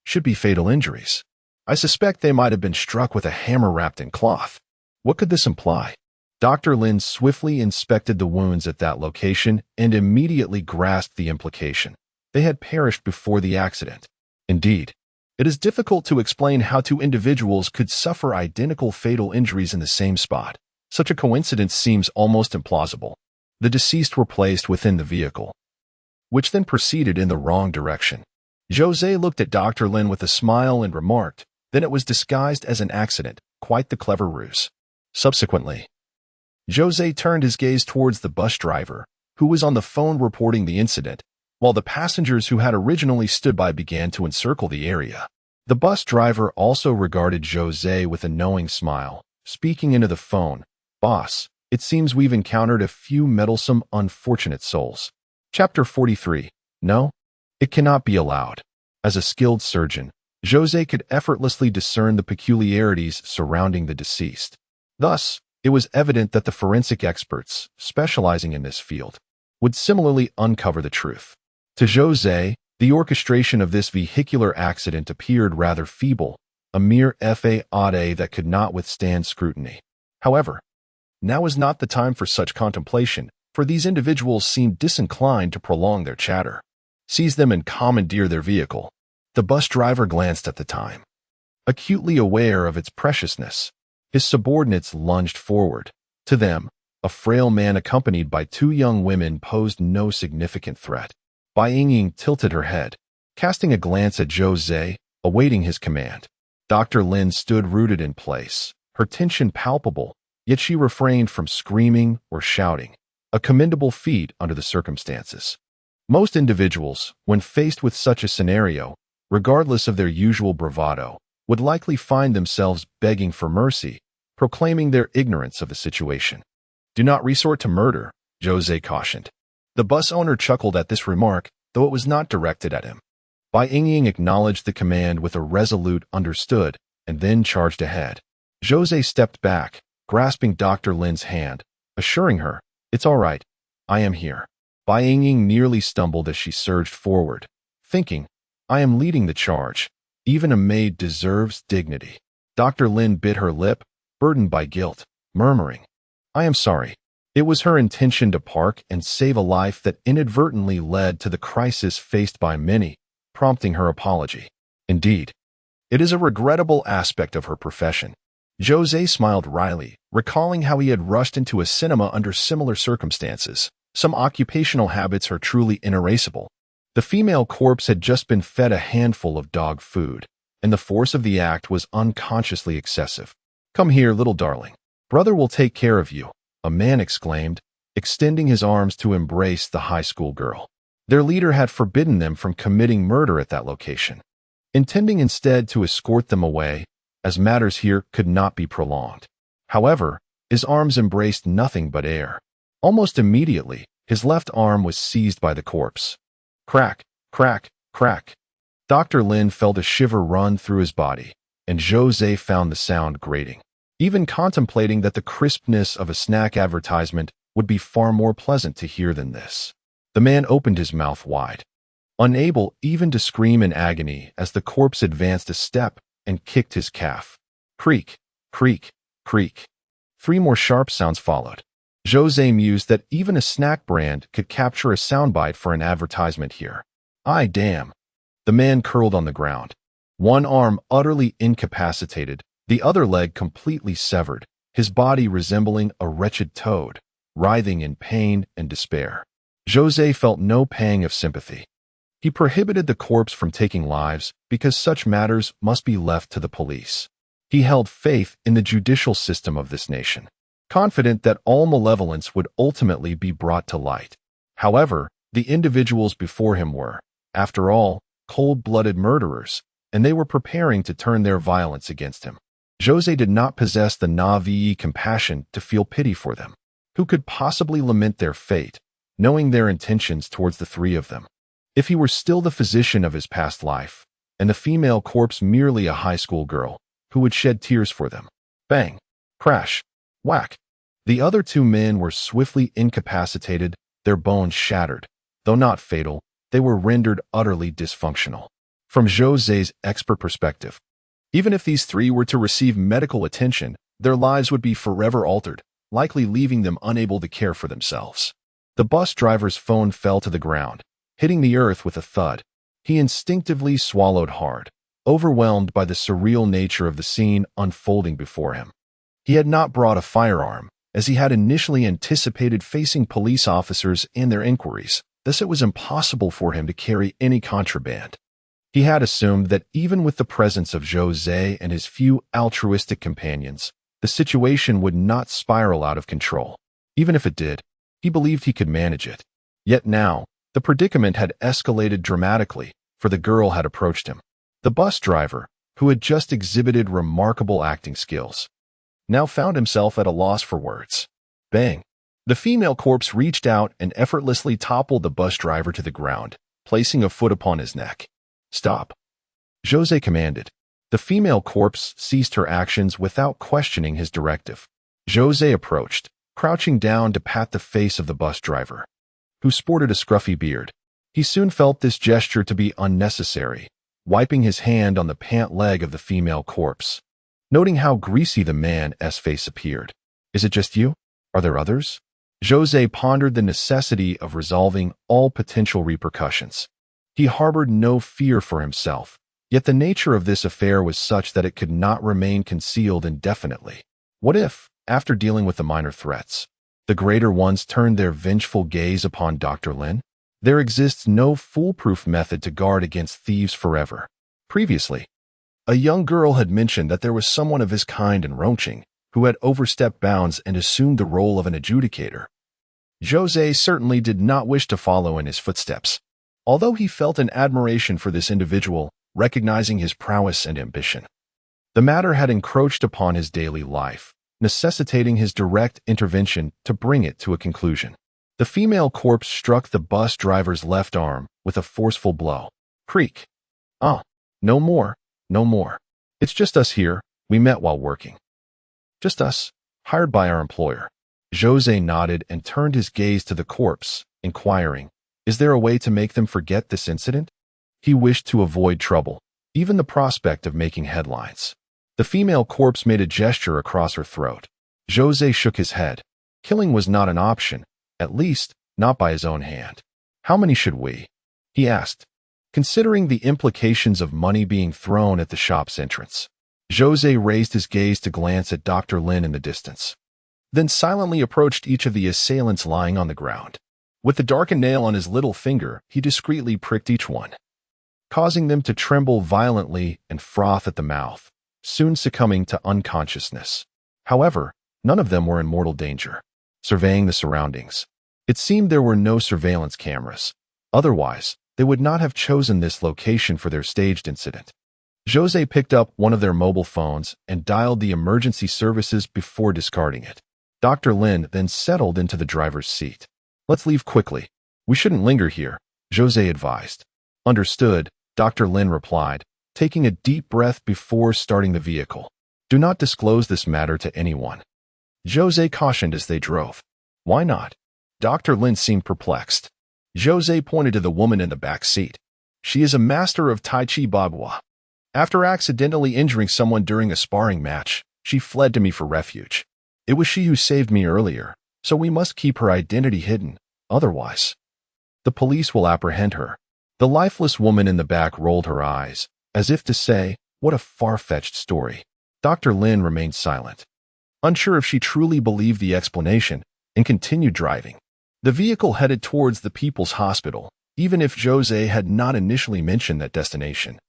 should be fatal injuries. I suspect they might have been struck with a hammer wrapped in cloth. What could this imply?" Dr. Lin swiftly inspected the wounds at that location and immediately grasped the implication. They had perished before the accident. Indeed, it is difficult to explain how two individuals could suffer identical fatal injuries in the same spot. Such a coincidence seems almost implausible. The deceased were placed within the vehicle, which then proceeded in the wrong direction. Zhou Ze looked at Dr. Lin with a smile and remarked, "Then it was disguised as an accident, quite the clever ruse." Subsequently, Zhou Ze turned his gaze towards the bus driver, who was on the phone reporting the incident, while the passengers who had originally stood by began to encircle the area. The bus driver also regarded Zhou Ze with a knowing smile, speaking into the phone. "Boss, it seems we've encountered a few meddlesome, unfortunate souls." Chapter 43. No, it cannot be allowed. As a skilled surgeon, Zhou Ze could effortlessly discern the peculiarities surrounding the deceased. Thus, it was evident that the forensic experts, specializing in this field, would similarly uncover the truth. To Zhou Ze, the orchestration of this vehicular accident appeared rather feeble, a mere fade that could not withstand scrutiny. However, now is not the time for such contemplation, for these individuals seemed disinclined to prolong their chatter. "Seize them and commandeer their vehicle." The bus driver glanced at the time, acutely aware of its preciousness. His subordinates lunged forward. To them, a frail man accompanied by two young women posed no significant threat. Bai Yingying tilted her head, casting a glance at Zhou Ze, awaiting his command. Dr. Lin stood rooted in place, her tension palpable, yet she refrained from screaming or shouting, a commendable feat under the circumstances. Most individuals, when faced with such a scenario, regardless of their usual bravado, would likely find themselves begging for mercy, proclaiming their ignorance of the situation. "Do not resort to murder," Zhou Ze cautioned. The bus owner chuckled at this remark, though it was not directed at him. Bai Yingying acknowledged the command with a resolute "understood," and then charged ahead. Zhou Ze stepped back, grasping Dr. Lin's hand, assuring her, "It's all right. I am here." Bai Yingying nearly stumbled as she surged forward, thinking, "I am leading the charge. Even a maid deserves dignity." Dr. Lin bit her lip, burdened by guilt, murmuring, "I am sorry." It was her intention to park and save a life that inadvertently led to the crisis faced by many, prompting her apology. Indeed, it is a regrettable aspect of her profession. Zhou Ze smiled wryly, recalling how he had rushed into a cinema under similar circumstances. Some occupational habits are truly inerasable. The female corpse had just been fed a handful of dog food, and the force of the act was unconsciously excessive. "Come here, little darling. Brother will take care of you," a man exclaimed, extending his arms to embrace the high school girl. Their leader had forbidden them from committing murder at that location, intending instead to escort them away, as matters here could not be prolonged. However, his arms embraced nothing but air. Almost immediately, his left arm was seized by the corpse. Crack, crack, crack. Dr. Lin felt a shiver run through his body, and Zhou Ze found the sound grating. Even contemplating that the crispness of a snack advertisement would be far more pleasant to hear than this. The man opened his mouth wide, unable even to scream in agony as the corpse advanced a step and kicked his calf. Creak, creak, creak. 3 more sharp sounds followed. Zhou Ze mused that even a snack brand could capture a soundbite for an advertisement here. Ay damn. The man curled on the ground, one arm utterly incapacitated, the other leg completely severed, his body resembling a wretched toad, writhing in pain and despair. Zhou Ze felt no pang of sympathy. He prohibited the corpse from taking lives because such matters must be left to the police. He held faith in the judicial system of this nation, confident that all malevolence would ultimately be brought to light. However, the individuals before him were, after all, cold-blooded murderers, and they were preparing to turn their violence against him. Zhou Ze did not possess the naive compassion to feel pity for them. Who could possibly lament their fate, knowing their intentions towards the 3 of them? If he were still the physician of his past life, and the female corpse merely a high school girl, who would shed tears for them? Bang! Crash! Whack! The other 2 men were swiftly incapacitated, their bones shattered. Though not fatal, they were rendered utterly dysfunctional. From Zhou Ze's expert perspective, even if these 3 were to receive medical attention, their lives would be forever altered, likely leaving them unable to care for themselves. The bus driver's phone fell to the ground, hitting the earth with a thud. He instinctively swallowed hard, overwhelmed by the surreal nature of the scene unfolding before him. He had not brought a firearm, as he had initially anticipated facing police officers and their inquiries. Thus it was impossible for him to carry any contraband. He had assumed that even with the presence of Zhou Ze and his few altruistic companions, the situation would not spiral out of control. Even if it did, he believed he could manage it. Yet now, the predicament had escalated dramatically, for the girl had approached him. The bus driver, who had just exhibited remarkable acting skills, now found himself at a loss for words. Bang! The female corpse reached out and effortlessly toppled the bus driver to the ground, placing a foot upon his neck. Stop! Zhou Ze commanded. The female corpse ceased her actions without questioning his directive. Zhou Ze approached, crouching down to pat the face of the bus driver, who sported a scruffy beard. He soon felt this gesture to be unnecessary, wiping his hand on the pant leg of the female corpse, noting how greasy the man's face appeared. Is it just you? Are there others? Zhou Ze pondered the necessity of resolving all potential repercussions. He harbored no fear for himself, yet the nature of this affair was such that it could not remain concealed indefinitely. What if, after dealing with the minor threats, the greater ones turned their vengeful gaze upon Dr. Lin? There exists no foolproof method to guard against thieves forever. Previously, a young girl had mentioned that there was someone of his kind in Rongqing who had overstepped bounds and assumed the role of an adjudicator. Zhou Ze certainly did not wish to follow in his footsteps, although he felt an admiration for this individual, recognizing his prowess and ambition. The matter had encroached upon his daily life, necessitating his direct intervention to bring it to a conclusion. The female corpse struck the bus driver's left arm with a forceful blow. Creak. No more, no more. It's just us here, we met while working. Just us, hired by our employer. Zhou Ze nodded and turned his gaze to the corpse, inquiring, is there a way to make them forget this incident? He wished to avoid trouble, even the prospect of making headlines. The female corpse made a gesture across her throat. Zhou Ze shook his head. Killing was not an option, at least, not by his own hand. How many should we? He asked, considering the implications of money being thrown at the shop's entrance. Zhou Ze raised his gaze to glance at Dr. Lin in the distance, then silently approached each of the assailants lying on the ground. With the darkened nail on his little finger, he discreetly pricked each one, causing them to tremble violently and froth at the mouth, soon succumbing to unconsciousness. However, none of them were in mortal danger. Surveying the surroundings, it seemed there were no surveillance cameras. Otherwise, they would not have chosen this location for their staged incident. Zhou Ze picked up one of their mobile phones and dialed the emergency services before discarding it. Dr. Lin then settled into the driver's seat. Let's leave quickly. We shouldn't linger here, Zhou Ze advised. Understood, Dr. Lin replied, taking a deep breath before starting the vehicle. Do not disclose this matter to anyone. Zhou Ze cautioned as they drove. Why not? Dr. Lin seemed perplexed. Zhou Ze pointed to the woman in the back seat. She is a master of Tai Chi Bagua. After accidentally injuring someone during a sparring match, she fled to me for refuge. It was she who saved me earlier, so we must keep her identity hidden, otherwise the police will apprehend her. The lifeless woman in the back rolled her eyes, as if to say, what a far-fetched story. Dr. Lin remained silent, unsure if she truly believed the explanation, and continued driving. The vehicle headed towards the People's Hospital, even if Zhou Ze had not initially mentioned that destination.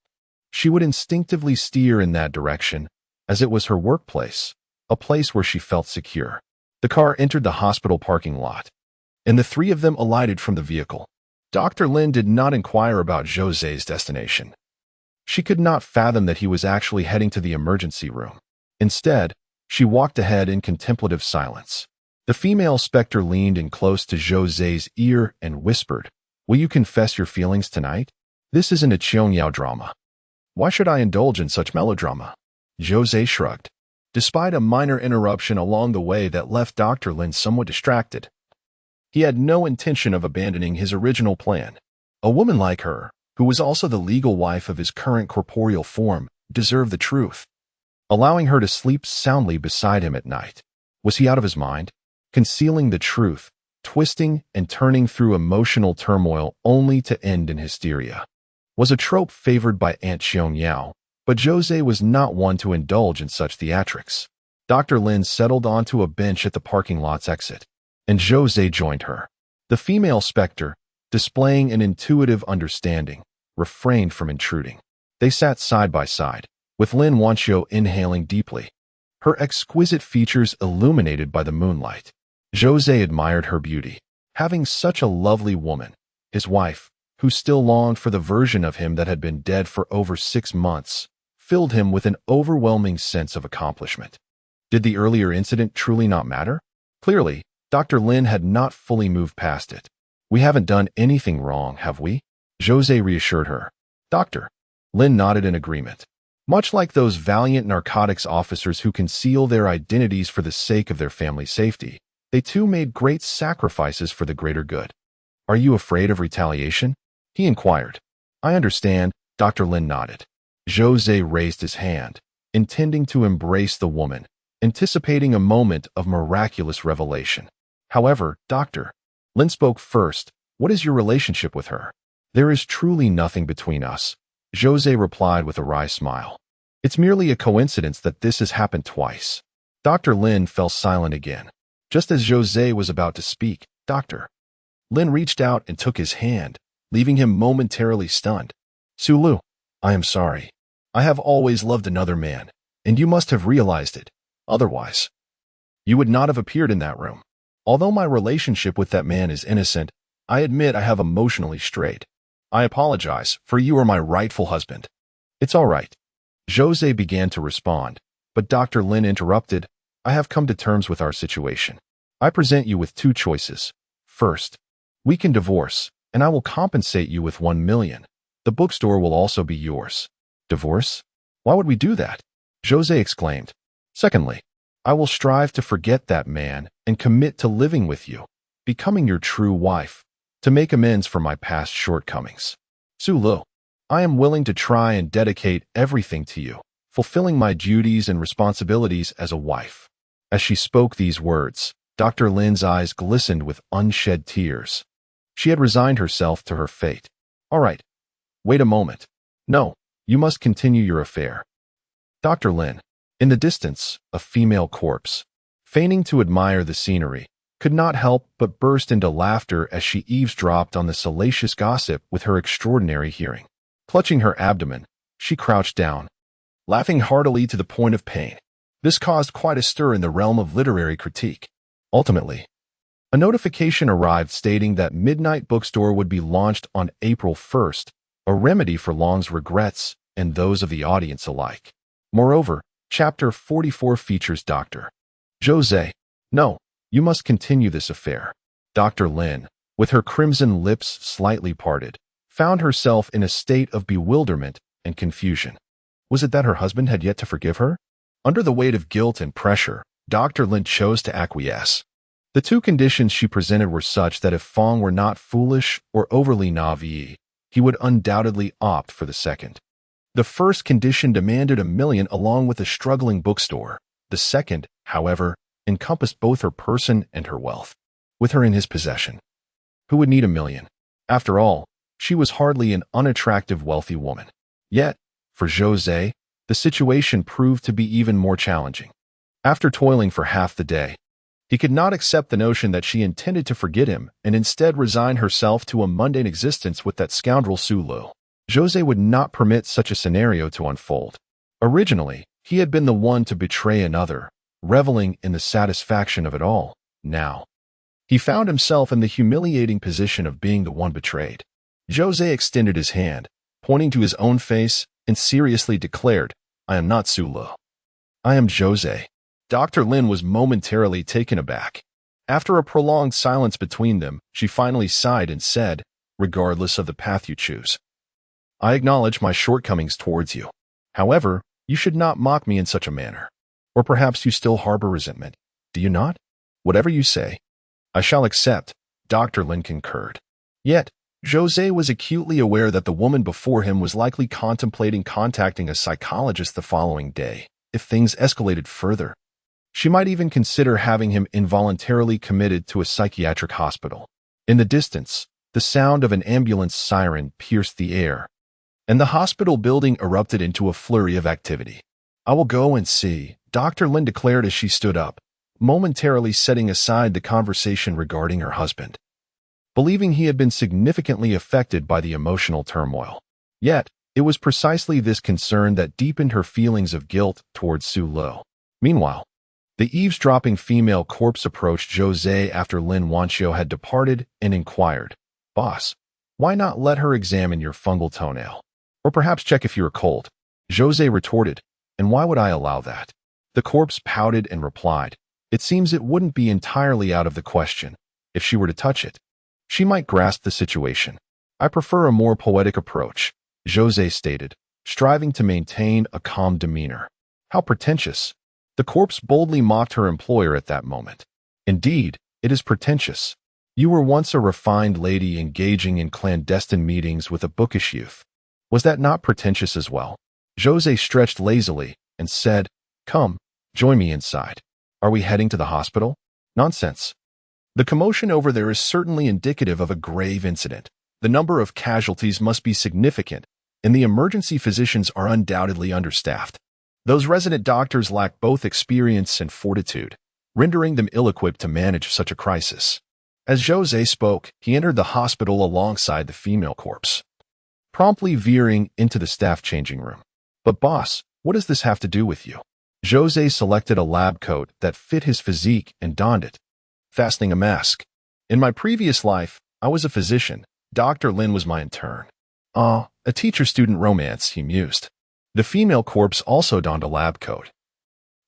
She would instinctively steer in that direction, as it was her workplace, a place where she felt secure. The car entered the hospital parking lot, and the three of them alighted from the vehicle. Dr. Lin did not inquire about Zhou Ze's destination. She could not fathom that he was actually heading to the emergency room. Instead, she walked ahead in contemplative silence. The female specter leaned in close to Zhou Ze's ear and whispered, "Will you confess your feelings tonight? This isn't a Qiongyao drama. Why should I indulge in such melodrama?" Zhou Ze shrugged. Despite a minor interruption along the way that left Dr. Lin somewhat distracted, he had no intention of abandoning his original plan. A woman like her, who was also the legal wife of his current corporeal form, deserved the truth. Allowing her to sleep soundly beside him at night. Was he out of his mind? Concealing the truth, twisting and turning through emotional turmoil only to end in hysteria. Was a trope favored by Aunt Xiong, but Zhou Ze was not one to indulge in such theatrics. Dr. Lin settled onto a bench at the parking lot's exit, and Zhou Ze joined her. The female specter, displaying an intuitive understanding, refrained from intruding. They sat side by side, with Lin Wanqiu inhaling deeply, her exquisite features illuminated by the moonlight. Zhou Ze admired her beauty. Having such a lovely woman, his wife, who still longed for the version of him that had been dead for over 6 months, filled him with an overwhelming sense of accomplishment. Did the earlier incident truly not matter? Clearly, Dr. Lin had not fully moved past it. We haven't done anything wrong, have we? Zhou Ze reassured her. Dr. Lin nodded in agreement. Much like those valiant narcotics officers who conceal their identities for the sake of their family's safety, they too made great sacrifices for the greater good. Are you afraid of retaliation? He inquired. I understand, Dr. Lin nodded. Zhou Ze raised his hand, intending to embrace the woman, anticipating a moment of miraculous revelation. However, Dr. Lin spoke first. What is your relationship with her? There is truly nothing between us, Zhou Ze replied with a wry smile. It's merely a coincidence that this has happened twice. Dr. Lin fell silent again. Just as Zhou Ze was about to speak, Dr. Lin reached out and took his hand, leaving him momentarily stunned. Sulu, I am sorry. I have always loved another man, and you must have realized it. Otherwise, you would not have appeared in that room. Although my relationship with that man is innocent, I admit I have emotionally strayed. I apologize, for you are my rightful husband. It's all right. Zhou Ze began to respond, but Dr. Lin interrupted. I have come to terms with our situation. I present you with 2 choices. First, we can divorce, and I will compensate you with 1 million. The bookstore will also be yours. Divorce? Why would we do that? Zhou Ze exclaimed. Secondly, I will strive to forget that man and commit to living with you, becoming your true wife, to make amends for my past shortcomings. Sulu, I am willing to try and dedicate everything to you, fulfilling my duties and responsibilities as a wife. As she spoke these words, Dr. Lin's eyes glistened with unshed tears. She had resigned herself to her fate. All right, wait a moment. No, you must continue your affair. Dr. Lin, in the distance, a female corpse, feigning to admire the scenery, could not help but burst into laughter as she eavesdropped on the salacious gossip with her extraordinary hearing. Clutching her abdomen, she crouched down, laughing heartily to the point of pain. This caused quite a stir in the realm of literary critique. Ultimately, a notification arrived stating that Midnight Bookstore would be launched on April 1st, a remedy for Long's regrets and those of the audience alike. Moreover, Chapter 44 features Dr. Zhou Ze, No, you must continue this affair. Dr. Lin, with her crimson lips slightly parted, found herself in a state of bewilderment and confusion. Was it that her husband had yet to forgive her? Under the weight of guilt and pressure, Dr. Lin chose to acquiesce. The two conditions she presented were such that if Fong were not foolish or overly naive, he would undoubtedly opt for the second. The first condition demanded $1 million along with a struggling bookstore. The second, however, encompassed both her person and her wealth. With her in his possession, who would need $1 million? After all, she was hardly an unattractive wealthy woman. Yet, for Zhou Ze, the situation proved to be even more challenging. After toiling for half the day, he could not accept the notion that she intended to forget him and instead resign herself to a mundane existence with that scoundrel Su Lu. Zhou Ze would not permit such a scenario to unfold. Originally, he had been the one to betray another, reveling in the satisfaction of it all. Now, he found himself in the humiliating position of being the one betrayed. Zhou Ze extended his hand, pointing to his own face, and seriously declared, "I am not Su Lu. I am Zhou Ze." Dr. Lin was momentarily taken aback. After a prolonged silence between them, she finally sighed and said, "Regardless of the path you choose, I acknowledge my shortcomings towards you. However, you should not mock me in such a manner. Or perhaps you still harbor resentment, do you not? Whatever you say, I shall accept." Dr. Lin concurred. Yet, Zhou Ze was acutely aware that the woman before him was likely contemplating contacting a psychologist the following day. If things escalated further, she might even consider having him involuntarily committed to a psychiatric hospital. In the distance, the sound of an ambulance siren pierced the air, and the hospital building erupted into a flurry of activity. "I will go and see," Dr. Lin declared as she stood up, momentarily setting aside the conversation regarding her husband, believing he had been significantly affected by the emotional turmoil. Yet, it was precisely this concern that deepened her feelings of guilt towards Su Lu. Meanwhile, the eavesdropping female corpse approached Zhou Ze after Lin Wanqiu had departed and inquired, "Boss, why not let her examine your fungal toenail? Or perhaps check if you are cold?" Zhou Ze retorted, "And why would I allow that?" The corpse pouted and replied, "It seems it wouldn't be entirely out of the question. If she were to touch it, she might grasp the situation. I prefer a more poetic approach," Zhou Ze stated, striving to maintain a calm demeanor. "How pretentious." The corpse boldly mocked her employer at that moment. "Indeed, it is pretentious. You were once a refined lady engaging in clandestine meetings with a bookish youth. Was that not pretentious as well?" Zhou Ze stretched lazily and said, "Come, join me inside. Are we heading to the hospital?" "Nonsense. The commotion over there is certainly indicative of a grave incident. The number of casualties must be significant, and the emergency physicians are undoubtedly understaffed. Those resident doctors lack both experience and fortitude, rendering them ill-equipped to manage such a crisis." As Zhou Ze spoke, he entered the hospital alongside the female corpse, promptly veering into the staff changing room. "But boss, what does this have to do with you?" Zhou Ze selected a lab coat that fit his physique and donned it, fastening a mask. "In my previous life, I was a physician. Dr. Lin was my intern." "Ah, a teacher-student romance," he mused. The female corpse also donned a lab coat,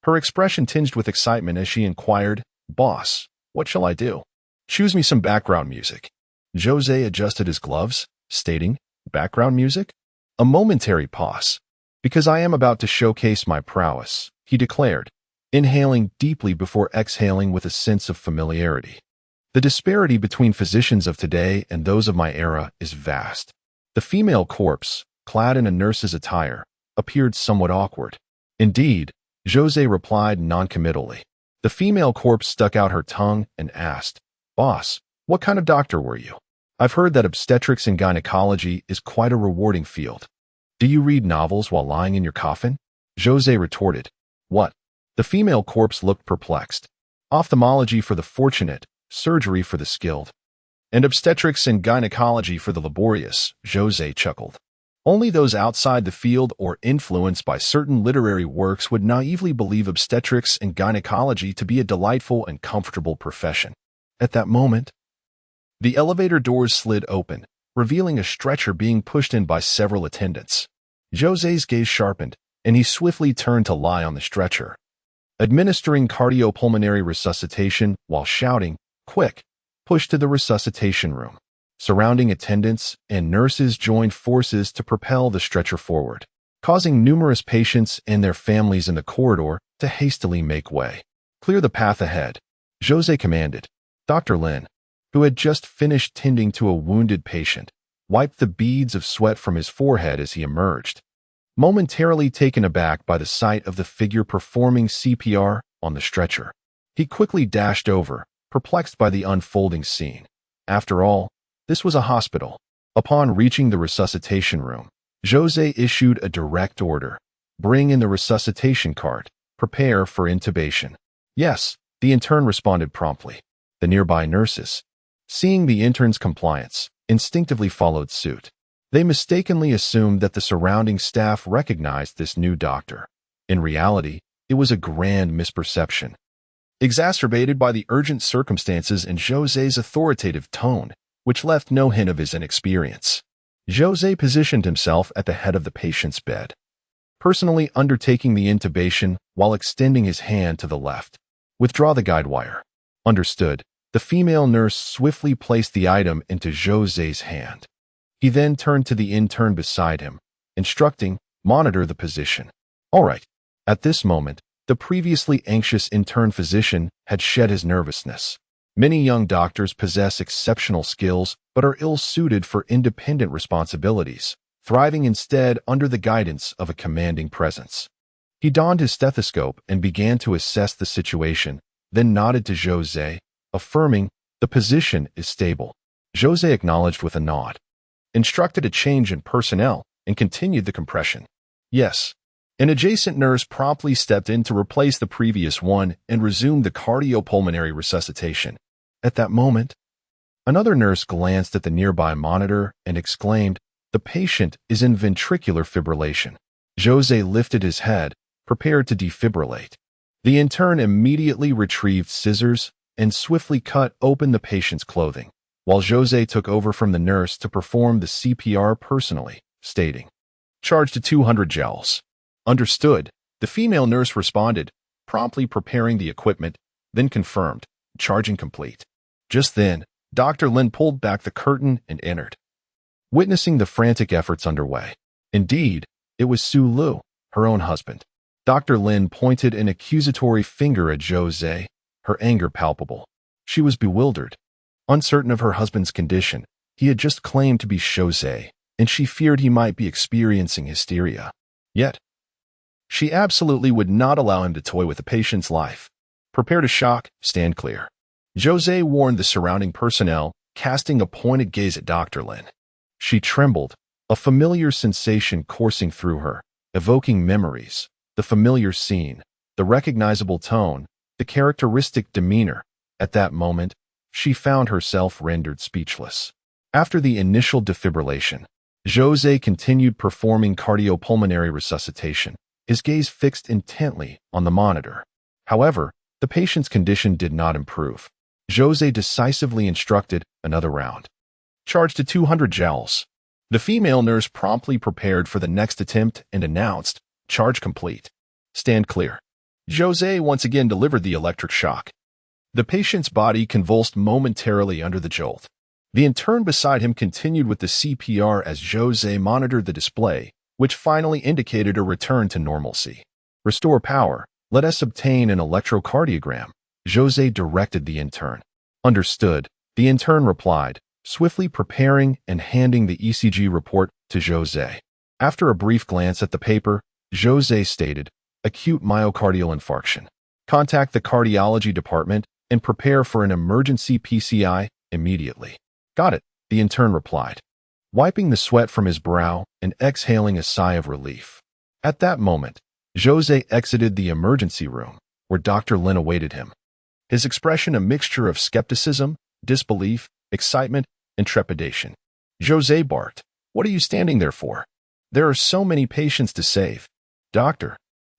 her expression tinged with excitement as she inquired, "Boss, what shall I do?" "Choose me some background music." Zhou Ze adjusted his gloves, stating, "Background music?" A momentary pause. "Because I am about to showcase my prowess," he declared, inhaling deeply before exhaling with a sense of familiarity. "The disparity between physicians of today and those of my era is vast." The female corpse, clad in a nurse's attire, appeared somewhat awkward. "Indeed," Zhou Ze replied noncommittally. The female corpse stuck out her tongue and asked, "Boss, what kind of doctor were you? I've heard that obstetrics and gynecology is quite a rewarding field. Do you read novels while lying in your coffin?" Zhou Ze retorted, "What?" The female corpse looked perplexed. "Ophthalmology for the fortunate, surgery for the skilled, and obstetrics and gynecology for the laborious," Zhou Ze chuckled. Only those outside the field or influenced by certain literary works would naively believe obstetrics and gynecology to be a delightful and comfortable profession. At that moment, the elevator doors slid open, revealing a stretcher being pushed in by several attendants. Zhou Ze's gaze sharpened, and he swiftly turned to lie on the stretcher. administering cardiopulmonary resuscitation while shouting, "Quick!" pushed to the resuscitation room. Surrounding attendants and nurses joined forces to propel the stretcher forward, causing numerous patients and their families in the corridor to hastily make way. "Clear the path ahead," Zhou Ze commanded. Dr. Lin, who had just finished tending to a wounded patient, wiped the beads of sweat from his forehead as he emerged, momentarily taken aback by the sight of the figure performing CPR on the stretcher. He quickly dashed over, perplexed by the unfolding scene. After all, this was a hospital. Upon reaching the resuscitation room, Zhou Ze issued a direct order. "Bring in the resuscitation cart. Prepare for intubation." "Yes," the intern responded promptly. The nearby nurses, seeing the intern's compliance, instinctively followed suit. They mistakenly assumed that the surrounding staff recognized this new doctor. In reality, it was a grand misperception, exacerbated by the urgent circumstances and Zhou Ze's authoritative tone, which left no hint of his inexperience. Zhou Ze positioned himself at the head of the patient's bed, personally undertaking the intubation while extending his hand to the left. "Withdraw the guide wire." "Understood." The female nurse swiftly placed the item into Zhou Ze's hand. He then turned to the intern beside him, instructing, "Monitor the position." "All right." At this moment, the previously anxious intern physician had shed his nervousness. Many young doctors possess exceptional skills but are ill-suited for independent responsibilities, thriving instead under the guidance of a commanding presence. He donned his stethoscope and began to assess the situation, then nodded to Zhou Ze, affirming, "The position is stable." Zhou Ze acknowledged with a nod, instructed a change in personnel, and continued the compression. "Yes." An adjacent nurse promptly stepped in to replace the previous one and resumed the cardiopulmonary resuscitation. At that moment, another nurse glanced at the nearby monitor and exclaimed, "The patient is in ventricular fibrillation." Zhou Ze lifted his head, prepared to defibrillate. The intern immediately retrieved scissors and swiftly cut open the patient's clothing, while Zhou Ze took over from the nurse to perform the CPR personally, stating, "Charge to 200 gels." "Understood," the female nurse responded, promptly preparing the equipment, then confirmed, "Charging complete." Just then, Dr. Lin pulled back the curtain and entered, witnessing the frantic efforts underway. Indeed, it was Su Lu, her own husband. Dr. Lin pointed an accusatory finger at Zhou Ze, her anger palpable. She was bewildered. Uncertain of her husband's condition, he had just claimed to be Zhou Ze, and she feared he might be experiencing hysteria. Yet, she absolutely would not allow him to toy with a patient's life. "Prepare to shock, stand clear." Zhou Ze warned the surrounding personnel, casting a pointed gaze at Dr. Lin. She trembled, a familiar sensation coursing through her, evoking memories, the familiar scene, the recognizable tone, the characteristic demeanor. At that moment, she found herself rendered speechless. After the initial defibrillation, Zhou Ze continued performing cardiopulmonary resuscitation, his gaze fixed intently on the monitor. However, the patient's condition did not improve. Zhou Ze decisively instructed another round. "Charge to 200 gels." The female nurse promptly prepared for the next attempt and announced, "Charge complete. Stand clear." Zhou Ze once again delivered the electric shock. The patient's body convulsed momentarily under the jolt. The intern beside him continued with the CPR as Zhou Ze monitored the display, which finally indicated a return to normalcy. "Restore power. Let us obtain an electrocardiogram," Zhou Ze directed the intern. "Understood," the intern replied, swiftly preparing and handing the ECG report to Zhou Ze. After a brief glance at the paper, Zhou Ze stated, "Acute myocardial infarction. Contact the cardiology department and prepare for an emergency PCI immediately." "Got it," the intern replied, wiping the sweat from his brow and exhaling a sigh of relief. At that moment, Zhou Ze exited the emergency room, where Dr. Lin awaited him. His expression a mixture of skepticism, disbelief, excitement, and trepidation. Zhou Ze barked, "What are you standing there for? There are so many patients to save." "Doctor."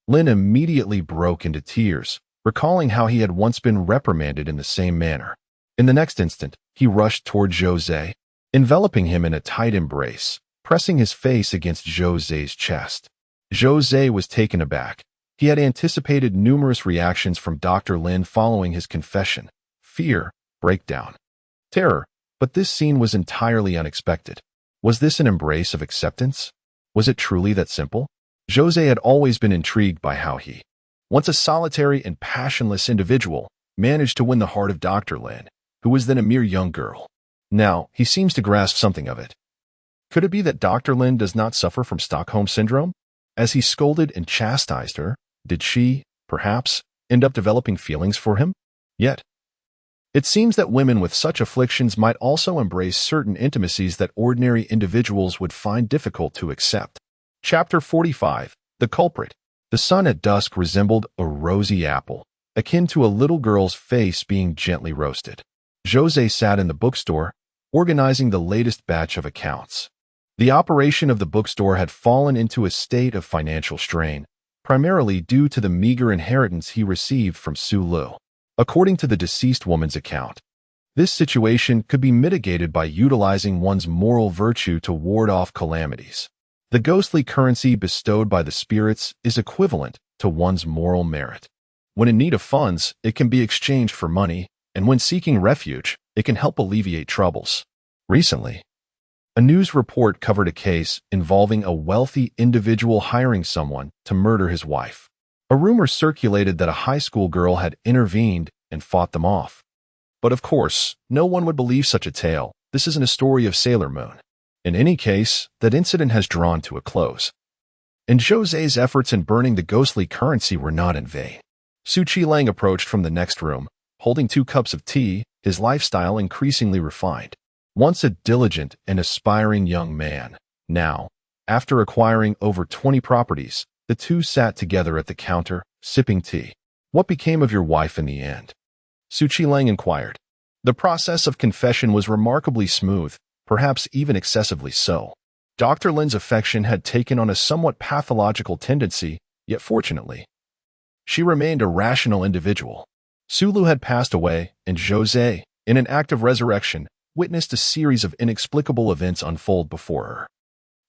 Lin immediately broke into tears, recalling how he had once been reprimanded in the same manner. In the next instant, he rushed toward Zhou Ze, enveloping him in a tight embrace, pressing his face against Zhou Ze's chest. Zhou Ze was taken aback, He had anticipated numerous reactions from Dr. Lin following his confession: fear, breakdown, terror, but this scene was entirely unexpected. Was this an embrace of acceptance? Was it truly that simple? Zhou Ze had always been intrigued by how he, once a solitary and passionless individual, managed to win the heart of Dr. Lin, who was then a mere young girl. Now, he seems to grasp something of it. Could it be that Dr. Lin does not suffer from Stockholm Syndrome? As he scolded and chastised her, did she, perhaps, end up developing feelings for him? Yet, it seems that women with such afflictions might also embrace certain intimacies that ordinary individuals would find difficult to accept. Chapter 45. The Culprit. The sun at dusk resembled a rosy apple, akin to a little girl's face being gently roasted. Zhou Ze sat in the bookstore, organizing the latest batch of accounts. The operation of the bookstore had fallen into a state of financial strain, primarily due to the meager inheritance he received from Su Lu. According to the deceased woman's account, this situation could be mitigated by utilizing one's moral virtue to ward off calamities. The ghostly currency bestowed by the spirits is equivalent to one's moral merit. When in need of funds, it can be exchanged for money, and when seeking refuge, it can help alleviate troubles. Recently, a news report covered a case involving a wealthy individual hiring someone to murder his wife. A rumor circulated that a high school girl had intervened and fought them off. But of course, no one would believe such a tale. This isn't a story of Sailor Moon. In any case, that incident has drawn to a close. And Zhou Ze's efforts in burning the ghostly currency were not in vain. Qinglang approached from the next room, holding 2 cups of tea, his lifestyle increasingly refined. Once a diligent and aspiring young man, now, after acquiring over 20 properties, the two sat together at the counter, sipping tea. What became of your wife in the end? Qinglang inquired. The process of confession was remarkably smooth, perhaps even excessively so. Dr. Lin's affection had taken on a somewhat pathological tendency, yet fortunately, she remained a rational individual. Su Lu had passed away, and Zhou Ze, in an act of resurrection, witnessed a series of inexplicable events unfold before her.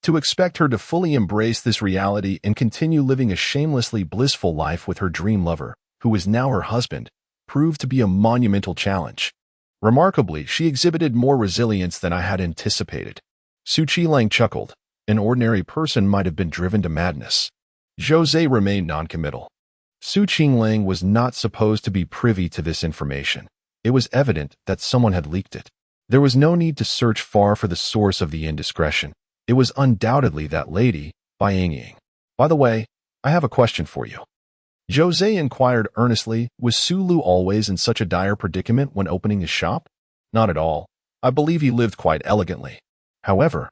To expect her to fully embrace this reality and continue living a shamelessly blissful life with her dream lover, who was now her husband, proved to be a monumental challenge. Remarkably, she exhibited more resilience than I had anticipated. Qinglang chuckled. An ordinary person might have been driven to madness. Zhou Ze remained noncommittal. Qinglang was not supposed to be privy to this information. It was evident that someone had leaked it. There was no need to search far for the source of the indiscretion. It was undoubtedly that lady, Bai Yingying. By the way, I have a question for you. Zhou Ze inquired earnestly. Was Su Lu always in such a dire predicament when opening his shop? Not at all. I believe he lived quite elegantly. However,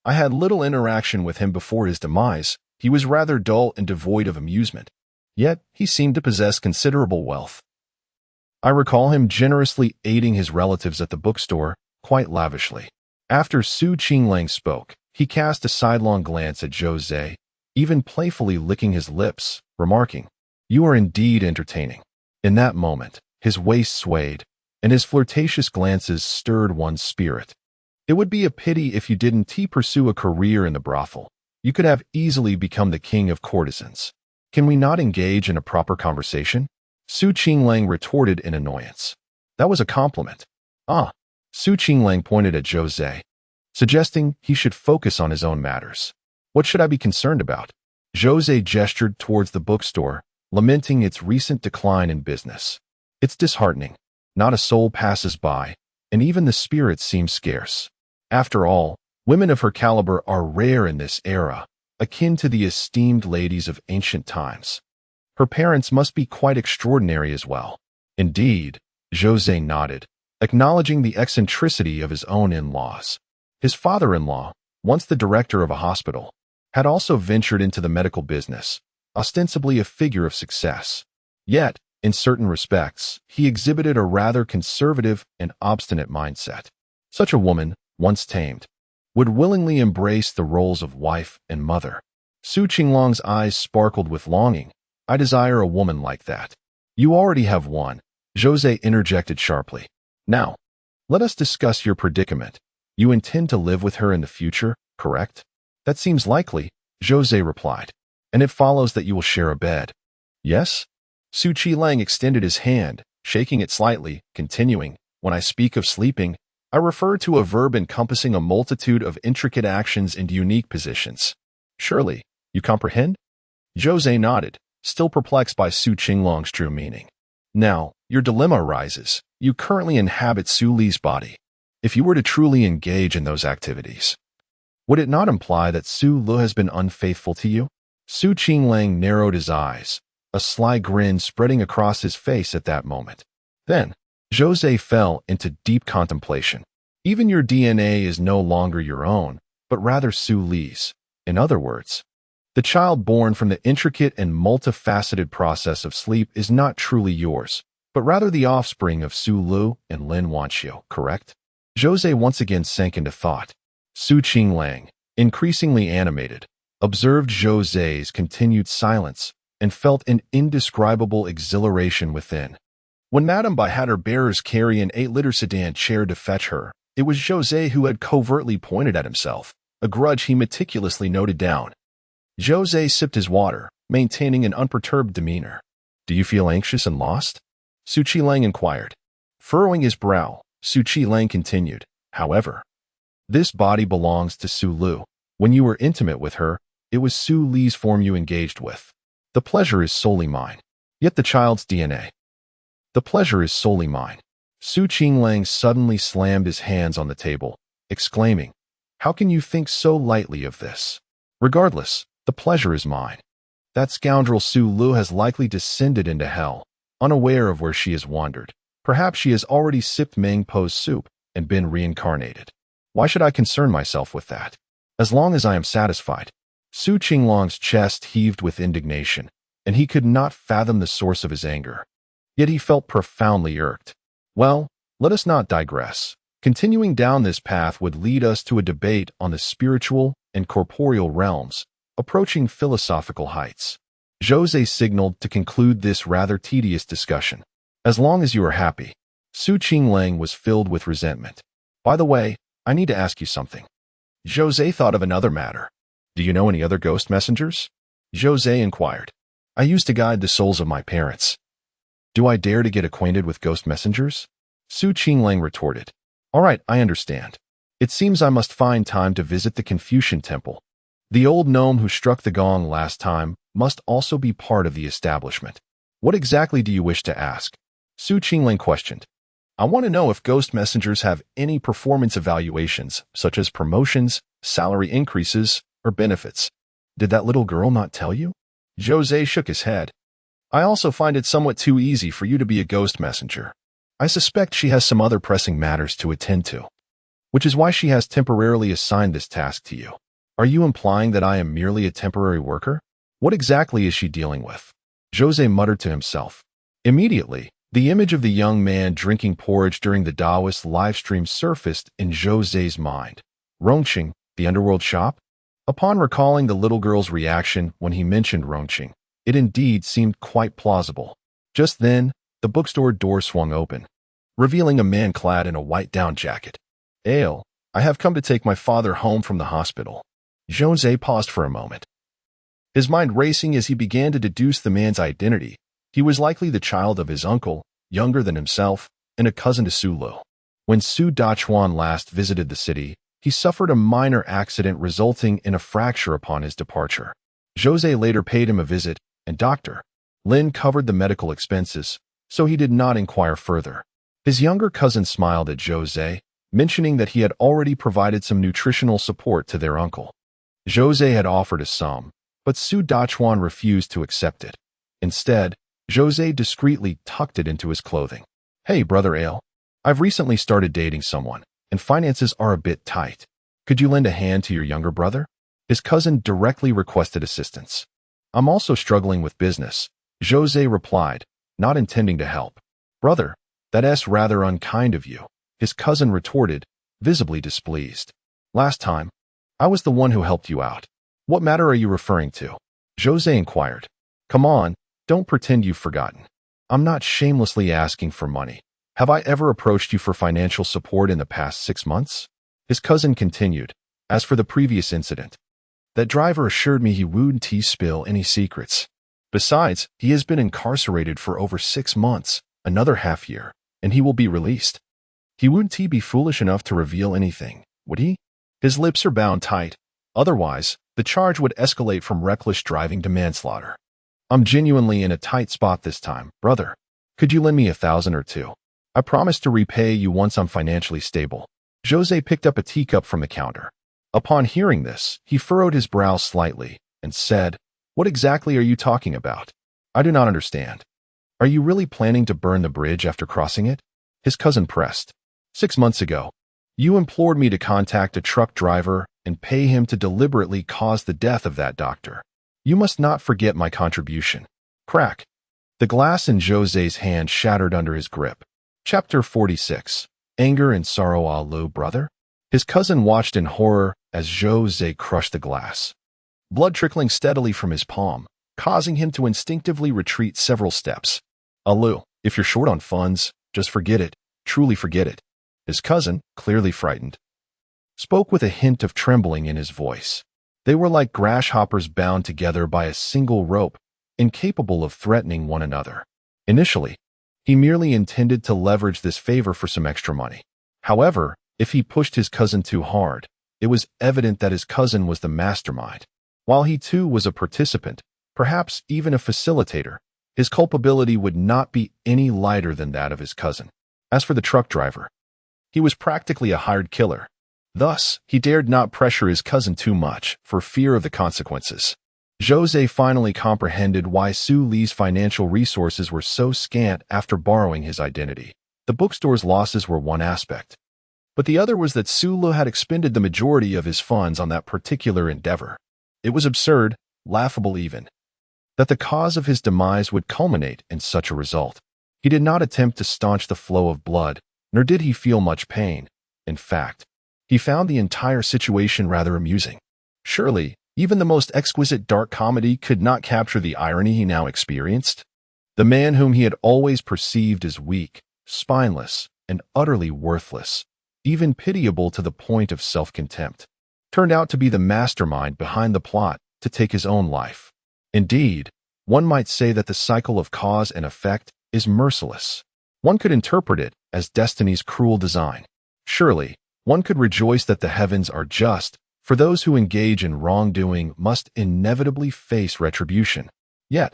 I had little interaction with him before his demise. He was rather dull and devoid of amusement. Yet, he seemed to possess considerable wealth. I recall him generously aiding his relatives at the bookstore, quite lavishly. After Qinglang spoke, he cast a sidelong glance at Zhou Ze, even playfully licking his lips, remarking, "You are indeed entertaining." In that moment, his waist swayed, and his flirtatious glances stirred one's spirit. It would be a pity if you didn't pursue a career in the brothel. You could have easily become the king of courtesans. Can we not engage in a proper conversation? Qinglang retorted in annoyance. That was a compliment. Ah. Qinglang pointed at Zhou Ze, suggesting he should focus on his own matters. What should I be concerned about? Zhou Ze gestured towards the bookstore, lamenting its recent decline in business. It's disheartening. Not a soul passes by, and even the spirits seem scarce. After all, women of her caliber are rare in this era, akin to the esteemed ladies of ancient times. Her parents must be quite extraordinary as well. Indeed, Zhou Ze nodded, acknowledging the eccentricity of his own in-laws. His father-in-law, once the director of a hospital, had also ventured into the medical business, ostensibly a figure of success. Yet, in certain respects, he exhibited a rather conservative and obstinate mindset. Such a woman, once tamed, would willingly embrace the roles of wife and mother. Qinglang's eyes sparkled with longing. I desire a woman like that. You already have one, Zhou Ze interjected sharply. Now, let us discuss your predicament. You intend to live with her in the future, correct? That seems likely, Zhou Ze replied. And it follows that you will share a bed. Yes? Qinglang extended his hand, shaking it slightly, continuing, when I speak of sleeping, I refer to a verb encompassing a multitude of intricate actions and unique positions. Surely, you comprehend? Zhou Ze nodded, still perplexed by Qinglang's true meaning. Now, your dilemma arises. You currently inhabit Su Li's body. If you were to truly engage in those activities, would it not imply that Su Lu has been unfaithful to you? Qinglang narrowed his eyes, a sly grin spreading across his face at that moment. Then, Zhou Ze fell into deep contemplation. Even your DNA is no longer your own, but rather Su Li's. In other words, the child born from the intricate and multifaceted process of sleep is not truly yours, but rather the offspring of Su Lu and Lin Wanxiu, correct? Zhou Ze once again sank into thought. Qinglang, increasingly animated, observed Zhou Ze's continued silence and felt an indescribable exhilaration within. When Madame Bai had her bearers carry an 8-liter sedan chair to fetch her, it was Zhou Ze who had covertly pointed at himself, a grudge he meticulously noted down. Zhou Ze sipped his water, maintaining an unperturbed demeanor. Do you feel anxious and lost? Qinglang inquired. Furrowing his brow, Qinglang continued. However, this body belongs to Su Lu. When you were intimate with her, it was Su Li's form you engaged with. The pleasure is solely mine. Yet the child's DNA. The pleasure is solely mine. Qinglang suddenly slammed his hands on the table, exclaiming, How can you think so lightly of this? Regardless, the pleasure is mine. That scoundrel Su Lu has likely descended into hell, unaware of where she has wandered. Perhaps she has already sipped Meng Po's soup and been reincarnated. Why should I concern myself with that? As long as I am satisfied. Qinglang's chest heaved with indignation, and he could not fathom the source of his anger. Yet he felt profoundly irked. Well, let us not digress. Continuing down this path would lead us to a debate on the spiritual and corporeal realms, approaching philosophical heights. Zhou Ze signaled to conclude this rather tedious discussion. As long as you are happy. Qinglang was filled with resentment. By the way, I need to ask you something. Zhou Ze thought of another matter. Do you know any other ghost messengers? Zhou Ze inquired. I used to guide the souls of my parents. Do I dare to get acquainted with ghost messengers? Qinglang retorted. All right, I understand. It seems I must find time to visit the Confucian temple. The old gnome who struck the gong last time must also be part of the establishment. What exactly do you wish to ask? Qinglang questioned. I want to know if ghost messengers have any performance evaluations, such as promotions, salary increases, or benefits. Did that little girl not tell you? Zhou Ze shook his head. I also find it somewhat too easy for you to be a ghost messenger. I suspect she has some other pressing matters to attend to, which is why she has temporarily assigned this task to you. Are you implying that I am merely a temporary worker? What exactly is she dealing with? Zhou Ze muttered to himself. Immediately, the image of the young man drinking porridge during the Taoist livestream surfaced in Zhou Ze's mind. Rongqing, the underworld shop? Upon recalling the little girl's reaction when he mentioned Rongqing, it indeed seemed quite plausible. Just then, the bookstore door swung open, revealing a man clad in a white down jacket. Ale, I have come to take my father home from the hospital. Zhou Ze paused for a moment, his mind racing as he began to deduce the man's identity. He was likely the child of his uncle, younger than himself, and a cousin to Su Lu. When Su Dachuan last visited the city, he suffered a minor accident resulting in a fracture upon his departure. Zhou Ze later paid him a visit, and Dr. Lin covered the medical expenses, so he did not inquire further. His younger cousin smiled at Zhou Ze, mentioning that he had already provided some nutritional support to their uncle. Zhou Ze had offered a sum, but Su Dachuan refused to accept it. Instead, Zhou Ze discreetly tucked it into his clothing. Hey, Brother Ale, I've recently started dating someone, and finances are a bit tight. Could you lend a hand to your younger brother? His cousin directly requested assistance. I'm also struggling with business, Zhou Ze replied, not intending to help. Brother, that's rather unkind of you, his cousin retorted, visibly displeased. Last time, I was the one who helped you out. What matter are you referring to? Zhou Ze inquired. Come on, don't pretend you've forgotten. I'm not shamelessly asking for money. Have I ever approached you for financial support in the past 6 months? His cousin continued. As for the previous incident, That driver assured me he wouldn't spill any secrets. Besides, he has been incarcerated for over 6 months, another half year, and he will be released. He wouldn't be foolish enough to reveal anything, would he? His lips are bound tight. Otherwise, the charge would escalate from reckless driving to manslaughter. I'm genuinely in a tight spot this time, brother. Could you lend me 1,000 or 2? I promise to repay you once I'm financially stable. Zhou Ze picked up a teacup from the counter. Upon hearing this, he furrowed his brow slightly and said, "What exactly are you talking about? I do not understand. Are you really planning to burn the bridge after crossing it?" His cousin pressed. 6 months ago, you implored me to contact a truck driver and pay him to deliberately cause the death of that doctor. You must not forget my contribution. Crack. The glass in Zhou Ze's hand shattered under his grip. Chapter 46. Anger and Sorrow. Lu, brother? His cousin watched in horror as Zhou Ze crushed the glass. Blood trickling steadily from his palm, causing him to instinctively retreat several steps. Lu, if you're short on funds, just forget it. Truly forget it. His cousin, clearly frightened, spoke with a hint of trembling in his voice. They were like grasshoppers bound together by a single rope, incapable of threatening one another. Initially, he merely intended to leverage this favor for some extra money. However, if he pushed his cousin too hard, it was evident that his cousin was the mastermind. While he too was a participant, perhaps even a facilitator, his culpability would not be any lighter than that of his cousin. As for the truck driver, he was practically a hired killer. Thus, he dared not pressure his cousin too much for fear of the consequences. Zhou Ze finally comprehended why Su Li's financial resources were so scant after borrowing his identity. The bookstore's losses were one aspect, but the other was that Su Li had expended the majority of his funds on that particular endeavor. It was absurd, laughable even, that the cause of his demise would culminate in such a result. He did not attempt to staunch the flow of blood, nor did he feel much pain. In fact, he found the entire situation rather amusing. Surely, even the most exquisite dark comedy could not capture the irony he now experienced. The man whom he had always perceived as weak, spineless, and utterly worthless, even pitiable to the point of self-contempt, turned out to be the mastermind behind the plot to take his own life. Indeed, one might say that the cycle of cause and effect is merciless. One could interpret it as destiny's cruel design. Surely, one could rejoice that the heavens are just, for those who engage in wrongdoing must inevitably face retribution. Yet,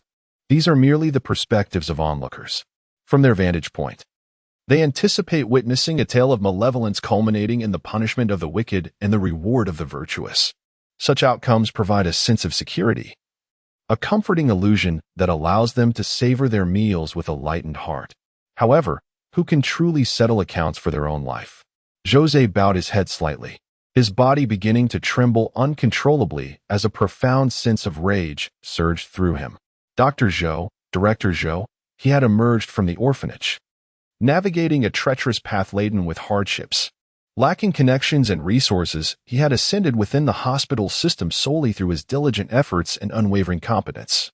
these are merely the perspectives of onlookers. From their vantage point, they anticipate witnessing a tale of malevolence culminating in the punishment of the wicked and the reward of the virtuous. Such outcomes provide a sense of security, a comforting illusion that allows them to savor their meals with a lightened heart. However, who can truly settle accounts for their own life? Zhou Ze bowed his head slightly, his body beginning to tremble uncontrollably as a profound sense of rage surged through him. Dr. Zhou, Director Zhou, he had emerged from the orphanage, navigating a treacherous path laden with hardships. Lacking connections and resources, he had ascended within the hospital system solely through his diligent efforts and unwavering competence,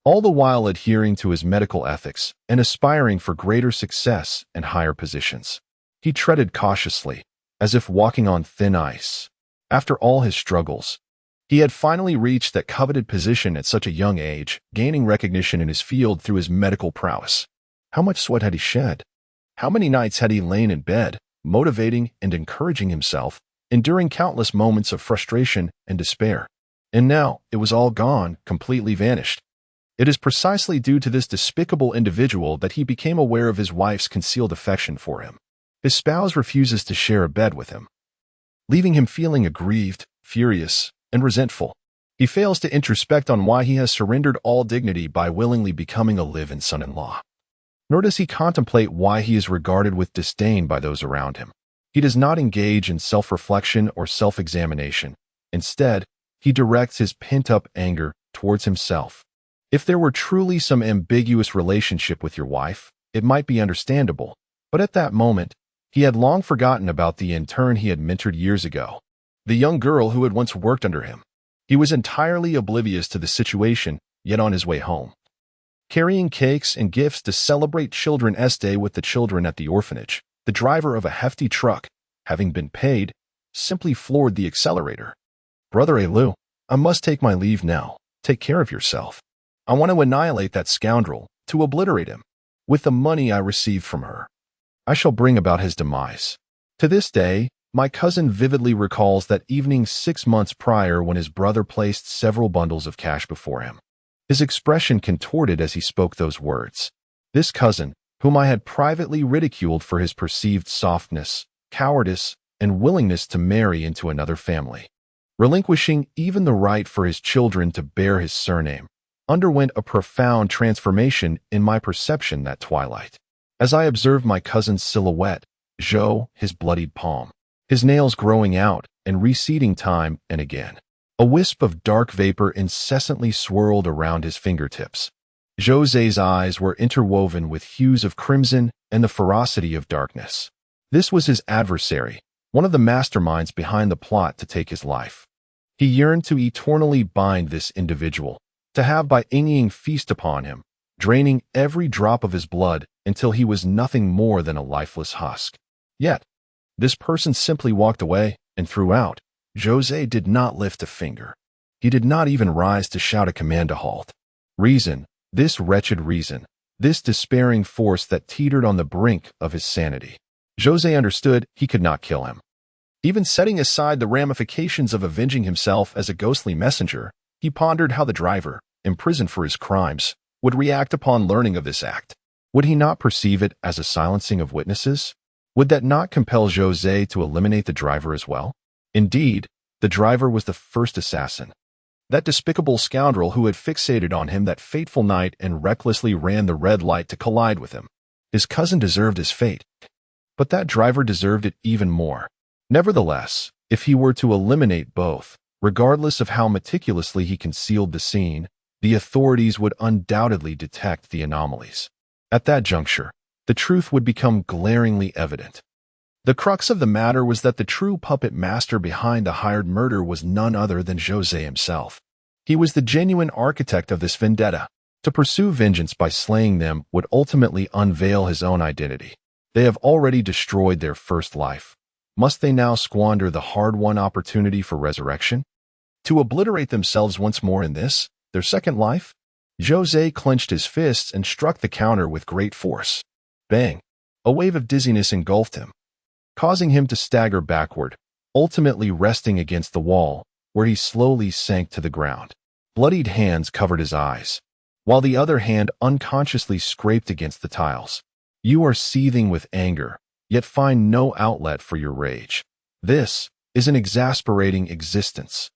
all the while adhering to his medical ethics and aspiring for greater success and higher positions. He treaded cautiously, as if walking on thin ice. After all his struggles, he had finally reached that coveted position at such a young age, gaining recognition in his field through his medical prowess. How much sweat had he shed? How many nights had he lain in bed, motivating and encouraging himself, enduring countless moments of frustration and despair? And now, it was all gone, completely vanished. It is precisely due to this despicable individual that he became aware of his wife's concealed affection for him. His spouse refuses to share a bed with him, leaving him feeling aggrieved, furious, and resentful. He fails to introspect on why he has surrendered all dignity by willingly becoming a live-in son-in-law. Nor does he contemplate why he is regarded with disdain by those around him. He does not engage in self-reflection or self-examination. Instead, he directs his pent-up anger towards himself. If there were truly some ambiguous relationship with your wife, it might be understandable, but at that moment, he had long forgotten about the intern he had mentored years ago, the young girl who had once worked under him. He was entirely oblivious to the situation, yet on his way home, carrying cakes and gifts to celebrate Children's Day with the children at the orphanage, the driver of a hefty truck, having been paid, simply floored the accelerator. "Brother Lu, I must take my leave now. Take care of yourself. I want to annihilate that scoundrel, to obliterate him. With the money I received from her, I shall bring about his demise. To this day, my cousin vividly recalls that evening 6 months prior when his brother placed several bundles of cash before him. His expression contorted as he spoke those words. This cousin, whom I had privately ridiculed for his perceived softness, cowardice, and willingness to marry into another family, relinquishing even the right for his children to bear his surname, underwent a profound transformation in my perception that twilight. As I observed my cousin's silhouette, Zhou, his bloodied palm, his nails growing out and receding time and again, a wisp of dark vapor incessantly swirled around his fingertips. Zhou Ze's eyes were interwoven with hues of crimson and the ferocity of darkness. This was his adversary, one of the masterminds behind the plot to take his life. He yearned to eternally bind this individual, to have Bai Yingying feast upon him, draining every drop of his blood until he was nothing more than a lifeless husk. Yet, this person simply walked away, and throughout, Zhou Ze did not lift a finger. He did not even rise to shout a command to halt. Reason, this wretched reason, this despairing force that teetered on the brink of his sanity. Zhou Ze understood he could not kill him. Even setting aside the ramifications of avenging himself as a ghostly messenger, he pondered how the driver, imprisoned for his crimes, would react upon learning of this act. Would he not perceive it as a silencing of witnesses? Would that not compel Zhou Ze to eliminate the driver as well? Indeed, the driver was the first assassin. That despicable scoundrel who had fixated on him that fateful night and recklessly ran the red light to collide with him. His cousin deserved his fate, but that driver deserved it even more. Nevertheless, if he were to eliminate both, regardless of how meticulously he concealed the scene, the authorities would undoubtedly detect the anomalies. At that juncture, the truth would become glaringly evident. The crux of the matter was that the true puppet master behind the hired murder was none other than Zhou Ze himself. He was the genuine architect of this vendetta. To pursue vengeance by slaying them would ultimately unveil his own identity. They have already destroyed their first life. Must they now squander the hard-won opportunity for resurrection? To obliterate themselves once more in this, their second life? Zhou Ze clenched his fists and struck the counter with great force. Bang! A wave of dizziness engulfed him, causing him to stagger backward, ultimately resting against the wall, where he slowly sank to the ground. Bloodied hands covered his eyes, while the other hand unconsciously scraped against the tiles. You are seething with anger, yet find no outlet for your rage. This is an exasperating existence.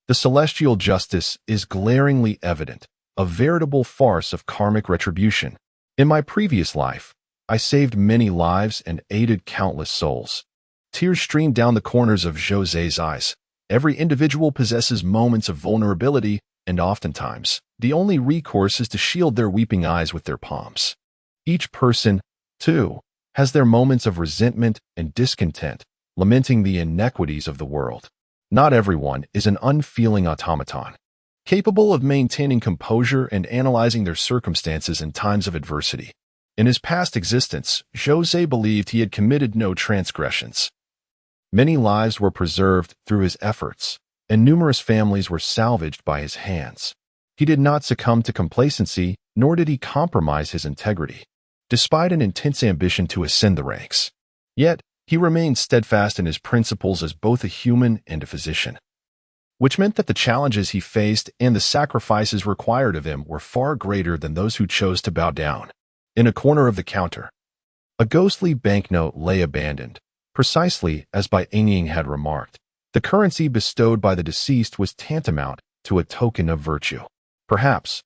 The celestial justice is glaringly evident, a veritable farce of karmic retribution. In my previous life, I saved many lives and aided countless souls. Tears streamed down the corners of Zhou Ze's eyes. Every individual possesses moments of vulnerability, and oftentimes, the only recourse is to shield their weeping eyes with their palms. Each person, too, has their moments of resentment and discontent, lamenting the inequities of the world. Not everyone is an unfeeling automaton, capable of maintaining composure and analyzing their circumstances in times of adversity. In his past existence, Zhou Ze believed he had committed no transgressions. Many lives were preserved through his efforts, and numerous families were salvaged by his hands. He did not succumb to complacency, nor did he compromise his integrity, despite an intense ambition to ascend the ranks. Yet, he remained steadfast in his principles as both a human and a physician, which meant that the challenges he faced and the sacrifices required of him were far greater than those who chose to bow down. In a corner of the counter, a ghostly banknote lay abandoned, precisely as Bai Yingying had remarked. The currency bestowed by the deceased was tantamount to a token of virtue. Perhaps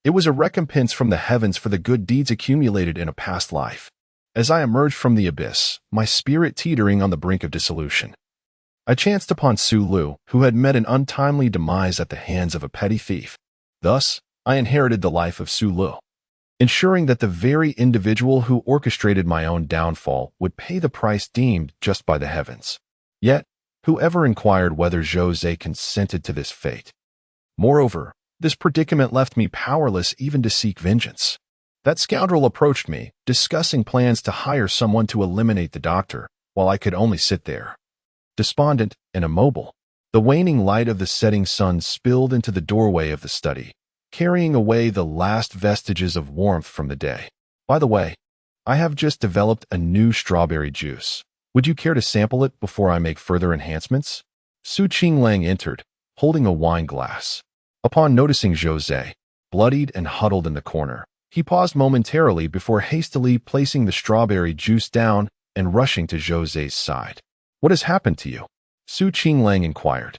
it was a recompense from the heavens for the good deeds accumulated in a past life. As I emerged from the abyss, my spirit teetering on the brink of dissolution, I chanced upon Su Lu, who had met an untimely demise at the hands of a petty thief. Thus, I inherited the life of Su Lu, ensuring that the very individual who orchestrated my own downfall would pay the price deemed just by the heavens. Yet, whoever inquired whether Zhou Ze consented to this fate? Moreover, this predicament left me powerless even to seek vengeance. That scoundrel approached me, discussing plans to hire someone to eliminate the doctor, while I could only sit there, despondent and immobile. The waning light of the setting sun spilled into the doorway of the study, carrying away the last vestiges of warmth from the day. By the way, I have just developed a new strawberry juice. Would you care to sample it before I make further enhancements? Qinglang entered, holding a wine glass. Upon noticing Zhou Ze, bloodied and huddled in the corner, he paused momentarily before hastily placing the strawberry juice down and rushing to Zhou Ze's side. What has happened to you? Qinglang inquired.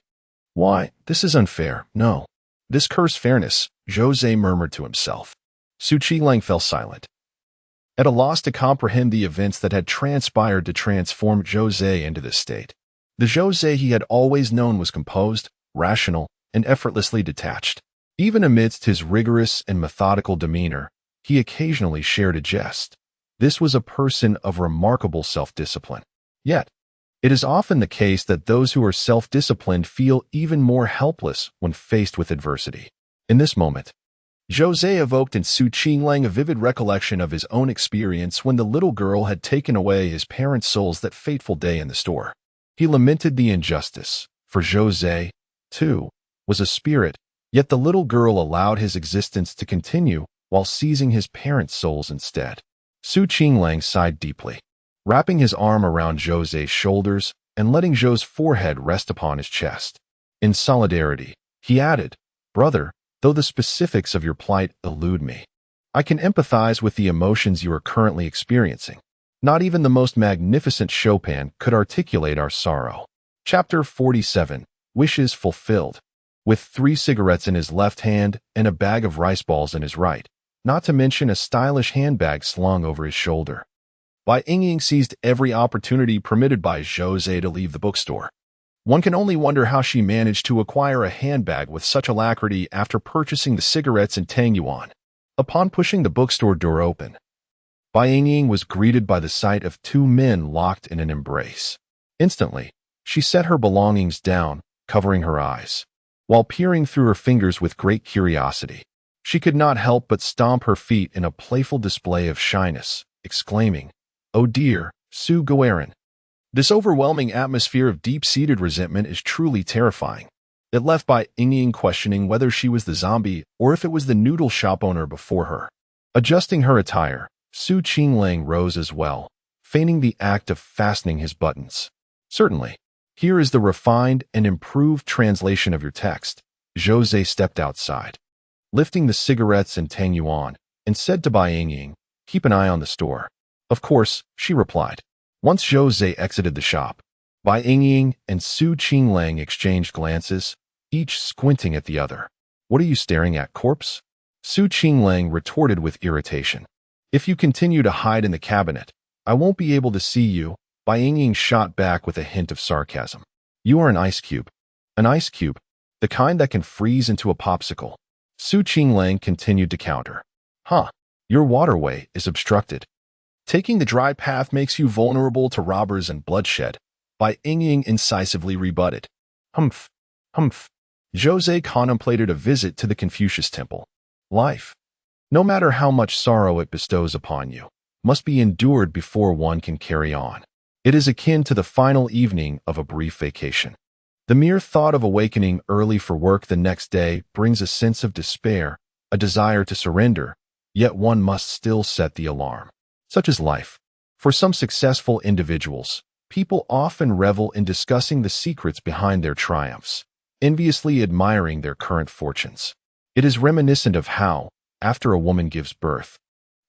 Why, this is unfair. No. This cursed fairness, Zhou Ze murmured to himself. Qinglang fell silent, at a loss to comprehend the events that had transpired to transform Zhou Ze into this state. The Zhou Ze he had always known was composed, rational, and effortlessly detached. Even amidst his rigorous and methodical demeanor, he occasionally shared a jest. This was a person of remarkable self-discipline. Yet, it is often the case that those who are self-disciplined feel even more helpless when faced with adversity. In this moment, Zhou Ze evoked in Qinglang a vivid recollection of his own experience when the little girl had taken away his parents' souls that fateful day in the store. He lamented the injustice, for Zhou Ze, too, was a spirit, yet the little girl allowed his existence to continue while seizing his parents' souls instead. Qinglang sighed deeply, wrapping his arm around Zhou Ze's shoulders and letting Zhou's forehead rest upon his chest. In solidarity, he added, Brother, though the specifics of your plight elude me, I can empathize with the emotions you are currently experiencing. Not even the most magnificent Chopin could articulate our sorrow. Chapter 47, Wishes Fulfilled. With 3 cigarettes in his left hand and a bag of rice balls in his right, not to mention a stylish handbag slung over his shoulder, Bai Yingying seized every opportunity permitted by Zhou Ze to leave the bookstore. One can only wonder how she managed to acquire a handbag with such alacrity after purchasing the cigarettes in Tangyuan. Upon pushing the bookstore door open, Bai Yingying was greeted by the sight of 2 men locked in an embrace. Instantly, she set her belongings down, covering her eyes. While peering through her fingers with great curiosity, she could not help but stomp her feet in a playful display of shyness, exclaiming, Oh dear, Su Goeren. This overwhelming atmosphere of deep-seated resentment is truly terrifying. It left Bai Yingying questioning whether she was the zombie or if it was the noodle shop owner before her. Adjusting her attire, Qinglang rose as well, feigning the act of fastening his buttons. Certainly. Here is the refined and improved translation of your text. Zhou Ze stepped outside, lifting the cigarettes and Tangyuan, and said to Bai Yingying, Keep an eye on the store. Of course, she replied. Once Zhou Ze exited the shop, Bai Yingying and Qinglang exchanged glances, each squinting at the other. What are you staring at, corpse? Qinglang retorted with irritation. If you continue to hide in the cabinet, I won't be able to see you. Bai Yingying shot back with a hint of sarcasm. You are an ice cube. An ice cube, the kind that can freeze into a popsicle. Qinglang continued to counter. Huh, your waterway is obstructed. Taking the dry path makes you vulnerable to robbers and bloodshed, Bai Yingying incisively rebutted. Humph, humph. Zhou Ze contemplated a visit to the Confucius temple. Life, no matter how much sorrow it bestows upon you, must be endured before one can carry on. It is akin to the final evening of a brief vacation. The mere thought of awakening early for work the next day brings a sense of despair, a desire to surrender, yet one must still set the alarm. Such is life. For some successful individuals, people often revel in discussing the secrets behind their triumphs, enviously admiring their current fortunes. It is reminiscent of how, after a woman gives birth,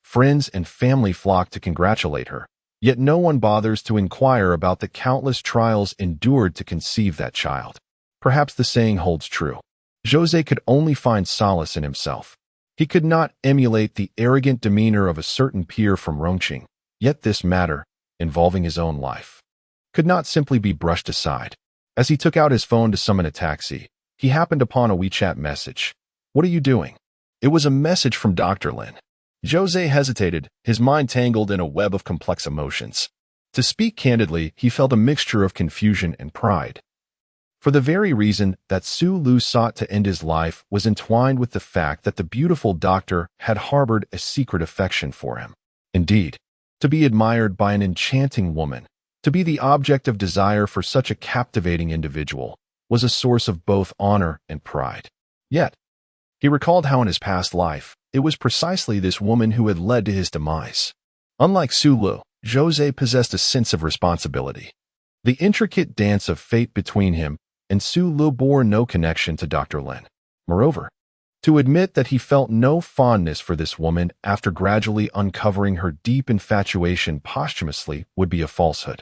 friends and family flock to congratulate her, yet no one bothers to inquire about the countless trials endured to conceive that child. Perhaps the saying holds true. Zhou Ze could only find solace in himself. He could not emulate the arrogant demeanor of a certain peer from Rongqing, yet this matter, involving his own life, could not simply be brushed aside. As he took out his phone to summon a taxi, he happened upon a WeChat message. What are you doing? It was a message from Dr. Lin. Zhou Ze hesitated, his mind tangled in a web of complex emotions. To speak candidly, he felt a mixture of confusion and pride. For the very reason that Su Lu sought to end his life was entwined with the fact that the beautiful doctor had harbored a secret affection for him. Indeed, to be admired by an enchanting woman, to be the object of desire for such a captivating individual, was a source of both honor and pride. Yet, he recalled how in his past life, it was precisely this woman who had led to his demise. Unlike Su Lu, Zhou Ze possessed a sense of responsibility. The intricate dance of fate between him and Su Lu bore no connection to Dr. Lin. Moreover, to admit that he felt no fondness for this woman after gradually uncovering her deep infatuation posthumously would be a falsehood.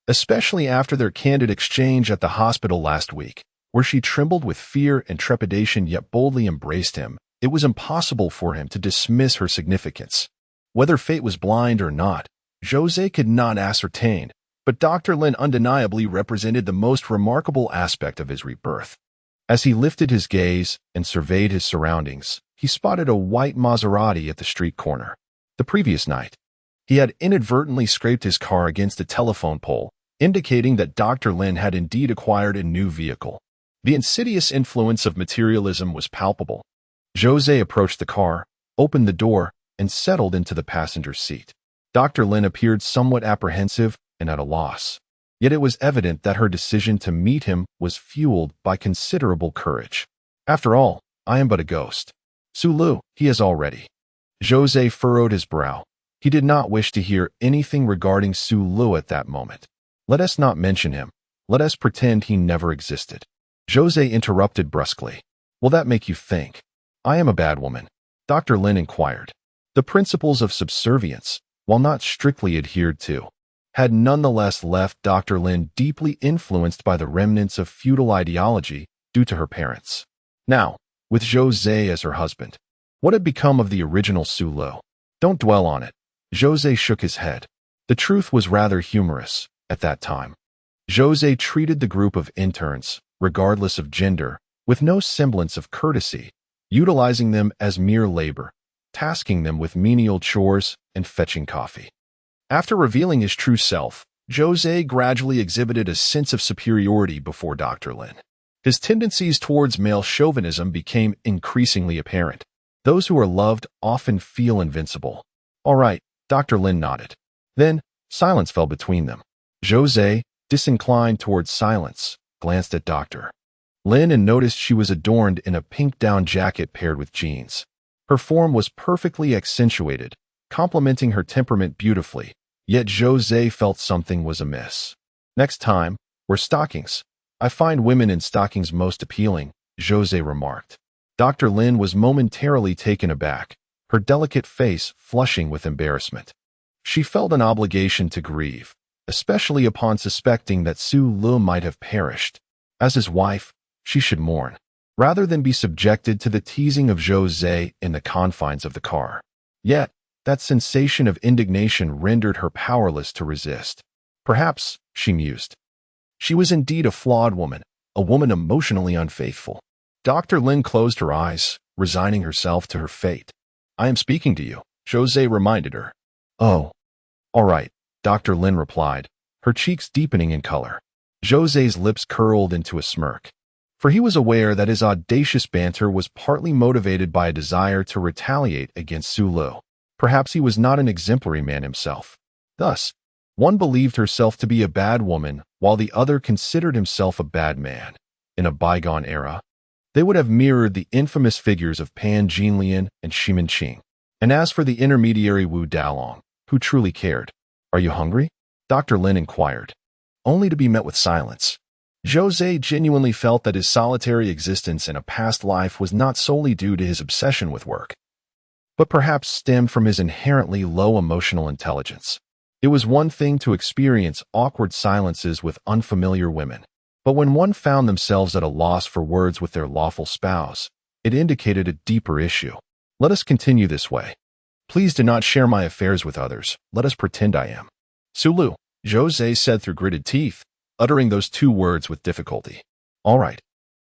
Especially after their candid exchange at the hospital last week, where she trembled with fear and trepidation yet boldly embraced him, it was impossible for him to dismiss her significance. Whether fate was blind or not, Zhou Ze could not ascertain, but Dr. Lin undeniably represented the most remarkable aspect of his rebirth. As he lifted his gaze and surveyed his surroundings, he spotted a white Maserati at the street corner. The previous night, he had inadvertently scraped his car against a telephone pole, indicating that Dr. Lin had indeed acquired a new vehicle. The insidious influence of materialism was palpable. Zhou Ze approached the car, opened the door, and settled into the passenger seat. Dr. Lin appeared somewhat apprehensive and at a loss. Yet it was evident that her decision to meet him was fueled by considerable courage. After all, I am but a ghost. Su Lu, he is already. Zhou Ze furrowed his brow. He did not wish to hear anything regarding Su Lu at that moment. Let us not mention him. Let us pretend he never existed. Zhou Ze interrupted brusquely. Will that make you think I am a bad woman? Dr. Lin inquired. The principles of subservience, while not strictly adhered to, had nonetheless left Dr. Lin deeply influenced by the remnants of feudal ideology due to her parents. Now, with Zhou Ze as her husband, what had become of the original Su Lu? Don't dwell on it. Zhou Ze shook his head. The truth was rather humorous at that time. Zhou Ze treated the group of interns, regardless of gender, with no semblance of courtesy, utilizing them as mere labor, tasking them with menial chores and fetching coffee. After revealing his true self, Zhou Ze gradually exhibited a sense of superiority before Dr. Lin. His tendencies towards male chauvinism became increasingly apparent. Those who are loved often feel invincible. All right, Dr. Lin nodded. Then, silence fell between them. Zhou Ze, disinclined towards silence, glanced at Dr. Lin and noticed she was adorned in a pink down jacket paired with jeans. Her form was perfectly accentuated, complementing her temperament beautifully, yet Zhou Ze felt something was amiss. Next time, wear stockings. I find women in stockings most appealing, Zhou Ze remarked. Dr. Lin was momentarily taken aback, her delicate face flushing with embarrassment. She felt an obligation to grieve, especially upon suspecting that Su Lu might have perished. As his wife, she should mourn, rather than be subjected to the teasing of Zhou Ze in the confines of the car. Yet, that sensation of indignation rendered her powerless to resist. Perhaps, she mused, she was indeed a flawed woman, a woman emotionally unfaithful. Dr. Lin closed her eyes, resigning herself to her fate. I am speaking to you, Zhou Ze reminded her. Oh, all right, Dr. Lin replied, her cheeks deepening in color. Zhou Ze's lips curled into a smirk, for he was aware that his audacious banter was partly motivated by a desire to retaliate against Su Lu. Perhaps he was not an exemplary man himself. Thus, one believed herself to be a bad woman, while the other considered himself a bad man. In a bygone era, they would have mirrored the infamous figures of Pan Jinlian and Shimin Qing. And as for the intermediary Wu Dalong, who truly cared? Are you hungry? Dr. Lin inquired, only to be met with silence. Zhou Ze genuinely felt that his solitary existence in a past life was not solely due to his obsession with work, but perhaps stemmed from his inherently low emotional intelligence. It was one thing to experience awkward silences with unfamiliar women, but when one found themselves at a loss for words with their lawful spouse, it indicated a deeper issue. Let us continue this way. Please do not share my affairs with others. Let us pretend I am Su Lu, Zhou Ze said through gritted teeth, uttering those two words with difficulty. All right.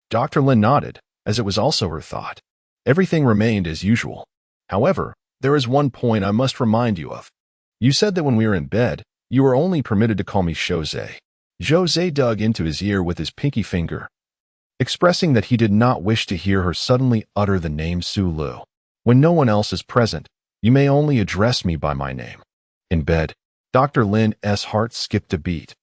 Dr. Lin nodded, as it was also her thought. Everything remained as usual. However, there is one point I must remind you of. You said that when we were in bed, you were only permitted to call me Zhou Ze. Zhou Ze dug into his ear with his pinky finger, expressing that he did not wish to hear her suddenly utter the name Su Lu. When no one else is present, you may only address me by my name. In bed, Dr. Lin's heart skipped a beat.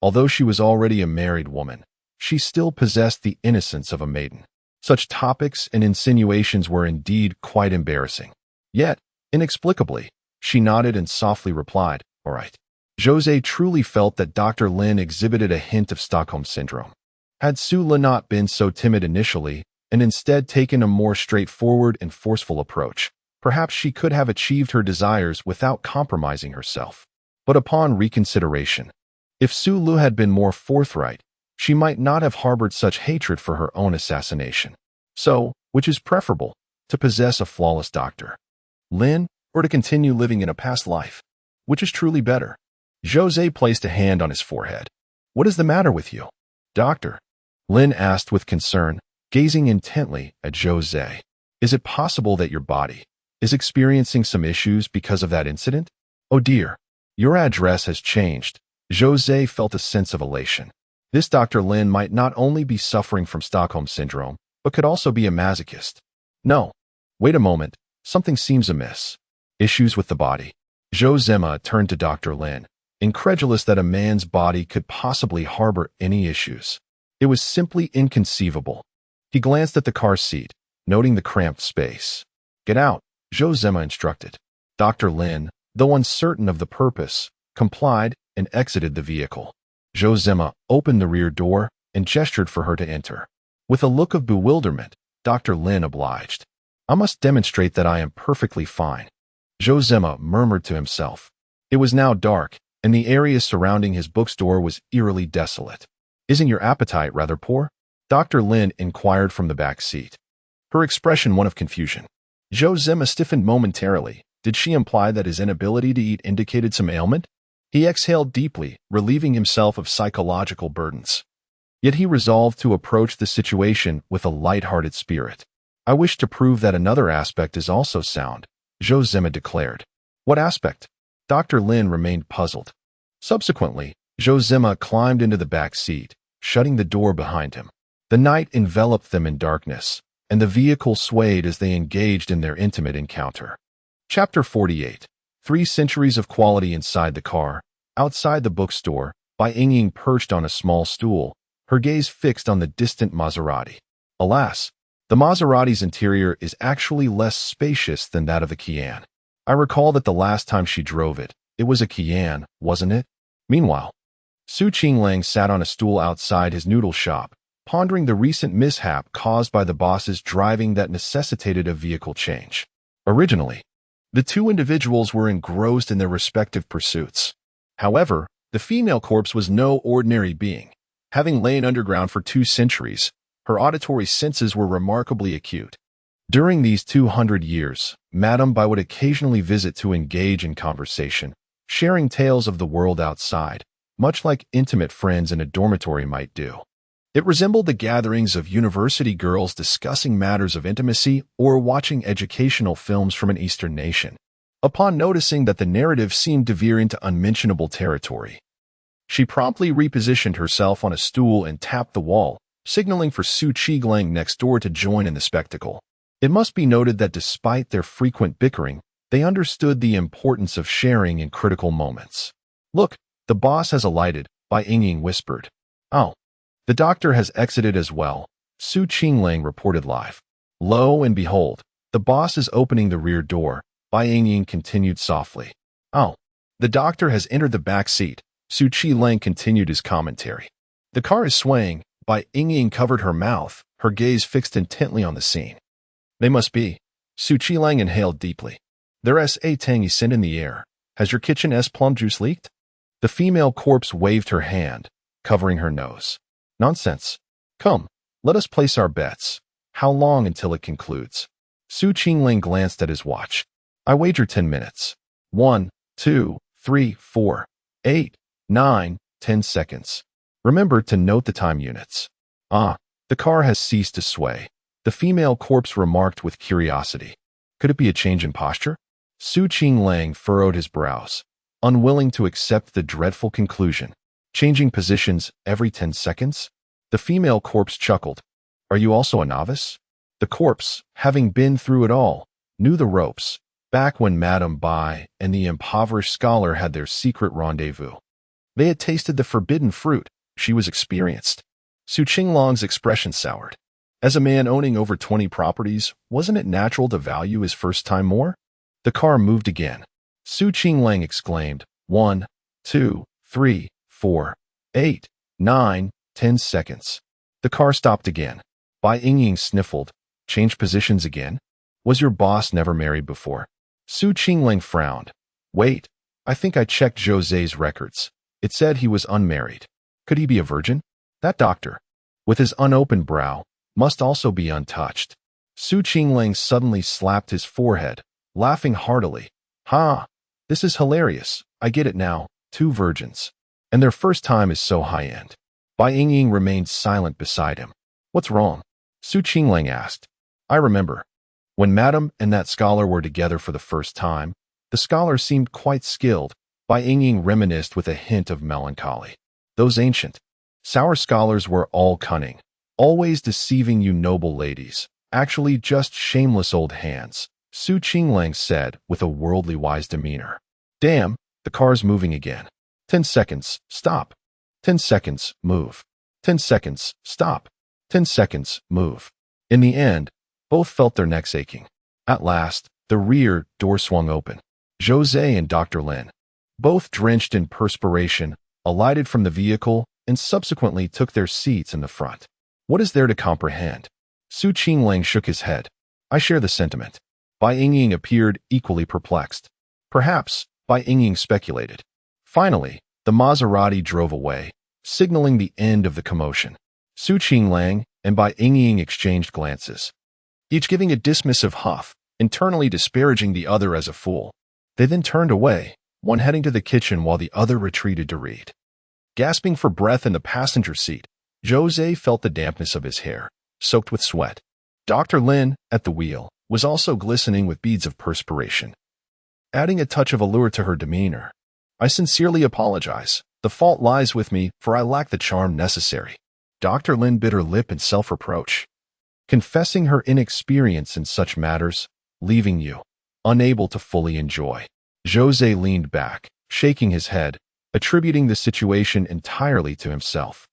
Although she was already a married woman, she still possessed the innocence of a maiden. Such topics and insinuations were indeed quite embarrassing. Yet, inexplicably, she nodded and softly replied, "All right." Zhou Ze truly felt that Dr. Lin exhibited a hint of Stockholm Syndrome. Had Su Le not been so timid initially, and instead taken a more straightforward and forceful approach, perhaps she could have achieved her desires without compromising herself. But upon reconsideration, if Su Le had been more forthright, she might not have harbored such hatred for her own assassination. So, which is preferable, to possess a flawless Dr. Lin, or to continue living in a past life? Which is truly better? Zhou Ze placed a hand on his forehead. "What is the matter with you, Doctor?" Lin asked with concern, gazing intently at Zhou Ze. "Is it possible that your body is experiencing some issues because of that incident?" "Oh dear, your address has changed." Zhou Ze felt a sense of elation. This Dr. Lin might not only be suffering from Stockholm Syndrome, but could also be a masochist. "No. Wait a moment. Something seems amiss." Issues with the body. Zhou Ze turned to Dr. Lin, incredulous that a man's body could possibly harbor any issues. It was simply inconceivable. He glanced at the car seat, noting the cramped space. "Get out," Zhou Ze instructed. Dr. Lin, though uncertain of the purpose, complied and exited the vehicle. Zhou Ze opened the rear door and gestured for her to enter. With a look of bewilderment, Dr. Lin obliged. "I must demonstrate that I am perfectly fine," Zhou Ze murmured to himself. It was now dark, and the area surrounding his bookstore was eerily desolate. "Isn't your appetite rather poor?" Dr. Lin inquired from the back seat, her expression one of confusion. Zhou Ze stiffened momentarily. Did she imply that his inability to eat indicated some ailment? He exhaled deeply, relieving himself of psychological burdens. Yet he resolved to approach the situation with a light-hearted spirit. "I wish to prove that another aspect is also sound," Zhou Ze declared. "What aspect?" Dr. Lin remained puzzled. Subsequently, Zhou Ze climbed into the back seat, shutting the door behind him. The night enveloped them in darkness, and the vehicle swayed as they engaged in their intimate encounter. Chapter 48. 3 centuries of quality inside the car. Outside the bookstore, Bai Yingying perched on a small stool, her gaze fixed on the distant Maserati. Alas, the Maserati's interior is actually less spacious than that of the Qian. I recall that the last time she drove it, it was a Qian, wasn't it? Meanwhile, Qinglang sat on a stool outside his noodle shop, pondering the recent mishap caused by the boss's driving that necessitated a vehicle change. Originally, the two individuals were engrossed in their respective pursuits. However, the female corpse was no ordinary being. Having lain underground for 2 centuries, her auditory senses were remarkably acute. During these 200 years, Madame Bai would occasionally visit to engage in conversation, sharing tales of the world outside, much like intimate friends in a dormitory might do. It resembled the gatherings of university girls discussing matters of intimacy or watching educational films from an Eastern nation. Upon noticing that the narrative seemed to veer into unmentionable territory, she promptly repositioned herself on a stool and tapped the wall, signaling for Qinglang next door to join in the spectacle. It must be noted that despite their frequent bickering, they understood the importance of sharing in critical moments. "Look, the boss has alighted," Bai Yingying whispered. "Oh. The doctor has exited as well," Qinglang reported live. "Lo and behold, the boss is opening the rear door," Bai Yingying continued softly. "Oh. The doctor has entered the back seat," Qinglang continued his commentary. "The car is swaying," Bai Yingying covered her mouth, her gaze fixed intently on the scene. "They must be." Qinglang inhaled deeply. "There's a tangy scent in the air. Has your kitchen's plum juice leaked?" The female corpse waved her hand, covering her nose. "Nonsense. Come, let us place our bets. How long until it concludes?" Qinglang glanced at his watch. "I wager 10 minutes. 1, 2, 3, 4, 8, 9, 10 seconds. Remember to note the time units." "Ah, the car has ceased to sway," the female corpse remarked with curiosity. "Could it be a change in posture?" Qinglang furrowed his brows, unwilling to accept the dreadful conclusion. "Changing positions every 10 seconds? The female corpse chuckled. "Are you also a novice?" The corpse, having been through it all, knew the ropes, back when Madame Bai and the impoverished scholar had their secret rendezvous. They had tasted the forbidden fruit. She was experienced. Qinglang's expression soured. As a man owning over 20 properties, wasn't it natural to value his first time more? The car moved again. Qinglang exclaimed, 1, 2, 3, 4, 8, 9, 10 seconds. The car stopped again. Bai Yingying sniffled. Changed positions again? Was your boss never married before? Qinglang frowned. Wait, I think I checked Zhou Ze's records. It said he was unmarried. Could he be a virgin? That doctor, with his unopened brow, must also be untouched. Qinglang suddenly slapped his forehead, laughing heartily. Ha! This is hilarious. I get it now. 2 virgins. And their first time is so high-end. Bai Yingying remained silent beside him. What's wrong? Qinglang asked. I remember. When Madame and that scholar were together for the first time, the scholar seemed quite skilled. Bai Yingying reminisced with a hint of melancholy. Those ancient, sour scholars were all cunning, always deceiving you noble ladies, actually just shameless old hands, Qinglang said with a worldly wise demeanor. Damn, the car's moving again. 10 seconds, stop. 10 seconds, move. 10 seconds, stop. 10 seconds, move. In the end, both felt their necks aching. At last, the rear door swung open. Zhou Ze and Dr. Lin, both drenched in perspiration, alighted from the vehicle and subsequently took their seats in the front. What is there to comprehend? Qinglang shook his head. I share the sentiment. Bai Yingying appeared equally perplexed. Perhaps, Bai Yingying speculated. Finally, the Maserati drove away, signaling the end of the commotion. Qinglang and Bai Yingying exchanged glances, each giving a dismissive huff, internally disparaging the other as a fool. They then turned away, one heading to the kitchen while the other retreated to read. Gasping for breath in the passenger seat, Zhou Ze felt the dampness of his hair, soaked with sweat. Dr. Lin, at the wheel, was also glistening with beads of perspiration, adding a touch of allure to her demeanor. I sincerely apologize. The fault lies with me, for I lack the charm necessary. Dr. Lin bit her lip in self-reproach, confessing her inexperience in such matters, leaving you unable to fully enjoy. Zhou Ze leaned back, shaking his head, attributing the situation entirely to himself.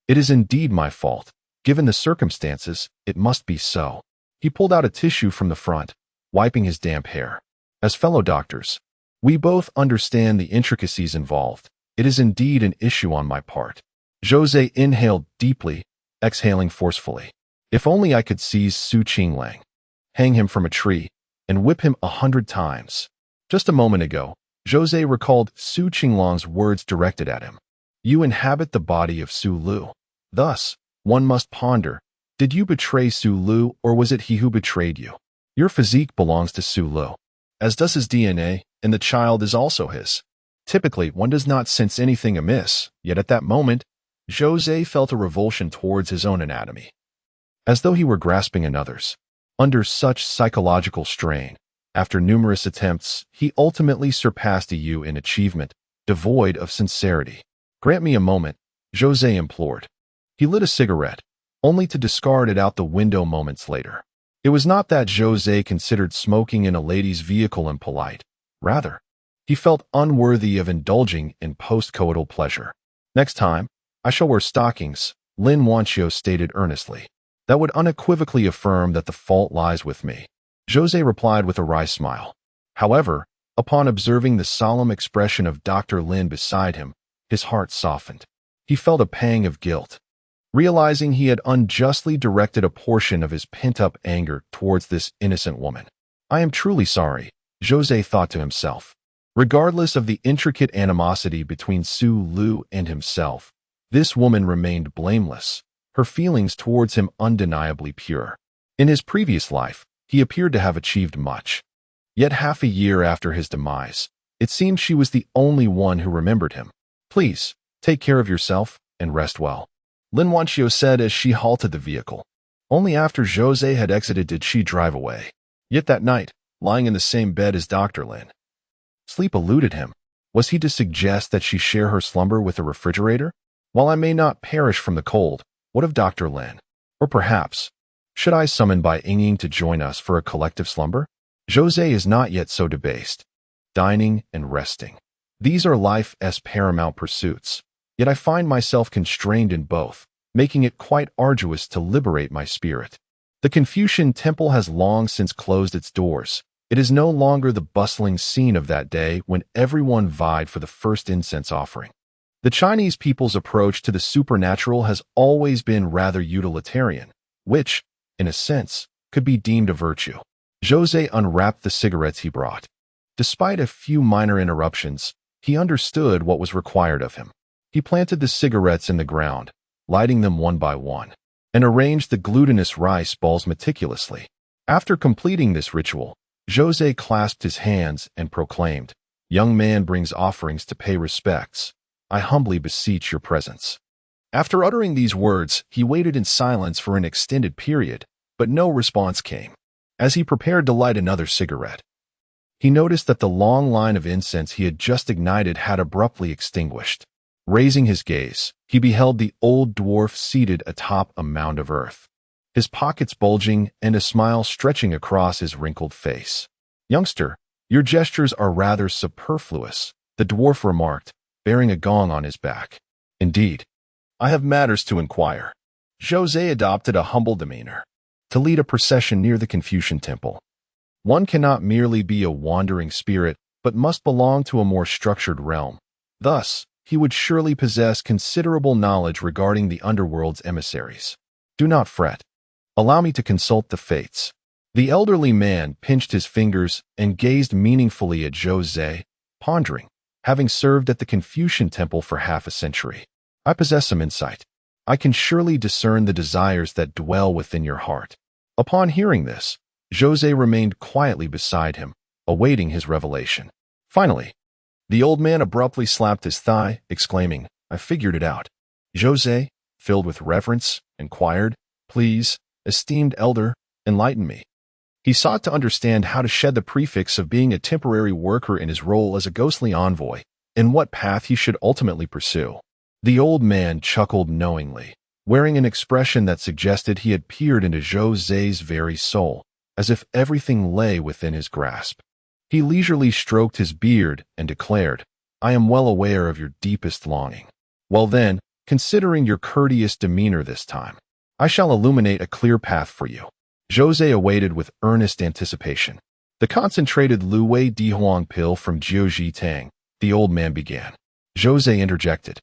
It is indeed my fault. Given the circumstances, it must be so. He pulled out a tissue from the front, wiping his damp hair. As fellow doctors, we both understand the intricacies involved. It is indeed an issue on my part. Zhou Ze inhaled deeply, exhaling forcefully. If only I could seize Qinglang, hang him from a tree, and whip him 100 times. Just a moment ago, Zhou Ze recalled Qinglang's words directed at him. You inhabit the body of Su Lu. Thus, one must ponder, did you betray Su Lu or was it he who betrayed you? Your physique belongs to Su Lu, as does his DNA, and the child is also his. Typically, one does not sense anything amiss, yet at that moment, Zhou Ze felt a revulsion towards his own anatomy, as though he were grasping another's. Under such psychological strain, after numerous attempts, he ultimately surpassed you in achievement, devoid of sincerity. Grant me a moment, Zhou Ze implored. He lit a cigarette, only to discard it out the window moments later. It was not that Zhou Ze considered smoking in a lady's vehicle impolite. Rather, he felt unworthy of indulging in post-coital pleasure. Next time, I shall wear stockings, Lin Chuan stated earnestly. That would unequivocally affirm that the fault lies with me. Zhou Ze replied with a wry smile. However, upon observing the solemn expression of Dr. Lin beside him, his heart softened. He felt a pang of guilt, realizing he had unjustly directed a portion of his pent-up anger towards this innocent woman. I am truly sorry, Zhou Ze thought to himself. Regardless of the intricate animosity between Su Lu and himself, this woman remained blameless, her feelings towards him undeniably pure. In his previous life, he appeared to have achieved much. Yet half a year after his demise, it seemed she was the only one who remembered him. Please, take care of yourself and rest well, Lin Chuan said as she halted the vehicle. Only after Zhou Ze had exited did she drive away. Yet that night, lying in the same bed as Dr. Lin, sleep eluded him. Was he to suggest that she share her slumber with the refrigerator? While I may not perish from the cold, what of Dr. Lin? Or perhaps, should I summon Bai Yingying to join us for a collective slumber? Zhou Ze is not yet so debased. Dining and resting. These are life's paramount pursuits. Yet I find myself constrained in both. making it quite arduous to liberate my spirit. The Confucian temple has long since closed its doors. It is no longer the bustling scene of that day when everyone vied for the first incense offering. The Chinese people's approach to the supernatural has always been rather utilitarian, which, in a sense, could be deemed a virtue. Zhou Ze unwrapped the cigarettes he brought. Despite a few minor interruptions, he understood what was required of him. He planted the cigarettes in the ground, lighting them one by one, and arranged the glutinous rice balls meticulously. After completing this ritual, Zhou Ze clasped his hands and proclaimed, "Young man brings offerings to pay respects. I humbly beseech your presence." After uttering these words, he waited in silence for an extended period, but no response came. As he prepared to light another cigarette, he noticed that the long line of incense he had just ignited had abruptly extinguished. Raising his gaze, he beheld the old dwarf seated atop a mound of earth, his pockets bulging and a smile stretching across his wrinkled face. "Youngster, your gestures are rather superfluous," the dwarf remarked, bearing a gong on his back. "Indeed, I have matters to inquire." Zhou Ze adopted a humble demeanor. To lead a procession near the Confucian temple, one cannot merely be a wandering spirit, but must belong to a more structured realm. Thus, he would surely possess considerable knowledge regarding the underworld's emissaries. "Do not fret. Allow me to consult the fates." The elderly man pinched his fingers and gazed meaningfully at Zhou Ze, pondering, having served at the Confucian temple for half a century. "I possess some insight. I can surely discern the desires that dwell within your heart." Upon hearing this, Zhou Ze remained quietly beside him, awaiting his revelation. Finally, the old man abruptly slapped his thigh, exclaiming, "I figured it out." Zhou Ze, filled with reverence, inquired, "Please, esteemed elder, enlighten me." He sought to understand how to shed the prefix of being a temporary worker in his role as a ghostly envoy, and what path he should ultimately pursue. The old man chuckled knowingly, wearing an expression that suggested he had peered into Zhou Ze's very soul, as if everything lay within his grasp. He leisurely stroked his beard and declared, "I am well aware of your deepest longing. Well then, considering your courteous demeanor this time, I shall illuminate a clear path for you." Zhou Ze awaited with earnest anticipation. "The concentrated Lu Wei Dihuang pill from Jiu Ji Tang," the old man began. Zhou Ze interjected,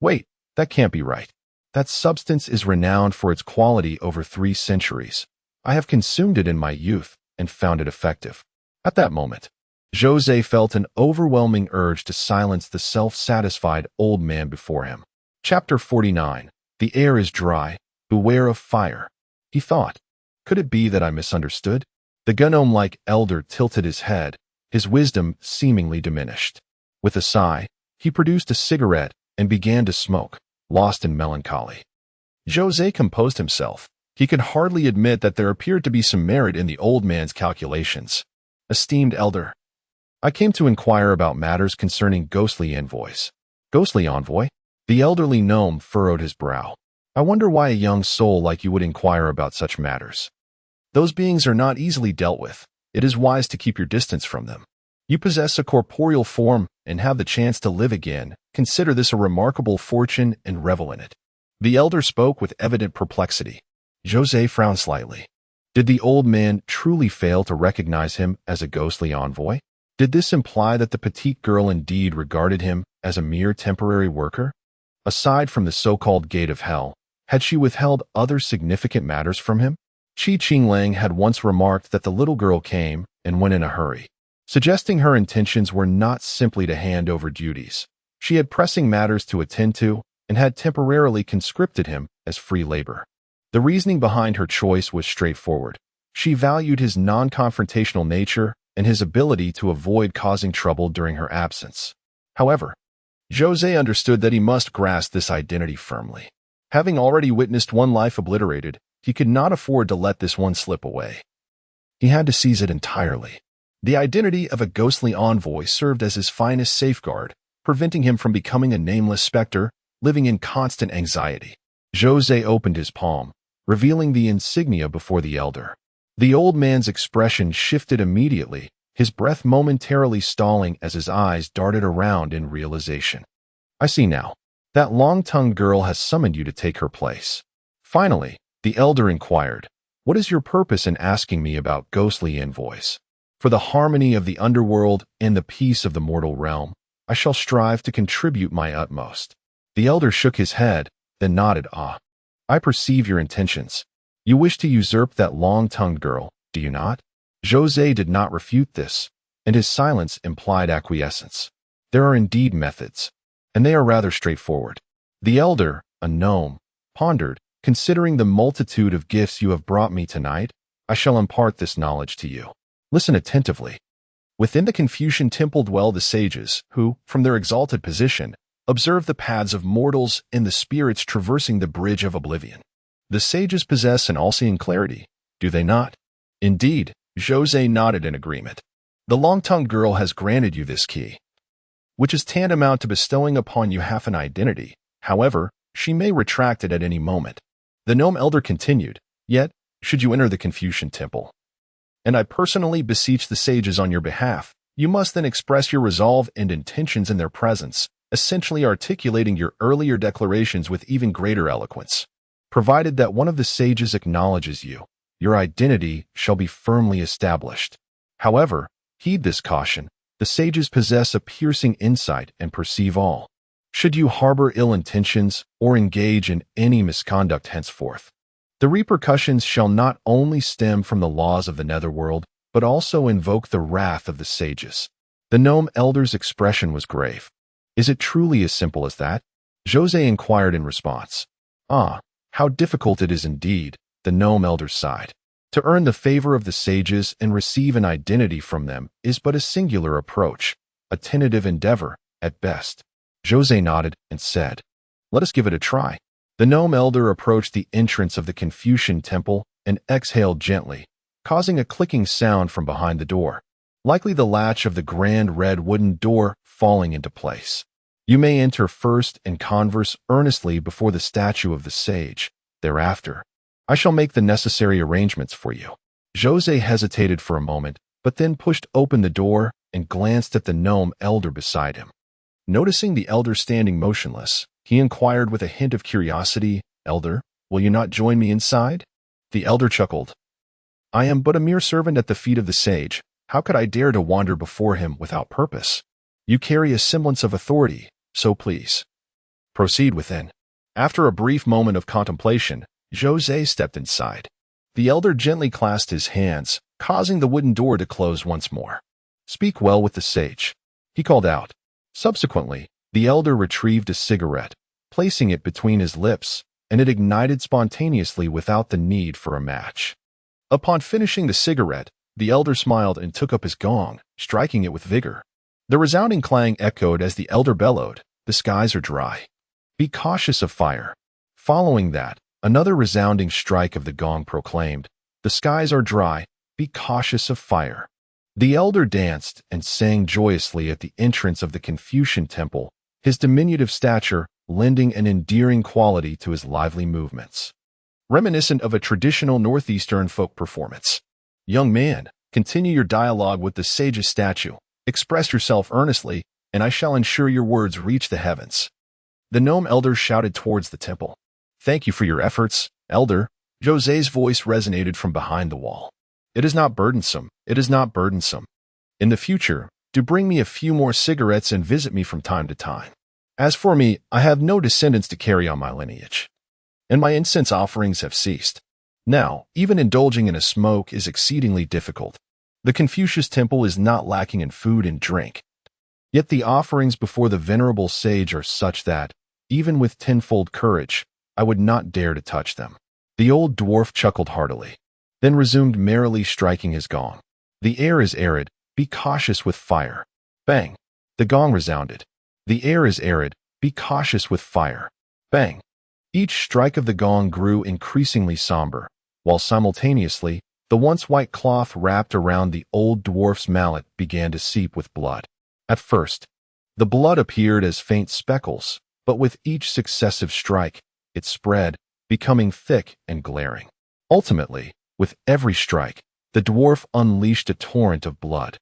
"Wait, that can't be right. That substance is renowned for its quality over 3 centuries. I have consumed it in my youth and found it effective." At that moment, Zhou Ze felt an overwhelming urge to silence the self-satisfied old man before him. Chapter 49. The air is dry. Beware of fire. He thought, "Could it be that I misunderstood?" The gnome-like elder tilted his head, his wisdom seemingly diminished. With a sigh, he produced a cigarette and began to smoke, lost in melancholy. Zhou Ze composed himself. He could hardly admit that there appeared to be some merit in the old man's calculations. "Esteemed elder, I came to inquire about matters concerning ghostly envoys." "Ghostly envoy?" The elderly gnome furrowed his brow. "I wonder why a young soul like you would inquire about such matters. Those beings are not easily dealt with. It is wise to keep your distance from them. You possess a corporeal form and have the chance to live again. Consider this a remarkable fortune and revel in it." The elder spoke with evident perplexity. Zhou Ze frowned slightly. Did the old man truly fail to recognize him as a ghostly envoy? Did this imply that the petite girl indeed regarded him as a mere temporary worker? Aside from the so-called gate of hell, had she withheld other significant matters from him? Qinglang had once remarked that the little girl came and went in a hurry, suggesting her intentions were not simply to hand over duties. She had pressing matters to attend to and had temporarily conscripted him as free labor. The reasoning behind her choice was straightforward. She valued his non-confrontational nature and his ability to avoid causing trouble during her absence. However, Zhou Ze understood that he must grasp this identity firmly. Having already witnessed one life obliterated, he could not afford to let this one slip away. He had to seize it entirely. The identity of a ghostly envoy served as his finest safeguard, preventing him from becoming a nameless specter, living in constant anxiety. Zhou Ze opened his palm, revealing the insignia before the elder. The old man's expression shifted immediately, his breath momentarily stalling as his eyes darted around in realization. "I see now. That long-tongued girl has summoned you to take her place. Finally, the elder inquired, "What is your purpose in asking me about ghostly envoys? For the harmony of the underworld and the peace of the mortal realm, I shall strive to contribute my utmost." The elder shook his head, then nodded. "Ah, I perceive your intentions. You wish to usurp that long-tongued girl, do you not?" Zhou Ze did not refute this, and his silence implied acquiescence. "There are indeed methods, and they are rather straightforward." The elder, a gnome, pondered, "Considering the multitude of gifts you have brought me tonight, I shall impart this knowledge to you. Listen attentively. Within the Confucian temple dwell the sages, who, from their exalted position, observe the paths of mortals and the spirits traversing the bridge of oblivion. The sages possess an all-seeing clarity, do they not?" "Indeed," Zhou Ze nodded in agreement. "The long-tongued girl has granted you this key, which is tantamount to bestowing upon you half an identity. However, she may retract it at any moment." The gnome elder continued, "Yet, should you enter the Confucian temple, and I personally beseech the sages on your behalf, you must then express your resolve and intentions in their presence, essentially articulating your earlier declarations with even greater eloquence. Provided that one of the sages acknowledges you, your identity shall be firmly established. However, heed this caution. The sages possess a piercing insight and perceive all. Should you harbor ill intentions or engage in any misconduct henceforth, the repercussions shall not only stem from the laws of the netherworld, but also invoke the wrath of the sages." The gnome elder's expression was grave. "Is it truly as simple as that?" Zhou Ze inquired in response. "Ah, how difficult it is indeed," the gnome elder sighed. "To earn the favor of the sages and receive an identity from them is but a singular approach, a tentative endeavor, at best." Zhou Ze nodded and said, "Let us give it a try." The gnome elder approached the entrance of the Confucian temple and exhaled gently, causing a clicking sound from behind the door, likely the latch of the grand red wooden door falling into place. "You may enter first and converse earnestly before the statue of the sage. Thereafter, I shall make the necessary arrangements for you." Zhou Ze hesitated for a moment, but then pushed open the door and glanced at the gnome elder beside him. Noticing the elder standing motionless, he inquired with a hint of curiosity, "Elder, will you not join me inside?" The elder chuckled. "I am but a mere servant at the feet of the sage. How could I dare to wander before him without purpose? You carry a semblance of authority, so please proceed within." After a brief moment of contemplation, Zhou Ze stepped inside. The elder gently clasped his hands, causing the wooden door to close once more. "Speak well with the sage," he called out. Subsequently, the elder retrieved a cigarette, placing it between his lips, and it ignited spontaneously without the need for a match. Upon finishing the cigarette, the elder smiled and took up his gong, striking it with vigor. The resounding clang echoed as the elder bellowed, "The skies are dry. Be cautious of fire." Following that, another resounding strike of the gong proclaimed, "The skies are dry. Be cautious of fire." The elder danced and sang joyously at the entrance of the Confucian temple, his diminutive stature lending an endearing quality to his lively movements, reminiscent of a traditional northeastern folk performance. "Young man, continue your dialogue with the sage's statue. Express yourself earnestly, and I shall ensure your words reach the heavens." The gnome elder shouted towards the temple. "Thank you for your efforts, elder." Zhou Ze's voice resonated from behind the wall. "It is not burdensome. It is not burdensome. In the future, do bring me a few more cigarettes and visit me from time to time. As for me, I have no descendants to carry on my lineage, and my incense offerings have ceased. Now, even indulging in a smoke is exceedingly difficult. The Confucius temple is not lacking in food and drink. Yet the offerings before the venerable sage are such that, even with tenfold courage, I would not dare to touch them." The old dwarf chuckled heartily, then resumed merrily striking his gong. "The air is arid. Be cautious with fire." Bang! The gong resounded. "The air is arid. Be cautious with fire." Bang! Each strike of the gong grew increasingly somber, while simultaneously, the once white cloth wrapped around the old dwarf's mallet began to seep with blood. At first, the blood appeared as faint speckles, but with each successive strike, it spread, becoming thick and glaring. Ultimately, with every strike, the dwarf unleashed a torrent of blood.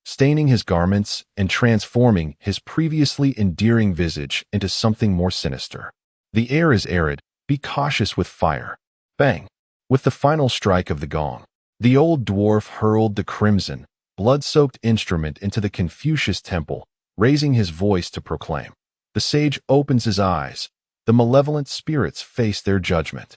staining his garments and transforming his previously endearing visage into something more sinister. The air is arid. Be cautious with fire. Bang! With the final strike of the gong, the old dwarf hurled the crimson, blood-soaked instrument into the Confucius temple, raising his voice to proclaim. The sage opens his eyes. The malevolent spirits face their judgment.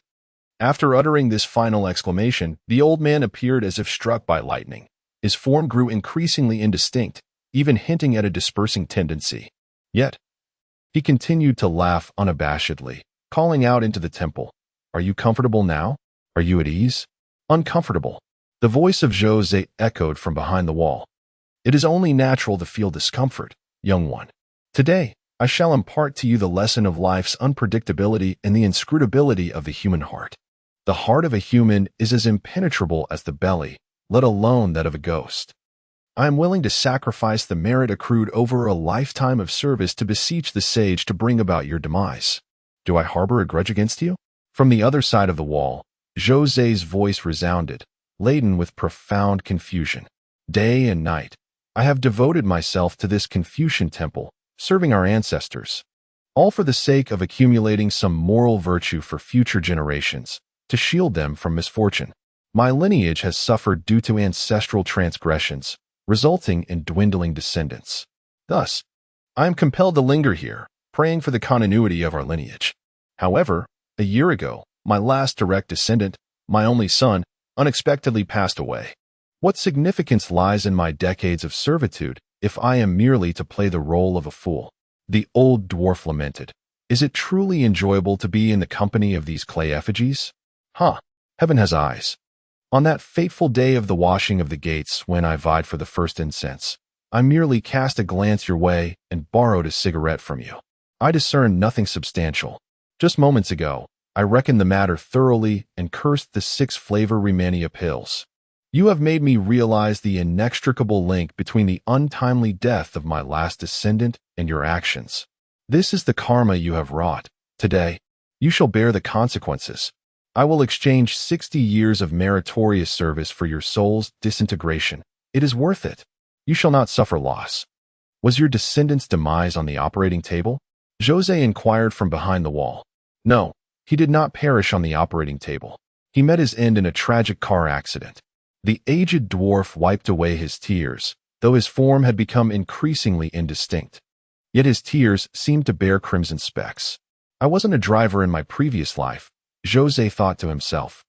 After uttering this final exclamation, the old man appeared as if struck by lightning. His form grew increasingly indistinct, even hinting at a dispersing tendency. Yet, he continued to laugh unabashedly, calling out into the temple, "Are you comfortable now? Are you at ease?" "Uncomfortable." The voice of Zhou Ze echoed from behind the wall. "It is only natural to feel discomfort, young one. Today, I shall impart to you the lesson of life's unpredictability and the inscrutability of the human heart. The heart of a human is as impenetrable as the belly, let alone that of a ghost. I am willing to sacrifice the merit accrued over a lifetime of service to beseech the sage to bring about your demise. Do I harbor a grudge against you?" From the other side of the wall, Zhou Ze's voice resounded, laden with profound confusion. "Day and night, I have devoted myself to this Confucian temple, serving our ancestors, all for the sake of accumulating some moral virtue for future generations, to shield them from misfortune. My lineage has suffered due to ancestral transgressions, resulting in dwindling descendants. Thus, I am compelled to linger here, praying for the continuity of our lineage. However, a year ago, my last direct descendant, my only son, unexpectedly passed away. What significance lies in my decades of servitude if I am merely to play the role of a fool?" The old dwarf lamented. "Is it truly enjoyable to be in the company of these clay effigies? Heaven has eyes. On that fateful day of the washing of the gates, when I vied for the first incense, I merely cast a glance your way and borrowed a cigarette from you. I discerned nothing substantial. Just moments ago, I reckoned the matter thoroughly and cursed the 6 flavor Remania pills. You have made me realize the inextricable link between the untimely death of my last descendant and your actions. This is the karma you have wrought. Today, you shall bear the consequences. I will exchange 60 years of meritorious service for your soul's disintegration. It is worth it. You shall not suffer loss." "Was your descendant's demise on the operating table?" Zhou Ze inquired from behind the wall. "No, he did not perish on the operating table. He met his end in a tragic car accident." The aged dwarf wiped away his tears, though his form had become increasingly indistinct. Yet his tears seemed to bear crimson specks. "I wasn't a driver in my previous life," Zhou Ze thought to himself,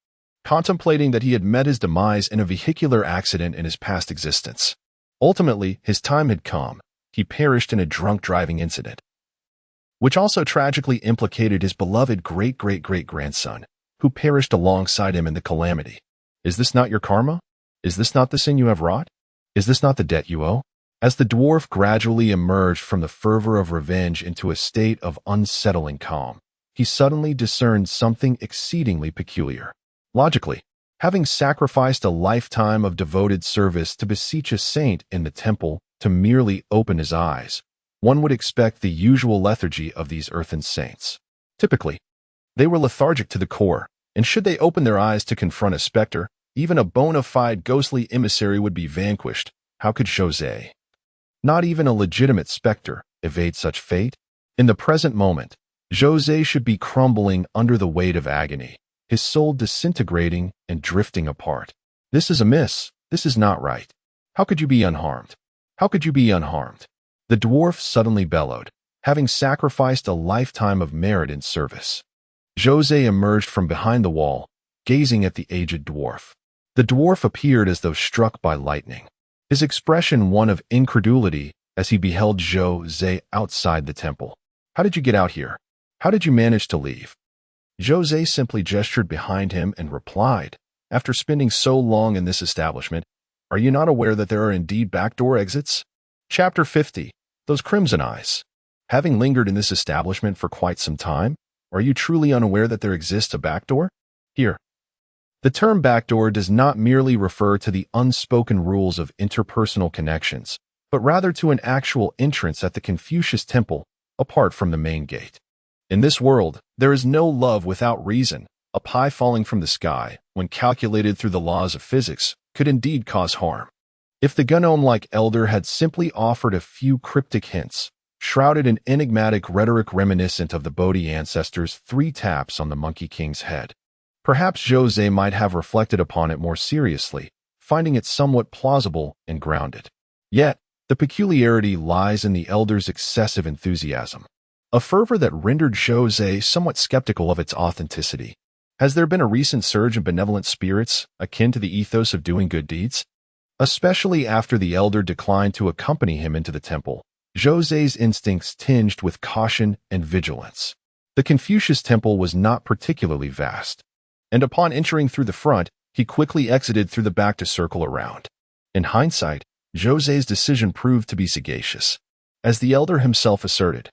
contemplating that he had met his demise in a vehicular accident in his past existence. Ultimately, his time had come. He perished in a drunk driving incident, which also tragically implicated his beloved great-great-great-grandson, who perished alongside him in the calamity. Is this not your karma? Is this not the sin you have wrought? Is this not the debt you owe? As the dwarf gradually emerged from the fervor of revenge into a state of unsettling calm, he suddenly discerned something exceedingly peculiar. Logically, having sacrificed a lifetime of devoted service to beseech a saint in the temple to merely open his eyes, one would expect the usual lethargy of these earthen saints. Typically, they were lethargic to the core, and should they open their eyes to confront a specter, even a bona fide ghostly emissary would be vanquished. How could Zhou Ze, not even a legitimate specter, evade such fate? In the present moment, Zhou Ze should be crumbling under the weight of agony, his soul disintegrating and drifting apart. This is amiss. This is not right. How could you be unharmed? How could you be unharmed? The dwarf suddenly bellowed, having sacrificed a lifetime of merit in service. Zhou Ze emerged from behind the wall, gazing at the aged dwarf. The dwarf appeared as though struck by lightning, his expression one of incredulity as he beheld Zhou Ze outside the temple. "How did you get out here? How did you manage to leave?" Zhou Ze simply gestured behind him and replied, "After spending so long in this establishment, are you not aware that there are indeed backdoor exits?" Chapter 50. Those Crimson Eyes. Having lingered in this establishment for quite some time, are you truly unaware that there exists a backdoor? Here. The term backdoor does not merely refer to the unspoken rules of interpersonal connections, but rather to an actual entrance at the Confucius temple, apart from the main gate. In this world, there is no love without reason. A pie falling from the sky, when calculated through the laws of physics, could indeed cause harm. If the gnome-like elder had simply offered a few cryptic hints, shrouded in enigmatic rhetoric reminiscent of the Bodhi ancestors' 3 taps on the Monkey King's head, perhaps Zhou Ze might have reflected upon it more seriously, finding it somewhat plausible and grounded. Yet, the peculiarity lies in the elder's excessive enthusiasm, a fervor that rendered Zhou Ze somewhat skeptical of its authenticity. Has there been a recent surge in benevolent spirits, akin to the ethos of doing good deeds? Especially after the elder declined to accompany him into the temple, Zhou Ze's instincts tinged with caution and vigilance. The Confucius temple was not particularly vast, and upon entering through the front, he quickly exited through the back to circle around. In hindsight, Zhou Ze's decision proved to be sagacious. As the elder himself asserted,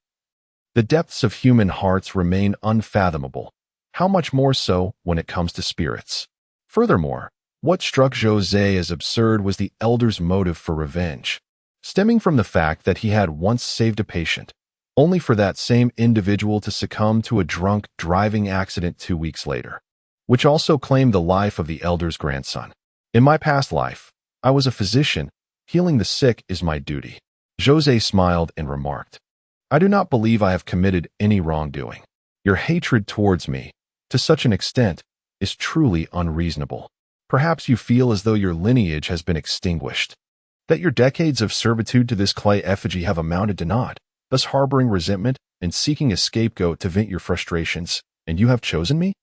the depths of human hearts remain unfathomable, how much more so when it comes to spirits. Furthermore, what struck Zhou Ze as absurd was the elder's motive for revenge, stemming from the fact that he had once saved a patient, only for that same individual to succumb to a drunk driving accident 2 weeks later, which also claimed the life of the elder's grandson. In my past life, I was a physician. Healing the sick is my duty. Zhou Ze smiled and remarked, I do not believe I have committed any wrongdoing. Your hatred towards me, to such an extent, is truly unreasonable. Perhaps you feel as though your lineage has been extinguished, that your decades of servitude to this clay effigy have amounted to naught, thus harboring resentment and seeking a scapegoat to vent your frustrations, and you have chosen me?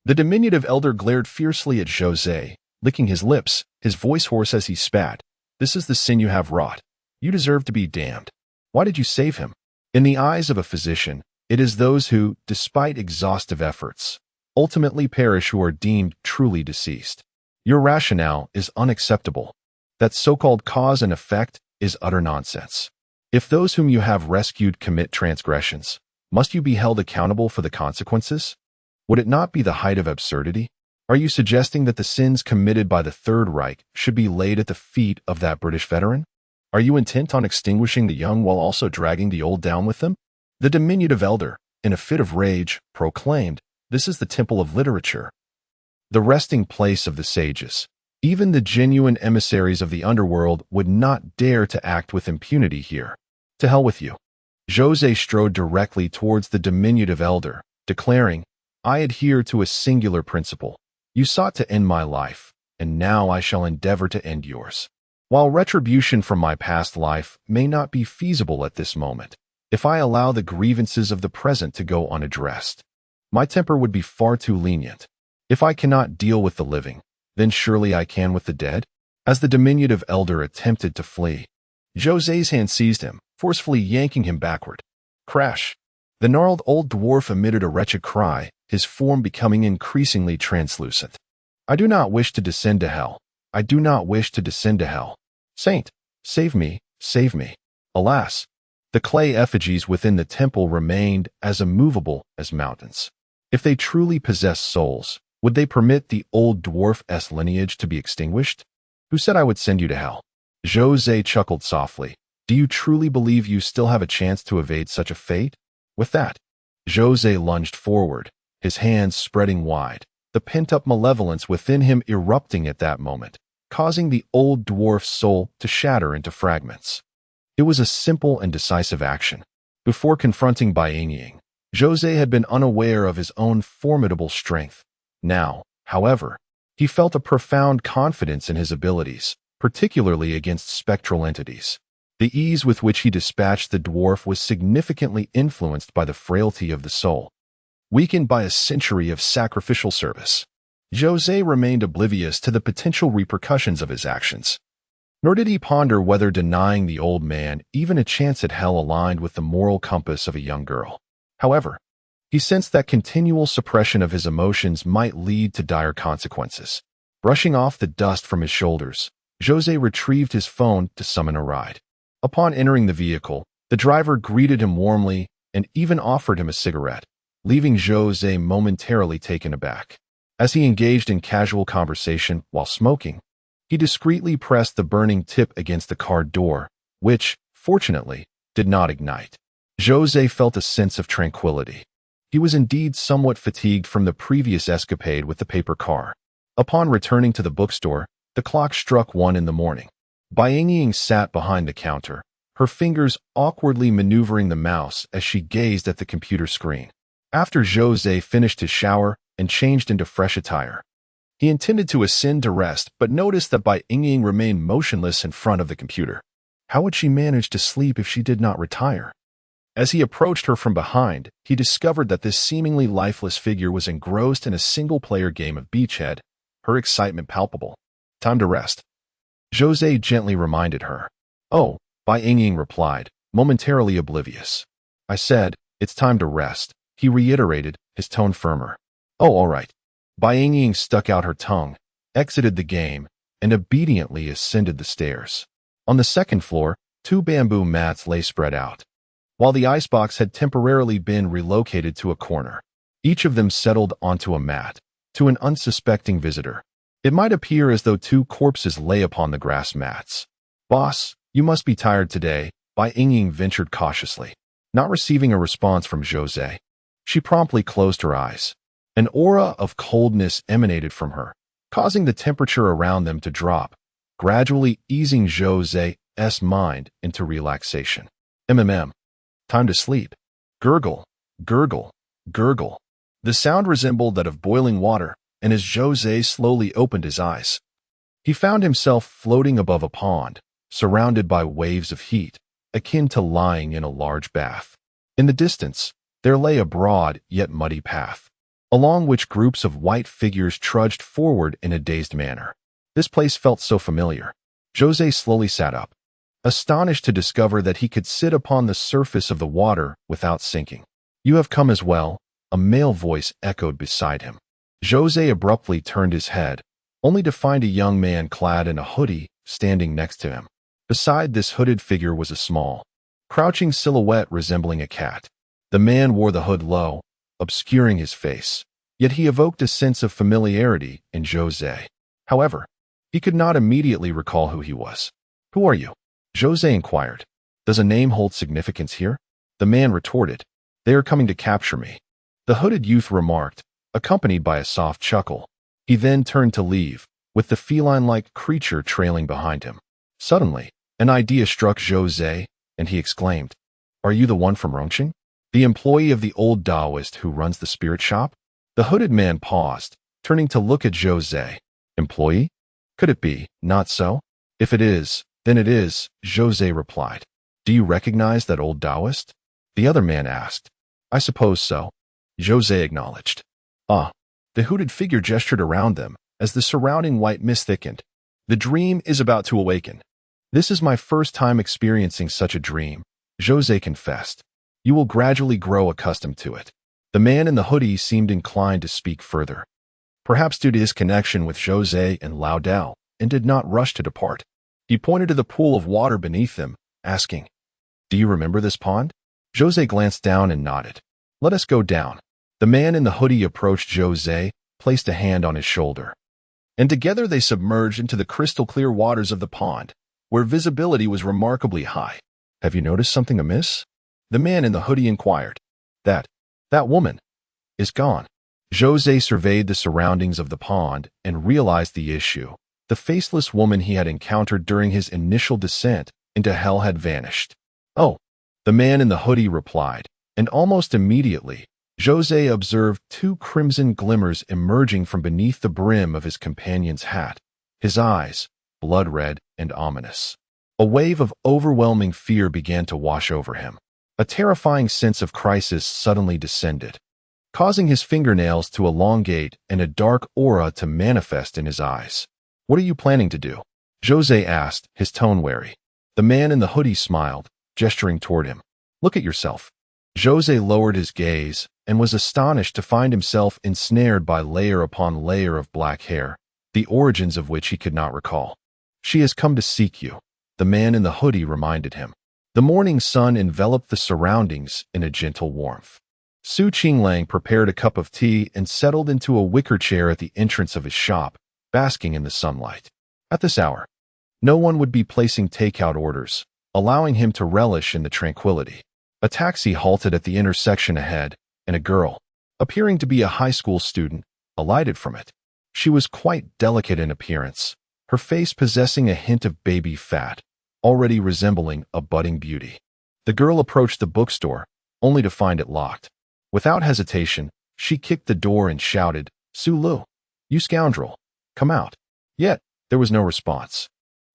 The diminutive elder glared fiercely at Zhou Ze, licking his lips, his voice hoarse as he spat. This is the sin you have wrought. You deserve to be damned. Why did you save him? In the eyes of a physician, it is those who, despite exhaustive efforts, ultimately perish who are deemed truly deceased. Your rationale is unacceptable. That so-called cause and effect is utter nonsense. If those whom you have rescued commit transgressions, must you be held accountable for the consequences? Would it not be the height of absurdity? Are you suggesting that the sins committed by the Third Reich should be laid at the feet of that British veteran? Are you intent on extinguishing the young while also dragging the old down with them? The diminutive elder, in a fit of rage, proclaimed, This is the temple of literature, the resting place of the sages. Even the genuine emissaries of the underworld would not dare to act with impunity here. To hell with you. Zhou Ze strode directly towards the diminutive elder, declaring, I adhere to a singular principle. You sought to end my life, and now I shall endeavor to end yours. While retribution from my past life may not be feasible at this moment, if I allow the grievances of the present to go unaddressed, my temper would be far too lenient. If I cannot deal with the living, then surely I can with the dead? As the diminutive elder attempted to flee, Zhou Ze's hand seized him, forcefully yanking him backward. Crash! The gnarled old dwarf emitted a wretched cry, his form becoming increasingly translucent. I do not wish to descend to hell. I do not wish to descend to hell. Saint, save me, save me. Alas! The clay effigies within the temple remained as immovable as mountains. If they truly possessed souls, would they permit the old dwarf-esque lineage to be extinguished? Who said I would send you to hell? Zhou Ze chuckled softly. Do you truly believe you still have a chance to evade such a fate? With that, Zhou Ze lunged forward, his hands spreading wide, the pent-up malevolence within him erupting at that moment, causing the old dwarf's soul to shatter into fragments. It was a simple and decisive action. Before confronting Bai Yingying, Zhou Ze had been unaware of his own formidable strength. Now, however, he felt a profound confidence in his abilities, particularly against spectral entities. The ease with which he dispatched the dwarf was significantly influenced by the frailty of the soul, weakened by a century of sacrificial service. Zhou Ze remained oblivious to the potential repercussions of his actions, nor did he ponder whether denying the old man even a chance at hell aligned with the moral compass of a young girl. However, he sensed that continual suppression of his emotions might lead to dire consequences. Brushing off the dust from his shoulders, Zhou Ze retrieved his phone to summon a ride. Upon entering the vehicle, the driver greeted him warmly and even offered him a cigarette, leaving Zhou Ze momentarily taken aback. As he engaged in casual conversation while smoking, he discreetly pressed the burning tip against the car door, which, fortunately, did not ignite. Zhou Ze felt a sense of tranquility. He was indeed somewhat fatigued from the previous escapade with the paper car. Upon returning to the bookstore, the clock struck 1 in the morning. Bai Yingying sat behind the counter, her fingers awkwardly maneuvering the mouse as she gazed at the computer screen. After Zhou Ze finished his shower and changed into fresh attire, he intended to ascend to rest but noticed that Bai Yingying remained motionless in front of the computer. How would she manage to sleep if she did not retire? As he approached her from behind, he discovered that this seemingly lifeless figure was engrossed in a single-player game of beachhead, her excitement palpable. Time to rest, Zhou Ze gently reminded her. Oh, Bai Yingying replied, momentarily oblivious. I said, it's time to rest, he reiterated, his tone firmer. Oh, all right. Bai Yingying stuck out her tongue, exited the game, and obediently ascended the stairs. On the second floor, 2 bamboo mats lay spread out, while the icebox had temporarily been relocated to a corner. Each of them settled onto a mat. To an unsuspecting visitor, it might appear as though 2 corpses lay upon the grass mats. Boss, you must be tired today, Bai Yingying ventured cautiously. Not receiving a response from Zhou Ze, she promptly closed her eyes. An aura of coldness emanated from her, causing the temperature around them to drop, gradually easing Zhou Ze's mind into relaxation. Time to sleep. Gurgle, gurgle, gurgle. The sound resembled that of boiling water, and as Zhou Ze slowly opened his eyes, he found himself floating above a pond, surrounded by waves of heat, akin to lying in a large bath. In the distance, there lay a broad yet muddy path, along which groups of white figures trudged forward in a dazed manner. This place felt so familiar. Zhou Ze slowly sat up, astonished to discover that he could sit upon the surface of the water without sinking. You have come as well, a male voice echoed beside him. Zhou Ze abruptly turned his head, only to find a young man clad in a hoodie standing next to him. Beside this hooded figure was a small, crouching silhouette resembling a cat. The man wore the hood low, obscuring his face, yet he evoked a sense of familiarity in Zhou Ze. However, he could not immediately recall who he was. Who are you? Zhou Ze inquired. Does a name hold significance here? The man retorted. They are coming to capture me. The hooded youth remarked, accompanied by a soft chuckle. He then turned to leave, with the feline-like creature trailing behind him. Suddenly, an idea struck Zhou Ze, and he exclaimed, Are you the one from Rongqing? The employee of the old Taoist who runs the spirit shop? The hooded man paused, turning to look at Zhou Ze. Employee? Could it be, not so? If it is, then it is, Zhou Ze replied. Do you recognize that old Taoist? The other man asked. I suppose so, Zhou Ze acknowledged. Ah, the hooded figure gestured around them as the surrounding white mist thickened. The dream is about to awaken. This is my first time experiencing such a dream, Zhou Ze confessed. You will gradually grow accustomed to it. The man in the hoodie seemed inclined to speak further, perhaps due to his connection with Zhou Ze and Lao Dao, and did not rush to depart. He pointed to the pool of water beneath them, asking, Do you remember this pond? Zhou Ze glanced down and nodded. Let us go down. The man in the hoodie approached Zhou Ze, placed a hand on his shoulder, and together they submerged into the crystal-clear waters of the pond, where visibility was remarkably high. Have you noticed something amiss? The man in the hoodie inquired. That woman is gone. Zhou Ze surveyed the surroundings of the pond and realized the issue. The faceless woman he had encountered during his initial descent into hell had vanished. Oh, the man in the hoodie replied, and almost immediately, Zhou Ze observed 2 crimson glimmers emerging from beneath the brim of his companion's hat, his eyes, blood-red and ominous. A wave of overwhelming fear began to wash over him. A terrifying sense of crisis suddenly descended, causing his fingernails to elongate and a dark aura to manifest in his eyes. What are you planning to do? Zhou Ze asked, his tone wary. The man in the hoodie smiled, gesturing toward him. Look at yourself. Zhou Ze lowered his gaze and was astonished to find himself ensnared by layer upon layer of black hair, the origins of which he could not recall. She has come to seek you, the man in the hoodie reminded him. The morning sun enveloped the surroundings in a gentle warmth. Qinglang prepared a cup of tea and settled into a wicker chair at the entrance of his shop, basking in the sunlight. At this hour, no one would be placing takeout orders, allowing him to relish in the tranquility. A taxi halted at the intersection ahead, and a girl, appearing to be a high school student, alighted from it. She was quite delicate in appearance, her face possessing a hint of baby fat, already resembling a budding beauty. The girl approached the bookstore, only to find it locked. Without hesitation, she kicked the door and shouted, "Su Lu, you scoundrel, come out." Yet, there was no response.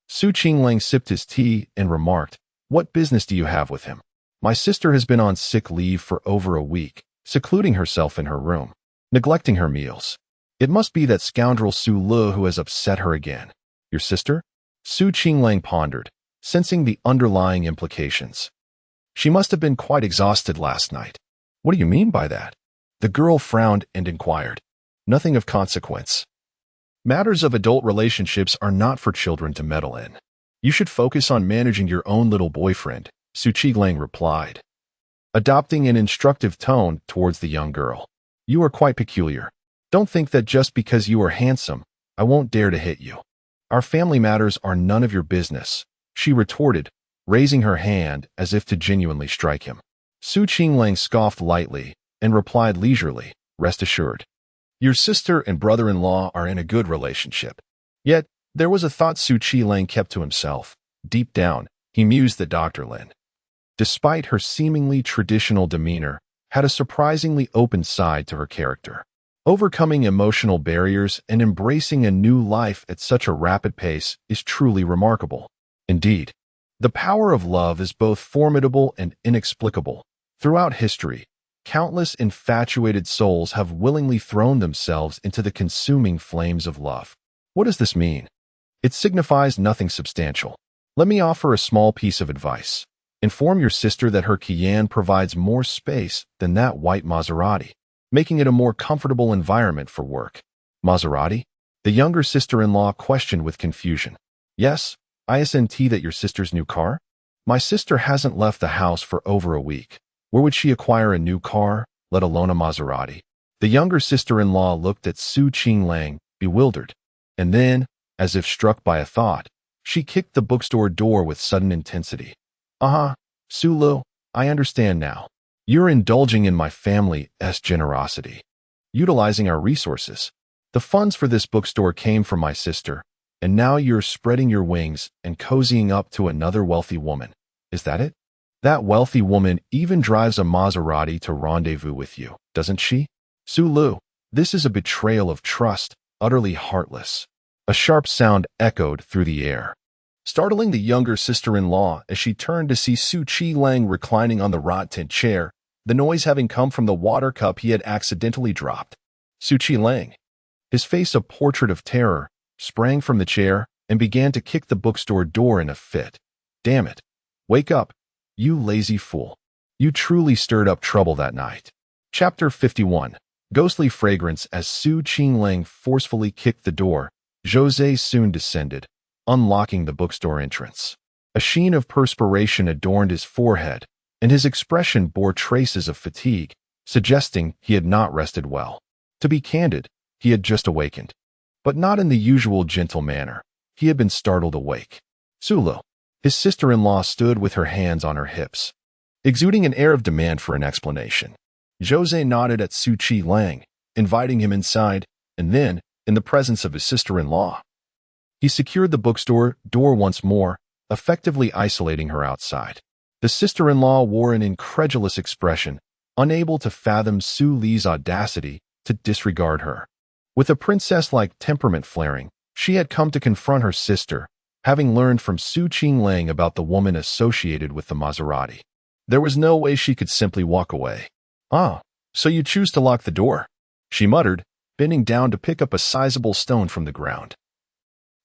Su Qinglang sipped his tea and remarked, "What business do you have with him? My sister has been on sick leave for over a week, secluding herself in her room, neglecting her meals. It must be that scoundrel Su Lu who has upset her again." "Your sister?" Su Qinglang pondered, sensing the underlying implications. "She must have been quite exhausted last night." "What do you mean by that?" The girl frowned and inquired. "Nothing of consequence. Matters of adult relationships are not for children to meddle in. You should focus on managing your own little boyfriend," Su Qinglang replied, adopting an instructive tone towards the young girl. "You are quite peculiar. Don't think that just because you are handsome, I won't dare to hit you. Our family matters are none of your business," she retorted, raising her hand as if to genuinely strike him. Su Qinglang scoffed lightly and replied leisurely, "Rest assured, your sister and brother-in-law are in a good relationship." Yet, there was a thought Su Qinglang kept to himself. Deep down, he mused that Dr. Lin, despite her seemingly traditional demeanor, had a surprisingly open side to her character. Overcoming emotional barriers and embracing a new life at such a rapid pace is truly remarkable. Indeed, the power of love is both formidable and inexplicable. Throughout history, countless infatuated souls have willingly thrown themselves into the consuming flames of love. What does this mean? It signifies nothing substantial. Let me offer a small piece of advice. Inform your sister that her Qian provides more space than that white Maserati, making it a more comfortable environment for work. Maserati? The younger sister-in-law questioned with confusion. Yes, isn't that your sister's new car? My sister hasn't left the house for over a week. Where would she acquire a new car, let alone a Maserati? The younger sister-in-law looked at Su Qinglang, bewildered, and then, as if struck by a thought, she kicked the bookstore door with sudden intensity. Su Lu, I understand now. You're indulging in my family's generosity, utilizing our resources. The funds for this bookstore came from my sister, and now you're spreading your wings and cozying up to another wealthy woman. Is that it? That wealthy woman even drives a Maserati to rendezvous with you, doesn't she? Su Lu, this is a betrayal of trust, utterly heartless. A sharp sound echoed through the air, startling the younger sister-in-law as she turned to see Su Qinglang reclining on the rot-tin chair, the noise having come from the water cup he had accidentally dropped. Su Qinglang, his face a portrait of terror, sprang from the chair and began to kick the bookstore door in a fit. "Damn it. Wake up, you lazy fool. You truly stirred up trouble that night." Chapter 51. Ghostly fragrance. As Su Qinglang forcefully kicked the door, Zhou Ze soon descended, unlocking the bookstore entrance. A sheen of perspiration adorned his forehead, and his expression bore traces of fatigue, suggesting he had not rested well. To be candid, he had just awakened, but not in the usual gentle manner. He had been startled awake. Su Lu, his sister-in-law, stood with her hands on her hips, exuding an air of demand for an explanation. Zhou Ze nodded at Su Qinglang, inviting him inside, and then, in the presence of his sister-in-law, he secured the bookstore door once more, effectively isolating her outside. The sister-in-law wore an incredulous expression, unable to fathom Su Li's audacity to disregard her. With a princess-like temperament flaring, she had come to confront her sister, having learned from Su Qinglang about the woman associated with the Maserati. There was no way she could simply walk away. "Ah, so you choose to lock the door," she muttered, bending down to pick up a sizable stone from the ground,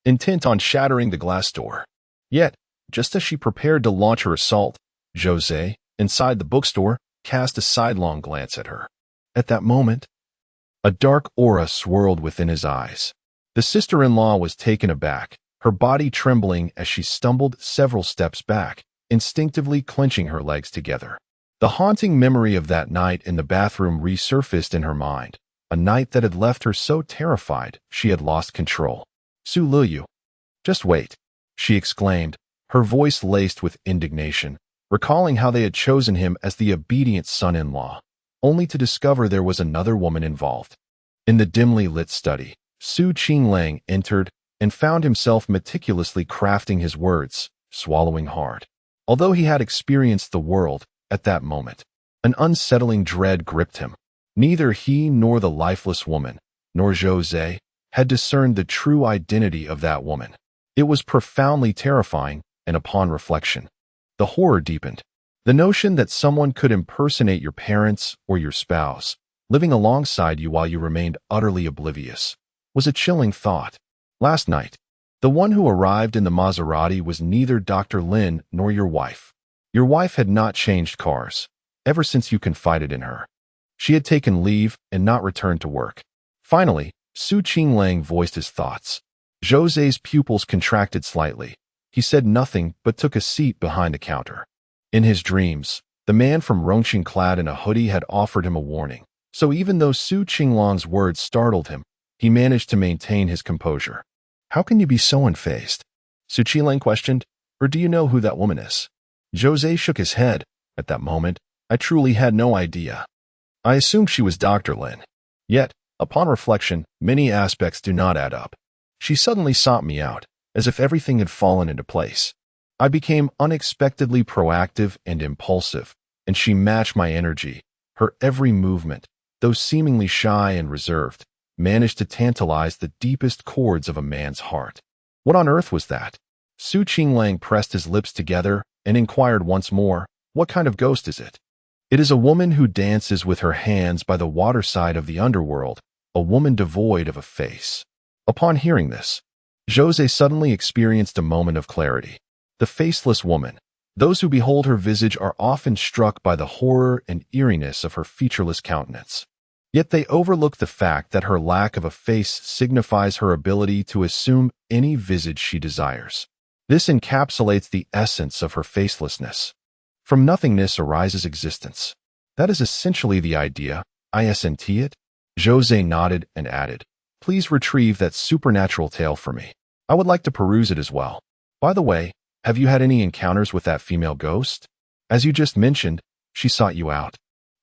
intent on shattering the glass door. Yet, just as she prepared to launch her assault, Zhou Ze, inside the bookstore, cast a sidelong glance at her. At that moment, a dark aura swirled within his eyes. The sister-in-law was taken aback, her body trembling as she stumbled several steps back, instinctively clenching her legs together. The haunting memory of that night in the bathroom resurfaced in her mind, a night that had left her so terrified she had lost control. "Su Lu, just wait," she exclaimed, her voice laced with indignation, recalling how they had chosen him as the obedient son-in-law, only to discover there was another woman involved. In the dimly lit study, Su Qinglang entered and found himself meticulously crafting his words, swallowing hard. Although he had experienced the world at that moment, an unsettling dread gripped him. Neither he nor the lifeless woman, nor Zhou Ze, had discerned the true identity of that woman. It was profoundly terrifying, and upon reflection, the horror deepened. The notion that someone could impersonate your parents or your spouse, living alongside you while you remained utterly oblivious, was a chilling thought. Last night, the one who arrived in the Maserati was neither Dr. Lin nor your wife. Your wife had not changed cars ever since you confided in her. She had taken leave and not returned to work. Finally, Qinglang voiced his thoughts. Zhou Ze's pupils contracted slightly. He said nothing but took a seat behind the counter. In his dreams, the man from Rongqing clad in a hoodie had offered him a warning. So even though Qinglang's words startled him, he managed to maintain his composure. "How can you be so unfazed?" Qinglang questioned. "Or do you know who that woman is?" Zhou Ze shook his head. At that moment, I truly had no idea. I assumed she was Dr. Lin. Yet, upon reflection, many aspects do not add up. She suddenly sought me out, as if everything had fallen into place. I became unexpectedly proactive and impulsive, and she matched my energy. Her every movement, though seemingly shy and reserved, managed to tantalize the deepest chords of a man's heart. What on earth was that? Qinglang pressed his lips together and inquired once more, "What kind of ghost is it?" "It is a woman who dances with her hands by the waterside of the underworld, a woman devoid of a face." Upon hearing this, Zhou Ze suddenly experienced a moment of clarity. The faceless woman. Those who behold her visage are often struck by the horror and eeriness of her featureless countenance. Yet they overlook the fact that her lack of a face signifies her ability to assume any visage she desires. This encapsulates the essence of her facelessness. From nothingness arises existence. That is essentially the idea, isn't it? Zhou Ze nodded and added, "Please retrieve that supernatural tale for me. I would like to peruse it as well. By the way, have you had any encounters with that female ghost? As you just mentioned, she sought you out.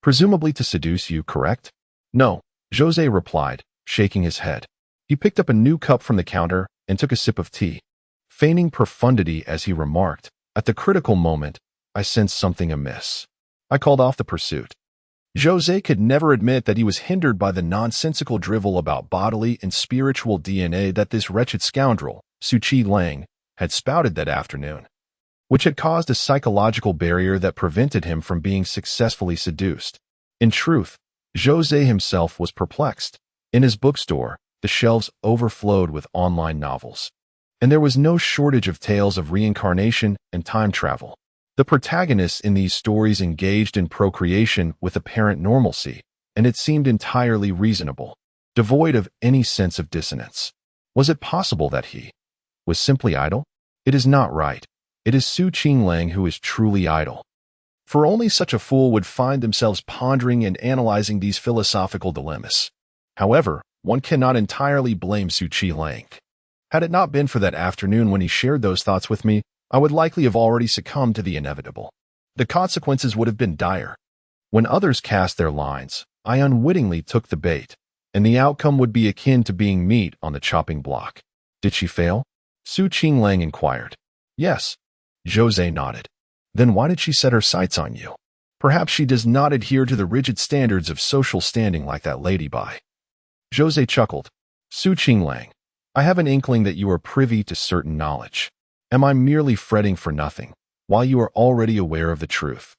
Presumably to seduce you, correct?" "No," Zhou Ze replied, shaking his head. He picked up a new cup from the counter and took a sip of tea, feigning profundity as he remarked, "At the critical moment, I sensed something amiss. I called off the pursuit." Zhou Ze could never admit that he was hindered by the nonsensical drivel about bodily and spiritual DNA that this wretched scoundrel, Qinglang, had spouted that afternoon, which had caused a psychological barrier that prevented him from being successfully seduced. In truth, Zhou Ze himself was perplexed. In his bookstore, the shelves overflowed with online novels, and there was no shortage of tales of reincarnation and time travel. The protagonists in these stories engaged in procreation with apparent normalcy, and it seemed entirely reasonable, devoid of any sense of dissonance. Was it possible that he was simply idle? It is not right. It is Qinglang who is truly idle. For only such a fool would find themselves pondering and analyzing these philosophical dilemmas. However, one cannot entirely blame Qinglang. Had it not been for that afternoon when he shared those thoughts with me, I would likely have already succumbed to the inevitable. The consequences would have been dire. When others cast their lines, I unwittingly took the bait, and the outcome would be akin to being meat on the chopping block. Did she fail? Qinglang inquired. Yes. Zhou Ze nodded. Then why did she set her sights on you? Perhaps she does not adhere to the rigid standards of social standing like that lady Bai. Zhou Ze chuckled. Qinglang, I have an inkling that you are privy to certain knowledge. Am I merely fretting for nothing, while you are already aware of the truth?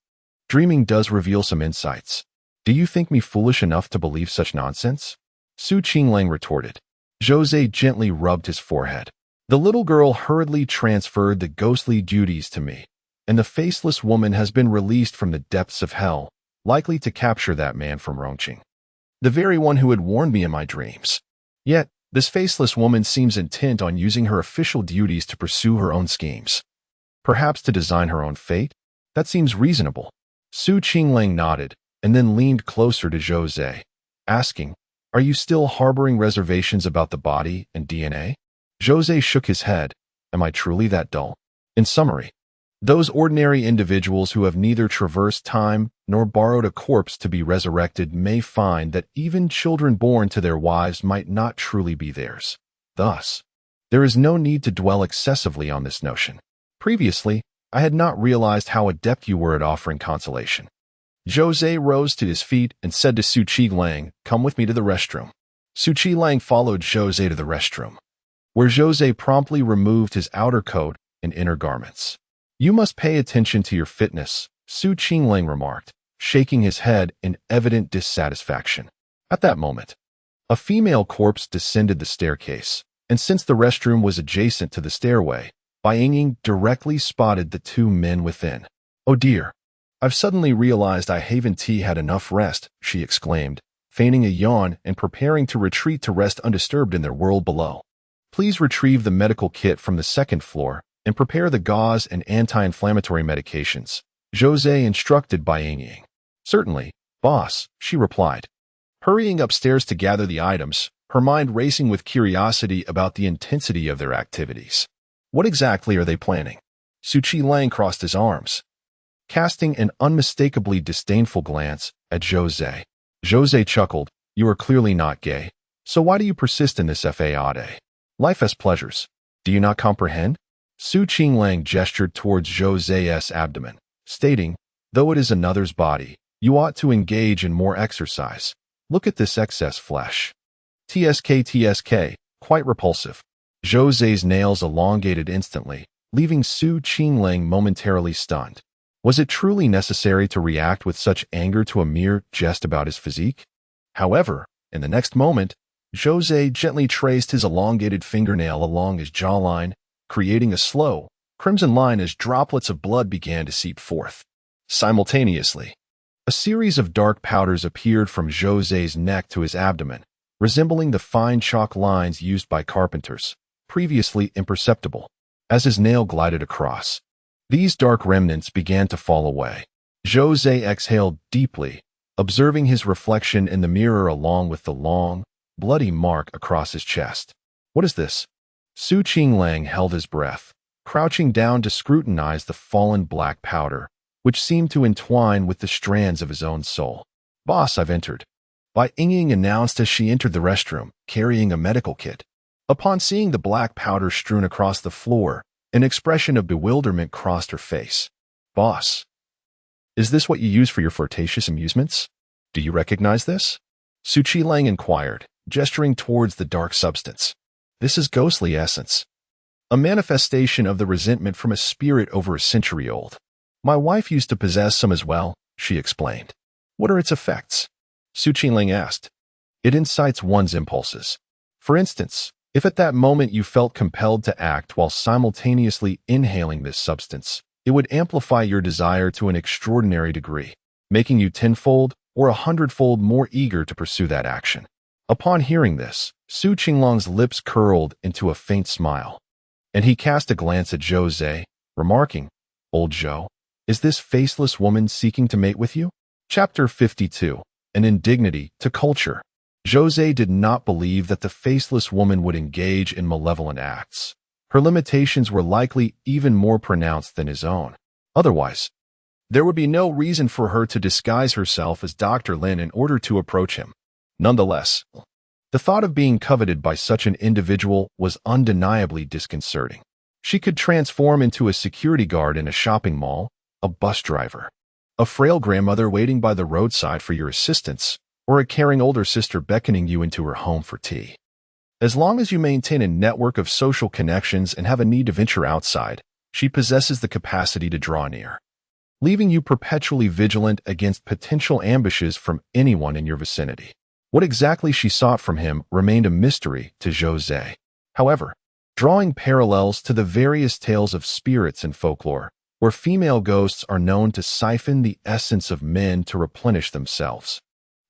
Dreaming does reveal some insights. Do you think me foolish enough to believe such nonsense? Qinglang retorted. Zhou Ze gently rubbed his forehead. The little girl hurriedly transferred the ghostly duties to me, and the faceless woman has been released from the depths of hell, likely to capture that man from Rongqing, the very one who had warned me in my dreams. Yet, this faceless woman seems intent on using her official duties to pursue her own schemes. Perhaps to design her own fate? That seems reasonable. Qinglang nodded, and then leaned closer to Zhou Ze, asking, "Are you still harboring reservations about the body and DNA?" Zhou Ze shook his head. Am I truly that dull? In summary, those ordinary individuals who have neither traversed time nor borrowed a corpse to be resurrected may find that even children born to their wives might not truly be theirs. Thus, There is no need to dwell excessively on this notion. Previously, I had not realized how adept you were at offering consolation. Zhou Ze rose to his feet and said to Qinglang, "Come with me to the restroom." Qinglang followed Zhou Ze to the restroom, where Zhou Ze promptly removed his outer coat and inner garments. "You must pay attention to your fitness," Qinglang remarked, shaking his head in evident dissatisfaction. At that moment, a female corpse descended the staircase, and since the restroom was adjacent to the stairway, Bai Yingying directly spotted the two men within. "Oh dear, I've suddenly realized I haven't had enough rest," she exclaimed, feigning a yawn and preparing to retreat to rest undisturbed in their world below. "Please retrieve the medical kit from the second floor and prepare the gauze and anti-inflammatory medications," Zhou Ze instructed Bai Yingying. "Certainly, boss," she replied. Hurrying upstairs to gather the items, her mind racing with curiosity about the intensity of their activities. What exactly are they planning? Qinglang crossed his arms, casting an unmistakably disdainful glance at Zhou Ze. Zhou Ze chuckled, "You are clearly not gay, so why do you persist in this fade? Life has pleasures. Do you not comprehend?" Qinglang gestured towards Zhou Ze's abdomen, stating, "Though it is another's body, you ought to engage in more exercise. Look at this excess flesh. TSK, quite repulsive." Zhou Ze's nails elongated instantly, leaving Qinglang momentarily stunned. Was it truly necessary to react with such anger to a mere jest about his physique? However, in the next moment, Zhou Ze gently traced his elongated fingernail along his jawline, creating a slow, crimson line as droplets of blood began to seep forth. Simultaneously, a series of dark powders appeared from Zhou Ze's neck to his abdomen, resembling the fine chalk lines used by carpenters, previously imperceptible. As his nail glided across, these dark remnants began to fall away. Zhou Ze exhaled deeply, observing his reflection in the mirror along with the long, bloody mark across his chest. "What is this?" Qinglang held his breath, crouching down to scrutinize the fallen black powder, which seemed to entwine with the strands of his own soul. "Boss, I've entered," Bai Yingying announced as she entered the restroom, carrying a medical kit. Upon seeing the black powder strewn across the floor, an expression of bewilderment crossed her face. "Boss, is this what you use for your flirtatious amusements? Do you recognize this?" Qinglang inquired, gesturing towards the dark substance. "This is ghostly essence, a manifestation of the resentment from a spirit over a century old. My wife used to possess some as well," she explained. "What are its effects?" Qinglang asked. "It incites one's impulses. For instance, if at that moment you felt compelled to act while simultaneously inhaling this substance, it would amplify your desire to an extraordinary degree, making you tenfold or 100-fold more eager to pursue that action." Upon hearing this, Qinglang's lips curled into a faint smile, and he cast a glance at Zhou Ze, remarking, "Old Zhou, is this faceless woman seeking to mate with you?" Chapter 52. An Indignity to Culture. Zhou Ze did not believe that the faceless woman would engage in malevolent acts. Her limitations were likely even more pronounced than his own. Otherwise, there would be no reason for her to disguise herself as Dr. Lin in order to approach him. Nonetheless, the thought of being coveted by such an individual was undeniably disconcerting. She could transform into a security guard in a shopping mall, a bus driver, a frail grandmother waiting by the roadside for your assistance, or a caring older sister beckoning you into her home for tea. As long as you maintain a network of social connections and have a need to venture outside, she possesses the capacity to draw near, leaving you perpetually vigilant against potential ambushes from anyone in your vicinity. What exactly she sought from him remained a mystery to Zhou Ze. However, drawing parallels to the various tales of spirits in folklore, where female ghosts are known to siphon the essence of men to replenish themselves,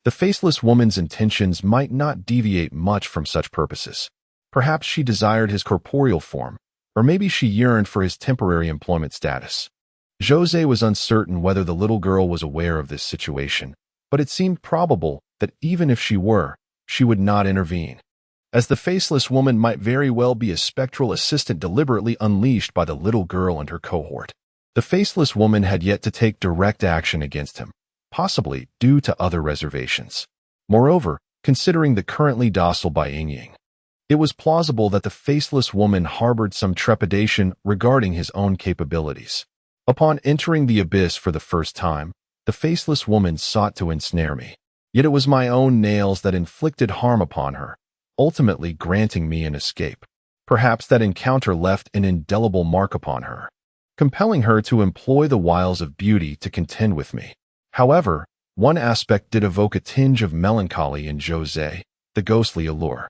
the faceless woman's intentions might not deviate much from such purposes. Perhaps she desired his corporeal form, or maybe she yearned for his temporary employment status. Zhou Ze was uncertain whether the little girl was aware of this situation, but it seemed probable that even if she were, she would not intervene, as the faceless woman might very well be a spectral assistant deliberately unleashed by the little girl and her cohort. The faceless woman had yet to take direct action against him, possibly due to other reservations. Moreover, considering the currently docile Bai Yingying, It was plausible that the faceless woman harbored some trepidation regarding his own capabilities. Upon entering the abyss for the first time, the faceless woman sought to ensnare me. Yet it was my own nails that inflicted harm upon her, ultimately granting me an escape. Perhaps that encounter left an indelible mark upon her, compelling her to employ the wiles of beauty to contend with me. However, one aspect did evoke a tinge of melancholy in Zhou Ze, the ghostly allure.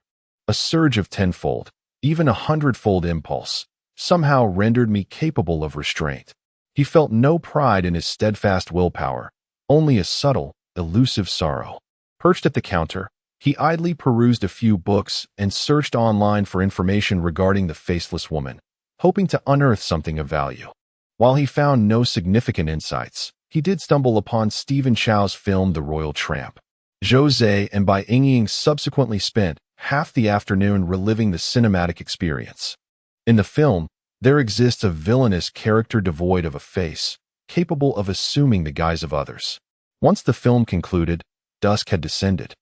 A surge of tenfold, even 100-fold impulse, somehow rendered me capable of restraint. He felt no pride in his steadfast willpower, only a subtle, elusive sorrow. Perched at the counter, he idly perused a few books and searched online for information regarding the faceless woman, hoping to unearth something of value. While he found no significant insights, he did stumble upon Stephen Chow's film The Royal Tramp. Zhou Ze and Bai Yingying subsequently spent half the afternoon reliving the cinematic experience. In the film, there exists a villainous character devoid of a face, capable of assuming the guise of others. Once the film concluded, dusk had descended,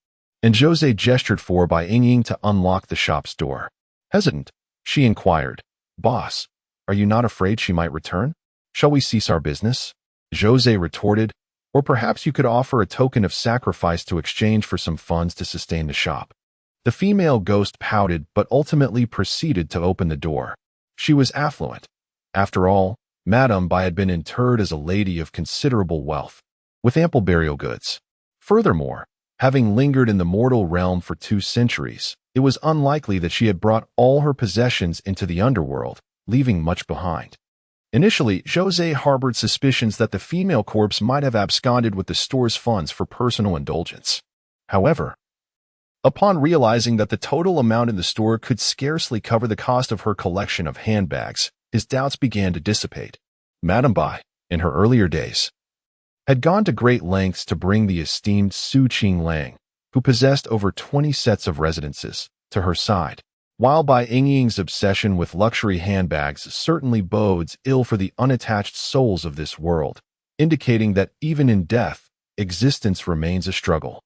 and Zhou Ze gestured for Bai Yingying to unlock the shop's door. Hesitant, she inquired, "Boss, are you not afraid she might return? Shall we cease our business?" Zhou Ze retorted, "Or perhaps you could offer a token of sacrifice to exchange for some funds to sustain the shop." The female ghost pouted but ultimately proceeded to open the door. She was affluent. After all, Madame Bai had been interred as a lady of considerable wealth, with ample burial goods. Furthermore, having lingered in the mortal realm for 2 centuries, it was unlikely that she had brought all her possessions into the underworld, leaving much behind. Initially, Zhou Ze harbored suspicions that the female corpse might have absconded with the store's funds for personal indulgence. However, upon realizing that the total amount in the store could scarcely cover the cost of her collection of handbags, his doubts began to dissipate. Madame Bai, in her earlier days, had gone to great lengths to bring the esteemed Qinglang, who possessed over 20 sets of residences, to her side. While Bai Yingying's obsession with luxury handbags certainly bodes ill for the unattached souls of this world, indicating that even in death, existence remains a struggle.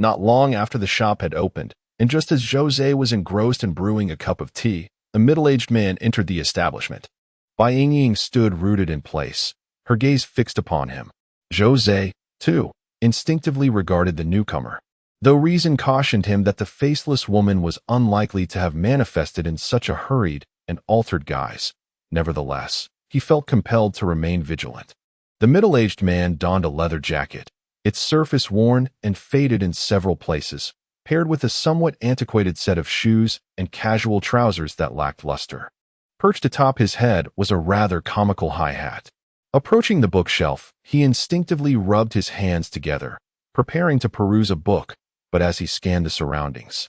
Not long after the shop had opened, and just as Zhou Ze was engrossed in brewing a cup of tea, a middle-aged man entered the establishment. Bai Yingying stood rooted in place, her gaze fixed upon him. Zhou Ze, too, instinctively regarded the newcomer. Though reason cautioned him that the faceless woman was unlikely to have manifested in such a hurried and altered guise, nevertheless, he felt compelled to remain vigilant. The middle-aged man donned a leather jacket, its surface worn and faded in several places, paired with a somewhat antiquated set of shoes and casual trousers that lacked luster. Perched atop his head was a rather comical high hat. Approaching the bookshelf, he instinctively rubbed his hands together, preparing to peruse a book, but as he scanned the surroundings,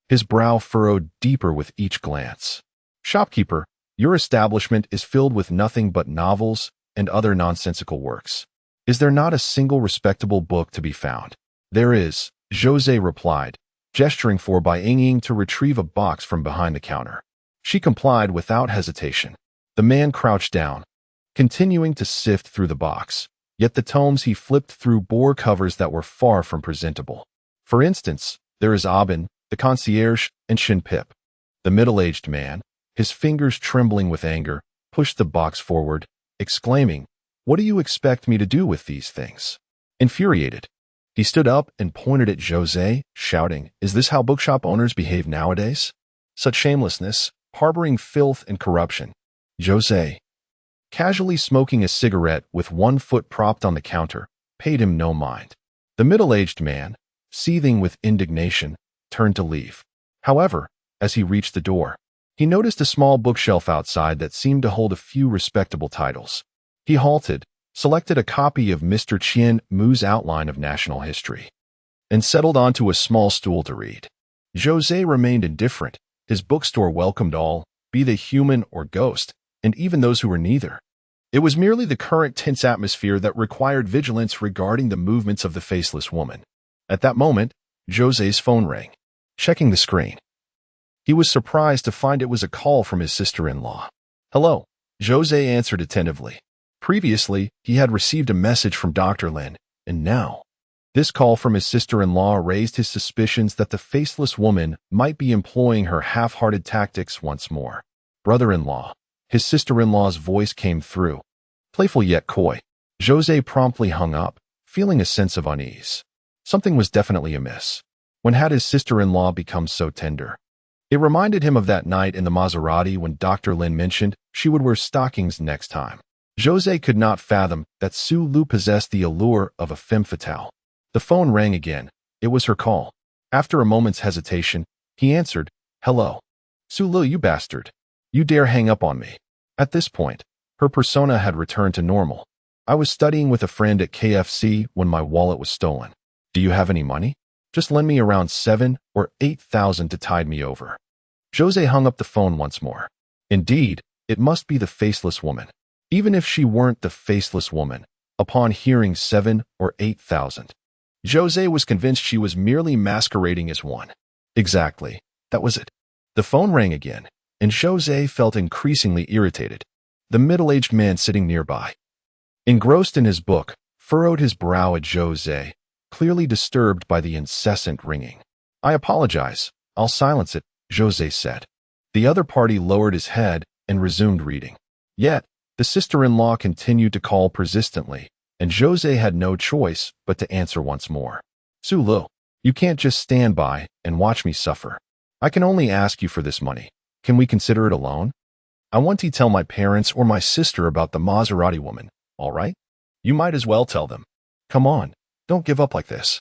his brow furrowed deeper with each glance. "Shopkeeper, your establishment is filled with nothing but novels and other nonsensical works. Is there not a single respectable book to be found?" "There is," Zhou Ze replied, gesturing for Bai Yingying to retrieve a box from behind the counter. She complied without hesitation. The man crouched down, continuing to sift through the box, yet the tomes he flipped through bore covers that were far from presentable. For instance, there is Aubin, the concierge, and Shin Pip. The middle-aged man, his fingers trembling with anger, pushed the box forward, exclaiming, "What do you expect me to do with these things?" Infuriated, he stood up and pointed at Zhou Ze, shouting, "Is this how bookshop owners behave nowadays? Such shamelessness, harboring filth and corruption." Zhou Ze, casually smoking a cigarette with one foot propped on the counter, paid him no mind. The middle-aged man, seething with indignation, turned to leave. However, as he reached the door, he noticed a small bookshelf outside that seemed to hold a few respectable titles. He halted, selected a copy of Mr. Qian Mu's Outline of National History, and settled onto a small stool to read. Zhou Ze remained indifferent. His bookstore welcomed all, be they human or ghost, and even those who were neither. It was merely the current tense atmosphere that required vigilance regarding the movements of the faceless woman. At that moment, Zhou Ze's phone rang. Checking the screen, he was surprised to find it was a call from his sister-in-law. "Hello," Zhou Ze answered attentively. Previously, he had received a message from Dr. Lin, and now, This call from his sister-in-law raised his suspicions that the faceless woman might be employing her half-hearted tactics once more. Brother-in-law. His sister-in-law's voice came through, playful yet coy. Zhou Ze promptly hung up, feeling a sense of unease. Something was definitely amiss. When had his sister-in-law become so tender? It reminded him of that night in the Maserati when Dr. Lin mentioned she would wear stockings next time. Zhou Ze could not fathom that Su Lu possessed the allure of a femme fatale. The phone rang again. It was her call. After a moment's hesitation, he answered, "Hello. Su Lu, you bastard. You dare hang up on me." At this point, her persona had returned to normal. "I was studying with a friend at KFC when my wallet was stolen. Do you have any money? Just lend me around 7 or 8,000 to tide me over." Zhou Ze hung up the phone once more. Indeed, it must be the faceless woman. Even if she weren't the faceless woman, upon hearing 7 or 8,000, Zhou Ze was convinced she was merely masquerading as one. Exactly. That was it. The phone rang again, and Zhou Ze felt increasingly irritated. The middle-aged man sitting nearby, engrossed in his book, furrowed his brow at Zhou Ze, clearly disturbed by the incessant ringing. "I apologize. I'll silence it," Zhou Ze said. The other party lowered his head and resumed reading. Yet, the sister-in-law continued to call persistently, and Zhou Ze had no choice but to answer once more. "Su Lu, you can't just stand by and watch me suffer. I can only ask you for this money. Can we consider it a loan? I want to tell my parents or my sister about the Maserati woman, all right? You might as well tell them. Come on, don't give up like this.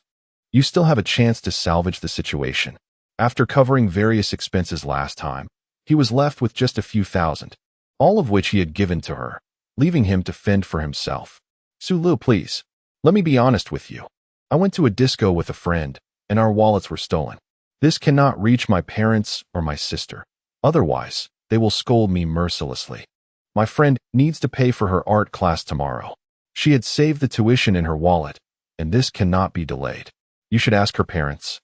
You still have a chance to salvage the situation." After covering various expenses last time, he was left with just a few thousand, all of which he had given to her, leaving him to fend for himself. "Su Lu, please, let me be honest with you. I went to a disco with a friend, and our wallets were stolen. This cannot reach my parents or my sister. Otherwise, they will scold me mercilessly. My friend needs to pay for her art class tomorrow. She had saved the tuition in her wallet, and this cannot be delayed. You should ask her parents,"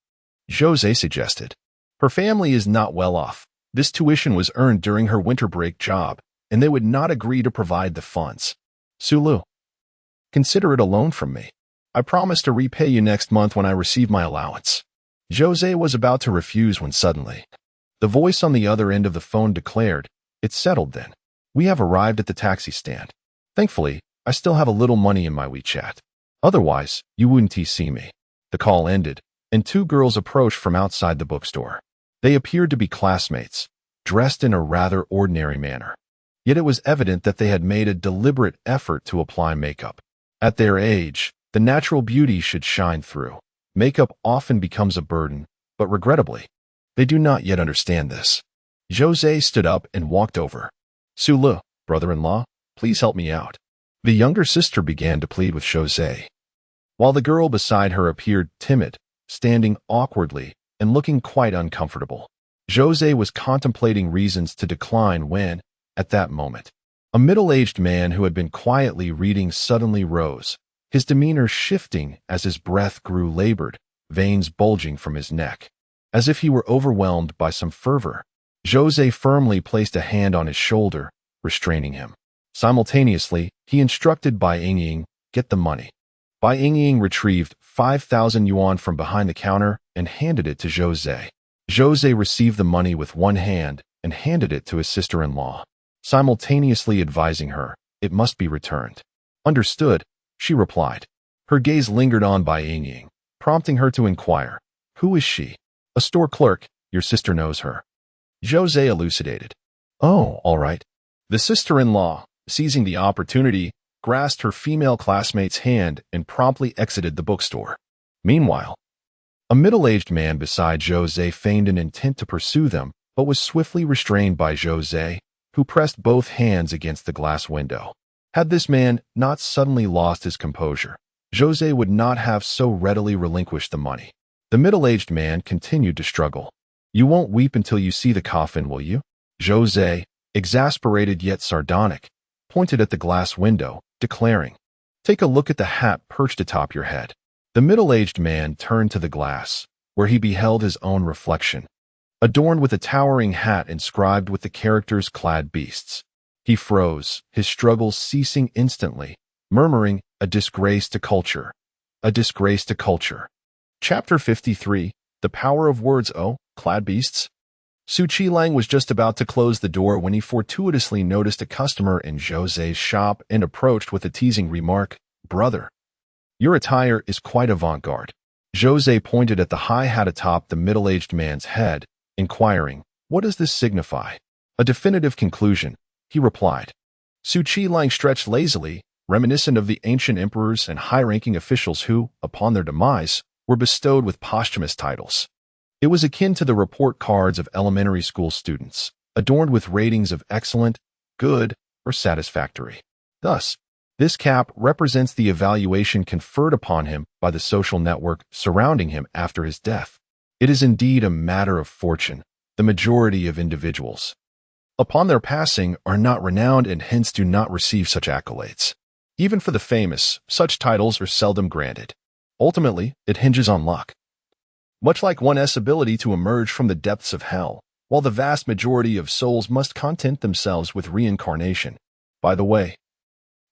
Zhou Ze suggested. "Her family is not well off. This tuition was earned during her winter break job, and they would not agree to provide the funds. Su Lu, consider it a loan from me. I promise to repay you next month when I receive my allowance." Zhou Ze was about to refuse when suddenly, the voice on the other end of the phone declared, "It's settled then. We have arrived at the taxi stand. Thankfully, I still have a little money in my WeChat. Otherwise, you wouldn't see me." The call ended, and two girls approached from outside the bookstore. They appeared to be classmates, dressed in a rather ordinary manner. Yet it was evident that they had made a deliberate effort to apply makeup. At their age, the natural beauty should shine through. Makeup often becomes a burden, but regrettably, they do not yet understand this. Zhou Ze stood up and walked over. "Su Lu, brother-in-law, please help me out." The younger sister began to plead with Zhou Ze, while the girl beside her appeared timid, standing awkwardly and looking quite uncomfortable. Zhou Ze was contemplating reasons to decline when, at that moment, a middle-aged man who had been quietly reading suddenly rose, his demeanor shifting as his breath grew labored, veins bulging from his neck. As if he were overwhelmed by some fervor, Zhou Ze firmly placed a hand on his shoulder, restraining him. Simultaneously, he instructed Bai Yingying, "Get the money." Bai Yingying retrieved 5,000 yuan from behind the counter and handed it to Zhou Ze. Zhou Ze received the money with one hand and handed it to his sister-in-law, simultaneously advising her, "It must be returned." "Understood," she replied. Her gaze lingered on Bai Yingying, prompting her to inquire, "Who is she?" "A store clerk. Your sister knows her," Zhou Ze elucidated. "Oh, all right." The sister-in-law, seizing the opportunity, grasped her female classmate's hand and promptly exited the bookstore. Meanwhile, a middle-aged man beside Zhou Ze feigned an intent to pursue them, but was swiftly restrained by Zhou Ze, who pressed both hands against the glass window. Had this man not suddenly lost his composure, Zhou Ze would not have so readily relinquished the money. The middle-aged man continued to struggle. "You won't weep until you see the coffin, will you?" Zhou Ze, exasperated yet sardonic, pointed at the glass window, declaring, "Take a look at the hat perched atop your head." The middle-aged man turned to the glass, where he beheld his own reflection, adorned with a towering hat inscribed with the characters "clad beasts." He froze, his struggles ceasing instantly, murmuring, "A disgrace to culture." A disgrace to culture. Chapter 53. The Power of Words. Oh, clad beasts. Qinglang was just about to close the door when he fortuitously noticed a customer in Zhou Ze's shop and approached with a teasing remark, "Brother, your attire is quite avant-garde." Zhou Ze pointed at the high hat atop the middle-aged man's head, inquiring, "What does this signify?" "A definitive conclusion," he replied. Qinglang stretched lazily, reminiscent of the ancient emperors and high-ranking officials who, upon their demise, were bestowed with posthumous titles. It was akin to the report cards of elementary school students, adorned with ratings of excellent, good, or satisfactory. Thus, this cap represents the evaluation conferred upon him by the social network surrounding him after his death. It is indeed a matter of fortune. The majority of individuals, upon their passing, are not renowned and hence do not receive such accolades. Even for the famous, such titles are seldom granted. Ultimately, it hinges on luck. Much like one's ability to emerge from the depths of hell, while the vast majority of souls must content themselves with reincarnation. By the way,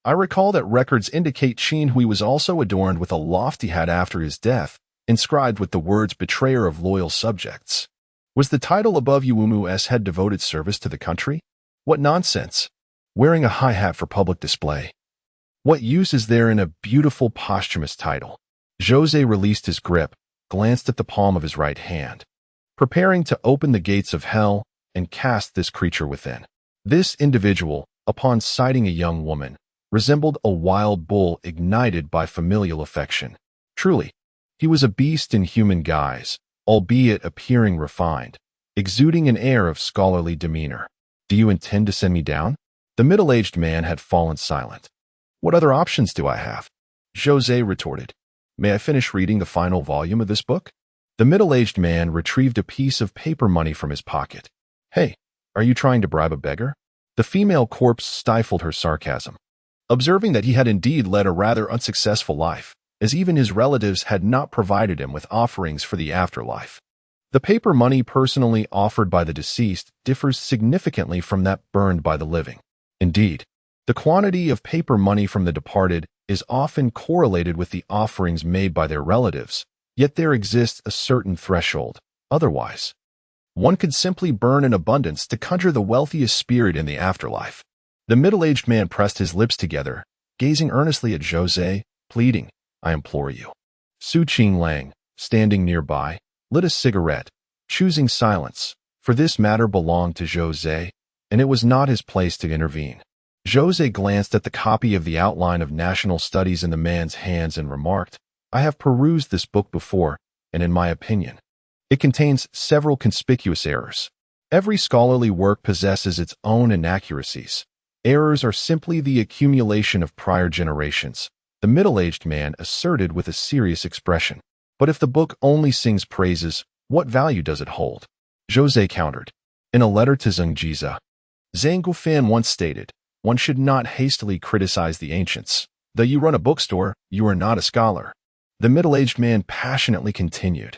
I recall that records indicate Qin Hui was also adorned with a lofty hat after his death, inscribed with the words "Betrayer of Loyal Subjects." Was the title above Yuumu's head devoted service to the country? What nonsense! Wearing a high hat for public display. What use is there in a beautiful posthumous title? Zhou Ze released his grip, glanced at the palm of his right hand, preparing to open the gates of hell and cast this creature within. This individual, upon sighting a young woman, resembled a wild bull ignited by familial affection. Truly, he was a beast in human guise, albeit appearing refined, exuding an air of scholarly demeanor. "Do you intend to send me down?" The middle-aged man had fallen silent. "What other options do I have?" Zhou Ze retorted. "May I finish reading the final volume of this book?" The middle-aged man retrieved a piece of paper money from his pocket. "Hey, are you trying to bribe a beggar?" The female corpse stifled her sarcasm, observing that he had indeed led a rather unsuccessful life, as even his relatives had not provided him with offerings for the afterlife. The paper money personally offered by the deceased differs significantly from that burned by the living. Indeed, the quantity of paper money from the departed is often correlated with the offerings made by their relatives, yet there exists a certain threshold. Otherwise, one could simply burn in abundance to conjure the wealthiest spirit in the afterlife. The middle-aged man pressed his lips together, gazing earnestly at Zhou Ze, pleading, "I implore you." Qinglang, standing nearby, lit a cigarette, choosing silence, for this matter belonged to Zhou Ze, and it was not his place to intervene. Zhou Ze glanced at the copy of the outline of national studies in the man's hands and remarked, "I have perused this book before, and in my opinion, it contains several conspicuous errors. Every scholarly work possesses its own inaccuracies. Errors are simply the accumulation of prior generations," the middle-aged man asserted with a serious expression. "But if the book only sings praises, what value does it hold?" Zhou Ze countered. In a letter to Zhou Ze, Zhang Guofan once stated, "One should not hastily criticize the ancients. Though you run a bookstore, you are not a scholar." The middle-aged man passionately continued,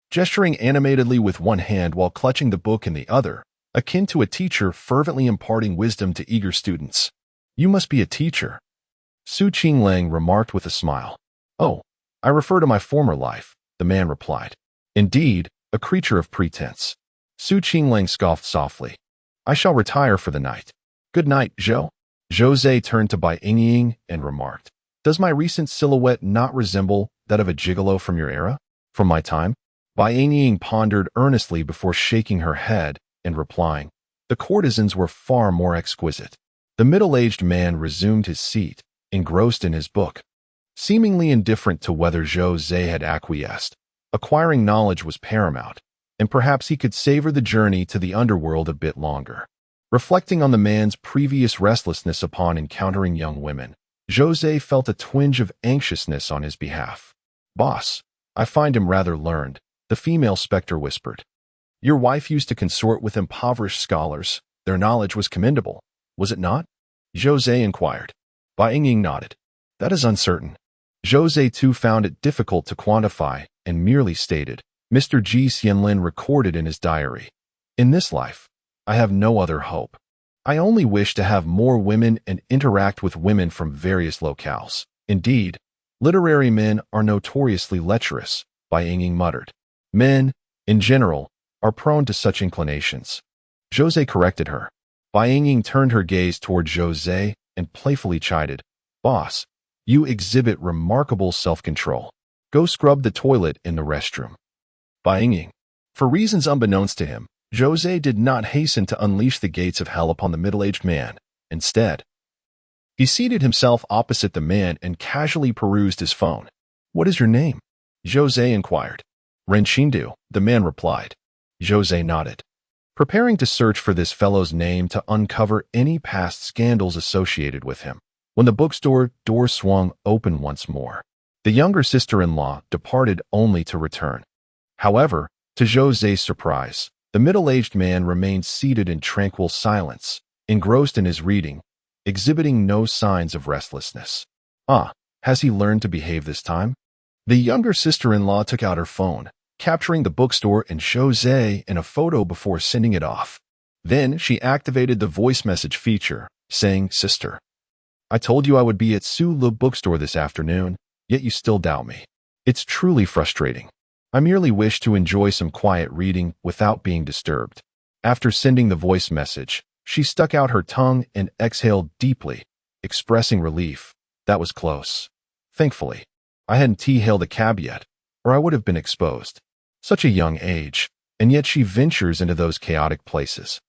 gesturing animatedly with one hand while clutching the book in the other, akin to a teacher fervently imparting wisdom to eager students. "You must be a teacher," Qinglang remarked with a smile. "Oh, I refer to my former life," the man replied. "Indeed, a creature of pretense." Qinglang scoffed softly. "I shall retire for the night. Good night, Zhou." Zhou Ze turned to Bai Yingying and remarked, "Does my recent silhouette not resemble that of a gigolo from your era? From my time?" Bai Yingying pondered earnestly before shaking her head and replying, "The courtesans were far more exquisite." The middle-aged man resumed his seat, engrossed in his book. Seemingly indifferent to whether Zhou Ze had acquiesced, acquiring knowledge was paramount, and perhaps he could savor the journey to the underworld a bit longer. Reflecting on the man's previous restlessness upon encountering young women, Zhou Ze felt a twinge of anxiousness on his behalf. "Boss, I find him rather learned," the female specter whispered. "Your wife used to consort with impoverished scholars. Their knowledge was commendable, was it not?" Zhou Ze inquired. Bai Yingying nodded. "That is uncertain." Zhou Ze too found it difficult to quantify and merely stated, Mr. Ji Xianlin recorded in his diary, "In this life, I have no other hope. I only wish to have more women and interact with women from various locales. Indeed, Literary men are notoriously lecherous, Bai Yingying muttered. Men, in general, are prone to such inclinations. Zhou Ze corrected her. Bai Yingying turned her gaze toward Zhou Ze and playfully chided, Boss, you exhibit remarkable self-control. Go scrub the toilet in the restroom. Bai Yingying. For reasons unbeknownst to him, Zhou Ze did not hasten to unleash the gates of hell upon the middle-aged man. Instead, he seated himself opposite the man and casually perused his phone. What is your name? Zhou Ze inquired. Ren Qingdu, the man replied. Zhou Ze nodded, preparing to search for this fellow's name to uncover any past scandals associated with him. When the bookstore door swung open once more, the younger sister-in-law departed only to return. However, to Zhou Ze's surprise, the middle-aged man remained seated in tranquil silence, engrossed in his reading, exhibiting no signs of restlessness. Has he learned to behave this time? The younger sister-in-law took out her phone, capturing the bookstore and Zhou Ze in a photo before sending it off. Then she activated the voice message feature, saying, Sister, I told you I would be at Su Le bookstore this afternoon, yet you still doubt me. It's truly frustrating. I merely wish to enjoy some quiet reading without being disturbed. After sending the voice message, she stuck out her tongue and exhaled deeply, expressing relief. That was close. Thankfully, I hadn't hailed a cab yet, or I would have been exposed. Such a young age, and yet she ventures into those chaotic places.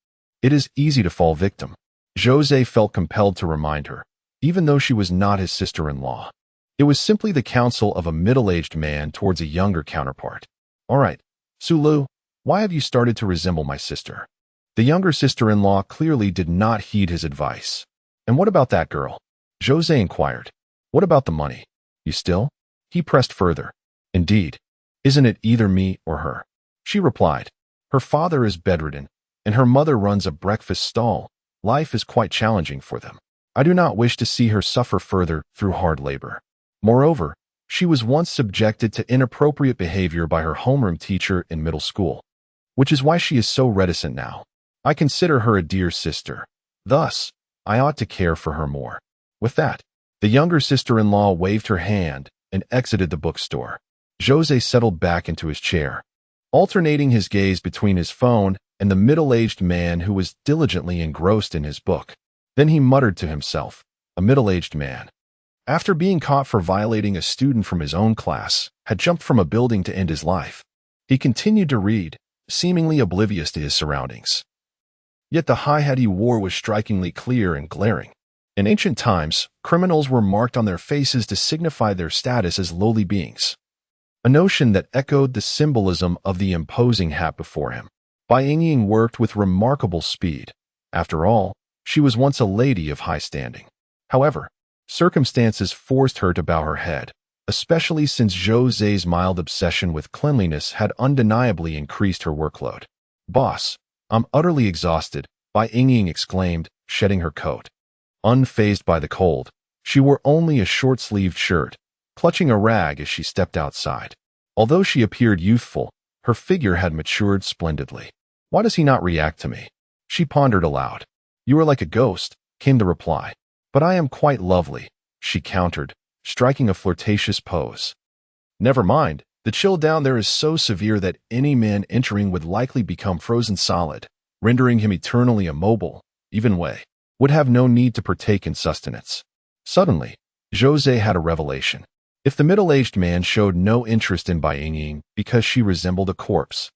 It is easy to fall victim. Zhou Ze felt compelled to remind her, even though she was not his sister-in-law. It was simply the counsel of a middle-aged man towards a younger counterpart. All right, Sulu, why have you started to resemble my sister? The younger sister-in-law clearly did not heed his advice. And what about that girl? Zhou Ze inquired. What about the money? You still? He pressed further. Indeed. Isn't it either me or her? She replied. Her father is bedridden, and her mother runs a breakfast stall. Life is quite challenging for them. I do not wish to see her suffer further through hard labor. Moreover, she was once subjected to inappropriate behavior by her homeroom teacher in middle school, which is why she is so reticent now. I consider her a dear sister. Thus, I ought to care for her more. With that, the younger sister-in-law waved her hand and exited the bookstore. Zhou Ze settled back into his chair, alternating his gaze between his phone and the middle-aged man who was diligently engrossed in his book. Then he muttered to himself, a middle-aged man, after being caught for violating a student from his own class, had jumped from a building to end his life. He continued to read, seemingly oblivious to his surroundings. Yet the high hat he wore was strikingly clear and glaring. In ancient times, criminals were marked on their faces to signify their status as lowly beings, a notion that echoed the symbolism of the imposing hat before him. Bai Yingying worked with remarkable speed. After all, she was once a lady of high standing. However, circumstances forced her to bow her head, especially since Zhou Ze's mild obsession with cleanliness had undeniably increased her workload. Boss, I'm utterly exhausted, Bai Yingying exclaimed, shedding her coat. Unfazed by the cold, she wore only a short-sleeved shirt, clutching a rag as she stepped outside. Although she appeared youthful, her figure had matured splendidly. Why does he not react to me? She pondered aloud. You are like a ghost, came the reply. But I am quite lovely, she countered, striking a flirtatious pose. Never mind, the chill down there is so severe that any man entering would likely become frozen solid, rendering him eternally immobile. Even Wei would have no need to partake in sustenance. Suddenly, Zhou Ze had a revelation. If the middle-aged man showed no interest in Bai Yingying because she resembled a corpse,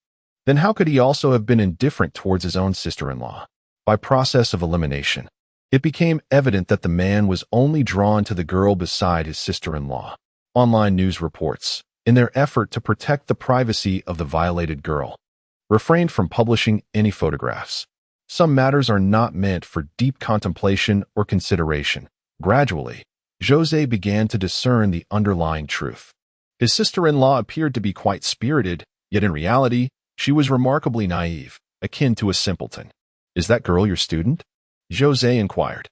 then how could he also have been indifferent towards his own sister-in-law? By process of elimination, it became evident that the man was only drawn to the girl beside his sister-in-law. Online news reports, in their effort to protect the privacy of the violated girl, refrained from publishing any photographs. Some matters are not meant for deep contemplation or consideration. Gradually, Zhou Ze began to discern the underlying truth. His sister-in-law appeared to be quite spirited, yet in reality, she was remarkably naive, akin to a simpleton. Is that girl your student? Zhou Ze inquired.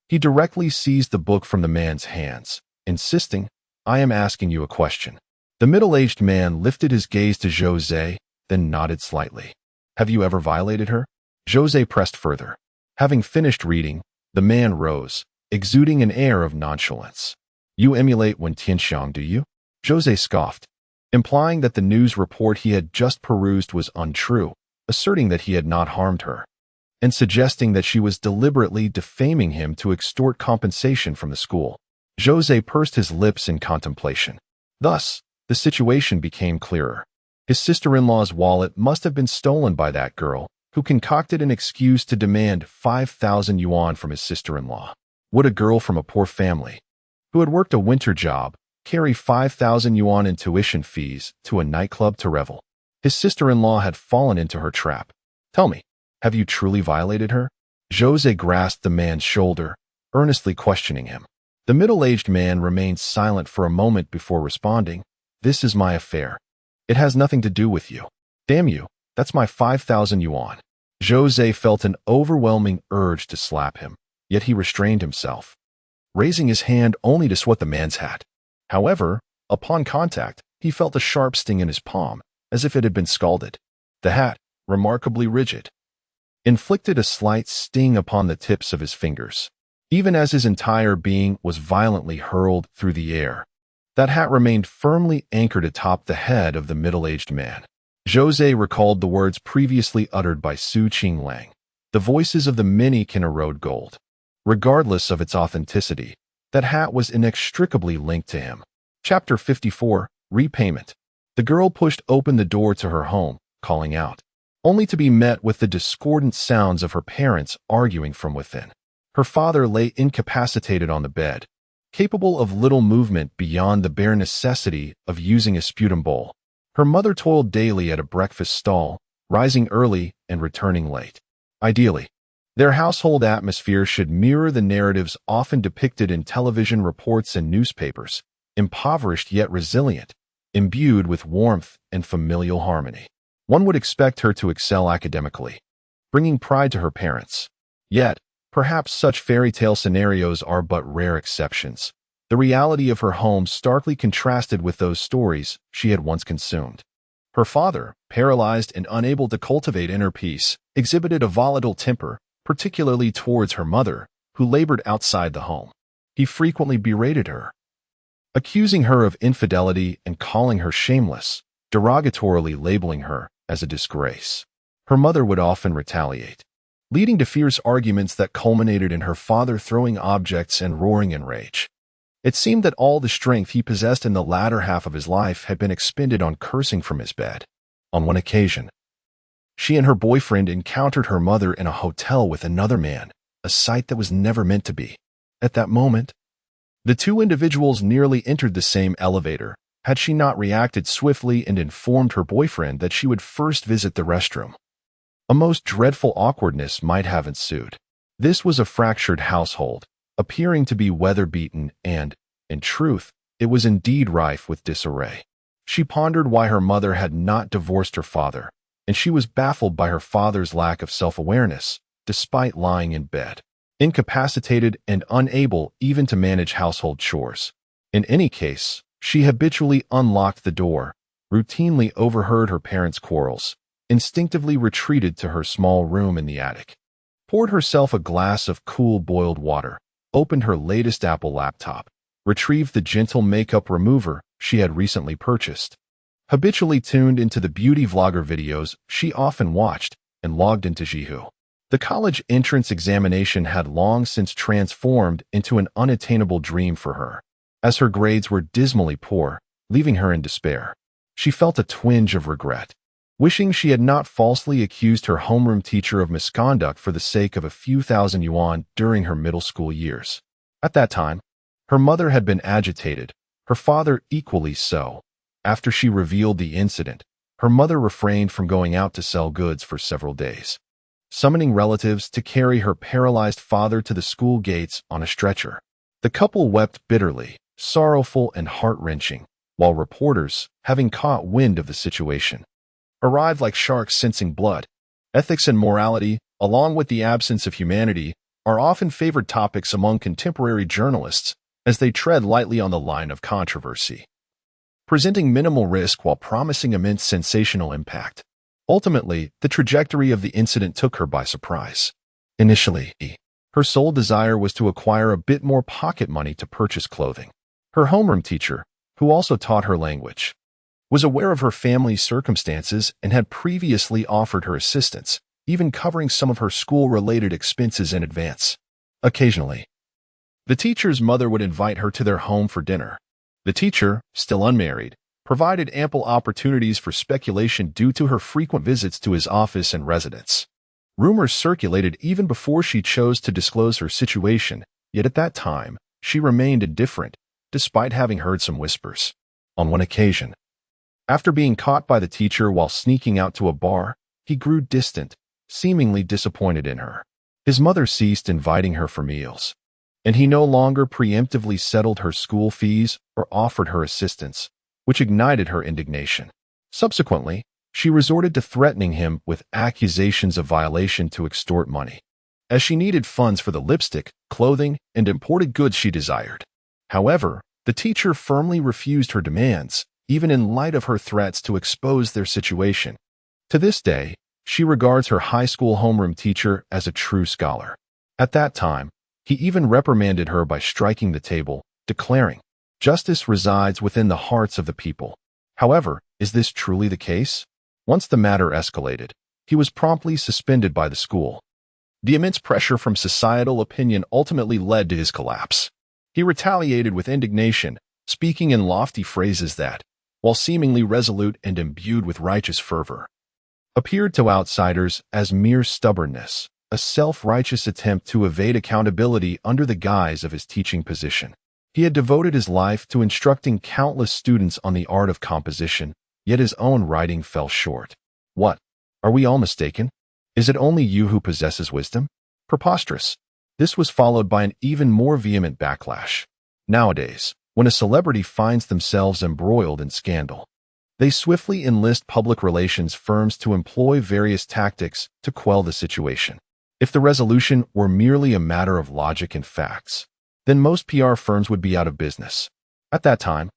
He directly seized the book from the man's hands, insisting, I am asking you a question. The middle-aged man lifted his gaze to Zhou Ze, then nodded slightly. Have you ever violated her? Zhou Ze pressed further. Having finished reading, the man rose, exuding an air of nonchalance. You emulate Wen Tianxiang, do you? Zhou Ze scoffed, implying that the news report he had just perused was untrue, asserting that he had not harmed her, and suggesting that she was deliberately defaming him to extort compensation from the school. Zhou Ze pursed his lips in contemplation. Thus, the situation became clearer. His sister-in-law's wallet must have been stolen by that girl, who concocted an excuse to demand 5,000 yuan from his sister-in-law. Would a girl from a poor family, who had worked a winter job, carry 5,000 yuan in tuition fees to a nightclub to revel? His sister-in-law had fallen into her trap. Tell me, have you truly violated her? Zhou Ze grasped the man's shoulder, earnestly questioning him. The middle-aged man remained silent for a moment before responding. This is my affair. It has nothing to do with you. Damn you, that's my 5,000 yuan. Zhou Ze felt an overwhelming urge to slap him, yet he restrained himself, raising his hand only to swat the man's hat. However, upon contact, he felt a sharp sting in his palm, as if it had been scalded. The hat, remarkably rigid, inflicted a slight sting upon the tips of his fingers, even as his entire being was violently hurled through the air. That hat remained firmly anchored atop the head of the middle-aged man. Zhou Ze recalled the words previously uttered by Qinglang. The voices of the many can erode gold. Regardless of its authenticity, that hat was inextricably linked to him. Chapter 54, Repayment. The girl pushed open the door to her home, calling out, only to be met with the discordant sounds of her parents arguing from within. Her father lay incapacitated on the bed, capable of little movement beyond the bare necessity of using a sputum bowl. Her mother toiled daily at a breakfast stall, rising early and returning late. Ideally, their household atmosphere should mirror the narratives often depicted in television reports and newspapers, impoverished yet resilient, imbued with warmth and familial harmony. One would expect her to excel academically, bringing pride to her parents. Yet, perhaps such fairy tale scenarios are but rare exceptions. The reality of her home starkly contrasted with those stories she had once consumed. Her father, paralyzed and unable to cultivate inner peace, exhibited a volatile temper, particularly towards her mother, who labored outside the home. He frequently berated her, accusing her of infidelity and calling her shameless, derogatorily labeling her as a disgrace. Her mother would often retaliate, leading to fierce arguments that culminated in her father throwing objects and roaring in rage. It seemed that all the strength he possessed in the latter half of his life had been expended on cursing from his bed. On one occasion, she and her boyfriend encountered her mother in a hotel with another man, a sight that was never meant to be. At that moment, the two individuals nearly entered the same elevator, had she not reacted swiftly and informed her boyfriend that she would first visit the restroom. A most dreadful awkwardness might have ensued. This was a fractured household, appearing to be weather-beaten and, in truth, it was indeed rife with disarray. She pondered why her mother had not divorced her father, and she was baffled by her father's lack of self-awareness, despite lying in bed, incapacitated and unable even to manage household chores. In any case, she habitually unlocked the door, routinely overheard her parents' quarrels, instinctively retreated to her small room in the attic, poured herself a glass of cool boiled water, opened her latest Apple laptop, retrieved the gentle makeup remover she had recently purchased, habitually tuned into the beauty vlogger videos she often watched, and logged into Zhihu. The college entrance examination had long since transformed into an unattainable dream for her, as her grades were dismally poor, leaving her in despair. She felt a twinge of regret, wishing she had not falsely accused her homeroom teacher of misconduct for the sake of a few thousand yuan during her middle school years. At that time, her mother had been agitated, her father equally so. After she revealed the incident, her mother refrained from going out to sell goods for several days, summoning relatives to carry her paralyzed father to the school gates on a stretcher. The couple wept bitterly, sorrowful and heart-wrenching, while reporters, having caught wind of the situation, arrived like sharks sensing blood. Ethics and morality, along with the absence of humanity, are often favored topics among contemporary journalists as they tread lightly on the line of controversy, presenting minimal risk while promising immense sensational impact. Ultimately, the trajectory of the incident took her by surprise. Initially, her sole desire was to acquire a bit more pocket money to purchase clothing. Her homeroom teacher, who also taught her language, was aware of her family's circumstances and had previously offered her assistance, even covering some of her school-related expenses in advance. Occasionally, the teacher's mother would invite her to their home for dinner. The teacher, still unmarried, provided ample opportunities for speculation due to her frequent visits to his office and residence. Rumors circulated even before she chose to disclose her situation, yet at that time, she remained indifferent, despite having heard some whispers. On one occasion, after being caught by the teacher while sneaking out to a bar, he grew distant, seemingly disappointed in her. His mother ceased inviting her for meals, and he no longer preemptively settled her school fees or offered her assistance, which ignited her indignation. Subsequently, she resorted to threatening him with accusations of violation to extort money, as she needed funds for the lipstick, clothing, and imported goods she desired. However, the teacher firmly refused her demands, even in light of her threats to expose their situation. To this day, she regards her high school homeroom teacher as a true scholar. At that time, he even reprimanded her by striking the table, declaring, "Justice resides within the hearts of the people." However, is this truly the case? Once the matter escalated, he was promptly suspended by the school. The immense pressure from societal opinion ultimately led to his collapse. He retaliated with indignation, speaking in lofty phrases that, while seemingly resolute and imbued with righteous fervor, appeared to outsiders as mere stubbornness, a self-righteous attempt to evade accountability under the guise of his teaching position. He had devoted his life to instructing countless students on the art of composition, yet his own writing fell short. What? Are we all mistaken? Is it only you who possesses wisdom? Preposterous. This was followed by an even more vehement backlash. Nowadays, when a celebrity finds themselves embroiled in scandal, they swiftly enlist public relations firms to employ various tactics to quell the situation. If the resolution were merely a matter of logic and facts, then most PR firms would be out of business. At that time,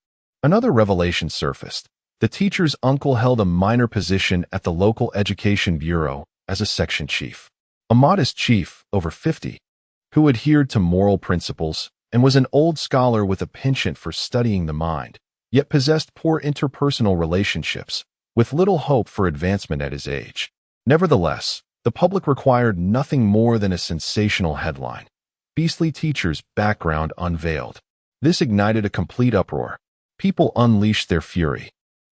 another revelation surfaced. The teacher's uncle held a minor position at the local education bureau as a section chief. A modest chief, over 50, who adhered to moral principles and was an old scholar with a penchant for studying the mind, yet possessed poor interpersonal relationships, with little hope for advancement at his age. Nevertheless, the public required nothing more than a sensational headline: "Beastly Teacher's Background Unveiled." This ignited a complete uproar. People unleashed their fury,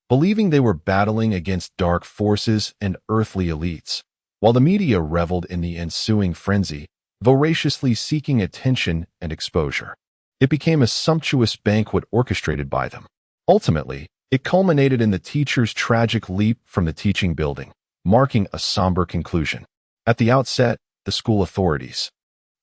believing they were battling against dark forces and earthly elites, while the media reveled in the ensuing frenzy, voraciously seeking attention and exposure. It became a sumptuous banquet orchestrated by them. Ultimately, it culminated in the teacher's tragic leap from the teaching building, marking a somber conclusion. At the outset, the school authorities,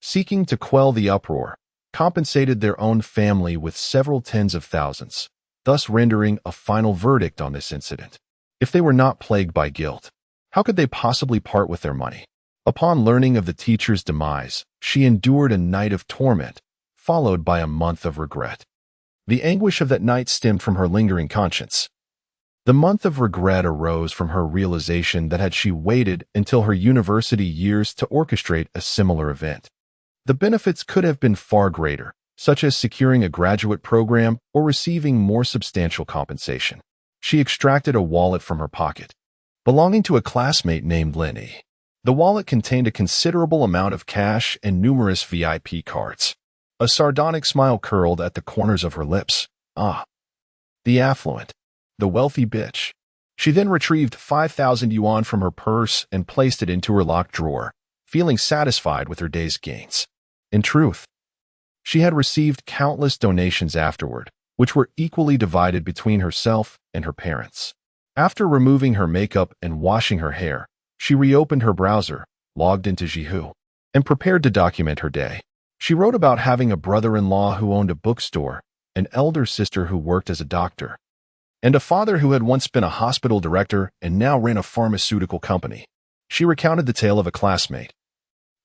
seeking to quell the uproar, compensated their own family with several tens of thousands, thus rendering a final verdict on this incident. If they were not plagued by guilt, how could they possibly part with their money? Upon learning of the teacher's demise, she endured a night of torment, followed by a month of regret. The anguish of that night stemmed from her lingering conscience. The month of regret arose from her realization that had she waited until her university years to orchestrate a similar event, the benefits could have been far greater, such as securing a graduate program or receiving more substantial compensation. She extracted a wallet from her pocket, belonging to a classmate named Lenny. The wallet contained a considerable amount of cash and numerous VIP cards. A sardonic smile curled at the corners of her lips. Ah, the affluent, the wealthy bitch. She then retrieved 5,000 yuan from her purse and placed it into her locked drawer, feeling satisfied with her day's gains. In truth, she had received countless donations afterward, which were equally divided between herself and her parents. After removing her makeup and washing her hair, she reopened her browser, logged into Zhihu, and prepared to document her day. She wrote about having a brother-in-law who owned a bookstore, an elder sister who worked as a doctor, and a father who had once been a hospital director and now ran a pharmaceutical company. She recounted the tale of a classmate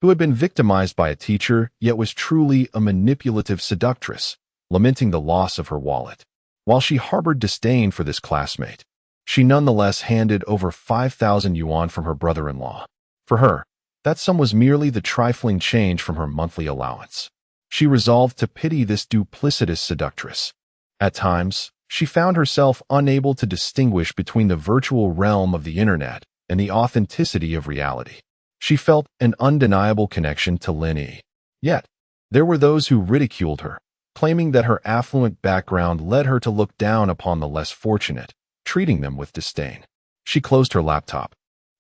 who had been victimized by a teacher yet was truly a manipulative seductress, lamenting the loss of her wallet. While she harbored disdain for this classmate, she nonetheless handed over 5,000 yuan from her brother-in-law. For her, that sum was merely the trifling change from her monthly allowance. She resolved to pity this duplicitous seductress, At times, she found herself unable to distinguish between the virtual realm of the internet and the authenticity of reality. She felt an undeniable connection to Lin Yi. Yet, there were those who ridiculed her, claiming that her affluent background led her to look down upon the less fortunate, treating them with disdain. She closed her laptop,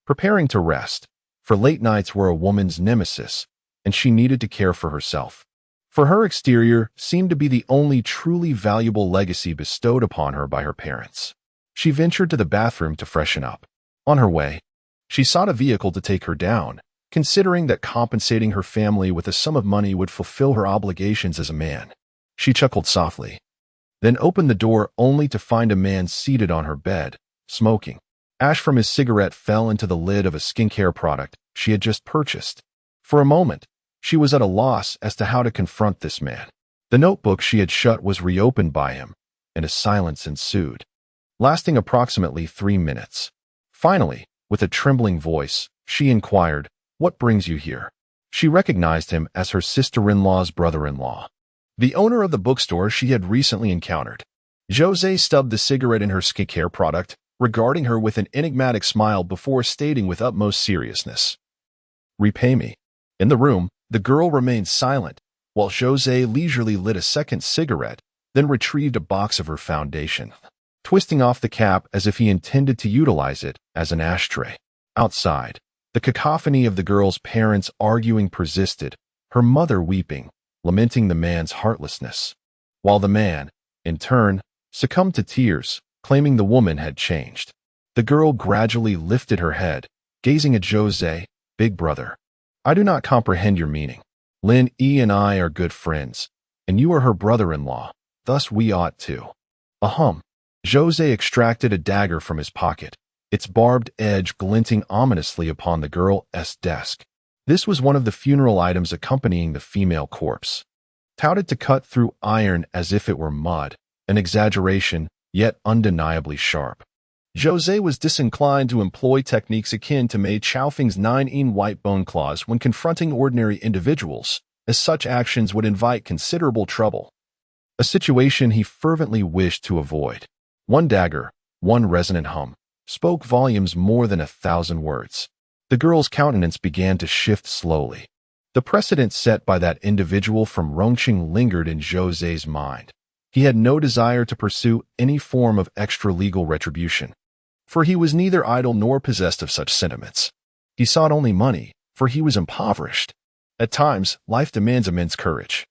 preparing to rest, for late nights were a woman's nemesis, and she needed to care for herself. For her exterior seemed to be the only truly valuable legacy bestowed upon her by her parents. She ventured to the bathroom to freshen up. On her way, she sought a vehicle to take her down, considering that compensating her family with a sum of money would fulfill her obligations as a man. She chuckled softly, then opened the door only to find a man seated on her bed, smoking. Ash from his cigarette fell into the lid of a skincare product she had just purchased. For a moment, she was at a loss as to how to confront this man. The notebook she had shut was reopened by him, and a silence ensued, lasting approximately 3 minutes. Finally, with a trembling voice, she inquired, "What brings you here?" She recognized him as her sister-in-law's brother-in-law, the owner of the bookstore she had recently encountered. Zhou Ze stubbed the cigarette in her skincare product, regarding her with an enigmatic smile before stating with utmost seriousness, "Repay me." In the room, the girl remained silent, while Zhou Ze leisurely lit a second cigarette, then retrieved a box of her foundation, twisting off the cap as if he intended to utilize it as an ashtray. Outside, the cacophony of the girl's parents arguing persisted, her mother weeping, lamenting the man's heartlessness, while the man, in turn, succumbed to tears, claiming the woman had changed. The girl gradually lifted her head, gazing at Zhou Ze. "Big brother, I do not comprehend your meaning. Lin Yi and I are good friends, and you are her brother-in-law, thus we ought to." Ahem. Zhou Ze extracted a dagger from his pocket, its barbed edge glinting ominously upon the girl's desk. This was one of the funeral items accompanying the female corpse, touted to cut through iron as if it were mud, an exaggeration, yet undeniably sharp. Zhou Ze was disinclined to employ techniques akin to Mei Chaofeng's 9-in white bone claws when confronting ordinary individuals, as such actions would invite considerable trouble, a situation he fervently wished to avoid. One dagger, one resonant hum, spoke volumes more than 1,000 words. The girl's countenance began to shift slowly. The precedent set by that individual from Rongqing lingered in Zhou Ze's mind. He had no desire to pursue any form of extra-legal retribution, for he was neither idle nor possessed of such sentiments. He sought only money, for he was impoverished. At times, life demands immense courage,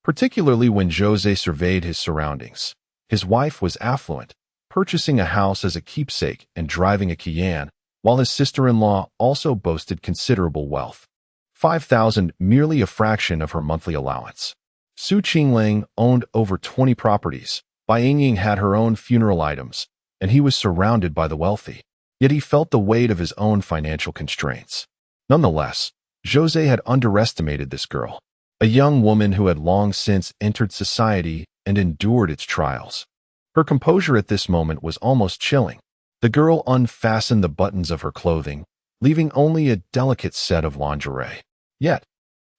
particularly when Zhou Ze surveyed his surroundings. His wife was affluent, purchasing a house as a keepsake and driving a Qinglang, while his sister-in-law also boasted considerable wealth. 5,000, merely a fraction of her monthly allowance. Qinglang owned over 20 properties. Bai Yingying had her own funeral items, and he was surrounded by the wealthy. Yet he felt the weight of his own financial constraints. Nonetheless, Zhou Ze had underestimated this girl, a young woman who had long since entered society and endured its trials. Her composure at this moment was almost chilling. The girl unfastened the buttons of her clothing, leaving only a delicate set of lingerie. Yet,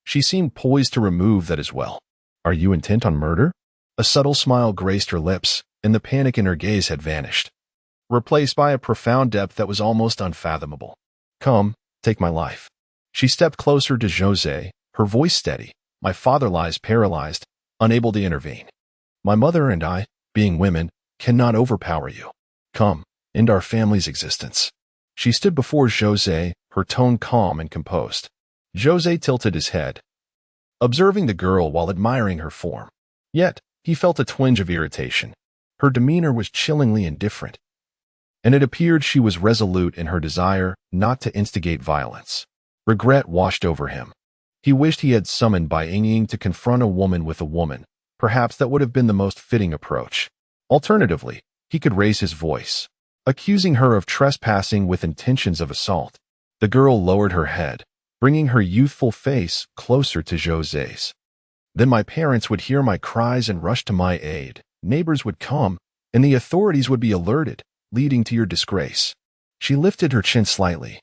she seemed poised to remove that as well. "Are you intent on murder?" A subtle smile graced her lips, and the panic in her gaze had vanished, replaced by a profound depth that was almost unfathomable. "Come, take my life." She stepped closer to Zhou Ze, her voice steady. "My father lies paralyzed, unable to intervene. My mother and I, being women, cannot overpower you. Come, end our family's existence." She stood before Zhou Ze, her tone calm and composed. Zhou Ze tilted his head, observing the girl while admiring her form. Yet, he felt a twinge of irritation. Her demeanor was chillingly indifferent, and it appeared she was resolute in her desire not to instigate violence. Regret washed over him. He wished he had summoned Bai Yingying to confront a woman with a woman. Perhaps that would have been the most fitting approach. Alternatively, he could raise his voice, accusing her of trespassing with intentions of assault. The girl lowered her head, bringing her youthful face closer to Zhou Ze's. "Then my parents would hear my cries and rush to my aid. Neighbors would come, and the authorities would be alerted, leading to your disgrace." She lifted her chin slightly,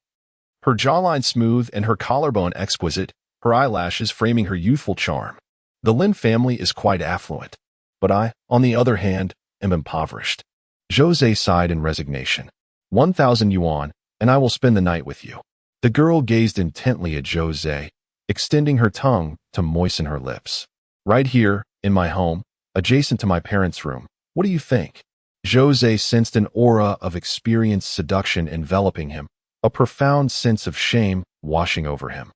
her jawline smooth and her collarbone exquisite, her eyelashes framing her youthful charm. "The Lin family is quite affluent. But I, on the other hand, am impoverished. Zhou Ze sighed in resignation. 1,000 yuan, and I will spend the night with you. The girl gazed intently at Zhou Ze, extending her tongue to moisten her lips. Right here, in my home, adjacent to my parents' room. What do you think? Zhou Ze sensed an aura of experienced seduction enveloping him, a profound sense of shame washing over him.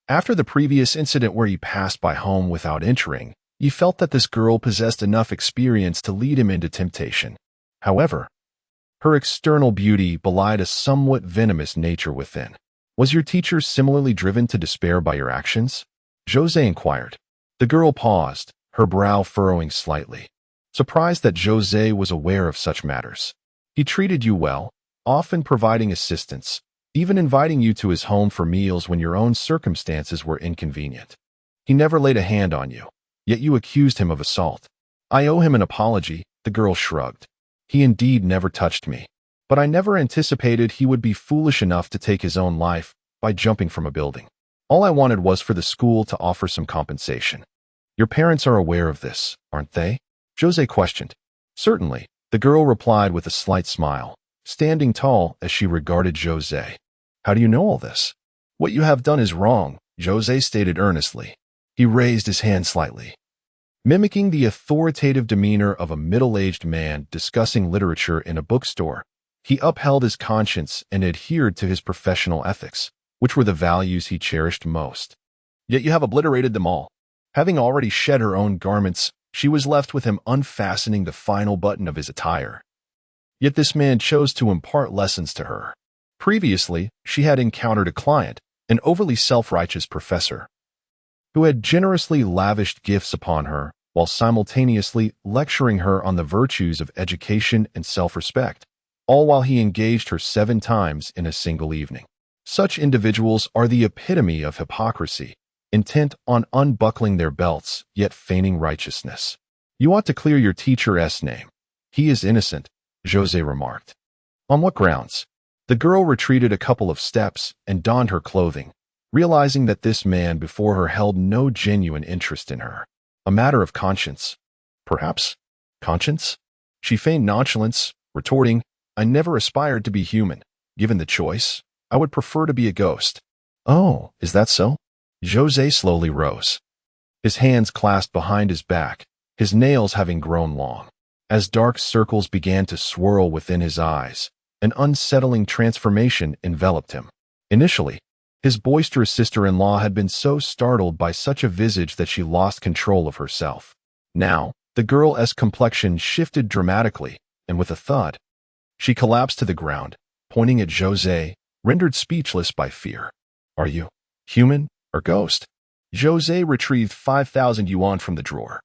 After the previous incident where he passed by home without entering, he felt that this girl possessed enough experience to lead him into temptation. However, her external beauty belied a somewhat venomous nature within. Was your teacher similarly driven to despair by your actions? Zhou Ze inquired. The girl paused, her brow furrowing slightly, surprised that Zhou Ze was aware of such matters. He treated you well, often providing assistance, even inviting you to his home for meals when your own circumstances were inconvenient. He never laid a hand on you, yet you accused him of assault. I owe him an apology, the girl shrugged. He indeed never touched me, but I never anticipated he would be foolish enough to take his own life by jumping from a building. All I wanted was for the school to offer some compensation. Your parents are aware of this, aren't they? Zhou Ze questioned. Certainly, the girl replied with a slight smile, standing tall as she regarded Zhou Ze. How do you know all this? What you have done is wrong, Zhou Ze stated earnestly. He raised his hand slightly, mimicking the authoritative demeanor of a middle-aged man discussing literature in a bookstore. He upheld his conscience and adhered to his professional ethics, which were the values he cherished most. Yet you have obliterated them all. Having already shed her own garments, she was left with him unfastening the final button of his attire. Yet this man chose to impart lessons to her. Previously, she had encountered a client, an overly self-righteous professor, who had generously lavished gifts upon her while simultaneously lecturing her on the virtues of education and self-respect, all while he engaged her 7 times in a single evening. Such individuals are the epitome of hypocrisy, intent on unbuckling their belts, yet feigning righteousness. You ought to clear your teacher's name. He is innocent, Zhou Ze remarked. On what grounds? The girl retreated a couple of steps and donned her clothing, realizing that this man before her held no genuine interest in her. A matter of conscience. Perhaps? Conscience? She feigned nonchalance, retorting, I never aspired to be human. Given the choice, I would prefer to be a ghost. Oh, is that so? Zhou Ze slowly rose, his hands clasped behind his back, his nails having grown long. As dark circles began to swirl within his eyes, an unsettling transformation enveloped him. Initially, his boisterous sister-in-law had been so startled by such a visage that she lost control of herself. Now, the girl's complexion shifted dramatically, and with a thud, she collapsed to the ground, pointing at Zhou Ze, rendered speechless by fear. Are you human or ghost? Zhou Ze retrieved 5,000 yuan from the drawer,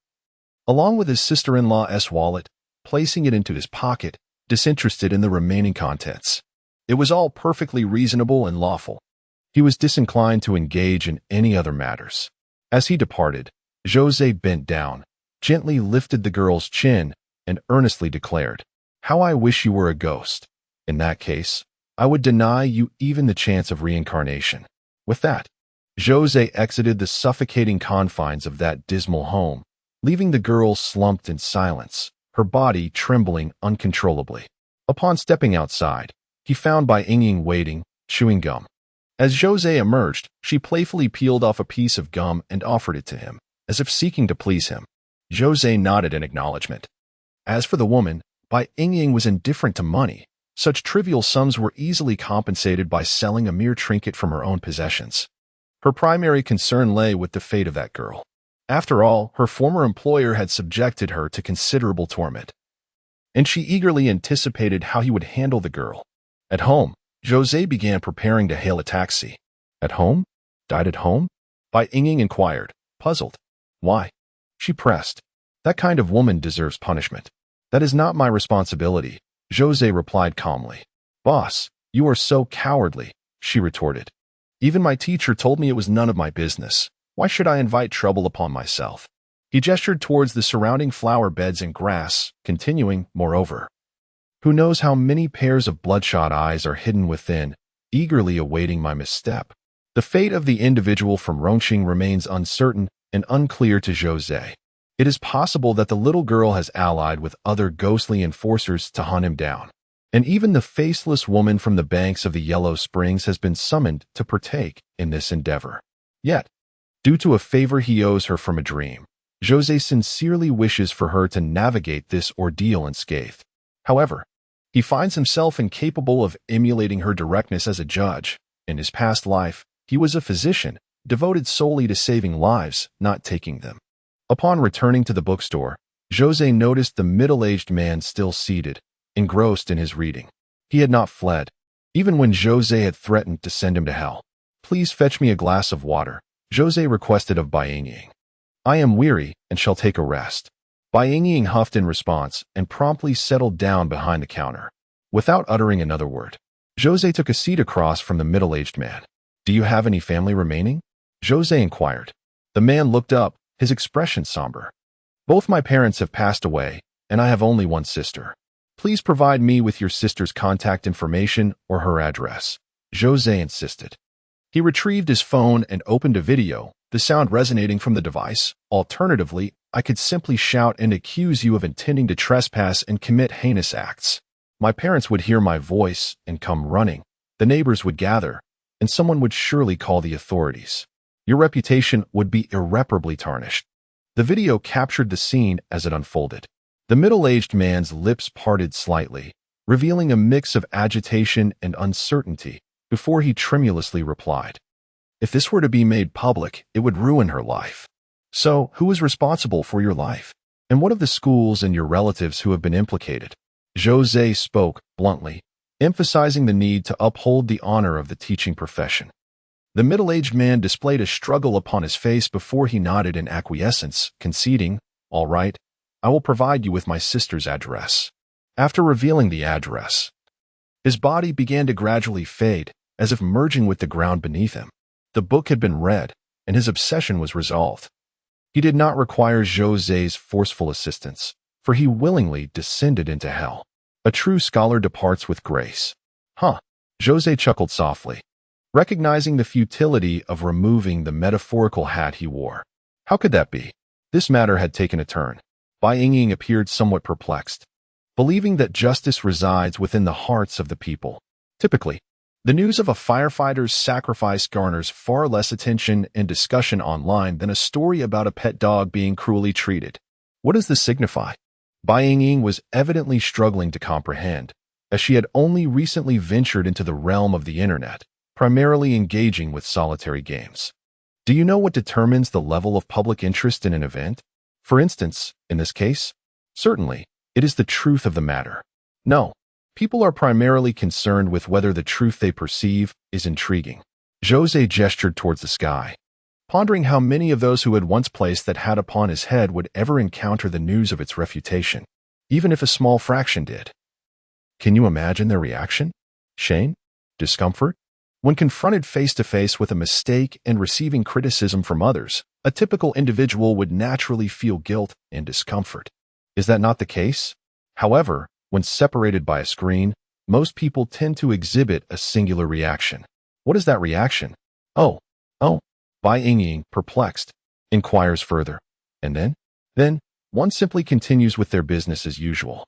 along with his sister-in-law's wallet, placing it into his pocket, disinterested in the remaining contents. It was all perfectly reasonable and lawful. He was disinclined to engage in any other matters. As he departed, Zhou Ze bent down, gently lifted the girl's chin, and earnestly declared, How I wish you were a ghost. In that case, I would deny you even the chance of reincarnation. With that, Zhou Ze exited the suffocating confines of that dismal home, leaving the girl slumped in silence, her body trembling uncontrollably. Upon stepping outside, he found Bai Yingying waiting, chewing gum. As Zhou Ze emerged, she playfully peeled off a piece of gum and offered it to him, as if seeking to please him. Zhou Ze nodded in acknowledgement. As for the woman, Bai Yingying was indifferent to money. Such trivial sums were easily compensated by selling a mere trinket from her own possessions. Her primary concern lay with the fate of that girl. After all, her former employer had subjected her to considerable torment, and she eagerly anticipated how he would handle the girl. At home, Zhou Ze began preparing to hail a taxi. At home? Died at home? Bai Yingying inquired, puzzled. Why? She pressed. That kind of woman deserves punishment. That is not my responsibility, Zhou Ze replied calmly. Boss, you are so cowardly, she retorted. Even my teacher told me it was none of my business. Why should I invite trouble upon myself? He gestured towards the surrounding flower beds and grass, continuing, moreover. Who knows how many pairs of bloodshot eyes are hidden within, eagerly awaiting my misstep. The fate of the individual from Rongqing remains uncertain and unclear to Zhou Ze. It is possible that the little girl has allied with other ghostly enforcers to hunt him down. And even the faceless woman from the banks of the Yellow Springs has been summoned to partake in this endeavor. Yet, due to a favor he owes her from a dream, Zhou Ze sincerely wishes for her to navigate this ordeal unscathed. However, he finds himself incapable of emulating her directness as a judge. In his past life, he was a physician, devoted solely to saving lives, not taking them. Upon returning to the bookstore, Zhou Ze noticed the middle-aged man still seated, engrossed in his reading. He had not fled, even when Zhou Ze had threatened to send him to hell. "Please fetch me a glass of water," Zhou Ze requested of Bai Yingying. "I am weary and shall take a rest." Bai Yingying huffed in response and promptly settled down behind the counter. Without uttering another word, Zhou Ze took a seat across from the middle-aged man. "Do you have any family remaining?" Zhou Ze inquired. The man looked up, his expression somber. "Both my parents have passed away, and I have only one sister. Please provide me with your sister's contact information or her address," Zhou Ze insisted. He retrieved his phone and opened a video, the sound resonating from the device. "Alternatively, I could simply shout and accuse you of intending to trespass and commit heinous acts. My parents would hear my voice and come running. The neighbors would gather, and someone would surely call the authorities. Your reputation would be irreparably tarnished." The video captured the scene as it unfolded. The middle-aged man's lips parted slightly, revealing a mix of agitation and uncertainty, before he tremulously replied, "If this were to be made public, it would ruin her life. So, who is responsible for your life? And what of the schools and your relatives who have been implicated?" Zhou Ze spoke bluntly, emphasizing the need to uphold the honor of the teaching profession. The middle-aged man displayed a struggle upon his face before he nodded in acquiescence, conceding, "All right, I will provide you with my sister's address." After revealing the address, his body began to gradually fade, as if merging with the ground beneath him. The book had been read, and his obsession was resolved. He did not require Zhou Ze's forceful assistance, for he willingly descended into hell. A true scholar departs with grace. "Huh," Zhou Ze chuckled softly, recognizing the futility of removing the metaphorical hat he wore. How could that be? This matter had taken a turn. Bai Yingying appeared somewhat perplexed, believing that justice resides within the hearts of the people. Typically, the news of a firefighter's sacrifice garners far less attention and discussion online than a story about a pet dog being cruelly treated. What does this signify? Bai Yingying was evidently struggling to comprehend, as she had only recently ventured into the realm of the internet, primarily engaging with solitary games. Do you know what determines the level of public interest in an event? For instance, in this case, certainly, it is the truth of the matter. No, people are primarily concerned with whether the truth they perceive is intriguing. Zhou Ze gestured towards the sky, pondering how many of those who had once placed that hat upon his head would ever encounter the news of its refutation, even if a small fraction did. Can you imagine their reaction? Shame? Discomfort? When confronted face-to-face with a mistake and receiving criticism from others, a typical individual would naturally feel guilt and discomfort. Is that not the case? However, when separated by a screen, most people tend to exhibit a singular reaction. What is that reaction? Oh, Bai Yingying, perplexed, inquires further. And then? Then, one simply continues with their business as usual.